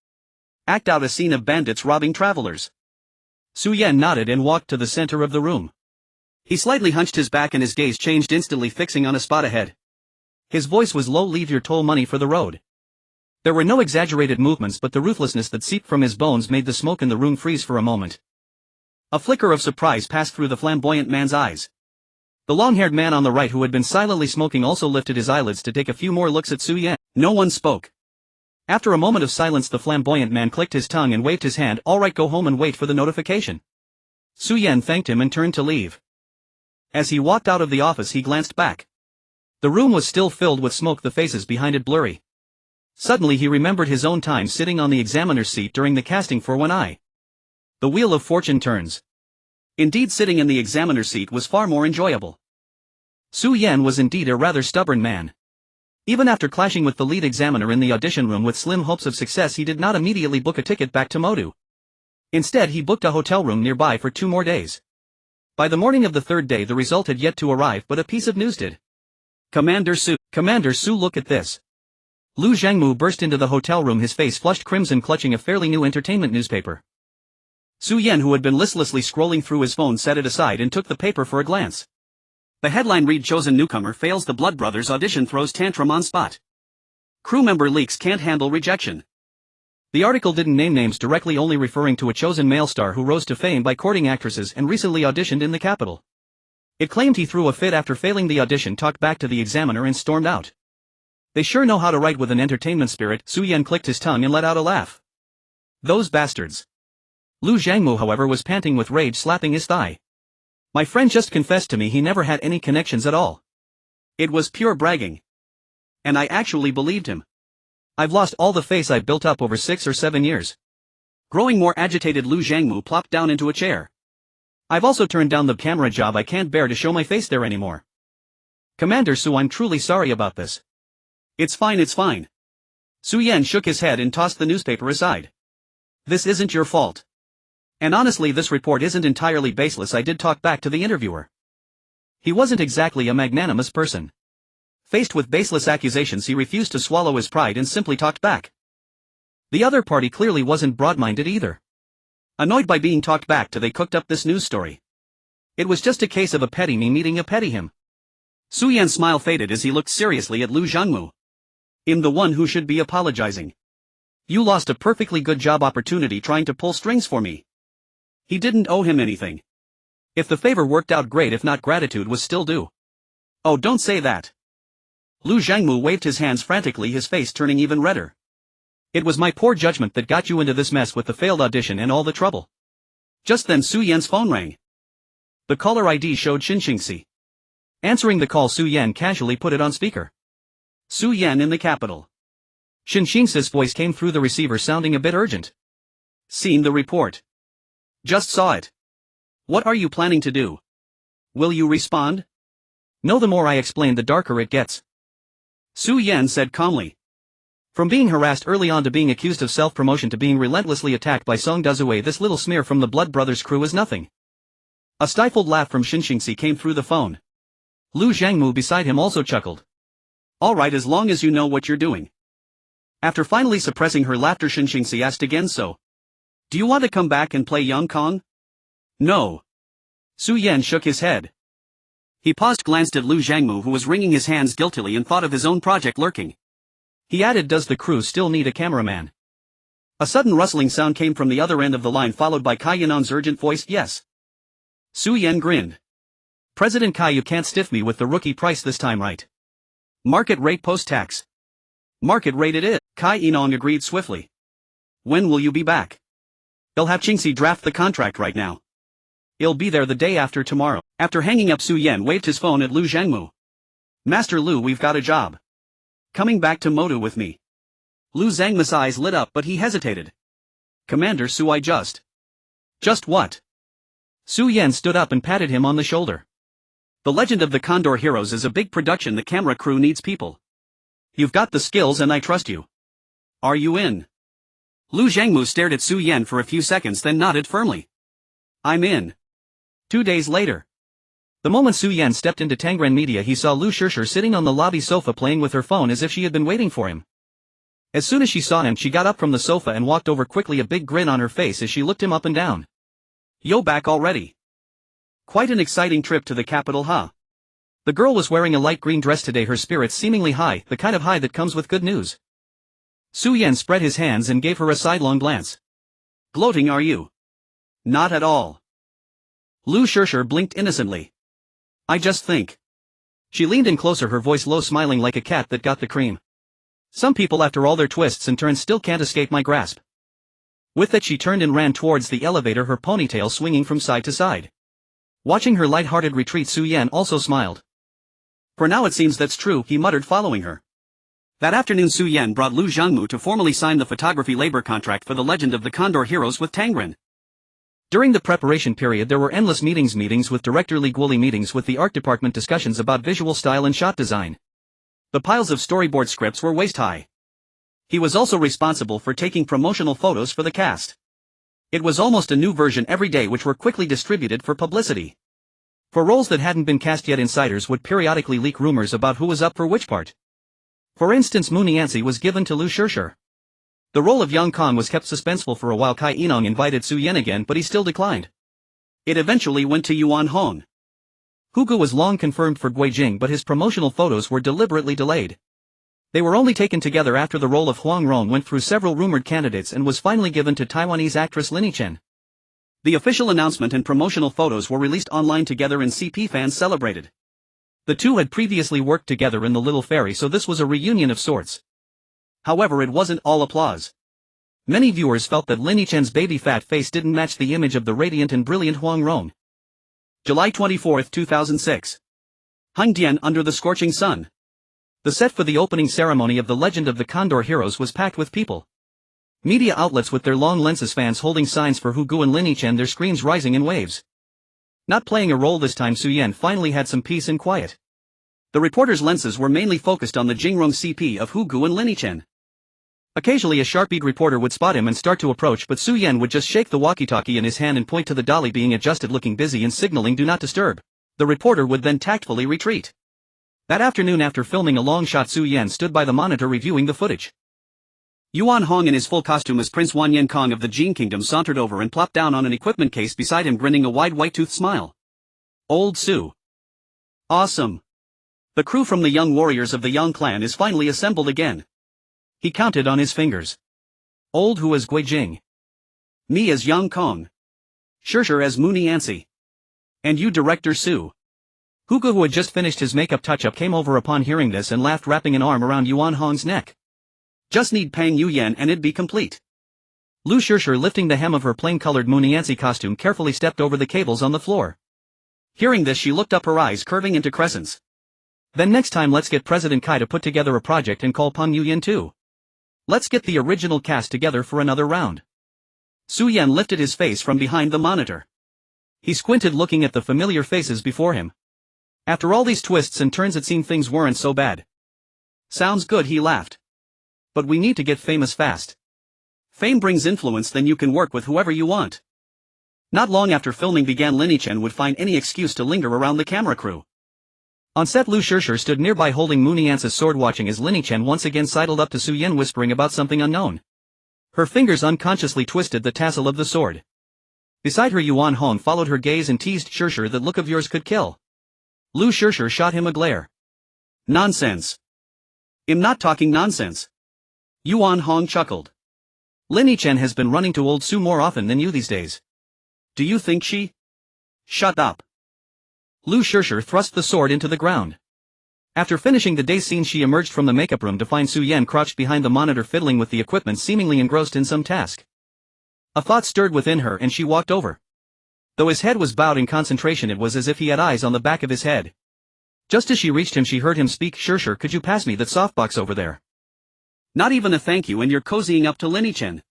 Act out a scene of bandits robbing travelers." Su Yan nodded and walked to the center of the room. He slightly hunched his back and his gaze changed instantly, fixing on a spot ahead. His voice was low, "Leave your toll money for the road." There were no exaggerated movements, but the ruthlessness that seeped from his bones made the smoke in the room freeze for a moment. A flicker of surprise passed through the flamboyant man's eyes. The long-haired man on the right, who had been silently smoking, also lifted his eyelids to take a few more looks at Su Yan. No one spoke. After a moment of silence, the flamboyant man clicked his tongue and waved his hand. "All right, go home and wait for the notification." Su Yan thanked him and turned to leave. As he walked out of the office, he glanced back. The room was still filled with smoke, the faces behind it blurry. Suddenly he remembered his own time sitting on the examiner's seat during the casting for When I. The Wheel of Fortune Turns. Indeed, sitting in the examiner's seat was far more enjoyable. Su Yan was indeed a rather stubborn man. Even after clashing with the lead examiner in the audition room with slim hopes of success, he did not immediately book a ticket back to Modu. Instead, he booked a hotel room nearby for 2 more days. By the morning of the 3rd day, the result had yet to arrive, but a piece of news did. Commander Su, look at this." Liu Zhangmu burst into the hotel room, his face flushed crimson, clutching a fairly new entertainment newspaper. Su Yan, who had been listlessly scrolling through his phone, set it aside and took the paper for a glance. The headline read, "Chosen Newcomer Fails the Blood Brothers Audition, Throws Tantrum on Spot. Crew Member Leaks Can't Handle Rejection." The article didn't name names directly, only referring to a chosen male star who rose to fame by courting actresses and recently auditioned in the capital. It claimed he threw a fit after failing the audition, talked back to the examiner and stormed out. They sure know how to write with an entertainment spirit. Su Yan clicked his tongue and let out a laugh. Those bastards. Liu Zhangmu, however, was panting with rage, slapping his thigh. "My friend just confessed to me he never had any connections at all. It was pure bragging. And I actually believed him. I've lost all the face I've built up over 6 or 7 years. Growing more agitated, Liu Zhangmu plopped down into a chair. "I've also turned down the camera job. I can't bear to show my face there anymore. Commander Su, I'm truly sorry about this." It's fine. Su Yan shook his head and tossed the newspaper aside. "This isn't your fault. And honestly, this report isn't entirely baseless." I did talk back to the interviewer. He wasn't exactly a magnanimous person. Faced with baseless accusations, he refused to swallow his pride and simply talked back. The other party clearly wasn't broad-minded either. Annoyed by being talked back to, they cooked up this news story. It was just a case of a petty me meeting a petty him. Su Yan's smile faded as he looked seriously at Liu Zhangmu. "I'm the one who should be apologizing. You lost a perfectly good job opportunity trying to pull strings for me." He didn't owe him anything. If the favor worked out, great. If not, gratitude was still due. "Oh, don't say that." Liu Zhangmu waved his hands frantically, his face turning even redder. It was my poor judgment that got you into this mess with the failed audition and all the trouble. Just then Su Yan's phone rang. The caller ID showed Xinxingxi. Answering the call, Su Yan casually put it on speaker. Su Yan in the capital. Xinxingxi's voice came through the receiver sounding a bit urgent. Seen the report. Just saw it. What are you planning to do? Will you respond? No, the more I explain the darker it gets. Su Yan said calmly. From being harassed early on to being accused of self-promotion to being relentlessly attacked by Song Dazue, this little smear from the Blood Brothers crew is nothing. A stifled laugh from Xinxingxi came through the phone. Lu Zhangmu beside him also chuckled. Alright, as long as you know what you're doing. After finally suppressing her laughter, Xinxingxi asked again, so. Do you want to come back and play Yang Kong? No. Su Yan shook his head. He paused, glanced at Lu Zhangmu, who was wringing his hands guiltily, and thought of his own project lurking. He added, does the crew still need a cameraman? A sudden rustling sound came from the other end of the line, followed by Kai Yanan's urgent voice, yes. Su Yan grinned. President Kai, you can't stiff me with the rookie price this time, right? Market rate post-tax. Market rate it is, Kai Yanong agreed swiftly. When will you be back? They'll have Qingxi draft the contract right now. He'll be there the day after tomorrow. After hanging up, Su Yan waved his phone at Lu Zhangmu. Master Lu, we've got a job. Coming back to Modu with me. Lu Zhangmu's eyes lit up, but he hesitated. Commander Su, I just what? Su Yan stood up and patted him on the shoulder. The Legend of the Condor Heroes is a big production. The camera crew needs people. You've got the skills and I trust you. Are you in? Lu Zhangmu stared at Su Yan for a few seconds, then nodded firmly. I'm in. 2 days later. The moment Su Yan stepped into Tangren Media, he saw Lu Shishir sitting on the lobby sofa playing with her phone as if she had been waiting for him. As soon as she saw him, she got up from the sofa and walked over quickly, a big grin on her face as she looked him up and down. Yo, back already. Quite an exciting trip to the capital, huh? The girl was wearing a light green dress today, her spirits seemingly high, the kind of high that comes with good news. Su Yan spread his hands and gave her a sidelong glance. Gloating, are you? Not at all. Lu Shishir blinked innocently. I just think. She leaned in closer, her voice low, smiling like a cat that got the cream. Some people, after all their twists and turns, still can't escape my grasp. With that, she turned and ran towards the elevator, her ponytail swinging from side to side. Watching her light-hearted retreat, Su Yan also smiled. For now it seems that's true, he muttered, following her. That afternoon, Su Yan brought Lu Zhangmu to formally sign the photography labor contract for the Legend of the Condor Heroes with Tangren. During the preparation period, there were endless meetings with director Li Guoli, meetings with the art department, discussions about visual style and shot design. The piles of storyboard scripts were waist-high. He was also responsible for taking promotional photos for the cast. It was almost a new version every day, which were quickly distributed for publicity. For roles that hadn't been cast yet, insiders would periodically leak rumors about who was up for which part. For instance, Mu Nianxi was given to Lu Shishir. The role of Yang Kong was kept suspenseful for a while. Kai Yanong invited Su Yan again, but he still declined. It eventually went to Yuan Hong. Hugu was long confirmed for Guijing, but his promotional photos were deliberately delayed. They were only taken together after the role of Huang Rong went through several rumored candidates and was finally given to Taiwanese actress Lin Yichen. The official announcement and promotional photos were released online together, and CP fans celebrated. The two had previously worked together in The Little Fairy, so this was a reunion of sorts. However, it wasn't all applause. Many viewers felt that Lin Yichen's baby fat face didn't match the image of the radiant and brilliant Huang Rong. July 24, 2006. Hangdian, under the scorching sun. The set for the opening ceremony of The Legend of the Condor Heroes was packed with people. Media outlets with their long lenses, fans holding signs for Hugu and Lin Yichen, their screens rising in waves. Not playing a role this time, Su Yan finally had some peace and quiet. The reporters' lenses were mainly focused on the Jingrong CP of Hugu and Lin Yichen. Occasionally a sharp-eyed reporter would spot him and start to approach, but Su Yan would just shake the walkie-talkie in his hand and point to the dolly being adjusted, looking busy and signaling do not disturb. The reporter would then tactfully retreat. That afternoon, after filming a long shot, Su Yan stood by the monitor reviewing the footage. Yuan Hong, in his full costume as Prince Wanyan Kong of the Jin Kingdom, sauntered over and plopped down on an equipment case beside him, grinning a wide white-toothed smile. Old Su. Awesome. The crew from the Young Warriors of the Yang clan is finally assembled again. He counted on his fingers. Old Hu as Guijing. Me as Yang Kong. Shishir as Mu Nianxi. And you, Director Su. Hugu, who had just finished his makeup touch-up, came over upon hearing this and laughed, wrapping an arm around Yuan Hong's neck. Just need Pang Yuyan and it'd be complete. Lu Shishir, lifting the hem of her plain-colored Muniancy costume, carefully stepped over the cables on the floor. Hearing this, she looked up, her eyes curving into crescents. Then next time let's get President Kai to put together a project and call Peng Yuyan too. Let's get the original cast together for another round. Su Yan lifted his face from behind the monitor. He squinted, looking at the familiar faces before him. After all these twists and turns, it seemed things weren't so bad. Sounds good, he laughed. But we need to get famous fast. Fame brings influence, then you can work with whoever you want. Not long after filming began, Lin Yichen would find any excuse to linger around the camera crew. On set, Lu Shishir stood nearby holding Muniance's sword, watching as Lin Yichen once again sidled up to Su Yan, whispering about something unknown. Her fingers unconsciously twisted the tassel of the sword. Beside her, Yuan Hong followed her gaze and teased Shishir, "That look of yours could kill." Lu Shishir shot him a glare. "Nonsense. I'm not talking nonsense." Yuan Hong chuckled. "Lin Yichen has been running to old Su more often than you these days. Do you think she? Shut up." Lu Shishir thrust the sword into the ground. After finishing the day scene, she emerged from the makeup room to find Su Yan crouched behind the monitor, fiddling with the equipment, seemingly engrossed in some task. A thought stirred within her and she walked over. Though his head was bowed in concentration, it was as if he had eyes on the back of his head. Just as she reached him, she heard him speak, "Shishir, could you pass me that softbox over there?" "Not even a thank you, and you're cozying up to Lin Yichen."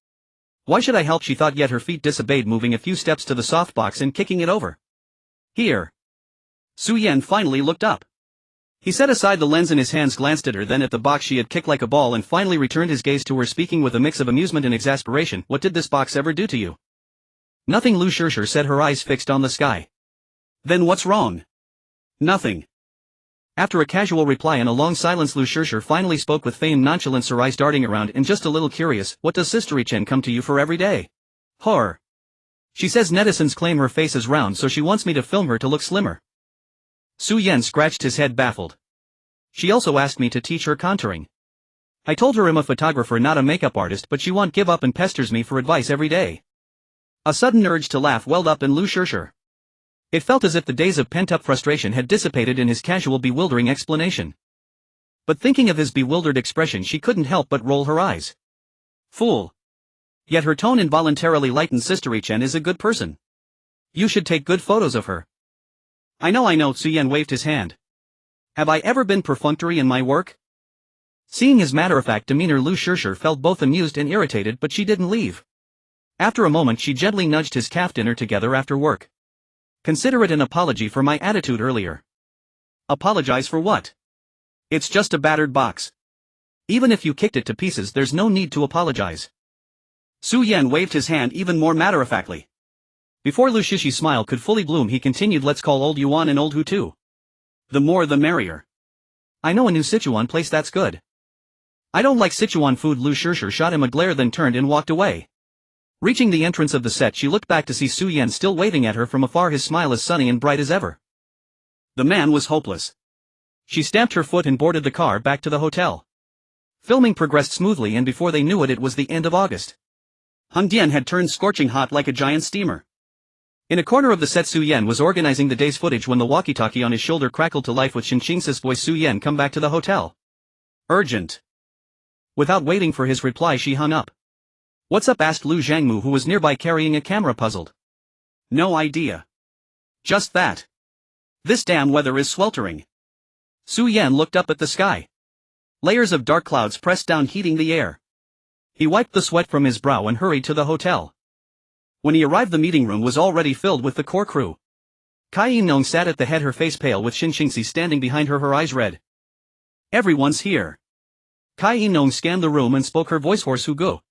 Why should I help, she thought, yet her feet disobeyed, moving a few steps to the softbox and kicking it over. "Here." Su Yan finally looked up. He set aside the lens in his hands, glanced at her, then at the box she had kicked like a ball, and finally returned his gaze to her, speaking with a mix of amusement and exasperation. "What did this box ever do to you?" "Nothing," Lu Shishir said, her eyes fixed on the sky. "Then what's wrong?" "Nothing." After a casual reply and a long silence, Lu Shishir finally spoke with feigned nonchalance, her eyes darting around and just a little curious. "What does Sister Yichen come to you for every day?" "Horror. She says netizens claim her face is round, so she wants me to film her to look slimmer." Su Yan scratched his head, baffled. "She also asked me to teach her contouring. I told her I'm a photographer, not a makeup artist, but she won't give up and pesters me for advice every day." A sudden urge to laugh welled up in Lu Shishir. It felt as if the days of pent-up frustration had dissipated in his casual, bewildering explanation. But thinking of his bewildered expression, she couldn't help but roll her eyes. "Fool." Yet her tone involuntarily lightened. "Sister Yichen is a good person. You should take good photos of her." I know, Su Yan waved his hand. "Have I ever been perfunctory in my work?" Seeing his matter-of-fact demeanor, Lu Shishir felt both amused and irritated, but she didn't leave. After a moment, she gently nudged his calf. "Dinner together after work. Consider it an apology for my attitude earlier." "Apologize for what? It's just a battered box." "Even if you kicked it to pieces, there's no need to apologize." Su Yan waved his hand even more matter-of-factly. Before Lu Shishir's smile could fully bloom, he continued, "Let's call old Yuan and old Hu too. The more the merrier." "I know a new Sichuan place that's good." "I don't like Sichuan food." Lu Shishir shot him a glare, then turned and walked away. Reaching the entrance of the set, she looked back to see Su Yan still waving at her from afar, his smile as sunny and bright as ever. The man was hopeless. She stamped her foot and boarded the car back to the hotel. Filming progressed smoothly, and before they knew it, it was the end of August. Hongdian had turned scorching hot like a giant steamer. In a corner of the set, Su Yan was organizing the day's footage when the walkie-talkie on his shoulder crackled to life with Xinxing's voice. "Su Yan, come back to the hotel. Urgent." Without waiting for his reply, she hung up. "What's up?" asked Lu Zhangmu, who was nearby carrying a camera, puzzled. "No idea. Just that. This damn weather is sweltering." Su Yan looked up at the sky. Layers of dark clouds pressed down, heating the air. He wiped the sweat from his brow and hurried to the hotel. When he arrived, the meeting room was already filled with the core crew. Kai Yinong sat at the head, her face pale, with Xinxingxi standing behind her, her eyes red. "Everyone's here." Kai Yinong scanned the room and spoke, her voice hoarse. "Hu Go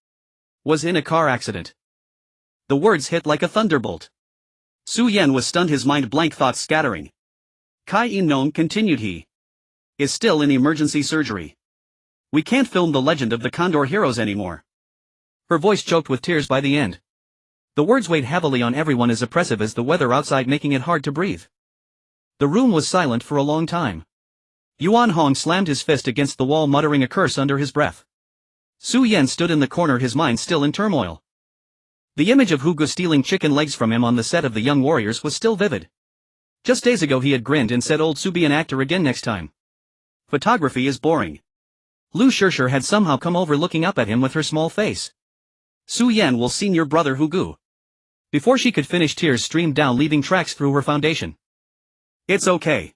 was in a car accident." The words hit like a thunderbolt. Su Yan was stunned, his mind blank, thoughts scattering. Kai Yinong continued, "He is still in emergency surgery. We can't film the Legend of the Condor Heroes anymore." Her voice choked with tears by the end. The words weighed heavily on everyone, as oppressive as the weather outside, making it hard to breathe. The room was silent for a long time. Yuan Hong slammed his fist against the wall, muttering a curse under his breath. Su Yan stood in the corner, his mind still in turmoil. The image of Hu Ge stealing chicken legs from him on the set of The Young Warriors was still vivid. Just days ago he had grinned and said, "Old Su, be an actor again next time. Photography is boring." Lu Shishir had somehow come over looking up at him with her small face. Su Yan will seen your brother Hugu. Before she could finish, tears streamed down, leaving tracks through her foundation. It's okay.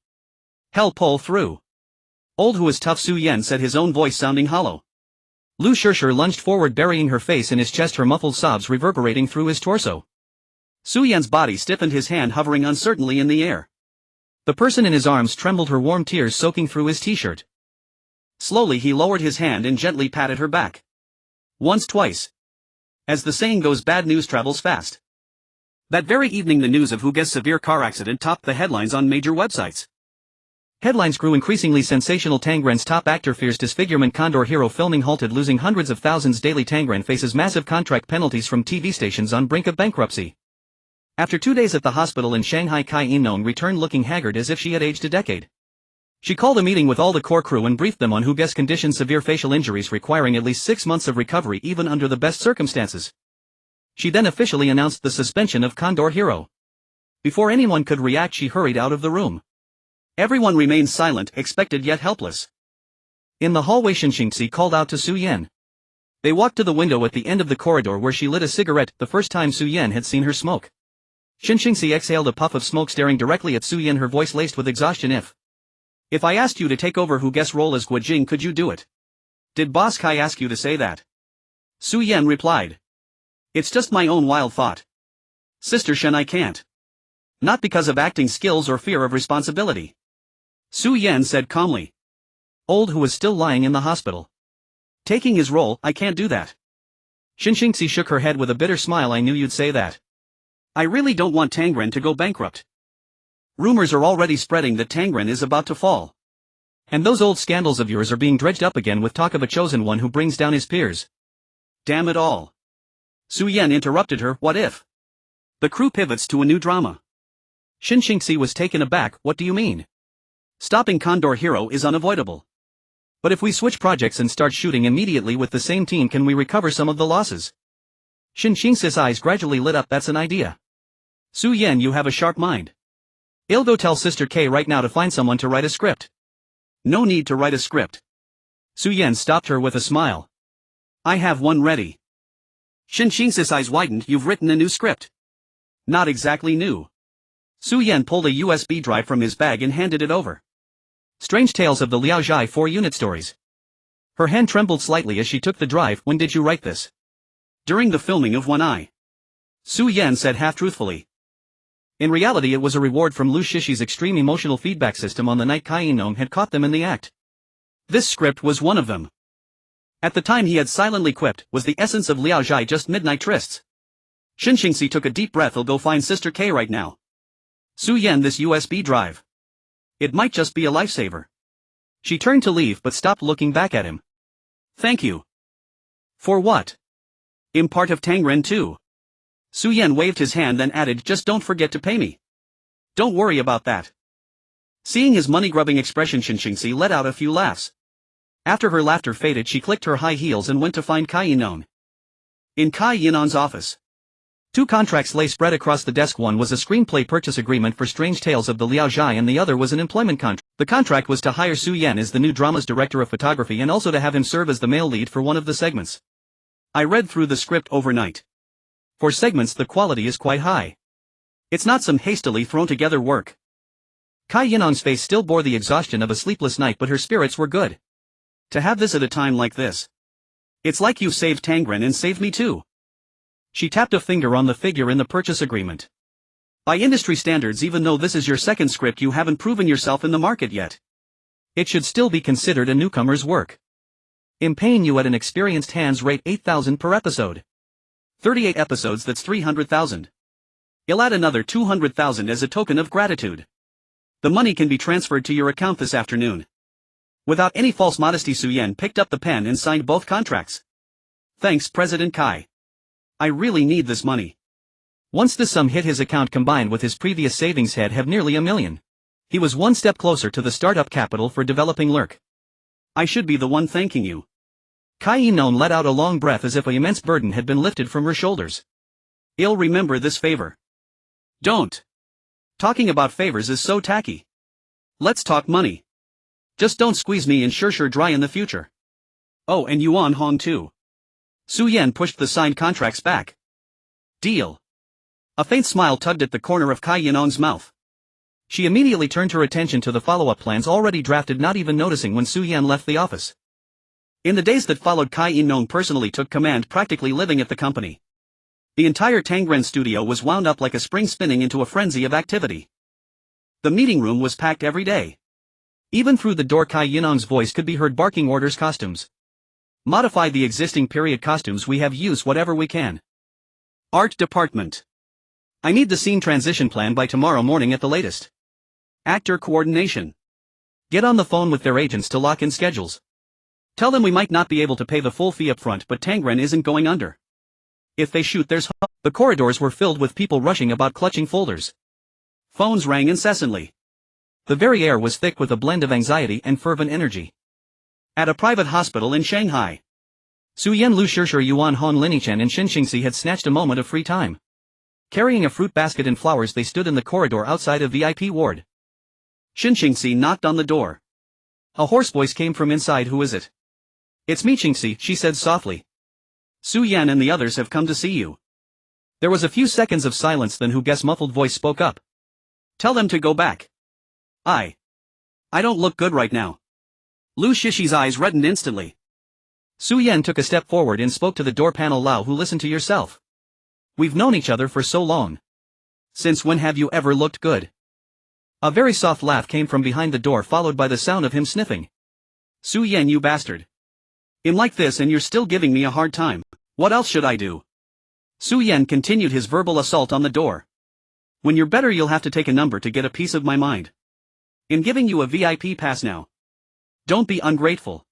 Hell, pull through. Old who is tough, Su Yan said, his own voice sounding hollow. Lu Shishir lunged forward, burying her face in his chest, her muffled sobs reverberating through his torso. Su Yan's body stiffened, his hand hovering uncertainly in the air. The person in his arms trembled, her warm tears soaking through his t-shirt. Slowly he lowered his hand and gently patted her back. Once, twice. As the saying goes, bad news travels fast. That very evening the news of Hugue's severe car accident topped the headlines on major websites. Headlines grew increasingly sensational. Tangren's top actor fears disfigurement. Condor Hero filming halted, losing hundreds of thousands daily. Tangren faces massive contract penalties from TV stations on brink of bankruptcy. After 2 days at the hospital in Shanghai, Kai In-nong returned looking haggard as if she had aged a decade. She called a meeting with all the core crew and briefed them on Hugue's condition: severe facial injuries requiring at least 6 months of recovery even under the best circumstances. She then officially announced the suspension of Condor Hero. Before anyone could react, she hurried out of the room. Everyone remained silent, expected yet helpless. In the hallway, Shinshingsi called out to Su Yan. They walked to the window at the end of the corridor where she lit a cigarette, the first time Su Yan had seen her smoke. Shinshingsi exhaled a puff of smoke, staring directly at Su Yan, her voice laced with exhaustion. If I asked you to take over Hugue's role as Guojing, could you do it? Did Boss Kai ask you to say that? Su Yan replied. It's just my own wild thought. Sister Shen, I can't. Not because of acting skills or fear of responsibility. Su Yan said calmly. Old who was still lying in the hospital. Taking his role, I can't do that. Shinshingsi shook her head with a bitter smile. I knew you'd say that. I really don't want Tangren to go bankrupt. Rumors are already spreading that Tangren is about to fall. And those old scandals of yours are being dredged up again with talk of a chosen one who brings down his peers. Damn it all. Su Yan interrupted her. What if? The crew pivots to a new drama. Shinshingsi was taken aback. What do you mean? Stopping Condor Hero is unavoidable. But if we switch projects and start shooting immediately with the same team, can we recover some of the losses? Shinshingsi's eyes gradually lit up. That's an idea. Su Yan, you have a sharp mind. I'll go tell Sister K right now to find someone to write a script. No need to write a script. Su Yan stopped her with a smile. I have one ready. Shinshingsi's eyes widened. You've written a new script. Not exactly new. Su Yan pulled a USB drive from his bag and handed it over. Strange Tales of the Liao Zhai 4-unit stories. Her hand trembled slightly as she took the drive. When did you write this? During the filming of One Eye. Su Yan said half-truthfully. In reality, it was a reward from Lu Shishi's extreme emotional feedback system on the night Kai In-nong had caught them in the act. This script was one of them. At the time he had silently quipped, was the essence of Liao Zhai just midnight trysts? Shinshingsi took a deep breath. I'll go find Sister K right now. Su Yan, this USB drive. It might just be a lifesaver. She turned to leave but stopped, looking back at him. Thank you. For what? I'm part of Tangren too. Su Yan waved his hand, then added, just don't forget to pay me. Don't worry about that. Seeing his money-grubbing expression, Shinshingsi let out a few laughs. After her laughter faded, she clicked her high heels and went to find Kai In-nong. In Kai In-nong's office. 2 contracts lay spread across the desk. One was a screenplay purchase agreement for Strange Tales of the Liao Zhai and the other was an employment contract. The contract was to hire Su Yan as the new drama's director of photography and also to have him serve as the male lead for one of the segments. I read through the script overnight. For segments the quality is quite high. It's not some hastily thrown together work. Kai In-nong's face still bore the exhaustion of a sleepless night, but her spirits were good. To have this at a time like this. It's like you've saved Tangren and saved me too. She tapped a finger on the figure in the purchase agreement. By industry standards, even though this is your second script, you haven't proven yourself in the market yet. It should still be considered a newcomer's work. I'm paying you at an experienced hands rate 8,000 per episode. 38 episodes, that's 300,000. I'll add another 200,000 as a token of gratitude. The money can be transferred to your account this afternoon. Without any false modesty, Su Yan picked up the pen and signed both contracts. Thanks, President Kai. I really need this money. Once the sum hit his account, combined with his previous savings, he'd have nearly $1 million. He was one step closer to the startup capital for developing Lurk. I should be the one thanking you. Kai In-nong let out a long breath as if an immense burden had been lifted from her shoulders. I'll remember this favor. Don't. Talking about favors is so tacky. Let's talk money. Just don't squeeze me and Shishir dry in the future. Oh, and Yuan Hong too. Su Yan pushed the signed contracts back. Deal. A faint smile tugged at the corner of Kai Yinong's mouth. She immediately turned her attention to the follow-up plans already drafted, not even noticing when Su Yan left the office. In the days that followed, Kai Yinong personally took command, practically living at the company. The entire Tangren studio was wound up like a spring spinning into a frenzy of activity. The meeting room was packed every day. Even through the door, Kai Yinong's voice could be heard barking orders. Costumes. Modify the existing period costumes we have, use whatever we can. Art department. I need the scene transition plan by tomorrow morning at the latest. Actor coordination. Get on the phone with their agents to lock in schedules. Tell them we might not be able to pay the full fee up front, but Tangren isn't going under. If they shoot, there's hope. The corridors were filled with people rushing about, clutching folders. Phones rang incessantly. The very air was thick with a blend of anxiety and fervent energy. At a private hospital in Shanghai, Su Yan, Lu Shishir, Yuan Hong, Linichen and Xin Xingxi had snatched a moment of free time. Carrying a fruit basket and flowers, they stood in the corridor outside a VIP ward. Xin Xingxi knocked on the door. A hoarse voice came from inside. Who is it? It's me, Xingxi, she said softly. Su Yan and the others have come to see you. There was a few seconds of silence, then Hu Guess muffled voice spoke up. Tell them to go back. I don't look good right now. Lu Shishi's eyes reddened instantly. Su Yan took a step forward and spoke to the door panel. Lao Hu, listen to yourself. We've known each other for so long. Since when have you ever looked good? A very soft laugh came from behind the door, followed by the sound of him sniffing. Su Yan, you bastard. I'm like this and you're still giving me a hard time. What else should I do? Su Yan continued his verbal assault on the door. When you're better, you'll have to take a number to get a piece of my mind. I'm giving you a VIP pass now. Don't be ungrateful.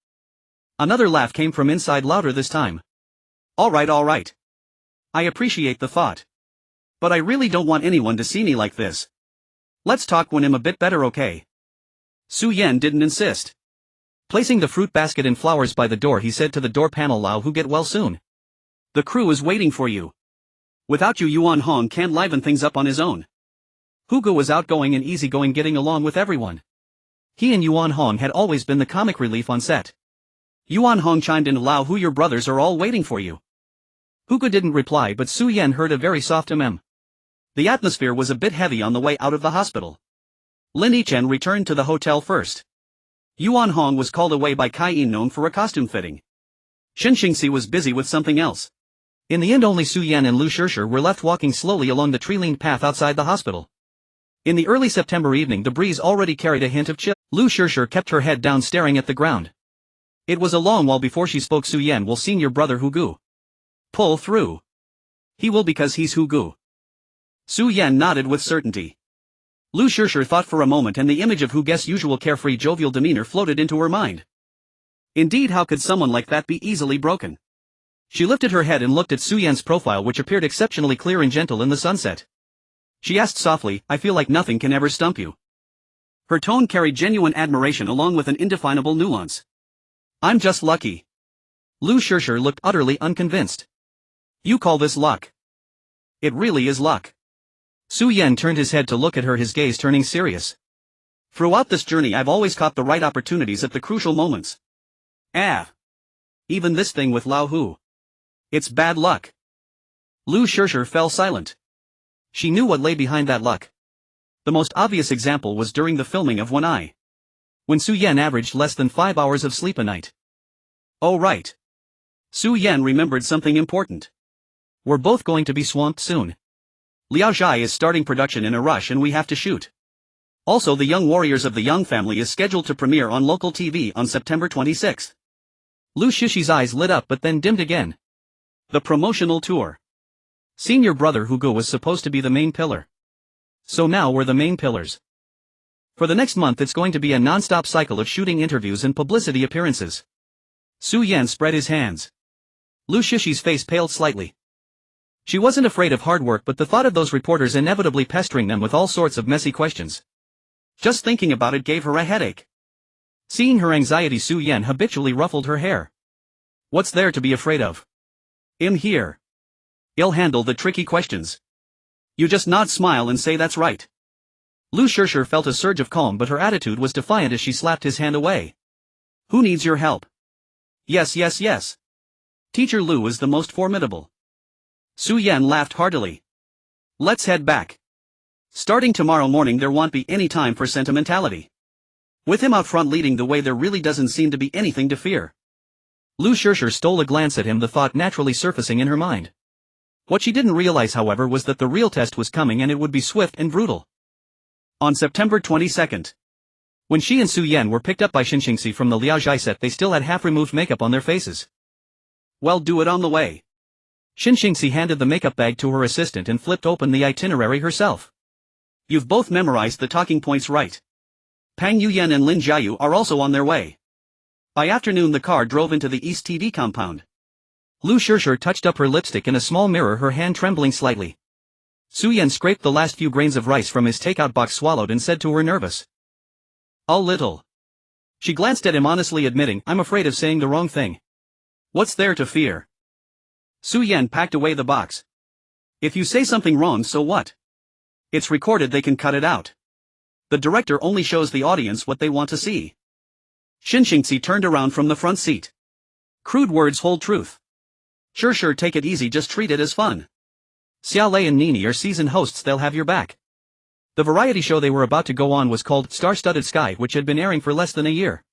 Another laugh came from inside, louder this time. All right. I appreciate the thought. But I really don't want anyone to see me like this. Let's talk when I'm a bit better, okay? Su Yan didn't insist. Placing the fruit basket and flowers by the door, he said to the door panel, Lao Hu, get well soon. The crew is waiting for you. Without you, Yuan Hong can't liven things up on his own. Hugo was outgoing and easygoing, getting along with everyone. He and Yuan Hong had always been the comic relief on set. Yuan Hong chimed in, Lao Hu, your brothers are all waiting for you. Hugo didn't reply, but Su Yan heard a very soft The atmosphere was a bit heavy on the way out of the hospital. Lin Yichen returned to the hotel first. Yuan Hong was called away by Kai Yinong for a costume fitting. Xin Xingxi was busy with something else. In the end, only Su Yan and Lu Shishir were left walking slowly along the tree-lined path outside the hospital. In the early September evening, the breeze already carried a hint of chill. Lu Shishir kept her head down, staring at the ground. It was a long while before she spoke. Su Yan, will senior brother Hugu pull through? He will, because he's Hugu. Su Yan nodded with certainty. Lu Shishir thought for a moment, and the image of Hu Guess' usual carefree, jovial demeanor floated into her mind. Indeed, how could someone like that be easily broken? She lifted her head and looked at Su Yan's profile, which appeared exceptionally clear and gentle in the sunset. She asked softly, I feel like nothing can ever stump you. Her tone carried genuine admiration along with an indefinable nuance. I'm just lucky. Lu Shishir looked utterly unconvinced. You call this luck? It really is luck. Su Yan turned his head to look at her, his gaze turning serious. Throughout this journey, I've always caught the right opportunities at the crucial moments. Even this thing with Lao Hu. It's bad luck. Lu Shishir fell silent. She knew what lay behind that luck. The most obvious example was during the filming of One Eye, when Su Yan averaged less than 5 hours of sleep a night. Oh right. Su Yan remembered something important. We're both going to be swamped soon. Liao Zhai is starting production in a rush and we have to shoot. Also, The Young Warriors of the Young Family is scheduled to premiere on local TV on September 26th. Lu Shishi's eyes lit up but then dimmed again. The promotional tour. Senior brother Hugo was supposed to be the main pillar. So now we're the main pillars. For the next month it's going to be a non-stop cycle of shooting, interviews and publicity appearances. Su Yan spread his hands. Lu Shishi's face paled slightly. She wasn't afraid of hard work, but the thought of those reporters inevitably pestering them with all sorts of messy questions. Just thinking about it gave her a headache. Seeing her anxiety, Su Yan habitually ruffled her hair. What's there to be afraid of? I'm here. I'll handle the tricky questions. You just nod, smile and say that's right. Lu Shishir felt a surge of calm, but her attitude was defiant as she slapped his hand away. Who needs your help? Yes, yes, yes. Teacher Liu is the most formidable. Su Yan laughed heartily. Let's head back. Starting tomorrow morning there won't be any time for sentimentality. With him out front leading the way there really doesn't seem to be anything to fear. Lu Shishir stole a glance at him, the thought naturally surfacing in her mind. What she didn't realize however was that the real test was coming and it would be swift and brutal. On September 22nd. When she and Su Yan were picked up by Xinxingxi from the Liaozhai set they still had half-removed makeup on their faces. Well, do it on the way. Xinxingxi handed the makeup bag to her assistant and flipped open the itinerary herself. You've both memorized the talking points right. Pang Yuyan and Lin Jiayu are also on their way. By afternoon the car drove into the East TV compound. Lu Shishir touched up her lipstick in a small mirror, her hand trembling slightly. Su Yan scraped the last few grains of rice from his takeout box, swallowed and said to her, nervous. A little. She glanced at him, honestly admitting, I'm afraid of saying the wrong thing. What's there to fear? Su Yan packed away the box. If you say something wrong, so what? It's recorded, they can cut it out. The director only shows the audience what they want to see. Xinxingxi turned around from the front seat. Crude words hold truth. Sure, take it easy, just treat it as fun. Xia Lei and Nini are seasoned hosts, they'll have your back. The variety show they were about to go on was called Star-Studded Sky, which had been airing for less than a year.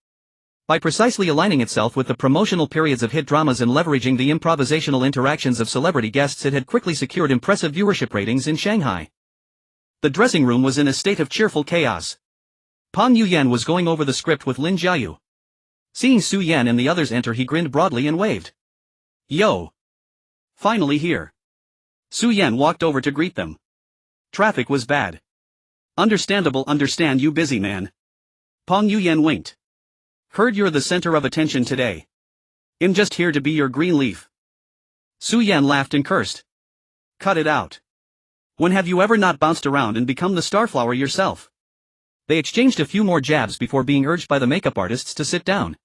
By precisely aligning itself with the promotional periods of hit dramas and leveraging the improvisational interactions of celebrity guests, it had quickly secured impressive viewership ratings in Shanghai. The dressing room was in a state of cheerful chaos. Pang Yuyan was going over the script with Lin Jiayu. Seeing Su Yan and the others enter, he grinned broadly and waved. Yo! Finally here. Su Yan walked over to greet them. Traffic was bad. Understandable, understand you busy man. Pang Yuyan winked. Heard you're the center of attention today. I'm just here to be your green leaf. Su Yan laughed and cursed. Cut it out. When have you ever not bounced around and become the starflower yourself? They exchanged a few more jabs before being urged by the makeup artists to sit down.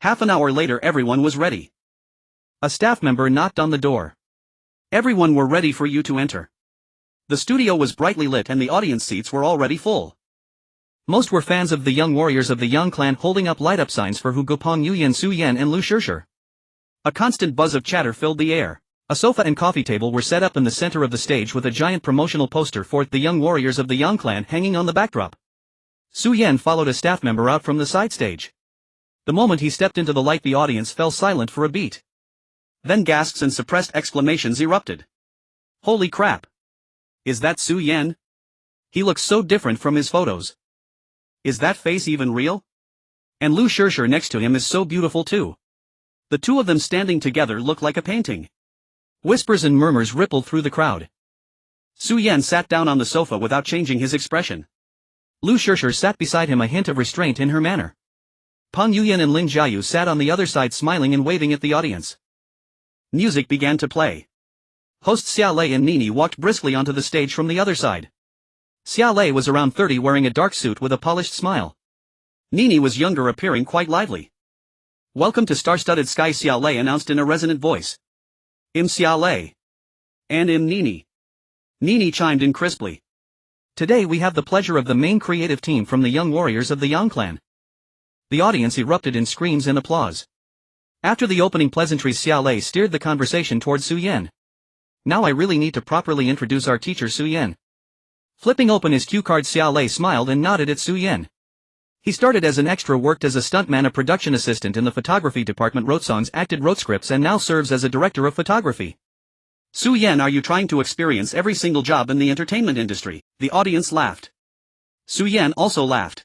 Half an hour later everyone was ready. A staff member knocked on the door. Everyone were ready for you to enter. The studio was brightly lit and the audience seats were already full. Most were fans of the young warriors of the Yang clan, holding up light-up signs for Hu Gopang Yuyan, Su Yan and Lu Shishir. A constant buzz of chatter filled the air. A sofa and coffee table were set up in the center of the stage with a giant promotional poster for the young warriors of the Yang clan hanging on the backdrop. Su Yan followed a staff member out from the side stage. The moment he stepped into the light, the audience fell silent for a beat. Then gasps and suppressed exclamations erupted. Holy crap! Is that Su Yan? He looks so different from his photos. Is that face even real? And Lu Shishir next to him is so beautiful too. The two of them standing together look like a painting. Whispers and murmurs rippled through the crowd. Su Yan sat down on the sofa without changing his expression. Lu Shishir sat beside him, a hint of restraint in her manner. Pang Yuyan and Lin Jiayu sat on the other side, smiling and waving at the audience. Music began to play. Host Xia Lei and Nini walked briskly onto the stage from the other side. Xia Lei was around 30, wearing a dark suit with a polished smile. Nini was younger, appearing quite lively. Welcome to Star-Studded Sky, Xia Lei announced in a resonant voice. I'm Xia Lei. And I'm Nini. Nini chimed in crisply. Today we have the pleasure of the main creative team from the young warriors of the Yang clan. The audience erupted in screams and applause. After the opening pleasantries, Xia Lei steered the conversation towards Su Yan. Now I really need to properly introduce our teacher, Su Yan. Flipping open his cue card, Xia Lei smiled and nodded at Su Yan. He started as an extra, worked as a stuntman, a production assistant in the photography department, wrote songs, wrote scripts, and now serves as a director of photography. Su Yan, are you trying to experience every single job in the entertainment industry? The audience laughed. Su Yan also laughed.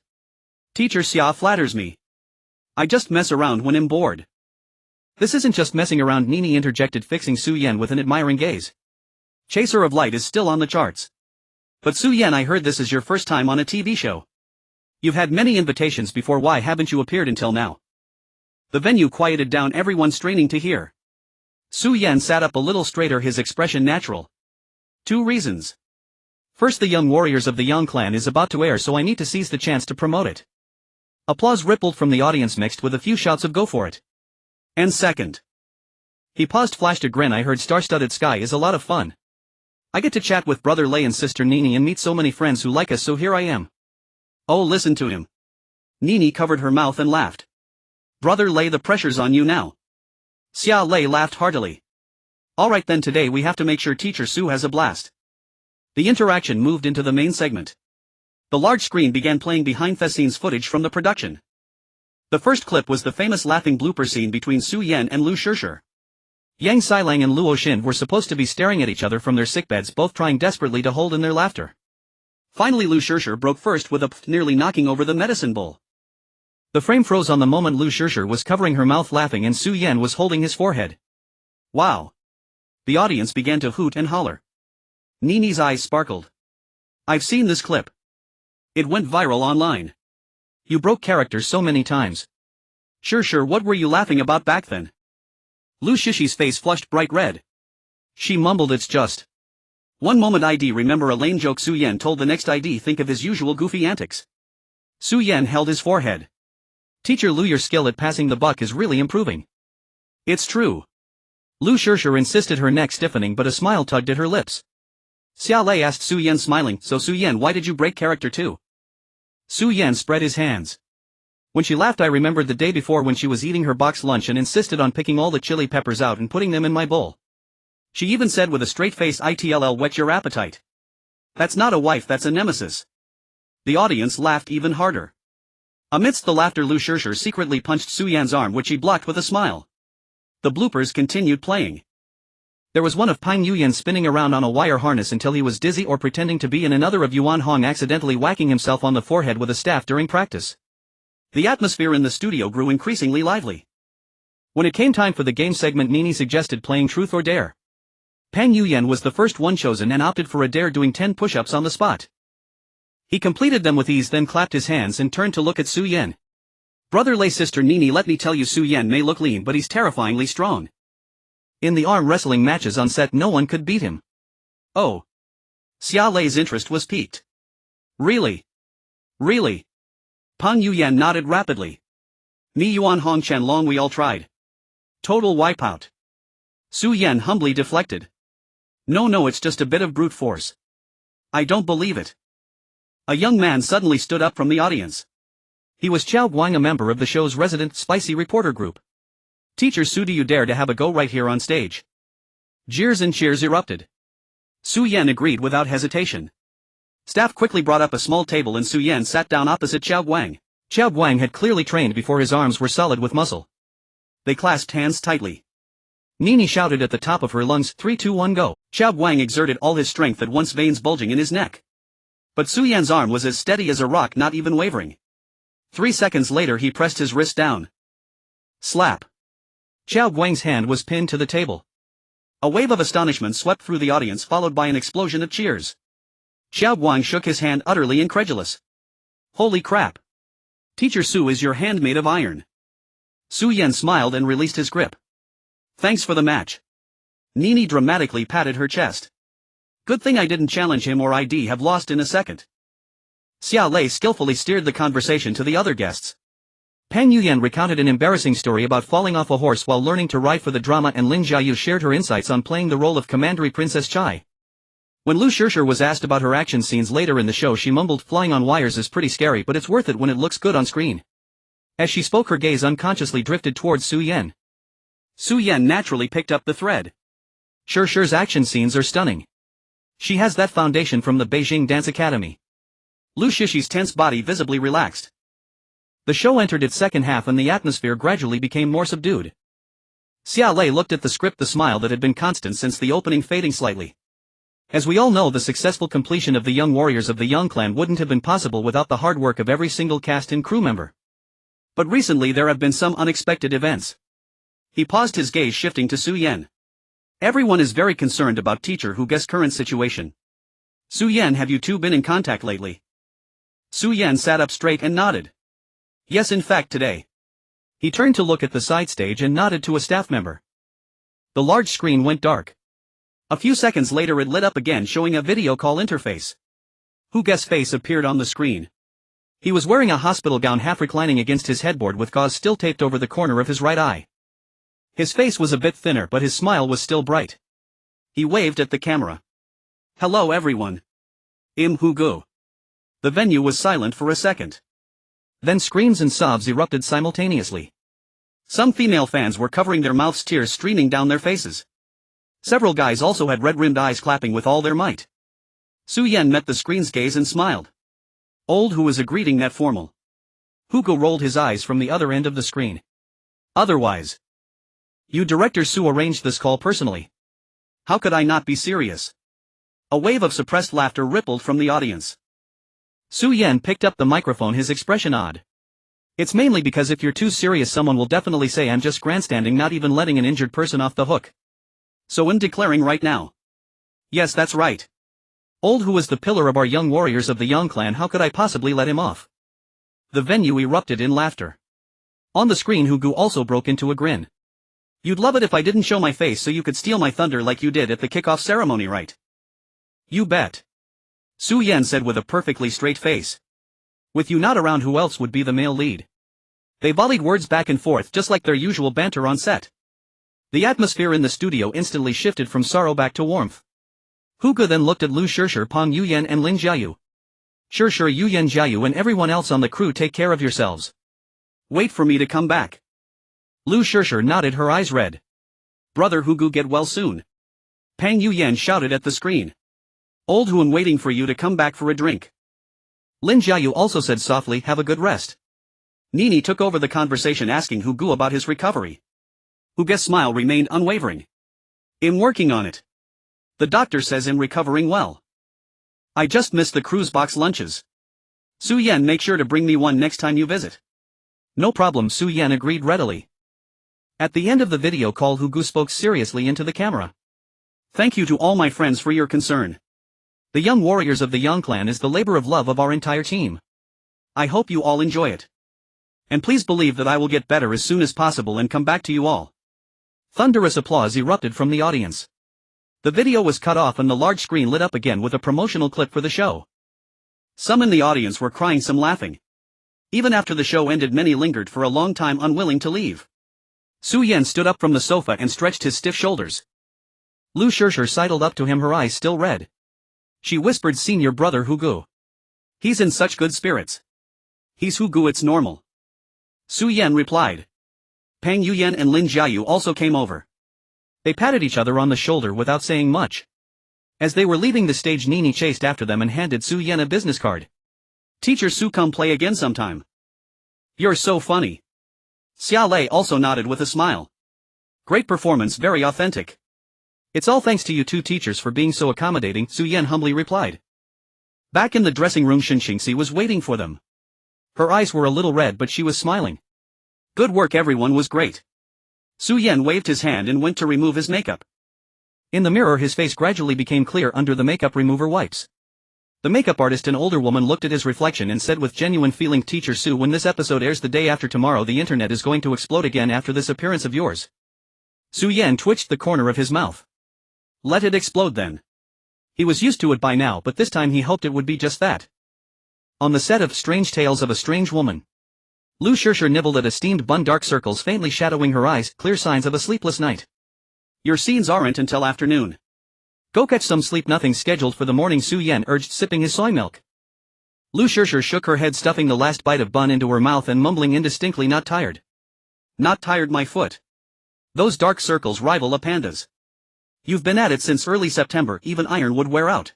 Teacher Xia flatters me. I just mess around when I'm bored. This isn't just messing around, Nini interjected, fixing Su Yan with an admiring gaze. Chaser of Light is still on the charts. But Su Yan, I heard this is your first time on a TV show. You've had many invitations before, why haven't you appeared until now? The venue quieted down, everyone straining to hear. Su Yan sat up a little straighter, his expression natural. 2 reasons. First, the Young Warriors of the Yang clan is about to air, so I need to seize the chance to promote it. Applause rippled from the audience, mixed with a few shouts of go for it. And second. He paused, flashed a grin, I heard Star-Studded Sky is a lot of fun. I get to chat with brother Lei and sister Nini and meet so many friends who like us, so here I am. Oh, listen to him. Nini covered her mouth and laughed. Brother Lei, the pressure's on you now. Xia Lei laughed heartily. Alright then, today we have to make sure Teacher Su has a blast. The interaction moved into the main segment. The large screen began playing behind-the-scenes footage from the production. The first clip was the famous laughing blooper scene between Su Yan and Lu Shishir. Yang Xilang and Luo Xin were supposed to be staring at each other from their sickbeds, both trying desperately to hold in their laughter. Finally, Lu Shishir broke first with a pff, nearly knocking over the medicine bowl. The frame froze on the moment Lu Shishir was covering her mouth laughing and Su Yan was holding his forehead. Wow! The audience began to hoot and holler. Nini's eyes sparkled. I've seen this clip. It went viral online. You broke character so many times. Sure, what were you laughing about back then? Lu Shishi's face flushed bright red. She mumbled, it's just. One moment ID remember a lame joke Su Yan told, the next ID think of his usual goofy antics. Su Yan held his forehead. Teacher Lu, your skill at passing the buck is really improving. It's true. Lu Shishir insisted, her neck stiffening, but a smile tugged at her lips. Xia Lei asked Su Yan, smiling, so Su Yan, why did you break character too? Su Yan spread his hands. When she laughed, I remembered the day before when she was eating her box lunch and insisted on picking all the chili peppers out and putting them in my bowl. She even said with a straight face, "It'll whet your appetite." That's not a wife, that's a nemesis. The audience laughed even harder. Amidst the laughter, Lu Shishir secretly punched Su Yan's arm, which he blocked with a smile. The bloopers continued playing. There was one of Pang Yuyan spinning around on a wire harness until he was dizzy, or pretending to be, and another of Yuan Hong accidentally whacking himself on the forehead with a staff during practice. The atmosphere in the studio grew increasingly lively. When it came time for the game segment, Nini suggested playing Truth or Dare. Pang Yuyan was the first one chosen and opted for a dare, doing 10 push-ups on the spot. He completed them with ease, then clapped his hands and turned to look at Su Yan. Brother Lei, sister Nini, let me tell you, Su Yan may look lean, but he's terrifyingly strong. In the arm wrestling matches on set, no one could beat him. Oh. Xia Lei's interest was piqued. Really? Really? Pang Yuyan nodded rapidly. Me Yuan Hong Chen Long, we all tried. Total wipeout. Su Yan humbly deflected. No, it's just a bit of brute force. I don't believe it. A young man suddenly stood up from the audience. He was Chao Guang, a member of the show's resident spicy reporter group. Teacher Su, do you dare to have a go right here on stage? Jeers and cheers erupted. Su Yan agreed without hesitation. Staff quickly brought up a small table and Su Yan sat down opposite Chao Guang. Chao Guang had clearly trained before his arms were solid with muscle. They clasped hands tightly. Nini shouted at the top of her lungs, 3, 2, 1, go. Chao Guang exerted all his strength, at once veins bulging in his neck. But Su Yan's arm was as steady as a rock, not even wavering. 3 seconds later he pressed his wrist down. Slap. Chao Guang's hand was pinned to the table. A wave of astonishment swept through the audience, followed by an explosion of cheers. Chao Guang shook his hand, utterly incredulous. Holy crap. Teacher Su, is your hand made of iron? Su Yan smiled and released his grip. Thanks for the match. Nini dramatically patted her chest. Good thing I didn't challenge him, or I'd have lost in a second. Xia Lei skillfully steered the conversation to the other guests. Pang Yuyan recounted an embarrassing story about falling off a horse while learning to ride for the drama, and Lin Jiayu shared her insights on playing the role of Commandery Princess Chai. When Lu Shishir was asked about her action scenes later in the show, she mumbled, flying on wires is pretty scary, but it's worth it when it looks good on screen. As she spoke, her gaze unconsciously drifted towards Su Yan. Su Yan naturally picked up the thread. Shishir's action scenes are stunning. She has that foundation from the Beijing Dance Academy. Lu Shishi's tense body visibly relaxed. The show entered its second half and the atmosphere gradually became more subdued. Xia Lei looked at the script, the smile that had been constant since the opening fading slightly. As we all know, the successful completion of the Young Warriors of the Young Clan wouldn't have been possible without the hard work of every single cast and crew member. But recently there have been some unexpected events. He paused, his gaze shifting to Su Yan. Everyone is very concerned about Teacher Hu's current situation. Su Yan, have you two been in contact lately? Su Yan sat up straight and nodded. Yes, in fact today. He turned to look at the side stage and nodded to a staff member. The large screen went dark. A few seconds later it lit up again, showing a video call interface. Hu's face appeared on the screen. He was wearing a hospital gown, half reclining against his headboard with gauze still taped over the corner of his right eye. His face was a bit thinner, but his smile was still bright. He waved at the camera. Hello everyone. I'm Hugo. The venue was silent for a second. Then screams and sobs erupted simultaneously. Some female fans were covering their mouths, tears streaming down their faces. Several guys also had red-rimmed eyes, clapping with all their might. Su Yan met the screen's gaze and smiled. Old Who was a greeting that formal. Hugo rolled his eyes from the other end of the screen. Otherwise. You director Su arranged this call personally. How could I not be serious? A wave of suppressed laughter rippled from the audience. Su Yan picked up the microphone, his expression odd. It's mainly because if you're too serious, someone will definitely say I'm just grandstanding, not even letting an injured person off the hook. So I'm declaring right now. Yes, that's right. Old Who was the pillar of our young warriors of the Yang clan. How could I possibly let him off? The venue erupted in laughter. On the screen, Hugo also broke into a grin. You'd love it if I didn't show my face so you could steal my thunder like you did at the kickoff ceremony, right? You bet. Su Yan said with a perfectly straight face. With you not around, who else would be the male lead? They volleyed words back and forth just like their usual banter on set. The atmosphere in the studio instantly shifted from sorrow back to warmth. Hugo then looked at Lu Shishir, Pang Yuyan and Lin Jiayu. Shishir, Yuyan, Jiayu and everyone else on the crew, take care of yourselves. Wait for me to come back. Lu Shishir nodded, her eyes red. Brother Hugo, get well soon. Pang Yuyan shouted at the screen. Old Huan waiting for you to come back for a drink. Lin Jiayu also said softly, have a good rest. Nini took over the conversation, asking Hugo about his recovery. Hugo's smile remained unwavering. I'm working on it. The doctor says I'm recovering well. I just missed the cruise box lunches. Su Yan, make sure to bring me one next time you visit. No problem, Su Yan agreed readily. At the end of the video call, Hugo spoke seriously into the camera. Thank you to all my friends for your concern. The young warriors of the Yang clan is the labor of love of our entire team. I hope you all enjoy it. And please believe that I will get better as soon as possible and come back to you all. Thunderous applause erupted from the audience. The video was cut off and the large screen lit up again with a promotional clip for the show. Some in the audience were crying, some laughing. Even after the show ended, many lingered for a long time, unwilling to leave. Su Yan stood up from the sofa and stretched his stiff shoulders. Lu Shishir sidled up to him, her eyes still red. She whispered, "Seen your brother Hugo. He's in such good spirits. He's Hugo, it's normal." Su Yan replied. Pang Yuyan and Lin Jiayu also came over. They patted each other on the shoulder without saying much. As they were leaving the stage, Nini chased after them and handed Su Yan a business card. Teacher Su, come play again sometime. You're so funny. Xia Lei also nodded with a smile. Great performance, very authentic. It's all thanks to you two teachers for being so accommodating, Su Yan humbly replied. Back in the dressing room, Xinxingxi was waiting for them. Her eyes were a little red, but she was smiling. Good work, everyone was great. Su Yan waved his hand and went to remove his makeup. In the mirror, his face gradually became clear under the makeup remover wipes. The makeup artist, an older woman, looked at his reflection and said with genuine feeling, Teacher Su, when this episode airs the day after tomorrow, the internet is going to explode again after this appearance of yours. Su Yan twitched the corner of his mouth. Let it explode then. He was used to it by now, but this time he hoped it would be just that. On the set of Strange Tales of a Strange Woman, Lu Shishir nibbled at a steamed bun, dark circles faintly shadowing her eyes, clear signs of a sleepless night. Your scenes aren't until afternoon. Go catch some sleep, nothing scheduled for the morning, Su Yan urged, sipping his soy milk. Lu Shishir shook her head, stuffing the last bite of bun into her mouth and mumbling indistinctly, not tired. Not tired, my foot. Those dark circles rival a panda's. You've been at it since early September, even iron would wear out.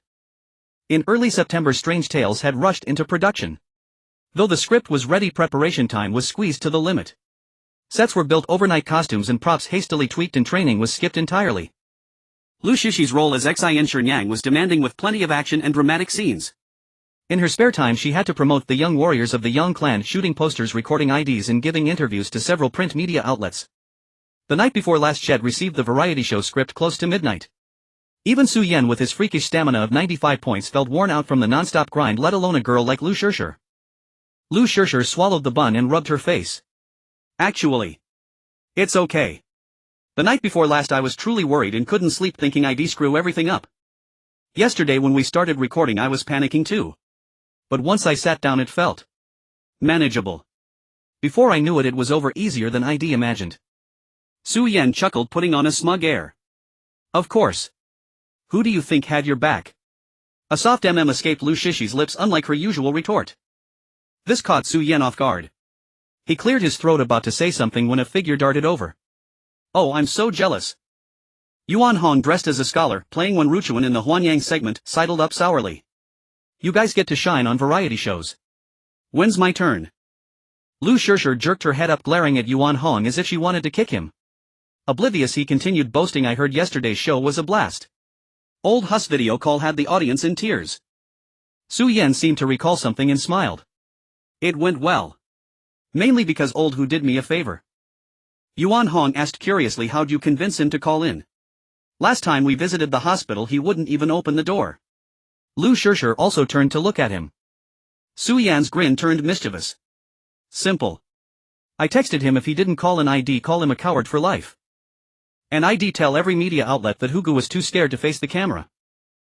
In early September, Strange Tales had rushed into production. Though the script was ready, preparation time was squeezed to the limit. Sets were built overnight, costumes and props hastily tweaked, and training was skipped entirely. Lu Shishi's role as Xian Shenyang was demanding, with plenty of action and dramatic scenes. In her spare time, she had to promote the young warriors of the Yang clan, shooting posters, recording IDs and giving interviews to several print media outlets. The night before last, Shed received the variety show script close to midnight. Even Su Yan, with his freakish stamina of 95 points, felt worn out from the non-stop grind, let alone a girl like Lu Shishir. Lu Shishir swallowed the bun and rubbed her face. Actually, it's okay. The night before last I was truly worried and couldn't sleep, thinking I'd screw everything up. Yesterday when we started recording I was panicking too. But once I sat down it felt manageable. Before I knew it, it was over, easier than I'd imagined. Su Yan chuckled, putting on a smug air. Of course. Who do you think had your back? A soft escaped Lu Shishi's lips, unlike her usual retort. This caught Su Yan off guard. He cleared his throat about to say something when a figure darted over. Oh, I'm so jealous. Yuan Hong, dressed as a scholar, playing Wen Ruchuan in the Huanyang segment, sidled up sourly. You guys get to shine on variety shows. When's my turn? Lu Shishir jerked her head up, glaring at Yuan Hong as if she wanted to kick him. Oblivious, he continued boasting, I heard yesterday's show was a blast. Old Huss video call had the audience in tears. Su Yan seemed to recall something and smiled. It went well. Mainly because old Hu did me a favor. Yuan Hong asked curiously, how'd you convince him to call in? Last time we visited the hospital he wouldn't even open the door. Lu Shishir also turned to look at him. Su Yan's grin turned mischievous. Simple. I texted him if he didn't call an ID, call him a coward for life. An ID tell every media outlet that Hugo was too scared to face the camera.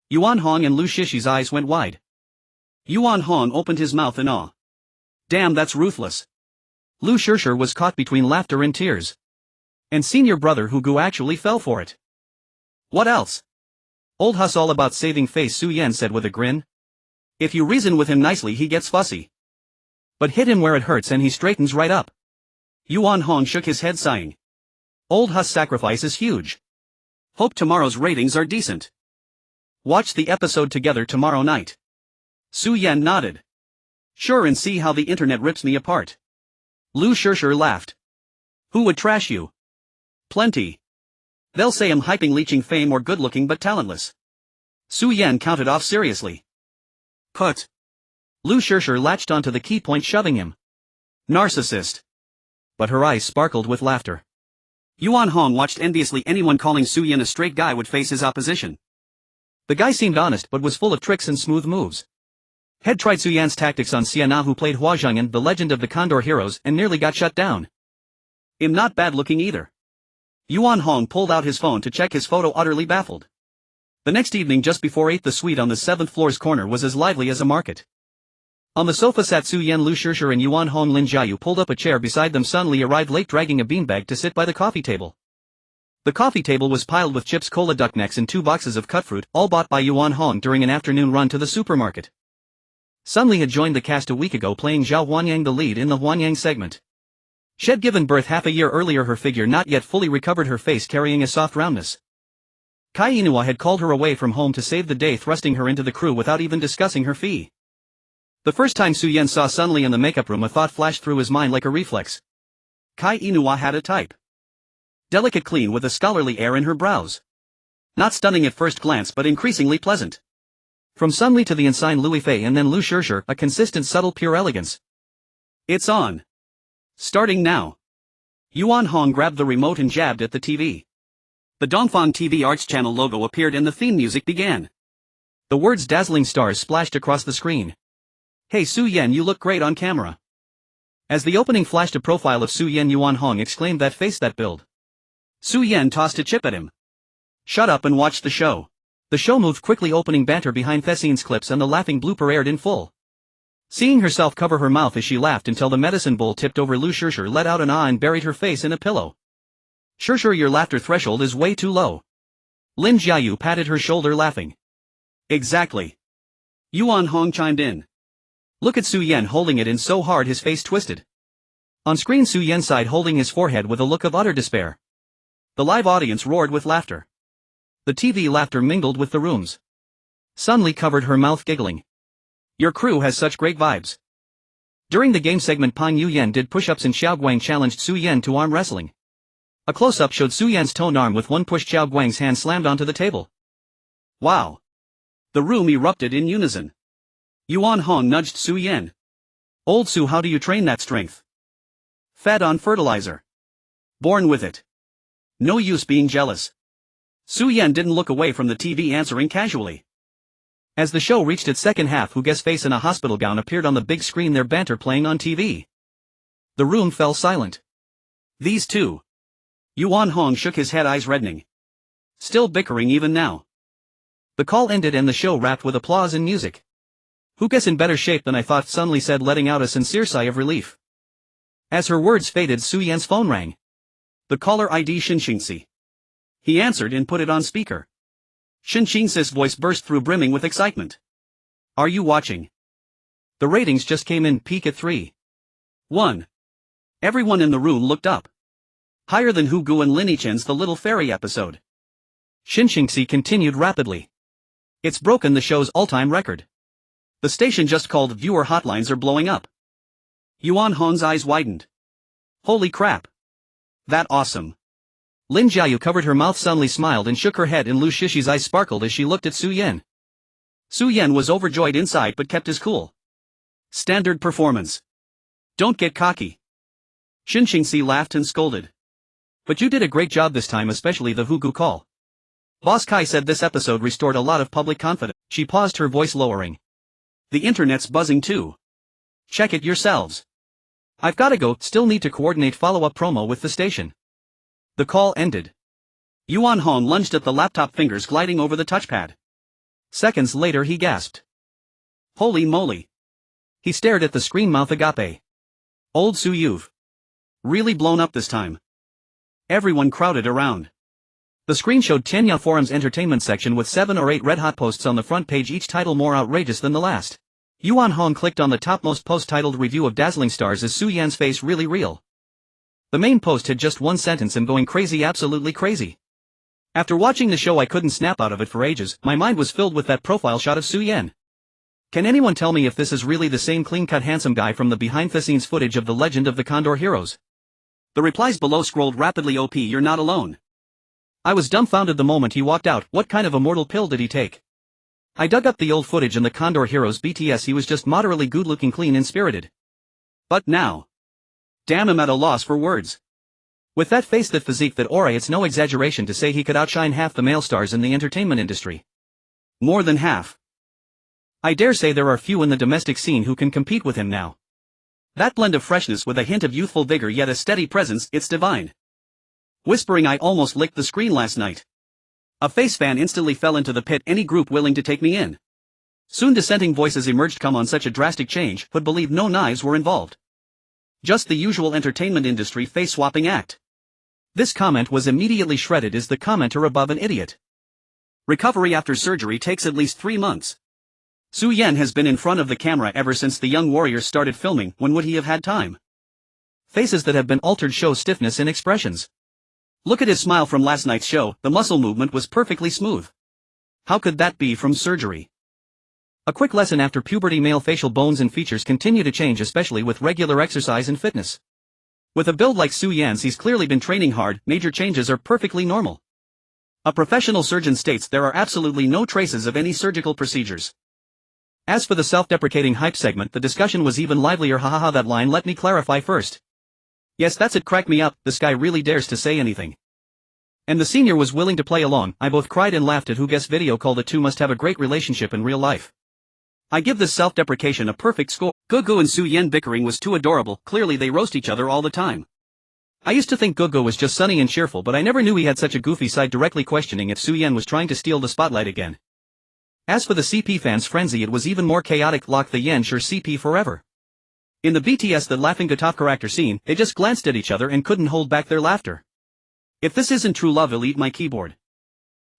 Yuan Hong and Lu Shishi's eyes went wide. Yuan Hong opened his mouth in awe. Damn, that's ruthless. Lu Shishir was caught between laughter and tears. And senior brother Hugo actually fell for it. What else? Old Huss all about saving face, Su Yan said with a grin. If you reason with him nicely he gets fussy. But hit him where it hurts and he straightens right up. Yuan Hong shook his head, sighing. Old Huss' sacrifice is huge. Hope tomorrow's ratings are decent. Watch the episode together tomorrow night. Su Yan nodded. Sure, and see how the internet rips me apart. Lu Shishir laughed. Who would trash you? Plenty. They'll say I'm hyping leeching fame or good-looking but talentless. Su Yan counted off seriously. Put. Lu Shishir latched onto the key point, shoving him. Narcissist. But her eyes sparkled with laughter. Yuan Hong watched enviously. Anyone calling Su Yan a straight guy would face his opposition. The guy seemed honest but was full of tricks and smooth moves. Had tried Su Yan's tactics on Xiana, who played Hua Zhengyan, the legend of the Condor Heroes, and nearly got shut down. Him not bad looking either. Yuan Hong pulled out his phone to check his photo, utterly baffled. The next evening just before 8, the suite on the 7th floor's corner was as lively as a market. On the sofa sat Su Yan. Lu Shishir and Yuan Hong. Lin Jiayu pulled up a chair beside them. Sun Li arrived late, dragging a beanbag to sit by the coffee table. The coffee table was piled with chips, cola, duck necks and 2 boxes of cut fruit, all bought by Yuan Hong during an afternoon run to the supermarket. Sun Li had joined the cast a week ago, playing Zhao Huanyang, the lead in the Huanyang segment. She'd given birth half a year earlier, her figure not yet fully recovered, her face carrying a soft roundness. Kai Inua had called her away from home to save the day, thrusting her into the crew without even discussing her fee. The first time Su Yan saw Sun Li in the makeup room, a thought flashed through his mind like a reflex. Kai Inua had a type. Delicate, clean, with a scholarly air in her brows. Not stunning at first glance but increasingly pleasant. From Sun Li to the ensign Liu Yifei and then Lu Shishir, a consistent, subtle, pure elegance. It's on. Starting now. Yuan Hong grabbed the remote and jabbed at the TV. The Dongfang TV Arts channel logo appeared and the theme music began. The words dazzling stars splashed across the screen. Hey Su Yan, you look great on camera. As the opening flashed a profile of Su Yan, Yuan Hong exclaimed, that face, that build. Su Yan tossed a chip at him. Shut up and watch the show. The show moved quickly, opening banter behind the scenes clips and the laughing blooper aired in full. Seeing herself cover her mouth as she laughed until the medicine bowl tipped over, Lu Shishir let out an ah and buried her face in a pillow. Shishir, your laughter threshold is way too low. Lin Jiayu patted her shoulder, laughing. Exactly. Yuan Hong chimed in. Look at Su Yan holding it in so hard his face twisted. On screen Su Yan sighed, holding his forehead with a look of utter despair. The live audience roared with laughter. The TV laughter mingled with the room's. Sun Li covered her mouth, giggling. Your crew has such great vibes. During the game segment, Pan Yuyan did push-ups and Xiao Guang challenged Su Yan to arm wrestling. A close-up showed Su Yan's toned arm. With one push, Xiao Guang's hand slammed onto the table. Wow. The room erupted in unison. Yuan Hong nudged Su Yan. Old Su, how do you train that strength? Fed on fertilizer. Born with it. No use being jealous. Su Yan didn't look away from the TV, answering casually. As the show reached its second half, Huge's face in a hospital gown appeared on the big screen, their banter playing on TV. The room fell silent. These two. Yuan Hong shook his head, eyes reddening. Still bickering even now. The call ended and the show wrapped with applause and music. Huge's in better shape than I thought, Sun Li said, letting out a sincere sigh of relief. As her words faded, Su Yan's phone rang. The caller ID Shinxingsi. He answered and put it on speaker. Shinxingsi's voice burst through, brimming with excitement. Are you watching? The ratings just came in, peak at 3.1. Everyone in the room looked up. Higher than Hugu and Linichen's The Little Fairy episode. Xinxingxi continued rapidly. It's broken the show's all-time record. The station just called viewer hotlines are blowing up. Yuan Hong's eyes widened. Holy crap. That awesome. Lin Jiayu covered her mouth, suddenly smiled and shook her head, and Lu Shishi's eyes sparkled as she looked at Su Yan. Su Yan was overjoyed inside but kept his cool. Standard performance. Don't get cocky. Xinxingxi laughed and scolded. But you did a great job this time, especially the Hugu call. Boss Kai said this episode restored a lot of public confidence. She paused, her voice lowering. The internet's buzzing too. Check it yourselves. I've gotta go, still need to coordinate follow-up promo with the station. The call ended. Yuan Hong lunged at the laptop, fingers gliding over the touchpad. Seconds later he gasped. Holy moly. He stared at the screen, mouth agape. Old Su You've really blown up this time. Everyone crowded around. The screen showed Tianya Forum's entertainment section with 7 or 8 red-hot posts on the front page, each title more outrageous than the last. Yuan Hong clicked on the topmost post titled Review of Dazzling Stars. Is Su Yan's face really real? The main post had just one sentence and going crazy, absolutely crazy. After watching the show I couldn't snap out of it for ages, my mind was filled with that profile shot of Su Yan. Can anyone tell me if this is really the same clean-cut handsome guy from the behind-the-scenes footage of The Legend of the Condor Heroes? The replies below scrolled rapidly. OP, you're not alone. I was dumbfounded the moment he walked out. What kind of a mortal pill did he take? I dug up the old footage in the Condor Heroes BTS. He was just moderately good-looking, clean and spirited. But now. Damn, I'm at a loss for words. With that face, that physique, that aura, it's no exaggeration to say he could outshine half the male stars in the entertainment industry. More than half. I dare say there are few in the domestic scene who can compete with him now. That blend of freshness with a hint of youthful vigor yet a steady presence, it's divine. Whispering, I almost licked the screen last night. A face fan instantly fell into the pit. Any group willing to take me in? Soon dissenting voices emerged. Come on, such a drastic change, but believe no knives were involved. Just the usual entertainment industry face-swapping act. This comment was immediately shredded. Is the commenter above an idiot? Recovery after surgery takes at least 3 months. Su Yan has been in front of the camera ever since the young warriors started filming. When would he have had time? Faces that have been altered show stiffness in expressions. Look at his smile from last night's show. The muscle movement was perfectly smooth. How could that be from surgery? A quick lesson: after puberty, male facial bones and features continue to change, especially with regular exercise and fitness. With a build like Su Yan's, he's clearly been training hard. Major changes are perfectly normal. A professional surgeon states there are absolutely no traces of any surgical procedures. As for the self-deprecating hype segment, the discussion was even livelier. Hahaha, that line, let me clarify first. Yes, that's it, cracked me up. This guy really dares to say anything. And the senior was willing to play along. I both cried and laughed at who guest video called the two must have a great relationship in real life. I give this self-deprecation a perfect score. Gugu and Su Yan bickering was too adorable. Clearly they roast each other all the time. I used to think Gugu was just sunny and cheerful, but I never knew he had such a goofy side, directly questioning if Su Yan was trying to steal the spotlight again. As for the CP fans' frenzy, it was even more chaotic. Lock the Yen, sure, CP forever. In the BTS The Laughing Gataf character scene, they just glanced at each other and couldn't hold back their laughter. If this isn't true love, I'll eat my keyboard.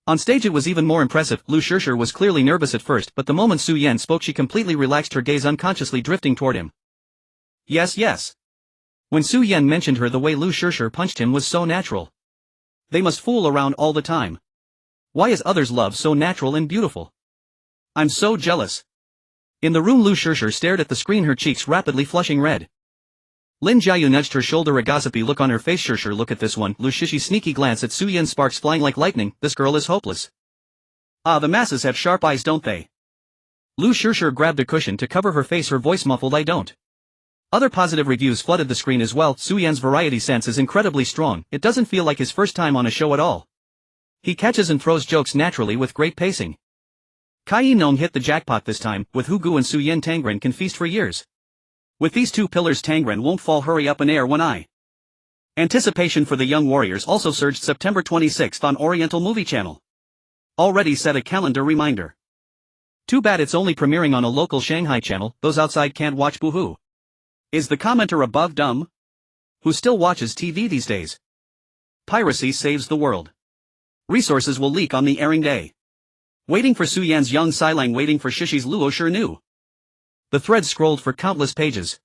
On stage it was even more impressive. Lu Shishir was clearly nervous at first, but the moment Su Yan spoke she completely relaxed, her gaze unconsciously drifting toward him. Yes, yes. When Su Yan mentioned her, the way Lu Shishir punched him was so natural. They must fool around all the time. Why is others' love so natural and beautiful? I'm so jealous. In the room, Lu Shishir stared at the screen, her cheeks rapidly flushing red. Lin Jiayu nudged her shoulder, a gossipy look on her face. Shishir, look at this one. Lu Shishi's sneaky glance at Su Yan, sparks flying like lightning. This girl is hopeless. Ah, the masses have sharp eyes, don't they? Lu Shishir grabbed a cushion to cover her face, her voice muffled. I don't. Other positive reviews flooded the screen as well. Su Yan's variety sense is incredibly strong. It doesn't feel like his first time on a show at all. He catches and throws jokes naturally with great pacing. Kai Yi-nong hit the jackpot this time. With Hugu and Su Yan, Tangren can feast for years. With these two pillars, Tangren won't fall. Hurry up and air one eye. Anticipation for the Young Warriors also surged. September 26th on Oriental Movie Channel. Already set a calendar reminder. Too bad it's only premiering on a local Shanghai channel. Those outside can't watch. Boo-hoo. Is the commenter above dumb? Who still watches TV these days? Piracy saves the world. Resources will leak on the airing day. Waiting for Su Yan's young Sailang, waiting for Shishi's Luo Shi knew. The thread scrolled for countless pages.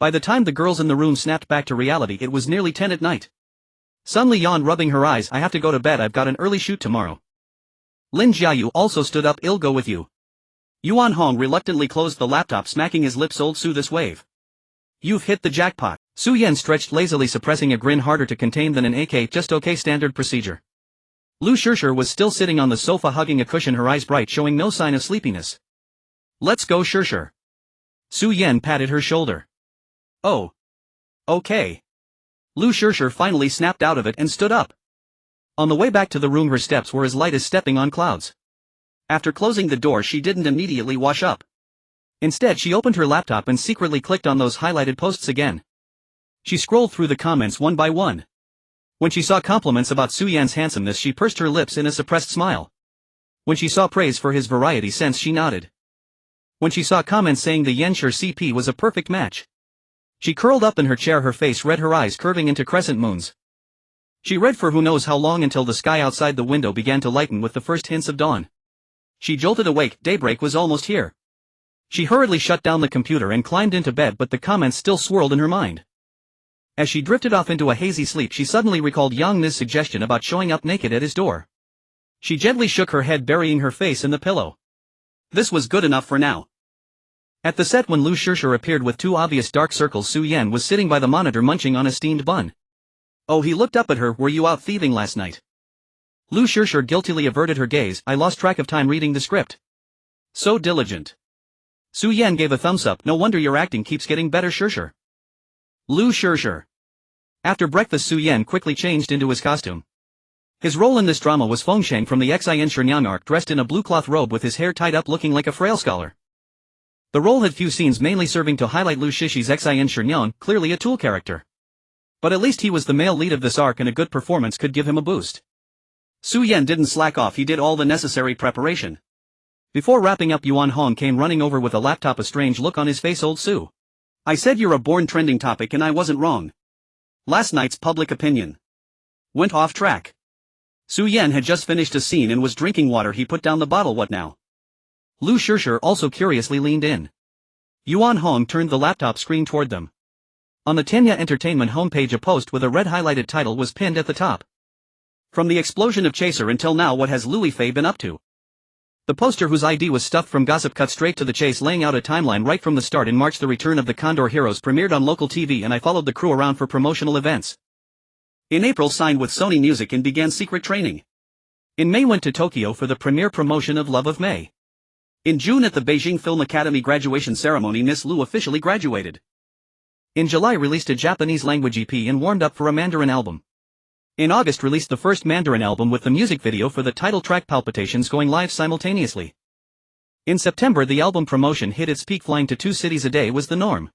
By the time the girls in the room snapped back to reality, it was nearly 10 at night. Sun Li yawned, rubbing her eyes. I have to go to bed, I've got an early shoot tomorrow. Lin Jiayu also stood up. I'll go with you. Yuan Hong reluctantly closed the laptop, smacking his lips. Old Su, this wave. You've hit the jackpot. Su Yan stretched lazily, suppressing a grin harder to contain than an AK. Just okay, standard procedure. Lu Shishir was still sitting on the sofa hugging a cushion, her eyes bright, showing no sign of sleepiness. Let's go, Shishir. Su Yan patted her shoulder. Oh. Okay. Lu Shishir finally snapped out of it and stood up. On the way back to the room, her steps were as light as stepping on clouds. After closing the door, she didn't immediately wash up. Instead, she opened her laptop and secretly clicked on those highlighted posts again. She scrolled through the comments one by one. When she saw compliments about Su Yan's handsomeness, she pursed her lips in a suppressed smile. When she saw praise for his variety sense, she nodded. When she saw comments saying the Yenshur CP was a perfect match, she curled up in her chair, her face red, her eyes curving into crescent moons. She read for who knows how long until the sky outside the window began to lighten with the first hints of dawn. She jolted awake. Daybreak was almost here. She hurriedly shut down the computer and climbed into bed, but the comments still swirled in her mind. As she drifted off into a hazy sleep, she suddenly recalled Yang Ni's suggestion about showing up naked at his door. She gently shook her head, burying her face in the pillow. This was good enough for now. At the set, when Lu Shishir appeared with two obvious dark circles, Su Yan was sitting by the monitor munching on a steamed bun. Oh, he looked up at her. Were you out thieving last night? Lu Shishir guiltily averted her gaze. I lost track of time reading the script. So diligent. Su Yan gave a thumbs up. No wonder your acting keeps getting better, Shishir. Lu Shishir. After breakfast, Su Yan quickly changed into his costume. His role in this drama was Fengsheng from the Xin Shenyang arc, dressed in a blue cloth robe with his hair tied up, looking like a frail scholar. The role had few scenes, mainly serving to highlight Lu Shishi's Xin Shenyang, clearly a tool character. But at least he was the male lead of this arc, and a good performance could give him a boost. Su Yan didn't slack off. He did all the necessary preparation. Before wrapping up, Yuan Hong came running over with a laptop, a strange look on his face. Old Su. I said you're a born trending topic, and I wasn't wrong. Last night's public opinion went off track. Su Yan had just finished a scene and was drinking water. He put down the bottle. What now? Lu Shishir also curiously leaned in. Yuan Hong turned the laptop screen toward them. On the Tenya Entertainment homepage, a post with a red highlighted title was pinned at the top. From the explosion of Chaser until now, what has Liu Yifei been up to? The poster, whose ID was stuffed from gossip, cut straight to the chase, laying out a timeline right from the start. In March, the return of the Condor Heroes premiered on local TV, and I followed the crew around for promotional events. In April, signed with Sony Music and began secret training. In May, went to Tokyo for the premiere promotion of Love of May. In June, at the Beijing Film Academy graduation ceremony, Miss Liu officially graduated. In July, released a Japanese language EP and warmed up for a Mandarin album. In August, released the first Mandarin album with the music video for the title track Palpitations going live simultaneously. In September, the album promotion hit its peak. Flying to 2 cities a day was the norm.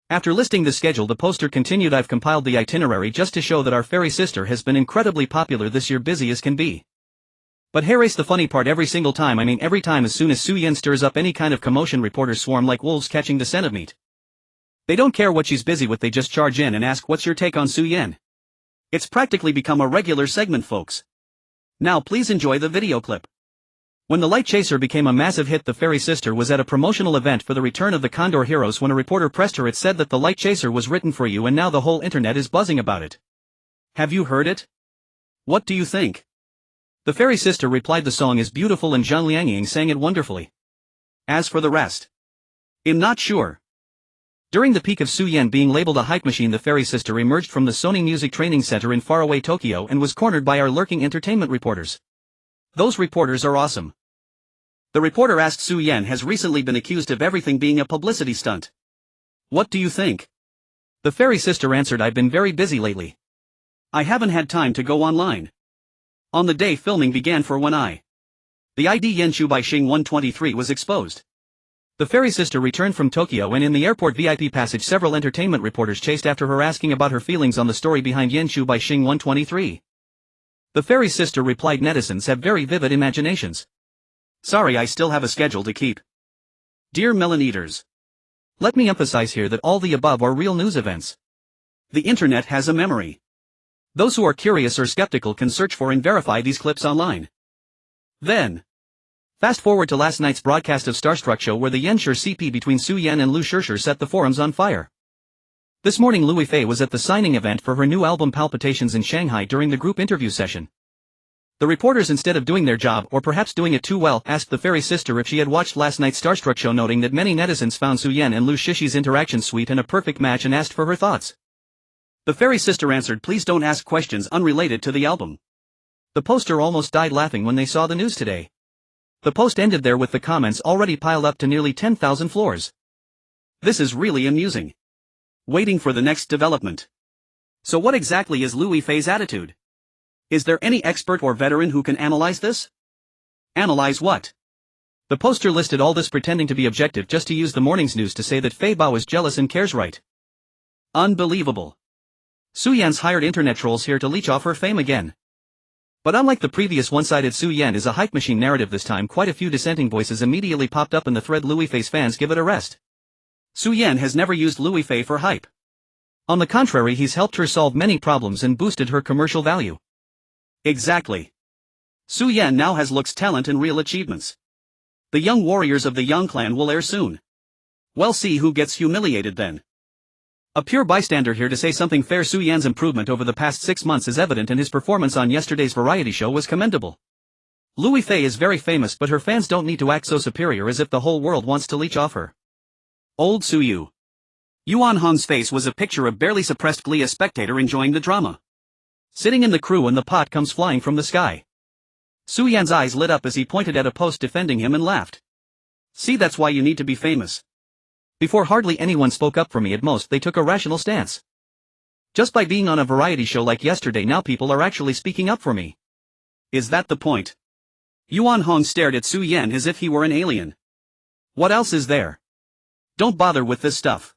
After listing the schedule, the poster continued. I've compiled the itinerary just to show that our fairy sister has been incredibly popular this year, busy as can be. But here's the funny part: every single time, every time, as soon as Su Yan stirs up any kind of commotion, reporters swarm like wolves catching the scent of meat. They don't care what she's busy with, they just charge in and ask, what's your take on Su Yan? It's practically become a regular segment, folks. Now please enjoy the video clip. When The Light Chaser became a massive hit, the fairy sister was at a promotional event for the return of the Condor Heroes. When a reporter pressed her, it said that The Light Chaser was written for you, and now the whole internet is buzzing about it. Have you heard it? What do you think? The fairy sister replied, the song is beautiful and Zhang Liangying sang it wonderfully. As for the rest, I'm not sure. During the peak of Su Yan being labeled a hype machine, the fairy sister emerged from the Sony Music Training Center in faraway Tokyo and was cornered by our lurking entertainment reporters. Those reporters are awesome. The reporter asked, Su Yan has recently been accused of everything being a publicity stunt. What do you think? The fairy sister answered, I've been very busy lately. I haven't had time to go online. On the day filming began, for when the ID Yenshu by Xing 123 was exposed. The fairy sister returned from Tokyo, and in the airport VIP passage several entertainment reporters chased after her, asking about her feelings on the story behind Yenshu by Xing 123. The fairy sister replied, netizens have very vivid imaginations. Sorry, I still have a schedule to keep. Dear melon eaters, let me emphasize here that all the above are real news events. The internet has a memory. Those who are curious or skeptical can search for and verify these clips online. Then, fast forward to last night's broadcast of Starstruck Show, where the Yenshur CP between Su Yan and Lu Shishir set the forums on fire. This morning Liu Yifei was at the signing event for her new album Palpitations in Shanghai during the group interview session. The reporters, instead of doing their job or perhaps doing it too well, asked the fairy sister if she had watched last night's Starstruck show, noting that many netizens found Su Yan and Liu Shixie's interaction sweet and a perfect match, and asked for her thoughts. The fairy sister answered, "Please don't ask questions unrelated to the album." The poster almost died laughing when they saw the news today. The post ended there with the comments already piled up to nearly 10,000 floors. This is really amusing. Waiting for the next development. So what exactly is Liu Yifei's attitude? Is there any expert or veteran who can analyze this? Analyze what? The poster listed all this pretending to be objective just to use the morning's news to say that Fei Bao is jealous and cares, right? Unbelievable. Su Yan's hired internet trolls here to leech off her fame again. But unlike the previous one-sided Su Yan is a hype machine narrative, this time quite a few dissenting voices immediately popped up in the thread. Liu Yifei's fans give it a rest. Su Yan has never used Liu Yifei for hype. On the contrary, he's helped her solve many problems and boosted her commercial value. Exactly. Su Yan now has looks, talent and real achievements. The Young Warriors of the Yang clan will air soon. We'll see who gets humiliated then. A pure bystander here to say something fair. Su Yan's improvement over the past 6 months is evident, and his performance on yesterday's variety show was commendable. Liu Yifei is very famous, but her fans don't need to act so superior as if the whole world wants to leech off her. Old Su Yu. Yuan Hong's face was a picture of barely suppressed glee, a spectator enjoying the drama. Sitting in the crew and the pot comes flying from the sky. Su Yan's eyes lit up as he pointed at a post defending him and laughed. See, that's why you need to be famous. Before hardly anyone spoke up for me. At most they took a rational stance. Just by being on a variety show like yesterday, now people are actually speaking up for me. Is that the point? Yuan Hong stared at Su Yan as if he were an alien. What else is there? Don't bother with this stuff.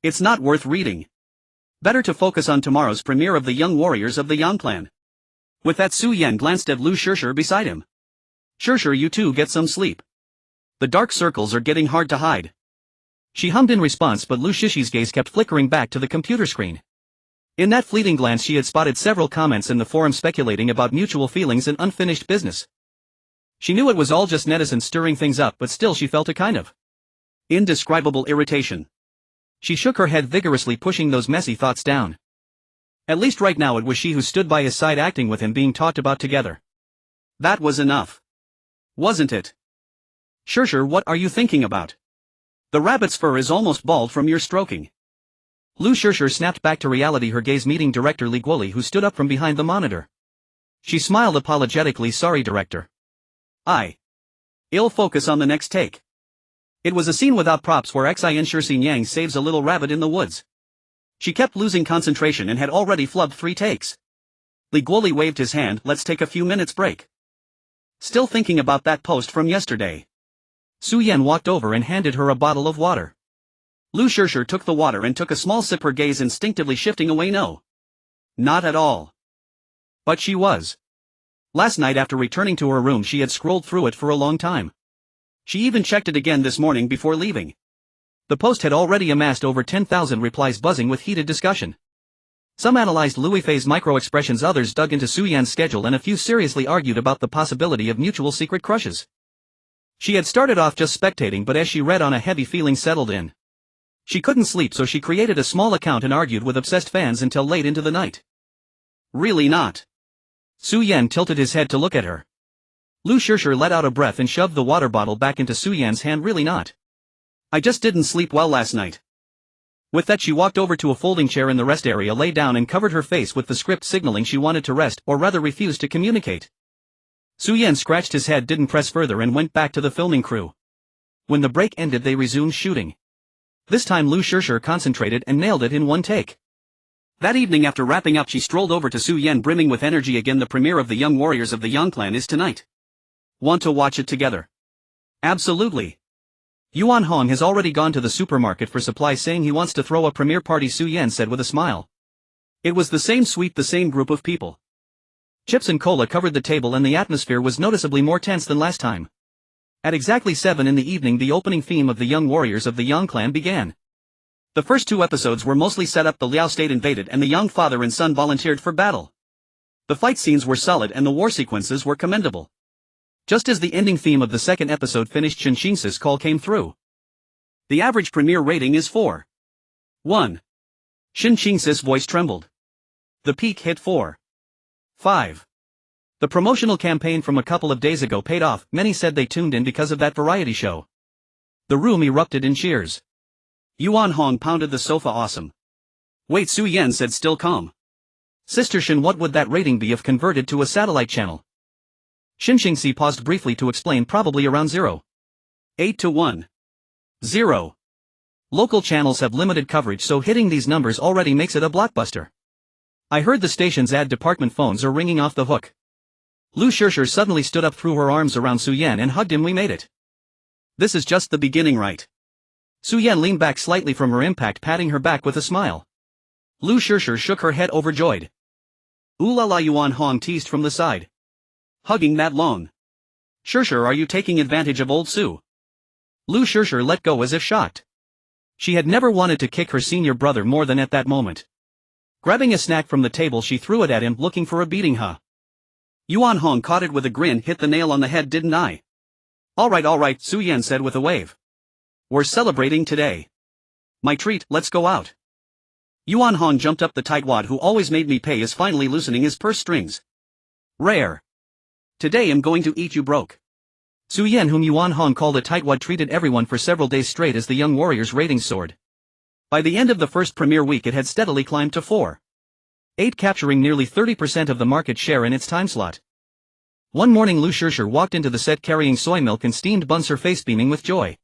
It's not worth reading. Better to focus on tomorrow's premiere of the Young Warriors of the Yang clan. With that, Su Yan glanced at Liu Shixie beside him. "Shixie, you too get some sleep. The dark circles are getting hard to hide." She hummed in response, but Liu Shixie's gaze kept flickering back to the computer screen. In that fleeting glance she had spotted several comments in the forum speculating about mutual feelings and unfinished business. She knew it was all just netizens stirring things up, but still she felt a kind of indescribable irritation. She shook her head vigorously, pushing those messy thoughts down. At least right now it was she who stood by his side, acting with him, being talked about together. That was enough. Wasn't it? "Shixie, what are you thinking about? The rabbit's fur is almost bald from your stroking." Liu Shixie snapped back to reality, her gaze meeting director Li Guoli, who stood up from behind the monitor. She smiled apologetically. "Sorry, director. I'll focus on the next take." It was a scene without props where Xin Shixing Yang saves a little rabbit in the woods. She kept losing concentration and had already flubbed 3 takes. Li Guoli waved his hand. "Let's take a few minutes break." "Still thinking about that post from yesterday?" Su Yan walked over and handed her a bottle of water. Liu Shixie took the water and took a small sip, her gaze instinctively shifting away. "No. Not at all." But she was. Last night after returning to her room she had scrolled through it for a long time. She even checked it again this morning before leaving. The post had already amassed over 10,000 replies, buzzing with heated discussion. Some analyzed Liu Yifei's micro-expressions, others dug into Su Yan's schedule, and a few seriously argued about the possibility of mutual secret crushes. She had started off just spectating, but as she read on, a heavy feeling settled in. She couldn't sleep, so she created a small account and argued with obsessed fans until late into the night. "Really not?" Su Yan tilted his head to look at her. Liu Shixie let out a breath and shoved the water bottle back into Su Yan's hand. "Really not. I just didn't sleep well last night." With that she walked over to a folding chair in the rest area, lay down and covered her face with the script, signaling she wanted to rest, or rather refused to communicate. Su Yan scratched his head, didn't press further, and went back to the filming crew. When the break ended they resumed shooting. This time Liu Shixie concentrated and nailed it in one take. That evening after wrapping up she strolled over to Su Yan, brimming with energy again. "The premiere of the Young Warriors of the Yang clan is tonight. Want to watch it together?" "Absolutely. Yuan Hong has already gone to the supermarket for supplies, saying he wants to throw a premiere party," Su Yan said with a smile. It was the same sweet, the same group of people. Chips and cola covered the table and the atmosphere was noticeably more tense than last time. At exactly 7 in the evening the opening theme of the Young Warriors of the Yang clan began. The first 2 episodes were mostly set up. The Liao state invaded and the young father and son volunteered for battle. The fight scenes were solid and the war sequences were commendable. Just as the ending theme of the second episode finished, Shinxin's call came through. The average premiere rating is 4.1. Shin Qing's voice trembled. The peak hit 4. 5. The promotional campaign from a couple of days ago paid off. Many said they tuned in because of that variety show. The room erupted in cheers. Yuan Hong pounded the sofa. Awesome. Wait, Su Yan said, still calm. Sister Shin, what would that rating be if converted to a satellite channel? Shin Qingxi paused briefly to explain, probably around 0.8 to 1.0. Local channels have limited coverage, so hitting these numbers already makes it a blockbuster. I heard the station's ad department phones are ringing off the hook. Lu Shishir suddenly stood up, threw her arms around Su Yan and hugged him. We made it. This is just the beginning, right? Su Yan leaned back slightly from her impact, patting her back with a smile. Lu Shishir shook her head, overjoyed. Ooh la la, Yuan Hong teased from the side. Hugging that long. Shishir, are you taking advantage of old Su? Lu Shishir let go as if shocked. She had never wanted to kick her senior brother more than at that moment. Grabbing a snack from the table, she threw it at him, looking for a beating. Huh? Yuan Hong caught it with a grin. Hit the nail on the head, didn't I? All right, Su Yan said with a wave. We're celebrating today. My treat, let's go out. Yuan Hong jumped up. The tightwad who always made me pay is finally loosening his purse strings. Rare. Today I'm going to eat you broke. Su Yan, whom Yuan Hong called a tightwad, treated everyone for several days straight as the young warrior's ratings soared. By the end of the first premiere week it had steadily climbed to 4.8, capturing nearly 30% of the market share in its time slot. One morning Lu Shishir walked into the set carrying soy milk and steamed buns, her face beaming with joy.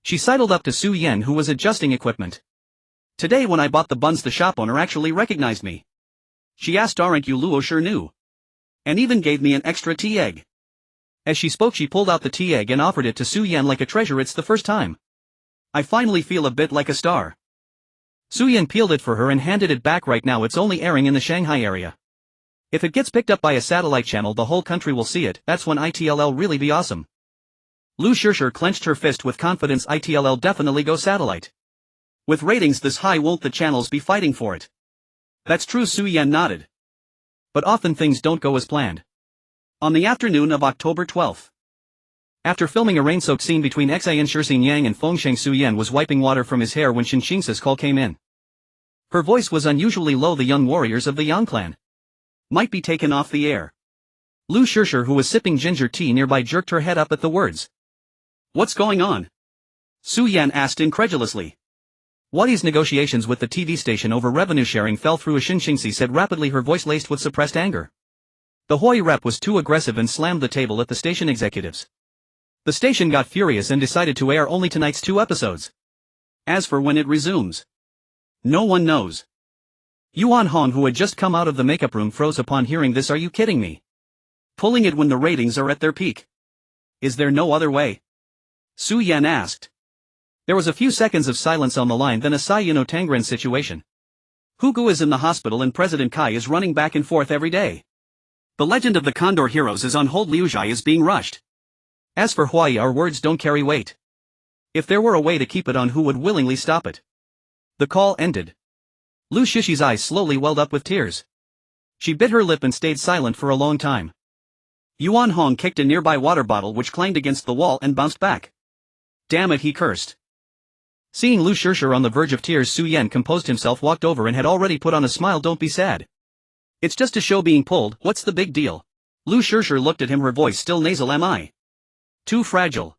She sidled up to Su Yan, who was adjusting equipment. Today when I bought the buns, the shop owner actually recognized me. She asked, aren't you Luo? Sure knew. And even gave me an extra tea egg. As she spoke she pulled out the tea egg and offered it to Su Yan like a treasure. It's the first time I finally feel a bit like a star. Su Yan peeled it for her and handed it back. Right now it's only airing in the Shanghai area. If it gets picked up by a satellite channel the whole country will see it. That's when it'll really be awesome. Lu Shishir clenched her fist with confidence. It'll definitely go satellite. With ratings this high, won't the channels be fighting for it? That's true, Su Yan nodded. But often things don't go as planned. On the afternoon of October 12th. After filming a rain-soaked scene between Xian Shixin Yang and Fengsheng, Su Yan was wiping water from his hair when Shin Qing's call came in. Her voice was unusually low. The young warriors of the Yang clan might be taken off the air. Lu Shishir, who was sipping ginger tea nearby, jerked her head up at the words. What's going on? Su Yan asked incredulously. Wadi's negotiations with the TV station over revenue sharing fell through, Shin Qingxi said rapidly, her voice laced with suppressed anger. The Hui rep was too aggressive and slammed the table at the station executives. The station got furious and decided to air only tonight's 2 episodes. As for when it resumes, no one knows. Yuan Hong, who had just come out of the makeup room, froze upon hearing this. Are you kidding me? Pulling it when the ratings are at their peak? Is there no other way? Su Yan asked. There was a few seconds of silence on the line, then a sigh. Tangren situation. Hugo is in the hospital and President Kai is running back and forth every day. The legend of the Condor Heroes is on hold. Liu Yifei is being rushed. As for Huai, our words don't carry weight. If there were a way to keep it on, who would willingly stop it? The call ended. Lu Shishi's eyes slowly welled up with tears. She bit her lip and stayed silent for a long time. Yuan Hong kicked a nearby water bottle which clanged against the wall and bounced back. Damn it, he cursed. Seeing Lu Shishir on the verge of tears, Su Yan composed himself, walked over and had already put on a smile. Don't be sad. It's just a show being pulled, what's the big deal? Lu Shishir looked at him, her voice still nasal. Am I too fragile?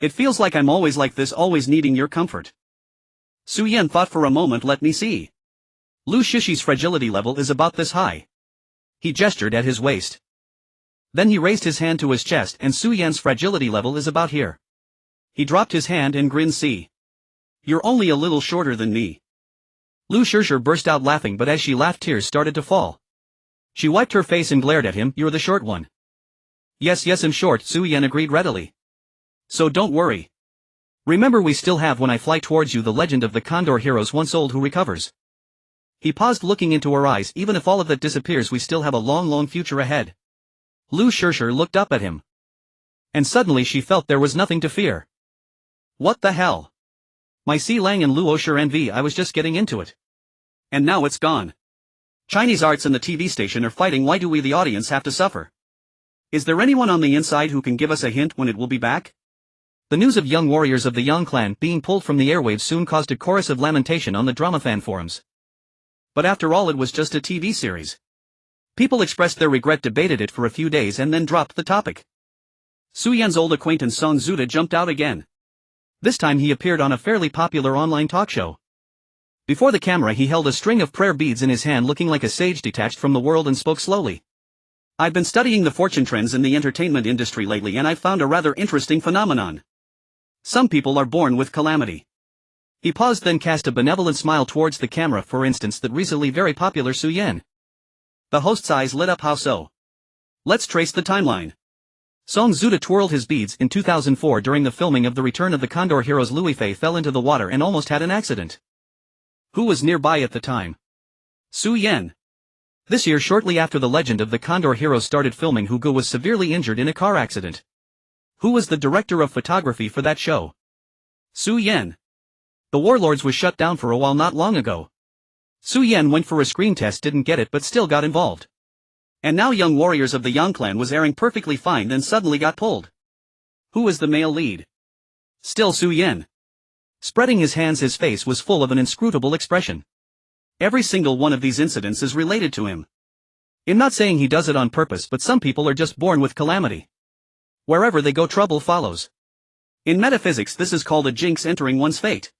It feels like I'm always like this, always needing your comfort. Su Yan thought for a moment. Let me see. Lu Shishi's fragility level is about this high. He gestured at his waist. Then he raised his hand to his chest, and Su Yan's fragility level is about here. He dropped his hand and grinned. See? You're only a little shorter than me. Lu Shishir burst out laughing, but as she laughed tears started to fall. She wiped her face and glared at him. You're the short one. Yes, I'm short, Su Yan agreed readily. So don't worry. Remember, we still have When I Fly Towards You, the legend of the Condor Heroes once old who recovers. He paused, looking into her eyes. Even if all of that disappears, we still have a long future ahead. Lu Shishir looked up at him. And suddenly she felt there was nothing to fear. What the hell? My Si Lang and Luo sure envy. I was just getting into it. And now it's gone. Chinese arts and the TV station are fighting. Why do we, the audience, have to suffer? Is there anyone on the inside who can give us a hint when it will be back? The news of young warriors of the Yang clan being pulled from the airwaves soon caused a chorus of lamentation on the drama fan forums. But after all, it was just a TV series. People expressed their regret, debated it for a few days, and then dropped the topic. Su Yan's old acquaintance Song Zuda jumped out again. This time he appeared on a fairly popular online talk show. Before the camera he held a string of prayer beads in his hand, looking like a sage detached from the world, and spoke slowly. I've been studying the fortune trends in the entertainment industry lately, and I've found a rather interesting phenomenon. Some people are born with calamity. He paused, then cast a benevolent smile towards the camera. For instance, that recently very popular Su Yan. The host's eyes lit up. How so? Let's trace the timeline. Song Zuda twirled his beads. In 2004, during the filming of The Return of the Condor Heroes, Liu Yifei fell into the water and almost had an accident. Who was nearby at the time? Su Yan. This year, shortly after the Legend of the Condor Heroes started filming, Hugo was severely injured in a car accident. Who was the director of photography for that show? Su Yan. The Warlords was shut down for a while not long ago. Su Yan went for a screen test, didn't get it, but still got involved. And now Young Warriors of the Yang clan was airing perfectly fine, then suddenly got pulled. Who is the male lead? Still Su Yan. Spreading his hands, his face was full of an inscrutable expression. Every single one of these incidents is related to him. I'm not saying he does it on purpose, but some people are just born with calamity. Wherever they go, trouble follows. In metaphysics, this is called a jinx entering one's fate.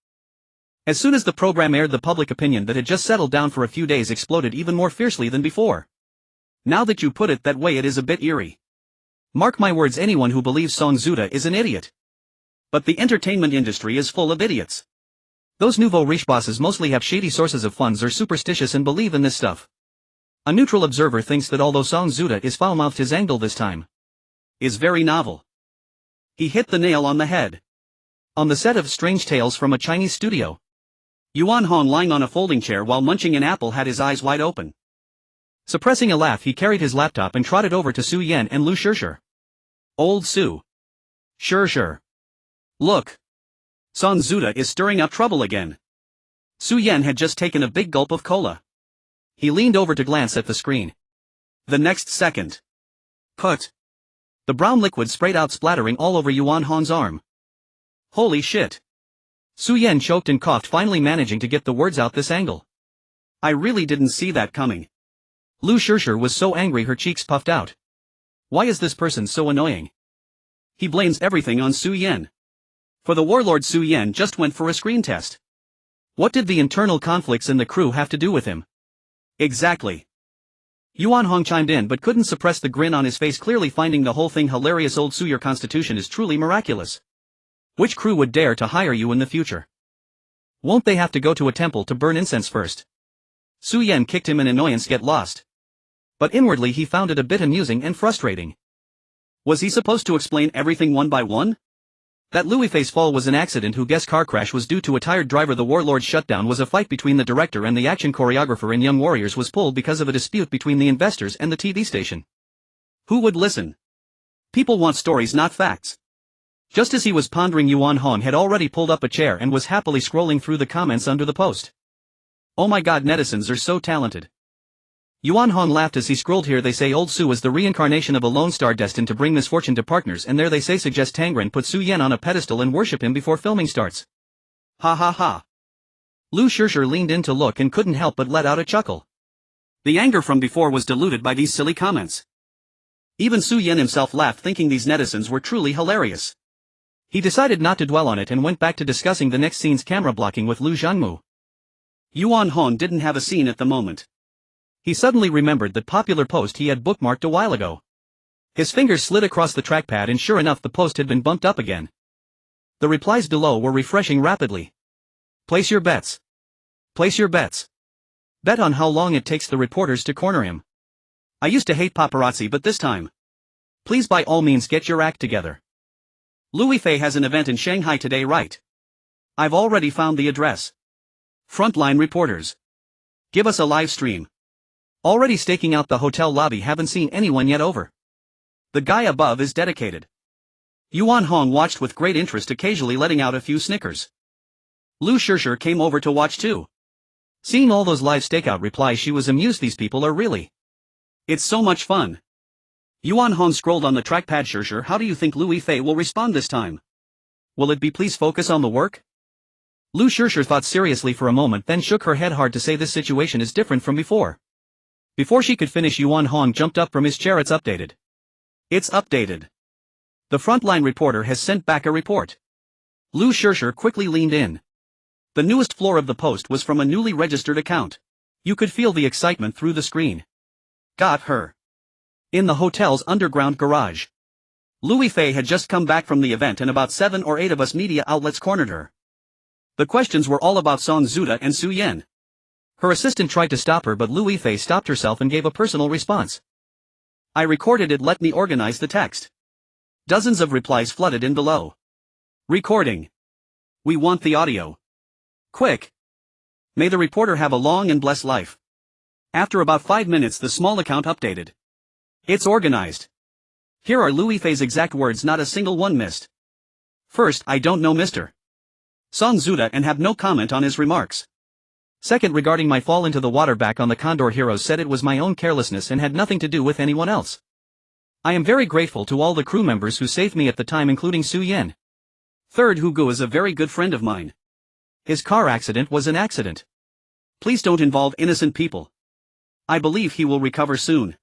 As soon as the program aired, the public opinion that had just settled down for a few days exploded even more fiercely than before. Now that you put it that way, it is a bit eerie. Mark my words, anyone who believes Song Zuda is an idiot. But the entertainment industry is full of idiots. Those nouveau riche bosses mostly have shady sources of funds, are superstitious, and believe in this stuff. A neutral observer thinks that although Song Zuda is foul-mouthed, his angle this time is very novel. He hit the nail on the head. On the set of Strange Tales from a Chinese studio, Yuan Hong, lying on a folding chair while munching an apple, had his eyes wide open. Suppressing a laugh, he carried his laptop and trotted over to Su Yan and Liu Yifei. Old Su. Sure. Look. Song Zuda is stirring up trouble again. Su Yan had just taken a big gulp of cola. He leaned over to glance at the screen. The next second. Put. The brown liquid sprayed out, splattering all over Yuan Hong's arm. Holy shit. Su Yan choked and coughed, finally managing to get the words out. This angle. I really didn't see that coming. Liu Yifei was so angry her cheeks puffed out. Why is this person so annoying? He blames everything on Su Yan. For the warlord, Su Yan just went for a screen test. What did the internal conflicts in the crew have to do with him? Exactly. Yuan Hong chimed in but couldn't suppress the grin on his face, clearly finding the whole thing hilarious. Old Su, your constitution is truly miraculous. Which crew would dare to hire you in the future? Won't they have to go to a temple to burn incense first? Su Yan kicked him in annoyance. Get lost. But inwardly he found it a bit amusing and frustrating. Was he supposed to explain everything one by one? That Liu Yifei's fall was an accident, who guess car crash was due to a tired driver. The warlord's shutdown was a fight between the director and the action choreographer, and Young Warriors was pulled because of a dispute between the investors and the TV station. Who would listen? People want stories, not facts. Just as he was pondering, Yuan Hong had already pulled up a chair and was happily scrolling through the comments under the post. Oh my god, netizens are so talented. Yuan Hong laughed as he scrolled. Here they say old Su is the reincarnation of a lone star destined to bring misfortune to partners, and there they say suggest Tangren put Su Yan on a pedestal and worship him before filming starts. Ha ha ha. Liu Yifei leaned in to look and couldn't help but let out a chuckle. The anger from before was diluted by these silly comments. Even Su Yan himself laughed, thinking these netizens were truly hilarious. He decided not to dwell on it and went back to discussing the next scene's camera blocking with Liu Zhangmu. Yuan Hong didn't have a scene at the moment. He suddenly remembered that popular post he had bookmarked a while ago. His fingers slid across the trackpad and sure enough the post had been bumped up again. The replies below were refreshing rapidly. Place your bets. Place your bets. Bet on how long it takes the reporters to corner him. I used to hate paparazzi, but this time. Please by all means get your act together. Liu Yifei has an event in Shanghai today, right? I've already found the address. Frontline reporters. Give us a live stream. Already staking out the hotel lobby, haven't seen anyone yet. Over. The guy above is dedicated. Yuan Hong watched with great interest, occasionally letting out a few snickers. Liu Yifei came over to watch too. Seeing all those live stakeout replies, she was amused. These people are really. It's so much fun. Yuan Hong scrolled on the trackpad. Yifei, how do you think Liu Yifei will respond this time? Will it be please focus on the work? Liu Yifei thought seriously for a moment, then shook her head hard to say this situation is different from before. Before she could finish, Yuan Hong jumped up from his chair. It's updated. It's updated. The frontline reporter has sent back a report. Liu Yifei quickly leaned in. The newest floor of the post was from a newly registered account. You could feel the excitement through the screen. Got her. In the hotel's underground garage. Liu Yifei had just come back from the event and about 7 or 8 of us media outlets cornered her. The questions were all about Song Zuda and Su Yan. Her assistant tried to stop her, but Liu Yifei stopped herself and gave a personal response. I recorded it, let me organize the text. Dozens of replies flooded in below. Recording. We want the audio. Quick. May the reporter have a long and blessed life. After about 5 minutes the small account updated. It's organized. Here are Liu Yifei's exact words, not a single one missed. First, I don't know Mr. Song Zuda and have no comment on his remarks. Second, regarding my fall into the water back on the Condor Heroes, said it was my own carelessness and had nothing to do with anyone else. I am very grateful to all the crew members who saved me at the time, including Su Yan. Third, Hugo is a very good friend of mine. His car accident was an accident. Please don't involve innocent people. I believe he will recover soon.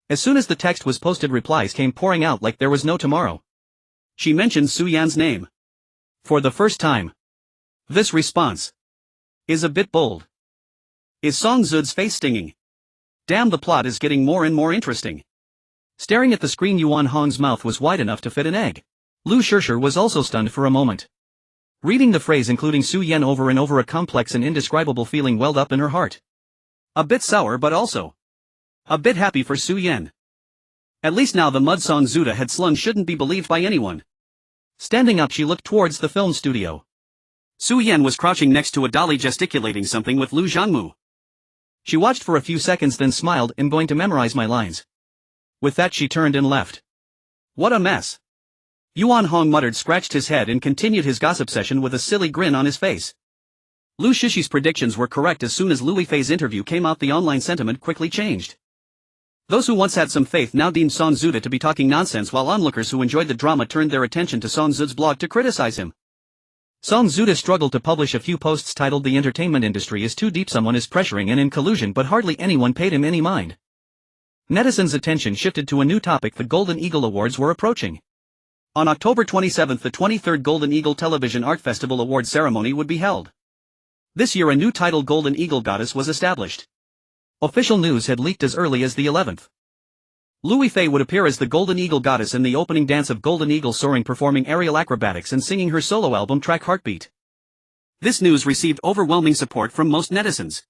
As soon as the text was posted, replies came pouring out like there was no tomorrow. She mentioned Su Yan's name. For the first time. This response is a bit bold. Is Song Zuda's face stinging? Damn, the plot is getting more and more interesting. Staring at the screen, Yuan Hong's mouth was wide enough to fit an egg. Liu Yifei was also stunned for a moment. Reading the phrase including Su Yan over and over, a complex and indescribable feeling welled up in her heart. A bit sour, but also a bit happy for Su Yan. At least now the mud Song Zuda had slung shouldn't be believed by anyone. Standing up, she looked towards the film studio. Su Yan was crouching next to a dolly gesticulating something with Liu Zhangmu. She watched for a few seconds, then smiled. I'm going to memorize my lines. With that she turned and left. What a mess. Yuan Hong muttered, scratched his head and continued his gossip session with a silly grin on his face. Liu Yifei's predictions were correct. As soon as Liu Yifei's interview came out, the online sentiment quickly changed. Those who once had some faith now deemed Song Zuda to be talking nonsense, while onlookers who enjoyed the drama turned their attention to Song Zuda's blog to criticize him. Song Zuda struggled to publish a few posts titled "The entertainment industry is too deep, someone is pressuring and in collusion," but hardly anyone paid him any mind. Netizens' attention shifted to a new topic. The Golden Eagle Awards were approaching. On October 27, the 23rd Golden Eagle Television Art Festival award ceremony would be held. This year a new title, Golden Eagle Goddess, was established. Official news had leaked as early as the 11th. Liu Yifei would appear as the Golden Eagle Goddess in the opening dance of Golden Eagle Soaring, performing aerial acrobatics and singing her solo album track Heartbeat. This news received overwhelming support from most netizens.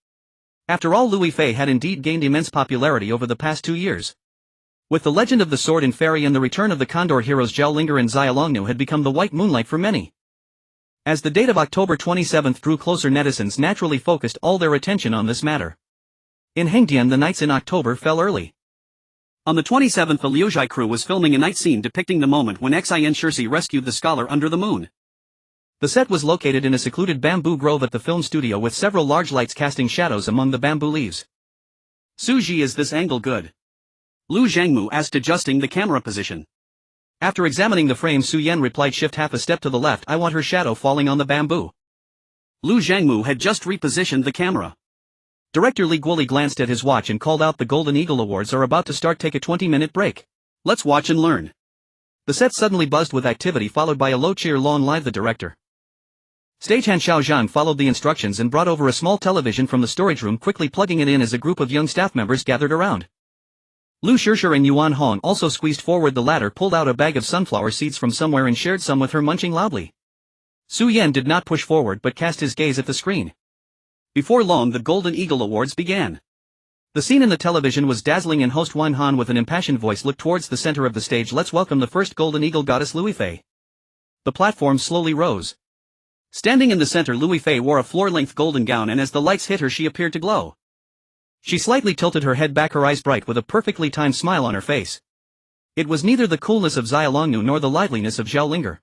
After all, Liu Yifei had indeed gained immense popularity over the past 2 years. With The Legend of the Sword and Fairy and the return of the Condor Heroes, Zhao Linger and Xia Longnu had become the white moonlight for many. As the date of October 27 drew closer, netizens naturally focused all their attention on this matter. In Hengdian, the nights in October fell early. On the 27th, the Liu Yifei crew was filming a night scene depicting the moment when Xin Shirsi rescued the scholar under the moon. The set was located in a secluded bamboo grove at the film studio, with several large lights casting shadows among the bamboo leaves. Suji, is this angle good? Liu Zhangmu asked, adjusting the camera position. After examining the frame, Su Yan replied, shift half a step to the left, I want her shadow falling on the bamboo. Liu Zhangmu had just repositioned the camera. Director Li Guoli glanced at his watch and called out, the Golden Eagle Awards are about to start, take a 20-minute break. Let's watch and learn. The set suddenly buzzed with activity, followed by a low cheer. Long live the director. Stagehand Xiao Zhang followed the instructions and brought over a small television from the storage room, quickly plugging it in as a group of young staff members gathered around. Liu Yifei and Yuan Hong also squeezed forward. The latter pulled out a bag of sunflower seeds from somewhere and shared some with her, munching loudly. Su Yan did not push forward but cast his gaze at the screen. Before long the Golden Eagle Awards began. The scene in the television was dazzling, and host Wan Han with an impassioned voice looked towards the center of the stage. Let's welcome the first Golden Eagle Goddess, Liu Yifei. The platform slowly rose. Standing in the center, Liu Yifei wore a floor-length golden gown, and as the lights hit her she appeared to glow. She slightly tilted her head back, her eyes bright, with a perfectly timed smile on her face. It was neither the coolness of Xia Longnu nor the liveliness of Zhao Linger.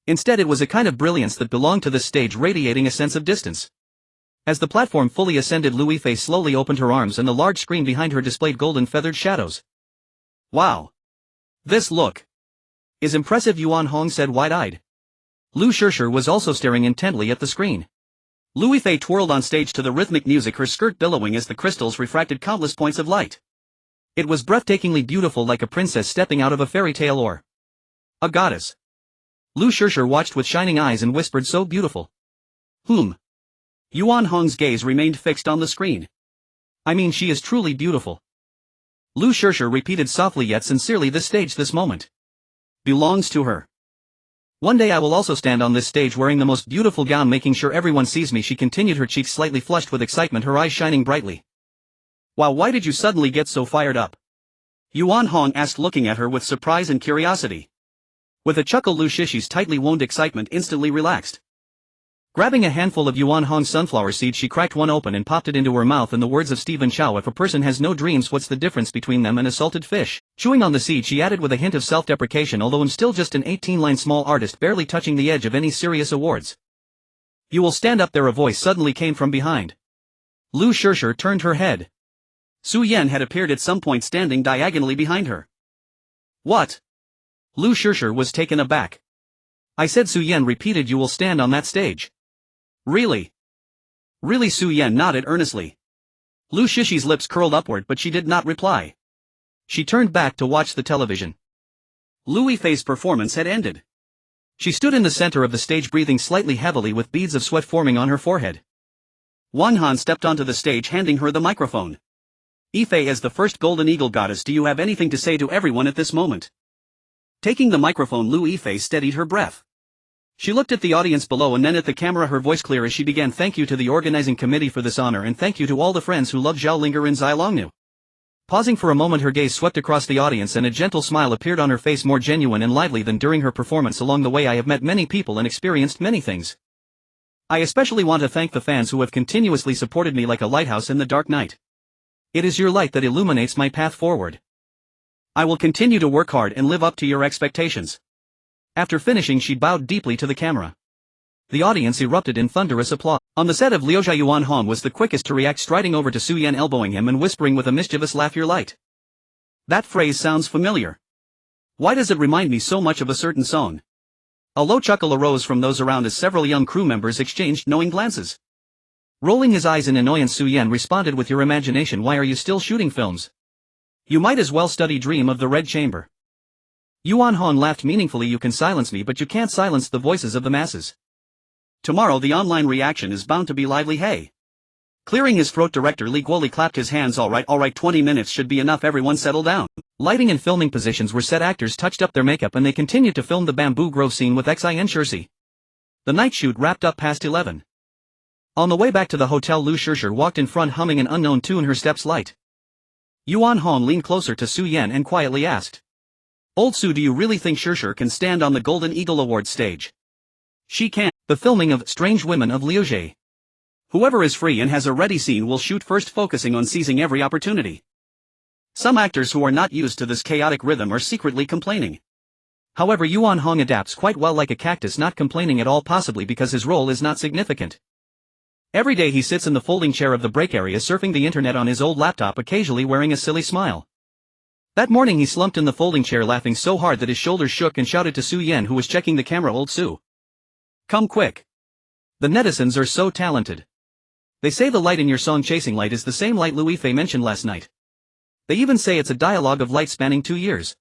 Instead, it was a kind of brilliance that belonged to this stage, radiating a sense of distance. As the platform fully ascended, Liu Yifei slowly opened her arms and the large screen behind her displayed golden feathered shadows. Wow! This look is impressive, Yuan Hong said, wide-eyed. Liu Yifei was also staring intently at the screen. Liu Yifei twirled on stage to the rhythmic music, her skirt billowing as the crystals refracted countless points of light. It was breathtakingly beautiful, like a princess stepping out of a fairy tale or a goddess. Liu Yifei watched with shining eyes and whispered, "So beautiful." Yuan Hong's gaze remained fixed on the screen. "I mean, she is truly beautiful." Liu Yifei repeated softly yet sincerely, "This stage, this moment, belongs to her. One day I will also stand on this stage wearing the most beautiful gown, making sure everyone sees me," she continued, her cheeks slightly flushed with excitement, her eyes shining brightly. "Wow, why did you suddenly get so fired up?" Yuan Hong asked, looking at her with surprise and curiosity. With a chuckle, Liu Yifei's tightly wound excitement instantly relaxed. Grabbing a handful of Yuan Hong's sunflower seeds, she cracked one open and popped it into her mouth. In the words of Stephen Chow, "If a person has no dreams, what's the difference between them and a salted fish?" Chewing on the seed, she added with a hint of self-deprecation, "Although I'm still just an 18-line small artist, barely touching the edge of any serious awards." "You will stand up there," a voice suddenly came from behind. Liu Yifei turned her head. Su Yan had appeared at some point, standing diagonally behind her. "What?" Liu Yifei was taken aback. "I said," Su Yan repeated, "you will stand on that stage." "Really?" "Really?" Su Yan nodded earnestly. Liu Yifei's lips curled upward, but she did not reply. She turned back to watch the television. Liu Yifei's performance had ended. She stood in the center of the stage, breathing slightly heavily with beads of sweat forming on her forehead. Wan Han stepped onto the stage, handing her the microphone. "Yifei, as the first Golden Eagle goddess, do you have anything to say to everyone at this moment?" Taking the microphone, Liu Yifei steadied her breath. She looked at the audience below and then at the camera, her voice clear as she began, "Thank you to the organizing committee for this honor, and thank you to all the friends who love Zhaolinga and Zilongnu." Pausing for a moment, her gaze swept across the audience and a gentle smile appeared on her face, more genuine and lively than during her performance. "Along the way I have met many people and experienced many things. I especially want to thank the fans who have continuously supported me like a lighthouse in the dark night. It is your light that illuminates my path forward. I will continue to work hard and live up to your expectations." After finishing, she bowed deeply to the camera. The audience erupted in thunderous applause. On the set of Liuxia, Yuan Hong was the quickest to react, striding over to Su Yan, elbowing him and whispering with a mischievous laugh, "Your light. That phrase sounds familiar. Why does it remind me so much of a certain song?" A low chuckle arose from those around as several young crew members exchanged knowing glances. Rolling his eyes in annoyance, Su Yan responded, "With your imagination, why are you still shooting films? You might as well study Dream of the Red Chamber." Yuan Hong laughed meaningfully, "You can silence me, but you can't silence the voices of the masses. Tomorrow the online reaction is bound to be lively, hey?" Clearing his throat, director Li Guoli clapped his hands. All right, 20 minutes should be enough, everyone settle down." Lighting and filming positions were set, actors touched up their makeup and they continued to film the bamboo grove scene with Xin Shirsi. The night shoot wrapped up past 11. On the way back to the hotel, Liu Yifei walked in front humming an unknown tune, her steps light. Yuan Hong leaned closer to Su Yan and quietly asked, "Old Su, do you really think Yifei can stand on the Golden Eagle Awards stage?" "She can." The filming of Strange Women of Liu Yifei. Whoever is free and has a ready scene will shoot first, focusing on seizing every opportunity. Some actors who are not used to this chaotic rhythm are secretly complaining. However, Yuan Hong adapts quite well, like a cactus, not complaining at all, possibly because his role is not significant. Every day he sits in the folding chair of the break area surfing the internet on his old laptop, occasionally wearing a silly smile. That morning he slumped in the folding chair, laughing so hard that his shoulders shook, and shouted to Su Yan, who was checking the camera, "Old Su, come quick. The netizens are so talented. They say the light in your song Chasing Light is the same light Liu Yifei mentioned last night. They even say it's a dialogue of light spanning 2 years.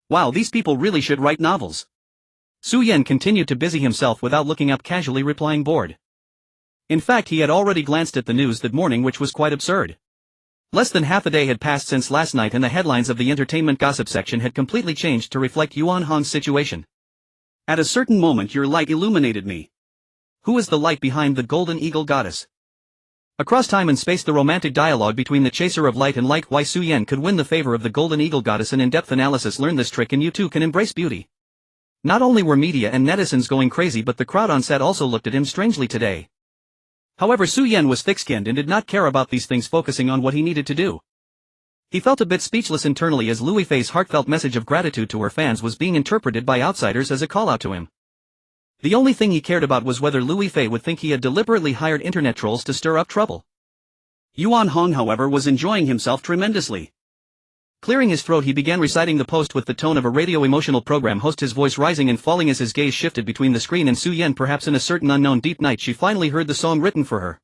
Wow, these people really should write novels." Su Yan continued to busy himself without looking up, casually replying, "Bored." In fact, he had already glanced at the news that morning, which was quite absurd. Less than half a day had passed since last night and the headlines of the entertainment gossip section had completely changed to reflect Yuan Hong's situation. "At a certain moment your light illuminated me. Who is the light behind the Golden Eagle goddess?" Across time and space, the romantic dialogue between the chaser of light and light, why Su Yan could win the favor of the Golden Eagle goddess. An in-depth analysis. Learn this trick and you too can embrace beauty. Not only were media and netizens going crazy, but the crowd on set also looked at him strangely today. However, Su Yan was thick-skinned and did not care about these things, focusing on what he needed to do. He felt a bit speechless internally as Liu Yifei's heartfelt message of gratitude to her fans was being interpreted by outsiders as a call-out to him. The only thing he cared about was whether Liu Yifei would think he had deliberately hired internet trolls to stir up trouble. Yuan Hong, however, was enjoying himself tremendously. Clearing his throat, he began reciting the post with the tone of a radio-emotional program host, his voice rising and falling as his gaze shifted between the screen and Su Yan. Perhaps in a certain unknown deep night she finally heard the song written for her.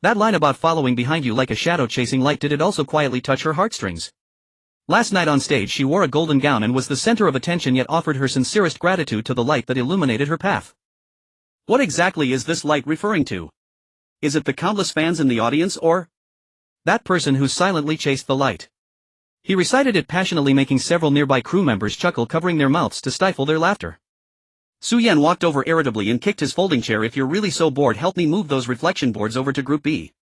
That line about following behind you like a shadow chasing light, did it also quietly touch her heartstrings? Last night on stage she wore a golden gown and was the center of attention, yet offered her sincerest gratitude to the light that illuminated her path. What exactly is this light referring to? Is it the countless fans in the audience, or that person who silently chased the light? He recited it passionately, making several nearby crew members chuckle, covering their mouths to stifle their laughter. Su Yan walked over irritably and kicked his folding chair. If you're really so bored, help me move those reflection boards over to Group B.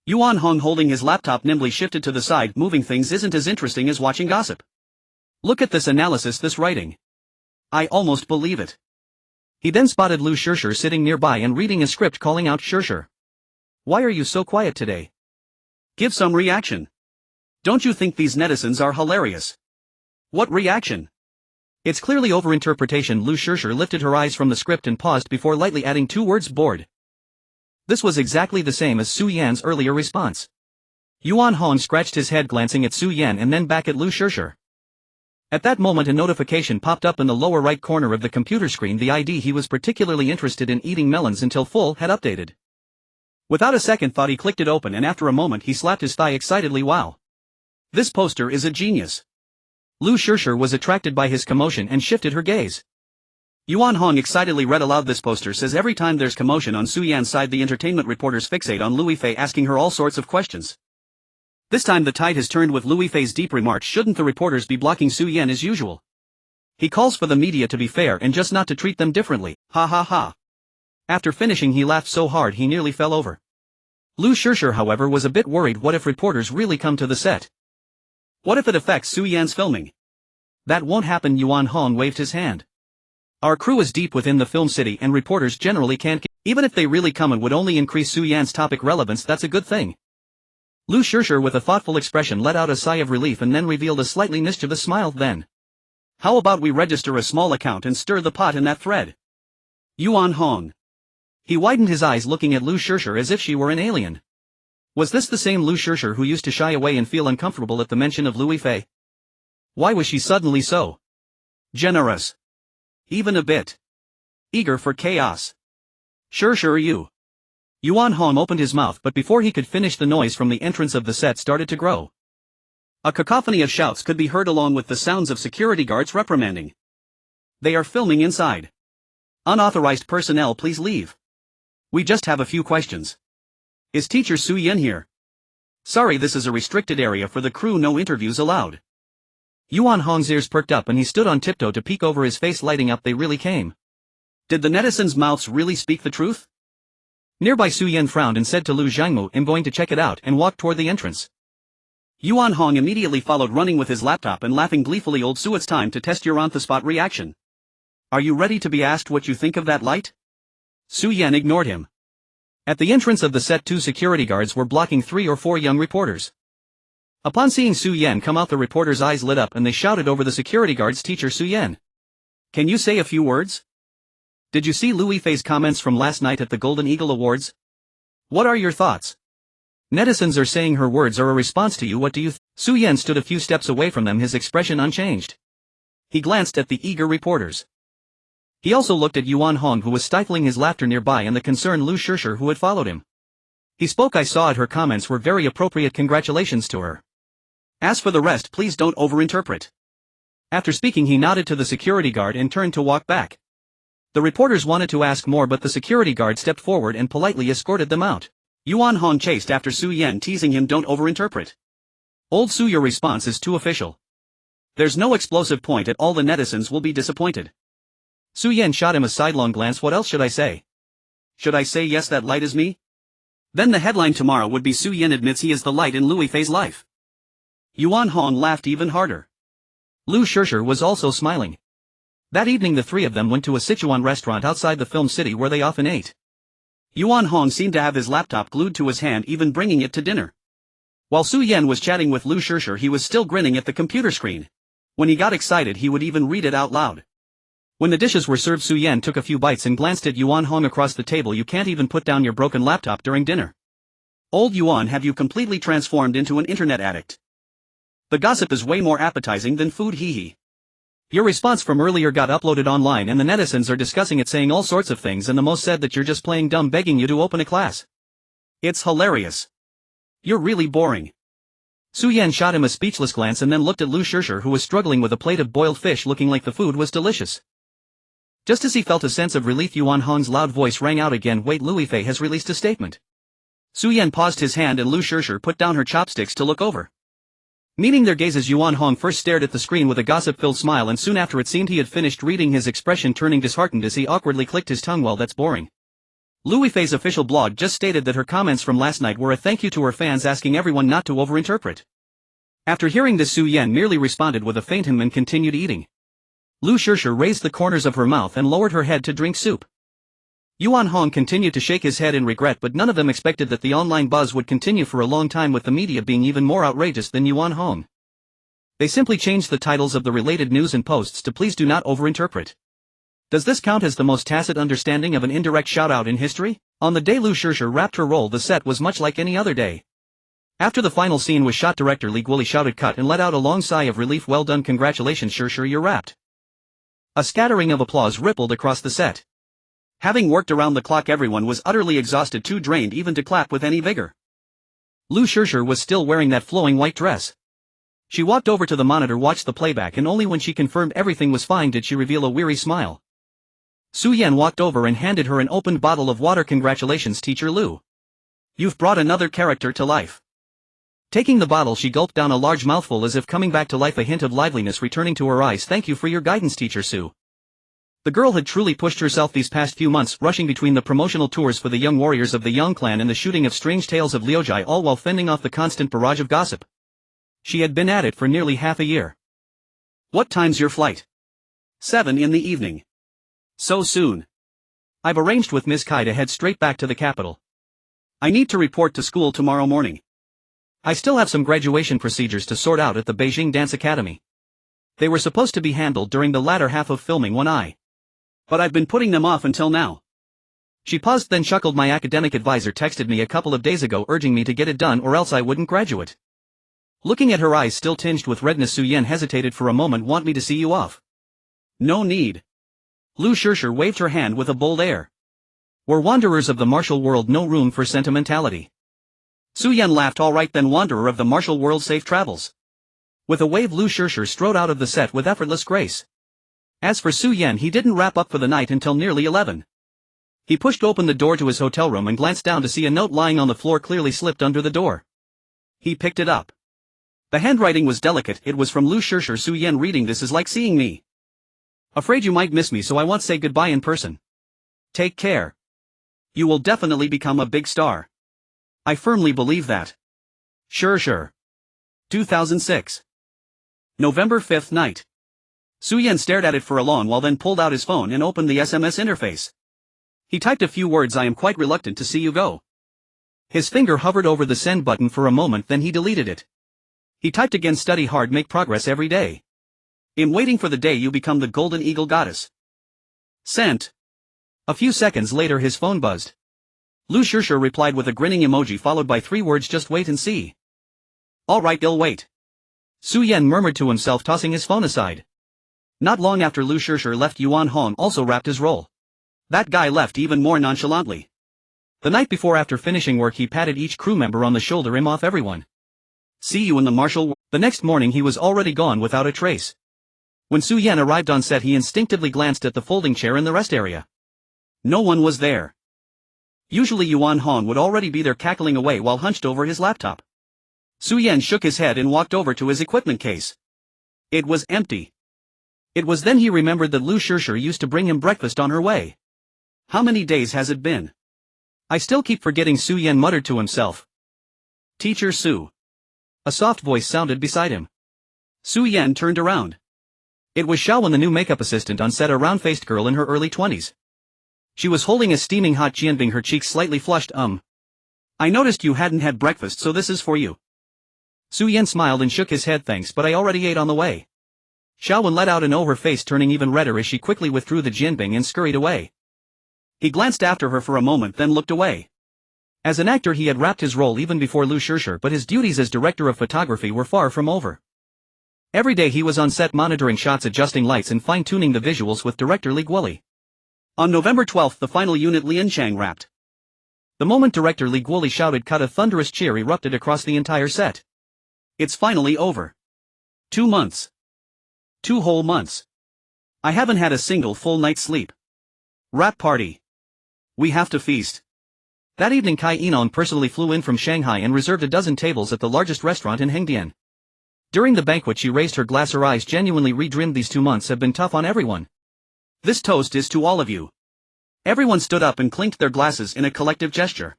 Yuan Hong, holding his laptop, nimbly shifted to the side. Moving things isn't as interesting as watching gossip. Look at this analysis, this writing. I almost believe it. He then spotted Liu Yifei sitting nearby and reading a script, calling out, Yifei, why are you so quiet today? Give some reaction. Don't you think these netizens are hilarious? What reaction? It's clearly overinterpretation. Liu Yifei lifted her eyes from the script and paused before lightly adding two words, bored. This was exactly the same as Su Yan's earlier response. Yuan Hong scratched his head, glancing at Su Yan and then back at Liu Yifei. At that moment a notification popped up in the lower right corner of the computer screen. The ID he was particularly interested in, eating melons until full, had updated. Without a second thought he clicked it open, and after a moment he slapped his thigh excitedly. Wow! This poster is a genius. Liu Yifei was attracted by his commotion and shifted her gaze. Yuan Hong excitedly read aloud, this poster says every time there's commotion on Su Yan's side, the entertainment reporters fixate on Liu Yifei, asking her all sorts of questions. This time the tide has turned with Liu Yifei's deep remark. Shouldn't the reporters be blocking Su Yan as usual? He calls for the media to be fair and just not to treat them differently. Ha ha ha. After finishing he laughed so hard he nearly fell over. Liu Yifei, however, was a bit worried. What if reporters really come to the set? What if it affects Su Yan's filming? That won't happen. Yuan Hong waved his hand. Our crew is deep within the film city and reporters generally can't. Even if they really come, it would only increase Su Yan's topic relevance. That's a good thing. Liu Yifei, with a thoughtful expression, let out a sigh of relief and then revealed a slightly mischievous smile. Then, how about we register a small account and stir the pot in that thread? Yuan Hong. He widened his eyes, looking at Liu Yifei as if she were an alien. Was this the same Liu Yifei who used to shy away and feel uncomfortable at the mention of Liu Yifei? Why was she suddenly so generous? Even a bit eager for chaos. Yifei, you. Yuan Hong opened his mouth, but before he could finish, the noise from the entrance of the set started to grow. A cacophony of shouts could be heard, along with the sounds of security guards reprimanding. They are filming inside. Unauthorized personnel, please leave. We just have a few questions. Is teacher Su Yan here? Sorry, this is a restricted area for the crew, no interviews allowed. Yuan Hong's ears perked up and he stood on tiptoe to peek over, his face lighting up. They really came. Did the netizens' mouths really speak the truth? Nearby Su Yan frowned and said to Liu Zhangmu, I'm going to check it out, and walked toward the entrance. Yuan Hong immediately followed, running with his laptop and laughing gleefully. Old Su, it's time to test your on-the-spot reaction. Are you ready to be asked what you think of that light? Su Yan ignored him. At the entrance of the set, two security guards were blocking 3 or 4 young reporters. Upon seeing Su Yan come out, the reporters' eyes lit up and they shouted over the security guards, Teacher Su Yan, can you say a few words? Did you see Liu Yifei's comments from last night at the Golden Eagle Awards? What are your thoughts? Netizens are saying her words are a response to you. What do you think? Su Yan stood a few steps away from them, his expression unchanged. He glanced at the eager reporters. He also looked at Yuan Hong, who was stifling his laughter nearby, and the concerned Liu Yifei, who had followed him. He spoke. I saw it. Her comments were very appropriate. Congratulations to her. As for the rest, please don't overinterpret. After speaking, he nodded to the security guard and turned to walk back. The reporters wanted to ask more, but the security guard stepped forward and politely escorted them out. Yuan Hong chased after Su Yan, teasing him, don't overinterpret. Old Su, your response is too official. There's no explosive point at all. The netizens will be disappointed. Su Yan shot him a sidelong glance. What else should I say? Should I say yes, that light is me? Then the headline tomorrow would be Su Yan admits he is the light in Liu Yifei's life. Yuan Hong laughed even harder. Liu Yifei was also smiling. That evening the three of them went to a Sichuan restaurant outside the film city where they often ate. Yuan Hong seemed to have his laptop glued to his hand, even bringing it to dinner. While Su Yan was chatting with Liu Yifei, he was still grinning at the computer screen. When he got excited, he would even read it out loud. When the dishes were served, Su Yan took a few bites and glanced at Yuan Hong across the table. You can't even put down your broken laptop during dinner. Old Yuan, have you completely transformed into an internet addict? The gossip is way more appetizing than food, hee hee. Your response from earlier got uploaded online and the netizens are discussing it, saying all sorts of things, and the most said that you're just playing dumb, begging you to open a class. It's hilarious. You're really boring. Su Yan shot him a speechless glance and then looked at Liu Yifei, who was struggling with a plate of boiled fish, looking like the food was delicious. Just as he felt a sense of relief, Yuan Hong's loud voice rang out again. Wait, Liu Yifei has released a statement. Su Yan paused his hand and Liu Yifei put down her chopsticks to look over. Meeting their gazes, Yuan Hong first stared at the screen with a gossip-filled smile, and soon after it seemed he had finished reading, his expression turning disheartened as he awkwardly clicked his tongue. Well, that's boring. Liu Yifei's official blog just stated that her comments from last night were a thank you to her fans, asking everyone not to overinterpret. After hearing this, Su Yan merely responded with a faint hum and continued eating. Liu Yifei raised the corners of her mouth and lowered her head to drink soup. Yuan Hong continued to shake his head in regret, but none of them expected that the online buzz would continue for a long time, with the media being even more outrageous than Yuan Hong. They simply changed the titles of the related news and posts to "Please do not overinterpret." Does this count as the most tacit understanding of an indirect shout-out in history? On the day Liu Yifei wrapped her role, the set was much like any other day. After the final scene was shot, director Li Guoli shouted cut and let out a long sigh of relief. Well done, congratulations Yifei, you're wrapped. A scattering of applause rippled across the set. Having worked around the clock, everyone was utterly exhausted, too drained even to clap with any vigor. Liu Yifei was still wearing that flowing white dress. She walked over to the monitor, watched the playback, and only when she confirmed everything was fine did she reveal a weary smile. Su Yan walked over and handed her an opened bottle of water. Congratulations, Teacher Liu. You've brought another character to life. Taking the bottle, she gulped down a large mouthful as if coming back to life, a hint of liveliness returning to her eyes. Thank you for your guidance, Teacher Su. The girl had truly pushed herself these past few months, rushing between the promotional tours for the young warriors of the Yang clan and the shooting of strange tales of Liujai, all while fending off the constant barrage of gossip. She had been at it for nearly half a year. What time's your flight? 7 in the evening. So soon. I've arranged with Miss Kai to head straight back to the capital. I need to report to school tomorrow morning. I still have some graduation procedures to sort out at the Beijing Dance Academy. They were supposed to be handled during the latter half of filming one eye. But I've been putting them off until now. She paused, then chuckled. My academic advisor texted me a couple of days ago urging me to get it done or else I wouldn't graduate. Looking at her eyes still tinged with redness, Su Yan hesitated for a moment. Want me to see you off? No need. Liu Yifei waved her hand with a bold air. We're wanderers of the martial world, no room for sentimentality. Su Yan laughed. All right then, wanderer of the martial world, safe travels. With a wave, Liu Yifei strode out of the set with effortless grace. As for Su Yan, he didn't wrap up for the night until nearly 11. He pushed open the door to his hotel room and glanced down to see a note lying on the floor, clearly slipped under the door. He picked it up. The handwriting was delicate. It was from Liu Yifei. Su Yan, reading this is like seeing me. Afraid you might miss me, so I won't say goodbye in person. Take care. You will definitely become a big star. I firmly believe that. Sure. 2006. November 5th night. Su Yan stared at it for a long while, then pulled out his phone and opened the SMS interface. He typed a few words. I am quite reluctant to see you go. His finger hovered over the send button for a moment, then he deleted it. He typed again. Study hard, make progress every day. I'm waiting for the day you become the golden eagle goddess. Sent. A few seconds later his phone buzzed. Liu Yifei replied with a grinning emoji followed by 3 words: just wait and see. All right, I'll wait. Su Yan murmured to himself, tossing his phone aside. Not long after Liu Yifei left, Yuan Hong also wrapped his role. That guy left even more nonchalantly. The night before, after finishing work, he patted each crew member on the shoulder. I'm off, everyone. See you in the martial world. The next morning he was already gone without a trace. When Su Yan arrived on set, he instinctively glanced at the folding chair in the rest area. No one was there. Usually Yuan Hong would already be there, cackling away while hunched over his laptop. Su Yan shook his head and walked over to his equipment case. It was empty. It was then he remembered that Liu Yifei used to bring him breakfast on her way. How many days has it been? I still keep forgetting, Su Yan muttered to himself. Teacher Su. A soft voice sounded beside him. Su Yan turned around. It was Xiaowen, the new makeup assistant on set, a round-faced girl in her early 20s. She was holding a steaming hot jianbing, her cheeks slightly flushed. I noticed you hadn't had breakfast, so this is for you. Su Yan smiled and shook his head. Thanks, but I already ate on the way. Xiaowen let out an "oh," her face turning even redder as she quickly withdrew the jianbing and scurried away. He glanced after her for a moment, then looked away. As an actor he had wrapped his role even before Liu Yifei, but his duties as director of photography were far from over. Every day he was on set monitoring shots, adjusting lights and fine-tuning the visuals with director Li Guoli. On November 12 the final unit Lianchang wrapped. The moment director Li Guoli shouted cut, a thunderous cheer erupted across the entire set. It's finally over. 2 months. 2 whole months. I haven't had a single full night's sleep. Wrap party. We have to feast. That evening Cai Yinong personally flew in from Shanghai and reserved a dozen tables at the largest restaurant in Hengdian. During the banquet she raised her glass, her eyes genuinely redreamed. These 2 months have been tough on everyone. This toast is to all of you. Everyone stood up and clinked their glasses in a collective gesture.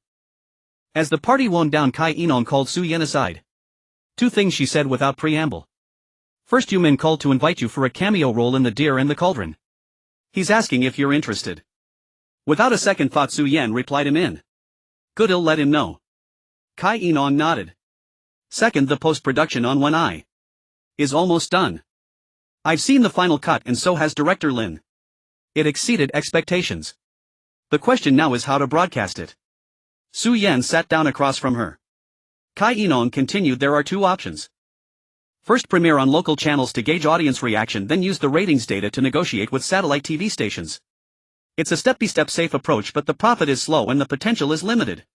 As the party wound down, Cai Yinong called Su Yan aside. 2 things she said without preamble. First, Yu Min called to invite you for a cameo role in The Deer and the Cauldron. He's asking if you're interested. Without a second thought Su Yan replied him in. Good, I'll let him know. Cai Yinong nodded. Second, the post-production on One Eye is almost done. I've seen the final cut and so has director Lin. It exceeded expectations. The question now is how to broadcast it. Su Yan sat down across from her. Cai Yinong continued, there are 2 options. First, premiere on local channels to gauge audience reaction, then use the ratings data to negotiate with satellite TV stations. It's a step-by-step safe approach, but the profit is slow and the potential is limited.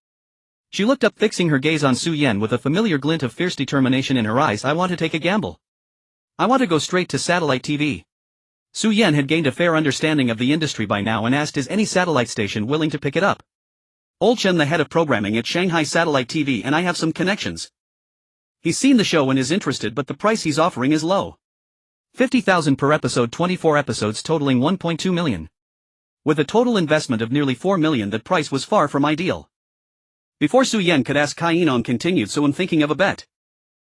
She looked up, fixing her gaze on Su Yan with a familiar glint of fierce determination in her eyes. I want to take a gamble. I want to go straight to satellite TV. Su Yan had gained a fair understanding of the industry by now and asked, is any satellite station willing to pick it up? Old Chen, the head of programming at Shanghai Satellite TV, and I have some connections. He's seen the show and is interested, but the price he's offering is low. 50,000 per episode, 24 episodes totaling 1.2 million. With a total investment of nearly 4 million, that price was far from ideal. Before Su Yan could ask, Cai Yinong continued, so I'm thinking of a bet.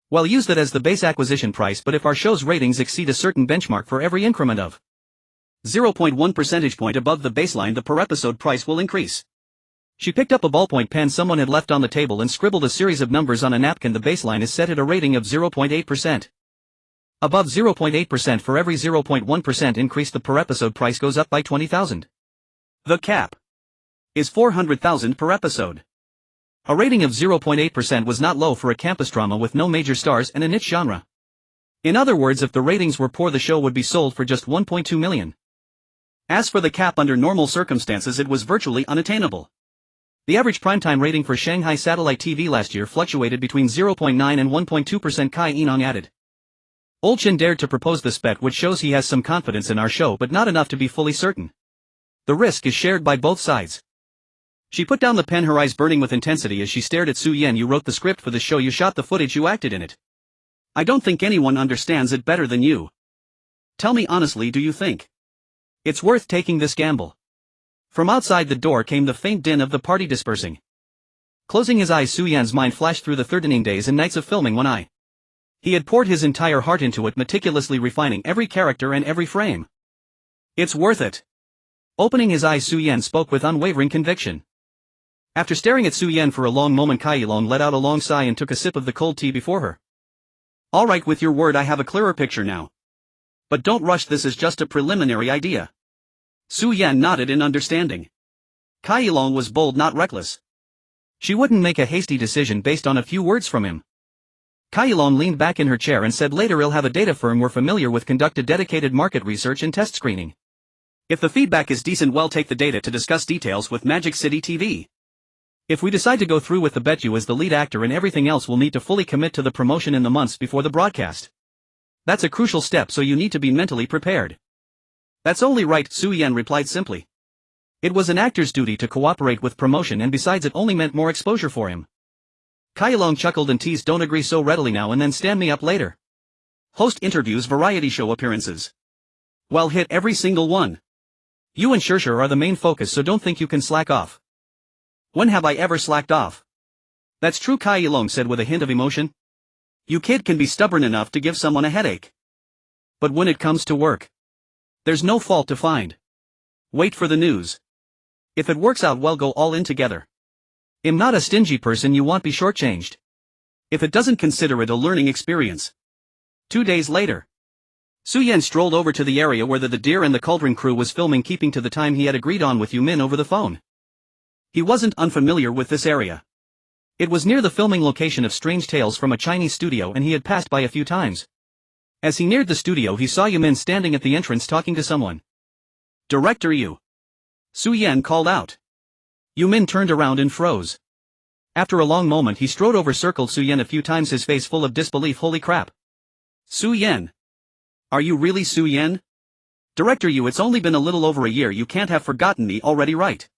Well, use that as the base acquisition price, but if our show's ratings exceed a certain benchmark, for every increment of 0.1 percentage point above the baseline, the per episode price will increase. She picked up a ballpoint pen someone had left on the table and scribbled a series of numbers on a napkin. The baseline is set at a rating of 0.8%. Above 0.8%, for every 0.1% increase, the per episode price goes up by 20,000. The cap is 400,000 per episode. A rating of 0.8% was not low for a campus drama with no major stars and a niche genre. In other words, if the ratings were poor, the show would be sold for just 1.2 million. As for the cap, under normal circumstances it was virtually unattainable. The average primetime rating for Shanghai Satellite TV last year fluctuated between 0.9 and 1.2%. Cai Yinong added. Old Chen dared to propose this bet, which shows he has some confidence in our show, but not enough to be fully certain. The risk is shared by both sides. She put down the pen, her eyes burning with intensity as she stared at Su Yan. You wrote the script for the show, you shot the footage, you acted in it. I don't think anyone understands it better than you. Tell me honestly, do you think it's worth taking this gamble? From outside the door came the faint din of the party dispersing. Closing his eyes, Su Yan's mind flashed through the 13 days and nights of filming One Eye. He had poured his entire heart into it, meticulously refining every character and every frame. It's worth it. Opening his eyes, Su Yan spoke with unwavering conviction. After staring at Su Yan for a long moment, Cai Yinong let out a long sigh and took a sip of the cold tea before her. All right, with your word I have a clearer picture now. But don't rush, this is just a preliminary idea. Su Yan nodded in understanding. Cai Yinong was bold, not reckless. She wouldn't make a hasty decision based on a few words from him. Cai Yinong leaned back in her chair and said, later I'll have a data firm we're familiar with conduct a dedicated market research and test screening. If the feedback is decent, we'll take the data to discuss details with Magic City TV. If we decide to go through with the bet, you as the lead actor and everything else will need to fully commit to the promotion in the months before the broadcast. That's a crucial step, so you need to be mentally prepared. That's only right, Su Yan replied simply. It was an actor's duty to cooperate with promotion, and besides it only meant more exposure for him. Cai Yinong chuckled and teased, don't agree so readily now and then stand me up later. Host interviews, variety show appearances. Well, hit every single one. You and Shershur are the main focus, so don't think you can slack off. When have I ever slacked off? That's true, Cai Yinong said with a hint of emotion. You kid can be stubborn enough to give someone a headache. But when it comes to work, there's no fault to find. Wait for the news. If it works out, well, go all in together. I'm not a stingy person, you won't be shortchanged. If it doesn't, consider it a learning experience. 2 days later, Su Yan strolled over to the area where the Deer and the Cauldron crew was filming, keeping to the time he had agreed on with Yu Min over the phone. He wasn't unfamiliar with this area. It was near the filming location of Strange Tales from a Chinese studio, and he had passed by a few times. As he neared the studio he saw Yumin standing at the entrance talking to someone. "Director Yu." Su Yan called out. Yumin turned around and froze. After a long moment he strode over, circled Su Yan a few times, his face full of disbelief. "Holy crap. Su Yan. Are you really Su Yan? Director Yu, it's only been a little over a year, you can't have forgotten me already, right?"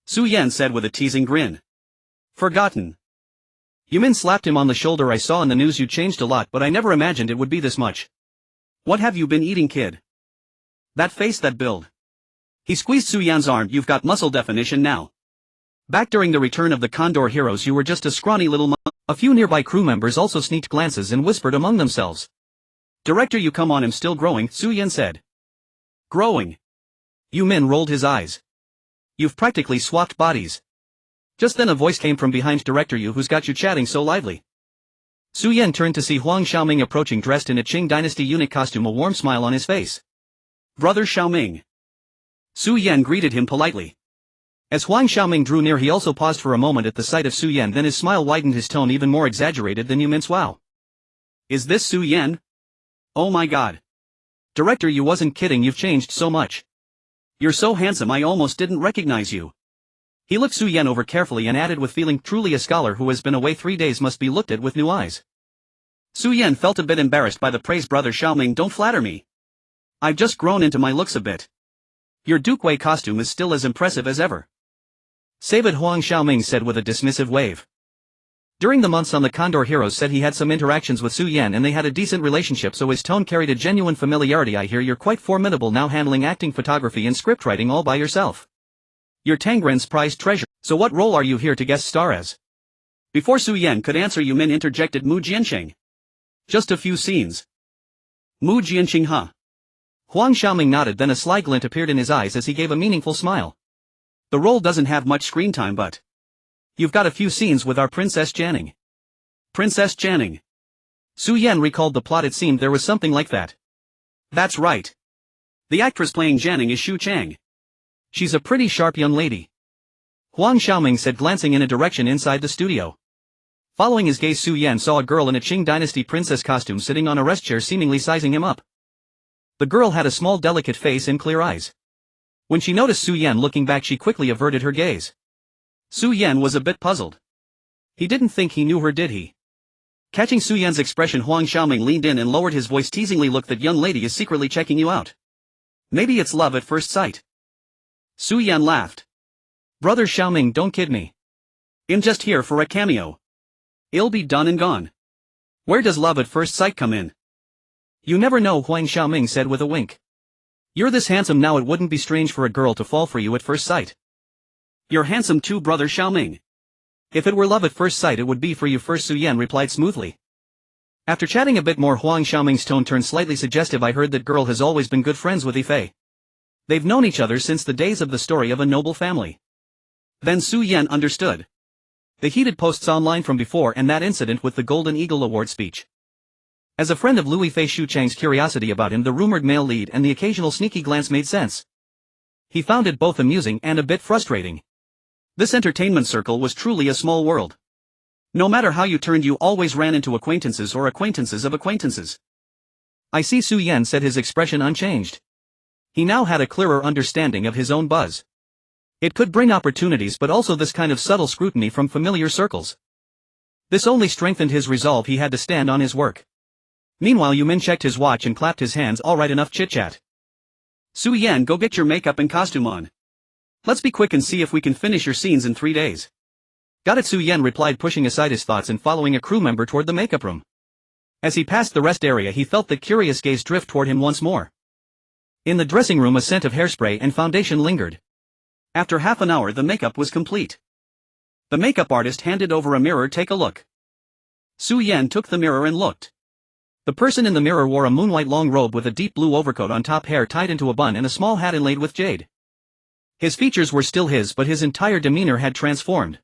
Su Yan said with a teasing grin. "Forgotten?" Yumin slapped him on the shoulder. "I saw in the news you changed a lot, but I never imagined it would be this much." "What have you been eating, kid? That face, that build." He squeezed Su Yan's arm. "You've got muscle definition now. Back during the return of the Condor Heroes you were just a scrawny little A few nearby crew members also sneaked glances and whispered among themselves. "Director Yu, come on, I'm still growing," Su Yan said. "Growing?" Yumin rolled his eyes. "You've practically swapped bodies." Just then a voice came from behind. "Director Yu, who's got you chatting so lively?" Su Yan turned to see Huang Xiaoming approaching, dressed in a Qing dynasty eunuch costume, a warm smile on his face. "Brother Xiaoming." Su Yan greeted him politely. As Huang Xiaoming drew near he also paused for a moment at the sight of Su Yan, then his smile widened, his tone even more exaggerated than Yumin's. "Wow. Is this Su Yan? Oh my god. Director, you wasn't kidding, you've changed so much. You're so handsome I almost didn't recognize you." He looked Su Yan over carefully and added with feeling, "Truly a scholar who has been away 3 days must be looked at with new eyes." Su Yan felt a bit embarrassed by the praise. "Brother Xiaoming, don't flatter me. I've just grown into my looks a bit. Your Duke Wei costume is still as impressive as ever." "Save it," Huang Xiaoming said with a dismissive wave. During the months on the Condor Heroes said he had some interactions with Su Yan and they had a decent relationship, so his tone carried a genuine familiarity. "I hear you're quite formidable now, handling acting, photography and scriptwriting all by yourself. You're Tangren's prized treasure. So what role are you here to guest star as?" Before Su Yan could answer, Yumin interjected, "Mu Jianqing. Just a few scenes." "Mu Jianqing, huh?" Huang Xiaoming nodded, then a sly glint appeared in his eyes as he gave a meaningful smile. "The role doesn't have much screen time, but you've got a few scenes with our Princess Janning." "Princess Janning?" Su Yan recalled the plot. It seemed there was something like that. "That's right. The actress playing Janning is Xu Chang. She's a pretty sharp young lady," Huang Xiaoming said, glancing in a direction inside the studio. Following his gaze, Su Yan saw a girl in a Qing dynasty princess costume sitting on a rest chair, seemingly sizing him up. The girl had a small delicate face and clear eyes. When she noticed Su Yan looking back she quickly averted her gaze. Su Yan was a bit puzzled. He didn't think he knew her, did he? Catching Su Yan's expression, Huang Xiaoming leaned in and lowered his voice teasingly. "Look, that young lady is secretly checking you out. Maybe it's love at first sight." Su Yan laughed. "Brother Xiaoming, don't kid me. I'm just here for a cameo. It'll be done and gone. Where does love at first sight come in?" "You never know," Huang Xiaoming said with a wink. "You're this handsome now, it wouldn't be strange for a girl to fall for you at first sight." "You're handsome too, Brother Xiaoming." "If it were love at first sight it would be for you first," Su Yan replied smoothly. After chatting a bit more, Huang Xiaoming's tone turned slightly suggestive. "I heard that girl has always been good friends with Yifei. They've known each other since the days of the story of a noble family." Then Su Yan understood. The heated posts online from before and that incident with the Golden Eagle Award speech. As a friend of Liu Yifei, Xu Chang's curiosity about him, the rumored male lead and the occasional sneaky glance made sense. He found it both amusing and a bit frustrating. This entertainment circle was truly a small world. No matter how you turned you always ran into acquaintances or acquaintances of acquaintances. "I see," Su Yan said, his expression unchanged. He now had a clearer understanding of his own buzz. It could bring opportunities but also this kind of subtle scrutiny from familiar circles. This only strengthened his resolve. He had to stand on his work. Meanwhile, Yumin checked his watch and clapped his hands. "All right, enough chit-chat. Su Yan, go get your makeup and costume on. Let's be quick and see if we can finish your scenes in 3 days." "Got it," Su Yan replied, pushing aside his thoughts and following a crew member toward the makeup room. As he passed the rest area he felt the curious gaze drift toward him once more. In the dressing room a scent of hairspray and foundation lingered. After half an hour the makeup was complete. The makeup artist handed over a mirror. "Take a look." Su Yan took the mirror and looked. The person in the mirror wore a moonwhite long robe with a deep blue overcoat on top, hair tied into a bun and a small hat inlaid with jade. His features were still his, but his entire demeanor had transformed.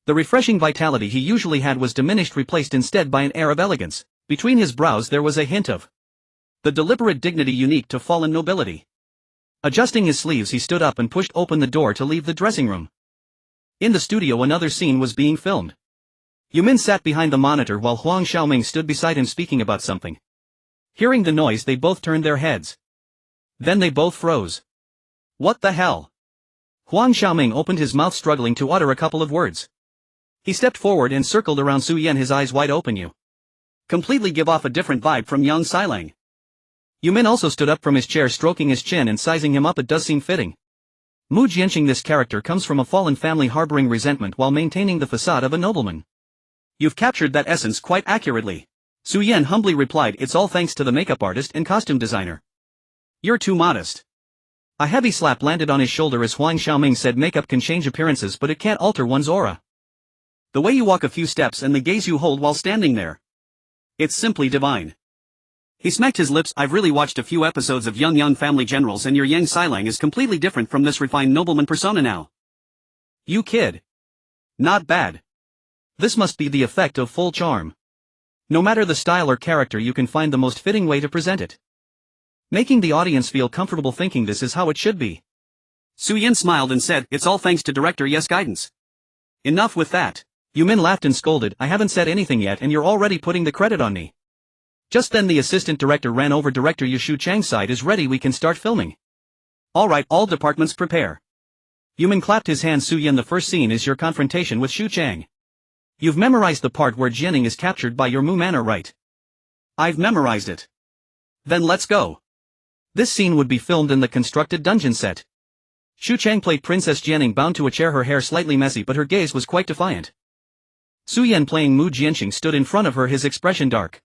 The refreshing vitality he usually had was diminished, replaced instead by an air of elegance. Between his brows there was a hint of the deliberate dignity unique to fallen nobility. Adjusting his sleeves he stood up and pushed open the door to leave the dressing room. In the studio another scene was being filmed. Yumin sat behind the monitor while Huang Xiaoming stood beside him speaking about something. Hearing the noise they both turned their heads. Then they both froze. What the hell? Huang Xiaoming opened his mouth struggling to utter a couple of words. He stepped forward and circled around Su Yan, his eyes wide open. You completely give off a different vibe from young Xilang. Yu Min also stood up from his chair, stroking his chin and sizing him up. It does seem fitting. Mu Jianqing, this character comes from a fallen family harboring resentment while maintaining the facade of a nobleman. You've captured that essence quite accurately. Su Yan humbly replied, it's all thanks to the makeup artist and costume designer. You're too modest. A heavy slap landed on his shoulder as Huang Xiaoming said, makeup can change appearances but it can't alter one's aura. The way you walk a few steps and the gaze you hold while standing there. It's simply divine. He smacked his lips. I've really watched a few episodes of Young Family Generals and your Yang Xilang is completely different from this refined nobleman persona now. You kid. Not bad. This must be the effect of full charm. No matter the style or character, you can find the most fitting way to present it, making the audience feel comfortable thinking this is how it should be. Su Yan smiled and said, it's all thanks to Director Yes' guidance. Enough with that. Yu Min laughed and scolded, I haven't said anything yet and you're already putting the credit on me. Just then the assistant director ran over. Director Yushu Chang's side is ready, we can start filming. Alright, all departments prepare. Yu Min clapped his hands. Su Yan, the first scene is your confrontation with Shu Chang. You've memorized the part where Jianing is captured by your Mu Manor, right? I've memorized it. Then let's go. This scene would be filmed in the constructed dungeon set. Shu Chang played Princess Jianing bound to a chair, her hair slightly messy but her gaze was quite defiant. Su Yan playing Mu Jianqing stood in front of her, his expression dark.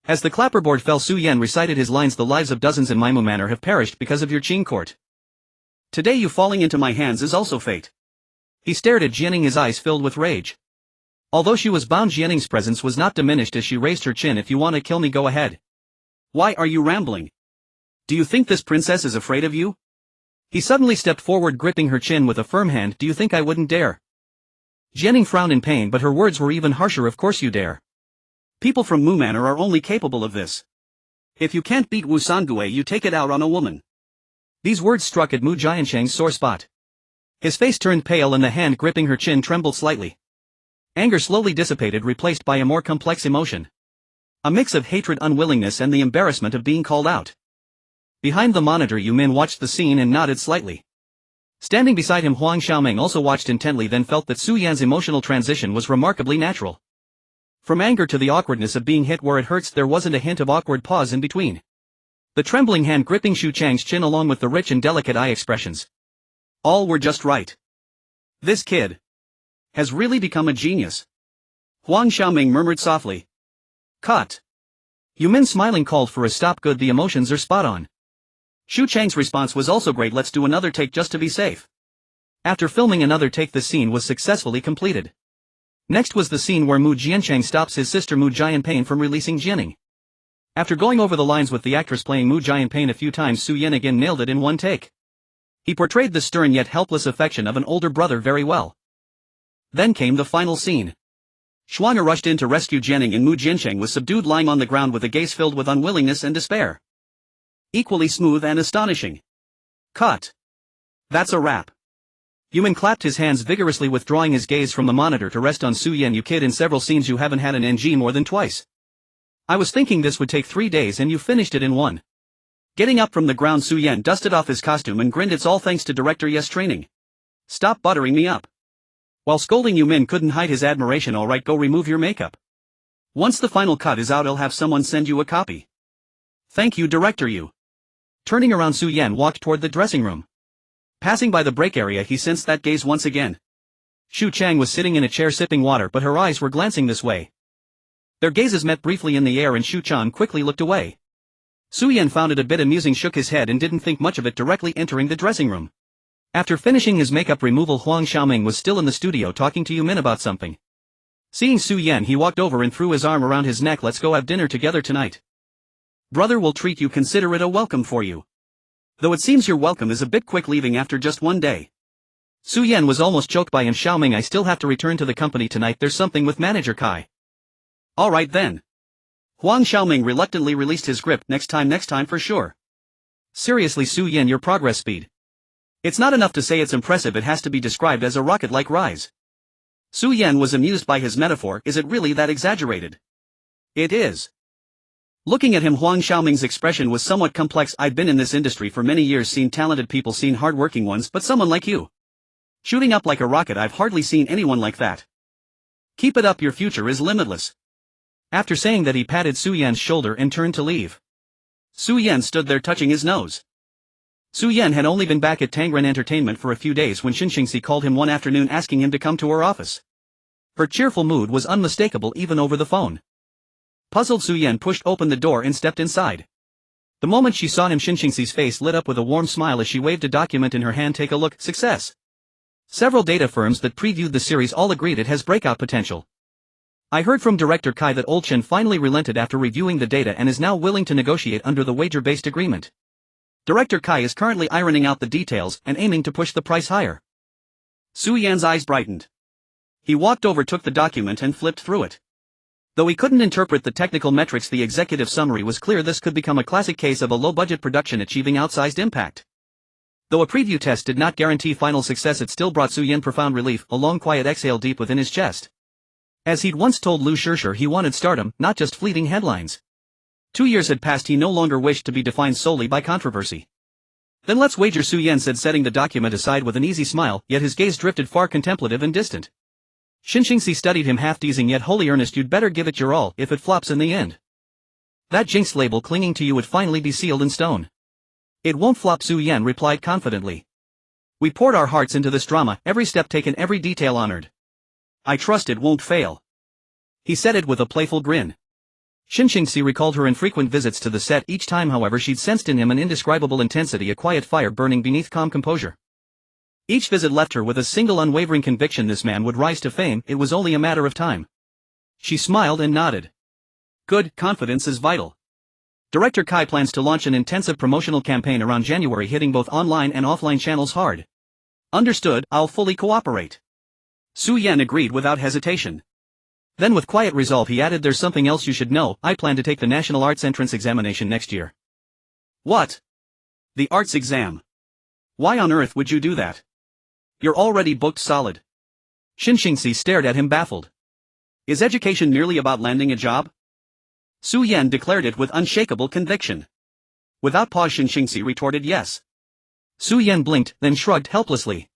As the clapperboard fell, Su Yan recited his lines, the lives of dozens in my Mu Manor have perished because of your Qing court. Today you falling into my hands is also fate. He stared at Jianing, his eyes filled with rage. Although she was bound, Jianing's presence was not diminished as she raised her chin. If you want to kill me, go ahead. Why are you rambling? Do you think this princess is afraid of you? He suddenly stepped forward, gripping her chin with a firm hand. Do you think I wouldn't dare? Jianing frowned in pain, but her words were even harsher. Of course you dare. People from Mu Manor are only capable of this. If you can't beat Wu Sangue, you take it out on a woman. These words struck at Mu Jianqing's sore spot. His face turned pale and the hand gripping her chin trembled slightly. Anger slowly dissipated, replaced by a more complex emotion. A mix of hatred, unwillingness and the embarrassment of being called out. Behind the monitor, Yu Min watched the scene and nodded slightly. Standing beside him, Huang Xiaoming also watched intently, then felt that Su Yan's emotional transition was remarkably natural. From anger to the awkwardness of being hit where it hurts, there wasn't a hint of awkward pause in between. The trembling hand gripping Shu Chang's chin along with the rich and delicate eye expressions. All were just right. This kid has really become a genius. Huang Xiaoming murmured softly. Cut. Yu Min smiling called for a stop. Good, the emotions are spot on. Shu Chang's response was also great. Let's do another take just to be safe. After filming another take, the scene was successfully completed. Next was the scene where Mu Jianqing stops his sister Mu Jianpain from releasing Jianing. After going over the lines with the actress playing Mu Jianpain a few times, Su Yan again nailed it in one take. He portrayed the stern yet helpless affection of an older brother very well. Then came the final scene. Xuanga rushed in to rescue Jianing and Mu Jianqing was subdued, lying on the ground with a gaze filled with unwillingness and despair. Equally smooth and astonishing. Cut. That's a wrap. Yu Min clapped his hands vigorously, withdrawing his gaze from the monitor to rest on Su Yan. You kid, in several scenes you haven't had an NG more than twice. I was thinking this would take 3 days and you finished it in 1. Getting up from the ground, Su Yan dusted off his costume and grinned. It's all thanks to Director Yes' training. Stop buttering me up. While scolding, Yu Min couldn't hide his admiration. Alright, go remove your makeup. Once the final cut is out, I'll have someone send you a copy. Thank you, Director Yu. Turning around, Su Yan walked toward the dressing room. Passing by the break area, he sensed that gaze once again. Shu Chang was sitting in a chair sipping water, but her eyes were glancing this way. Their gazes met briefly in the air and Shu Chang quickly looked away. Su Yan found it a bit amusing, shook his head and didn't think much of it, directly entering the dressing room. After finishing his makeup removal, Huang Xiaoming was still in the studio talking to Yu Min about something. Seeing Su Yan, he walked over and threw his arm around his neck. Let's go have dinner together tonight. Brother will treat you, consider it a welcome for you. Though it seems your welcome is a bit quick, leaving after just 1 day. Su Yan was almost choked by him. Xiaoming, I still have to return to the company tonight, there's something with Manager Kai. Alright then. Huang Xiaoming reluctantly released his grip. Next time for sure. Seriously Su Yan, your progress speed. It's not enough to say it's impressive, it has to be described as a rocket-like rise. Su Yan was amused by his metaphor. Is it really that exaggerated? It is. Looking at him, Huang Xiaoming's expression was somewhat complex. I've been in this industry for many years, seen talented people, seen hard-working ones, but someone like you, shooting up like a rocket, I've hardly seen anyone like that. Keep it up, your future is limitless. After saying that, he patted Su Yan's shoulder and turned to leave. Su Yan stood there touching his nose. Su Yan had only been back at Tangren Entertainment for a few days when Xinxingxi called him one afternoon asking him to come to her office. Her cheerful mood was unmistakable even over the phone. Puzzled, Su Yan pushed open the door and stepped inside. The moment she saw him, Xinxingxi's face lit up with a warm smile as she waved a document in her hand. Take a look. Success. Several data firms that previewed the series all agreed it has breakout potential. I heard from director Kai that Old Chen finally relented after reviewing the data and is now willing to negotiate under the wager-based agreement. Director Kai is currently ironing out the details and aiming to push the price higher. Su Yan's eyes brightened. He walked over, took the document and flipped through it. Though he couldn't interpret the technical metrics, the executive summary was clear. This could become a classic case of a low-budget production achieving outsized impact. Though a preview test did not guarantee final success, it still brought Su Yan profound relief, a long quiet exhale deep within his chest. As he'd once told Liu Shishir, he wanted stardom, not just fleeting headlines. 2 years had passed, he no longer wished to be defined solely by controversy. Then let's wager, Su Yan said, setting the document aside with an easy smile, yet his gaze drifted far, contemplative and distant. Xinxingxi studied him, half teasing yet wholly earnest. You'd better give it your all. If it flops in the end, that jinx label clinging to you would finally be sealed in stone. It won't flop, Su Yan replied confidently. We poured our hearts into this drama, every step taken, every detail honored. I trust it won't fail. He said it with a playful grin. Xinxingxi recalled her infrequent visits to the set. Each time, however, she'd sensed in him an indescribable intensity, a quiet fire burning beneath calm composure. Each visit left her with a single unwavering conviction: this man would rise to fame, it was only a matter of time. She smiled and nodded. Good, confidence is vital. Director Kai plans to launch an intensive promotional campaign around January, hitting both online and offline channels hard. Understood, I'll fully cooperate. Su Yan agreed without hesitation. Then with quiet resolve he added, there's something else you should know, I plan to take the National Arts Entrance Examination next year. What? The arts exam? Why on earth would you do that? You're already booked solid. Xinxingxi stared at him, baffled. Is education merely about landing a job? Su Yan declared it with unshakable conviction. Without pause, Xinxingxi retorted, yes. Su Yan blinked, then shrugged helplessly.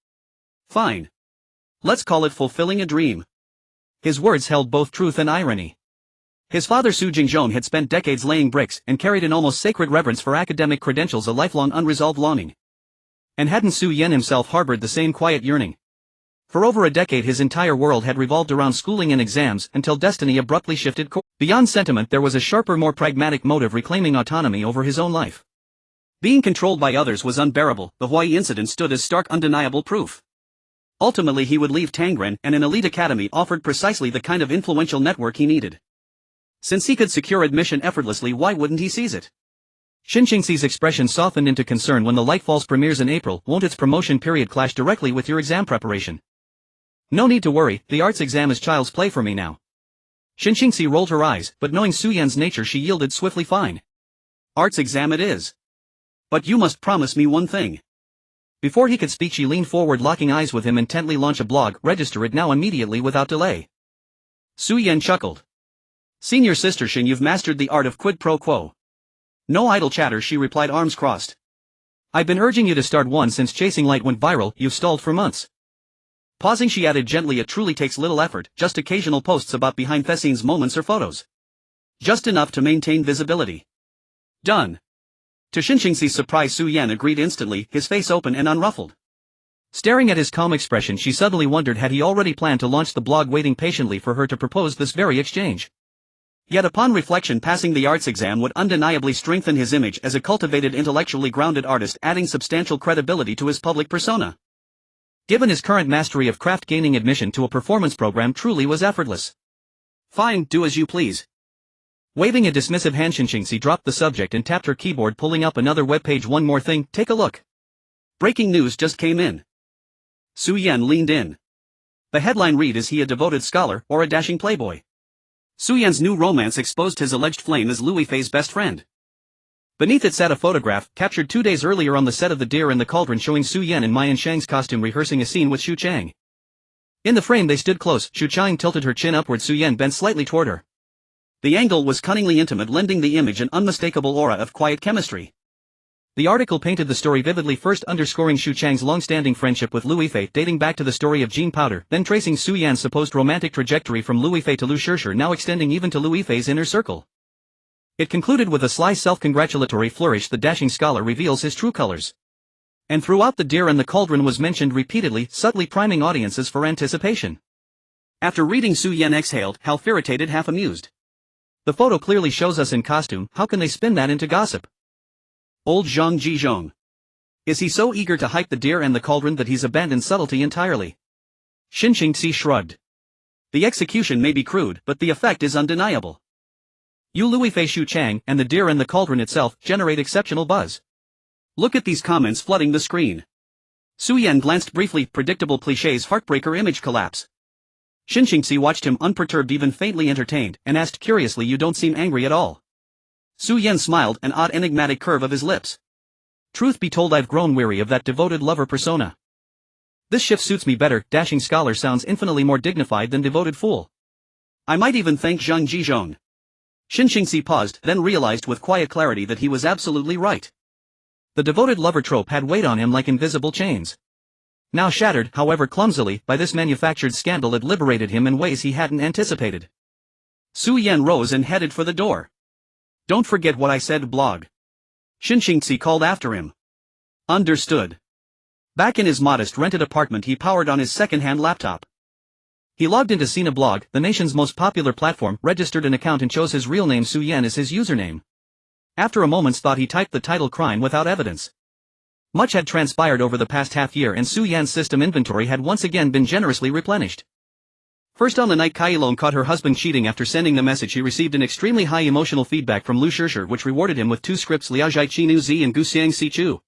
Fine. Let's call it fulfilling a dream. His words held both truth and irony. His father Su Jingzhong had spent decades laying bricks and carried an almost sacred reverence for academic credentials, a lifelong unresolved longing. And hadn't Su Yan himself harbored the same quiet yearning? For over a decade his entire world had revolved around schooling and exams, until destiny abruptly shifted course. Beyond sentiment there was a sharper, more pragmatic motive: reclaiming autonomy over his own life. Being controlled by others was unbearable. The Hawaii incident stood as stark, undeniable proof. Ultimately he would leave Tangren, and an elite academy offered precisely the kind of influential network he needed. Since he could secure admission effortlessly, why wouldn't he seize it? Xinxingxi's expression softened into concern. When the Light Falls premieres in April, won't its promotion period clash directly with your exam preparation? No need to worry, the arts exam is child's play for me now. Xinxingxi rolled her eyes, but knowing Su Yan's nature she yielded swiftly. Fine. Arts exam it is. But you must promise me one thing. Before he could speak she leaned forward, locking eyes with him intently. Launch a blog, register it now, immediately, without delay. Su Yan chuckled. Senior sister Xin, you've mastered the art of quid pro quo. No idle chatter, she replied, arms crossed. I've been urging you to start one since Chasing Light went viral. You've stalled for months. Pausing she added gently, it truly takes little effort, just occasional posts about behind the scenes moments or photos. Just enough to maintain visibility. Done. To Xinxingxi's surprise Su Yan agreed instantly, his face open and unruffled. Staring at his calm expression she suddenly wondered, had he already planned to launch the blog, waiting patiently for her to propose this very exchange? Yet upon reflection, passing the arts exam would undeniably strengthen his image as a cultivated, intellectually grounded artist, adding substantial credibility to his public persona. Given his current mastery of craft, gaining admission to a performance program truly was effortless. Fine, do as you please. Waving a dismissive hand, Xinxingxi dropped the subject and tapped her keyboard, pulling up another web page. One more thing, take a look. Breaking news just came in. Su Yan leaned in. The headline read, is he a devoted scholar or a dashing playboy? Su Yan's new romance exposed his alleged flame as Liu Yifei's best friend. Beneath it sat a photograph, captured 2 days earlier on the set of The Deer in the Cauldron, showing Su Yan in Mai Shang's costume rehearsing a scene with Xu Chang. In the frame they stood close, Xu Chang tilted her chin upward, Su Yan bent slightly toward her. The angle was cunningly intimate, lending the image an unmistakable aura of quiet chemistry. The article painted the story vividly, first underscoring Xu Chang's long-standing friendship with Liu Yifei, dating back to the story of Jean Powder, then tracing Su Yan's supposed romantic trajectory from Liu Yifei to Liu Shishir, now extending even to Liu Yifei's inner circle. It concluded with a sly self-congratulatory flourish. The dashing scholar reveals his true colors. And throughout, the deer and the cauldron was mentioned repeatedly, subtly priming audiences for anticipation. After reading, Su Yan exhaled, half irritated, half amused. The photo clearly shows us in costume. How can they spin that into gossip? Old Zhang Jizhong. Is he so eager to hype the deer and the cauldron that he's abandoned subtlety entirely? Xin Qingxi shrugged. The execution may be crude, but the effect is undeniable. Liu Yifei, Xu Chang, and the deer and the cauldron itself generate exceptional buzz. Look at these comments flooding the screen. Su Yan glanced briefly, predictable clichés, heartbreaker image collapse. Xin Qingxi watched him unperturbed, even faintly entertained, and asked curiously, "You don't seem angry at all." Su Yan smiled, an odd enigmatic curve of his lips. "Truth be told, I've grown weary of that devoted lover persona. This shift suits me better. Dashing scholar sounds infinitely more dignified than devoted fool." "I might even thank Zhang Jizhong." Xin Qingxi paused, then realized with quiet clarity that he was absolutely right. The devoted lover trope had weighed on him like invisible chains. Now shattered, however clumsily, by this manufactured scandal, it liberated him in ways he hadn't anticipated. Su Yan rose and headed for the door. "Don't forget what I said, blog." Xin Qingxi called after him. "Understood." Back in his modest rented apartment, he powered on his second-hand laptop. He logged into Sina Blog, the nation's most popular platform, registered an account and chose his real name Su Yan as his username. After a moment's thought, he typed the title "Crime Without Evidence." Much had transpired over the past half-year, and Su Yan's system inventory had once again been generously replenished. First, on the night Kailong caught her husband cheating after sending the message, he received an extremely high emotional feedback from Liu Shishir, which rewarded him with 2 scripts, Liao Zhai Qi Nu Zi and Gu Xiang Si Chu.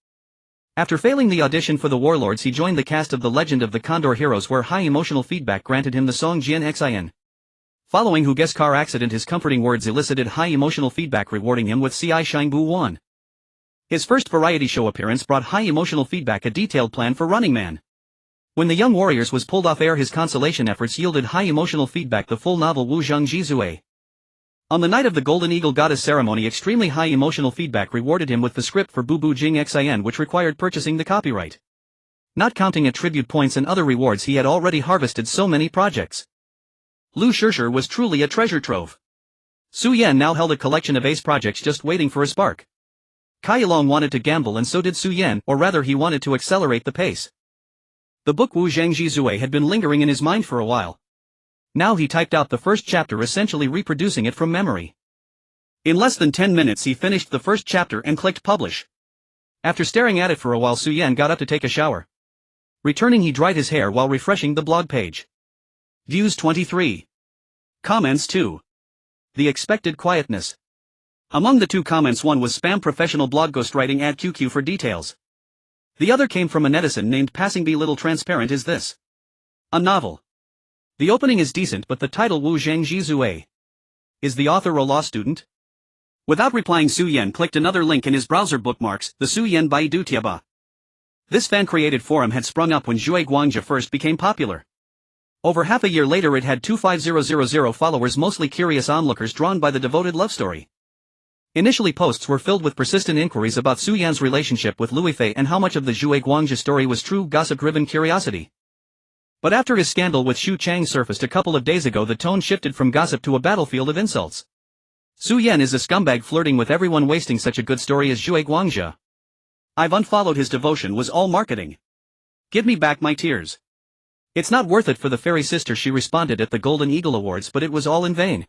After failing the audition for the Warlords, he joined the cast of The Legend of the Condor Heroes, where high emotional feedback granted him the song Jian Xin. Following Hu Guess car accident, his comforting words elicited high emotional feedback, rewarding him with Ci Shangbu 1. His first variety show appearance brought high emotional feedback, a detailed plan for Running Man. When The Young Warriors was pulled off air, his consolation efforts yielded high emotional feedback, the full novel Wu Zhang Jizue. On the night of the Golden Eagle Goddess ceremony, extremely high emotional feedback rewarded him with the script for Bu Bu Jing Xin, which required purchasing the copyright. Not counting attribute points and other rewards, he had already harvested so many projects. Liu Shishir was truly a treasure trove. Su Yan now held a collection of ace projects just waiting for a spark. Kailong wanted to gamble, and so did Su Yan, or rather he wanted to accelerate the pace. The book Wu Zhang Jizue had been lingering in his mind for a while. Now he typed out the first chapter, essentially reproducing it from memory. In less than 10 minutes he finished the first chapter and clicked publish. After staring at it for a while, Su Yan got up to take a shower. Returning, he dried his hair while refreshing the blog page. Views 23. Comments 2. The expected quietness. Among the 2 comments, one was spam professional blog ghostwriting, add QQ for details. The other came from a netizen named Passing Be Little Transparent Is This a novel? The opening is decent, but the title Wu Zhang Jizue. Is the author a law student? Without replying, Su Yan clicked another link in his browser bookmarks, the Su Yan Baidu Tiaba. This fan-created forum had sprung up when Zhui Guangzhe first became popular. Over half a year later it had 250,000 followers, mostly curious onlookers drawn by the devoted love story. Initially, posts were filled with persistent inquiries about Su Yan's relationship with Liu Yifei and how much of the Zhui Guangzhe story was true gossip-driven curiosity. But after his scandal with Xu Chang surfaced a couple of days ago, the tone shifted from gossip to a battlefield of insults. Su Yan is a scumbag flirting with everyone, wasting such a good story as Zhui Guangzhe. I've unfollowed his devotion, was all marketing. Give me back my tears. It's not worth it for the fairy sister, she responded at the Golden Eagle Awards, but it was all in vain.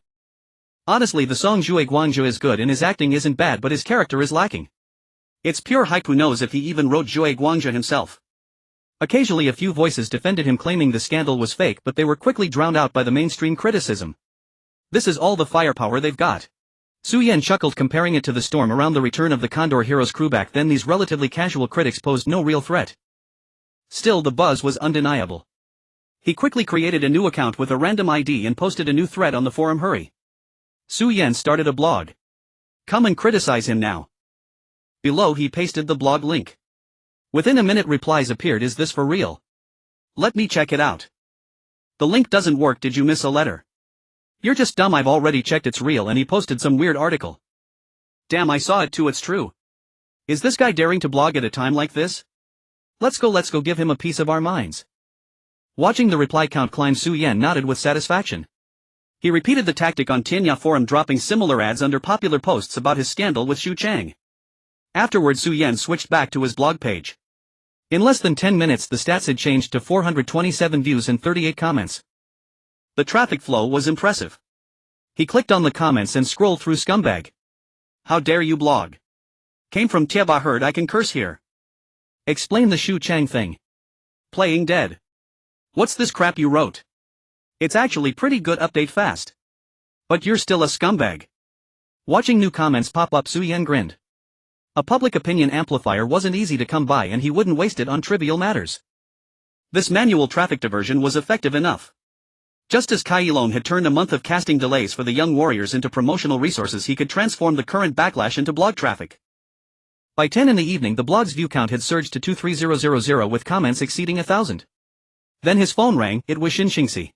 Honestly, the song Zhui Guangzhe is good and his acting isn't bad, but his character is lacking. It's pure hype. Who knows if he even wrote Zhui Guangzhe himself. Occasionally a few voices defended him, claiming the scandal was fake, but they were quickly drowned out by the mainstream criticism. This is all the firepower they've got. Su Yan chuckled, comparing it to the storm around the return of the Condor Heroes crew. Back then these relatively casual critics posed no real threat. Still, the buzz was undeniable. He quickly created a new account with a random ID and posted a new thread on the forum. Hurry! Su Yan started a blog. Come and criticize him now. Below he pasted the blog link. Within a minute replies appeared. Is this for real? Let me check it out. The link doesn't work. Did you miss a letter? You're just dumb, I've already checked, it's real, and he posted some weird article. Damn, I saw it too, it's true. Is this guy daring to blog at a time like this? Let's go give him a piece of our minds. Watching the reply count climb, Su Yan nodded with satisfaction. He repeated the tactic on Tianya forum, dropping similar ads under popular posts about his scandal with Xu Chang. Afterward, Su Yan switched back to his blog page. In less than 10 minutes the stats had changed to 427 views and 38 comments. The traffic flow was impressive. He clicked on the comments and scrolled through. Scumbag. How dare you blog? Came from Tieba, heard I can curse here. Explain the Xu Chang thing. Playing dead. What's this crap you wrote? It's actually pretty good, update fast. But you're still a scumbag. Watching new comments pop up, Su Yan grinned. A public opinion amplifier wasn't easy to come by, and he wouldn't waste it on trivial matters. This manual traffic diversion was effective enough. Just as Kai Yilong had turned a month of casting delays for the young warriors into promotional resources, he could transform the current backlash into blog traffic. By 10 in the evening the blog's view count had surged to 23000 with comments exceeding 1,000. Then his phone rang. It was Xinxingxi.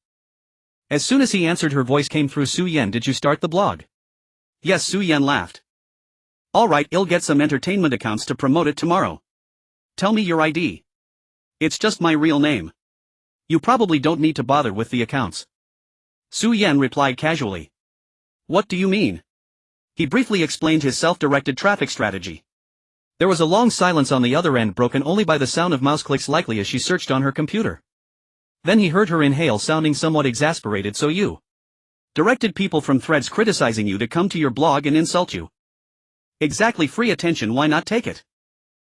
As soon as he answered, her voice came through. Su Yan, did you start the blog? Yes, Su Yan laughed. Alright, I'll get some entertainment accounts to promote it tomorrow. Tell me your ID. It's just my real name. You probably don't need to bother with the accounts. Su Yan replied casually. What do you mean? He briefly explained his self-directed traffic strategy. There was a long silence on the other end, broken only by the sound of mouse clicks, likely as she searched on her computer. Then he heard her inhale, sounding somewhat exasperated. So you directed people from threads criticizing you to come to your blog and insult you? Exactly, free attention, why not take it?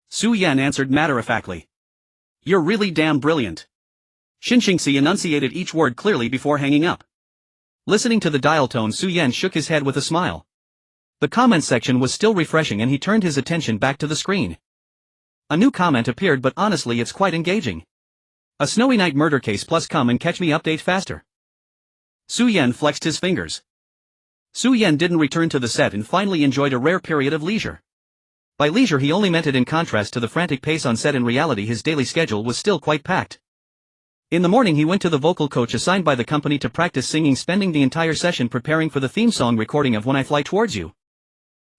Su Yan answered matter-of-factly. You're really damn brilliant. Xinxingxi enunciated each word clearly before hanging up. Listening to the dial tone, Su Yan shook his head with a smile. The comment section was still refreshing and he turned his attention back to the screen. A new comment appeared, but honestly it's quite engaging. A snowy night murder case plus come and catch me, update faster. Su Yan flexed his fingers. Su Yan didn't return to the set and finally enjoyed a rare period of leisure. By leisure he only meant it in contrast to the frantic pace on set. In reality his daily schedule was still quite packed. In the morning he went to the vocal coach assigned by the company to practice singing, spending the entire session preparing for the theme song recording of When I Fly Towards You.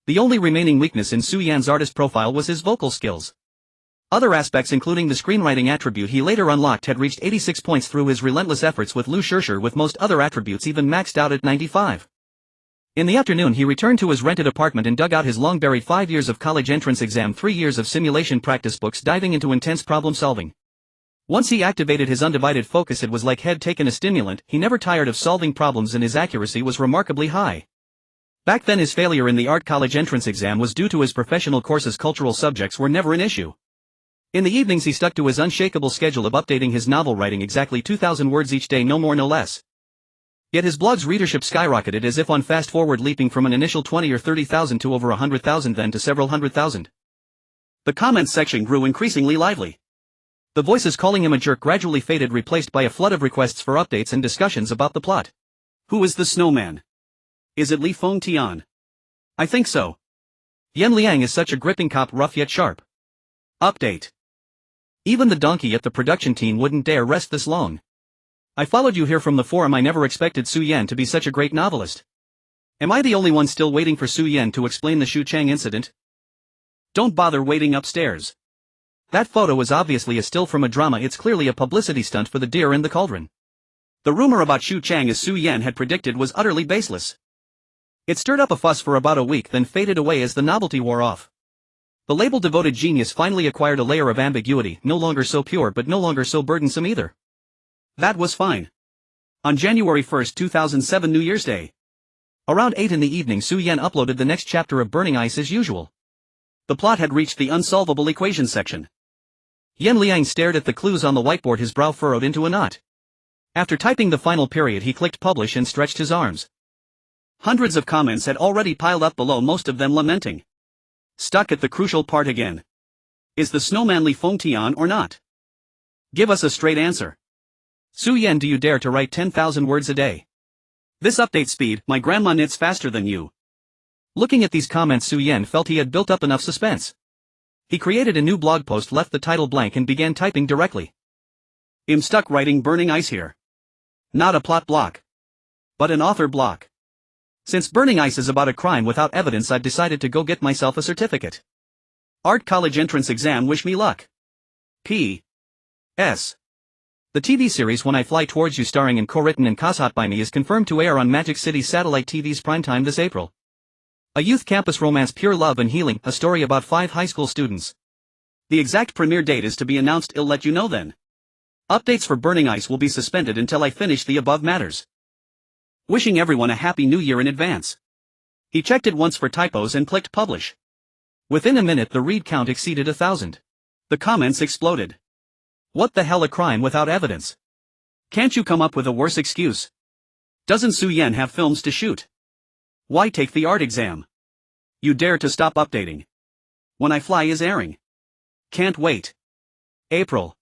The only remaining weakness in Su Yan's artist profile was his vocal skills. Other aspects, including the screenwriting attribute he later unlocked, had reached 86 points through his relentless efforts with Liu Yifei, with most other attributes even maxed out at 95. In the afternoon he returned to his rented apartment and dug out his long-buried 5 years of college entrance exam, 3 years of simulation practice books, diving into intense problem solving. Once he activated his undivided focus it was like he'd taken a stimulant. He never tired of solving problems and his accuracy was remarkably high. Back then his failure in the art college entrance exam was due to his professional courses. Cultural subjects were never an issue. In the evenings he stuck to his unshakable schedule of updating his novel, writing exactly 2,000 words each day, no more no less. Yet his blog's readership skyrocketed as if on fast forward, leaping from an initial 20 or 30,000 to over 100,000, then to several 100,000. The comments section grew increasingly lively. The voices calling him a jerk gradually faded, replaced by a flood of requests for updates and discussions about the plot. Who is the snowman? Is it Li Fengtian? I think so. Yan Liang is such a gripping cop, rough yet sharp. Update. Even the donkey at the production team wouldn't dare rest this long. I followed you here from the forum. I never expected Su Yan to be such a great novelist. Am I the only one still waiting for Su Yan to explain the Xu Chang incident? Don't bother waiting upstairs. That photo is obviously a still from a drama. It's clearly a publicity stunt for the deer in the cauldron. The rumor about Xu Chang, as Su Yan had predicted, was utterly baseless. It stirred up a fuss for about a week, then faded away as the novelty wore off. The label-devoted genius finally acquired a layer of ambiguity, no longer so pure but no longer so burdensome either. That was fine. On January 1, 2007, New Year's Day. Around 8 in the evening, Su Yan uploaded the next chapter of Burning Ice as usual. The plot had reached the unsolvable equation section. Yan Liang stared at the clues on the whiteboard, his brow furrowed into a knot. After typing the final period he clicked publish and stretched his arms. Hundreds of comments had already piled up below, most of them lamenting. Stuck at the crucial part again. Is the snowman Li Fengtian or not? Give us a straight answer. Su Yan, do you dare to write 10,000 words a day? This update speed, my grandma knits faster than you. Looking at these comments, Su Yan felt he had built up enough suspense. He created a new blog post, left the title blank and began typing directly. I'm stuck writing Burning Ice here. Not a plot block. but an author block. Since burning ice is about a crime without evidence, I've decided to go get myself a certificate. Art college entrance exam, wish me luck. P.S. The TV series When I Fly Towards You, starring and co-written and co-hosted by me, is confirmed to air on Magic City Satellite TV's primetime this April. A youth campus romance, pure love and healing, a story about 5 high school students. The exact premiere date is to be announced, I'll let you know then. Updates for Burning Ice will be suspended until I finish the above matters. Wishing everyone a happy new year in advance. He checked it once for typos and clicked publish. Within a minute the read count exceeded 1,000. The comments exploded. What the hell, a crime without evidence? Can't you come up with a worse excuse? Doesn't Su Yan have films to shoot? Why take the art exam? You dare to stop updating. When I Fly is airing. Can't wait. April.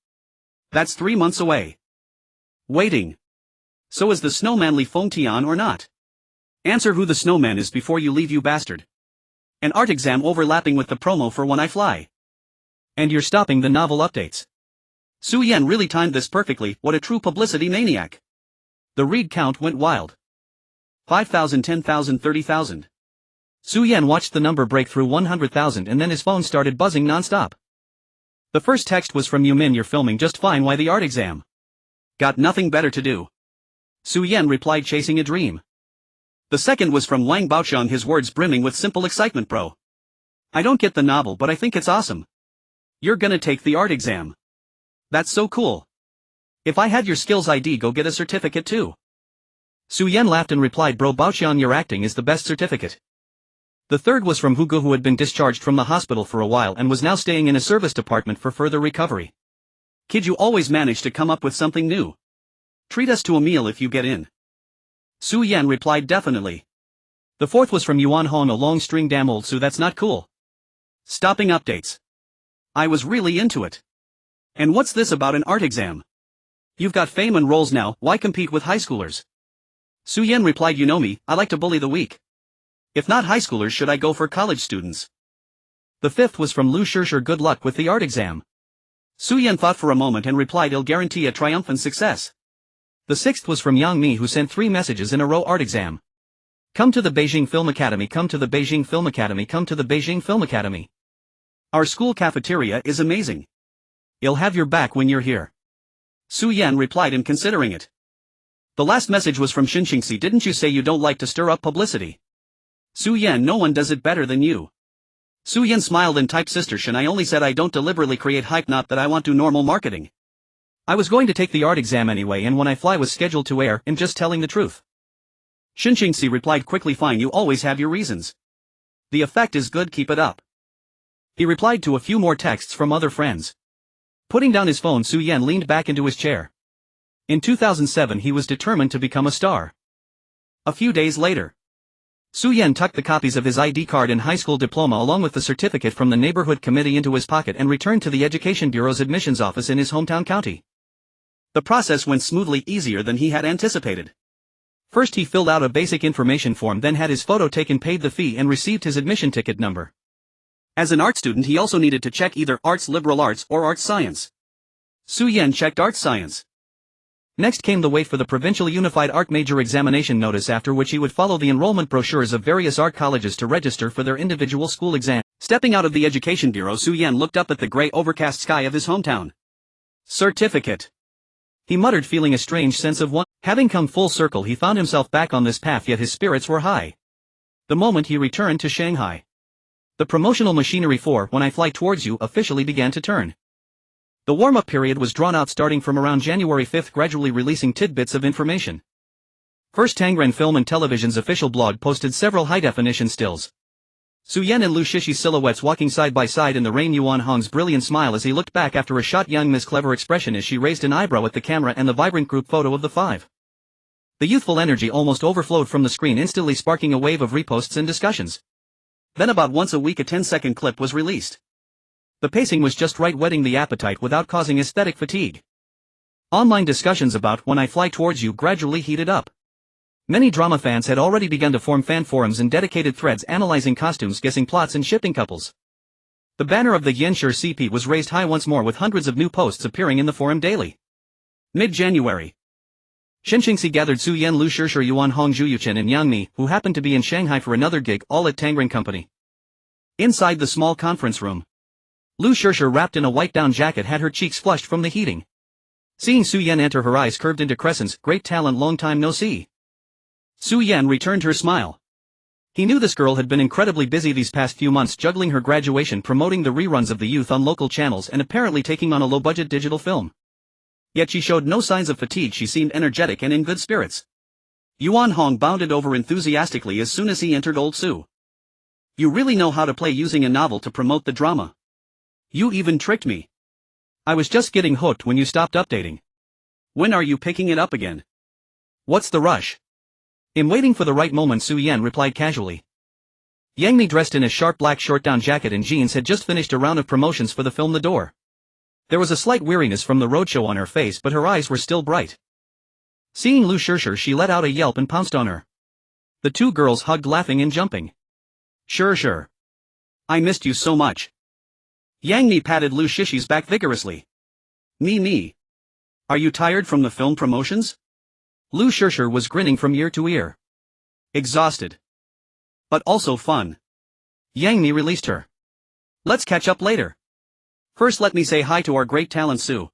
That's 3 months away. Waiting. So is the snowman Li Fengtian or not? Answer who the snowman is before you leave, you bastard. An art exam overlapping with the promo for When I Fly. And you're stopping the novel updates. Su Yan really timed this perfectly, what a true publicity maniac. The read count went wild. 5,000, 10,000, 30,000. Su Yan watched the number break through 100,000 and then his phone started buzzing non-stop. The first text was from Yumin, you're filming just fine, why the art exam? Got nothing better to do. Su Yan replied, chasing a dream. The second was from Wang Baoxiang, his words brimming with simple excitement, bro. I don't get the novel, but I think it's awesome. You're gonna take the art exam. That's so cool. If I had your skills, I'd go get a certificate too. Su Yan laughed and replied, bro Baoxiang, your acting is the best certificate. The third was from Hugo, who had been discharged from the hospital for a while and was now staying in a service department for further recovery. Kid, you always manage to come up with something new. Treat us to a meal if you get in. Su Yan replied, definitely. The fourth was from Yuan Hong, a long string, damn old Su, that's not cool. Stopping updates. I was really into it. And what's this about an art exam? You've got fame and roles now, why compete with high schoolers? Su Yan replied, you know me, I like to bully the weak. If not high schoolers, should I go for college students? The fifth was from Lu Shishir, good luck with the art exam. Su Yan thought for a moment and replied, I'll guarantee a triumphant success. The sixth was from Yang Mi, who sent 3 messages in a row, art exam. Come to the Beijing Film Academy, come to the Beijing Film Academy, come to the Beijing Film Academy. Our school cafeteria is amazing. I'll have your back when you're here. Su Yan replied, in considering it. The last message was from Xinxingxi, didn't you say you don't like to stir up publicity? Su Yan, no one does it better than you. Su Yan smiled and typed, Sister Shin, I only said I don't deliberately create hype, not that I want to normal marketing. I was going to take the art exam anyway, and When I Fly was scheduled to air, I'm just telling the truth. Xinxingxi replied quickly, fine, you always have your reasons. The effect is good, keep it up. He replied to a few more texts from other friends. Putting down his phone, Su Yan leaned back into his chair. In 2007 he was determined to become a star. A few days later, Su Yan tucked the copies of his ID card and high school diploma along with the certificate from the neighborhood committee into his pocket and returned to the Education Bureau's admissions office in his hometown county. The process went smoothly, easier than he had anticipated. First he filled out a basic information form, then had his photo taken, paid the fee and received his admission ticket number. As an art student he also needed to check either arts, liberal arts or arts science. Su Yan checked arts science. Next came the wait for the Provincial Unified Art Major Examination notice, after which he would follow the enrollment brochures of various art colleges to register for their individual school exam. Stepping out of the Education Bureau, Su Yan looked up at the gray overcast sky of his hometown. Certificate. He muttered, feeling a strange sense of wonder. Having come full circle, he found himself back on this path, yet his spirits were high. The moment he returned to Shanghai, the promotional machinery for When I Fly Towards You officially began to turn. The warm-up period was drawn out starting from around January 5, gradually releasing tidbits of information. First, Tangren Film and Television's official blog posted several high-definition stills. Su Yan and Lu Shishi's silhouettes walking side by side in the rain, Yuan Hong's brilliant smile as he looked back after a shot, young Miss clever expression as she raised an eyebrow at the camera, and the vibrant group photo of the 5. The youthful energy almost overflowed from the screen, instantly sparking a wave of reposts and discussions. Then about once a week a 10-second clip was released. The pacing was just right, whetting the appetite without causing aesthetic fatigue. Online discussions about When I Fly Towards You gradually heated up. Many drama fans had already begun to form fan forums and dedicated threads analyzing costumes, guessing plots and shipping couples. The banner of the Yenshur CP was raised high once more, with hundreds of new posts appearing in the forum daily. Mid-January. Shenxingxi gathered Su Yan, Lu Shishir, Yuan Hong, Zhu Yuchen and Yang Mi, who happened to be in Shanghai for another gig, all at Tangram Company. Inside the small conference room, Lu Shishir, wrapped in a white down jacket, had her cheeks flushed from the heating. Seeing Su Yan enter, her eyes curved into crescents. Great talent, long time no see. Su Yan returned her smile. He knew this girl had been incredibly busy these past few months, juggling her graduation, promoting the reruns of The Youth on local channels, and apparently taking on a low-budget digital film. Yet she showed no signs of fatigue. She seemed energetic and in good spirits. Yuan Hong bounded over enthusiastically as soon as he entered old Su. You really know how to play, using a novel to promote the drama. You even tricked me. I was just getting hooked when you stopped updating. When are you picking it up again? What's the rush? I'm waiting for the right moment, Su Yan replied casually. Yang Mi, dressed in a sharp black short down jacket and jeans, had just finished a round of promotions for the film The Door. There was a slight weariness from the roadshow on her face, but her eyes were still bright. Seeing Lu Shishir, she let out a yelp and pounced on her. The two girls hugged, laughing and jumping. Sure. I missed you so much. Yang Mi patted Lu Shishir's back vigorously. Me. Are you tired from the film promotions? Lu Shishir was grinning from ear to ear. Exhausted. But also fun. Yang Mi released her. Let's catch up later. First let me say hi to our great talent Su.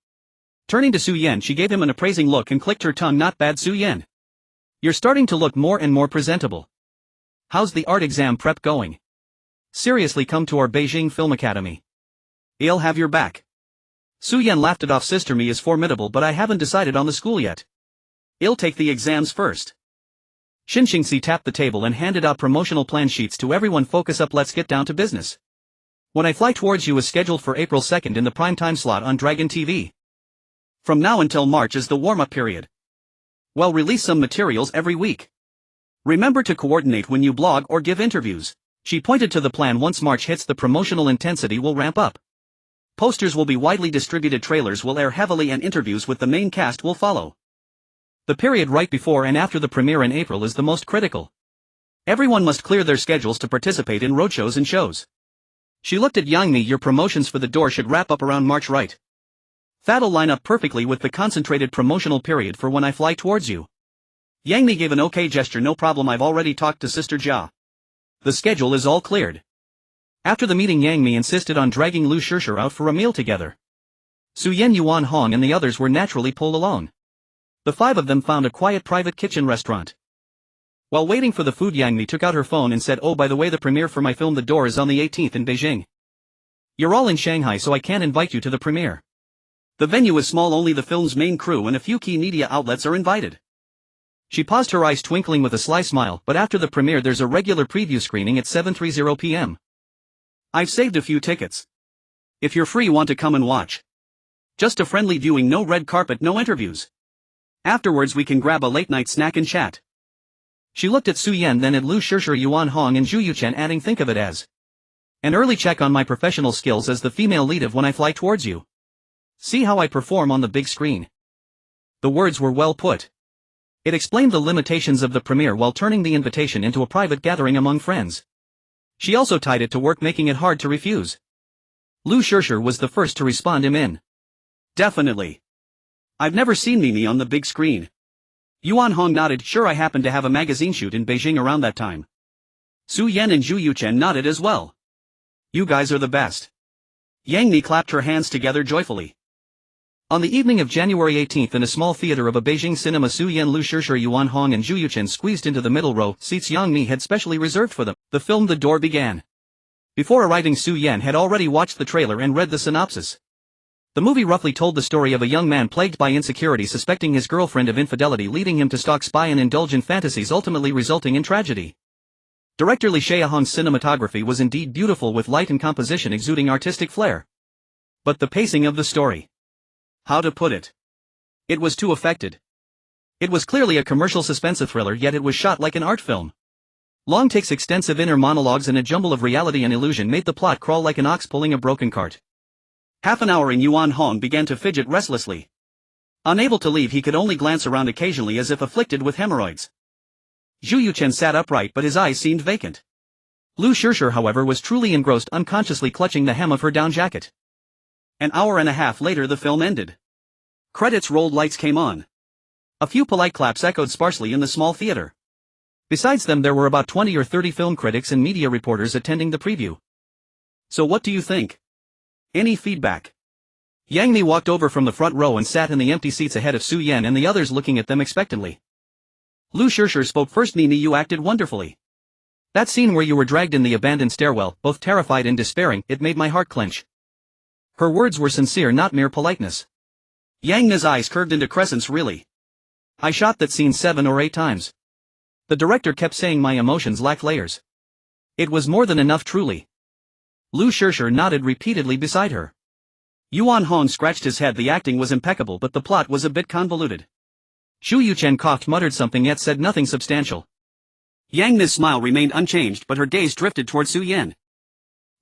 Turning to Su Yan, she gave him an appraising look and clicked her tongue. Not bad, Su Yan. You're starting to look more and more presentable. How's the art exam prep going? Seriously, come to our Beijing Film Academy. I'll have your back. Su Yan laughed it off. Sister, me is formidable, but I haven't decided on the school yet. I'll take the exams first. Shenxingxi tapped the table and handed out promotional plan sheets to everyone. Focus up, let's get down to business. When I Fly Towards You is scheduled for April 2nd in the prime time slot on Dragon TV. From now until March is the warm-up period. We'll release some materials every week. Remember to coordinate when you blog or give interviews. She pointed to the plan. Once March hits, the promotional intensity will ramp up. Posters will be widely distributed, trailers will air heavily, and interviews with the main cast will follow. The period right before and after the premiere in April is the most critical. Everyone must clear their schedules to participate in roadshows and shows. She looked at Yang Mi. Your promotions for The Door should wrap up around March, right? That'll line up perfectly with the concentrated promotional period for When I Fly Towards You. Yang Mi gave an okay gesture. No problem, I've already talked to Sister Jia. The schedule is all cleared. After the meeting, Yang Mi insisted on dragging Lu Shishir out for a meal together. Su Yan, Yuan Hong and the others were naturally pulled along. The five of them found a quiet private kitchen restaurant. While waiting for the food, Yang Mi took out her phone and said, oh, by the way, the premiere for my film The Door is on the 18th in Beijing. You're all in Shanghai, so I can't invite you to the premiere. The venue is small, only the film's main crew and a few key media outlets are invited. She paused, her eyes twinkling with a sly smile. But after the premiere there's a regular preview screening at 7:30 p.m. I've saved a few tickets. If you're free, want to come and watch. Just a friendly viewing, no red carpet, no interviews. Afterwards we can grab a late-night snack and chat. She looked at Su Yan, then at Lu Shishir, Yuan Hong and Zhu Yuchen, adding, think of it as an early check on my professional skills as the female lead of When I Fly Towards You. See how I perform on the big screen. The words were well put. It explained the limitations of the premiere while turning the invitation into a private gathering among friends. She also tied it to work, making it hard to refuse. Lu Shishir was the first to respond. I'm in. Definitely. I've never seen Mimi on the big screen. Yuan Hong nodded. Sure, I happened to have a magazine shoot in Beijing around that time. Su Yan and Zhu Yuchen nodded as well. You guys are the best. Yang Mi clapped her hands together joyfully. On the evening of January 18th, in a small theater of a Beijing cinema, Su Yan, Lu Shishir, Yuan Hong and Zhu Yuchen squeezed into the middle row, seats Yang Mi had specially reserved for them. The film The Door began. Before arriving, Su Yan had already watched the trailer and read the synopsis. The movie roughly told the story of a young man plagued by insecurity, suspecting his girlfriend of infidelity, leading him to stalk, spy and indulge in fantasies, ultimately resulting in tragedy. Director Li Xiaohong's cinematography was indeed beautiful, with light and composition exuding artistic flair. But the pacing of the story. How to put it? It was too affected. It was clearly a commercial suspense thriller, yet it was shot like an art film. Long takes, extensive inner monologues, and a jumble of reality and illusion made the plot crawl like an ox pulling a broken cart. Half an hour in, Yuan Hong began to fidget restlessly. Unable to leave, he could only glance around occasionally as if afflicted with hemorrhoids. Zhu Yuchen sat upright, but his eyes seemed vacant. Lu Shishir, however, was truly engrossed, unconsciously clutching the hem of her down jacket. An hour and a half later the film ended. Credits rolled, lights came on. A few polite claps echoed sparsely in the small theater. Besides them there were about 20 or 30 film critics and media reporters attending the preview. So what do you think? Any feedback? Yang Mi walked over from the front row and sat in the empty seats ahead of Su Yan and the others, looking at them expectantly. Liu Yifei spoke first. Nini, you acted wonderfully. That scene where you were dragged in the abandoned stairwell, both terrified and despairing, it made my heart clench. Her words were sincere, not mere politeness. Yang Mi's eyes curved into crescents. Really? I shot that scene 7 or 8 times. The director kept saying my emotions lack layers. It was more than enough, truly. Liu Yifei nodded repeatedly beside her. Yuan Hong scratched his head. The acting was impeccable, but the plot was a bit convoluted. Xu Yuchen coughed, muttered something, yet said nothing substantial. Yang Mi's smile remained unchanged, but her gaze drifted toward Su Yan.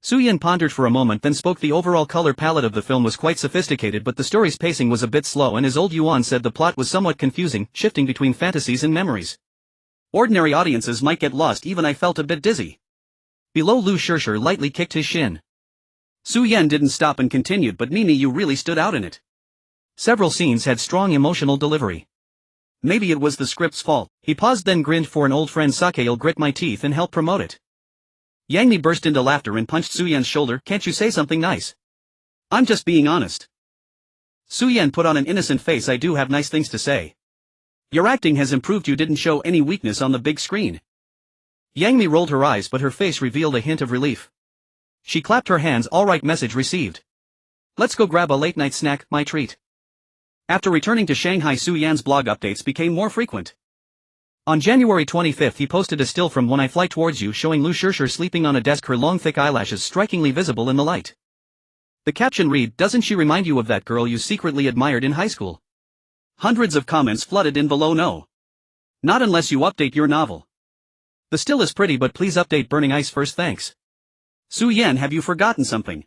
Su Yan pondered for a moment, then spoke. The overall color palette of the film was quite sophisticated, but the story's pacing was a bit slow, and as old Yuan said, the plot was somewhat confusing, shifting between fantasies and memories. Ordinary audiences might get lost. Even I felt a bit dizzy. Below, Liu Yifei lightly kicked his shin. Su Yan didn't stop and continued, but Nini, you really stood out in it. Several scenes had strong emotional delivery. Maybe it was the script's fault. He paused, then grinned. For an old friend, Sake'll grit my teeth and help promote it. Yang Mi burst into laughter and punched Su Yan's shoulder. Can't you say something nice? I'm just being honest. Su Yan put on an innocent face. I do have nice things to say. Your acting has improved. You didn't show any weakness on the big screen. Yang Mi rolled her eyes, but her face revealed a hint of relief. She clapped her hands. All right, message received. Let's go grab a late-night snack, my treat. After returning to Shanghai, Su Yan's blog updates became more frequent. On January 25th he posted a still from When I Fly Towards You showing Liu Yifei sleeping on a desk, her long thick eyelashes strikingly visible in the light. The caption read, "Doesn't she remind you of that girl you secretly admired in high school?" Hundreds of comments flooded in below. No. Not unless you update your novel. The still is pretty, but please update Burning Ice first, thanks. Su Yan, have you forgotten something?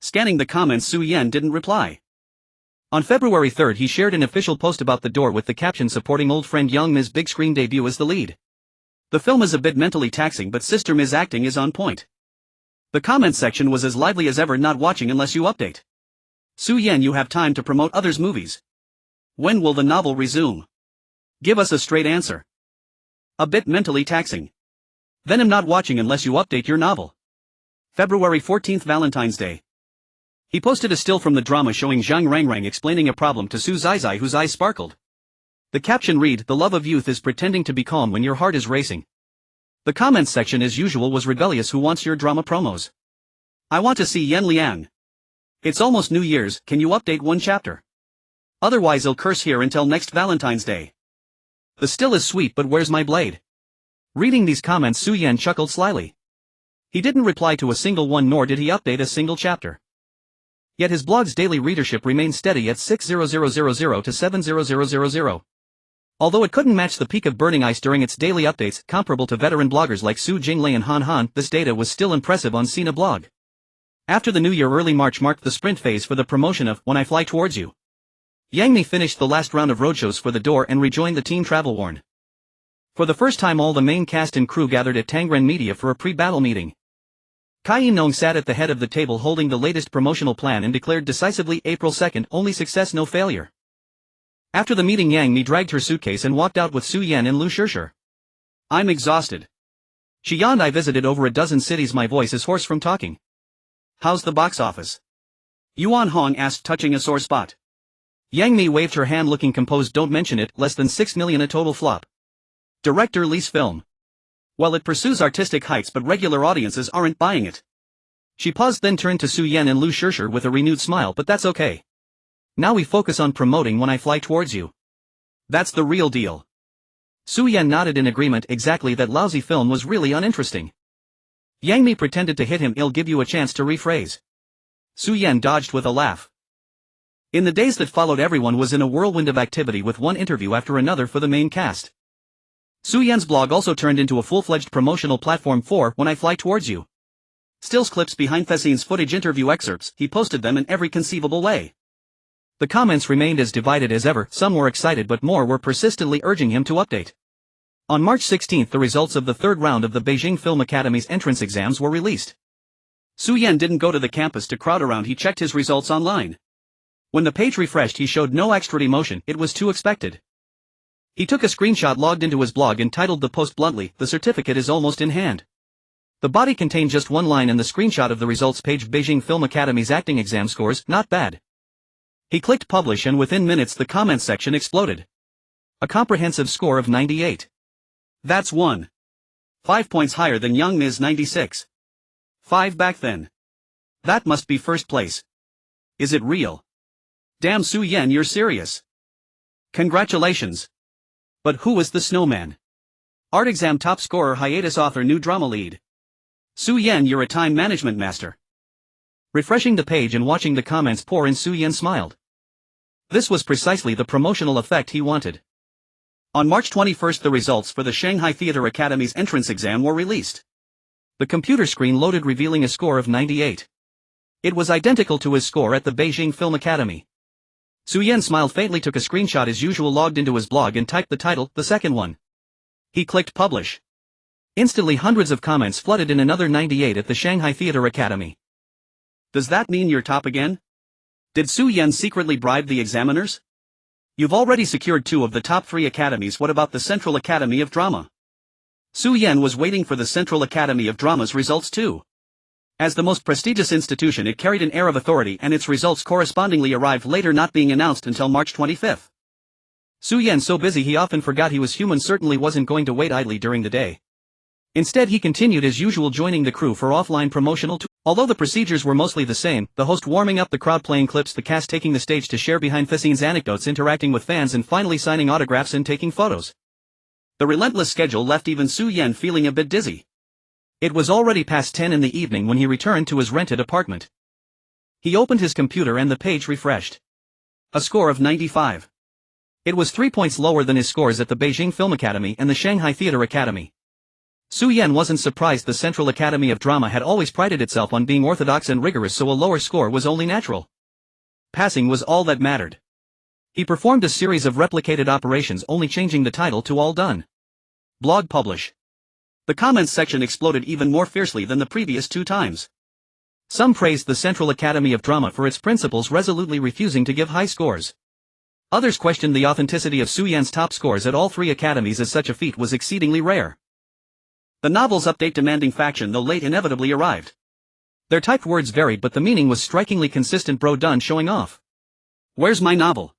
Scanning the comments, Su Yan didn't reply. On February 3rd he shared an official post about The Door with the caption supporting old friend Yang Mi's big screen debut as the lead. The film is a bit mentally taxing, but Sister Mi's acting is on point. The comments section was as lively as ever. Not watching unless you update. Su Yan, you have time to promote others' movies. When will the novel resume? Give us a straight answer. A bit mentally taxing. Then I'm not watching unless you update your novel. February 14th, Valentine's Day. He posted a still from the drama showing Zhang Rangrang explaining a problem to Su Zizai, whose eyes sparkled. The caption read, "The love of youth is pretending to be calm when your heart is racing." The comments section as usual was rebellious. Who wants your drama promos? I want to see Yan Liang. It's almost New Year's, can you update one chapter? Otherwise I'll curse here until next Valentine's Day. The still is sweet, but where's my blade? Reading these comments, Su Yan chuckled slyly. He didn't reply to a single one, nor did he update a single chapter. Yet his blog's daily readership remained steady at 60000 to 70000. Although it couldn't match the peak of Burning Ice during its daily updates, comparable to veteran bloggers like Su Jinglei and Han Han, this data was still impressive on Sina blog. After the new year, early March marked the sprint phase for the promotion of When I Fly Towards You. Yang Mi finished the last round of roadshows for The Door and rejoined the team travel worn. For the first time all the main cast and crew gathered at Tangren Media for a pre-battle meeting. Kai Yinong sat at the head of the table holding the latest promotional plan and declared decisively, April 2nd, only success, no failure. After the meeting, Yang Mi dragged her suitcase and walked out with Su Yan and Liu Yifei. I'm exhausted. She yawned. I visited over a dozen cities. My voice is hoarse from talking. How's the box office? Yuan Hong asked, touching a sore spot. Yang Mi waved her hand, looking composed. Don't mention it, less than 6 million, a total flop. Director Li's film. Well, it pursues artistic heights, but regular audiences aren't buying it. She paused, then turned to Su Yan and Liu Yifei with a renewed smile. But that's okay. Now we focus on promoting When I Fly Towards You. That's the real deal. Su Yan nodded in agreement. Exactly, that lousy film was really uninteresting. Yang Mi pretended to hit him. I'll give you a chance to rephrase. Su Yan dodged with a laugh. In the days that followed, everyone was in a whirlwind of activity, with one interview after another for the main cast. Su Yan's blog also turned into a full-fledged promotional platform for When I Fly Towards You. Stills, clips, behind-the-scenes footage, interview excerpts, he posted them in every conceivable way. The comments remained as divided as ever. Some were excited, but more were persistently urging him to update. On March 16th the results of the third round of the Beijing Film Academy's entrance exams were released. Su Yan didn't go to the campus to crowd around. He checked his results online. When the page refreshed he showed no extra emotion. It was too expected. He took a screenshot logged into his blog and titled the post bluntly, "The certificate is almost in hand." The body contained just one line and the screenshot of the results page: Beijing Film Academy's acting exam scores, not bad. He clicked publish and within minutes the comments section exploded. A comprehensive score of 98. That's 5 points higher than young Ms. 96. 5 back then. That must be first place. Is it real? Damn, Su Yan, you're serious. Congratulations. But who was the snowman? Art exam top scorer, hiatus author, new drama lead. Su Yan, you're a time management master. Refreshing the page and watching the comments pour in, Su Yan smiled. This was precisely the promotional effect he wanted. On March 21 the results for the Shanghai Theatre Academy's entrance exam were released. The computer screen loaded revealing a score of 98. It was identical to his score at the Beijing Film Academy. Su Yan smiled faintly, took a screenshot as usual, logged into his blog and typed the title, "The second one." He clicked publish. Instantly hundreds of comments flooded in. Another 98 at the Shanghai Theatre Academy. Does that mean you're top again? Did Su Yan secretly bribe the examiners? You've already secured 2 of the top 3 academies. What about the Central Academy of Drama? Su Yan was waiting for the Central Academy of Drama's results too. As the most prestigious institution, it carried an air of authority, and its results correspondingly arrived later, not being announced until March 25. Su Yan, so busy he often forgot he was human, certainly wasn't going to wait idly during the day. Instead he continued as usual, joining the crew for offline promotional tours. Although the procedures were mostly the same, the host warming up the crowd, playing clips, the cast taking the stage to share behind-the-scenes anecdotes, interacting with fans, and finally signing autographs and taking photos. The relentless schedule left even Su Yan feeling a bit dizzy. It was already past 10 in the evening when he returned to his rented apartment. He opened his computer and the page refreshed. A score of 95. It was 3 points lower than his scores at the Beijing Film Academy and the Shanghai Theatre Academy. Su Yan wasn't surprised. The Central Academy of Drama had always prided itself on being orthodox and rigorous, so a lower score was only natural. Passing was all that mattered. He performed a series of replicated operations, only changing the title to "All Done." Blog publish. The comments section exploded even more fiercely than the previous 2 times. Some praised the Central Academy of Drama for its principles, resolutely refusing to give high scores. Others questioned the authenticity of Su Yan's top scores at all 3 academies, as such a feat was exceedingly rare. The novel's update-demanding faction, though late, inevitably arrived. Their typed words varied, but the meaning was strikingly consistent. Bro, done showing off. Where's my novel?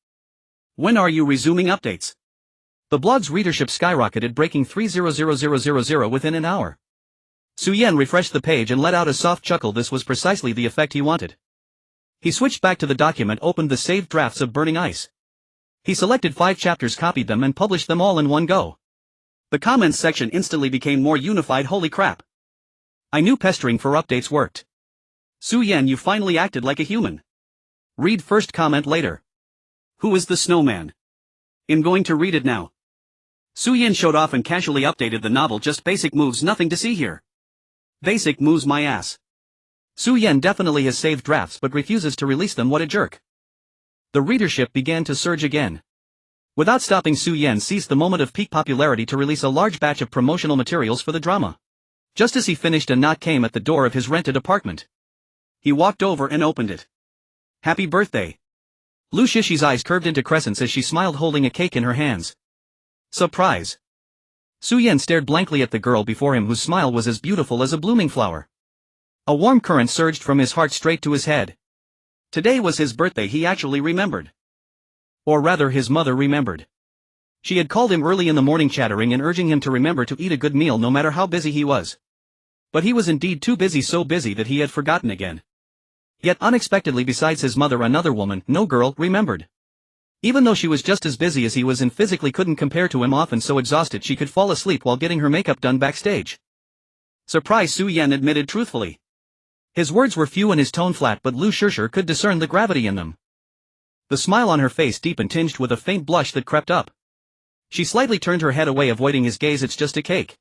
When are you resuming updates? The blog's readership skyrocketed, breaking 300,000 within an hour. Su Yan refreshed the page and let out a soft chuckle. This was precisely the effect he wanted. He switched back to the document, opened the saved drafts of Burning Ice. He selected 5 chapters, copied them, and published them all in one go. The comments section instantly became more unified. Holy crap. I knew pestering for updates worked. Su Yan, you finally acted like a human. Read first, comment later. Who is the snowman? I'm going to read it now. Su Yan showed off and casually updated the novel. Just basic moves, nothing to see here. Basic moves, my ass. Su Yan definitely has saved drafts but refuses to release them. What a jerk. The readership began to surge again. Without stopping, Su Yan seized the moment of peak popularity to release a large batch of promotional materials for the drama. Just as he finished, a knock came at the door of his rented apartment. He walked over and opened it. Happy birthday. Liu Yifei's eyes curved into crescents as she smiled, holding a cake in her hands. Surprise. Su Yan stared blankly at the girl before him, whose smile was as beautiful as a blooming flower. A warm current surged from his heart straight to his head. Today was his birthday. He actually remembered. Or rather, his mother remembered. She had called him early in the morning, chattering and urging him to remember to eat a good meal no matter how busy he was. But he was indeed too busy, so busy that he had forgotten again. Yet unexpectedly, besides his mother, another woman, no girl, remembered. Even though she was just as busy as he was and physically couldn't compare to him, often so exhausted she could fall asleep while getting her makeup done backstage. Surprise, Su Yan admitted truthfully. His words were few and his tone flat, but Liu Yifei could discern the gravity in them. The smile on her face deepened, tinged with a faint blush that crept up. She slightly turned her head away, avoiding his gaze. It's just a cake.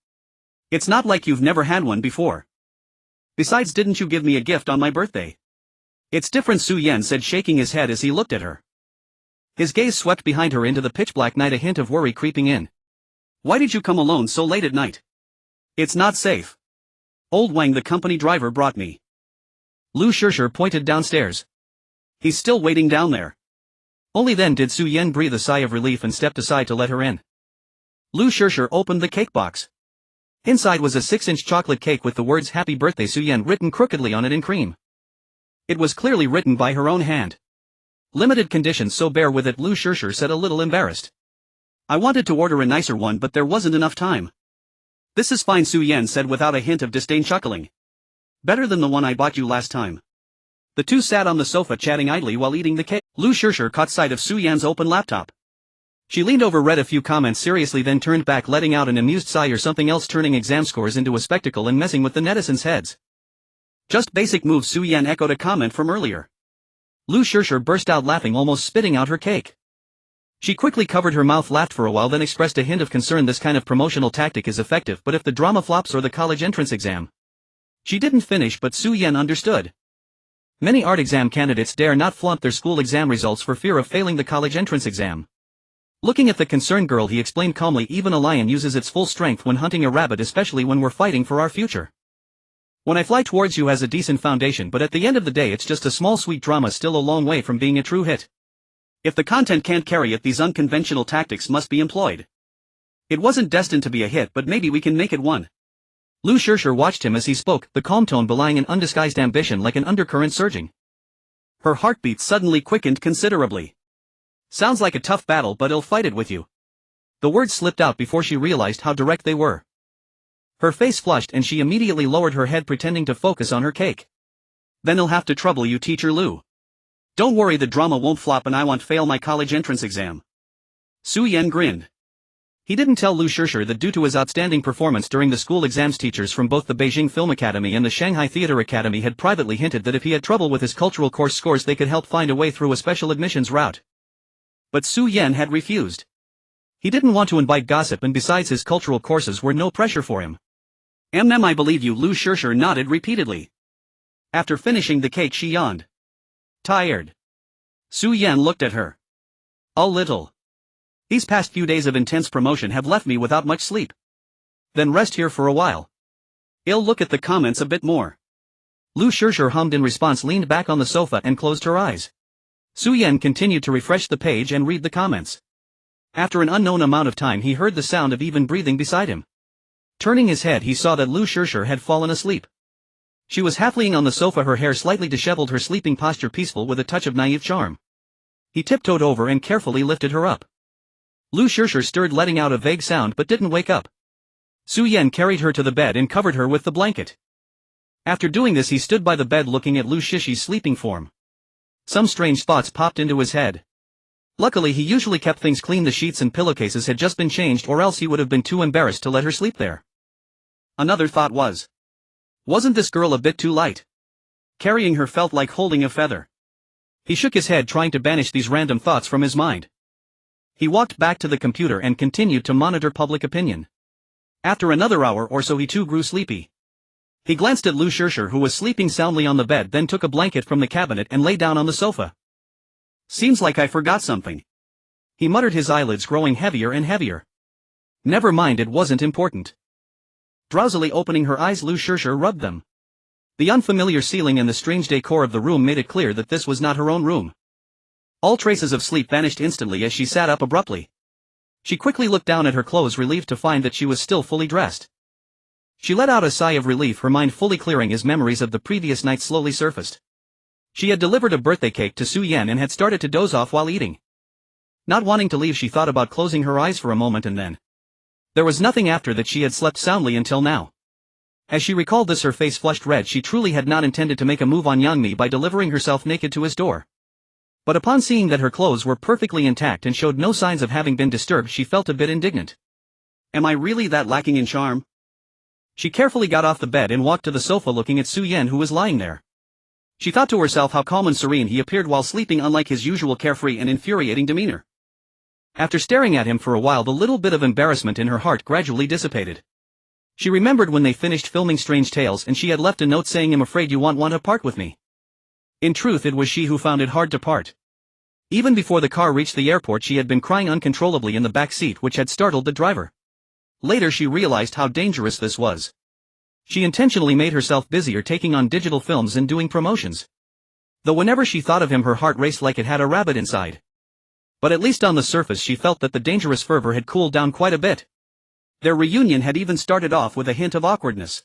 It's not like you've never had one before. Besides, didn't you give me a gift on my birthday? It's different, Su Yan said, shaking his head as he looked at her. His gaze swept behind her into the pitch-black night, a hint of worry creeping in. Why did you come alone so late at night? It's not safe. Old Wang, the company driver, brought me. Liu Yifei pointed downstairs. He's still waiting down there. Only then did Su Yan breathe a sigh of relief and stepped aside to let her in. Liu Yifei opened the cake box. Inside was a 6-inch chocolate cake with the words Happy Birthday Su-Yan written crookedly on it in cream. It was clearly written by her own hand. Limited conditions, so bear with it, Liu Yifei said, a little embarrassed. I wanted to order a nicer one, but there wasn't enough time. This is fine, Su-Yan said without a hint of disdain, chuckling. Better than the one I bought you last time. The two sat on the sofa chatting idly while eating the cake. Liu Yifei caught sight of Su-Yan's open laptop. She leaned over, read a few comments seriously, then turned back, letting out an amused sigh or something else, turning exam scores into a spectacle and messing with the netizens' heads. Just basic moves, Su-Yan echoed a comment from earlier. Liu Yifei burst out laughing, almost spitting out her cake. She quickly covered her mouth, laughed for a while, then expressed a hint of concern. This kind of promotional tactic is effective, but if the drama flops or the college entrance exam? She didn't finish, but Su-Yan understood. Many art exam candidates dare not flaunt their school exam results for fear of failing the college entrance exam. Looking at the concerned girl, he explained calmly, even a lion uses its full strength when hunting a rabbit, especially when we're fighting for our future. When I fly towards you has a decent foundation, but at the end of the day it's just a small sweet drama, still a long way from being a true hit. If the content can't carry it, these unconventional tactics must be employed. It wasn't destined to be a hit, but maybe we can make it one. Liu Yifei watched him as he spoke, the calm tone belying an undisguised ambition like an undercurrent surging. Her heartbeat suddenly quickened considerably. Sounds like a tough battle, but I'll fight it with you. The words slipped out before she realized how direct they were. Her face flushed and she immediately lowered her head, pretending to focus on her cake. Then I'll have to trouble you, teacher Liu. Don't worry, the drama won't flop and I won't fail my college entrance exam. Su-Yan grinned. He didn't tell Liu Yifei that due to his outstanding performance during the school exams, teachers from both the Beijing Film Academy and the Shanghai Theater Academy had privately hinted that if he had trouble with his cultural course scores they could help find a way through a special admissions route. But Su-Yan had refused. He didn't want to invite gossip, and besides, his cultural courses were no pressure for him. I believe you, Liu Yifei nodded repeatedly. After finishing the cake she yawned. Tired. Su-Yan looked at her. A little. These past few days of intense promotion have left me without much sleep. Then rest here for a while. I'll look at the comments a bit more. Liu Yifei hummed in response, leaned back on the sofa and closed her eyes. Su-Yan continued to refresh the page and read the comments. After an unknown amount of time he heard the sound of even breathing beside him. Turning his head he saw that Liu Yifei had fallen asleep. She was half leaning on the sofa, her hair slightly disheveled, her sleeping posture peaceful with a touch of naive charm. He tiptoed over and carefully lifted her up. Liu Yifei stirred, letting out a vague sound, but didn't wake up. Su-Yan carried her to the bed and covered her with the blanket. After doing this he stood by the bed looking at Liu Yifei's sleeping form. Some strange thoughts popped into his head. Luckily he usually kept things clean, the sheets and pillowcases had just been changed, or else he would have been too embarrassed to let her sleep there. Another thought was, wasn't this girl a bit too light? Carrying her felt like holding a feather. He shook his head, trying to banish these random thoughts from his mind. He walked back to the computer and continued to monitor public opinion. After another hour or so he too grew sleepy. He glanced at Liu Yifei, who was sleeping soundly on the bed, then took a blanket from the cabinet and lay down on the sofa. Seems like I forgot something. He muttered, his eyelids growing heavier and heavier. Never mind, it wasn't important. Drowsily opening her eyes, Liu Yifei rubbed them. The unfamiliar ceiling and the strange decor of the room made it clear that this was not her own room. All traces of sleep vanished instantly as she sat up abruptly. She quickly looked down at her clothes, relieved to find that she was still fully dressed. She let out a sigh of relief, her mind fully clearing as memories of the previous night slowly surfaced. She had delivered a birthday cake to Su-Yan and had started to doze off while eating. Not wanting to leave, she thought about closing her eyes for a moment, and then there was nothing after that. She had slept soundly until now. As she recalled this, her face flushed red. She truly had not intended to make a move on Yang Mi by delivering herself naked to his door. But upon seeing that her clothes were perfectly intact and showed no signs of having been disturbed, she felt a bit indignant. Am I really that lacking in charm? She carefully got off the bed and walked to the sofa, looking at Su-Yan, who was lying there. She thought to herself how calm and serene he appeared while sleeping, unlike his usual carefree and infuriating demeanor. After staring at him for a while, the little bit of embarrassment in her heart gradually dissipated. She remembered when they finished filming Strange Tales and she had left a note saying, "I'm afraid you won't want to part with me." In truth, it was she who found it hard to part. Even before the car reached the airport she had been crying uncontrollably in the back seat, which had startled the driver. Later she realized how dangerous this was. She intentionally made herself busier taking on digital films and doing promotions. Though whenever she thought of him her heart raced like it had a rabbit inside. But at least on the surface she felt that the dangerous fervor had cooled down quite a bit. Their reunion had even started off with a hint of awkwardness.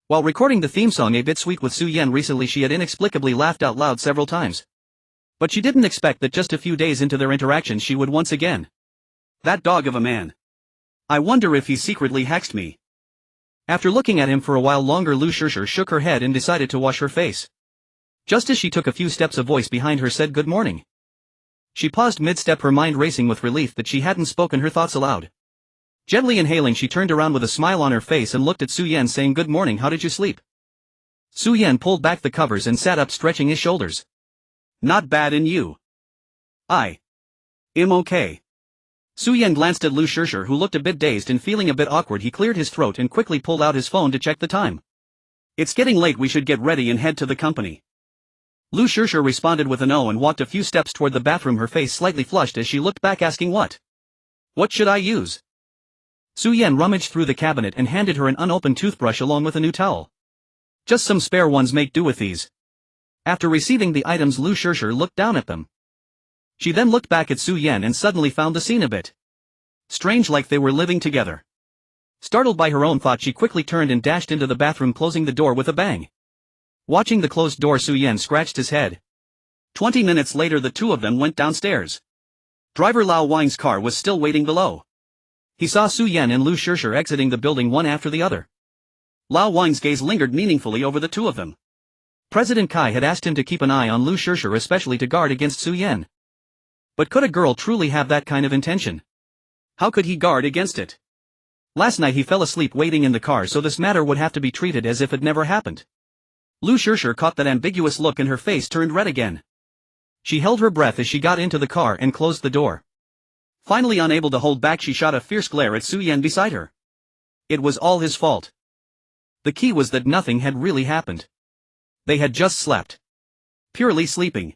While recording the theme song A Bit Sweet with Su Yan recently, she had inexplicably laughed out loud several times. But she didn't expect that just a few days into their interaction she would once again. That dog of a man. I wonder if he secretly hexed me. After looking at him for a while longer, Liu Yifei shook her head and decided to wash her face. Just as she took a few steps, a voice behind her said good morning. She paused mid-step, her mind racing with relief that she hadn't spoken her thoughts aloud. Gently inhaling, she turned around with a smile on her face and looked at Su Yan, saying, "Good morning, how did you sleep?" Su Yan pulled back the covers and sat up, stretching his shoulders. "Not bad, and you?" "I'm okay." Su Yan glanced at Liu Yifei, who looked a bit dazed and feeling a bit awkward. He cleared his throat and quickly pulled out his phone to check the time. "It's getting late, we should get ready and head to the company." Liu Yifei responded with an "oh" and walked a few steps toward the bathroom, her face slightly flushed as she looked back, asking, What should I use?" Su Yan rummaged through the cabinet and handed her an unopened toothbrush along with a new towel. "Just some spare ones, make do with these." After receiving the items, Liu Yifei looked down at them. She then looked back at Su Yan and suddenly found the scene a bit strange, like they were living together. Startled by her own thought, she quickly turned and dashed into the bathroom, closing the door with a bang. Watching the closed door, Su Yan scratched his head. 20 minutes later, the two of them went downstairs. Driver Lao Wang's car was still waiting below. He saw Su Yan and Liu Yifei exiting the building one after the other. Lao Wang's gaze lingered meaningfully over the two of them. President Kai had asked him to keep an eye on Liu Yifei, especially to guard against Su Yan. But could a girl truly have that kind of intention? How could he guard against it? Last night he fell asleep waiting in the car, so this matter would have to be treated as if it never happened. Liu Yifei caught that ambiguous look and her face turned red again. She held her breath as she got into the car and closed the door. Finally unable to hold back, she shot a fierce glare at Su Yan beside her. It was all his fault. The key was that nothing had really happened. They had just slept. Purely sleeping.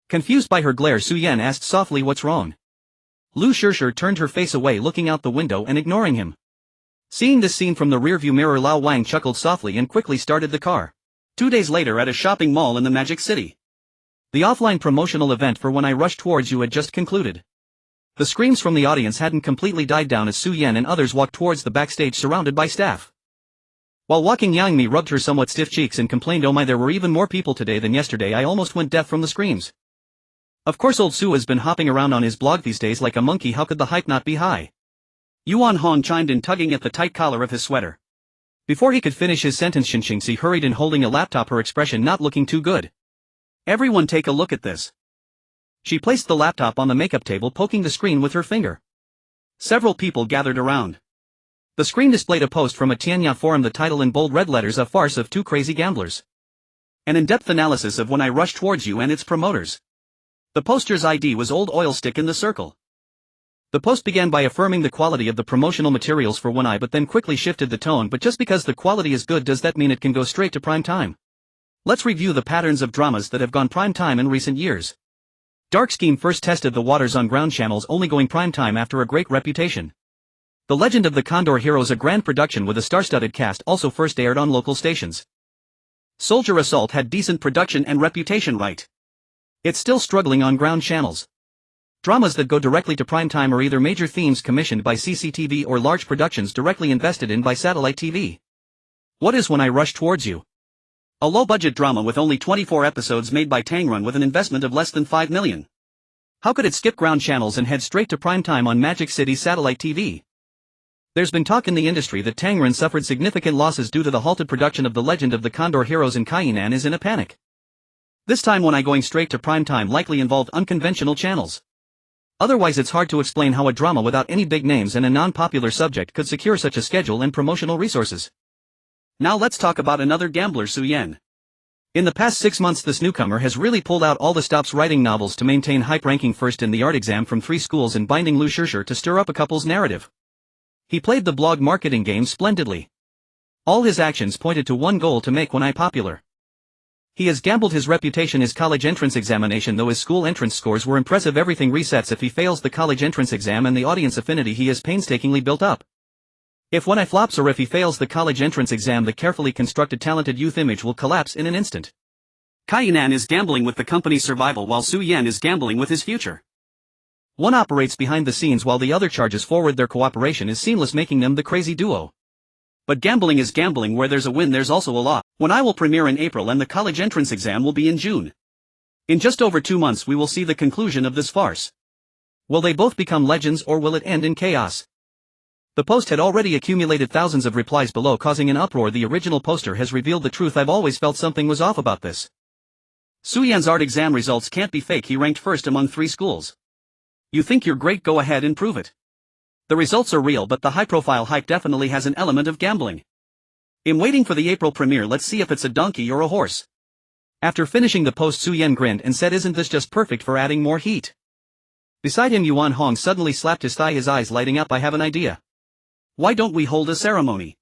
Confused by her glare, Su Yan asked softly, "What's wrong?" Liu Yifei turned her face away, looking out the window and ignoring him. Seeing this scene from the rearview mirror, Lao Wang chuckled softly and quickly started the car. 2 days later, at a shopping mall in the Magic City. The offline promotional event for When I Rush Towards You had just concluded. The screams from the audience hadn't completely died down as Su Yan and others walked towards the backstage surrounded by staff. While walking, Yang Mi rubbed her somewhat stiff cheeks and complained, "Oh my, there were even more people today than yesterday. I almost went deaf from the screams." Of course, old Su has been hopping around on his blog these days like a monkey. How could the hype not be high? Yuan Hong chimed in, tugging at the tight collar of his sweater. Before he could finish his sentence, Xinxingxi hurried in, holding a laptop, her expression not looking too good. "Everyone take a look at this." She placed the laptop on the makeup table, poking the screen with her finger. Several people gathered around. The screen displayed a post from a Tianya forum, the title in bold red letters, "A Farce of Two Crazy Gamblers." An in-depth analysis of When I Rush Towards You and its promoters. The poster's ID was Old Oil Stick in the Circle. The post began by affirming the quality of the promotional materials for When I, but then quickly shifted the tone. But just because the quality is good, does that mean it can go straight to prime time? Let's review the patterns of dramas that have gone prime time in recent years. Dark Scheme first tested the waters on ground channels, only going prime time after a great reputation. The Legend of the Condor Heroes, a grand production with a star-studded cast, also first aired on local stations. Soldier Assault had decent production and reputation, right? It's still struggling on ground channels. Dramas that go directly to prime time are either major themes commissioned by CCTV or large productions directly invested in by satellite TV. What is When I Rush Towards You? A low-budget drama with only 24 episodes made by Tangrun with an investment of less than 5 million. How could it skip ground channels and head straight to prime time on Magic City satellite TV? There's been talk in the industry that Tangrun suffered significant losses due to the halted production of The Legend of the Condor Heroes, and Kainan is in a panic. This time When I going straight to prime time likely involved unconventional channels. Otherwise it's hard to explain how a drama without any big names and a non-popular subject could secure such a schedule and promotional resources. Now let's talk about another gambler, Su Yan. In the past 6 months this newcomer has really pulled out all the stops, writing novels to maintain hype, ranking first in the art exam from 3 schools, and binding Liu Yifei to stir up a couple's narrative. He played the blog marketing game splendidly. All his actions pointed to one goal: to make When I popular. He has gambled his reputation. His college entrance examination, though his school entrance scores were impressive, everything resets if he fails the college entrance exam, and the audience affinity he has painstakingly built up. If When I flops, or if he fails the college entrance exam, the carefully constructed talented youth image will collapse in an instant. Kainan is gambling with the company's survival while Su Yan is gambling with his future. One operates behind the scenes while the other charges forward. Their cooperation is seamless, making them the crazy duo. But gambling is gambling. Where there's a win there's also a loss. When I will premiere in April and the college entrance exam will be in June. In just over 2 months we will see the conclusion of this farce. Will they both become legends or will it end in chaos? The post had already accumulated thousands of replies below, causing an uproar. The original poster has revealed the truth. I've always felt something was off about this. Su Yan's art exam results can't be fake. He ranked first among 3 schools. You think you're great? Go ahead and prove it. The results are real, but the high-profile hype definitely has an element of gambling. I'm waiting for the April premiere. Let's see if it's a donkey or a horse. After finishing the post, Su Yan grinned and said, "Isn't this just perfect for adding more heat?" Beside him, Yuan Hong suddenly slapped his thigh, his eyes lighting up. "I have an idea. Why don't we hold a ceremony?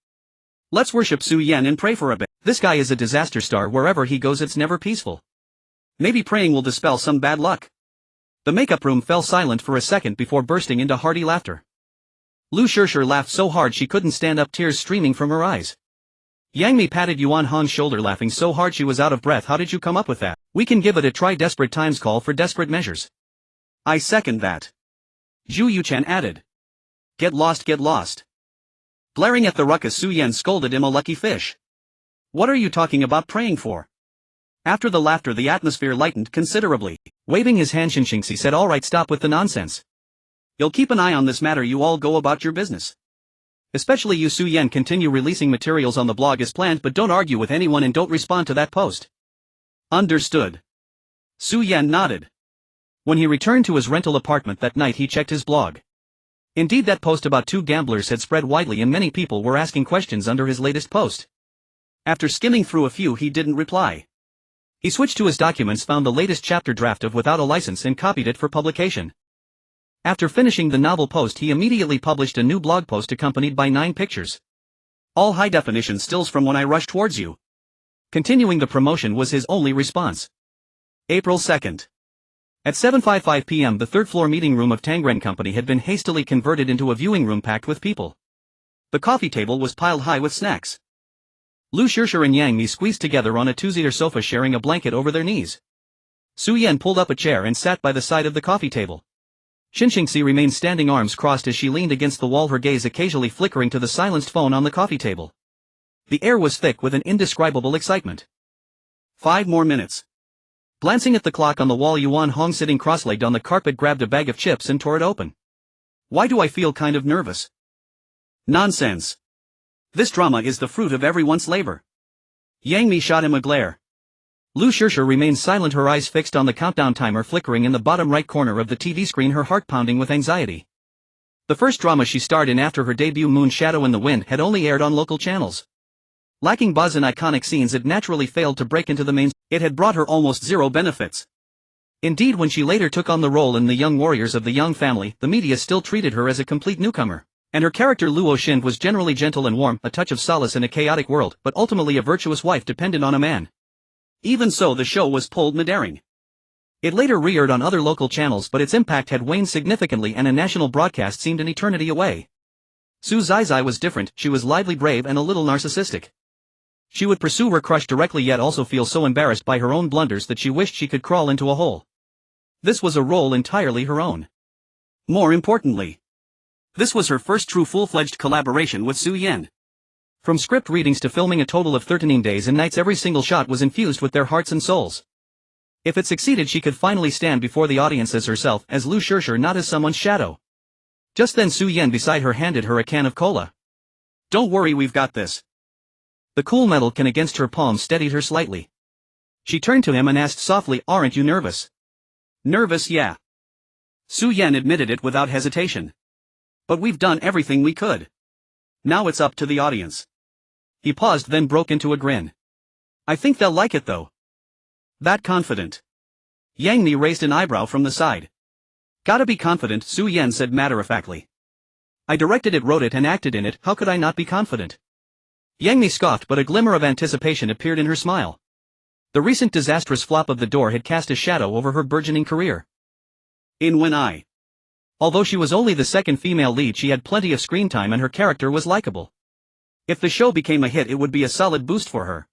Let's worship Su Yan and pray for a bit." This guy is a disaster star. Wherever he goes it's never peaceful. Maybe praying will dispel some bad luck. The makeup room fell silent for a second before bursting into hearty laughter. Liu Yifei laughed so hard she couldn't stand up, tears streaming from her eyes. Yang Mi patted Yuan Hong's shoulder, laughing so hard she was out of breath. "How did you come up with that? We can give it a try." Desperate times call for desperate measures. "I second that," Zhu Yuchan added. Get lost, get lost." Blaring at the ruckus, Su Yan scolded him, "A lucky fish. What are you talking about praying for?" After the laughter the atmosphere lightened considerably. Waving his hand, Xinxingxi said, "All right, stop with the nonsense. You'll keep an eye on this matter. You all go about your business. Especially you, Su Yan. Continue releasing materials on the blog as planned, but don't argue with anyone and don't respond to that post." Understood. Su Yan nodded. When he returned to his rental apartment that night, he checked his blog. Indeed, that post about 2 gamblers had spread widely and many people were asking questions under his latest post. After skimming through a few, he didn't reply. He switched to his documents, found the latest chapter draft of Without a License and copied it for publication. After finishing the novel post, he immediately published a new blog post accompanied by 9 pictures. All high-definition stills from when I rushed towards you. Continuing the promotion was his only response. April 2nd. At 7:55 p.m. the third-floor meeting room of Tangren Company had been hastily converted into a viewing room packed with people. The coffee table was piled high with snacks. Liu Yifei and Yang Mi squeezed together on a 2-seater sofa, sharing a blanket over their knees. Su Yan pulled up a chair and sat by the side of the coffee table. Xinxingxi remained standing, arms crossed, as she leaned against the wall, her gaze occasionally flickering to the silenced phone on the coffee table. The air was thick with an indescribable excitement. 5 more minutes. Glancing at the clock on the wall, Yuan Hong, sitting cross-legged on the carpet, grabbed a bag of chips and tore it open. "Why do I feel kind of nervous?" "Nonsense. This drama is the fruit of everyone's labor." Yang Mi shot him a glare. Liu Yifei remained silent, her eyes fixed on the countdown timer flickering in the bottom right corner of the TV screen, her heart pounding with anxiety. The first drama she starred in after her debut, Moon Shadow in the Wind, had only aired on local channels. Lacking buzz and iconic scenes, it naturally failed to break into the main. It had brought her almost zero benefits. Indeed, when she later took on the role in The Young Warriors of the Young Family, the media still treated her as a complete newcomer. And her character Luo Xin was generally gentle and warm, a touch of solace in a chaotic world, but ultimately a virtuous wife dependent on a man. Even so, the show was pulled mid-airing. It later re-aired on other local channels, but its impact had waned significantly and a national broadcast seemed an eternity away. Su Zizai was different. She was lively, brave and a little narcissistic. She would pursue her crush directly, yet also feel so embarrassed by her own blunders that she wished she could crawl into a hole. This was a role entirely her own. More importantly, this was her first true full-fledged collaboration with Su Yan. From script readings to filming, a total of 13 days and nights, every single shot was infused with their hearts and souls. If it succeeded, she could finally stand before the audience as herself, as Liu Yifei, not as someone's shadow. Just then Su Yan beside her handed her a can of cola. "Don't worry, we've got this." The cool metal can against her palm steadied her slightly. She turned to him and asked softly, "Aren't you nervous?" "Nervous, yeah." Su Yan admitted it without hesitation. "But we've done everything we could. Now it's up to the audience." He paused, then broke into a grin. "I think they'll like it though." "That confident?" Yang Mi raised an eyebrow from the side. "Gotta be confident," Su Yan said matter-of-factly. "I directed it, wrote it and acted in it, how could I not be confident?" Yang Mi scoffed, but a glimmer of anticipation appeared in her smile. The recent disastrous flop of The Door had cast a shadow over her burgeoning career. Although she was only the second female lead, she had plenty of screen time and her character was likable. If the show became a hit, it would be a solid boost for her.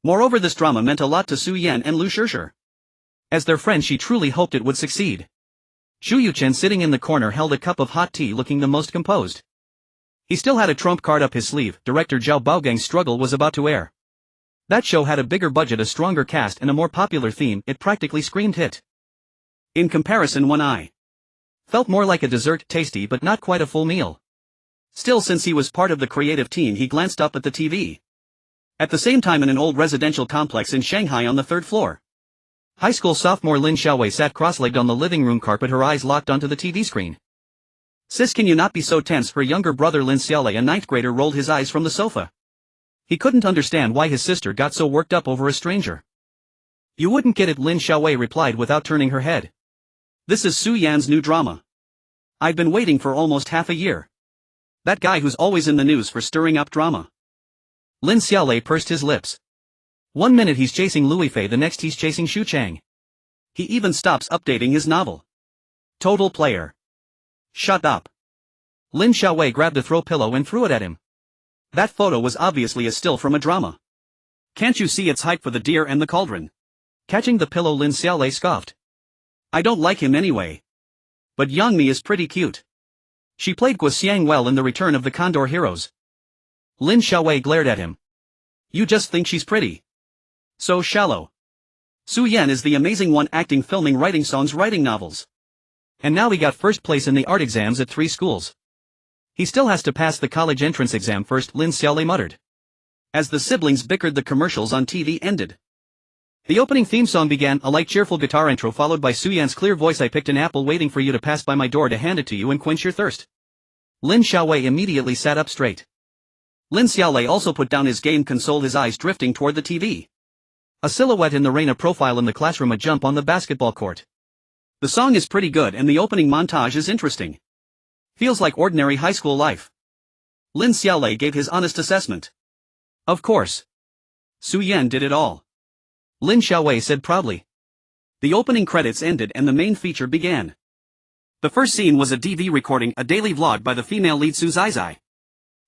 Moreover, this drama meant a lot to Su Yan and Liu Yifei. As their friend, she truly hoped it would succeed. Xu Yuchen sitting in the corner held a cup of hot tea looking the most composed. He still had a trump card up his sleeve. Director Zhao Baogang's struggle was about to air. That show had a bigger budget, a stronger cast and a more popular theme. It practically screamed hit. In comparison, One Eye felt more like a dessert, tasty but not quite a full meal. Still, since he was part of the creative team, he glanced up at the TV. At the same time, in an old residential complex in Shanghai on the 3rd floor, high school sophomore Lin Xiaowei sat cross-legged on the living room carpet, her eyes locked onto the TV screen. Sis, can you not be so tense? Her younger brother Lin Xiaolei, a 9th grader, rolled his eyes from the sofa. He couldn't understand why his sister got so worked up over a stranger. You wouldn't get it, Lin Xiaowei replied without turning her head. This is Su Yan's new drama. I've been waiting for almost half a year. That guy who's always in the news for stirring up drama. Lin Xiaolei pursed his lips. One minute he's chasing Liu Yifei, the next he's chasing Xu Chang. He even stops updating his novel. Total player. Shut up. Lin Xiaowei grabbed a throw pillow and threw it at him. That photo was obviously a still from a drama. Can't you see it's hype for the deer and the cauldron? Catching the pillow, Lin Xiaolei scoffed. I don't like him anyway. But Yangmi is pretty cute. She played Guo Xiang well in The Return of the Condor Heroes. Lin Xiaowei glared at him. You just think she's pretty. So shallow. Su Yan is the amazing one, acting, filming, writing songs, writing novels. And now he got first place in the art exams at 3 schools. He still has to pass the college entrance exam first, Lin Xiaolei muttered. As the siblings bickered, the commercials on TV ended. The opening theme song began, a light cheerful guitar intro followed by Su Yan's clear voice. I picked an apple waiting for you to pass by my door to hand it to you and quench your thirst. Lin Xiaowei immediately sat up straight. Lin Xiaolei also put down his game console, his eyes drifting toward the TV. A silhouette in the rain, a profile in the classroom, a jump on the basketball court. The song is pretty good and the opening montage is interesting. Feels like ordinary high school life. Lin Xiaolei gave his honest assessment. Of course. Su Yan did it all. Lin Xiaowei said proudly. The opening credits ended and the main feature began. The first scene was a DV recording, a daily vlog by the female lead Su Zizai.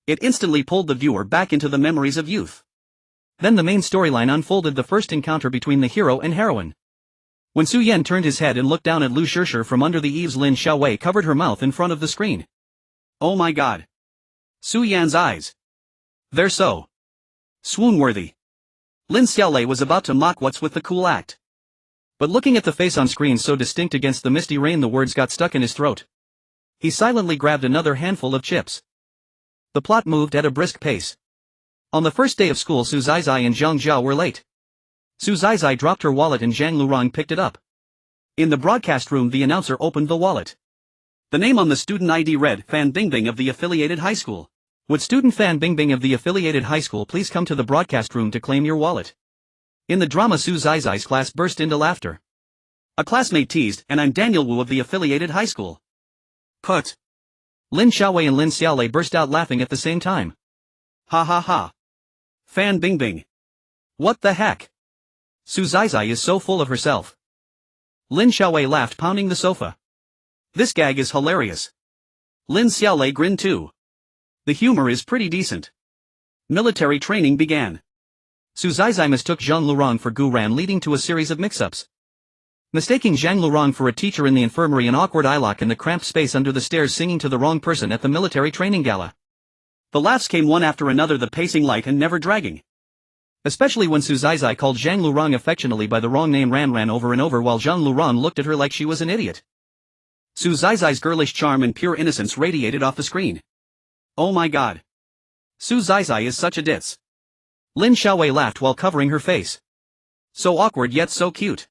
It instantly pulled the viewer back into the memories of youth. Then the main storyline unfolded, the first encounter between the hero and heroine. When Su Yan turned his head and looked down at Lu Shishir from under the eaves, Lin Xiaowei covered her mouth in front of the screen. Oh my god. Su Yan's eyes. They're so swoon-worthy. Lin Xiaolei was about to mock what's with the cool act. But looking at the face on screen so distinct against the misty rain, the words got stuck in his throat. He silently grabbed another handful of chips. The plot moved at a brisk pace. On the first day of school, Su Zizai and Zhang Zhao were late. Su Zizai dropped her wallet and Zhang Lurong picked it up. In the broadcast room, the announcer opened the wallet. The name on the student ID read, Fan Bingbing of the affiliated high school. Would student Fan Bingbing of the affiliated high school please come to the broadcast room to claim your wallet? In the drama, Su Zizai's class burst into laughter. A classmate teased, and I'm Daniel Wu of the affiliated high school. Put. Lin Xiaowei and Lin Xiaolei burst out laughing at the same time. Ha ha ha. Fan Bingbing. What the heck? Su Zizai is so full of herself. Lin Xiaowei laughed, pounding the sofa. This gag is hilarious. Lin Xiaolei grinned too. The humor is pretty decent. Military training began. Su Zizai mistook Zhang Lurong for Gu Ran, leading to a series of mix-ups. Mistaking Zhang Lurong for a teacher in the infirmary, an awkward eyelock in the cramped space under the stairs, singing to the wrong person at the military training gala. The laughs came one after another, the pacing light and never dragging. Especially when Su Zizai called Zhang Lurong affectionately by the wrong name Ran over and over while Zhang Lurong looked at her like she was an idiot. Su Zizai's girlish charm and pure innocence radiated off the screen. Oh my god. Su Zizai is such a ditz. Lin Xiaowei laughed while covering her face. So awkward yet so cute.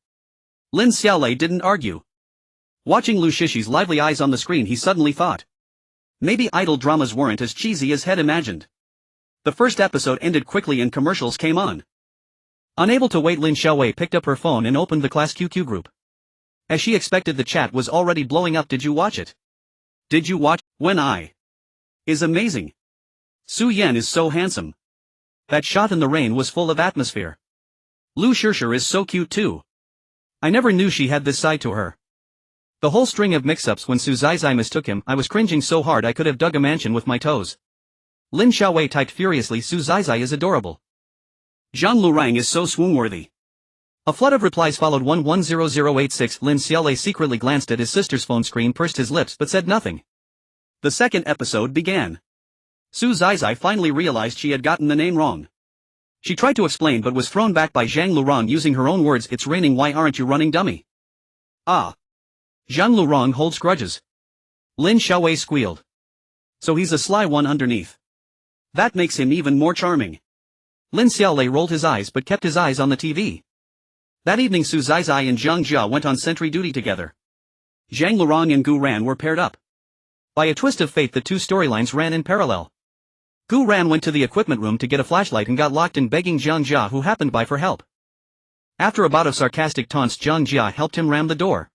Lin Xiaolei didn't argue. Watching Lu Shishi's lively eyes on the screen, he suddenly thought. Maybe idol dramas weren't as cheesy as had imagined. The first episode ended quickly and commercials came on. Unable to wait, Lin Xiaowei picked up her phone and opened the class QQ group. As she expected, the chat was already blowing up. Did you watch it? Did you watch? When I is amazing. Su Yan is so handsome. That shot in the rain was full of atmosphere. Lu Shishir is so cute too. I never knew she had this side to her. The whole string of mix-ups when Su Zizai mistook him, I was cringing so hard I could have dug a mansion with my toes. Lin Xiaowei typed furiously, Su Zizai is adorable. Zhang Lurong is so swoon-worthy. A flood of replies followed. 110086. Lin Xiaolei secretly glanced at his sister's phone screen, pursed his lips but said nothing. The second episode began. Su Zizai finally realized she had gotten the name wrong. She tried to explain but was thrown back by Zhang Lurong using her own words. It's raining, why aren't you running, dummy? Ah. Zhang Lurong holds grudges. Lin Xiaowei squealed. So he's a sly one underneath. That makes him even more charming. Lin Xiaolei rolled his eyes but kept his eyes on the TV. That evening Su Zizai and Zhang Jia went on sentry duty together. Zhang Lurong and Gu Ran were paired up. By a twist of fate the two storylines ran in parallel. Gu Ran went to the equipment room to get a flashlight and got locked in, begging Zhang Jia, who happened by, for help. After a bout of sarcastic taunts, Zhang Jia helped him ram the door.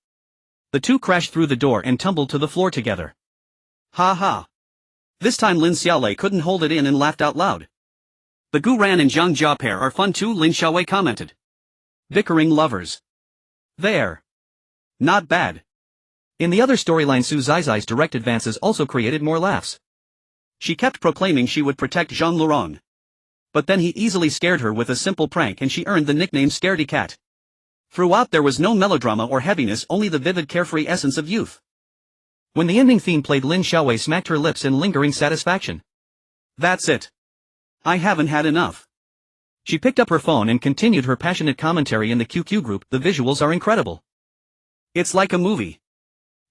The two crashed through the door and tumbled to the floor together. Ha ha. This time Lin Xiaolei couldn't hold it in and laughed out loud. The Gu Ran and Zhang Jia pair are fun too, Lin Xiaowei commented. Bickering lovers. There. Not bad. In the other storyline, Su Zizai's direct advances also created more laughs. She kept proclaiming she would protect Zhang Lurong. But then he easily scared her with a simple prank and she earned the nickname Scaredy Cat. Throughout there was no melodrama or heaviness, only the vivid carefree essence of youth. When the ending theme played, Lin Xiaowei smacked her lips in lingering satisfaction. That's it. I haven't had enough. She picked up her phone and continued her passionate commentary in the QQ group. The visuals are incredible. It's like a movie.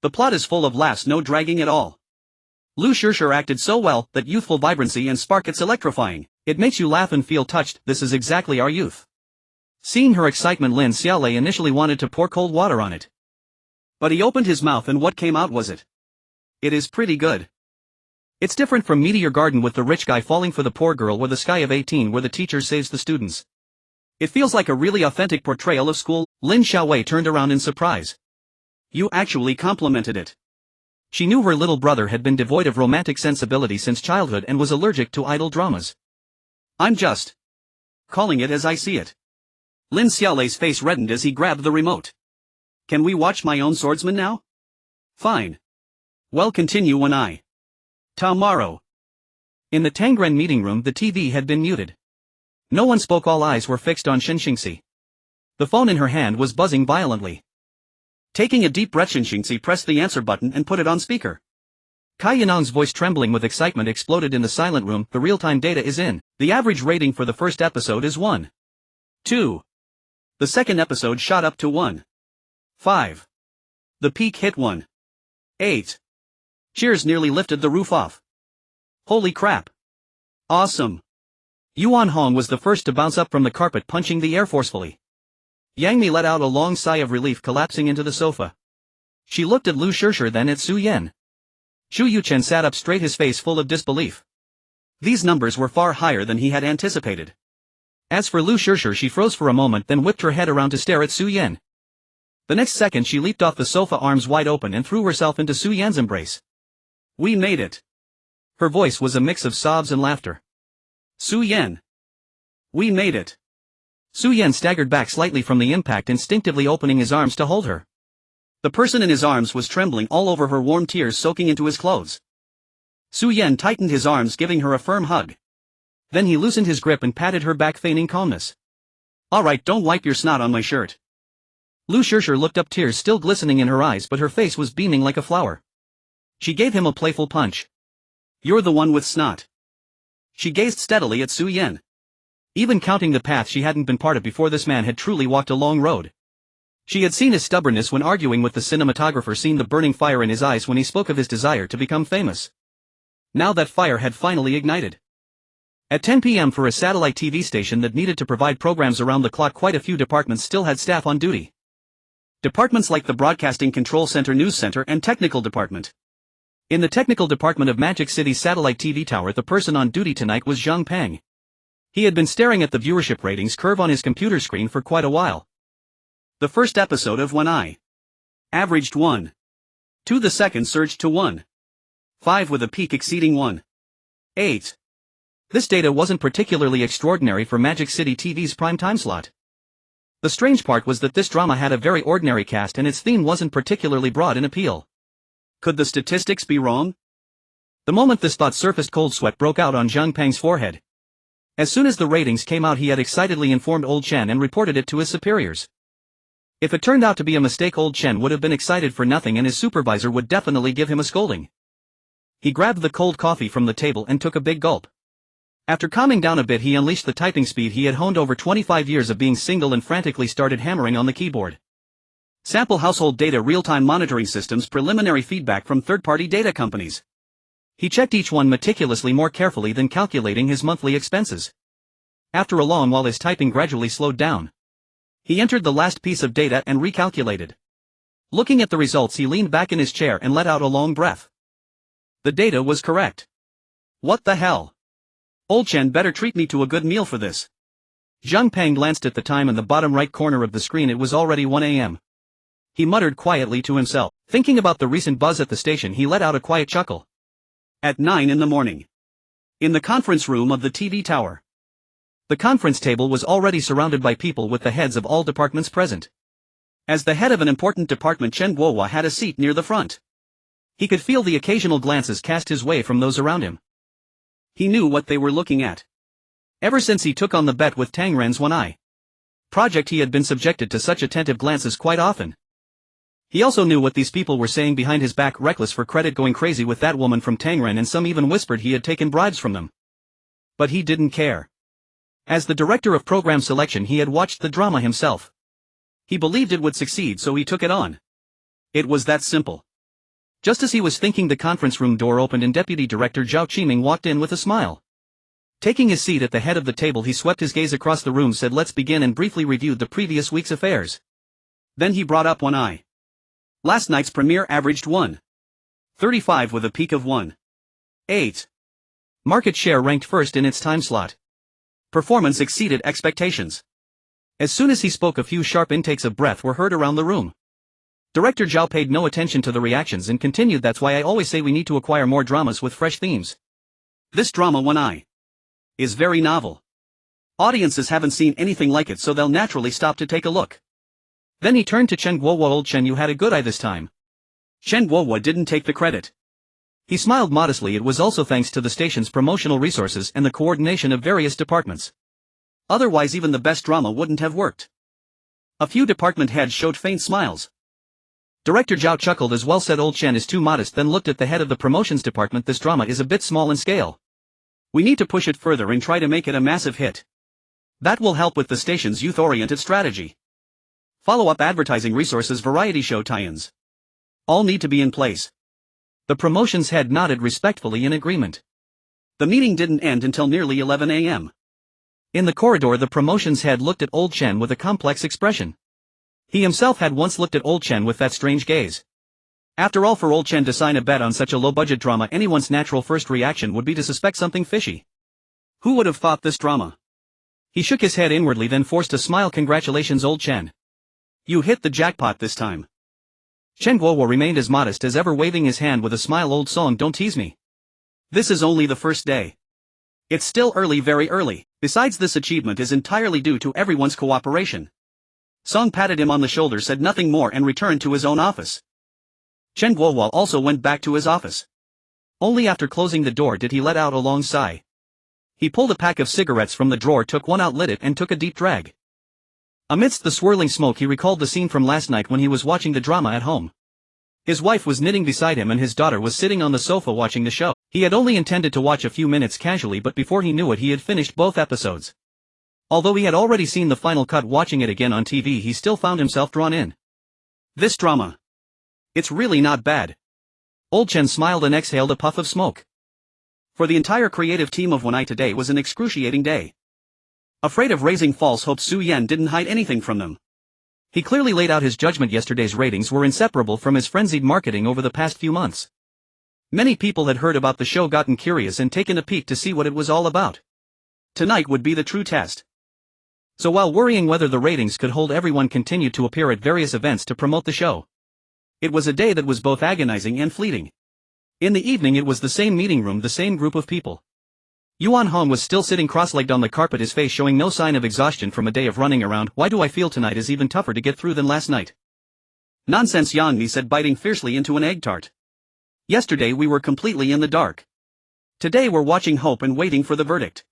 The plot is full of laughs, no dragging at all. Liu Yifei acted so well, that youthful vibrancy and spark, it's electrifying. It makes you laugh and feel touched. This is exactly our youth. Seeing her excitement, Lin Xiaolei initially wanted to pour cold water on it. But he opened his mouth and what came out was it. It is pretty good. It's different from Meteor Garden with the rich guy falling for the poor girl, or the Sky of 18 where the teacher saves the students. It feels like a really authentic portrayal of school. Lin Xiaowei turned around in surprise. You actually complimented it. She knew her little brother had been devoid of romantic sensibility since childhood and was allergic to idle dramas. I'm just calling it as I see it. Lin Xiaolei's face reddened as he grabbed the remote. Can we watch My Own Swordsman now? Fine. Well, continue when I. Tomorrow. In the Tangren meeting room, the TV had been muted. No one spoke, all eyes were fixed on Xinxingxi. The phone in her hand was buzzing violently. Taking a deep breath, Xinxingxi pressed the answer button and put it on speaker. Kai Yanang's voice, trembling with excitement, exploded in the silent room. The real-time data is in. The average rating for the first episode is 1.2. The second episode shot up to 1.5. The peak hit 1.8. Cheers nearly lifted the roof off. Holy crap. Awesome. Yuan Hong was the first to bounce up from the carpet, punching the air forcefully. Yang Mi let out a long sigh of relief, collapsing into the sofa. She looked at Liu Yifei, then at Su Yan. Xu Yuchen sat up straight, his face full of disbelief. These numbers were far higher than he had anticipated. As for Liu Yifei, she froze for a moment, then whipped her head around to stare at Su Yan. The next second she leaped off the sofa, arms wide open, and threw herself into Su Yan's embrace. We made it. Her voice was a mix of sobs and laughter. Su Yan. We made it. Su Yan staggered back slightly from the impact, instinctively opening his arms to hold her. The person in his arms was trembling all over her, warm tears soaking into his clothes. Su Yan tightened his arms, giving her a firm hug. Then he loosened his grip and patted her back, feigning calmness. Alright, don't wipe your snot on my shirt. Liu Yifei looked up, tears still glistening in her eyes, but her face was beaming like a flower. She gave him a playful punch. You're the one with snot. She gazed steadily at Su Yan. Even counting the path she hadn't been part of before, this man had truly walked a long road. She had seen his stubbornness when arguing with the cinematographer, seen the burning fire in his eyes when he spoke of his desire to become famous. Now that fire had finally ignited. At 10 p.m. for a satellite TV station that needed to provide programs around the clock, quite a few departments still had staff on duty. Departments like the Broadcasting Control Center, News Center, and Technical Department. In the technical department of Magic City's satellite TV tower, the person on duty tonight was Zhang Peng. He had been staring at the viewership ratings curve on his computer screen for quite a while. The first episode of When I averaged 1.2, the second surged to 1.5 with a peak exceeding 1.8. This data wasn't particularly extraordinary for Magic City TV's prime time slot. The strange part was that this drama had a very ordinary cast and its theme wasn't particularly broad in appeal. Could the statistics be wrong? The moment this thought surfaced, cold sweat broke out on Zhang Peng's forehead. As soon as the ratings came out, he had excitedly informed Old Chen and reported it to his superiors. If it turned out to be a mistake, Old Chen would have been excited for nothing and his supervisor would definitely give him a scolding. He grabbed the cold coffee from the table and took a big gulp. After calming down a bit, he unleashed the typing speed he had honed over 25 years of being single and frantically started hammering on the keyboard. Sample household data, real-time monitoring systems, preliminary feedback from third-party data companies. He checked each one meticulously, more carefully than calculating his monthly expenses. After a long while, his typing gradually slowed down. He entered the last piece of data and recalculated. Looking at the results, he leaned back in his chair and let out a long breath. The data was correct. What the hell? Old Chen better treat me to a good meal for this. Zhang Peng glanced at the time in the bottom right corner of the screen. It was already 1 a.m. He muttered quietly to himself. Thinking about the recent buzz at the station, he let out a quiet chuckle. At 9 in the morning. In the conference room of the TV tower. The conference table was already surrounded by people with the heads of all departments present. As the head of an important department, Chen Guohua had a seat near the front. He could feel the occasional glances cast his way from those around him. He knew what they were looking at. Ever since he took on the bet with Tang Ren's one-eye project, he had been subjected to such attentive glances quite often. He also knew what these people were saying behind his back, reckless for credit, going crazy with that woman from Tang Ren, and some even whispered he had taken bribes from them. But he didn't care. As the director of program selection, he had watched the drama himself. He believed it would succeed, so he took it on. It was that simple. Just as he was thinking, the conference room door opened and Deputy Director Zhao Qiming walked in with a smile. Taking his seat at the head of the table, he swept his gaze across the room, said, "Let's begin," and briefly reviewed the previous week's affairs. Then he brought up one eye. Last night's premiere averaged 1.35 with a peak of 1.8. Market share ranked first in its time slot. Performance exceeded expectations. As soon as he spoke, a few sharp intakes of breath were heard around the room. Director Zhao paid no attention to the reactions and continued, "That's why I always say we need to acquire more dramas with fresh themes. This drama, One Eye, is very novel. Audiences haven't seen anything like it, so they'll naturally stop to take a look." Then he turned to Chen Guohua. "Old Chen, you had a good eye this time." Chen Guohua didn't take the credit. He smiled modestly. It was also thanks to the station's promotional resources and the coordination of various departments. Otherwise, even the best drama wouldn't have worked. A few department heads showed faint smiles. Director Zhao chuckled as well, said, "Old Chen is too modest," then looked at the head of the promotions department. "This drama is a bit small in scale. We need to push it further and try to make it a massive hit. That will help with the station's youth-oriented strategy. Follow-up advertising resources, variety show tie-ins. All need to be in place." The promotions head nodded respectfully in agreement. The meeting didn't end until nearly 11 a.m. In the corridor, the promotions head looked at Old Chen with a complex expression. He himself had once looked at Old Chen with that strange gaze. After all, for Old Chen to sign a bet on such a low-budget drama, anyone's natural first reaction would be to suspect something fishy. Who would have thought this drama? He shook his head inwardly, then forced a smile. "Congratulations, Old Chen. You hit the jackpot this time." Chen Guohua remained as modest as ever, waving his hand with a smile. "Old Song, don't tease me. This is only the first day. It's still early, very early. Besides, this achievement is entirely due to everyone's cooperation." Song patted him on the shoulder, said nothing more, and returned to his own office. Chen Guohua also went back to his office. Only after closing the door did he let out a long sigh. He pulled a pack of cigarettes from the drawer, took one out, lit it, and took a deep drag. Amidst the swirling smoke, he recalled the scene from last night when he was watching the drama at home. His wife was knitting beside him and his daughter was sitting on the sofa watching the show. He had only intended to watch a few minutes casually, but before he knew it, he had finished both episodes. Although he had already seen the final cut, watching it again on TV, he still found himself drawn in. This drama. It's really not bad. Old Chen smiled and exhaled a puff of smoke. For the entire creative team of One Eye, today was an excruciating day. Afraid of raising false hopes, Su Yan didn't hide anything from them. He clearly laid out his judgment. Yesterday's ratings were inseparable from his frenzied marketing over the past few months. Many people had heard about the show, gotten curious, and taken a peek to see what it was all about. Tonight would be the true test. So while worrying whether the ratings could hold, everyone continued to appear at various events to promote the show. It was a day that was both agonizing and fleeting. In the evening, it was the same meeting room, the same group of people. Yuan Hong was still sitting cross-legged on the carpet, his face showing no sign of exhaustion from a day of running around. "Why do I feel tonight is even tougher to get through than last night?" "Nonsense," Yang Mi said, biting fiercely into an egg tart. "Yesterday we were completely in the dark. Today we're watching hope and waiting for the verdict."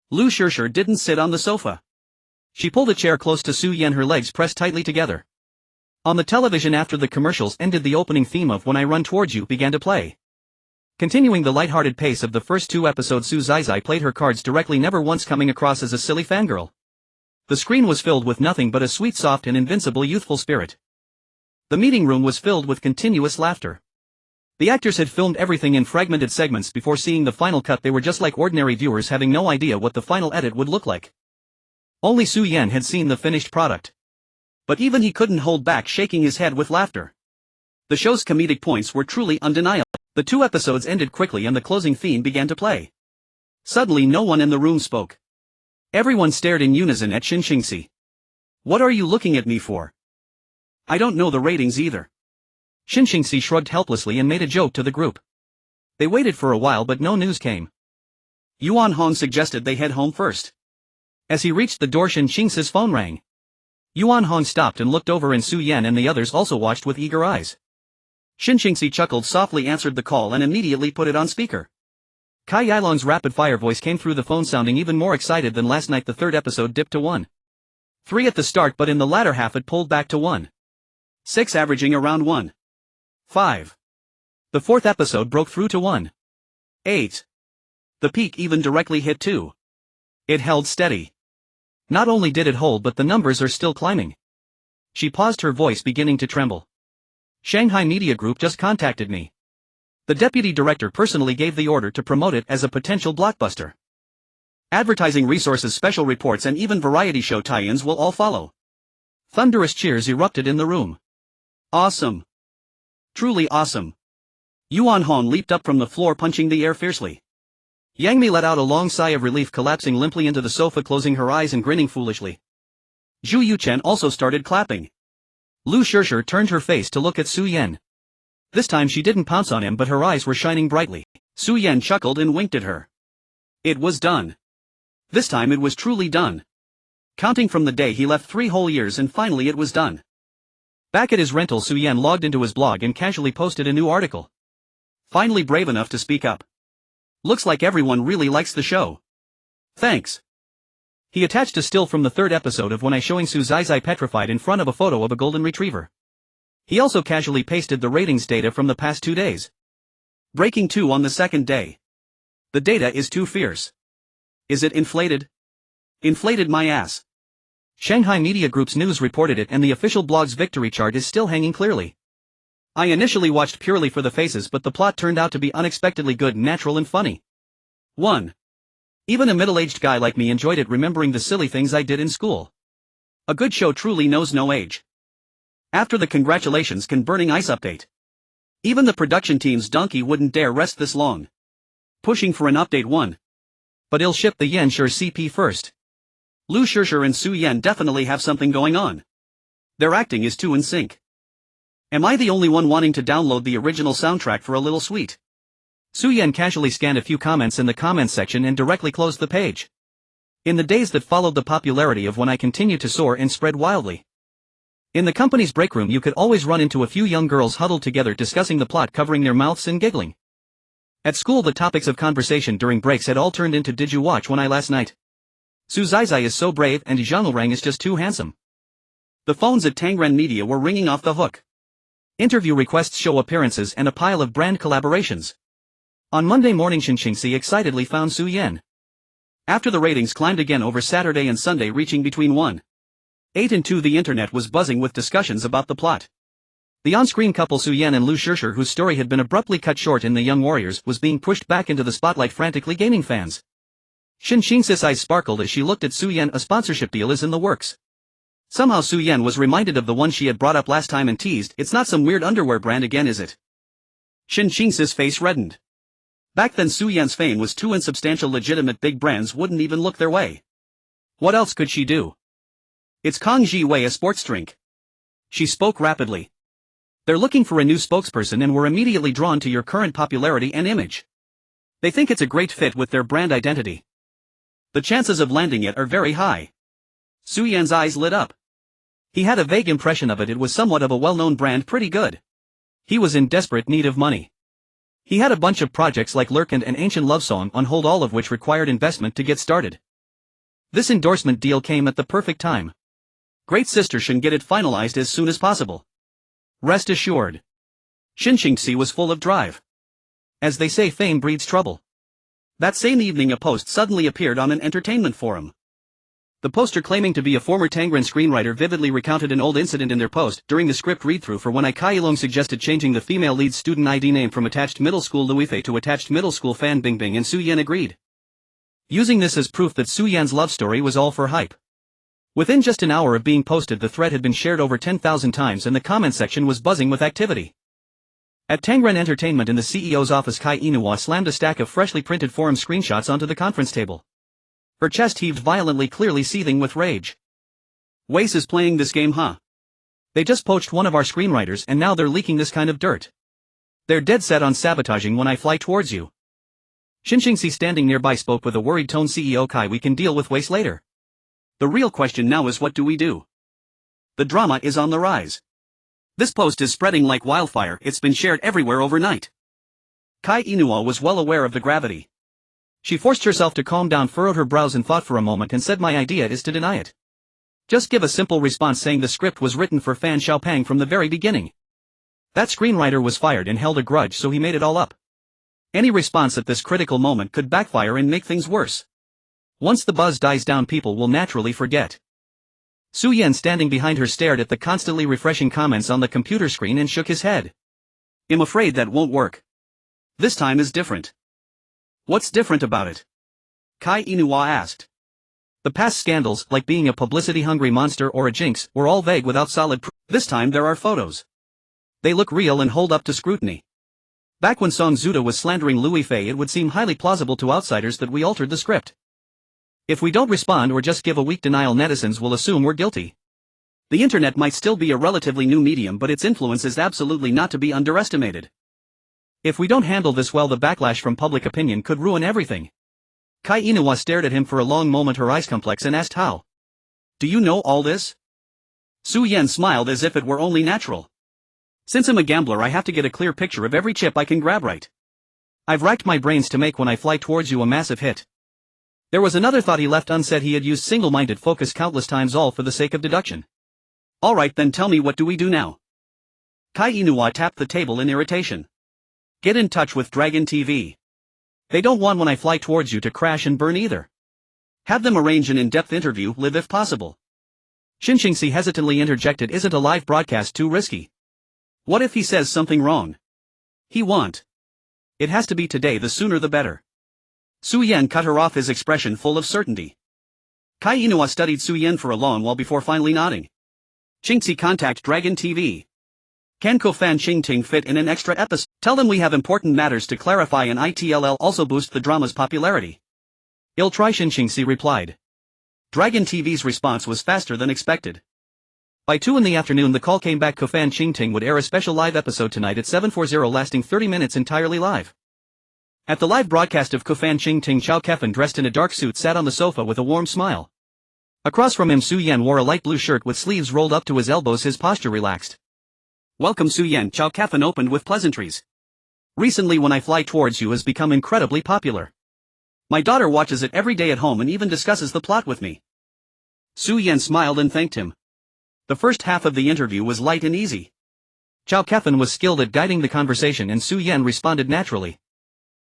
Liu Yifei didn't sit on the sofa. She pulled a chair close to Su Yan, her legs pressed tightly together. On the television after the commercials ended, the opening theme of When I Run Towards You began to play. Continuing the lighthearted pace of the first two episodes, Su Zizai played her cards directly, never once coming across as a silly fangirl. The screen was filled with nothing but a sweet, soft and invincible youthful spirit. The meeting room was filled with continuous laughter. The actors had filmed everything in fragmented segments. Before seeing the final cut, they were just like ordinary viewers, having no idea what the final edit would look like. Only Su Yan had seen the finished product. But even he couldn't hold back shaking his head with laughter. The show's comedic points were truly undeniable. The two episodes ended quickly and the closing theme began to play. Suddenly no one in the room spoke. Everyone stared in unison at Xinxingxi. "What are you looking at me for? I don't know the ratings either." Xinxingxi shrugged helplessly and made a joke to the group. They waited for a while but no news came. Yuan Hong suggested they head home first. As he reached the door, Xinxingxi's phone rang. Yuan Hong stopped and looked over, and Su Yan and the others also watched with eager eyes. Xinxingxi chuckled softly, answered the call and immediately put it on speaker. Kai Yilong's rapid-fire voice came through the phone, sounding even more excited than last night. The third episode dipped to 1.3 at the start, but in the latter half it pulled back to 1.6, averaging around 1.5. The fourth episode broke through to 1.8. The peak even directly hit 2. It held steady. Not only did it hold, but the numbers are still climbing. She paused, her voice beginning to tremble. Shanghai Media Group just contacted me. The deputy director personally gave the order to promote it as a potential blockbuster. Advertising resources, special reports and even variety show tie-ins will all follow. Thunderous cheers erupted in the room. Awesome. Truly awesome. Yuan Hong leaped up from the floor, punching the air fiercely. Yang Mi let out a long sigh of relief, collapsing limply into the sofa, closing her eyes and grinning foolishly. Zhu Yuchen also started clapping. Liu Yifei turned her face to look at Su Yan. This time she didn't pounce on him, but her eyes were shining brightly. Su Yan chuckled and winked at her. It was done. This time it was truly done. Counting from the day he left, 3 whole years, and finally it was done. Back at his rental, Su Yan logged into his blog and casually posted a new article. Finally brave enough to speak up. Looks like everyone really likes the show. Thanks. He attached a still from the third episode of When I, showing Su Zizai petrified in front of a photo of a golden retriever. He also casually pasted the ratings data from the past 2 days. Breaking 2 on the second day. The data is too fierce. Is it inflated? Inflated my ass. Shanghai Media Group's news reported it, and the official blog's victory chart is still hanging clearly. I initially watched purely for the faces, but the plot turned out to be unexpectedly good, natural and funny. 1. Even a middle-aged guy like me enjoyed it, remembering the silly things I did in school. A good show truly knows no age. After the congratulations can burning ice update. Even the production team's donkey wouldn't dare rest this long. Pushing for an update 1. But he'll ship the Yanshi CP first. Liu Yifei and Su Yan definitely have something going on. Their acting is too in sync. Am I the only one wanting to download the original soundtrack for a little sweet? Su Yan casually scanned a few comments in the comments section and directly closed the page. In the days that followed, the popularity of When I continued to soar and spread wildly. In the company's break room you could always run into a few young girls huddled together discussing the plot, covering their mouths and giggling. At school the topics of conversation during breaks had all turned into "Did you watch When I last night? Su Zizai is so brave and Zhang Rang is just too handsome." The phones at Tangren Media were ringing off the hook. Interview requests, show appearances and a pile of brand collaborations. On Monday morning Xinxingxi excitedly found Su Yan. After the ratings climbed again over Saturday and Sunday, reaching between 1.8 and 2, the internet was buzzing with discussions about the plot. The on-screen couple Su Yan and Liu Yifei, whose story had been abruptly cut short in The Young Warriors, was being pushed back into the spotlight, frantically gaining fans. Xinxingxi's eyes sparkled as she looked at Su Yan. A sponsorship deal is in the works. Somehow Su Yan was reminded of the one she had brought up last time and teased, "It's not some weird underwear brand again, is it?" Xinxingxi's face reddened. Back then Su Yan's fame was too insubstantial, legitimate big brands wouldn't even look their way. What else could she do? It's Kong Ji Wei, a sports drink. She spoke rapidly. They're looking for a new spokesperson and were immediately drawn to your current popularity and image. They think it's a great fit with their brand identity. The chances of landing it are very high. Su Yan's eyes lit up. He had a vague impression of it. It was somewhat of a well-known brand, pretty good. He was in desperate need of money. He had a bunch of projects like Lurk and an Ancient Love Song on hold, all of which required investment to get started. This endorsement deal came at the perfect time. Great sister should get it finalized as soon as possible. Rest assured. Xinxingxi was full of drive. As they say, fame breeds trouble. That same evening a post suddenly appeared on an entertainment forum. The poster, claiming to be a former Tangren screenwriter, vividly recounted an old incident in their post. During the script read-through for when Kai Ilong suggested changing the female lead student ID name from attached middle school Liu Yifei to attached middle school Fan Bingbing, and Su Yan agreed, using this as proof that Su Yan's love story was all for hype. Within just an hour of being posted, the thread had been shared over 10,000 times and the comment section was buzzing with activity. At Tangren Entertainment in the CEO's office, Kai Inouye slammed a stack of freshly printed forum screenshots onto the conference table. Her chest heaved violently, clearly seething with rage. Weiss is playing this game, huh? They just poached one of our screenwriters and now they're leaking this kind of dirt. They're dead set on sabotaging when I fly towards you. Xinxingxi, standing nearby, spoke with a worried tone. CEO Kai, we can deal with Weiss later. The real question now is, what do we do? The drama is on the rise. This post is spreading like wildfire. It's been shared everywhere overnight. Kai Inouye was well aware of the gravity. She forced herself to calm down, furrowed her brows and thought for a moment and said, my idea is to deny it. Just give a simple response saying the script was written for Fan Xiaopang from the very beginning. That screenwriter was fired and held a grudge, so he made it all up. Any response at this critical moment could backfire and make things worse. Once the buzz dies down, people will naturally forget. Su Yan, standing behind her, stared at the constantly refreshing comments on the computer screen and shook his head. I'm afraid that won't work. This time is different. What's different about it? Kai Inouye asked. The past scandals, like being a publicity-hungry monster or a jinx, were all vague without solid proof. This time there are photos. They look real and hold up to scrutiny. Back when Song Zuda was slandering Liu Yifei, it would seem highly plausible to outsiders that we altered the script. If we don't respond or just give a weak denial, netizens will assume we're guilty. The internet might still be a relatively new medium, but its influence is absolutely not to be underestimated. If we don't handle this well, the backlash from public opinion could ruin everything. Kai Inouye stared at him for a long moment, her eyes complex, and asked, how? Do you know all this? Su Yan smiled as if it were only natural. Since I'm a gambler, I have to get a clear picture of every chip I can grab right. I've racked my brains to make When I Fly Towards You a massive hit. There was another thought he left unsaid. He had used single-minded focus countless times, all for the sake of deduction. Alright then, tell me, what do we do now? Kai Inouye tapped the table in irritation. Get in touch with Dragon TV. They don't want When I Fly Towards You to crash and burn either. Have them arrange an in-depth interview, live if possible. Xinxingxi hesitantly interjected, isn't a live broadcast too risky? What if he says something wrong? He won't. It has to be today, the sooner the better. Su Yan cut her off, his expression full of certainty. Kai Inouye studied Su Yan for a long while before finally nodding. Xingxi, contact Dragon TV. Can Kofan Qingting fit in an extra episode? Tell them we have important matters to clarify and it'll also boost the drama's popularity. I'll try, Xinxingxi replied. Dragon TV's response was faster than expected. By 2 in the afternoon the call came back. Kofan Qingting would air a special live episode tonight at 7:40, lasting 30 minutes entirely live. At the live broadcast of Kofan Qingting, Chao Kefan, dressed in a dark suit, sat on the sofa with a warm smile. Across from him, Su Yan wore a light blue shirt with sleeves rolled up to his elbows, his posture relaxed. Welcome, Su Yan, Chao Kefan opened with pleasantries. Recently When I Fly Towards You has become incredibly popular. My daughter watches it every day at home and even discusses the plot with me. Su Yan smiled and thanked him. The first half of the interview was light and easy. Chao Kefan was skilled at guiding the conversation and Su Yan responded naturally.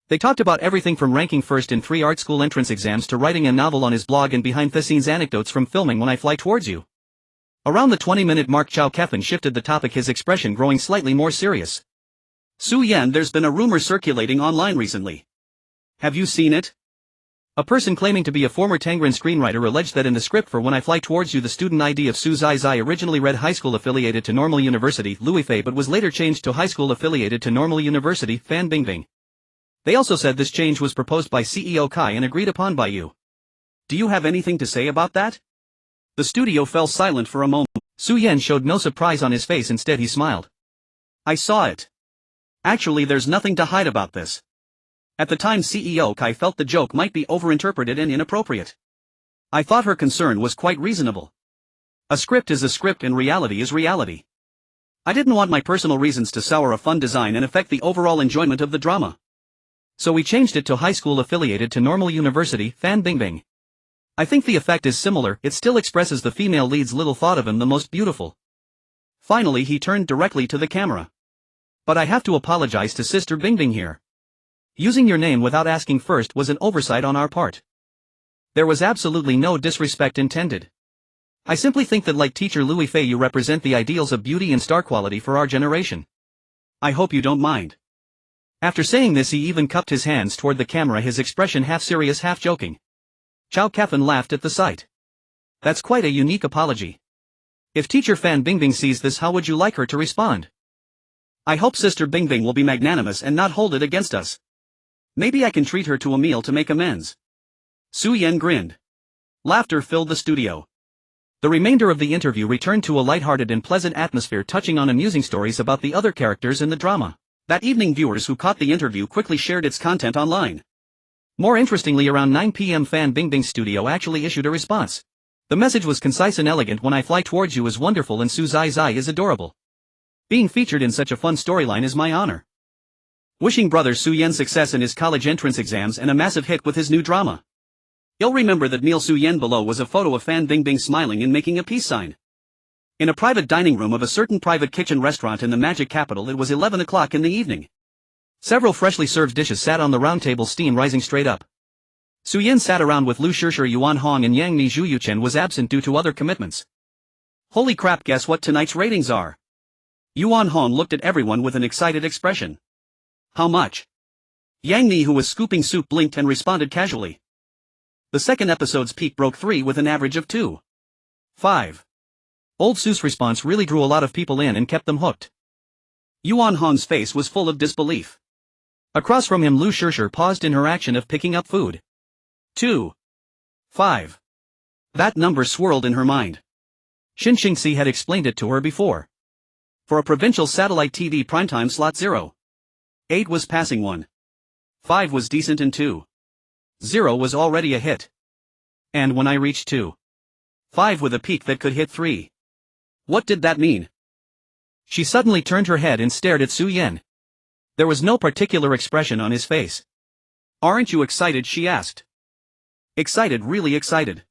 They talked about everything from ranking first in 3 art school entrance exams to writing a novel on his blog and behind-the-scenes anecdotes from filming When I Fly Towards You. Around the 20-minute mark, Chao Kefan shifted the topic, his expression growing slightly more serious. Su Yan, there's been a rumor circulating online recently. Have you seen it? A person claiming to be a former Tangren screenwriter alleged that in the script for When I Fly Towards You the student ID of Su Zai originally read high school affiliated to Normal University, Liu Yifei, but was later changed to high school affiliated to Normal University, Fan Bingbing. They also said this change was proposed by CEO Kai and agreed upon by you. Do you have anything to say about that? The studio fell silent for a moment. Su Yan showed no surprise on his face, instead he smiled. I saw it. Actually, there's nothing to hide about this. At the time, CEO Kai felt the joke might be overinterpreted and inappropriate. I thought her concern was quite reasonable. A script is a script and reality is reality. I didn't want my personal reasons to sour a fun design and affect the overall enjoyment of the drama. So we changed it to high school affiliated to Normal University, Fan Bingbing. I think the effect is similar, it still expresses the female lead's little thought of him the most beautiful. Finally he turned directly to the camera. But I have to apologize to Sister Bingbing here. Using your name without asking first was an oversight on our part. There was absolutely no disrespect intended. I simply think that like teacher Liu Yifei you represent the ideals of beauty and star quality for our generation. I hope you don't mind. After saying this he even cupped his hands toward the camera, his expression half serious half joking. Chow Kefan laughed at the sight. That's quite a unique apology. If teacher Fan Bingbing sees this, how would you like her to respond? I hope Sister Bingbing will be magnanimous and not hold it against us. Maybe I can treat her to a meal to make amends. Su Yan grinned. Laughter filled the studio. The remainder of the interview returned to a lighthearted and pleasant atmosphere, touching on amusing stories about the other characters in the drama. That evening viewers who caught the interview quickly shared its content online. More interestingly, around 9 p.m. Fan Bingbing's studio actually issued a response. The message was concise and elegant. When I fly towards you is wonderful and Su Zai Zai is adorable. Being featured in such a fun storyline is my honor. Wishing brother Su Yan success in his college entrance exams and a massive hit with his new drama. You'll remember that Meal Su Yan below was a photo of Fan Bingbing smiling and making a peace sign. In a private dining room of a certain private kitchen restaurant in the Magic Capital, it was 11 o'clock in the evening. Several freshly served dishes sat on the round table, steam rising straight up. Su Yan sat around with Lu Shishir, Yuan Hong and Yang Ni. Zhu Yuchen was absent due to other commitments. Holy crap, guess what tonight's ratings are? Yuan Hong looked at everyone with an excited expression. How much? Yang Ni, who was scooping soup, blinked and responded casually. The second episode's peak broke 3 with an average of 2.5. Old Su's response really drew a lot of people in and kept them hooked. Yuan Hong's face was full of disbelief. Across from him Lu Shishir paused in her action of picking up food. 2.5. That number swirled in her mind. Xin Xingxi had explained it to her before. For a provincial satellite TV primetime slot 0.8 was passing 1.5 was decent and 2.0 was already a hit. And when I reached 2.5 with a peak that could hit 3. What did that mean? She suddenly turned her head and stared at Su Yan. There was no particular expression on his face. Aren't you excited? She asked. Excited, really excited.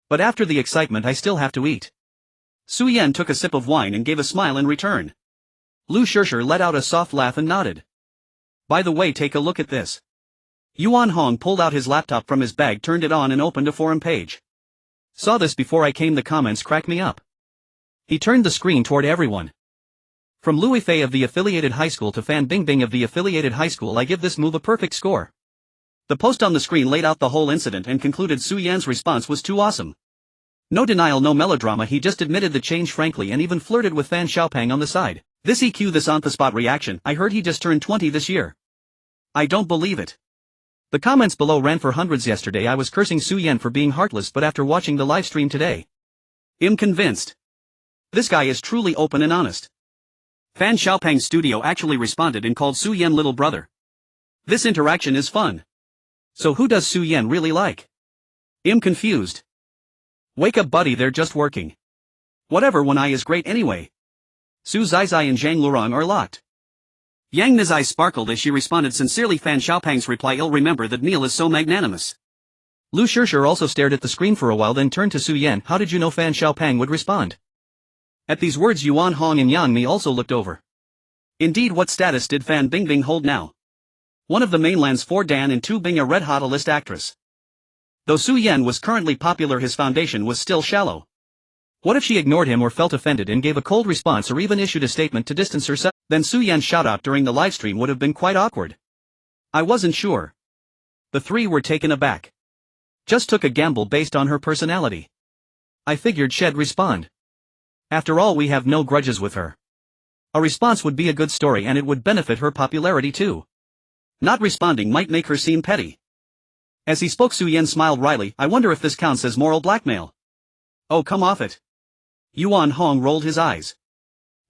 But after the excitement I still have to eat. Su Yan took a sip of wine and gave a smile in return. Lu Shishir let out a soft laugh and nodded. By the way, take a look at this. Yuan Hong pulled out his laptop from his bag, turned it on and opened a forum page. Saw this before I came, the comments cracked me up. He turned the screen toward everyone. From Liu Yifei of the affiliated high school to Fan Bingbing of the affiliated high school, I give this move a perfect score. The post on the screen laid out the whole incident and concluded Su Yan's response was too awesome. No denial, no melodrama, he just admitted the change frankly and even flirted with Fan Xiaopang on the side. This EQ, this on-the-spot reaction. I heard he just turned 20 this year. I don't believe it. The comments below ran for hundreds. Yesterday I was cursing Su Yan for being heartless, but after watching the live stream today, I'm convinced. This guy is truly open and honest. Fan Xiaopang's studio actually responded and called Su Yan little brother. This interaction is fun. So who does Su Yan really like? I'm confused. Wake up buddy, they're just working. Whatever, one eye is great anyway. Su Zai Zai and Zhang Lurong are locked. Yang Ni's eyes sparkled as she responded sincerely. Fan Xiaopang's reply, you'll remember that Neil is so magnanimous. Lu Shishir also stared at the screen for a while, then turned to Su Yan. How did you know Fan Xiaopang would respond? At these words Yuan Hong and Yang Ni also looked over. Indeed, what status did Fan Bingbing hold now? One of the mainland's 4 Dan and 2 Bing, a red-hot A-list actress. Though Su Yan was currently popular, his foundation was still shallow. What if she ignored him or felt offended and gave a cold response or even issued a statement to distance herself? Then Su Yan's shout-out during the livestream would have been quite awkward. I wasn't sure. The three were taken aback. Just took a gamble based on her personality. I figured she'd respond. After all, we have no grudges with her. A response would be a good story and it would benefit her popularity too. Not responding might make her seem petty. As he spoke, Su Yan smiled wryly. I wonder if this counts as moral blackmail. Oh, come off it. Yuan Hong rolled his eyes.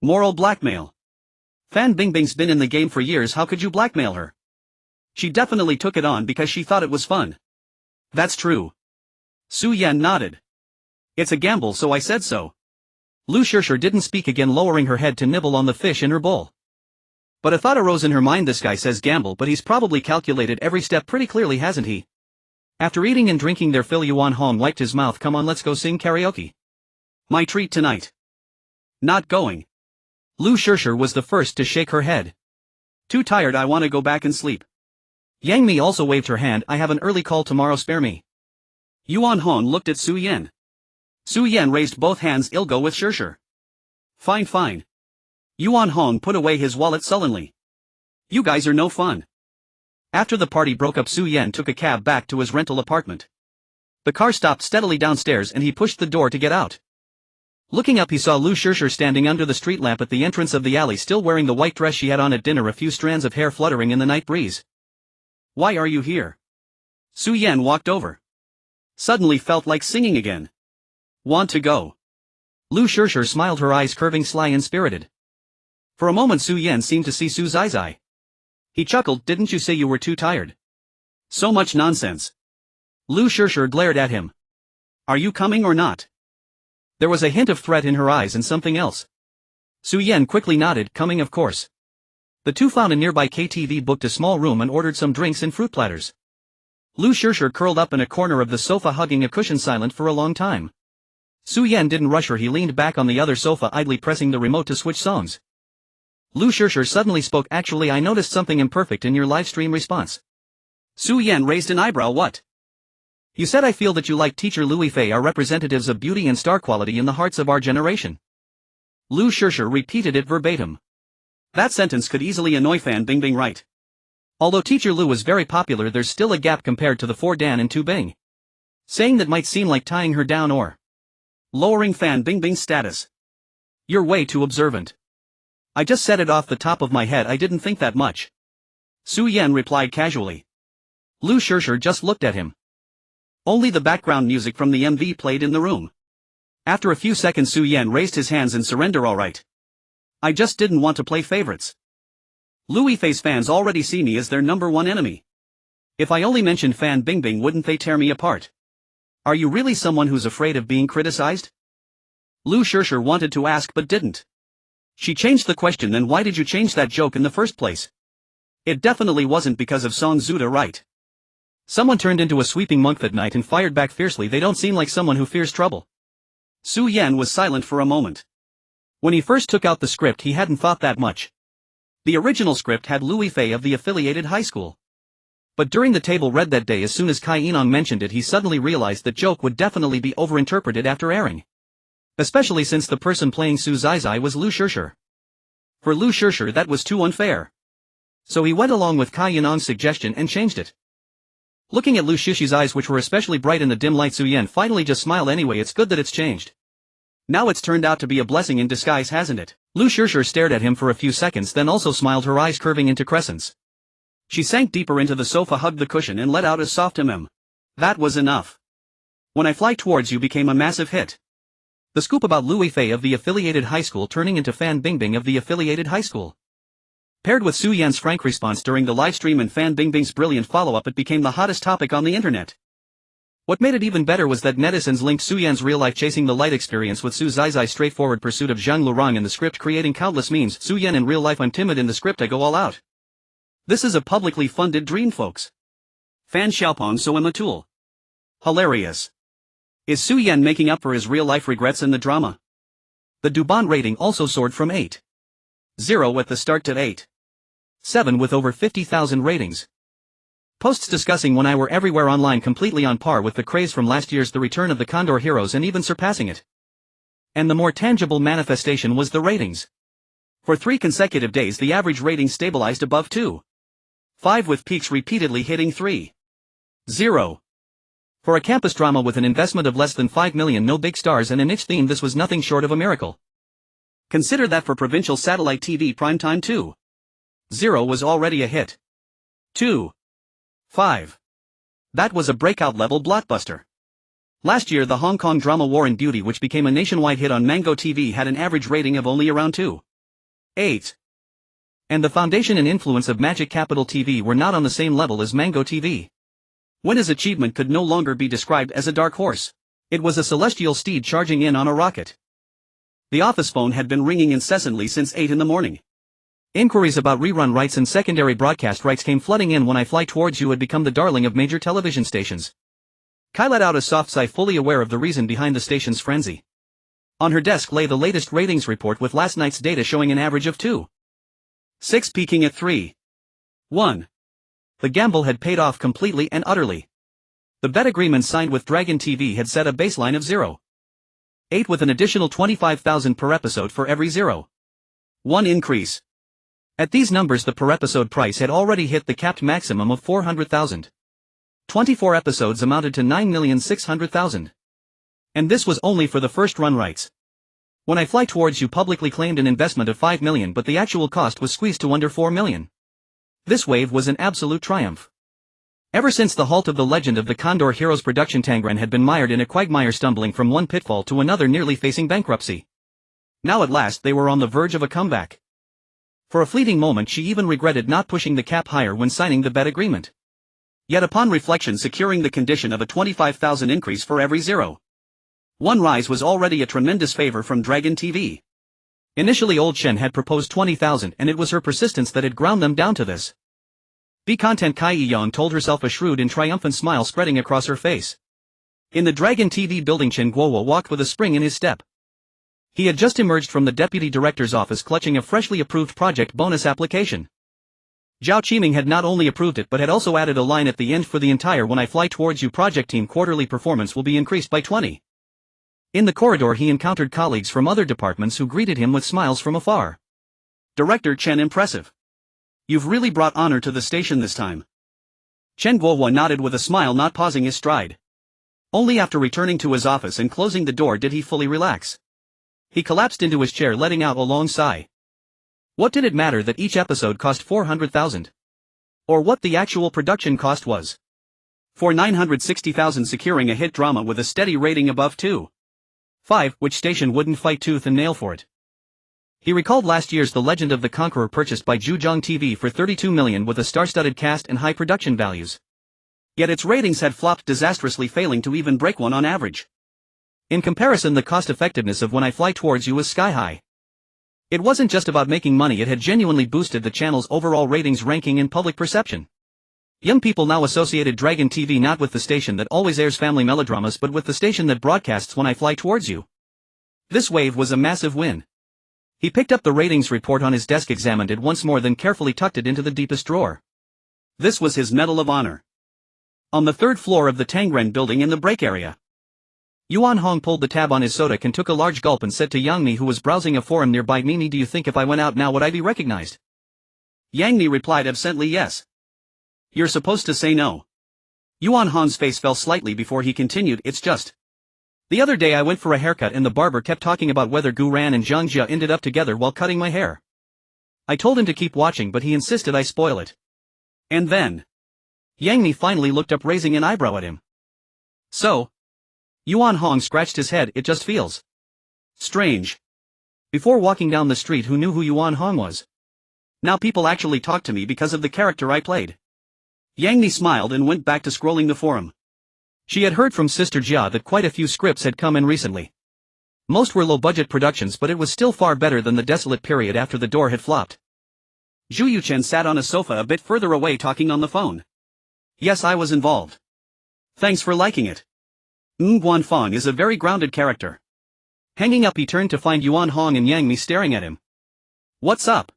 Moral blackmail. Fan Bingbing's been in the game for years, how could you blackmail her? She definitely took it on because she thought it was fun. That's true. Su Yan nodded. It's a gamble, so I said so. Lu Shishir didn't speak again, lowering her head to nibble on the fish in her bowl. But a thought arose in her mind. This guy says gamble, but he's probably calculated every step pretty clearly, hasn't he? After eating and drinking their fill, Yuan Hong wiped his mouth. Come on, let's go sing karaoke. My treat tonight. Not going. Lu Shishir was the first to shake her head. Too tired, I want to go back and sleep. Yang Mi also waved her hand. I have an early call tomorrow, spare me. Yuan Hong looked at Su Yan. Su Yan raised both hands. I'll go with Shishir. Fine fine. Yuan Hong put away his wallet sullenly. You guys are no fun. After the party broke up, Su Yan took a cab back to his rental apartment. The car stopped steadily downstairs and he pushed the door to get out. Looking up, he saw Lu Shishir standing under the street lamp at the entrance of the alley, still wearing the white dress she had on at dinner, a few strands of hair fluttering in the night breeze. Why are you here? Su Yan walked over. Suddenly felt like singing again. Want to go? Lu Shishir smiled, her eyes curving sly and spirited. For a moment Su Yan seemed to see Su's eye. He chuckled. Didn't you say you were too tired? So much nonsense. Lu Shishir glared at him. Are you coming or not? There was a hint of threat in her eyes and something else. Su Yan quickly nodded, coming of course. The two found a nearby KTV, booked a small room and ordered some drinks and fruit platters. Lu Shishir curled up in a corner of the sofa hugging a cushion, silent for a long time. Su Yan didn't rush her, he leaned back on the other sofa idly pressing the remote to switch songs. Lu Shishir suddenly spoke. Actually, I noticed something imperfect in your livestream response. Su Yan raised an eyebrow. What? You said I feel that you like teacher Liu Yifei are representatives of beauty and star quality in the hearts of our generation. Lu Shishir repeated it verbatim. That sentence could easily annoy Fan Bingbing, right? Although teacher Liu was very popular, there's still a gap compared to the 4 Dan and 2 Bing. Saying that might seem like tying her down or lowering Fan Bingbing's status. You're way too observant. I just said it off the top of my head, I didn't think that much. Su Yan replied casually. Lu Shishir just looked at him. Only the background music from the MV played in the room. After a few seconds Su Yan raised his hands in surrender. All right. I just didn't want to play favorites. Liu Yifei's fans already see me as their #1 enemy. If I only mentioned Fan Bingbing, wouldn't they tear me apart? Are you really someone who's afraid of being criticized? Lu Shishir wanted to ask but didn't. She changed the question. Then why did you change that joke in the first place? It definitely wasn't because of Song Zuda, right? Someone turned into a sweeping monk that night and fired back fiercely. They don't seem like someone who fears trouble. Su Yan was silent for a moment. When he first took out the script, he hadn't thought that much. The original script had Liu Yifei of the affiliated high school. But during the table read that day, as soon as Kai Enong mentioned it, he suddenly realized that joke would definitely be overinterpreted after airing. Especially since the person playing Su Zai was Lu Shishir. For Lu Shishir that was too unfair. So he went along with Kai Enong's suggestion and changed it. Looking at Lu Shishir's eyes, which were especially bright in the dim light, Su Yan finally just smiled. Anyway, it's good that it's changed. Now it's turned out to be a blessing in disguise, hasn't it? Lu Shishir stared at him for a few seconds, then also smiled, her eyes curving into crescents. She sank deeper into the sofa, hugged the cushion and let out a soft That was enough. When I Fly Towards You became a massive hit. The scoop about Liu Yifei of the affiliated high school turning into Fan Bingbing of the affiliated high school. Paired with Su Yan's frank response during the livestream and Fan Bingbing's brilliant follow-up, it became the hottest topic on the internet. What made it even better was that netizens linked Su Yan's real-life chasing the light experience with Su Zai's straightforward pursuit of Zhang Lurong in the script, creating countless memes. Su Yan in real life: I'm timid, in the script I go all out. This is a publicly funded dream, folks. Fan Xiaopong so immature. Hilarious. Is Su Yan making up for his real-life regrets in the drama? The Douban rating also soared from 8.0 at the start to 8.7 with over 50,000 ratings. Posts discussing When I Were everywhere online, completely on par with the craze from last year's The Return of the Condor Heroes and even surpassing it. And the more tangible manifestation was the ratings. For 3 consecutive days the average rating stabilized above 2.5 with peaks repeatedly hitting 3.0. For a campus drama with an investment of less than 5 million, no big stars and a niche theme, this was nothing short of a miracle. Consider that for provincial satellite TV primetime 2.0 was already a hit. 2.5. That was a breakout-level blockbuster. Last year the Hong Kong drama War and Beauty, which became a nationwide hit on Mango TV, had an average rating of only around 2.8. And the foundation and influence of Magic Capital TV were not on the same level as Mango TV. When his achievement could no longer be described as a dark horse. It was a celestial steed charging in on a rocket. The office phone had been ringing incessantly since 8 in the morning. Inquiries about rerun rights and secondary broadcast rights came flooding in. When I Fly Towards You had become the darling of major television stations. Kai let out a soft sigh, fully aware of the reason behind the station's frenzy. On her desk lay the latest ratings report with last night's data showing an average of 2.6 peaking at 3.1. The gamble had paid off completely and utterly. The bet agreement signed with Dragon TV had set a baseline of 0.8 with an additional 25,000 per episode for every 0.1 increase. At these numbers, the per episode price had already hit the capped maximum of 400,000. 24 episodes amounted to 9,600,000. And this was only for the first run rights. When I Fly Towards You publicly claimed an investment of 5 million, but the actual cost was squeezed to under 4 million. This wave was an absolute triumph. Ever since the halt of the Legend of the Condor Heroes production, Tangren had been mired in a quagmire, stumbling from one pitfall to another, nearly facing bankruptcy. Now at last they were on the verge of a comeback. For a fleeting moment she even regretted not pushing the cap higher when signing the bet agreement. Yet upon reflection, securing the condition of a 25,000 increase for every 0.1 rise was already a tremendous favor from Dragon TV. Initially old Shen had proposed 20,000, and it was her persistence that had ground them down to this. Be content, Kai Yong told herself, a shrewd and triumphant smile spreading across her face. In the Dragon TV building, Chen Guowo walked with a spring in his step. He had just emerged from the deputy director's office clutching a freshly approved project bonus application. Zhao Qiming had not only approved it but had also added a line at the end: for the entire When I Fly Towards You project team, quarterly performance will be increased by 20. In the corridor he encountered colleagues from other departments who greeted him with smiles from afar. Director Chen, impressive. You've really brought honor to the station this time. Chen Guowo nodded with a smile, not pausing his stride. Only after returning to his office and closing the door did he fully relax. He collapsed into his chair, letting out a long sigh. What did it matter that each episode cost 400,000? Or what the actual production cost was? For 960,000, securing a hit drama with a steady rating above 2.5, which station wouldn't fight tooth and nail for it? He recalled last year's The Legend of the Conqueror, purchased by Zhujiang TV for 32 million with a star-studded cast and high production values. Yet its ratings had flopped disastrously, failing to even break one on average. In comparison, the cost-effectiveness of When I Fly Towards You was sky-high. It wasn't just about making money, it had genuinely boosted the channel's overall ratings, ranking, and public perception. Young people now associated Dragon TV not with the station that always airs family melodramas but with the station that broadcasts When I Fly Towards You. This wave was a massive win. He picked up the ratings report on his desk, examined it once more, then carefully tucked it into the deepest drawer. This was his Medal of Honor. On the third floor of the Tangren building, in the break area, Yuan Hong pulled the tab on his soda can, took a large gulp, and said to Yang Mi, who was browsing a forum nearby, "Mimi, do you think if I went out now would I be recognized?" Yang Mi replied absently, "Yes. You're supposed to say no." Yuan Hong's face fell slightly before he continued, "It's just. The other day I went for a haircut and the barber kept talking about whether Gu Ran and Zhang Jia ended up together while cutting my hair. I told him to keep watching, but he insisted I spoil it. And then Yang Mi finally looked up, raising an eyebrow at him. So? Yuan Hong scratched his head. It just feels strange. Before walking down the street, who knew who Yuan Hong was? Now people actually talk to me because of the character I played. Yang Mi smiled and went back to scrolling the forum. She had heard from Sister Jia that quite a few scripts had come in recently. Most were low-budget productions, but it was still far better than the desolate period after The Door had flopped. Zhu Yuchen sat on a sofa a bit further away, talking on the phone. Yes, I was involved. Thanks for liking it. Guanfang is a very grounded character. Hanging up, he turned to find Yuan Hong and Yang Mi staring at him. What's up?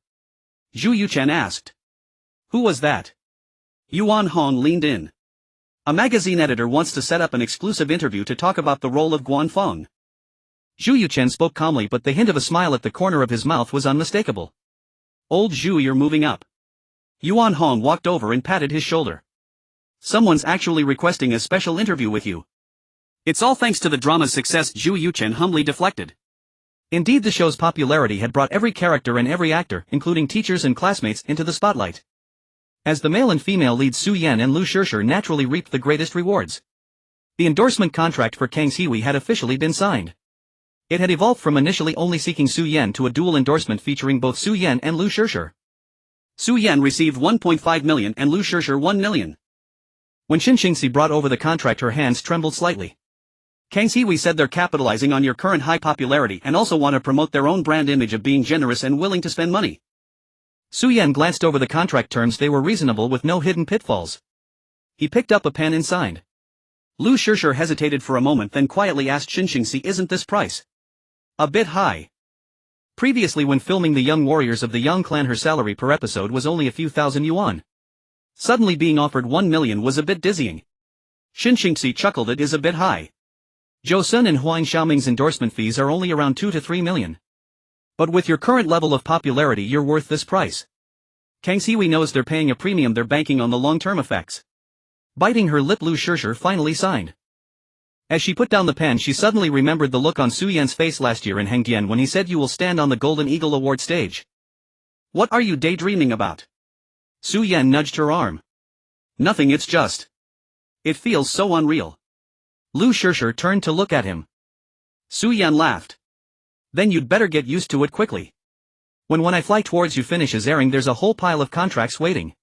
Zhu Yuchen asked. Who was that? Yuan Hong leaned in. A magazine editor wants to set up an exclusive interview to talk about the role of Guanfang. Zhu Yuchen spoke calmly, but the hint of a smile at the corner of his mouth was unmistakable. Old Zhu, you're moving up. Yuan Hong walked over and patted his shoulder. Someone's actually requesting a special interview with you. It's all thanks to the drama's success, Zhu Yuchen humbly deflected. Indeed, the show's popularity had brought every character and every actor, including teachers and classmates, into the spotlight. As the male and female leads, Su Yan and Lu Shishir naturally reaped the greatest rewards. The endorsement contract for Kang Siwi had officially been signed. It had evolved from initially only seeking Su Yan to a dual endorsement featuring both Su Yan and Lu Shishir. Su Yan received 1.5 million and Lu Shishir 1 million. When Shin Xingxi brought over the contract, her hands trembled slightly. Kang Siwi said they're capitalizing on your current high popularity and also want to promote their own brand image of being generous and willing to spend money. Su Yan glanced over the contract terms. They were reasonable with no hidden pitfalls. He picked up a pen and signed. Liu Yifei hesitated for a moment then quietly asked Xinxingxi, isn't this price a bit high? Previously when filming the Young Warriors of the Yang Clan her salary per episode was only a few thousand yuan. Suddenly being offered 1 million was a bit dizzying. Xinxingxi chuckled, it is a bit high. Zhou Sun and Huang Xiaoming's endorsement fees are only around 2 to 3 million. But with your current level of popularity you're worth this price. Kang Siwei knows they're paying a premium, they're banking on the long-term effects. Biting her lip, Liu Yifei finally signed. As she put down the pen she suddenly remembered the look on Su Yan's face last year in Hengdian when he said you will stand on the Golden Eagle Award stage. What are you daydreaming about? Su Yan nudged her arm. Nothing, it's just. It feels so unreal. Liu Yifei turned to look at him. Su Yan laughed. Then you'd better get used to it quickly. When I Fly Towards You finishes airing there's a whole pile of contracts waiting.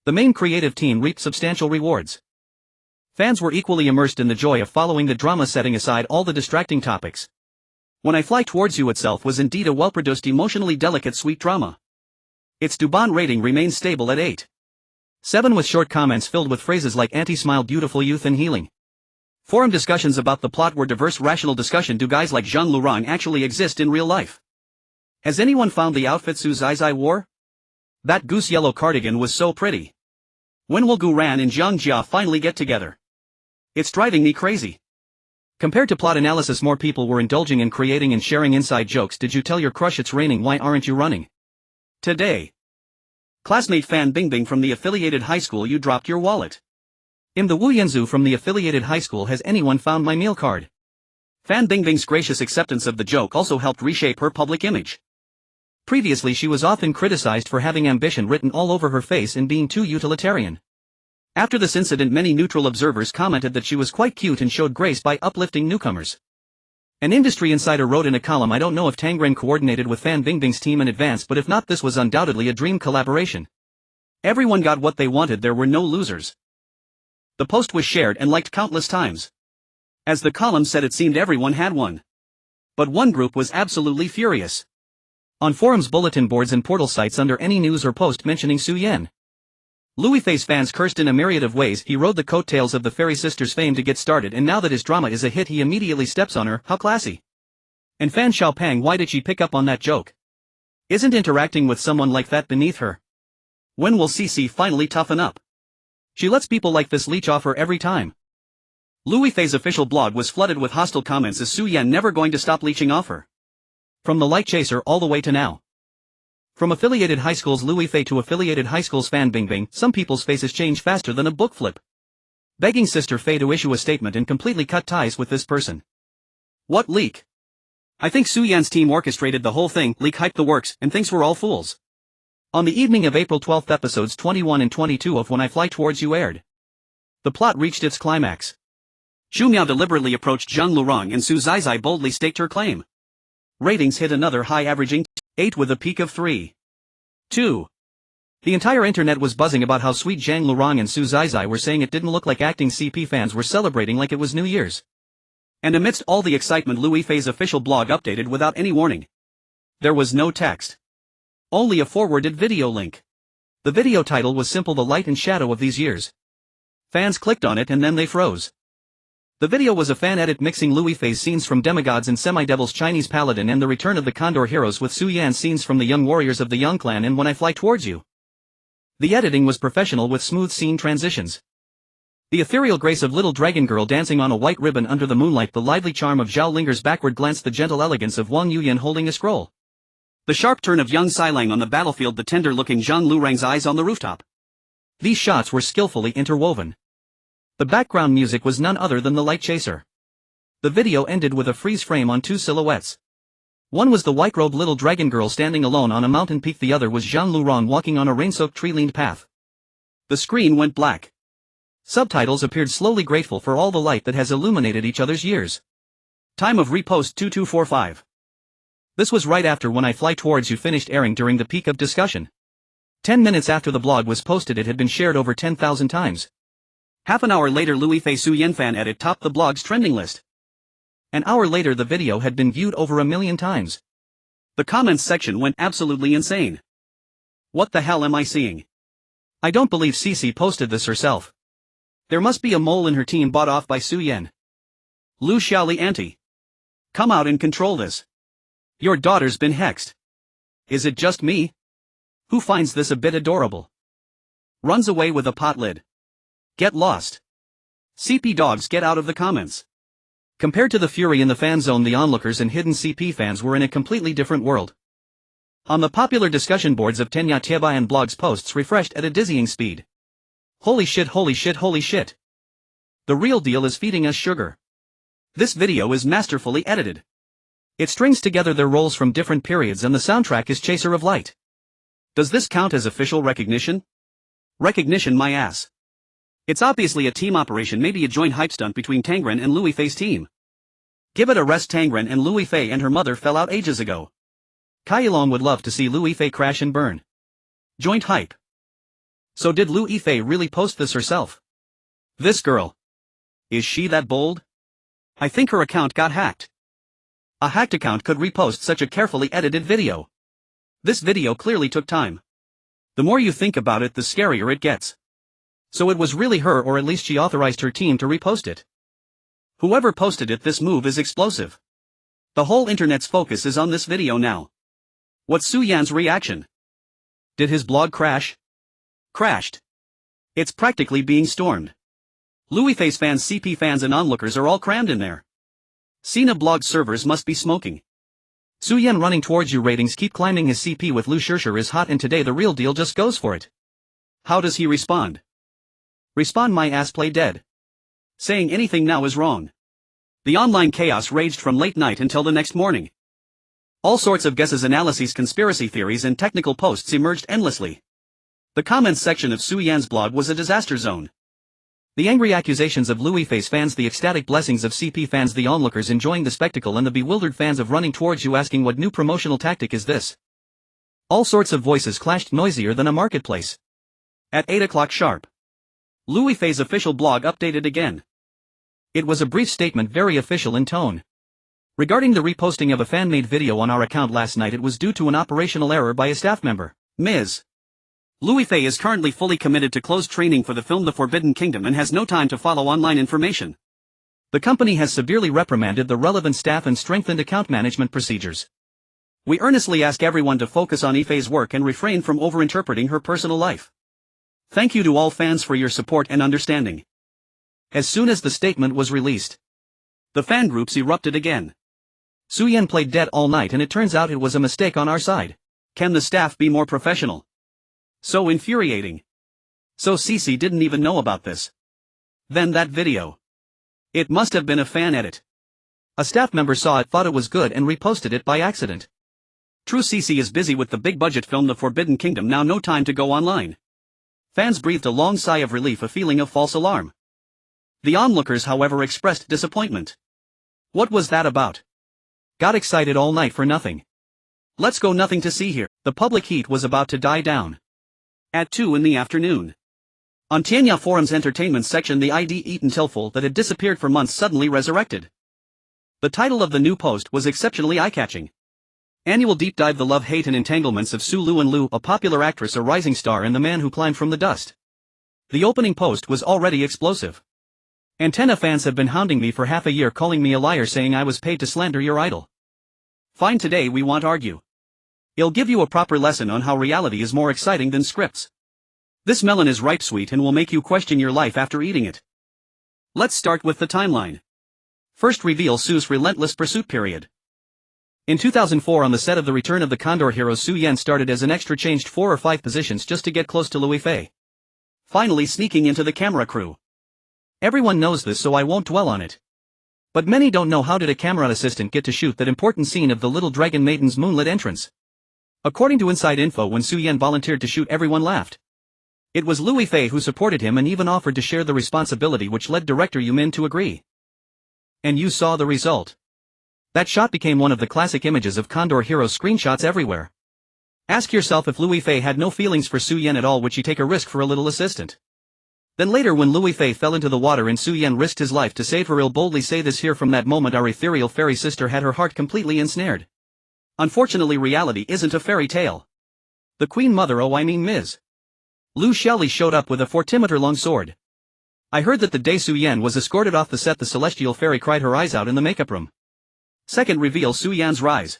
The main creative team reaped substantial rewards. Fans were equally immersed in the joy of following the drama, setting aside all the distracting topics. When I Fly Towards You itself was indeed a well-produced, emotionally delicate sweet drama. Its Douban rating remains stable at 8.7 with short comments filled with phrases like anti-smile, beautiful youth and healing. Forum discussions about the plot were diverse, rational discussion. Do guys like Zhang Lurong actually exist in real life? Has anyone found the outfit Su Zizai wore? That goose yellow cardigan was so pretty. When will Gu Ran and Zhang Jia finally get together? It's driving me crazy. Compared to plot analysis, more people were indulging in creating and sharing inside jokes. Did you tell your crush it's raining? Why aren't you running? Today. Classmate Fan Bingbing from the affiliated high school, you dropped your wallet. The Wu Yanzu from the affiliated high school, has anyone found my meal card? Fan Bingbing's gracious acceptance of the joke also helped reshape her public image. Previously she was often criticized for having ambition written all over her face and being too utilitarian. After this incident many neutral observers commented that she was quite cute and showed grace by uplifting newcomers. An industry insider wrote in a column, I don't know if Tangren coordinated with Fan Bingbing's team in advance, but if not, this was undoubtedly a dream collaboration. Everyone got what they wanted, there were no losers. The post was shared and liked countless times. As the column said, it seemed everyone had one. But one group was absolutely furious. On forums, bulletin boards and portal sites, under any news or post mentioning Su Yan, Liu Yifei's fans cursed in a myriad of ways. He rode the coattails of the Fairy Sisters' fame to get started, and now that his drama is a hit he immediately steps on her. How classy. And Fan Xiaopang, why did she pick up on that joke? Isn't interacting with someone like that beneath her? When will CC finally toughen up? She lets people like this leech off her every time. Liu Yifei's official blog was flooded with hostile comments. Is Su Yan never going to stop leeching off her? From the light chaser all the way to now. From affiliated high schools Liu Yifei to affiliated high schools Fan Bingbing, some people's faces change faster than a book flip. Begging Sister Fei to issue a statement and completely cut ties with this person. What leak? I think Su Yan's team orchestrated the whole thing, leak hyped the works, and thinks we're all fools. On the evening of April 12, episodes 21 and 22 of When I Fly Towards You aired. The plot reached its climax. Zhu Miao deliberately approached Zhang Lurong and Su Zizai boldly staked her claim. Ratings hit another high, averaging 8 with a peak of 3.2. The entire internet was buzzing about how sweet Zhang Lurong and Su Zizai were, saying it didn't look like acting. CP fans were celebrating like it was New Year's. And amidst all the excitement, Liu Yifei's official blog updated without any warning. There was no text. Only a forwarded video link. The video title was simple: The Light and Shadow of These Years. Fans clicked on it and then they froze. The video was a fan edit mixing Liu Yifei's scenes from Demigods and Semi-Devils, Chinese Paladin, and the Return of the Condor Heroes with Su Yan's scenes from the Young Warriors of the Yang Clan and When I Fly Towards You. The editing was professional with smooth scene transitions. The ethereal grace of little dragon girl dancing on a white ribbon under the moonlight, the lively charm of Zhao Linger's backward glance, the gentle elegance of Wang Yuyan holding a scroll. The sharp turn of young Xilang on the battlefield, the tender-looking Zhang Lurang's eyes on the rooftop. These shots were skillfully interwoven. The background music was none other than the light chaser. The video ended with a freeze frame on two silhouettes. One was the white-robed little dragon girl standing alone on a mountain peak, the other was Zhang Lurong walking on a rain-soaked tree-leaned path. The screen went black. Subtitles appeared slowly, grateful for all the light that has illuminated each other's years. Time of repost 2245. This was right after When I Fly Towards You finished airing, during the peak of discussion. 10 minutes after the blog was posted, it had been shared over 10,000 times. Half an hour later, Liu Yifei Su Yan fan edit topped the blog's trending list. An hour later, the video had been viewed over 1 million times. The comments section went absolutely insane. What the hell am I seeing? I don't believe CC posted this herself. There must be a mole in her team bought off by Su Yan. Lu Xiaoli auntie. Come out and control this. Your daughter's been hexed. Is it just me? Who finds this a bit adorable? Runs away with a pot lid. Get lost. CP dogs, get out of the comments. Compared to the fury in the fan zone, the onlookers and hidden CP fans were in a completely different world. On the popular discussion boards of Tenya Tieba and blogs, posts refreshed at a dizzying speed. Holy shit, holy shit, holy shit. The real deal is feeding us sugar. This video is masterfully edited. It strings together their roles from different periods and the soundtrack is Chaser of Light. Does this count as official recognition? Recognition my ass. It's obviously a team operation, maybe a joint hype stunt between Tangren and Liu Yifei's team. Give it a rest. Tangren and Liu Yifei and her mother fell out ages ago. Kai Yilong would love to see Liu Yifei crash and burn. Joint hype. So did Liu Yifei really post this herself? This girl. Is she that bold? I think her account got hacked. A hacked account could repost such a carefully edited video. This video clearly took time. The more you think about it, the scarier it gets. So it was really her, or at least she authorized her team to repost it. Whoever posted it, this move is explosive. The whole internet's focus is on this video now. What's Su Yan's reaction? Did his blog crash? Crashed. It's practically being stormed. Liu Yifei's fans, CP fans and onlookers are all crammed in there. Sina blog servers must be smoking. Su Yan running towards you, ratings keep climbing, his CP with Lu Shirshir is hot, and today the real deal just goes for it. How does he respond? Respond my ass, play dead. Saying anything now is wrong. The online chaos raged from late night until the next morning. All sorts of guesses, analyses, conspiracy theories and technical posts emerged endlessly. The comments section of Su Yan's blog was a disaster zone. The angry accusations of Liu Yifei's fans, the ecstatic blessings of CP fans, the onlookers enjoying the spectacle, and the bewildered fans of running towards you asking what new promotional tactic is this. All sorts of voices clashed, noisier than a marketplace. At 8 o'clock sharp. Liu Yifei's official blog updated again. It was a brief statement, very official in tone. Regarding the reposting of a fan-made video on our account last night, it was due to an operational error by a staff member. Ms. Liu Yifei is currently fully committed to closed training for the film The Forbidden Kingdom and has no time to follow online information. The company has severely reprimanded the relevant staff and strengthened account management procedures. We earnestly ask everyone to focus on Yifei's work and refrain from overinterpreting her personal life. Thank you to all fans for your support and understanding. As soon as the statement was released, the fan groups erupted again. Su Yan played dead all night and it turns out it was a mistake on our side. Can the staff be more professional? So infuriating. So CC didn't even know about this. Then that video. It must have been a fan edit. A staff member saw it, thought it was good and reposted it by accident. True, CC is busy with the big budget film The Forbidden Kingdom now, no time to go online. Fans breathed a long sigh of relief, a feeling of false alarm. The onlookers, however, expressed disappointment. What was that about? Got excited all night for nothing. Let's go, nothing to see here. The public heat was about to die down. At 2 in the afternoon. On Tianya Forum's entertainment section, the ID Eaton Tilful that had disappeared for months suddenly resurrected. The title of the new post was exceptionally eye-catching. Annual deep dive: the love, hate and entanglements of Su Lu and Lu, a popular actress, a rising star and the man who climbed from the dust. The opening post was already explosive. Antenna fans have been hounding me for half a year, calling me a liar, saying I was paid to slander your idol. Fine, today we won't argue. I'll give you a proper lesson on how reality is more exciting than scripts. This melon is ripe sweet and will make you question your life after eating it. Let's start with the timeline. First reveal: Su's relentless pursuit period. In 2004, on the set of The Return of the Condor Heroes, Su Yan started as an extra, changed 4 or 5 positions just to get close to Liu Yifei. Finally sneaking into the camera crew. Everyone knows this, so I won't dwell on it. But many don't know, how did a camera assistant get to shoot that important scene of the little dragon maiden's moonlit entrance? According to inside info, when Su Yan volunteered to shoot, everyone laughed. It was Liu Yifei who supported him and even offered to share the responsibility, which led director Yu Min to agree. And you saw the result. That shot became one of the classic images of Condor Heroes screenshots everywhere. Ask yourself if Liu Yifei had no feelings for Su Yan at all, would she take a risk for a little assistant? Then later, when Liu Yifei fell into the water and Su Yan risked his life to save her, I'll boldly say this here: from that moment our ethereal fairy sister had her heart completely ensnared. Unfortunately, reality isn't a fairy tale. The Queen Mother, Ms. Lu Xiaoli, showed up with a 40-meter-long sword. I heard that the day Su Yan was escorted off the set, the celestial fairy cried her eyes out in the makeup room. Second reveal: Su Yan's rise.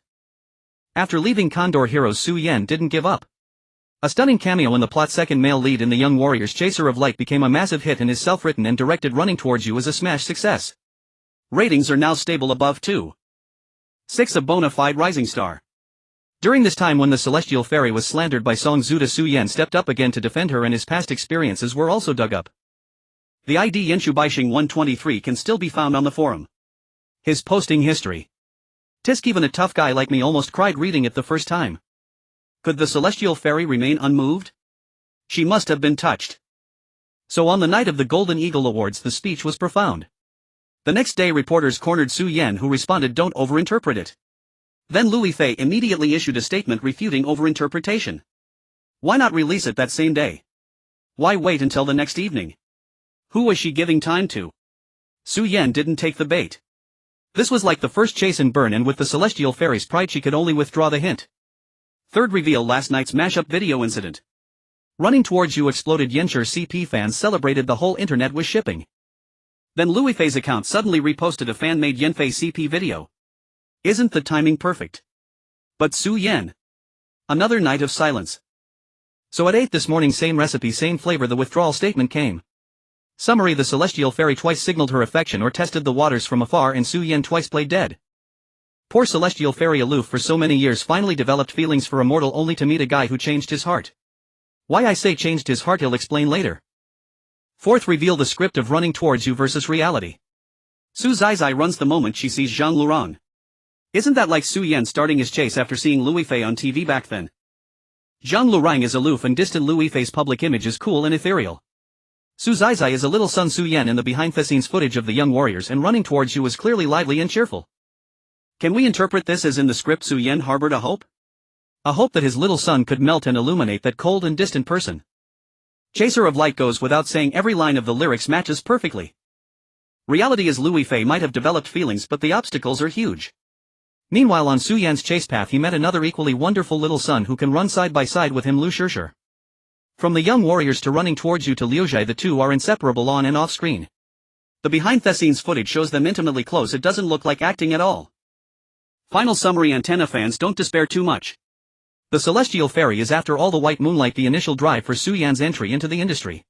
After leaving Condor Heroes, Su Yan didn't give up. A stunning cameo in the plot. Second male lead in the Young Warriors Chaser of Light became a massive hit, and his self-written and directed Running Towards You is a smash success. Ratings are now stable above 2.6, a bona fide rising star. During this time when the celestial fairy was slandered by Song Zuda, Su Yan stepped up again to defend her, and his past experiences were also dug up. The ID Yenshu Baixing 123 can still be found on the forum. His posting history. Tisk, even a tough guy like me almost cried reading it the first time. Could the celestial fairy remain unmoved? She must have been touched. So on the night of the Golden Eagle Awards, the speech was profound. The next day reporters cornered Su Yan, who responded, "Don't overinterpret it." Then Liu Yifei immediately issued a statement refuting overinterpretation. Why not release it that same day? Why wait until the next evening? Who was she giving time to? Su Yan didn't take the bait. This was like the first chase and burn, and with the celestial fairy's pride she could only withdraw the hint. Third reveal: last night's mashup video incident. Running Towards You exploded. Yenshur CP fans celebrated, the whole internet was shipping. Then Liu Yifei's account suddenly reposted a fan-made Yenfei CP video. Isn't the timing perfect? But Su Yan. Another night of silence. So at 8 this morning, same recipe, same flavor, the withdrawal statement came. Summary: the celestial fairy twice signaled her affection or tested the waters from afar, and Su Yan twice played dead. Poor celestial fairy, aloof for so many years, finally developed feelings for a mortal only to meet a guy who changed his heart. Why I say changed his heart, he'll explain later. Fourth reveal: the script of Running Towards You versus reality. Su Zizai runs the moment she sees Zhang Lurong. Isn't that like Su Yan starting his chase after seeing Liu Yifei on TV back then? Zhang Lurong is aloof and distant. Liu Yifei's public image is cool and ethereal. Su Zizai is a little son Su Yan in the behind-the-scenes footage of the Young Warriors, and Running Towards You is clearly lively and cheerful. Can we interpret this as in the script Su Yan harbored a hope? A hope that his little son could melt and illuminate that cold and distant person. Chaser of Light goes without saying, every line of the lyrics matches perfectly. Reality is Liu Yifei might have developed feelings, but the obstacles are huge. Meanwhile, on Su Yan's chase path he met another equally wonderful little son who can run side by side with him, Liu Shishir. From the Young Warriors to Running Towards You to Liu Zhai, the two are inseparable on and off screen. The behind-the-scenes footage shows them intimately close. It doesn't look like acting at all. Final summary: antenna fans, don't despair too much. The celestial fairy is, after all, the white moonlight, the initial drive for Su Yan's entry into the industry.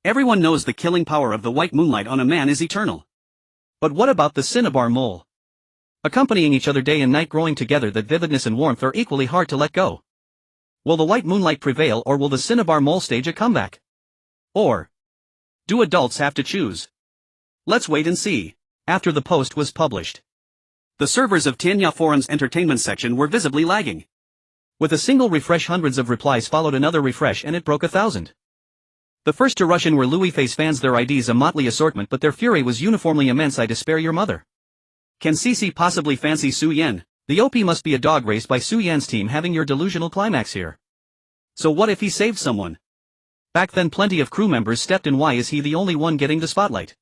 Everyone knows the killing power of the white moonlight on a man is eternal. But what about the cinnabar mole? Accompanying each other day and night, growing together, that vividness and warmth are equally hard to let go. Will the white moonlight prevail, or will the cinnabar mole stage a comeback? Or do adults have to choose? Let's wait and see. After the post was published, the servers of Tianya Forum's entertainment section were visibly lagging. With a single refresh, hundreds of replies followed another refresh, and it broke 1,000. The first to rush in were Liu Yifei's fans, their IDs a motley assortment, but their fury was uniformly immense. I despair your mother. Can CC possibly fancy Su Yan? The OP must be a dog race by Su Yan's team, having your delusional climax here. So what if he saved someone? Back then plenty of crew members stepped in. Why is he the only one getting the spotlight?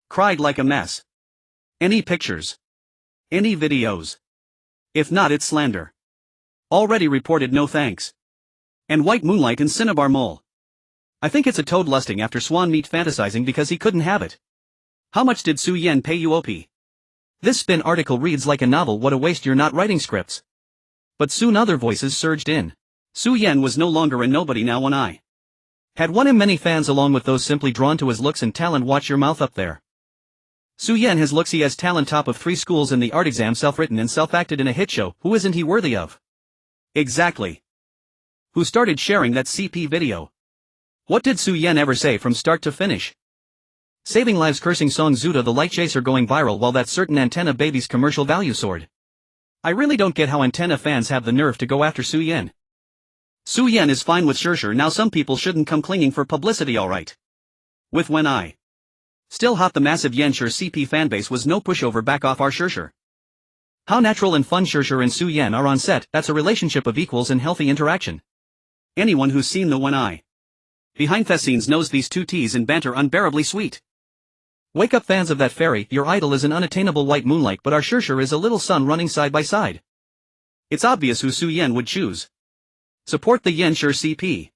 Cried like a mess. Any pictures? Any videos? If not, it's slander. Already reported, no thanks. And white moonlight and cinnabar mole. I think it's a toad lusting after swan meat, fantasizing because he couldn't have it. How much did Su Yan pay you, OP? This spin article reads like a novel. What a waste, you're not writing scripts. But soon other voices surged in. Su Yan was no longer a nobody now. One eye had won him many fans, along with those simply drawn to his looks and talent. Watch your mouth up there. Su Yan has looks, he has talent, top of 3 schools in the art exam, self-written and self-acted in a hit show. Who isn't he worthy of? Exactly. Who started sharing that CP video? What did Su Yan ever say from start to finish? Saving lives, cursing Song Zuda, the light chaser, going viral while that certain antenna baby's commercial value soared. I really don't get how antenna fans have the nerve to go after Su Yan. Su Yan is fine with Shishir now. Some people shouldn't come clinging for publicity, alright. With when I still hot, the massive Yenshur CP fanbase was no pushover. Back off our Shishir. How natural and fun Shishir and Su Yan are on set. That's a relationship of equals and healthy interaction. Anyone who's seen the when I behind the scenes knows these two tease and banter unbearably sweet. Wake up, fans of that fairy. Your idol is an unattainable white moonlight, but our Shishir is a little sun running side by side. It's obvious who Su Yan would choose. Support the Yenshur CP.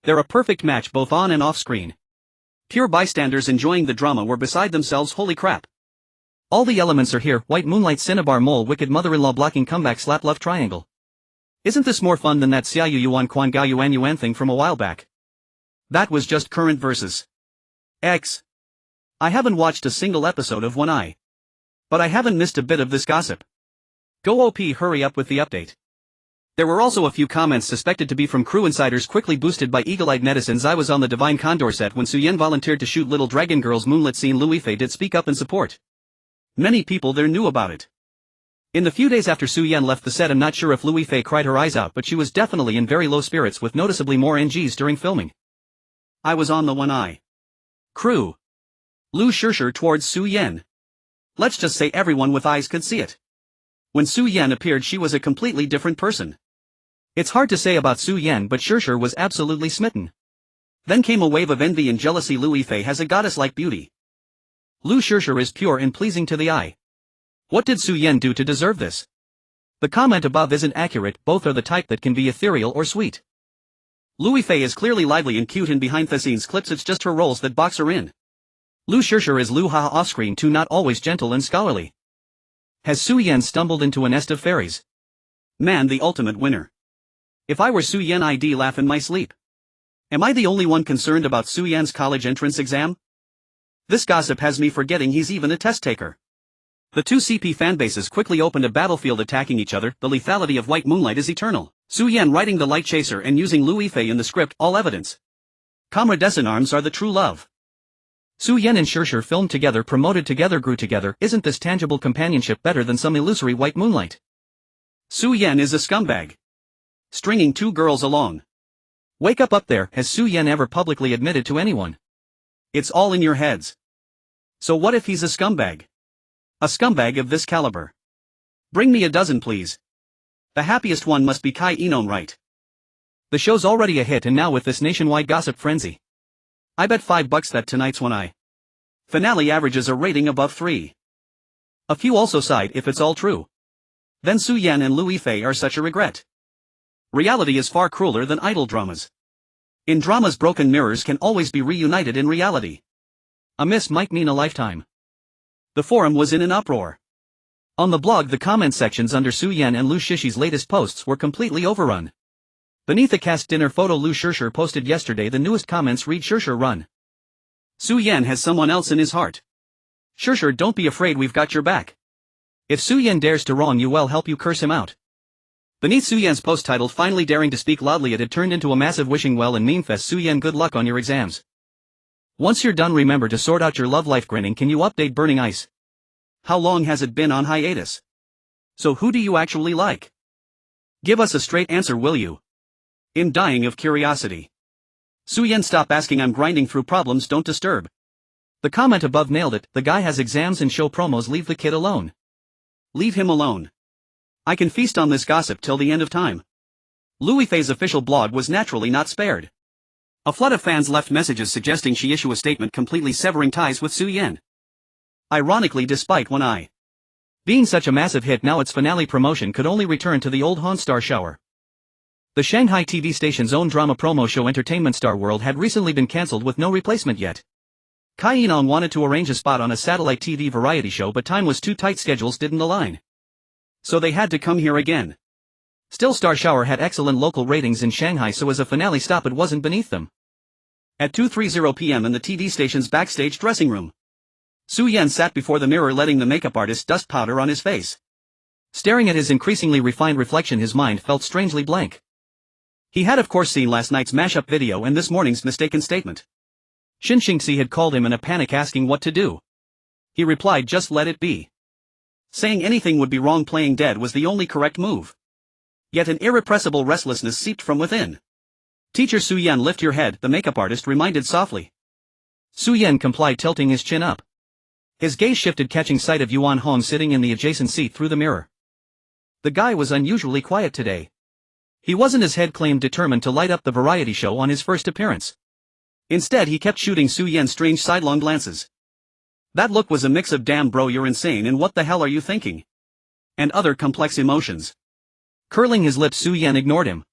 They're a perfect match both on and off screen. Pure bystanders enjoying the drama were beside themselves. Holy crap. All the elements are here: white moonlight, cinnabar mole, wicked mother-in-law, blocking comeback, slap, love triangle. Isn't this more fun than that Xiaoyu Yuan Quan Gao Yuan Yuan thing from a while back? That was just current versus X. I haven't watched a single episode of One Eye. But I haven't missed a bit of this gossip. Go OP, hurry up with the update. There were also a few comments suspected to be from crew insiders quickly boosted by eagle-eyed netizens. I was on the Divine Condor set when Su Yan volunteered to shoot Little Dragon Girl's moonlit scene. Liu Yifei did speak up in support. Many people there knew about it. In the few days after Su Yan left the set, I'm not sure if Liu Yifei cried her eyes out, but she was definitely in very low spirits with noticeably more NGs during filming. I was on the One Eye crew. Lu Shishir towards Su Yan. Let's just say everyone with eyes could see it. When Su Yan appeared, she was a completely different person. It's hard to say about Su Yan, but Shishir was absolutely smitten. Then came a wave of envy and jealousy. Liu Yifei has a goddess-like beauty. Lu Shishir is pure and pleasing to the eye. What did Su Yan do to deserve this? The comment above isn't accurate, both are the type that can be ethereal or sweet. Liu Yifei is clearly lively and cute in behind-the-scenes clips, it's just her roles that box her in. Lu Shishir is Lu Ha off-screen too, not always gentle and scholarly. Has Su Yan stumbled into a nest of fairies? Man, the ultimate winner. If I were Su Yan, I'd laugh in my sleep. Am I the only one concerned about Su Yan's college entrance exam? This gossip has me forgetting he's even a test taker. The two CP fanbases quickly opened a battlefield attacking each other. The lethality of White Moonlight is eternal. Su Yan writing the light chaser and using Liu Yifei in the script, all evidence. Comrades in arms are the true love. Su Yan and Shishir filmed together, promoted together, grew together. Isn't this tangible companionship better than some illusory White Moonlight? Su Yan is a scumbag. Stringing two girls along. Wake up there. Has Su Yan ever publicly admitted to anyone? It's all in your heads. So what if he's a scumbag? A scumbag of this caliber. Bring me a dozen, please. The happiest one must be Kai Enon, right? The show's already a hit, and now with this nationwide gossip frenzy, I bet $5 that tonight's One Eye finale averages a rating above 3. A few also sighed, if it's all true, then Su Yan and Liu Yifei are such a regret. Reality is far crueler than idol dramas. In dramas, broken mirrors can always be reunited in reality. A miss might mean a lifetime. The forum was in an uproar. On the blog, the comment sections under Su Yan and Lu Shishi's latest posts were completely overrun. Beneath the cast dinner photo Lu Shishir posted yesterday, the newest comments read: Shishir run. Su Yan has someone else in his heart. Shishir, don't be afraid, we've got your back. If Su Yan dares to wrong you, well, help you curse him out. Beneath Su Yan's post titled Finally Daring to Speak Loudly, it had turned into a massive wishing well and meme fest. Su Yan, good luck on your exams. Once you're done, remember to sort out your love life. Grinning, can you update Burning Ice? How long has it been on hiatus? So who do you actually like? Give us a straight answer, will you? I'm dying of curiosity. Su Yan, stop asking, I'm grinding through problems, don't disturb. The comment above nailed it. The guy has exams and show promos, leave the kid alone. Leave him alone. I can feast on this gossip till the end of time. Liu Yifei's official blog was naturally not spared. A flood of fans left messages suggesting she issue a statement completely severing ties with Su Yan. Ironically, despite One Eye being such a massive hit, now its finale promotion could only return to the old Han Star shower. The Shanghai TV station's own drama promo show Entertainment Star World had recently been cancelled with no replacement yet. Kai Enon wanted to arrange a spot on a satellite TV variety show, but time was too tight, schedules didn't align. So they had to come here again. Still, Star Shower had excellent local ratings in Shanghai, so as a finale stop it wasn't beneath them. At 2:30 p.m. in the TV station's backstage dressing room, Su Yan sat before the mirror, letting the makeup artist dust powder on his face. Staring at his increasingly refined reflection, his mind felt strangely blank. He had of course seen last night's mashup video and this morning's mistaken statement. Shin Xingxi had called him in a panic asking what to do. He replied, just let it be. Saying anything would be wrong, playing dead was the only correct move. Yet an irrepressible restlessness seeped from within. Teacher Su Yan, lift your head, the makeup artist reminded softly. Su Yan complied, tilting his chin up. His gaze shifted, catching sight of Yuan Hong sitting in the adjacent seat through the mirror. The guy was unusually quiet today. He wasn't, as head claimed, determined to light up the variety show on his first appearance. Instead, he kept shooting Su Yan strange sidelong glances. That look was a mix of damn bro you're insane and what the hell are you thinking? And other complex emotions. Curling his lips, Su Yan ignored him.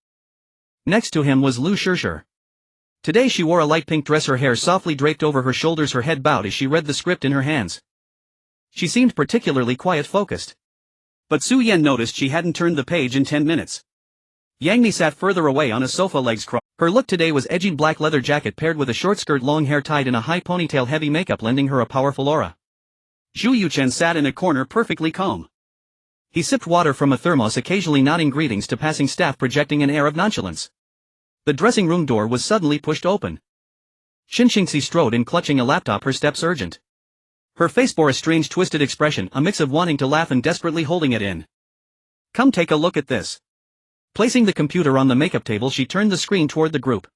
Next to him was Lu Shishir. Today she wore a light pink dress, her hair softly draped over her shoulders, her head bowed as she read the script in her hands. She seemed particularly quiet-focused. But Su Yan noticed she hadn't turned the page in 10 minutes. Yang Mi sat further away on a sofa, legs crossed. Her look today was edgy black leather jacket paired with a short skirt, long hair tied in a high ponytail, heavy makeup lending her a powerful aura. Zhu Yuchen sat in a corner perfectly calm. He sipped water from a thermos, occasionally nodding greetings to passing staff, projecting an air of nonchalance. The dressing room door was suddenly pushed open. Xinxingxi strode in, clutching a laptop, her steps urgent. Her face bore a strange twisted expression, a mix of wanting to laugh and desperately holding it in. Come take a look at this. Placing the computer on the makeup table, she turned the screen toward the group.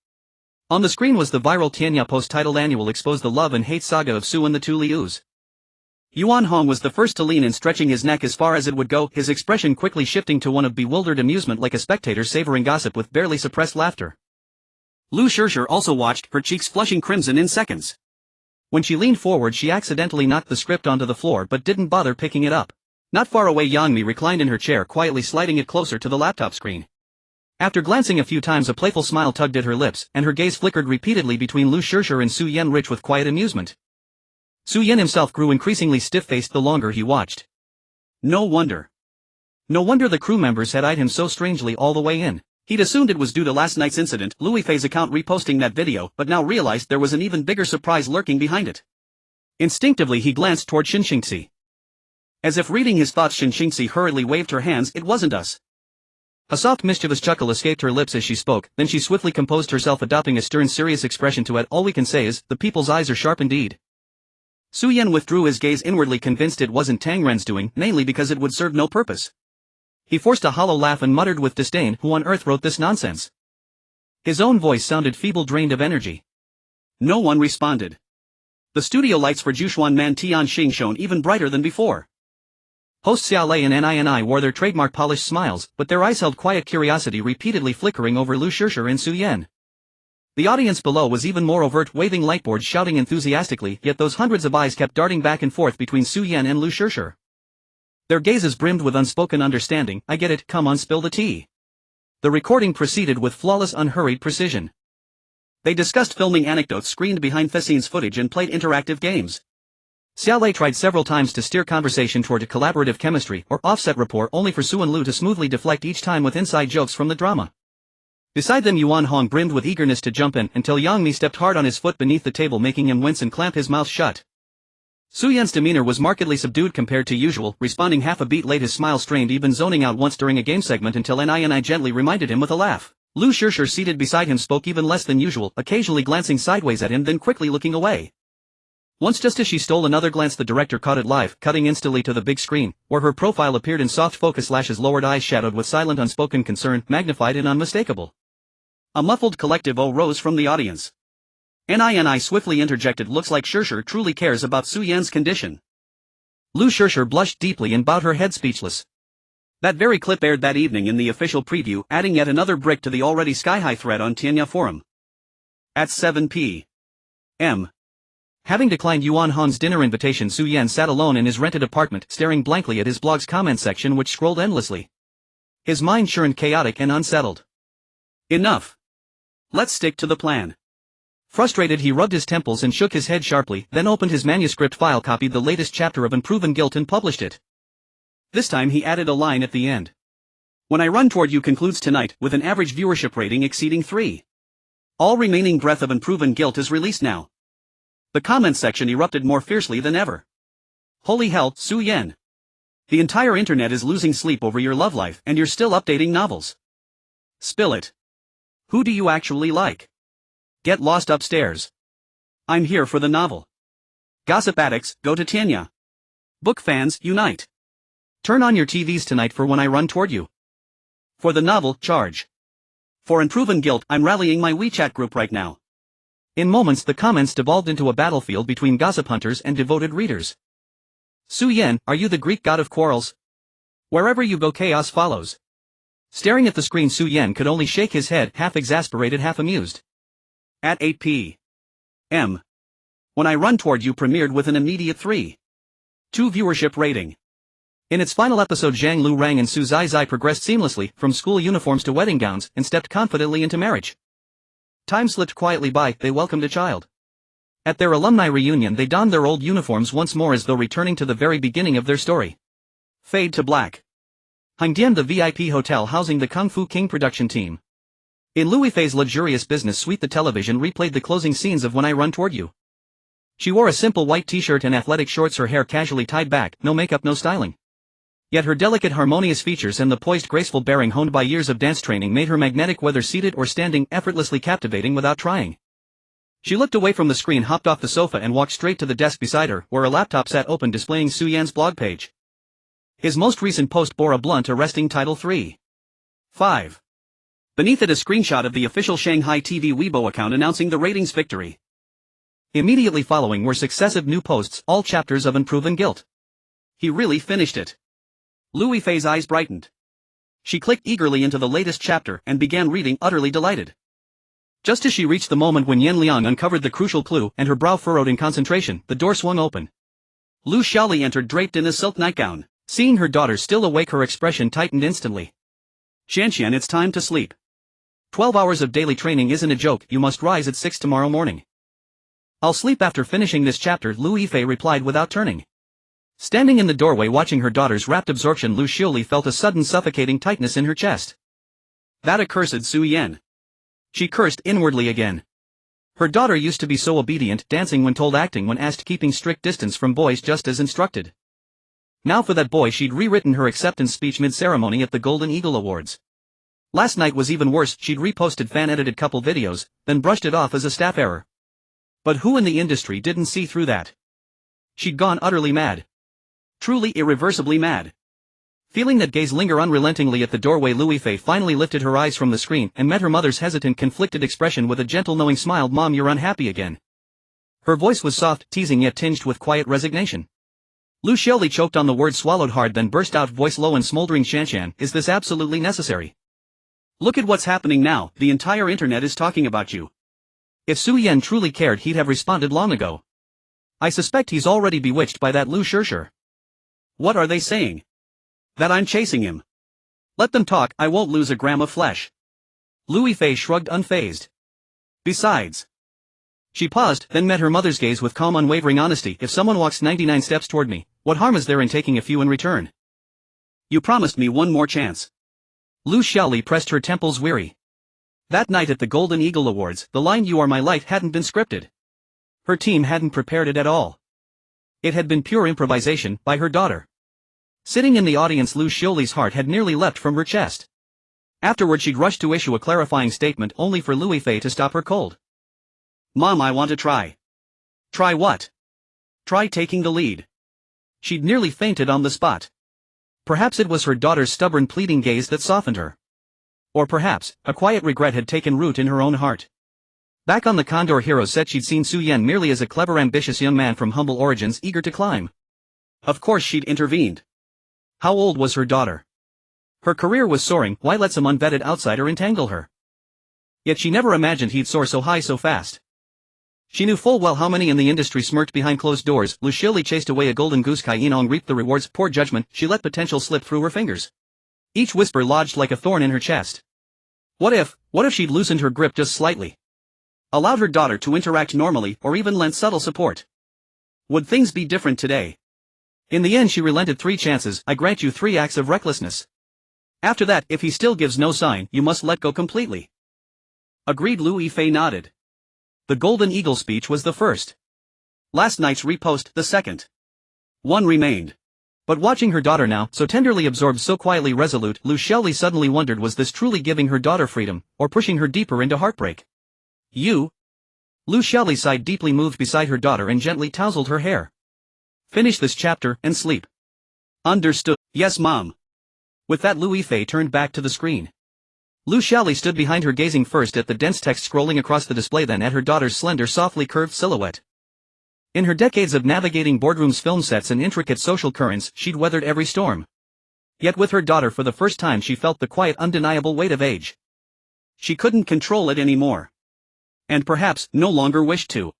On the screen was the viral Tianya post titled "Annual Expose the Love and Hate Saga of Su and the Two Lius." Yuan Hong was the first to lean in, stretching his neck as far as it would go, his expression quickly shifting to one of bewildered amusement, like a spectator savoring gossip with barely suppressed laughter. Liu Shishir also watched, her cheeks flushing crimson in seconds. When she leaned forward, she accidentally knocked the script onto the floor but didn't bother picking it up. Not far away, Yang Mi reclined in her chair, quietly sliding it closer to the laptop screen. After glancing a few times, a playful smile tugged at her lips, and her gaze flickered repeatedly between Liu Shishir and Su Yan, rich with quiet amusement. Su Yan himself grew increasingly stiff-faced the longer he watched. No wonder. No wonder the crew members had eyed him so strangely all the way in. He'd assumed it was due to last night's incident, Liu Yifei's account reposting that video, but now realized there was an even bigger surprise lurking behind it. Instinctively he glanced toward Xinxingxi. As if reading his thoughts, Xinxingxi hurriedly waved her hands. It wasn't us. A soft mischievous chuckle escaped her lips as she spoke, then she swiftly composed herself, adopting a stern, serious expression to add, all we can say is, the people's eyes are sharp indeed. Su Yan withdrew his gaze, inwardly convinced it wasn't Tang Ren's doing, mainly because it would serve no purpose. He forced a hollow laugh and muttered with disdain, who on earth wrote this nonsense? His own voice sounded feeble, drained of energy. No one responded. The studio lights for Jushuan Man Tianxing shone even brighter than before. Hosts Xiao Lei and Nini wore their trademark polished smiles, but their eyes held quiet curiosity, repeatedly flickering over Liu Shishir and Su Yan. The audience below was even more overt, waving lightboards, shouting enthusiastically, yet those hundreds of eyes kept darting back and forth between Su Yan and Liu Shishir. Their gazes brimmed with unspoken understanding. I get it, come on, spill the tea. The recording proceeded with flawless, unhurried precision. They discussed filming anecdotes screened behind the scenes footage and played interactive games. Xiao Lei tried several times to steer conversation toward a collaborative chemistry or offset rapport, only for Su and Liu to smoothly deflect each time with inside jokes from the drama. Beside them, Yuan Hong brimmed with eagerness to jump in, until Yang Mi stepped hard on his foot beneath the table, making him wince and clamp his mouth shut. Su Yan's demeanor was markedly subdued compared to usual, responding half a beat late, his smile strained, even zoning out once during a game segment until Nini gently reminded him with a laugh. Liu Shishir, seated beside him, spoke even less than usual, occasionally glancing sideways at him, then quickly looking away. Once, just as she stole another glance, the director caught it live, cutting instantly to the big screen, where her profile appeared in soft focus, lashes lowered, eyes shadowed with silent unspoken concern, magnified and unmistakable. A muffled collective "oh" rose from the audience. Nini swiftly interjected, looks like Shishir truly cares about Su Yan's condition. Liu Shishir blushed deeply and bowed her head, speechless. That very clip aired that evening in the official preview, adding yet another brick to the already sky-high thread on Tianya Forum. At 7 p.m. Having declined Yuan Hong's dinner invitation, Su Yan sat alone in his rented apartment, staring blankly at his blog's comment section, which scrolled endlessly. His mind churned, chaotic and unsettled. Enough. Let's stick to the plan. Frustrated, he rubbed his temples and shook his head sharply, then opened his manuscript file, copied the latest chapter of Unproven Guilt and published it. This time he added a line at the end. When I Run Toward You concludes tonight, with an average viewership rating exceeding 3. All remaining breath of Unproven Guilt is released now. The comment section erupted more fiercely than ever. Holy hell, Su Yan. The entire internet is losing sleep over your love life, and you're still updating novels. Spill it. Who do you actually like? Get lost upstairs. I'm here for the novel. Gossip addicts, go to Tianya. Book fans, unite. Turn on your TVs tonight for When I Run Toward You. For the novel, charge. For Unproven Guilt, I'm rallying my WeChat group right now. In moments, the comments devolved into a battlefield between gossip hunters and devoted readers. Su Yan, are you the Greek god of quarrels? Wherever you go, chaos follows. Staring at the screen, Su Yan could only shake his head, half exasperated, half amused. At 8 p.m. When I Run Toward You premiered with an immediate 3.2 viewership rating. In its final episode, Zhang Lu Rang and Su Zai Zai progressed seamlessly, from school uniforms to wedding gowns, and stepped confidently into marriage. Time slipped quietly by, they welcomed a child. At their alumni reunion they donned their old uniforms once more as though returning to the very beginning of their story. Fade to black. Hangdian, the VIP hotel housing the Kung Fu King production team. In Liu Yifei's luxurious business suite the television replayed the closing scenes of When I Run Toward You. She wore a simple white t-shirt and athletic shorts, her hair casually tied back, no makeup, no styling. Yet her delicate harmonious features and the poised graceful bearing honed by years of dance training made her magnetic whether seated or standing, effortlessly captivating without trying. She looked away from the screen, hopped off the sofa and walked straight to the desk beside her, where a laptop sat open displaying Su Yan's blog page. His most recent post bore a blunt, arresting title 3.5. Beneath it a screenshot of the official Shanghai TV Weibo account announcing the ratings victory. Immediately following were successive new posts, all chapters of unproven guilt. He really finished it. Liu Yifei's eyes brightened. She clicked eagerly into the latest chapter and began reading, utterly delighted. Just as she reached the moment when Yan Liang uncovered the crucial clue and her brow furrowed in concentration, the door swung open. Lu Xiaoli entered draped in a silk nightgown. Seeing her daughter still awake, her expression tightened instantly. Xianxian, it's time to sleep. 12 hours of daily training isn't a joke, you must rise at 6 tomorrow morning. I'll sleep after finishing this chapter, Liu Yifei replied without turning. Standing in the doorway watching her daughter's rapt absorption, Lu Xiaoli felt a sudden suffocating tightness in her chest. That accursed Su Yan. She cursed inwardly again. Her daughter used to be so obedient, dancing when told, acting when asked, keeping strict distance from boys just as instructed. Now for that boy she'd rewritten her acceptance speech mid-ceremony at the Golden Eagle Awards. Last night was even worse, she'd reposted fan-edited couple videos, then brushed it off as a staff error. But who in the industry didn't see through that? She'd gone utterly mad. Truly irreversibly mad. Feeling that gaze linger unrelentingly at the doorway, Liu Yifei finally lifted her eyes from the screen and met her mother's hesitant, conflicted expression with a gentle, knowing smile. Mom, you're unhappy again. Her voice was soft, teasing yet tinged with quiet resignation. Lu Xiaoli choked on the word, swallowed hard, then burst out, voice low and smoldering. Xianxian, is this absolutely necessary? Look at what's happening now, the entire internet is talking about you. If Su Yan truly cared he'd have responded long ago. I suspect he's already bewitched by that Lu Shirshir. What are they saying? That I'm chasing him. Let them talk, I won't lose a gram of flesh. Liu Yifei shrugged, unfazed. Besides. She paused, then met her mother's gaze with calm, unwavering honesty. If someone walks 99 steps toward me, what harm is there in taking a few in return? You promised me one more chance. Lu Xiaoli pressed her temples, weary. That night at the Golden Eagle Awards, the line "You are my light" hadn't been scripted. Her team hadn't prepared it at all. It had been pure improvisation, by her daughter. Sitting in the audience, Lu Xiaoli's heart had nearly leapt from her chest. Afterward she'd rushed to issue a clarifying statement, only for Liu Yifei to stop her cold. Mom, I want to try. Try what? Try taking the lead. She'd nearly fainted on the spot. Perhaps it was her daughter's stubborn, pleading gaze that softened her. Or perhaps, a quiet regret had taken root in her own heart. Back on the Condor Heroes set she'd seen Su Yan merely as a clever, ambitious young man from humble origins eager to climb. Of course she'd intervened. How old was her daughter? Her career was soaring, why let some unvetted outsider entangle her? Yet she never imagined he'd soar so high so fast. She knew full well how many in the industry smirked behind closed doors. Lu Xiaoli chased away a golden goose, Kai Yinong reaped the rewards. Poor judgment, she let potential slip through her fingers. Each whisper lodged like a thorn in her chest. What if she'd loosened her grip just slightly? Allowed her daughter to interact normally, or even lent subtle support? Would things be different today? In the end she relented. 3 chances, I grant you 3 acts of recklessness. After that, if he still gives no sign, you must let go completely. Agreed. Liu Yifei nodded. The Golden Eagle speech was the first. Last night's repost, the second. One remained. But watching her daughter now, so tenderly absorbed, so quietly resolute, Lu Xiaoli suddenly wondered, was this truly giving her daughter freedom, or pushing her deeper into heartbreak? You? Lu Xiaoli sighed, deeply moved beside her daughter, and gently tousled her hair. Finish this chapter, and sleep. Understood. Yes, Mom. With that Liu Yifei turned back to the screen. Lu Xiaoli stood behind her, gazing first at the dense text scrolling across the display, then at her daughter's slender, softly curved silhouette. In her decades of navigating boardrooms, film sets, and intricate social currents, she'd weathered every storm. Yet with her daughter for the first time she felt the quiet, undeniable weight of age. She couldn't control it anymore. And perhaps, no longer wished to.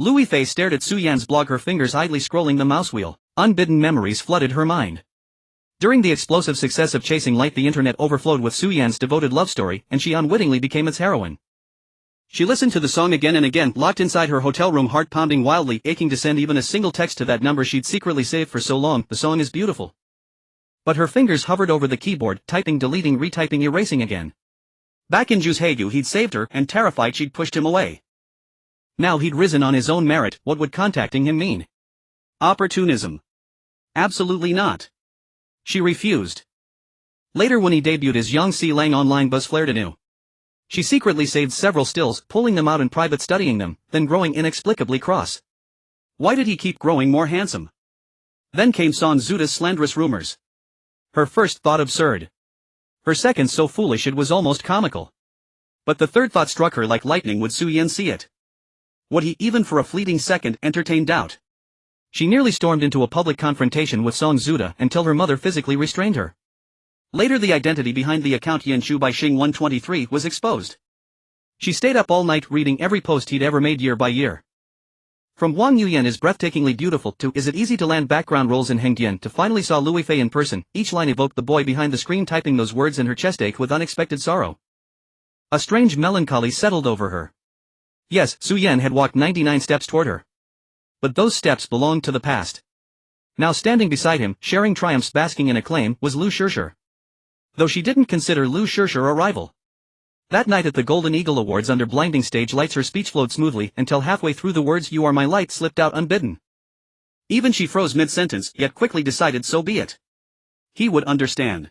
Liu Yifei stared at Su Yan's blog, her fingers idly scrolling the mouse wheel. Unbidden memories flooded her mind. During the explosive success of Chasing Light, the internet overflowed with Su Yan's devoted love story, and she unwittingly became its heroine. She listened to the song again and again, locked inside her hotel room, heart pounding wildly, aching to send even a single text to that number she'd secretly saved for so long. The song is beautiful. But her fingers hovered over the keyboard, typing, deleting, retyping, erasing again. Back in Jushaegu he'd saved her, and terrified she'd pushed him away. Now he'd risen on his own merit. What would contacting him mean? Opportunism. Absolutely not. She refused. Later, when he debuted his Yangtze Lang online buzz flared anew. She secretly saved several stills, pulling them out in private, studying them, then growing inexplicably cross. Why did he keep growing more handsome? Then came Son Zuta's slanderous rumors. Her first thought absurd. Her second so foolish it was almost comical. But the third thought struck her like lightning. Would Su Yan see it? Would he even for a fleeting second entertain doubt? She nearly stormed into a public confrontation with Song Zuda until her mother physically restrained her. Later, the identity behind the account Yanshu by Xing 123 was exposed. She stayed up all night reading every post he'd ever made year by year. From Wang Yuyan is breathtakingly beautiful to Is it easy to land background roles in Hengdian to finally saw Liu Yifei in person, each line evoked the boy behind the screen typing those words, and her chest ached with unexpected sorrow. A strange melancholy settled over her. Yes, Su Yan had walked 99 steps toward her. But those steps belonged to the past. Now standing beside him, sharing triumphs, basking in acclaim, was Liu Shishir. Though she didn't consider Liu Shishir a rival. That night at the Golden Eagle Awards under blinding stage lights, her speech flowed smoothly until halfway through the words "You are my light" slipped out unbidden. Even she froze mid-sentence, yet quickly decided so be it. He would understand.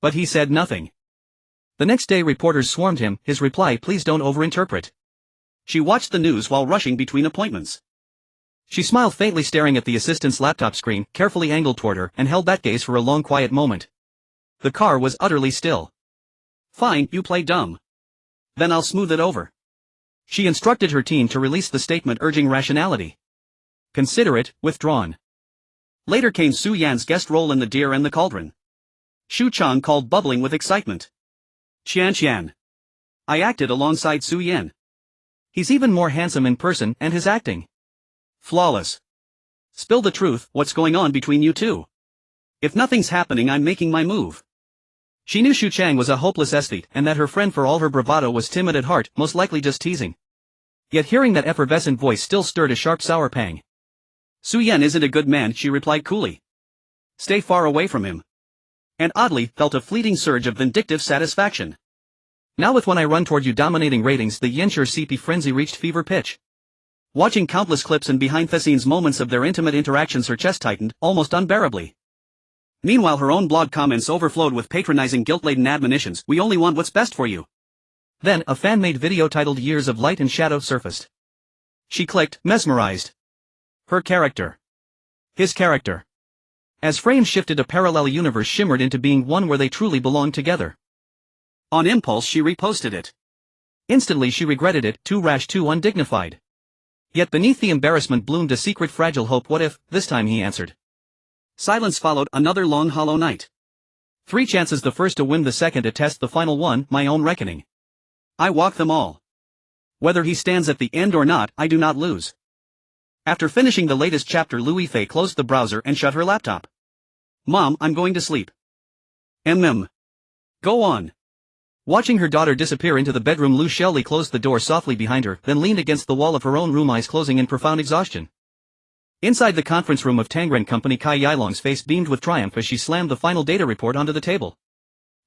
But he said nothing. The next day reporters swarmed him, his reply, "Please don't overinterpret." She watched the news while rushing between appointments. She smiled faintly, staring at the assistant's laptop screen, carefully angled toward her, and held that gaze for a long quiet moment. The car was utterly still. "Fine, you play dumb. Then I'll smooth it over." She instructed her team to release the statement urging rationality. Consider it withdrawn. Later came Su Yan's guest role in The Deer and the Cauldron. Shu Chang called, bubbling with excitement. "Qian. I acted alongside Su Yan. He's even more handsome in person, and his acting flawless. Spill the truth, what's going on between you two? If nothing's happening, I'm making my move." She knew Shu Chang was a hopeless aesthete, and that her friend, for all her bravado, was timid at heart, most likely just teasing. Yet hearing that effervescent voice still stirred a sharp sour pang. "Su Yan isn't a good man," she replied coolly. "Stay far away from him." And oddly, felt a fleeting surge of vindictive satisfaction. Now with When I Run Toward You dominating ratings, the Yenshur CP frenzy reached fever pitch. Watching countless clips and behind-the-scenes moments of their intimate interactions, her chest tightened, almost unbearably. Meanwhile, her own blog comments overflowed with patronizing, guilt-laden admonitions. "We only want what's best for you." Then, a fan-made video titled Years of Light and Shadow surfaced. She clicked, mesmerized. Her character. His character. As frames shifted, a parallel universe shimmered into being, one where they truly belonged together. On impulse, she reposted it. Instantly she regretted it, too rash, too undignified. Yet beneath the embarrassment bloomed a secret fragile hope. What if, this time, he answered. Silence followed, another long hollow night. 3 chances, the first to win, the second to test, the final one, my own reckoning. I walk them all. Whether he stands at the end or not, I do not lose. After finishing the latest chapter, Liu Yifei closed the browser and shut her laptop. "Mom, I'm going to sleep." Go on." Watching her daughter disappear into the bedroom, Liu Shelley closed the door softly behind her, then leaned against the wall of her own room, eyes closing in profound exhaustion. Inside the conference room of Tangren Company, Kai Yilong's face beamed with triumph as she slammed the final data report onto the table.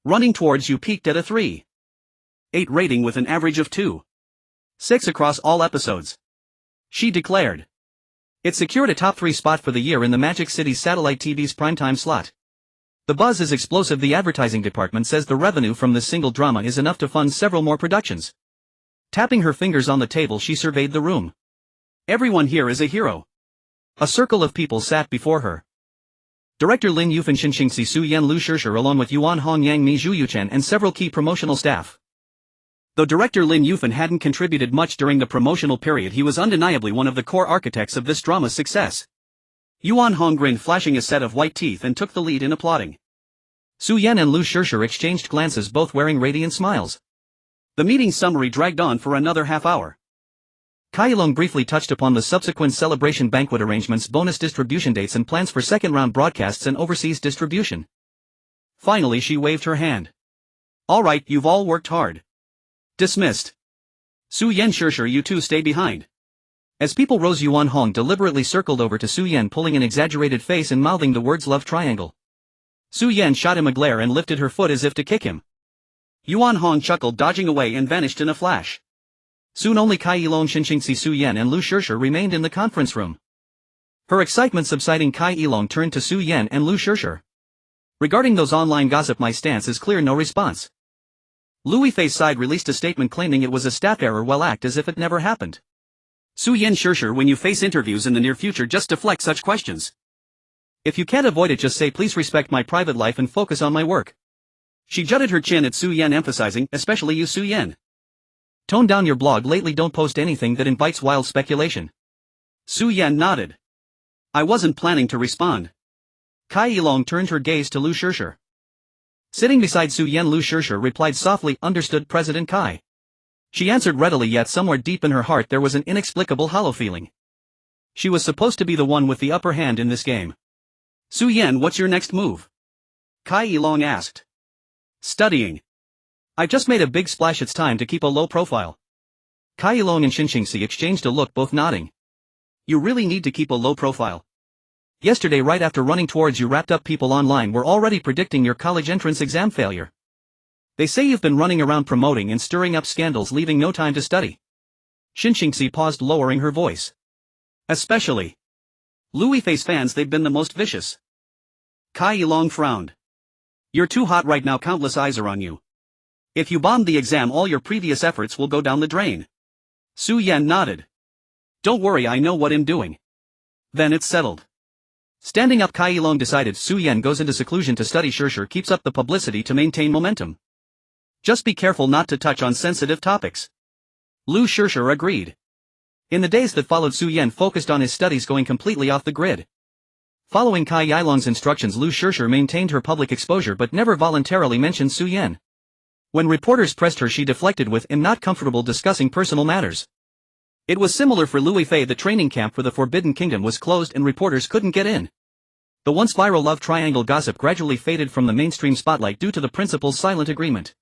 "Running Towards You peaked at a 3.8 rating with an average of 2.6 across all episodes," she declared. It secured a top 3 spot for the year in the Magic City's satellite TV's primetime slot. The buzz is explosive. The advertising department says the revenue from this single drama is enough to fund several more productions. Tapping her fingers on the table, she surveyed the room. Everyone here is a hero. A circle of people sat before her. Director Lin Yufan, Xinxingxi, Su Yan, Liu Shishir, along with Yuan Hong, Yang Mi, Zhu Yuchen, and several key promotional staff. Though director Lin Yufan hadn't contributed much during the promotional period, he was undeniably one of the core architects of this drama's success. Yuan Hong grinned, flashing a set of white teeth, and took the lead in applauding. Su Yan and Liu Shishir exchanged glances, both wearing radiant smiles. The meeting summary dragged on for another half hour. Kai Yilong briefly touched upon the subsequent celebration banquet arrangements, bonus distribution dates, and plans for second-round broadcasts and overseas distribution. Finally, she waved her hand. "All right, you've all worked hard. Dismissed." Su Yan, sure, you two stay behind. As people rose, Yuan Hong deliberately circled over to Su Yan, pulling an exaggerated face and mouthing the words love triangle. Su Yan shot him a glare and lifted her foot as if to kick him. Yuan Hong chuckled, dodging away, and vanished in a flash. Soon only Cai Yilong, Xinxingxi, Su Yan and Lu Shirshir remained in the conference room. Her excitement subsiding, Cai Yilong turned to Su Yan and Lu Shirshir. Regarding those online gossip, my stance is clear, no response. Liu Yifei's side released a statement claiming it was a staff error, well, act as if it never happened. Su Yan, sure, when you face interviews in the near future, just deflect such questions. If you can't avoid it, just say please respect my private life and focus on my work. She jutted her chin at Su Yan, emphasizing, especially you, Su Yan. Tone down your blog lately, don't post anything that invites wild speculation. Su Yan nodded. I wasn't planning to respond. Cai Yilong turned her gaze to Lu Shirshir. Sitting beside Su Yan, Lu Shirshir replied softly, understood, President Cai. She answered readily, yet somewhere deep in her heart there was an inexplicable hollow feeling. She was supposed to be the one with the upper hand in this game. Su Yan, what's your next move? Cai Yilong asked. Studying. I just made a big splash, it's time to keep a low profile. Cai Yilong and Xinxingxi exchanged a look, both nodding. You really need to keep a low profile. Yesterday, right after running towards you, wrapped up, people online were already predicting your college entrance exam failure. They say you've been running around promoting and stirring up scandals, leaving no time to study. Xinxingxi paused, lowering her voice. Especially Liu Yifei's fans, they've been the most vicious. Cai Yilong frowned. You're too hot right now, countless eyes are on you. If you bomb the exam, all your previous efforts will go down the drain. Su Yan nodded. Don't worry, I know what I'm doing. Then it's settled. Standing up, Cai Yilong decided. Su Yan goes into seclusion to study. Shirshir keeps up the publicity to maintain momentum. Just be careful not to touch on sensitive topics. Lu Shirshir agreed. In the days that followed, Su Yan focused on his studies, going completely off the grid. Following Cai Yilong's instructions, Lu Shirshir maintained her public exposure but never voluntarily mentioned Su Yan. When reporters pressed her, she deflected with, "I'm not comfortable discussing personal matters." It was similar for Liu Yifei. The training camp for the Forbidden Kingdom was closed and reporters couldn't get in. The once viral love triangle gossip gradually faded from the mainstream spotlight due to the principal's silent agreement.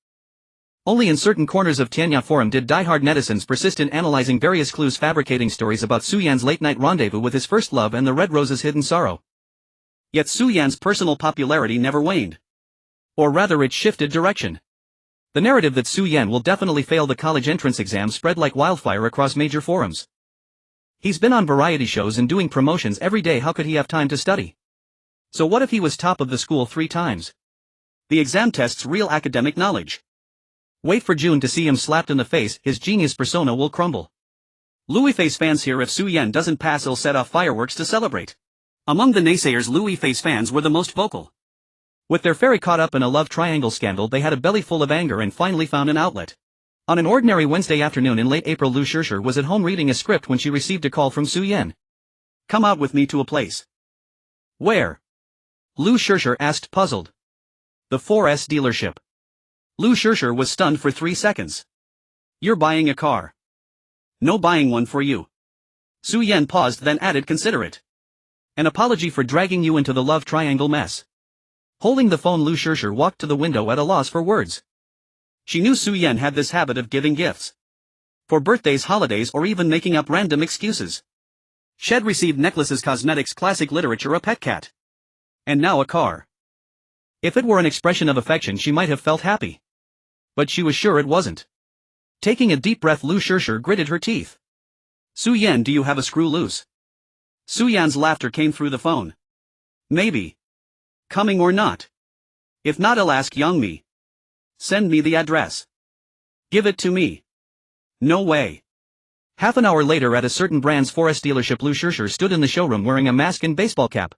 Only in certain corners of Tianya Forum did diehard netizens persist in analyzing various clues, fabricating stories about Su Yan's late-night rendezvous with his first love and the Red Rose's hidden sorrow. Yet Su Yan's personal popularity never waned. Or rather, it shifted direction. The narrative that Su Yan will definitely fail the college entrance exam spread like wildfire across major forums. He's been on variety shows and doing promotions every day, how could he have time to study? So what if he was top of the school 3 times? The exam tests real academic knowledge. Wait for June to see him slapped in the face, his genius persona will crumble. Liu Yifei's fans here, if Su Yan doesn't pass, he'll set off fireworks to celebrate. Among the naysayers, Liu Yifei's fans were the most vocal. With their fairy caught up in a love triangle scandal, they had a belly full of anger and finally found an outlet. On an ordinary Wednesday afternoon in late April, Lu Shirshir was at home reading a script when she received a call from Su Yan. Come out with me to a place. Where? Lu Shirshir asked, puzzled. The 4S dealership. Lu Shirshir was stunned for 3 seconds. You're buying a car. No, buying one for you. Su Yan paused, then added, consider it an apology for dragging you into the love triangle mess. Holding the phone, Lu Shirshir walked to the window at a loss for words. She knew Su Yan had this habit of giving gifts. For birthdays, holidays, or even making up random excuses. She'd received necklaces, cosmetics, classic literature, a pet cat. And now a car. If it were an expression of affection, she might have felt happy. But she was sure it wasn't. Taking a deep breath, Lu Shirshir gritted her teeth. Su Yan, do you have a screw loose? Su Yan's laughter came through the phone. Maybe. Coming or not? If not, I'll ask Yongmi. Send me the address. Give it to me. No way. Half an hour later, at a certain brand's 4S dealership, Lu Shirshir stood in the showroom wearing a mask and baseball cap.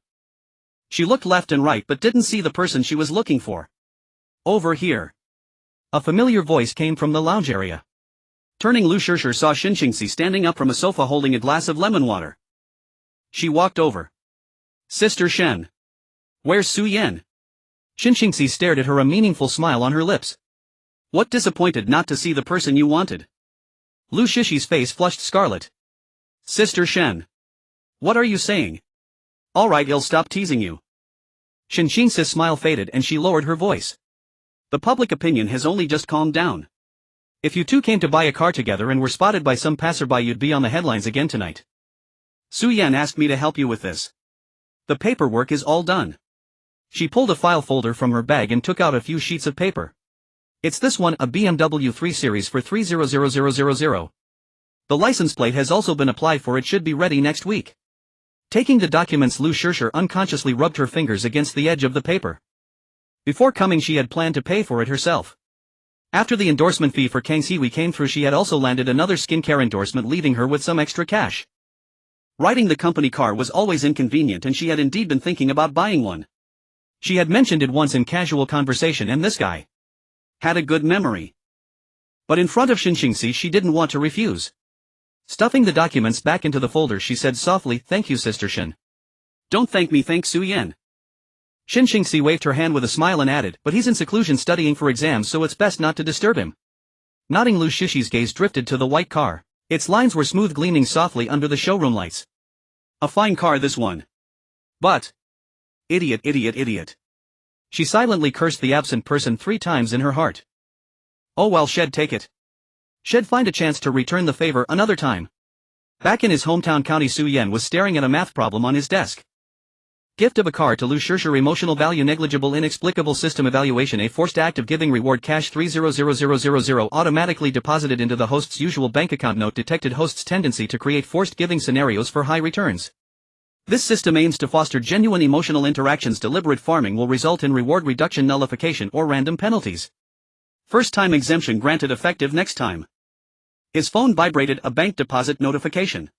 She looked left and right but didn't see the person she was looking for. Over here. A familiar voice came from the lounge area. Turning, Lu Shirshir saw Xinxingxi standing up from a sofa holding a glass of lemon water. She walked over. Sister Shen. Where's Su Yan? Xinxingxi stared at her, a meaningful smile on her lips. What, disappointed not to see the person you wanted? Lu Shishi's face flushed scarlet. Sister Shen. What are you saying? Alright, I'll stop teasing you. Xinxingxi's smile faded and she lowered her voice. The public opinion has only just calmed down. If you two came to buy a car together and were spotted by some passerby, you'd be on the headlines again tonight. Su Yan asked me to help you with this. The paperwork is all done. She pulled a file folder from her bag and took out a few sheets of paper. It's this one, a BMW 3 Series for 300000. The license plate has also been applied for. It should be ready next week. Taking the documents, Liu Yifei unconsciously rubbed her fingers against the edge of the paper. Before coming, she had planned to pay for it herself. After the endorsement fee for Kang Siwi came through, she had also landed another skincare endorsement, leaving her with some extra cash. Riding the company car was always inconvenient, and she had indeed been thinking about buying one. She had mentioned it once in casual conversation, and this guy had a good memory. But in front of Xinxingxi, she didn't want to refuse. Stuffing the documents back into the folder, she said softly, "Thank you, Sister Shin." "Don't thank me, thank Su Yan." Xinxingxi waved her hand with a smile and added, "But he's in seclusion studying for exams, so it's best not to disturb him." Nodding, Liu Yifei's gaze drifted to the white car. Its lines were smooth, gleaming softly under the showroom lights. "A fine car, this one. But idiot, idiot, idiot." She silently cursed the absent person 3 times in her heart. "Oh well, shed take it. Shed find a chance to return the favor another time." Back in his hometown county, Su Yan was staring at a math problem on his desk. Gift of a car to Liu Yifei, emotional value negligible, inexplicable system evaluation, a forced act of giving, reward cash 300000 automatically deposited into the host's usual bank account. Note detected: host's tendency to create forced giving scenarios for high returns. This system aims to foster genuine emotional interactions. Deliberate farming will result in reward reduction, nullification, or random penalties. First time exemption granted, effective next time. His phone vibrated, a bank deposit notification.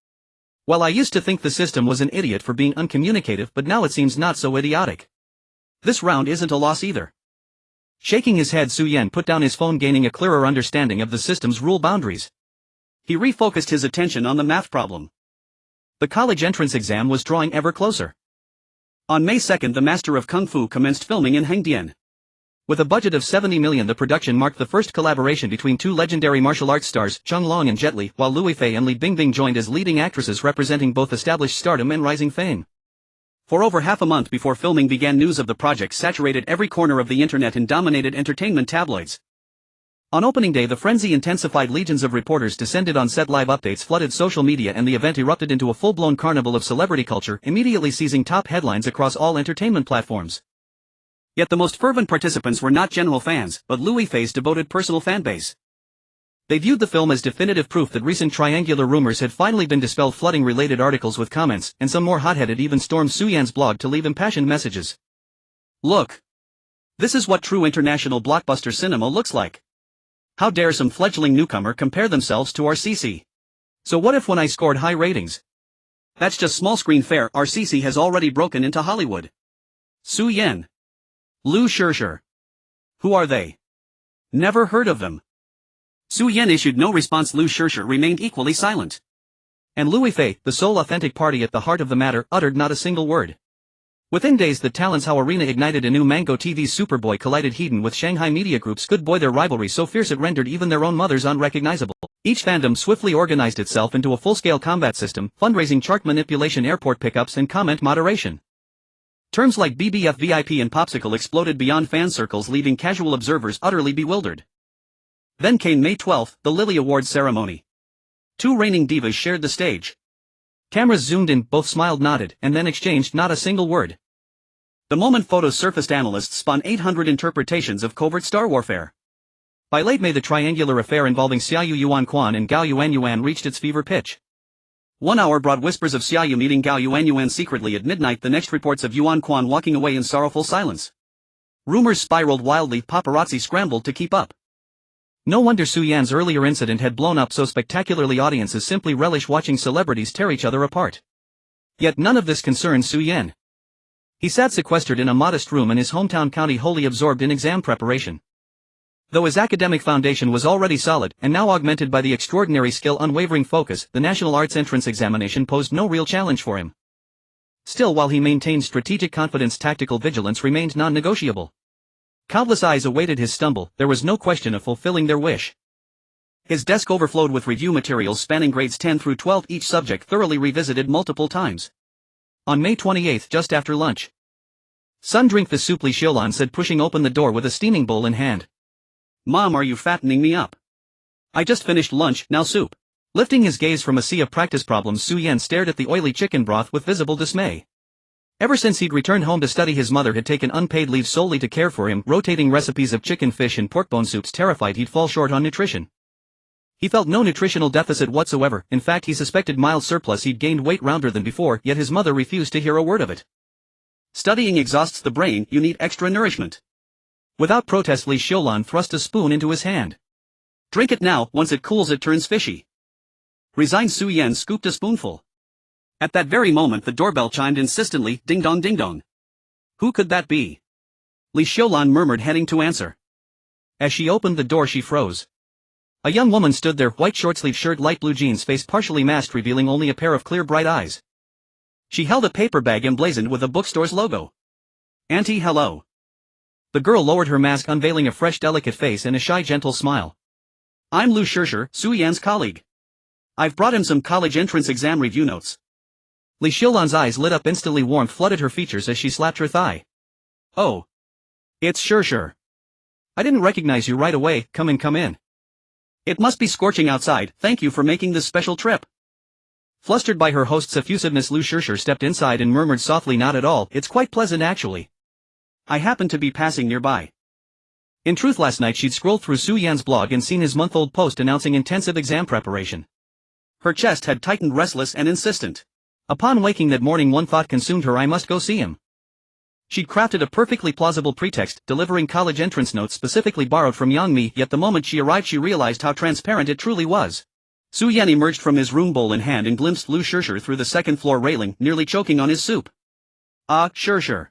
Well, I used to think the system was an idiot for being uncommunicative, but now it seems not so idiotic. This round isn't a loss either. Shaking his head, Su Yan put down his phone, gaining a clearer understanding of the system's rule boundaries. He refocused his attention on the math problem. The college entrance exam was drawing ever closer. On May 2nd, the Master of Kung Fu commenced filming in Hengdian. With a budget of 70 million, the production marked the first collaboration between 2 legendary martial arts stars, Chung Long and Jet Li, while Liu Yifei and Li Bingbing joined as leading actresses, representing both established stardom and rising fame. For over half a month before filming began, news of the project saturated every corner of the internet and dominated entertainment tabloids. On opening day, the frenzy intensified. Legions of reporters descended on set. Live updates flooded social media, and the event erupted into a full-blown carnival of celebrity culture, immediately seizing top headlines across all entertainment platforms. Yet the most fervent participants were not general fans, but Liu Yifei's devoted personal fanbase. They viewed the film as definitive proof that recent triangular rumors had finally been dispelled, flooding related articles with comments, and some more hot-headed even stormed Su Yan's blog to leave impassioned messages. "Look! This is what true international blockbuster cinema looks like. How dare some fledgling newcomer compare themselves to RCC? So what if when I scored high ratings? That's just small screen fare. RCC has already broken into Hollywood." Su Yan. Liu Yifei. Who are they? Never heard of them. Su Yan issued no response. Liu Yifei remained equally silent. And Liu Yifei, the sole authentic party at the heart of the matter, uttered not a single word. Within days, the Talents How Arena ignited anew. Mango TV's Superboy collided Hedon with Shanghai Media Group's Good Boy, their rivalry so fierce it rendered even their own mothers unrecognizable. Each fandom swiftly organized itself into a full-scale combat system, fundraising, chart manipulation, airport pickups, and comment moderation. Terms like BBF, VIP, and Popsicle exploded beyond fan circles, leaving casual observers utterly bewildered. Then came May 12th, the Lily Awards ceremony. 2 reigning divas shared the stage. Cameras zoomed in, both smiled, nodded, and then exchanged not a single word. The moment photos surfaced, analysts spun 800 interpretations of covert star warfare. By late May, the triangular affair involving Xiaoyu Yuan Quan and Gao Yuanyuan reached its fever pitch. 1 hour brought whispers of Xiaoyu meeting Gao Yuanyuan secretly at midnight. The next, reports of Yuan Quan walking away in sorrowful silence. Rumors spiraled wildly. Paparazzi scrambled to keep up. No wonder Su Yan's earlier incident had blown up so spectacularly. Audiences simply relish watching celebrities tear each other apart. Yet none of this concerned Su Yan. He sat sequestered in a modest room in his hometown county, wholly absorbed in exam preparation. Though his academic foundation was already solid, and now augmented by the extraordinary skill, unwavering focus, the National Arts Entrance Examination posed no real challenge for him. Still, while he maintained strategic confidence, tactical vigilance remained non-negotiable. Countless eyes awaited his stumble. There was no question of fulfilling their wish. His desk overflowed with review materials spanning grades 10 through 12, each subject thoroughly revisited multiple times. On May 28th, just after lunch, "Son, drink the soup," Li Xiaolan said, pushing open the door with a steaming bowl in hand. "Mom, are you fattening me up?" I just finished lunch, now soup. Lifting his gaze from a sea of practice problems, Su Yan stared at the oily chicken broth with visible dismay. Ever since he'd returned home to study, his mother had taken unpaid leave solely to care for him, rotating recipes of chicken, fish and pork bone soups, terrified he'd fall short on nutrition. He felt no nutritional deficit whatsoever. In fact, he suspected mild surplus. He'd gained weight rounder than before, yet his mother refused to hear a word of it. Studying exhausts the brain, you need extra nourishment. Without protest, Li Xiulan thrust a spoon into his hand. Drink it now, once it cools it turns fishy. Resigned, Su Yan scooped a spoonful. At that very moment the doorbell chimed insistently, ding dong ding dong. Who could that be? Li Xiulan murmured, heading to answer. As she opened the door she froze. A young woman stood there, white short-sleeved shirt, light blue jeans, face partially masked, revealing only a pair of clear bright eyes. She held a paper bag emblazoned with a bookstore's logo. Auntie, hello. The girl lowered her mask, unveiling a fresh delicate face and a shy gentle smile. I'm Lu Shishir, Su Yan's colleague. I've brought him some college entrance exam review notes. Li Xiulan's eyes lit up instantly, warmth flooded her features as she slapped her thigh. Oh. It's Shishir. I didn't recognize you right away, come in. It must be scorching outside, thank you for making this special trip. Flustered by her host's effusiveness, Lu Shishir stepped inside and murmured softly, not at all, it's quite pleasant actually. I happened to be passing nearby. In truth, last night she'd scrolled through Su Yan's blog and seen his month-old post announcing intensive exam preparation. Her chest had tightened, restless and insistent. Upon waking that morning, one thought consumed her: I must go see him. She'd crafted a perfectly plausible pretext, delivering college entrance notes specifically borrowed from Yang Mi, yet the moment she arrived she realized how transparent it truly was. Su Yan emerged from his room, bowl in hand, and glimpsed Lu Shishir through the second-floor railing, nearly choking on his soup. Ah, Shishir.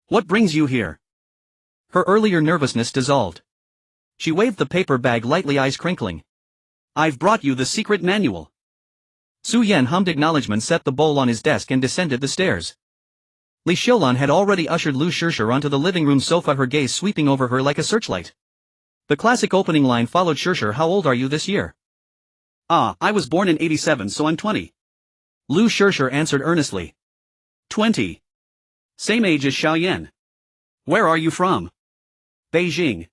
What brings you here? Her earlier nervousness dissolved. She waved the paper bag lightly, eyes crinkling. I've brought you the secret manual. Su Yan hummed acknowledgement, set the bowl on his desk and descended the stairs. Li Xiulan had already ushered Lu Shishir onto the living room sofa, her gaze sweeping over her like a searchlight. The classic opening line followed. Shishir, how old are you this year? Ah, I was born in 87, so I'm 20. Lu Shishir answered earnestly. 20. Same age as Xiaoyan. Where are you from? Beijing.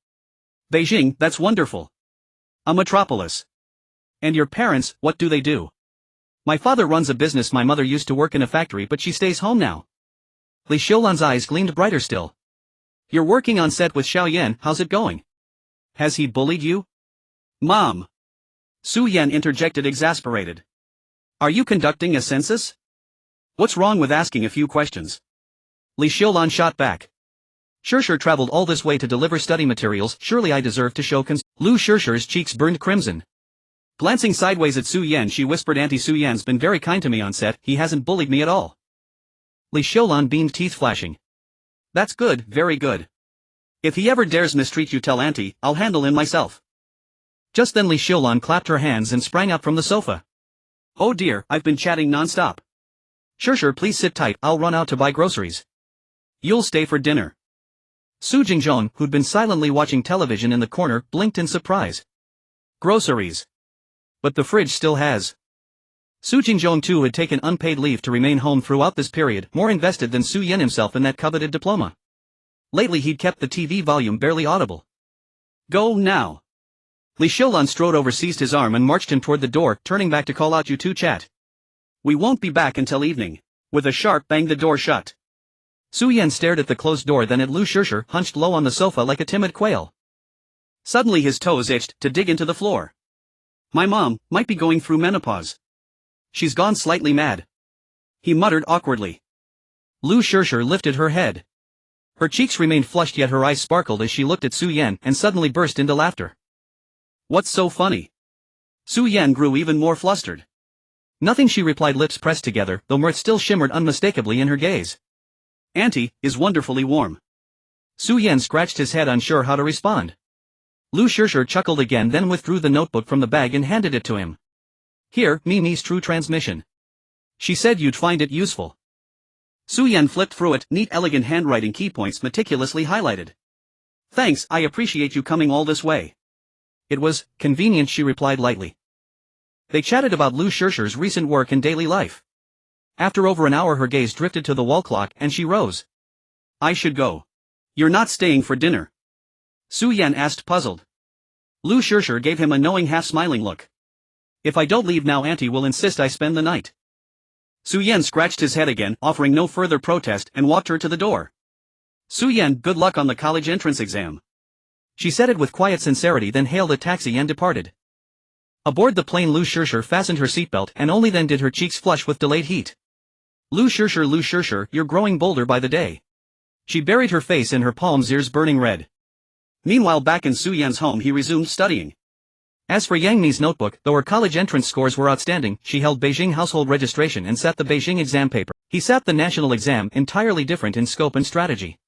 Beijing, that's wonderful. A metropolis. And your parents, what do they do? My father runs a business, my mother used to work in a factory but she stays home now. Li Xiulan's eyes gleamed brighter still. You're working on set with Xiaoyan, how's it going? Has he bullied you? Mom. Su Yan interjected, exasperated. Are you conducting a census? What's wrong with asking a few questions? Li Xiulan shot back. Shishir traveled all this way to deliver study materials, surely I deserve to show Lu Shishir's cheeks burned crimson. Glancing sideways at Su Yan she whispered, Auntie, Su Yan's been very kind to me on set, he hasn't bullied me at all. Li Xiulan beamed, teeth flashing. That's good, very good. If he ever dares mistreat you, tell Auntie, I'll handle him myself. Just then Li Xiulan clapped her hands and sprang up from the sofa. Oh dear, I've been chatting non-stop. Shishir, please sit tight, I'll run out to buy groceries. You'll stay for dinner. Su Jingzhong, who'd been silently watching television in the corner, blinked in surprise. Groceries. But the fridge still has. Su Jingzhong too had taken unpaid leave to remain home throughout this period, more invested than Su Yan himself in that coveted diploma. Lately he'd kept the TV volume barely audible. Go now. Li Xiulan strode over, seized his arm and marched him toward the door, turning back to call out, you two chat. We won't be back until evening. With a sharp bang the door shut. Su Yan stared at the closed door, then at Lu Shishir, hunched low on the sofa like a timid quail. Suddenly his toes itched to dig into the floor. My mom might be going through menopause. She's gone slightly mad. He muttered awkwardly. Lu Shishir lifted her head. Her cheeks remained flushed, yet her eyes sparkled as she looked at Su Yan and suddenly burst into laughter. What's so funny? Su Yan grew even more flustered. Nothing, she replied, lips pressed together, though mirth still shimmered unmistakably in her gaze. Auntie is wonderfully warm. Su Yan scratched his head, unsure how to respond. Lu Shishir chuckled again, then withdrew the notebook from the bag and handed it to him. Here, Mimi's true transmission. She said you'd find it useful. Su Yan flipped through it, neat elegant handwriting, key points meticulously highlighted. Thanks, I appreciate you coming all this way. It was convenient, she replied lightly. They chatted about Lu Shishir's recent work and daily life. After over an hour her gaze drifted to the wall clock and she rose. I should go. You're not staying for dinner? Su Yan asked, puzzled. Liu Yifei gave him a knowing half-smiling look. If I don't leave now, auntie will insist I spend the night. Su Yan scratched his head again, offering no further protest, and walked her to the door. Su Yan, good luck on the college entrance exam. She said it with quiet sincerity, then hailed a taxi and departed. Aboard the plane, Liu Yifei fastened her seatbelt, and only then did her cheeks flush with delayed heat. Liu Yifei, you're growing bolder by the day. She buried her face in her palms, ears burning red. Meanwhile, back in Su Yan's home, he resumed studying. As for Yang Mi's notebook, though her college entrance scores were outstanding, she held Beijing household registration and sat the Beijing exam paper. He sat the national exam, entirely different in scope and strategy.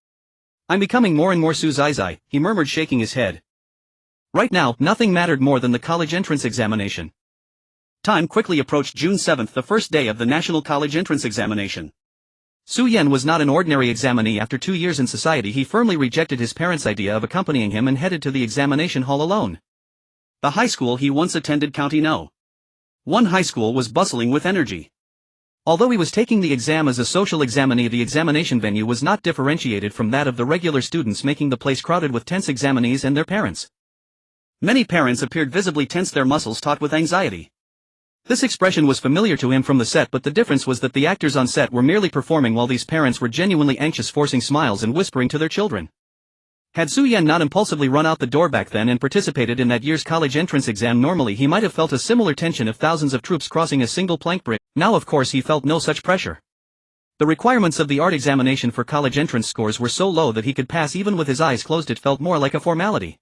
I'm becoming more and more Su Zai, he murmured, shaking his head. Right now, nothing mattered more than the college entrance examination. Time quickly approached June 7th, the first day of the national college entrance examination. Su Yan was not an ordinary examinee. After 2 years in society, he firmly rejected his parents' idea of accompanying him and headed to the examination hall alone. The high school he once attended, County No. 1 high school, was bustling with energy. Although he was taking the exam as a social examinee, the examination venue was not differentiated from that of the regular students, making the place crowded with tense examinees and their parents. Many parents appeared visibly tense, their muscles taut with anxiety. This expression was familiar to him from the set, but the difference was that the actors on set were merely performing while these parents were genuinely anxious, forcing smiles and whispering to their children. Had Su Yan not impulsively run out the door back then and participated in that year's college entrance exam normally, he might have felt a similar tension of thousands of troops crossing a single plank bridge. Now, of course, he felt no such pressure. The requirements of the art examination for college entrance scores were so low that he could pass even with his eyes closed. It felt more like a formality.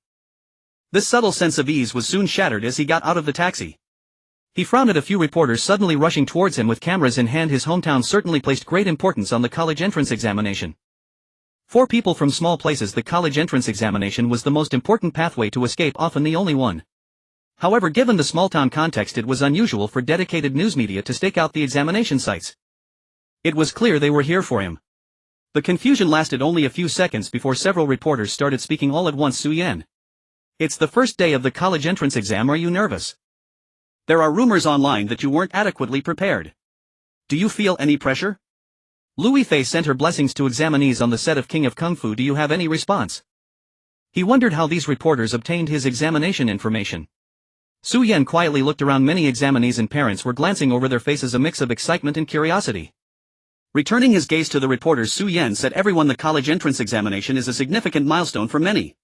This subtle sense of ease was soon shattered as he got out of the taxi. He frowned at a few reporters suddenly rushing towards him with cameras in hand. His hometown certainly placed great importance on the college entrance examination. For people from small places, the college entrance examination was the most important pathway to escape, often the only one. However, given the small-town context, it was unusual for dedicated news media to stake out the examination sites. It was clear they were here for him. The confusion lasted only a few seconds before several reporters started speaking all at once. Su Yan. It's the first day of the college entrance exam. Are you nervous? There are rumors online that you weren't adequately prepared. Do you feel any pressure? Liu Yifei sent her blessings to examinees on the set of King of Kung Fu. Do you have any response? He wondered how these reporters obtained his examination information. Su Yan quietly looked around. Many examinees and parents were glancing over their faces, a mix of excitement and curiosity. Returning his gaze to the reporters, Su Yan said, everyone, the college entrance examination is a significant milestone for many.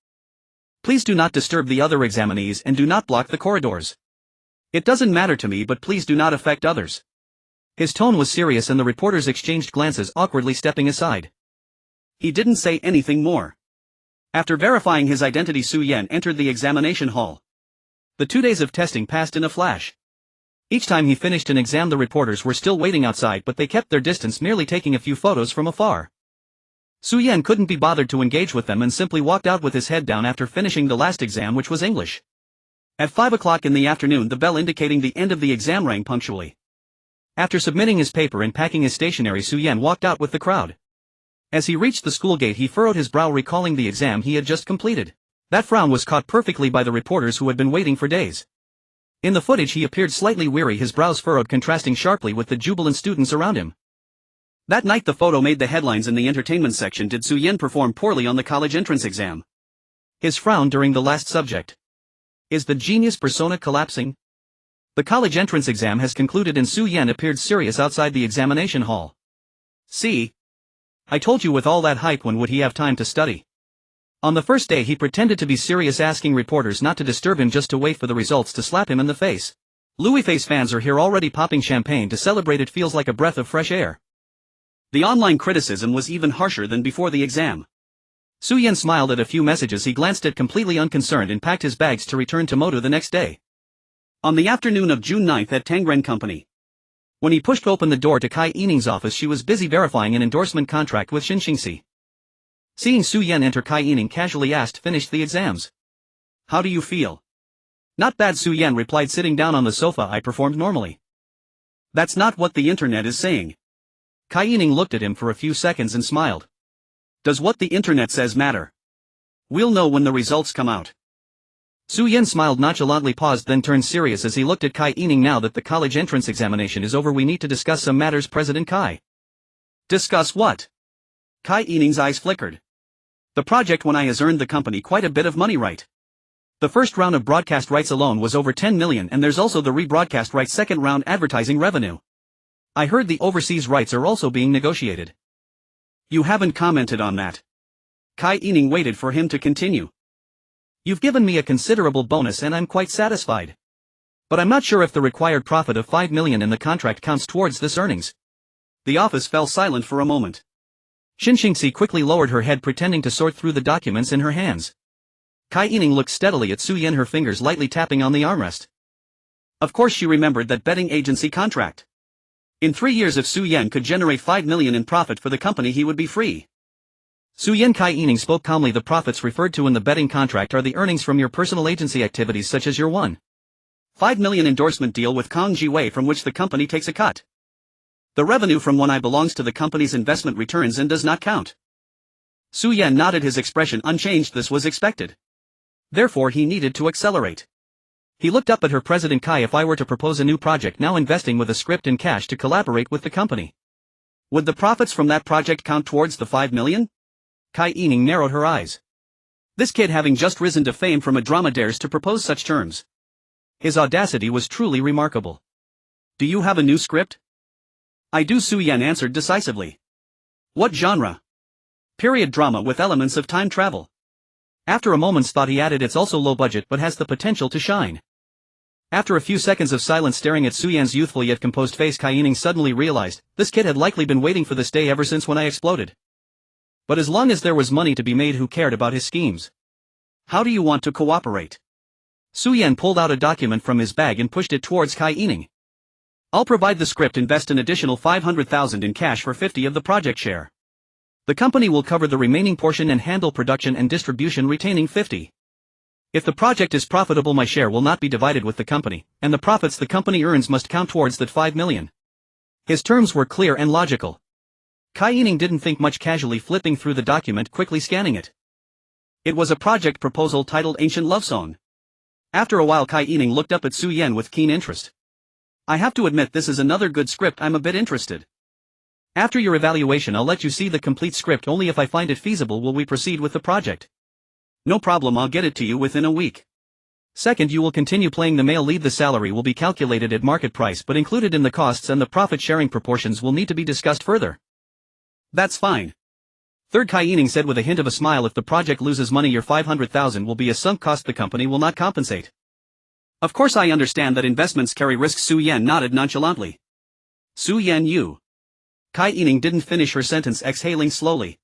Please do not disturb the other examinees and do not block the corridors. It doesn't matter to me, but please do not affect others. His tone was serious and the reporters exchanged glances, awkwardly stepping aside. He didn't say anything more. After verifying his identity, Su Yan entered the examination hall. The 2 days of testing passed in a flash. Each time he finished an exam, the reporters were still waiting outside, but they kept their distance, merely taking a few photos from afar. Su Yan couldn't be bothered to engage with them and simply walked out with his head down after finishing the last exam, which was English. At 5 o'clock in the afternoon, the bell indicating the end of the exam rang punctually. After submitting his paper and packing his stationery, Su Yan walked out with the crowd. As he reached the school gate, he furrowed his brow, recalling the exam he had just completed. That frown was caught perfectly by the reporters who had been waiting for days. In the footage, he appeared slightly weary, his brows furrowed, contrasting sharply with the jubilant students around him. That night the photo made the headlines in the entertainment section. Did Su Yan perform poorly on the college entrance exam? His frown during the last subject. Is the genius persona collapsing? The college entrance exam has concluded and Su Yan appeared serious outside the examination hall. See? I told you, with all that hype, when would he have time to study? On the first day he pretended to be serious, asking reporters not to disturb him, just to wait for the results to slap him in the face. Liu Yifei's fans are here already, popping champagne to celebrate. It feels like a breath of fresh air. The online criticism was even harsher than before the exam. Su Yan smiled at a few messages he glanced at, completely unconcerned, and packed his bags to return to Motu the next day. On the afternoon of June 9th at Tangren Company. When he pushed open the door to Kai Yining's office, she was busy verifying an endorsement contract with Xinxingxi. Seeing Su Yan enter, Kai Yining casually asked, "Finished the exams? How do you feel?" "Not bad," Su Yan replied, sitting down on the sofa. "I performed normally." "That's not what the internet is saying." Kai Yining looked at him for a few seconds and smiled. "Does what the internet says matter? We'll know when the results come out." Su Yan smiled nonchalantly, paused, then turned serious as he looked at Kai Yining. "Now that the college entrance examination is over, we need to discuss some matters." President Kai. "Discuss what?" Kai Yining's eyes flickered. "The project when I has earned the company quite a bit of money, right? The first round of broadcast rights alone was over 10 million, and there's also the rebroadcast rights second round advertising revenue. I heard the overseas rights are also being negotiated. You haven't commented on that. Kai Yining waited for him to continue. You've given me a considerable bonus and I'm quite satisfied. But I'm not sure if the required profit of 5 million in the contract counts towards this earnings. The office fell silent for a moment. Xinxingxi quickly lowered her head, pretending to sort through the documents in her hands. Kai Yining looked steadily at Su Yan, her fingers lightly tapping on the armrest. Of course she remembered that betting agency contract. In 3 years if Su Yan could generate 5 million in profit for the company, he would be free. Su Yan, Kai Yining spoke calmly. The profits referred to in the betting contract are the earnings from your personal agency activities such as your 1.5 million endorsement deal with Kong Jiwei, from which the company takes a cut. The revenue from 1i belongs to the company's investment returns and does not count. Su Yan nodded, his expression unchanged. This was expected. Therefore he needed to accelerate. He looked up at her. President Kai, if I were to propose a new project now investing with a script and cash to collaborate with the company, would the profits from that project count towards the 5 million? Kai Yining narrowed her eyes. This kid, having just risen to fame from a drama, dares to propose such terms. His audacity was truly remarkable. Do you have a new script? I do, Su Yan answered decisively. What genre? Period drama with elements of time travel. After a moment's thought he added, it's also low budget but has the potential to shine. After a few seconds of silence staring at Su Yan's youthful yet composed face, Kai Yining suddenly realized, this kid had likely been waiting for this day ever since when I exploded. But as long as there was money to be made, who cared about his schemes? How do you want to cooperate? Su Yan pulled out a document from his bag and pushed it towards Kai Yining. I'll provide the script, invest an additional 500,000 in cash for 50 of the project share. The company will cover the remaining portion and handle production and distribution, retaining 50. If the project is profitable, my share will not be divided with the company, and the profits the company earns must count towards that 5 million. His terms were clear and logical. Kai Yining didn't think much, casually flipping through the document, quickly scanning it. It was a project proposal titled Ancient Love Song. After a while Kai Yining looked up at Su Yan with keen interest. I have to admit, this is another good script. I'm a bit interested. After your evaluation I'll let you see the complete script. Only if I find it feasible will we proceed with the project. No problem, I'll get it to you within a week. Second, you will continue playing the male lead. The salary will be calculated at market price but included in the costs, and the profit sharing proportions will need to be discussed further. That's fine. Third, Kai Yining said with a hint of a smile, if the project loses money your 500,000 will be a sunk cost. The company will not compensate. Of course I understand that investments carry risks. Su Yan nodded nonchalantly. Su Yan, you. Kai Yining didn't finish her sentence, exhaling slowly.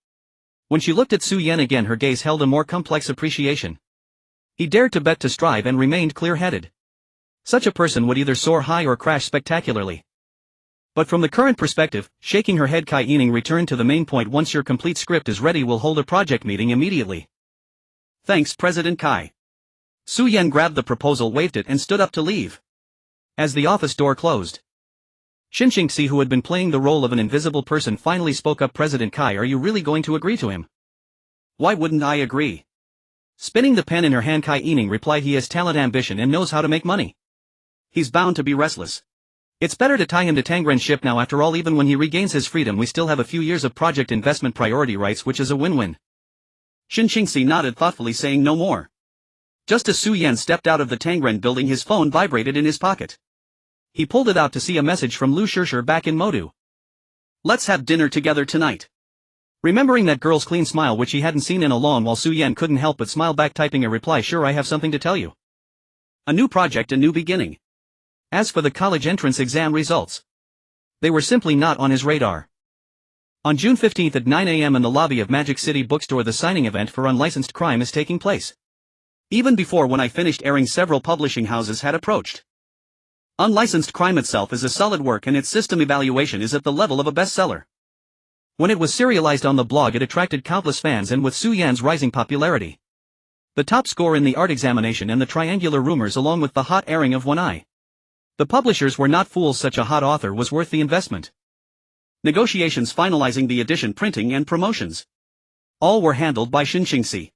When she looked at Su Yan again, her gaze held a more complex appreciation. He dared to bet, to strive, and remained clear-headed. Such a person would either soar high or crash spectacularly. But from the current perspective, shaking her head, Kai Yining returned to the main point. Once your complete script is ready, we'll hold a project meeting immediately. Thanks, President Kai. Su Yan grabbed the proposal, waved it, and stood up to leave. As the office door closed, Xinxingxi, who had been playing the role of an invisible person, finally spoke up. President Kai, are you really going to agree to him? Why wouldn't I agree? Spinning the pen in her hand, Kai Yining replied, he has talent, ambition, and knows how to make money. He's bound to be restless. It's better to tie him to Tangren's ship now. After all, even when he regains his freedom we still have a few years of project investment priority rights, which is a win-win. Xinxingxi nodded thoughtfully, saying no more. Just as Su Yan stepped out of the Tangren building, his phone vibrated in his pocket. He pulled it out to see a message from Liu Yifei back in Modu. Let's have dinner together tonight. Remembering that girl's clean smile, which he hadn't seen in a long while, Su Yan couldn't help but smile back, typing a reply, sure, I have something to tell you. A new project, a new beginning. As for the college entrance exam results, they were simply not on his radar. On June 15th at 9 a.m. in the lobby of Magic City Bookstore, the signing event for Unlicensed Crime is taking place. Even before when I finished airing, several publishing houses had approached. Unlicensed Crime itself is a solid work and its system evaluation is at the level of a bestseller. When it was serialized on the blog it attracted countless fans, and with Su Yan's rising popularity, the top score in the art examination and the triangular rumors, along with the hot airing of 1i, the publishers were not fools. Such a hot author was worth the investment. Negotiations finalizing the edition, printing and promotions, all were handled by Xinxingxi.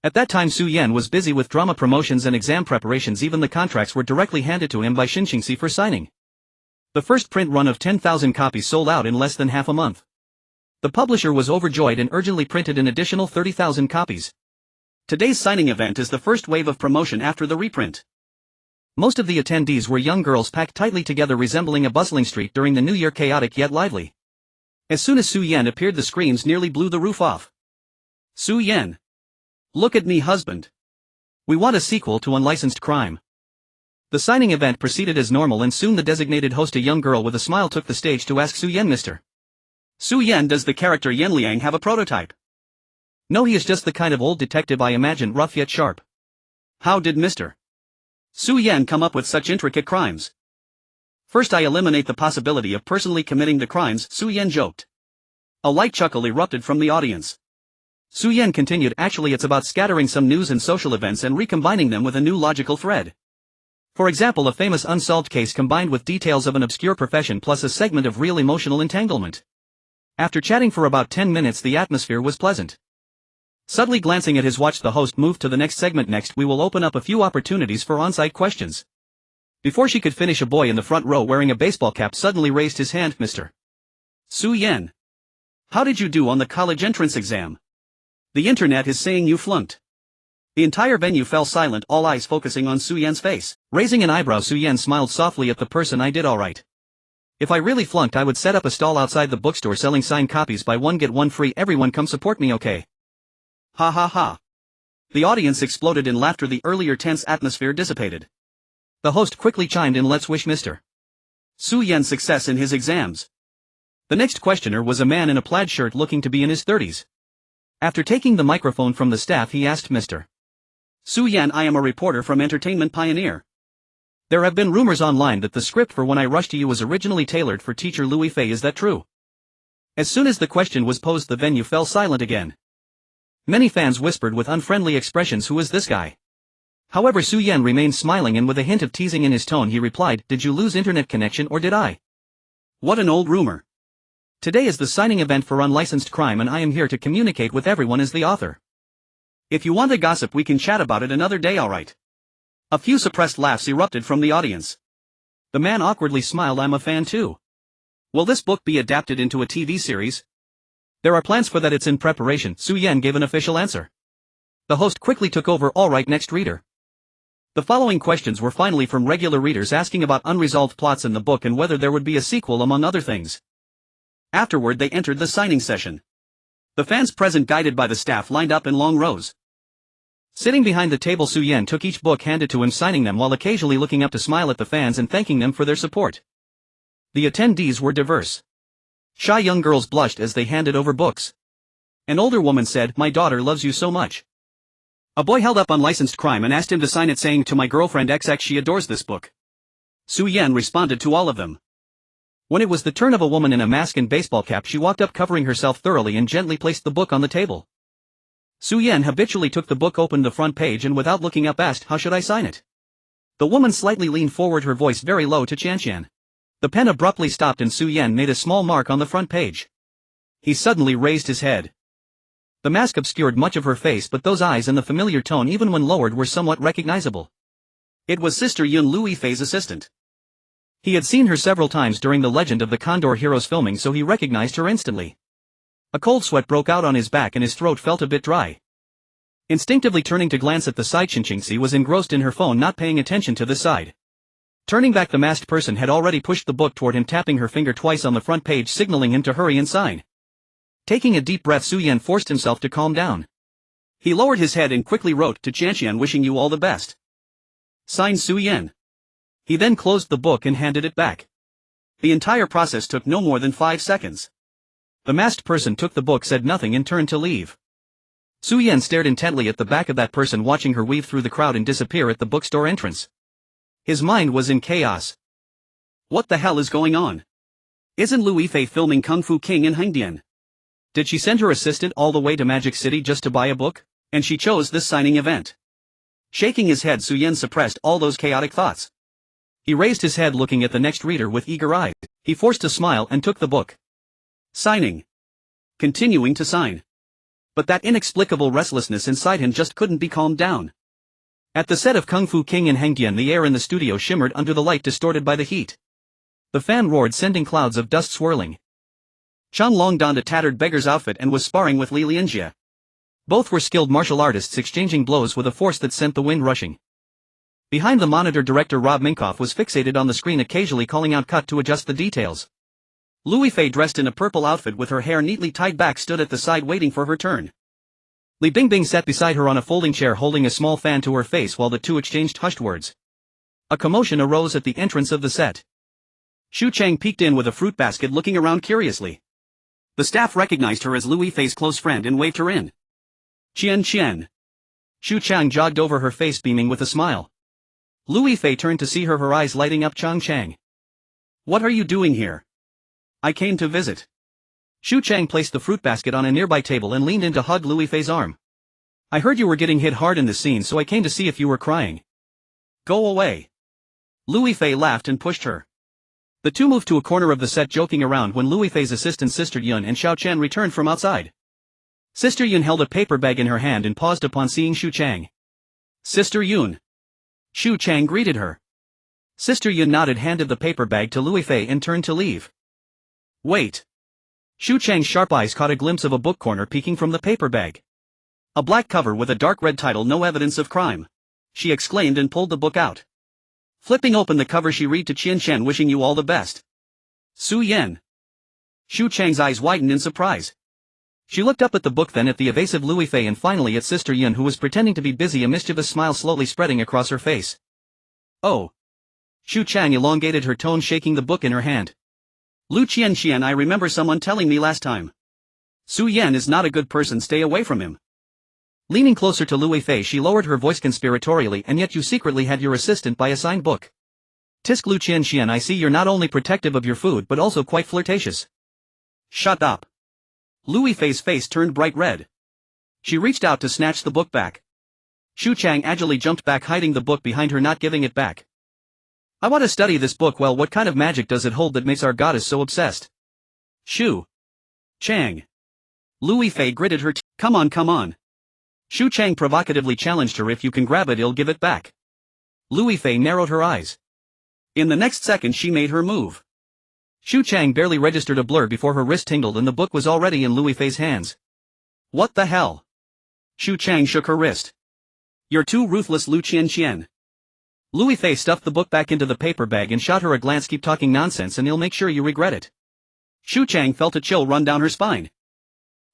At that time Su Yan was busy with drama promotions and exam preparations. Even the contracts were directly handed to him by Xinxingxi for signing. The first print run of 10,000 copies sold out in less than half a month. The publisher was overjoyed and urgently printed an additional 30,000 copies. Today's signing event is the first wave of promotion after the reprint. Most of the attendees were young girls packed tightly together resembling a bustling street during the New Year, chaotic yet lively. As soon as Su Yan appeared, the screams nearly blew the roof off. Su Yan! Look at me, husband! We want a sequel to Unlicensed Crime. The signing event proceeded as normal, and soon the designated host, a young girl with a smile, took the stage to ask Su Yan, Mr. Su Yan, does the character Yan Liang have a prototype? No, he is just the kind of old detective I imagine, rough yet sharp. How did Mr. Su Yan come up with such intricate crimes? First, I eliminate the possibility of personally committing the crimes, Su Yan joked. A light chuckle erupted from the audience. Su Yan continued, actually it's about scattering some news and social events and recombining them with a new logical thread. For example, a famous unsolved case combined with details of an obscure profession plus a segment of real emotional entanglement. After chatting for about 10 minutes, the atmosphere was pleasant. Subtly glancing at his watch, the host moved to the next segment. Next, we will open up a few opportunities for on-site questions. Before she could finish, a boy in the front row wearing a baseball cap suddenly raised his hand. Mr. Su Yan, how did you do on the college entrance exam? The internet is saying you flunked. The entire venue fell silent, all eyes focusing on Su Yan's face. Raising an eyebrow, Su Yan smiled softly at the person. I did alright. If I really flunked, I would set up a stall outside the bookstore selling signed copies, buy one get one free. Everyone come support me, okay? Ha ha ha. The audience exploded in laughter. The earlier tense atmosphere dissipated. The host quickly chimed in, let's wish Mr. Su Yan success in his exams. The next questioner was a man in a plaid shirt looking to be in his 30s. After taking the microphone from the staff, he asked Mr. Su Yan, I am a reporter from Entertainment Pioneer. There have been rumors online that the script for When I Rush to You was originally tailored for teacher Liu Yifei. Is that true? As soon as the question was posed, the venue fell silent again. Many fans whispered with unfriendly expressions, who is this guy? However, Su Yan remained smiling, and with a hint of teasing in his tone, he replied, did you lose internet connection or did I? What an old rumor. Today is the signing event for Unlicensed Crime, and I am here to communicate with everyone as the author. If you want to gossip, we can chat about it another day, alright? A few suppressed laughs erupted from the audience. The man awkwardly smiled, I'm a fan too. Will this book be adapted into a TV series? There are plans for that, it's in preparation, Su Yan gave an official answer. The host quickly took over, alright, next reader. The following questions were finally from regular readers asking about unresolved plots in the book and whether there would be a sequel, among other things. Afterward, they entered the signing session. The fans present, guided by the staff, lined up in long rows. Sitting behind the table, Su Yan took each book handed to him, signing them while occasionally looking up to smile at the fans and thanking them for their support. The attendees were diverse. Shy young girls blushed as they handed over books. An older woman said, my daughter loves you so much. A boy held up Unlicensed Crime and asked him to sign it, saying, to my girlfriend XX, she adores this book. Su Yan responded to all of them. When it was the turn of a woman in a mask and baseball cap, she walked up covering herself thoroughly and gently placed the book on the table. Su Yan habitually took the book, opened the front page, and without looking up asked, how should I sign it? The woman slightly leaned forward, her voice very low, to Qianqian. The pen abruptly stopped and Su Yan made a small mark on the front page. He suddenly raised his head. The mask obscured much of her face, but those eyes and the familiar tone, even when lowered, were somewhat recognizable. It was Sister Yun, Liu Yifei's assistant. He had seen her several times during the Legend of the Condor Heroes filming, so he recognized her instantly. A cold sweat broke out on his back and his throat felt a bit dry. Instinctively turning to glance at the side, Xinqingxi was engrossed in her phone, not paying attention to this side. Turning back, the masked person had already pushed the book toward him, tapping her finger twice on the front page, signaling him to hurry and sign. Taking a deep breath, Su Yan forced himself to calm down. He lowered his head and quickly wrote, to Qianqian, wishing you all the best. Signed, Su Yan. He then closed the book and handed it back. The entire process took no more than 5 seconds. The masked person took the book, said nothing, and turned to leave. Su Yan stared intently at the back of that person, watching her weave through the crowd and disappear at the bookstore entrance. His mind was in chaos. What the hell is going on? Isn't Liu Yifei filming Kung Fu King in Hengdian? Did she send her assistant all the way to Magic City just to buy a book? And she chose this signing event. Shaking his head, Su Yan suppressed all those chaotic thoughts. He raised his head, looking at the next reader with eager eyes. He forced a smile and took the book. Signing. Continuing to sign. But that inexplicable restlessness inside him just couldn't be calmed down. At the set of Kung Fu King in Hengdian, the air in the studio shimmered under the light, distorted by the heat. The fan roared, sending clouds of dust swirling. Chen Long donned a tattered beggar's outfit and was sparring with Li Lianjie. Both were skilled martial artists exchanging blows with a force that sent the wind rushing. Behind the monitor, director Rob Minkoff was fixated on the screen, occasionally calling out cut to adjust the details. Liu Yifei, dressed in a purple outfit with her hair neatly tied back, stood at the side waiting for her turn. Li Bingbing sat beside her on a folding chair holding a small fan to her face while the two exchanged hushed words. A commotion arose at the entrance of the set. Xu Chang peeked in with a fruit basket, looking around curiously. The staff recognized her as Liu Yifei's close friend and waved her in. Qian Qian. Xu Chang jogged over, her face beaming with a smile. Liu Yifei turned to see her, her eyes lighting up. Chang Chang. What are you doing here? I came to visit. Xu Chang placed the fruit basket on a nearby table and leaned in to hug Liu Yifei's arm. I heard you were getting hit hard in the scene, so I came to see if you were crying. Go away. Liu Yifei laughed and pushed her. The two moved to a corner of the set, joking around, when Liu Yifei's assistant Sister Yun and Xiao Chen returned from outside. Sister Yun held a paper bag in her hand and paused upon seeing Xu Chang. Sister Yun. Xu Chang greeted her. Sister Yun nodded, handed the paper bag to Liu Yifei and turned to leave. Wait. Xu Chang's sharp eyes caught a glimpse of a book corner peeking from the paper bag. A black cover with a dark red title, No Evidence of Crime. She exclaimed and pulled the book out. Flipping open the cover, she read, to Qian Chen, wishing you all the best. Su Yan. Xu Chang's eyes widened in surprise. She looked up at the book, then at the evasive Liu Yifei, and finally at Sister Yun, who was pretending to be busy, a mischievous smile slowly spreading across her face. Oh. Xu Chang elongated her tone, shaking the book in her hand. Lu Qian Qian, I remember someone telling me last time. Su Yan is not a good person, stay away from him. Leaning closer to Liu Yifei, she lowered her voice conspiratorially, and yet you secretly had your assistant buy a signed book. Tisk Lu Qian Qian, I see you're not only protective of your food but also quite flirtatious. Shut up. Liu Yifei's face turned bright red. She reached out to snatch the book back. Xu Chang agilely jumped back, hiding the book behind her, not giving it back. I want to study this book. Well, what kind of magic does it hold that makes our goddess so obsessed? Xu Chang. Liu Yifei gritted her teeth. Come on, come on. Xu Chang provocatively challenged her. If you can grab it, I'll give it back. Liu Yifei narrowed her eyes. In the next second, she made her move. Xu Chang barely registered a blur before her wrist tingled and the book was already in Liu Yifei's hands. What the hell? Xu Chang shook her wrist. You're too ruthless, Lu Qian Qian. Liu Yifei stuffed the book back into the paper bag and shot her a glance. Keep talking nonsense and he'll make sure you regret it. Xu Chang felt a chill run down her spine.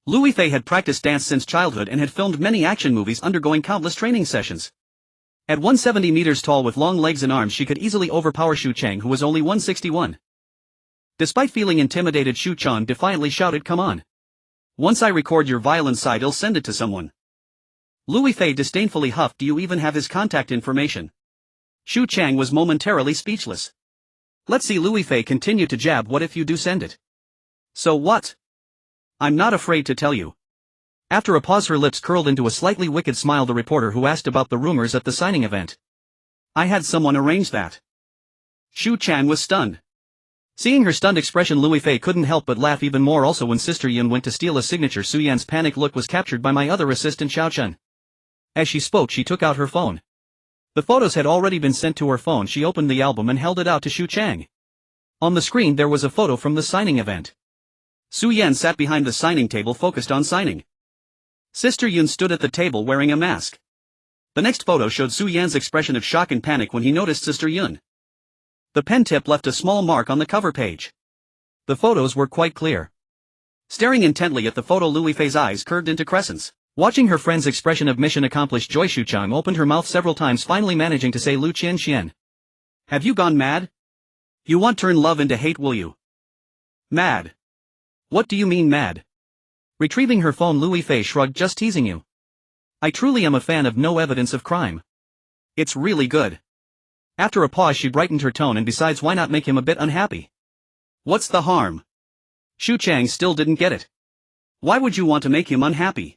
Liu Yifei had practiced dance since childhood and had filmed many action movies, undergoing countless training sessions. At 170 meters tall with long legs and arms, she could easily overpower Xu Chang, who was only 161. Despite feeling intimidated, Xu Chang defiantly shouted, come on. Once I record your violent side, I'll send it to someone. Liu Yifei disdainfully huffed, do you even have his contact information? Xu Chang was momentarily speechless. Let's see. Liu Yifei continued to jab, what if you do send it? So what? I'm not afraid to tell you. After a pause, her lips curled into a slightly wicked smile, the reporter who asked about the rumors at the signing event. I had someone arrange that. Xu Chang was stunned. Seeing her stunned expression, Liu Yifei couldn't help but laugh even more. Also, when Sister Yun went to steal a signature, Su Yan's panicked look was captured by my other assistant Xiao Chen. As she spoke, she took out her phone. The photos had already been sent to her phone. She opened the album and held it out to Xu Chang. On the screen there was a photo from the signing event. Su Yan sat behind the signing table, focused on signing. Sister Yun stood at the table wearing a mask. The next photo showed Su Yan's expression of shock and panic when he noticed Sister Yun. The pen tip left a small mark on the cover page. The photos were quite clear. Staring intently at the photo, Liu Yifei's eyes curved into crescents. Watching her friend's expression of mission accomplished joy, Xu Chang opened her mouth several times, finally managing to say, Lu Qian Qian. Have you gone mad? You won't turn love into hate, will you? Mad? What do you mean mad? Retrieving her phone, Liu Yifei shrugged, just teasing you. I truly am a fan of No Evidence of Crime. It's really good. After a pause, she brightened her tone, and besides, why not make him a bit unhappy? What's the harm? Xu Chang still didn't get it. Why would you want to make him unhappy?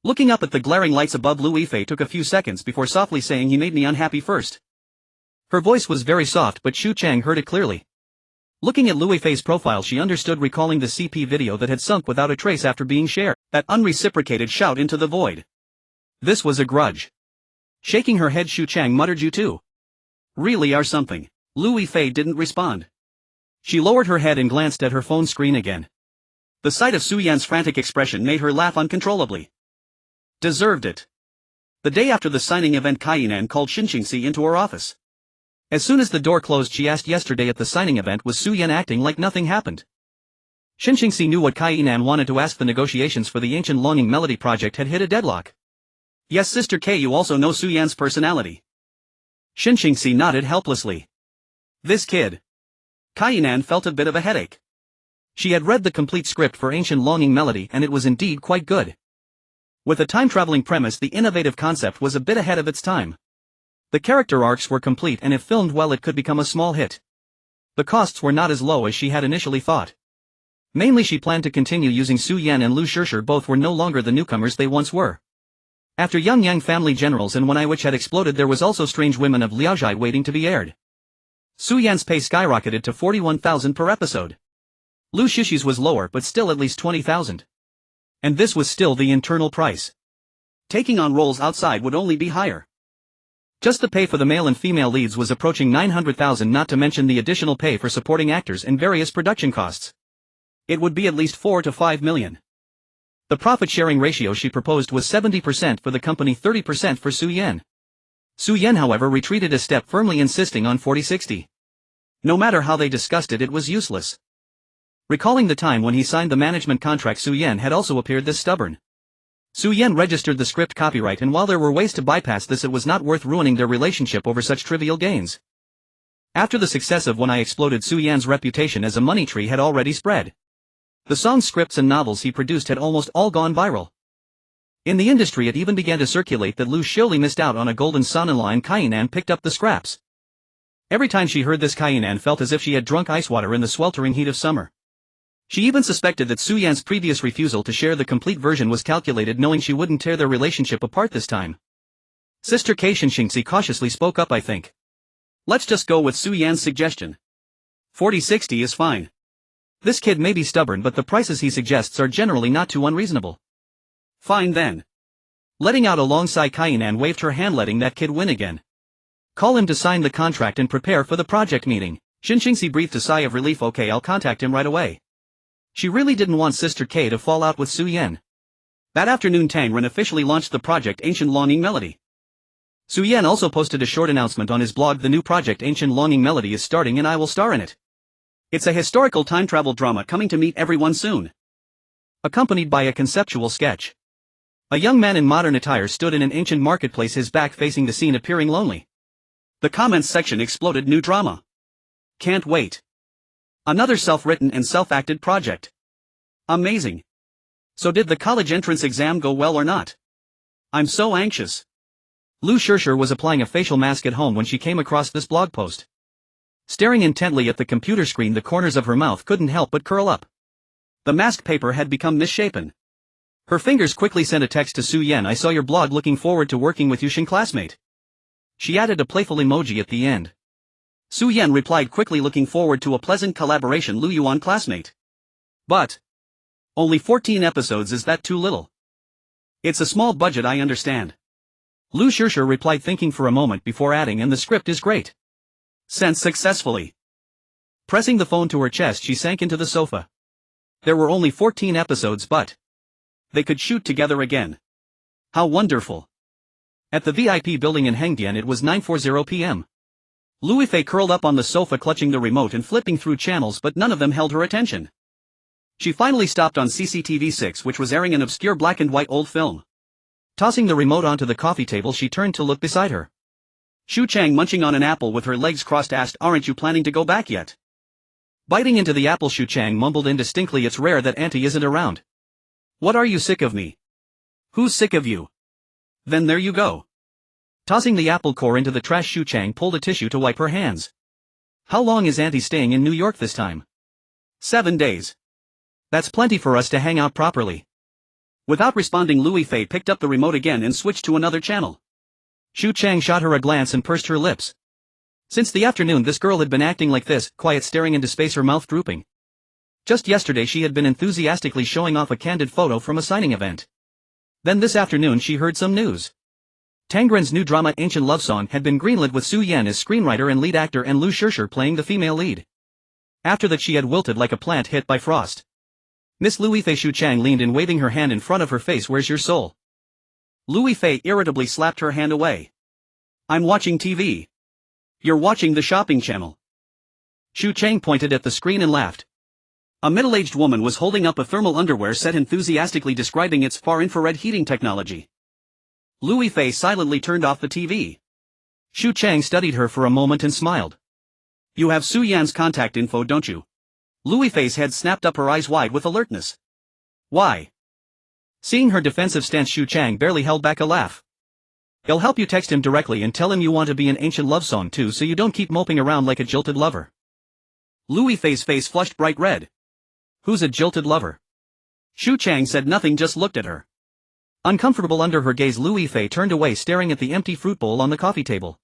Looking up at the glaring lights above, Liu Yifei took a few seconds before softly saying, he made me unhappy first. Her voice was very soft, but Xu Chang heard it clearly. Looking at Liu Yifei's profile, she understood, recalling the CP video that had sunk without a trace after being shared. That unreciprocated shout into the void. This was a grudge. Shaking her head, Xu Chang muttered, you too. Really are something. Liu Yifei didn't respond. She lowered her head and glanced at her phone screen again. The sight of Su Yan's frantic expression made her laugh uncontrollably. Deserved it. The day after the signing event, Kainan called Xinxingxi into her office. As soon as the door closed, she asked, yesterday at the signing event was Su Yan acting like nothing happened? Xinxingxi knew what Kainan wanted to ask. The negotiations for the Ancient Longing Melody project had hit a deadlock. Yes, Sister K, you also know Su Yan's personality. Xinxingxi nodded helplessly. This kid. Kainan felt a bit of a headache. She had read the complete script for Ancient Longing Melody and it was indeed quite good. With a time-traveling premise, the innovative concept was a bit ahead of its time. The character arcs were complete and if filmed well it could become a small hit. The costs were not as low as she had initially thought. Mainly she planned to continue using Su Yan and Liu Yifei. Both were no longer the newcomers they once were. After Young Yang Family Generals and One Eye Witch had exploded, there was also Strange Women of Liaozhai waiting to be aired. Su Yan's pay skyrocketed to 41,000 per episode. Liu Yifei's was lower but still at least 20,000. And this was still the internal price. Taking on roles outside would only be higher. Just the pay for the male and female leads was approaching 900,000, not to mention the additional pay for supporting actors and various production costs. It would be at least 4 to 5 million. The profit-sharing ratio she proposed was 70% for the company, 30% for Su Yan. Su Yan, however, retreated a step, firmly insisting on 40-60. No matter how they discussed it, it was useless. Recalling the time when he signed the management contract, Su Yan had also appeared this stubborn. Su Yan registered the script copyright, and while there were ways to bypass this, it was not worth ruining their relationship over such trivial gains. After the success of When I Exploded, Su Yan's reputation as a money tree had already spread. The songs, scripts and novels he produced had almost all gone viral. In the industry it even began to circulate that Liu Yifei missed out on a golden son-in-law and Kainan picked up the scraps. Every time she heard this, Kainan felt as if she had drunk ice water in the sweltering heat of summer. She even suspected that Su Yan's previous refusal to share the complete version was calculated, knowing she wouldn't tear their relationship apart this time. Sister K, Xinxingxi cautiously spoke up, I think. Let's just go with Su Yan's suggestion. 40-60 is fine. This kid may be stubborn, but the prices he suggests are generally not too unreasonable. Fine then. Letting out a long sigh, Kainan waved her hand, letting that kid win again. Call him to sign the contract and prepare for the project meeting. Xinxingxi breathed a sigh of relief. Okay, I'll contact him right away. She really didn't want Sister K to fall out with Su Yan. That afternoon, Tang Ren officially launched the project Ancient Longing Melody. Su Yan also posted a short announcement on his blog. The new project Ancient Longing Melody is starting and I will star in it. It's a historical time travel drama coming to meet everyone soon. Accompanied by a conceptual sketch. A young man in modern attire stood in an ancient marketplace, his back facing the scene, appearing lonely. The comments section exploded. New drama. Can't wait. Another self-written and self-acted project. Amazing. So did the college entrance exam go well or not? I'm so anxious. Liu Yifei was applying a facial mask at home when she came across this blog post. Staring intently at the computer screen, the corners of her mouth couldn't help but curl up. The mask paper had become misshapen. Her fingers quickly sent a text to Su Yan. I saw your blog, looking forward to working with you, Shin classmate. She added a playful emoji at the end. Su Yan replied quickly, looking forward to a pleasant collaboration, Liu Yuan classmate. But only 14 episodes, is that too little? It's a small budget, I understand. Liu Yifei replied, thinking for a moment before adding, and the script is great. Sent successfully. Pressing the phone to her chest, she sank into the sofa. There were only 14 episodes, but they could shoot together again. How wonderful. At the VIP building in Hengdian, it was 9:40 p.m. Liu Yifei curled up on the sofa, clutching the remote and flipping through channels, but none of them held her attention. She finally stopped on CCTV 6, which was airing an obscure black and white old film. Tossing the remote onto the coffee table, she turned to look beside her. Shu Chang, munching on an apple with her legs crossed, asked, Aren't you planning to go back yet? Biting into the apple, Shu Chang mumbled indistinctly, It's rare that Auntie isn't around. What are you, sick of me? Who's sick of you? Then there you go. Tossing the apple core into the trash, Shu Chang pulled a tissue to wipe her hands. How long is Auntie staying in New York this time? 7 days. That's plenty for us to hang out properly. Without responding, Liu Yifei picked up the remote again and switched to another channel. Shu Chang shot her a glance and pursed her lips. Since the afternoon this girl had been acting like this, quiet, staring into space, her mouth drooping. Just yesterday she had been enthusiastically showing off a candid photo from a signing event. Then this afternoon she heard some news. Tangren's new drama Ancient Love Song had been greenlit with Su Yan as screenwriter and lead actor and Liu Yifei playing the female lead. After that she had wilted like a plant hit by frost. Miss Liu Yifei, Shu Chang leaned in, waving her hand in front of her face. Where's your soul? Liu Yifei irritably slapped her hand away. I'm watching TV. You're watching the shopping channel. Xu Chang pointed at the screen and laughed. A middle-aged woman was holding up a thermal underwear set enthusiastically describing its far-infrared heating technology. Liu Yifei silently turned off the TV. Xu Chang studied her for a moment and smiled. You have Su Yan's contact info, don't you? Liu Yifei's head snapped up, her eyes wide with alertness. Why? Seeing her defensive stance, Xu Chang barely held back a laugh. I'll help you text him directly and tell him you want to be an ancient love song too, so you don't keep moping around like a jilted lover. Liu Yifei's face flushed bright red. Who's a jilted lover? Xu Chang said nothing, just looked at her. Uncomfortable under her gaze, Liu Yifei turned away, staring at the empty fruit bowl on the coffee table.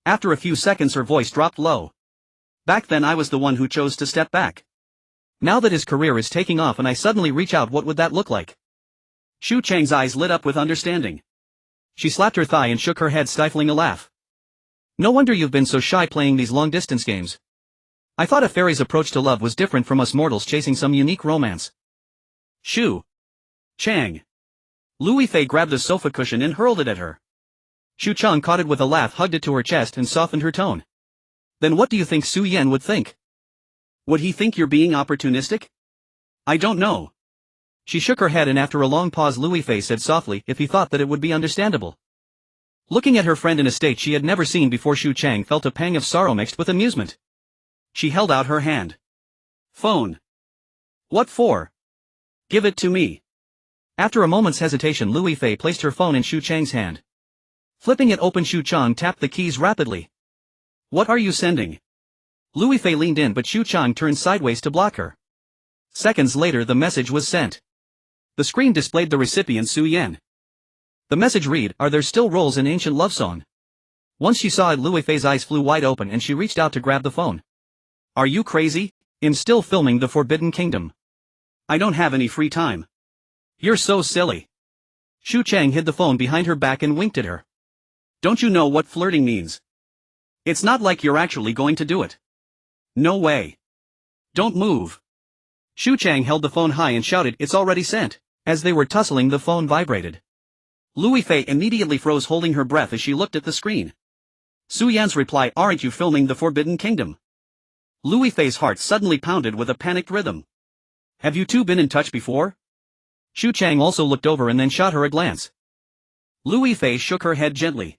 After a few seconds her voice dropped low. Back then I was the one who chose to step back. Now that his career is taking off and I suddenly reach out, what would that look like? Xu Chang's eyes lit up with understanding. She slapped her thigh and shook her head, stifling a laugh. No wonder you've been so shy playing these long-distance games. I thought a fairy's approach to love was different from us mortals chasing some unique romance. Xu Chang. Liu Yifei grabbed a sofa cushion and hurled it at her. Xu Chang caught it with a laugh, hugged it to her chest and softened her tone. Then what do you think Su Yan would think? Would he think you're being opportunistic? I don't know. She shook her head, and after a long pause Liu Yifei said softly, if he thought that it would be understandable. Looking at her friend in a state she had never seen before, Xu Chang felt a pang of sorrow mixed with amusement. She held out her hand. Phone. What for? Give it to me. After a moment's hesitation Liu Yifei placed her phone in Xu Chang's hand. Flipping it open, Xu Chang tapped the keys rapidly. What are you sending? Liu Yifei leaned in, but Xu Chang turned sideways to block her. Seconds later the message was sent. The screen displayed the recipient, Su Yan. The message read, are there still roles in ancient love song? Once she saw it, Liu Yifei's eyes flew wide open and she reached out to grab the phone. Are you crazy? I'm still filming The Forbidden Kingdom. I don't have any free time. You're so silly. Xu Chang hid the phone behind her back and winked at her. Don't you know what flirting means? It's not like you're actually going to do it. No way. Don't move. Xu Chang held the phone high and shouted, it's already sent. As they were tussling the phone vibrated. Liu Yifei immediately froze, holding her breath as she looked at the screen. Su Yan's reply, aren't you filming The Forbidden Kingdom? Liu Yifei's heart suddenly pounded with a panicked rhythm. Have you two been in touch before? Xu Chang also looked over and then shot her a glance. Liu Yifei shook her head gently.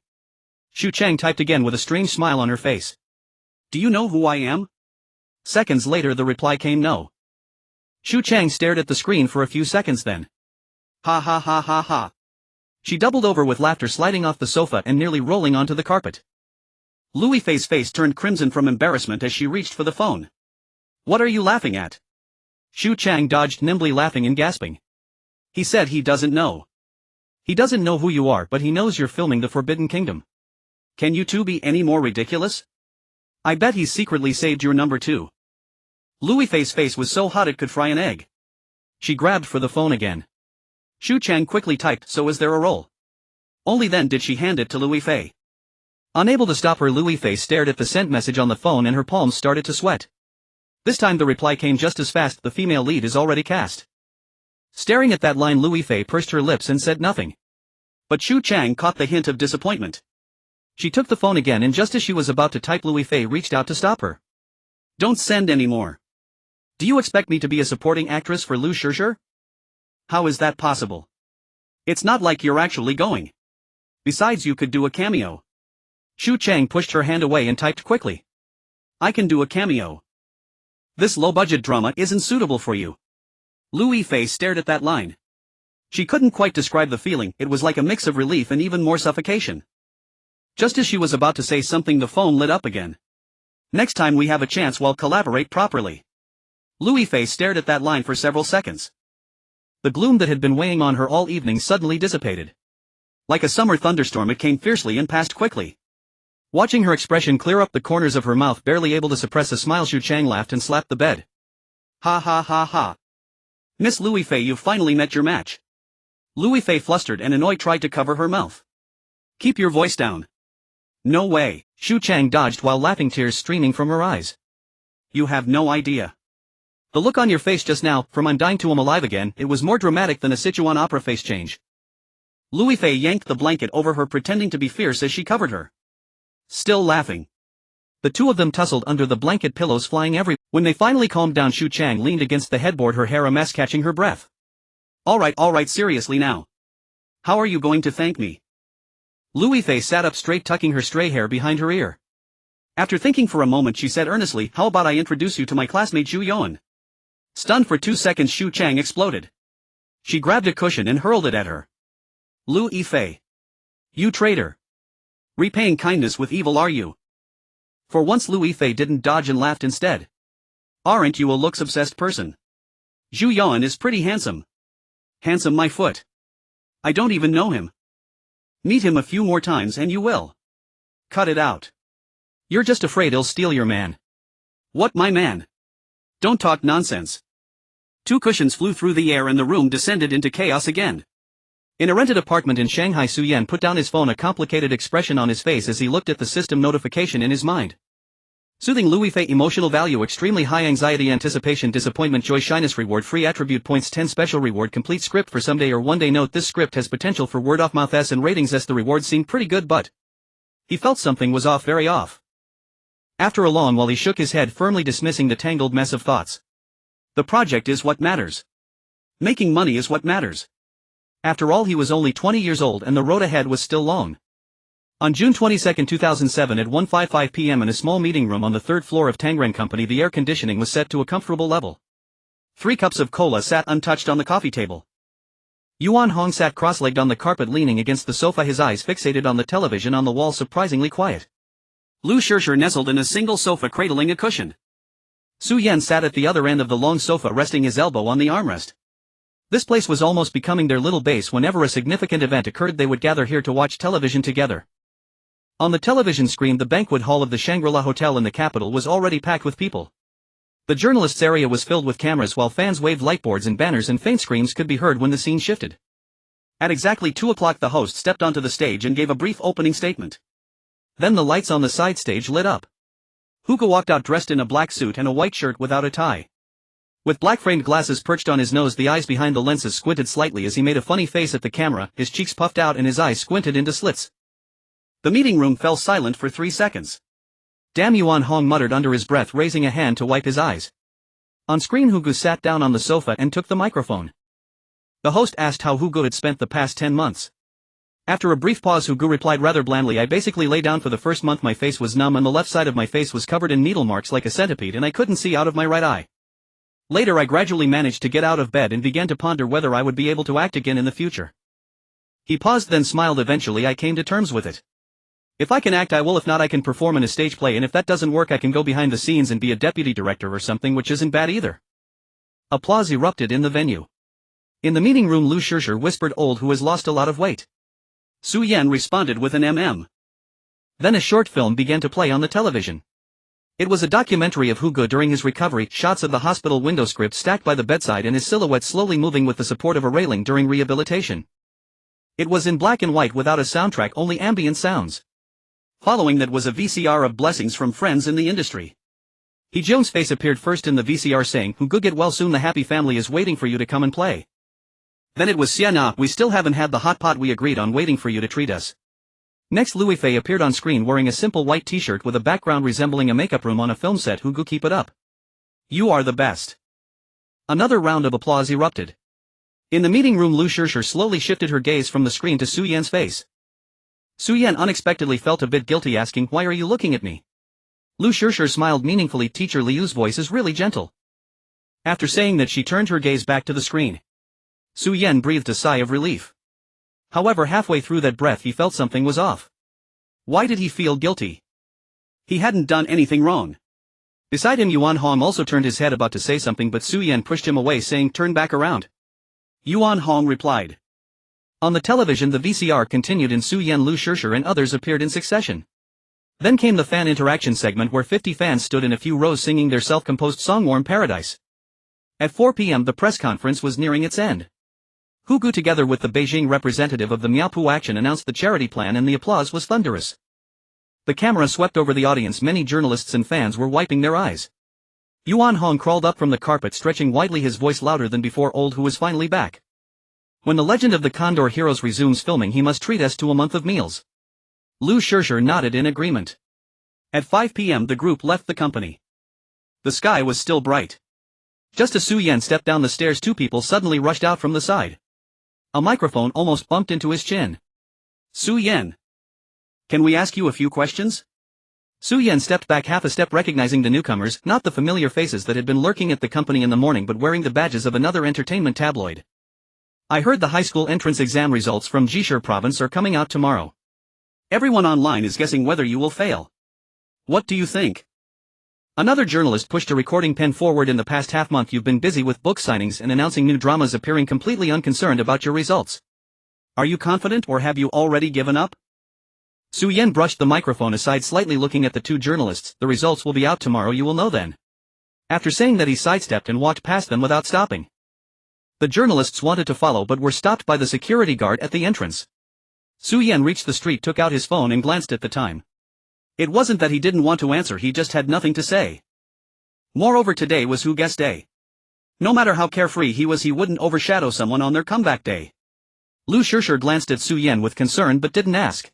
Xu Chang typed again with a strange smile on her face. Do you know who I am? Seconds later the reply came, no. Xu Chang stared at the screen for a few seconds, then. Ha ha ha ha ha. She doubled over with laughter, sliding off the sofa and nearly rolling onto the carpet. Liu Yifei's face turned crimson from embarrassment as she reached for the phone. What are you laughing at? Xu Chang dodged nimbly, laughing and gasping. He said he doesn't know. He doesn't know who you are, but he knows you're filming The Forbidden Kingdom. Can you two be any more ridiculous? I bet he's secretly saved your number too. Liu Yifei's face was so hot it could fry an egg. She grabbed for the phone again. Xu Chang quickly typed, so is there a role? Only then did she hand it to Liu Yifei. Unable to stop her, Liu Yifei stared at the sent message on the phone and her palms started to sweat. This time the reply came just as fast, the female lead is already cast. Staring at that line, Liu Yifei pursed her lips and said nothing. But Xu Chang caught the hint of disappointment. She took the phone again, and just as she was about to type, Liu Yifei reached out to stop her. Don't send any more. Do you expect me to be a supporting actress for Liu Shishir? How is that possible? It's not like you're actually going. Besides, you could do a cameo. Xu Chang pushed her hand away and typed quickly. I can do a cameo. This low-budget drama isn't suitable for you. Liu Yifei stared at that line. She couldn't quite describe the feeling, it was like a mix of relief and even more suffocation. Just as she was about to say something, the phone lit up again. Next time we have a chance, we'll collaborate properly. Liu Yifei stared at that line for several seconds. The gloom that had been weighing on her all evening suddenly dissipated. Like a summer thunderstorm, it came fiercely and passed quickly. Watching her expression clear up the corners of her mouth, barely able to suppress a smile, Xu Chang laughed and slapped the bed. Ha ha ha ha. Miss Liu Yifei, you've finally met your match. Liu Yifei, flustered and annoyed, tried to cover her mouth. Keep your voice down. No way. Xu Chang dodged while laughing, tears streaming from her eyes. You have no idea. The look on your face just now, from I'm dying to I'm alive again, it was more dramatic than a Sichuan opera face change. Liu Yifei yanked the blanket over her, pretending to be fierce as she covered her. Still laughing. The two of them tussled under the blanket, pillows flying everywhere. When they finally calmed down, Xu Chang leaned against the headboard, her hair a mess, catching her breath. All right, seriously now. How are you going to thank me? Liu Yifei sat up straight, tucking her stray hair behind her ear. After thinking for a moment, she said earnestly, how about I introduce you to my classmate Zhu Yuan? Stunned for 2 seconds, Xu Chang exploded. She grabbed a cushion and hurled it at her. Liu Yifei. You traitor. Repaying kindness with evil, are you? For once Liu Yifei didn't dodge and laughed instead. Aren't you a looks-obsessed person? Zhu Yuan is pretty handsome. Handsome, my foot. I don't even know him. Meet him a few more times and you will. Cut it out. You're just afraid he'll steal your man. What, my man? Don't talk nonsense. 2 cushions flew through the air and the room descended into chaos again. In a rented apartment in Shanghai, Su Yan put down his phone, a complicated expression on his face as he looked at the system notification in his mind. Soothing Liu Yifei, emotional value extremely high, anxiety anticipation disappointment joy shyness reward free attribute points 10 special reward complete script for someday or one day. Note this script has potential for word of mouth S and ratings S. The reward seemed pretty good, but he felt something was off, very off. After a long while he shook his head, firmly dismissing the tangled mess of thoughts. The project is what matters. Making money is what matters. After all, he was only 20 years old and the road ahead was still long. On June 22, 2007 at 1:55 p.m. in a small meeting room on the 3rd floor of Tangren Company, the air conditioning was set to a comfortable level. 3 cups of cola sat untouched on the coffee table. Yuan Hong sat cross-legged on the carpet, leaning against the sofa, his eyes fixated on the television on the wall, surprisingly quiet. Liu Shishir nestled in a single sofa, cradling a cushion. Su Yan sat at the other end of the long sofa, resting his elbow on the armrest. This place was almost becoming their little base. Whenever a significant event occurred, they would gather here to watch television together. On the television screen, the banquet hall of the Shangri-La Hotel in the capital was already packed with people. The journalists' area was filled with cameras, while fans waved lightboards and banners, and faint screams could be heard when the scene shifted. At exactly 2 o'clock, the host stepped onto the stage and gave a brief opening statement. Then the lights on the side stage lit up. Hugo walked out dressed in a black suit and a white shirt without a tie. With black framed glasses perched on his nose, the eyes behind the lenses squinted slightly as he made a funny face at the camera, his cheeks puffed out and his eyes squinted into slits. The meeting room fell silent for 3 seconds. Damn, Yuan Hong muttered under his breath, raising a hand to wipe his eyes. On screen, Hugo sat down on the sofa and took the microphone. The host asked how Hugo had spent the past 10 months. After a brief pause, Hugo replied rather blandly, I basically lay down for the first month. My face was numb and the left side of my face was covered in needle marks like a centipede, and I couldn't see out of my right eye. Later I gradually managed to get out of bed and began to ponder whether I would be able to act again in the future. He paused, then smiled. Eventually I came to terms with it. If I can act, I will. If not, I can perform in a stage play, and if that doesn't work, I can go behind the scenes and be a deputy director or something, which isn't bad either. Applause erupted in the venue. In the meeting room, Liu Shishir whispered, old who has lost a lot of weight. Su Yan responded with an mm. Then a short film began to play on the television. It was a documentary of Hugo during his recovery, shots of the hospital window, script stacked by the bedside and his silhouette slowly moving with the support of a railing during rehabilitation. It was in black and white without a soundtrack, only ambient sounds. Following that was a VCR of blessings from friends in the industry. He Jones' face appeared first in the VCR, saying, Hugo, get well soon, the happy family is waiting for you to come and play. Then it was Sienna, we still haven't had the hot pot we agreed on, waiting for you to treat us. Next, Liu Yifei appeared on screen wearing a simple white t-shirt with a background resembling a makeup room on a film set. Hugo, keep it up. You are the best. Another round of applause erupted. In the meeting room, Liu Shishir slowly shifted her gaze from the screen to Su Yan's face. Su Yan unexpectedly felt a bit guilty, asking, why are you looking at me? Liu Shishir smiled meaningfully. Teacher Liu's voice is really gentle. After saying that, she turned her gaze back to the screen. Su Yan breathed a sigh of relief. However, halfway through that breath he felt something was off. Why did he feel guilty? He hadn't done anything wrong. Beside him, Yuan Hong also turned his head, about to say something, but Su Yan pushed him away, saying, turn back around. Yuan Hong replied. On the television, the VCR continued and Su Yan, Liu Shishir and others appeared in succession. Then came the fan interaction segment, where 50 fans stood in a few rows singing their self-composed song Warm Paradise. At 4 p.m. the press conference was nearing its end. Hugo, together with the Beijing representative of the Miaopu Action, announced the charity plan and the applause was thunderous. The camera swept over the audience. Many journalists and fans were wiping their eyes. Yuan Hong crawled up from the carpet, stretching widely, his voice louder than before. Old who was finally back. When the Legend of the Condor Heroes resumes filming, he must treat us to a month of meals. Liu Yifei nodded in agreement. At 5 p.m. the group left the company. The sky was still bright. Just as Su Yan stepped down the stairs, two people suddenly rushed out from the side. A microphone almost bumped into his chin. Su Yan. Can we ask you a few questions? Su Yan stepped back half a step, recognizing the newcomers, not the familiar faces that had been lurking at the company in the morning but wearing the badges of another entertainment tabloid. I heard the high school entrance exam results from Jishir province are coming out tomorrow. Everyone online is guessing whether you will fail. What do you think? Another journalist pushed a recording pen forward. In the past half month you've been busy with book signings and announcing new dramas, appearing completely unconcerned about your results. Are you confident or have you already given up? Su Yan brushed the microphone aside, slightly looking at the two journalists. The results will be out tomorrow, you will know then. After saying that, he sidestepped and walked past them without stopping. The journalists wanted to follow but were stopped by the security guard at the entrance. Su Yan reached the street, took out his phone and glanced at the time. It wasn't that he didn't want to answer, he just had nothing to say. Moreover, today was Who Guess Day. No matter how carefree he was, he wouldn't overshadow someone on their comeback day. Liu Yifei glanced at Su Yan with concern but didn't ask.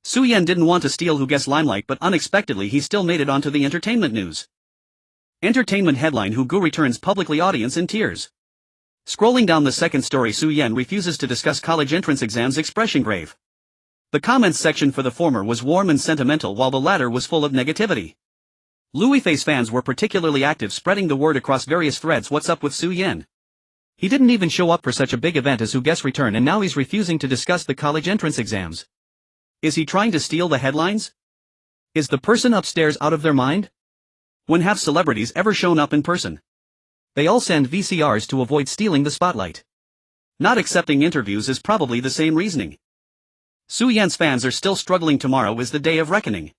Su Yan didn't want to steal Who Guess limelight, but unexpectedly he still made it onto the entertainment news. Entertainment headline: Who Gu returns publicly, audience in tears. Scrolling down the second story, Su Yan refuses to discuss college entrance exams, expression grave. The comments section for the former was warm and sentimental while the latter was full of negativity. Liu Yifei's fans were particularly active, spreading the word across various threads. What's up with Su Yan? He didn't even show up for such a big event as Who Guess return, and now he's refusing to discuss the college entrance exams. Is he trying to steal the headlines? Is the person upstairs out of their mind? When have celebrities ever shown up in person? They all send VCRs to avoid stealing the spotlight. Not accepting interviews is probably the same reasoning. Su Yan's fans are still struggling. Tomorrow is the day of reckoning.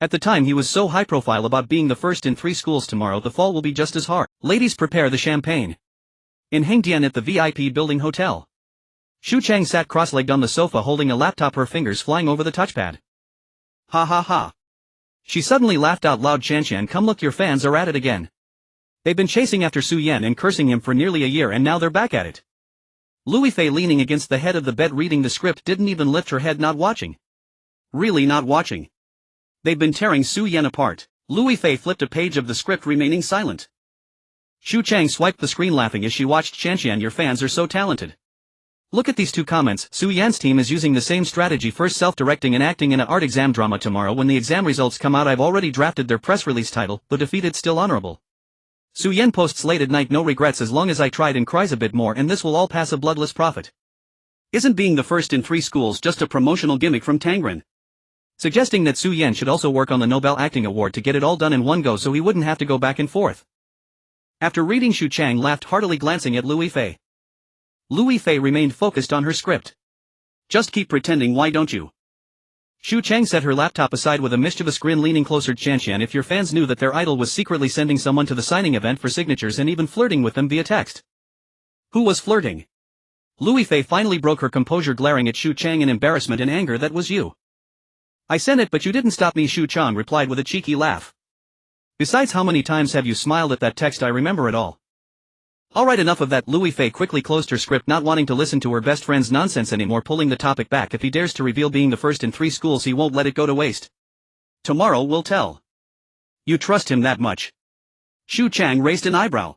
At the time he was so high profile about being the first in 3 schools. Tomorrow the fall will be just as hard. Ladies, prepare the champagne. In Hengdian at the VIP building hotel. Shu Chang sat cross-legged on the sofa holding a laptop, her fingers flying over the touchpad. Ha ha ha. She suddenly laughed out loud. Chanshan, come look, your fans are at it again. They've been chasing after Su Yan and cursing him for nearly a year, and now they're back at it. Liu Yifei, leaning against the head of the bed reading the script, didn't even lift her head. Not watching. Really not watching. They've been tearing Su Yan apart. Liu Yifei flipped a page of the script, remaining silent. Shu Chang swiped the screen, laughing as she watched. Chanshan, your fans are so talented. Look at these two comments. Su Yan's team is using the same strategy, first self-directing and acting in an art exam drama. Tomorrow when the exam results come out, I've already drafted their press release title, The Defeated Still Honorable. Su Yan posts late at night, no regrets as long as I tried, and cries a bit more, and this will all pass a bloodless profit. Isn't being the first in 3 schools just a promotional gimmick from Tangren? Suggesting that Su Yan should also work on the Nobel Acting Award to get it all done in one go so he wouldn't have to go back and forth. After reading, Shu Chang laughed heartily, glancing at Liu Yifei. Liu Yifei remained focused on her script. Just keep pretending, why don't you? Shu Chang set her laptop aside with a mischievous grin, leaning closer. Chanshan, if your fans knew that their idol was secretly sending someone to the signing event for signatures and even flirting with them via text. Who was flirting? Liu Yifei finally broke her composure, glaring at Shu Chang in embarrassment and anger. That was you. I sent it but you didn't stop me, Shu Chang replied with a cheeky laugh. Besides, how many times have you smiled at that text? I remember it all. Alright, enough of that. Liu Yifei quickly closed her script, not wanting to listen to her best friend's nonsense anymore, pulling the topic back. If he dares to reveal being the first in 3 schools, he won't let it go to waste. Tomorrow will tell. You trust him that much? Shu Chang raised an eyebrow.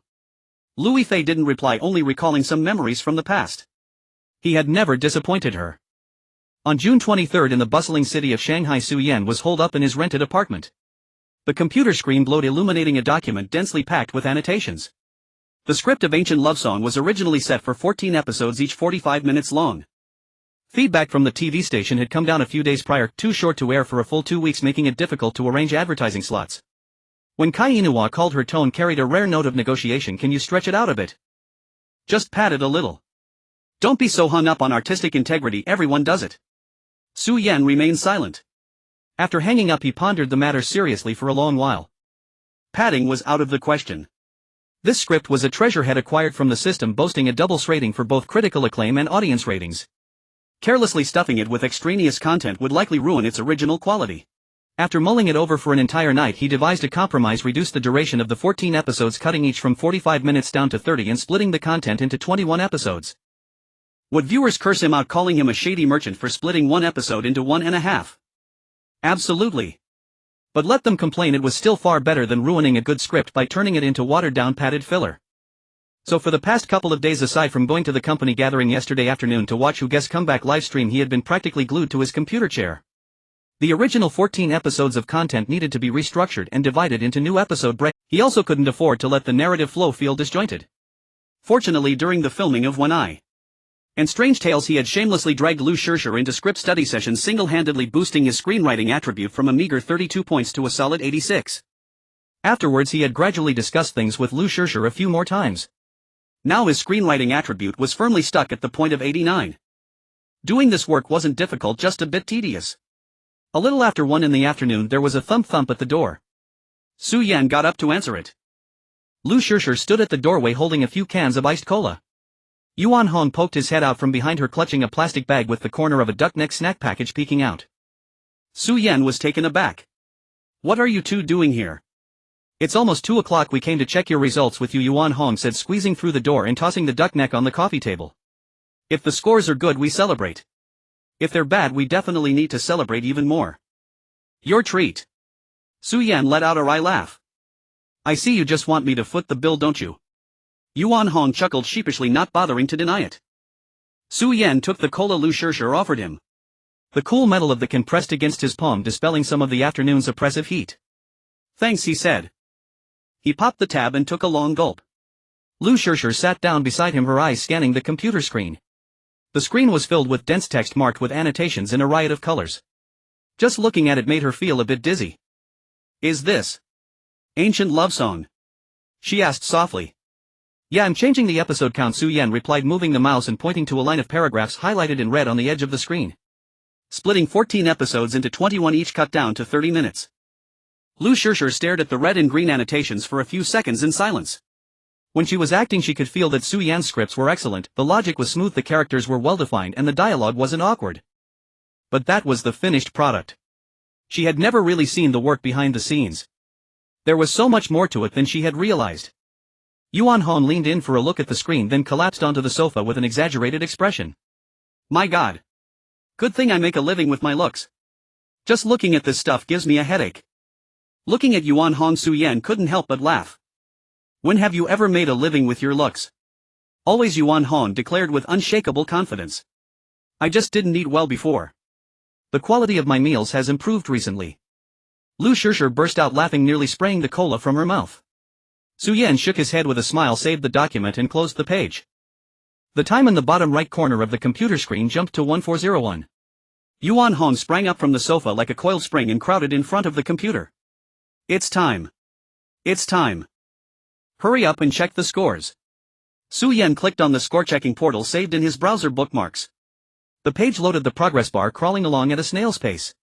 Liu Yifei didn't reply, only recalling some memories from the past. He had never disappointed her. On June 23 in the bustling city of Shanghai, Su Yan was holed up in his rented apartment. The computer screen glowed, illuminating a document densely packed with annotations. The script of Ancient Love Song was originally set for 14 episodes, each 45 minutes long. Feedback from the TV station had come down a few days prior, too short to air for a full 2 weeks, making it difficult to arrange advertising slots. When Kai Inuwa called, her tone carried a rare note of negotiation. Can you stretch it out a bit? Just pat it a little. Don't be so hung up on artistic integrity, everyone does it. Su Yan remained silent. After hanging up, he pondered the matter seriously for a long while. Padding was out of the question. This script was a treasure had acquired from the system, boasting a double rating for both critical acclaim and audience ratings. Carelessly stuffing it with extraneous content would likely ruin its original quality. After mulling it over for an entire night, he devised a compromise: reduced the duration of the 14 episodes, cutting each from 45 minutes down to 30 and splitting the content into 21 episodes. Would viewers curse him out, calling him a shady merchant for splitting one episode into 1.5? Absolutely. But let them complain, it was still far better than ruining a good script by turning it into watered-down padded filler. So for the past couple of days, aside from going to the company gathering yesterday afternoon to watch Who Guess Comeback livestream, he had been practically glued to his computer chair. The original 14 episodes of content needed to be restructured and divided into new episode breaks. He also couldn't afford to let the narrative flow feel disjointed. Fortunately, during the filming of One Eye and Strange Tales, he had shamelessly dragged Liu Yifei into script study sessions, single-handedly boosting his screenwriting attribute from a meager 32 points to a solid 86. Afterwards, he had gradually discussed things with Liu Yifei a few more times. Now his screenwriting attribute was firmly stuck at the point of 89. Doing this work wasn't difficult, just a bit tedious. A little after 1 in the afternoon, there was a thump at the door. Su Yan got up to answer it. Liu Yifei stood at the doorway holding a few cans of iced cola. Yuan Hong poked his head out from behind her, clutching a plastic bag with the corner of a duck neck snack package peeking out. Su Yan was taken aback. "What are you two doing here?" "It's almost 2 o'clock, we came to check your results with you," Yuan Hong said, squeezing through the door and tossing the duck neck on the coffee table. "If the scores are good, we celebrate. If they're bad, we definitely need to celebrate even more. Your treat." Su Yan let out a wry laugh. "I see you just want me to foot the bill, don't you?" Yuan Hong chuckled sheepishly, not bothering to deny it. Su Yan took the cola Liu Yifei offered him. The cool metal of the can pressed against his palm, dispelling some of the afternoon's oppressive heat. "Thanks," he said. He popped the tab and took a long gulp. Liu Yifei sat down beside him, her eyes scanning the computer screen. The screen was filled with dense text marked with annotations in a riot of colors. Just looking at it made her feel a bit dizzy. "Is this ancient love song?" she asked softly. "Yeah, I'm changing the episode count," Su Yan replied, moving the mouse and pointing to a line of paragraphs highlighted in red on the edge of the screen. "Splitting 14 episodes into 21 each, cut down to 30 minutes. Liu Yifei stared at the red and green annotations for a few seconds in silence. When she was acting, she could feel that Su Yan's scripts were excellent, the logic was smooth, the characters were well-defined, and the dialogue wasn't awkward. But that was the finished product. She had never really seen the work behind the scenes. There was so much more to it than she had realized. Yuan Hong leaned in for a look at the screen, then collapsed onto the sofa with an exaggerated expression. "My God. Good thing I make a living with my looks. Just looking at this stuff gives me a headache." Looking at Yuan Hong, Su Yan couldn't help but laugh. "When have you ever made a living with your looks?" "Always," Yuan Hong declared with unshakable confidence. "I just didn't eat well before. The quality of my meals has improved recently." Liu Yifei burst out laughing, nearly spraying the cola from her mouth. Su Yan shook his head with a smile, saved the document and closed the page. The time in the bottom right corner of the computer screen jumped to 1401. Yuan Hong sprang up from the sofa like a coiled spring and crowded in front of the computer. "It's time. It's time. Hurry up and check the scores." Su Yan clicked on the score-checking portal saved in his browser bookmarks. The page loaded, the progress bar crawling along at a snail's pace.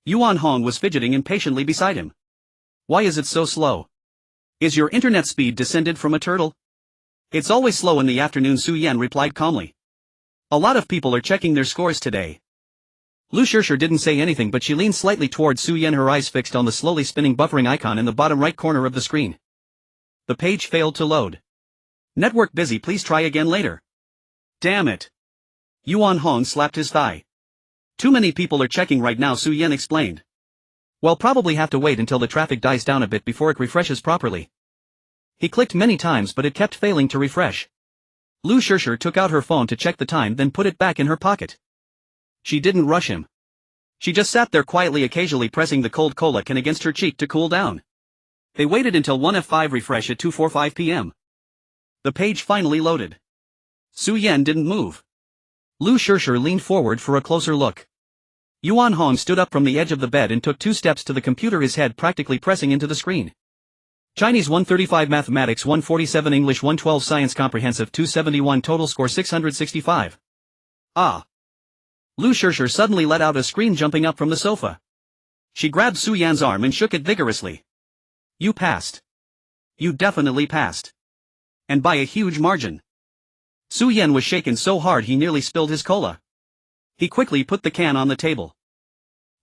Yuan Hong was fidgeting impatiently beside him. "Why is it so slow? Is your internet speed descended from a turtle?" "It's always slow in the afternoon," Su Yan replied calmly. "A lot of people are checking their scores today." Liu Yifei didn't say anything, but she leaned slightly towards Su Yan, her eyes fixed on the slowly spinning buffering icon in the bottom right corner of the screen. The page failed to load. "Network busy, please try again later." "Damn it." Yuan Hong slapped his thigh. "Too many people are checking right now," Su Yan explained. "Well, probably have to wait until the traffic dies down a bit before it refreshes properly." He clicked many times, but it kept failing to refresh. Liu Yifei took out her phone to check the time, then put it back in her pocket. She didn't rush him. She just sat there quietly, occasionally pressing the cold cola can against her cheek to cool down. They waited until 1F5 refresh at 2:45 p.m. The page finally loaded. Su Yan didn't move. Liu Yifei leaned forward for a closer look. Yuan Hong stood up from the edge of the bed and took 2 steps to the computer, his head practically pressing into the screen. Chinese 135, Mathematics 147, English 112, Science Comprehensive 271, total score 665. Ah. Liu Yifei suddenly let out a scream, jumping up from the sofa. She grabbed Su Yan's arm and shook it vigorously. "You passed. You definitely passed. And by a huge margin." Su Yan was shaken so hard he nearly spilled his cola. He quickly put the can on the table.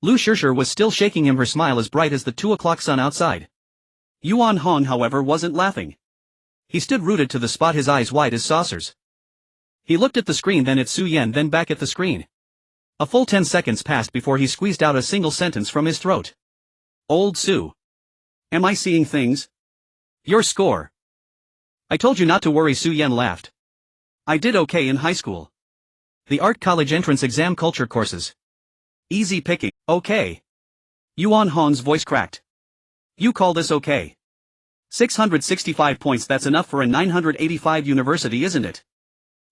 Liu Yifei was still shaking him, her smile as bright as the 2 o'clock sun outside. Yuan Hong, however, wasn't laughing. He stood rooted to the spot, his eyes wide as saucers. He looked at the screen, then at Su Yan, then back at the screen. A full 10 seconds passed before he squeezed out a single sentence from his throat. Old Su. Am I seeing things? Your score. I told you not to worry, Su Yan laughed. I did okay in high school. The art college entrance exam culture courses. Easy picking. Okay. Yuan Hong's voice cracked. You call this okay? 665 points, that's enough for a 985 university, isn't it?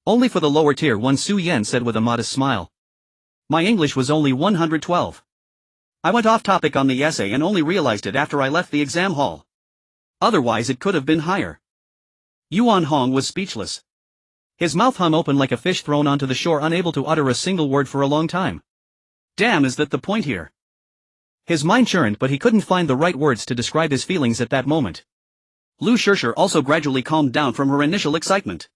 Only for the lower tier one, Su Yan said with a modest smile. My English was only 112. I went off topic on the essay and only realized it after I left the exam hall. Otherwise it could have been higher. Yuan Hong was speechless. His mouth hung open like a fish thrown onto the shore, unable to utter a single word for a long time. Damn, is that the point here? His mind churned, but he couldn't find the right words to describe his feelings at that moment. Liu Yifei also gradually calmed down from her initial excitement.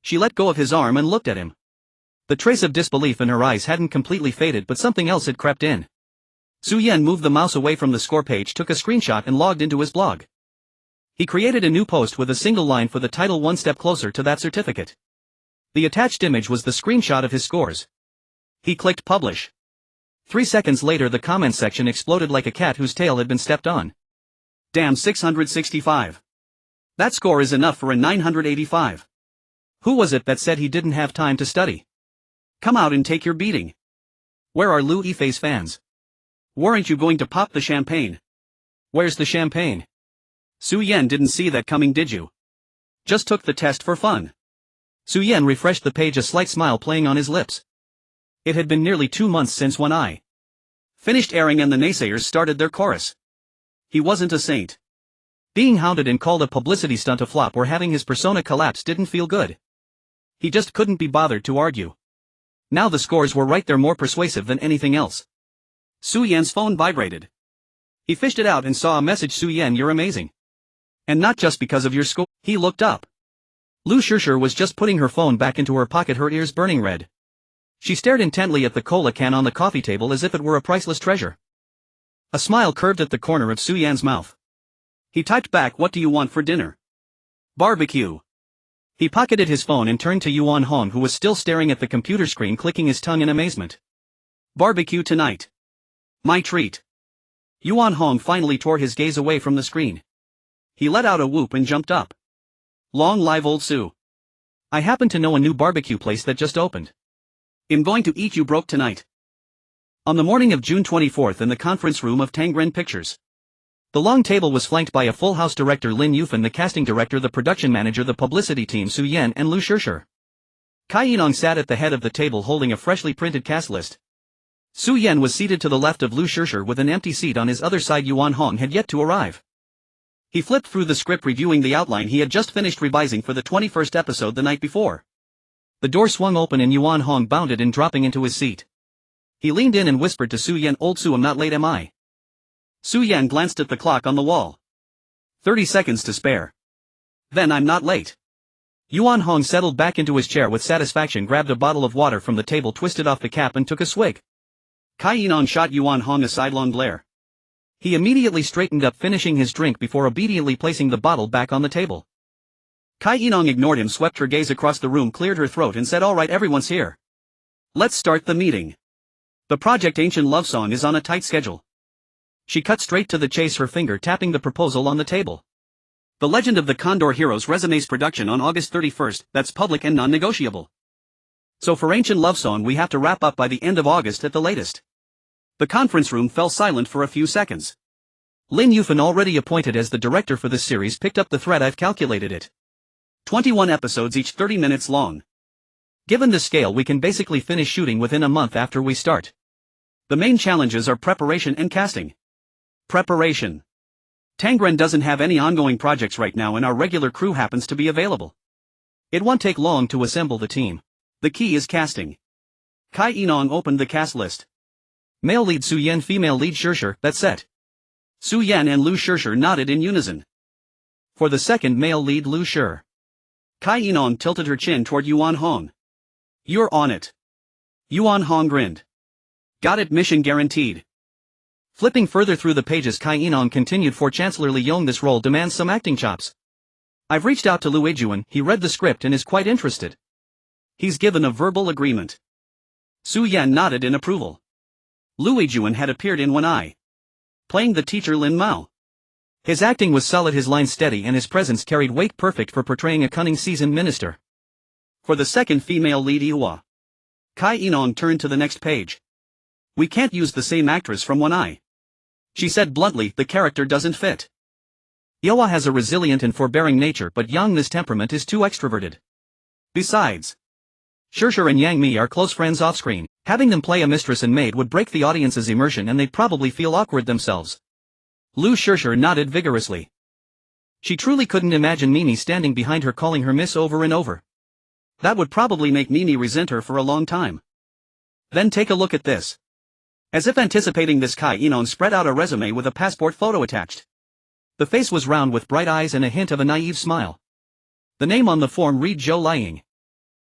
She let go of his arm and looked at him. The trace of disbelief in her eyes hadn't completely faded, but something else had crept in. Su Yan moved the mouse away from the score page, took a screenshot and logged into his blog. He created a new post with a single line for the title, "One Step Closer to That Certificate." The attached image was the screenshot of his scores. He clicked publish. 3 seconds later the comment section exploded like a cat whose tail had been stepped on. Damn, 665. That score is enough for a 985. Who was it that said he didn't have time to study? Come out and take your beating. Where are Liu Yifei's fans? Weren't you going to pop the champagne? Where's the champagne? Su Yan didn't see that coming, did you? Just took the test for fun. Su Yan refreshed the page, a slight smile playing on his lips. It had been nearly 2 months since when I finished airing and the naysayers started their chorus. He wasn't a saint. Being hounded and called a publicity stunt a flop or having his persona collapse didn't feel good. He just couldn't be bothered to argue. Now the scores were right there, more persuasive than anything else. Su Yan's phone vibrated. He fished it out and saw a message. Su Yan, you're amazing. And not just because of your score. He looked up. Liu Yifei was just putting her phone back into her pocket, her ears burning red. She stared intently at the cola can on the coffee table as if it were a priceless treasure. A smile curved at the corner of Su Yan's mouth. He typed back, what do you want for dinner? Barbecue. He pocketed his phone and turned to Yuan Hong, who was still staring at the computer screen, clicking his tongue in amazement. Barbecue tonight. My treat. Yuan Hong finally tore his gaze away from the screen. He let out a whoop and jumped up. Long live old Su. I happen to know a new barbecue place that just opened. I'm going to eat you broke tonight. On the morning of June 24th in the conference room of Tangren Pictures. The long table was flanked by a full house: director Liu Yifei, the casting director, the production manager, the publicity team, Su Yan and Liu Yifei. Kai Yinong sat at the head of the table holding a freshly printed cast list. Su Yan was seated to the left of Liu Yifei with an empty seat on his other side. Yuan Hong had yet to arrive. He flipped through the script, reviewing the outline he had just finished revising for the 21st episode the night before. The door swung open and Yuan Hong bounded in, dropping into his seat. He leaned in and whispered to Su Yan, old Su, I'm not late, am I? Su Yan glanced at the clock on the wall. 30 seconds to spare. Then I'm not late. Yuan Hong settled back into his chair with satisfaction, grabbed a bottle of water from the table, twisted off the cap and took a swig. Kai Yinong shot Yuan Hong a sidelong glare. He immediately straightened up, finishing his drink before obediently placing the bottle back on the table. Kai Yinong ignored him, swept her gaze across the room, cleared her throat and said, all right, everyone's here. Let's start the meeting. The Project Ancient Love Song is on a tight schedule. She cut straight to the chase, her finger tapping the proposal on the table. The Legend of the Condor Heroes resumes production on August 31st, that's public and non-negotiable. So for Ancient Love Song we have to wrap up by the end of August at the latest. The conference room fell silent for a few seconds. Liu Yifei, already appointed as the director for this series, picked up the thread. I've calculated it. 21 episodes, each 30 minutes long. Given the scale, we can basically finish shooting within a month after we start. The main challenges are preparation and casting. Preparation. Tangren doesn't have any ongoing projects right now and our regular crew happens to be available. It won't take long to assemble the team. The key is casting. Kai Yinong opened the cast list. Male lead Su Yan, female lead Yifei, that's it. Su Yan and Liu Yifei nodded in unison. For the second male lead, Liu Yifei. Kai Yinong tilted her chin toward Yuan Hong. You're on it. Yuan Hong grinned. Got it, mission guaranteed. Flipping further through the pages, Kai Yinong continued, for Chancellor Li Yong this role demands some acting chops. I've reached out to Liu Yijuan, he read the script and is quite interested. He's given a verbal agreement. Su Yan nodded in approval. Liu Yifei had appeared in One Eye, playing the teacher Lin Mao. His acting was solid, his lines steady, and his presence carried weight, perfect for portraying a cunning seasoned minister. For the second female lead Iwa, Kai Inong turned to the next page. We can't use the same actress from One Eye. She said bluntly, the character doesn't fit. Iwa has a resilient and forbearing nature, but Yang Mi's temperament is too extroverted. Besides, Shirshir and Yang Mi are close friends off-screen. Having them play a mistress and maid would break the audience's immersion and they'd probably feel awkward themselves. Liu Shirshir nodded vigorously. She truly couldn't imagine Mimi standing behind her calling her miss over and over. That would probably make Mimi resent her for a long time. Then take a look at this. As if anticipating this, Kai Inong spread out a resume with a passport photo attached. The face was round with bright eyes and a hint of a naive smile. The name on the form read Zhou Liang.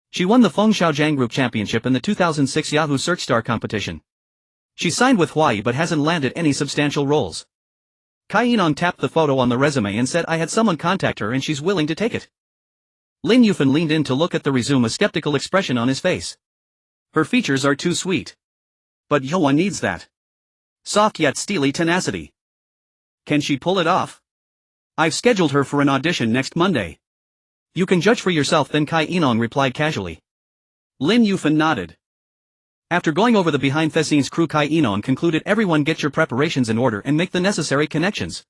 She won the Feng Xiaojiang Group Championship in the 2006 Yahoo Search Star competition. She signed with Huai but hasn't landed any substantial roles. Kai Inong tapped the photo on the resume and said, I had someone contact her and she's willing to take it. Lin Yifei leaned in to look at the resume, a skeptical expression on his face. Her features are too sweet. But Yoa needs that soft yet steely tenacity. Can she pull it off? I've scheduled her for an audition next Monday. You can judge for yourself, then Kai Inong replied casually. Lin Yifei nodded. After going over the behind-the-scenes crew, Kai Inong concluded, everyone get your preparations in order and make the necessary connections.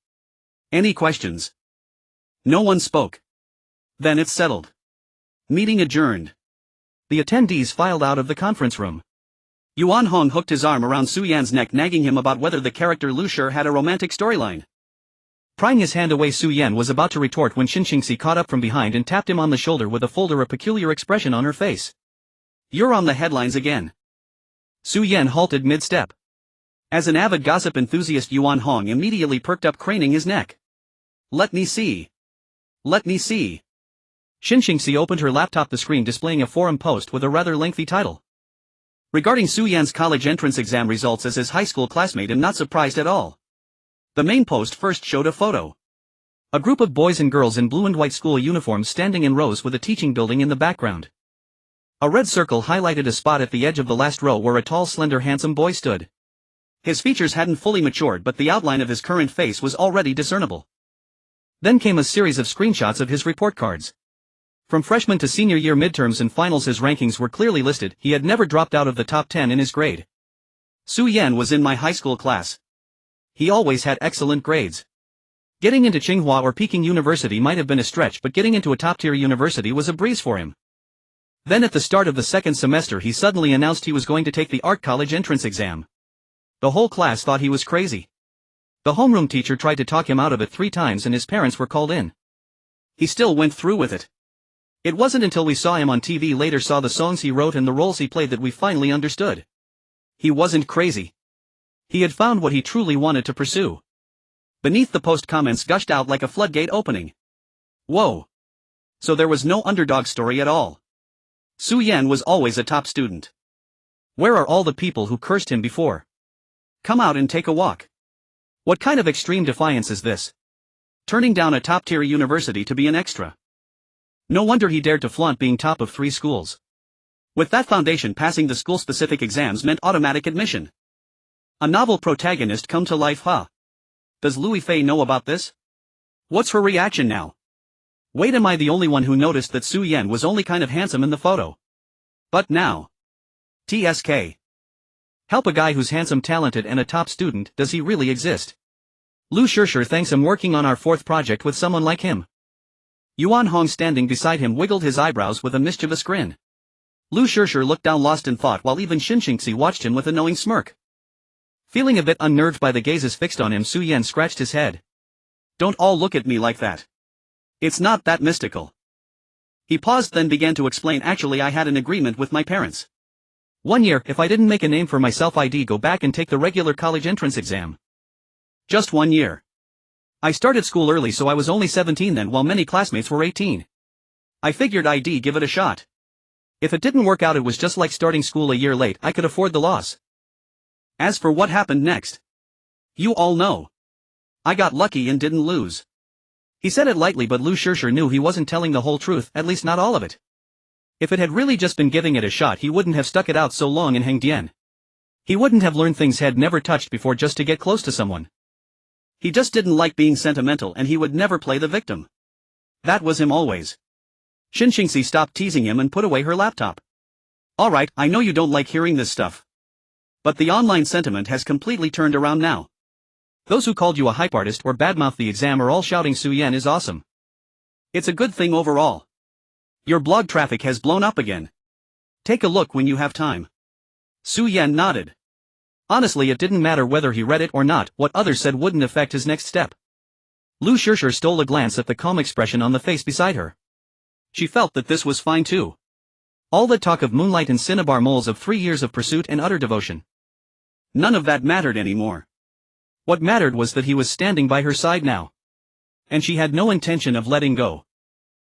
Any questions? No one spoke. Then it's settled. Meeting adjourned. The attendees filed out of the conference room. Yuan Hong hooked his arm around Su Yan's neck, nagging him about whether the character Lu Shi had a romantic storyline. Prying his hand away, Su Yan was about to retort when Xinxingxi caught up from behind and tapped him on the shoulder with a folder, a peculiar expression on her face. You're on the headlines again. Su Yan halted mid-step. As an avid gossip enthusiast, Yuan Hong immediately perked up, craning his neck. Let me see. Let me see. Xinxingxi opened her laptop, the screen displaying a forum post with a rather lengthy title. Regarding Su Yan's college entrance exam results as his high school classmate, and not surprised at all. The main post first showed a photo. A group of boys and girls in blue and white school uniforms standing in rows with a teaching building in the background. A red circle highlighted a spot at the edge of the last row where a tall, slender, handsome boy stood. His features hadn't fully matured, but the outline of his current face was already discernible. Then came a series of screenshots of his report cards. From freshman to senior year, midterms and finals, his rankings were clearly listed. He had never dropped out of the top 10 in his grade. Su Yan was in my high school class. He always had excellent grades. Getting into Tsinghua or Peking University might have been a stretch, but getting into a top-tier university was a breeze for him. Then at the start of the second semester, he suddenly announced he was going to take the art college entrance exam. The whole class thought he was crazy. The homeroom teacher tried to talk him out of it 3 times and his parents were called in. He still went through with it. It wasn't until we saw him on TV later, saw the songs he wrote and the roles he played, that we finally understood. He wasn't crazy. He had found what he truly wanted to pursue. Beneath the post, comments gushed out like a floodgate opening. Whoa. So there was no underdog story at all. Su Yan was always a top student. Where are all the people who cursed him before? Come out and take a walk. What kind of extreme defiance is this? Turning down a top-tier university to be an extra. No wonder he dared to flaunt being top of 3 schools. With that foundation, passing the school-specific exams meant automatic admission. A novel protagonist come to life, huh? Does Liu Yifei know about this? What's her reaction now? Wait, am I the only one who noticed that Su Yan was only kind of handsome in the photo? But now. TSK. Help a guy who's handsome, talented and a top student, does he really exist? Liu Shirshir thinks I'm working on our 4th project with someone like him. Yuan Hong, standing beside him, wiggled his eyebrows with a mischievous grin. Liu Shirshir looked down, lost in thought, while even Xinxingxi watched him with a knowing smirk. Feeling a bit unnerved by the gazes fixed on him, Su Yan scratched his head. Don't all look at me like that. It's not that mystical. He paused, then began to explain. Actually, I had an agreement with my parents. 1 year, if I didn't make a name for myself, I'd go back and take the regular college entrance exam. Just 1 year. I started school early, so I was only 17 then, while many classmates were 18. I figured I'd give it a shot. If it didn't work out, it was just like starting school a year late. I could afford the loss. As for what happened next, you all know. I got lucky and didn't lose. He said it lightly, but Liu Shirshir knew he wasn't telling the whole truth, at least not all of it. If it had really just been giving it a shot, he wouldn't have stuck it out so long in Hengdian. He wouldn't have learned things he'd never touched before just to get close to someone. He just didn't like being sentimental, and he would never play the victim. That was him always. Xinxingxi stopped teasing him and put away her laptop. Alright, I know you don't like hearing this stuff. But the online sentiment has completely turned around now. Those who called you a hype artist or badmouthed the exam are all shouting Su Yan is awesome. It's a good thing overall. Your blog traffic has blown up again. Take a look when you have time. Su Yan nodded. Honestly, it didn't matter whether he read it or not, what others said wouldn't affect his next step. Lu Shishir stole a glance at the calm expression on the face beside her. She felt that this was fine too. All the talk of moonlight and cinnabar moles of 3 years of pursuit and utter devotion. None of that mattered anymore. What mattered was that he was standing by her side now. And she had no intention of letting go.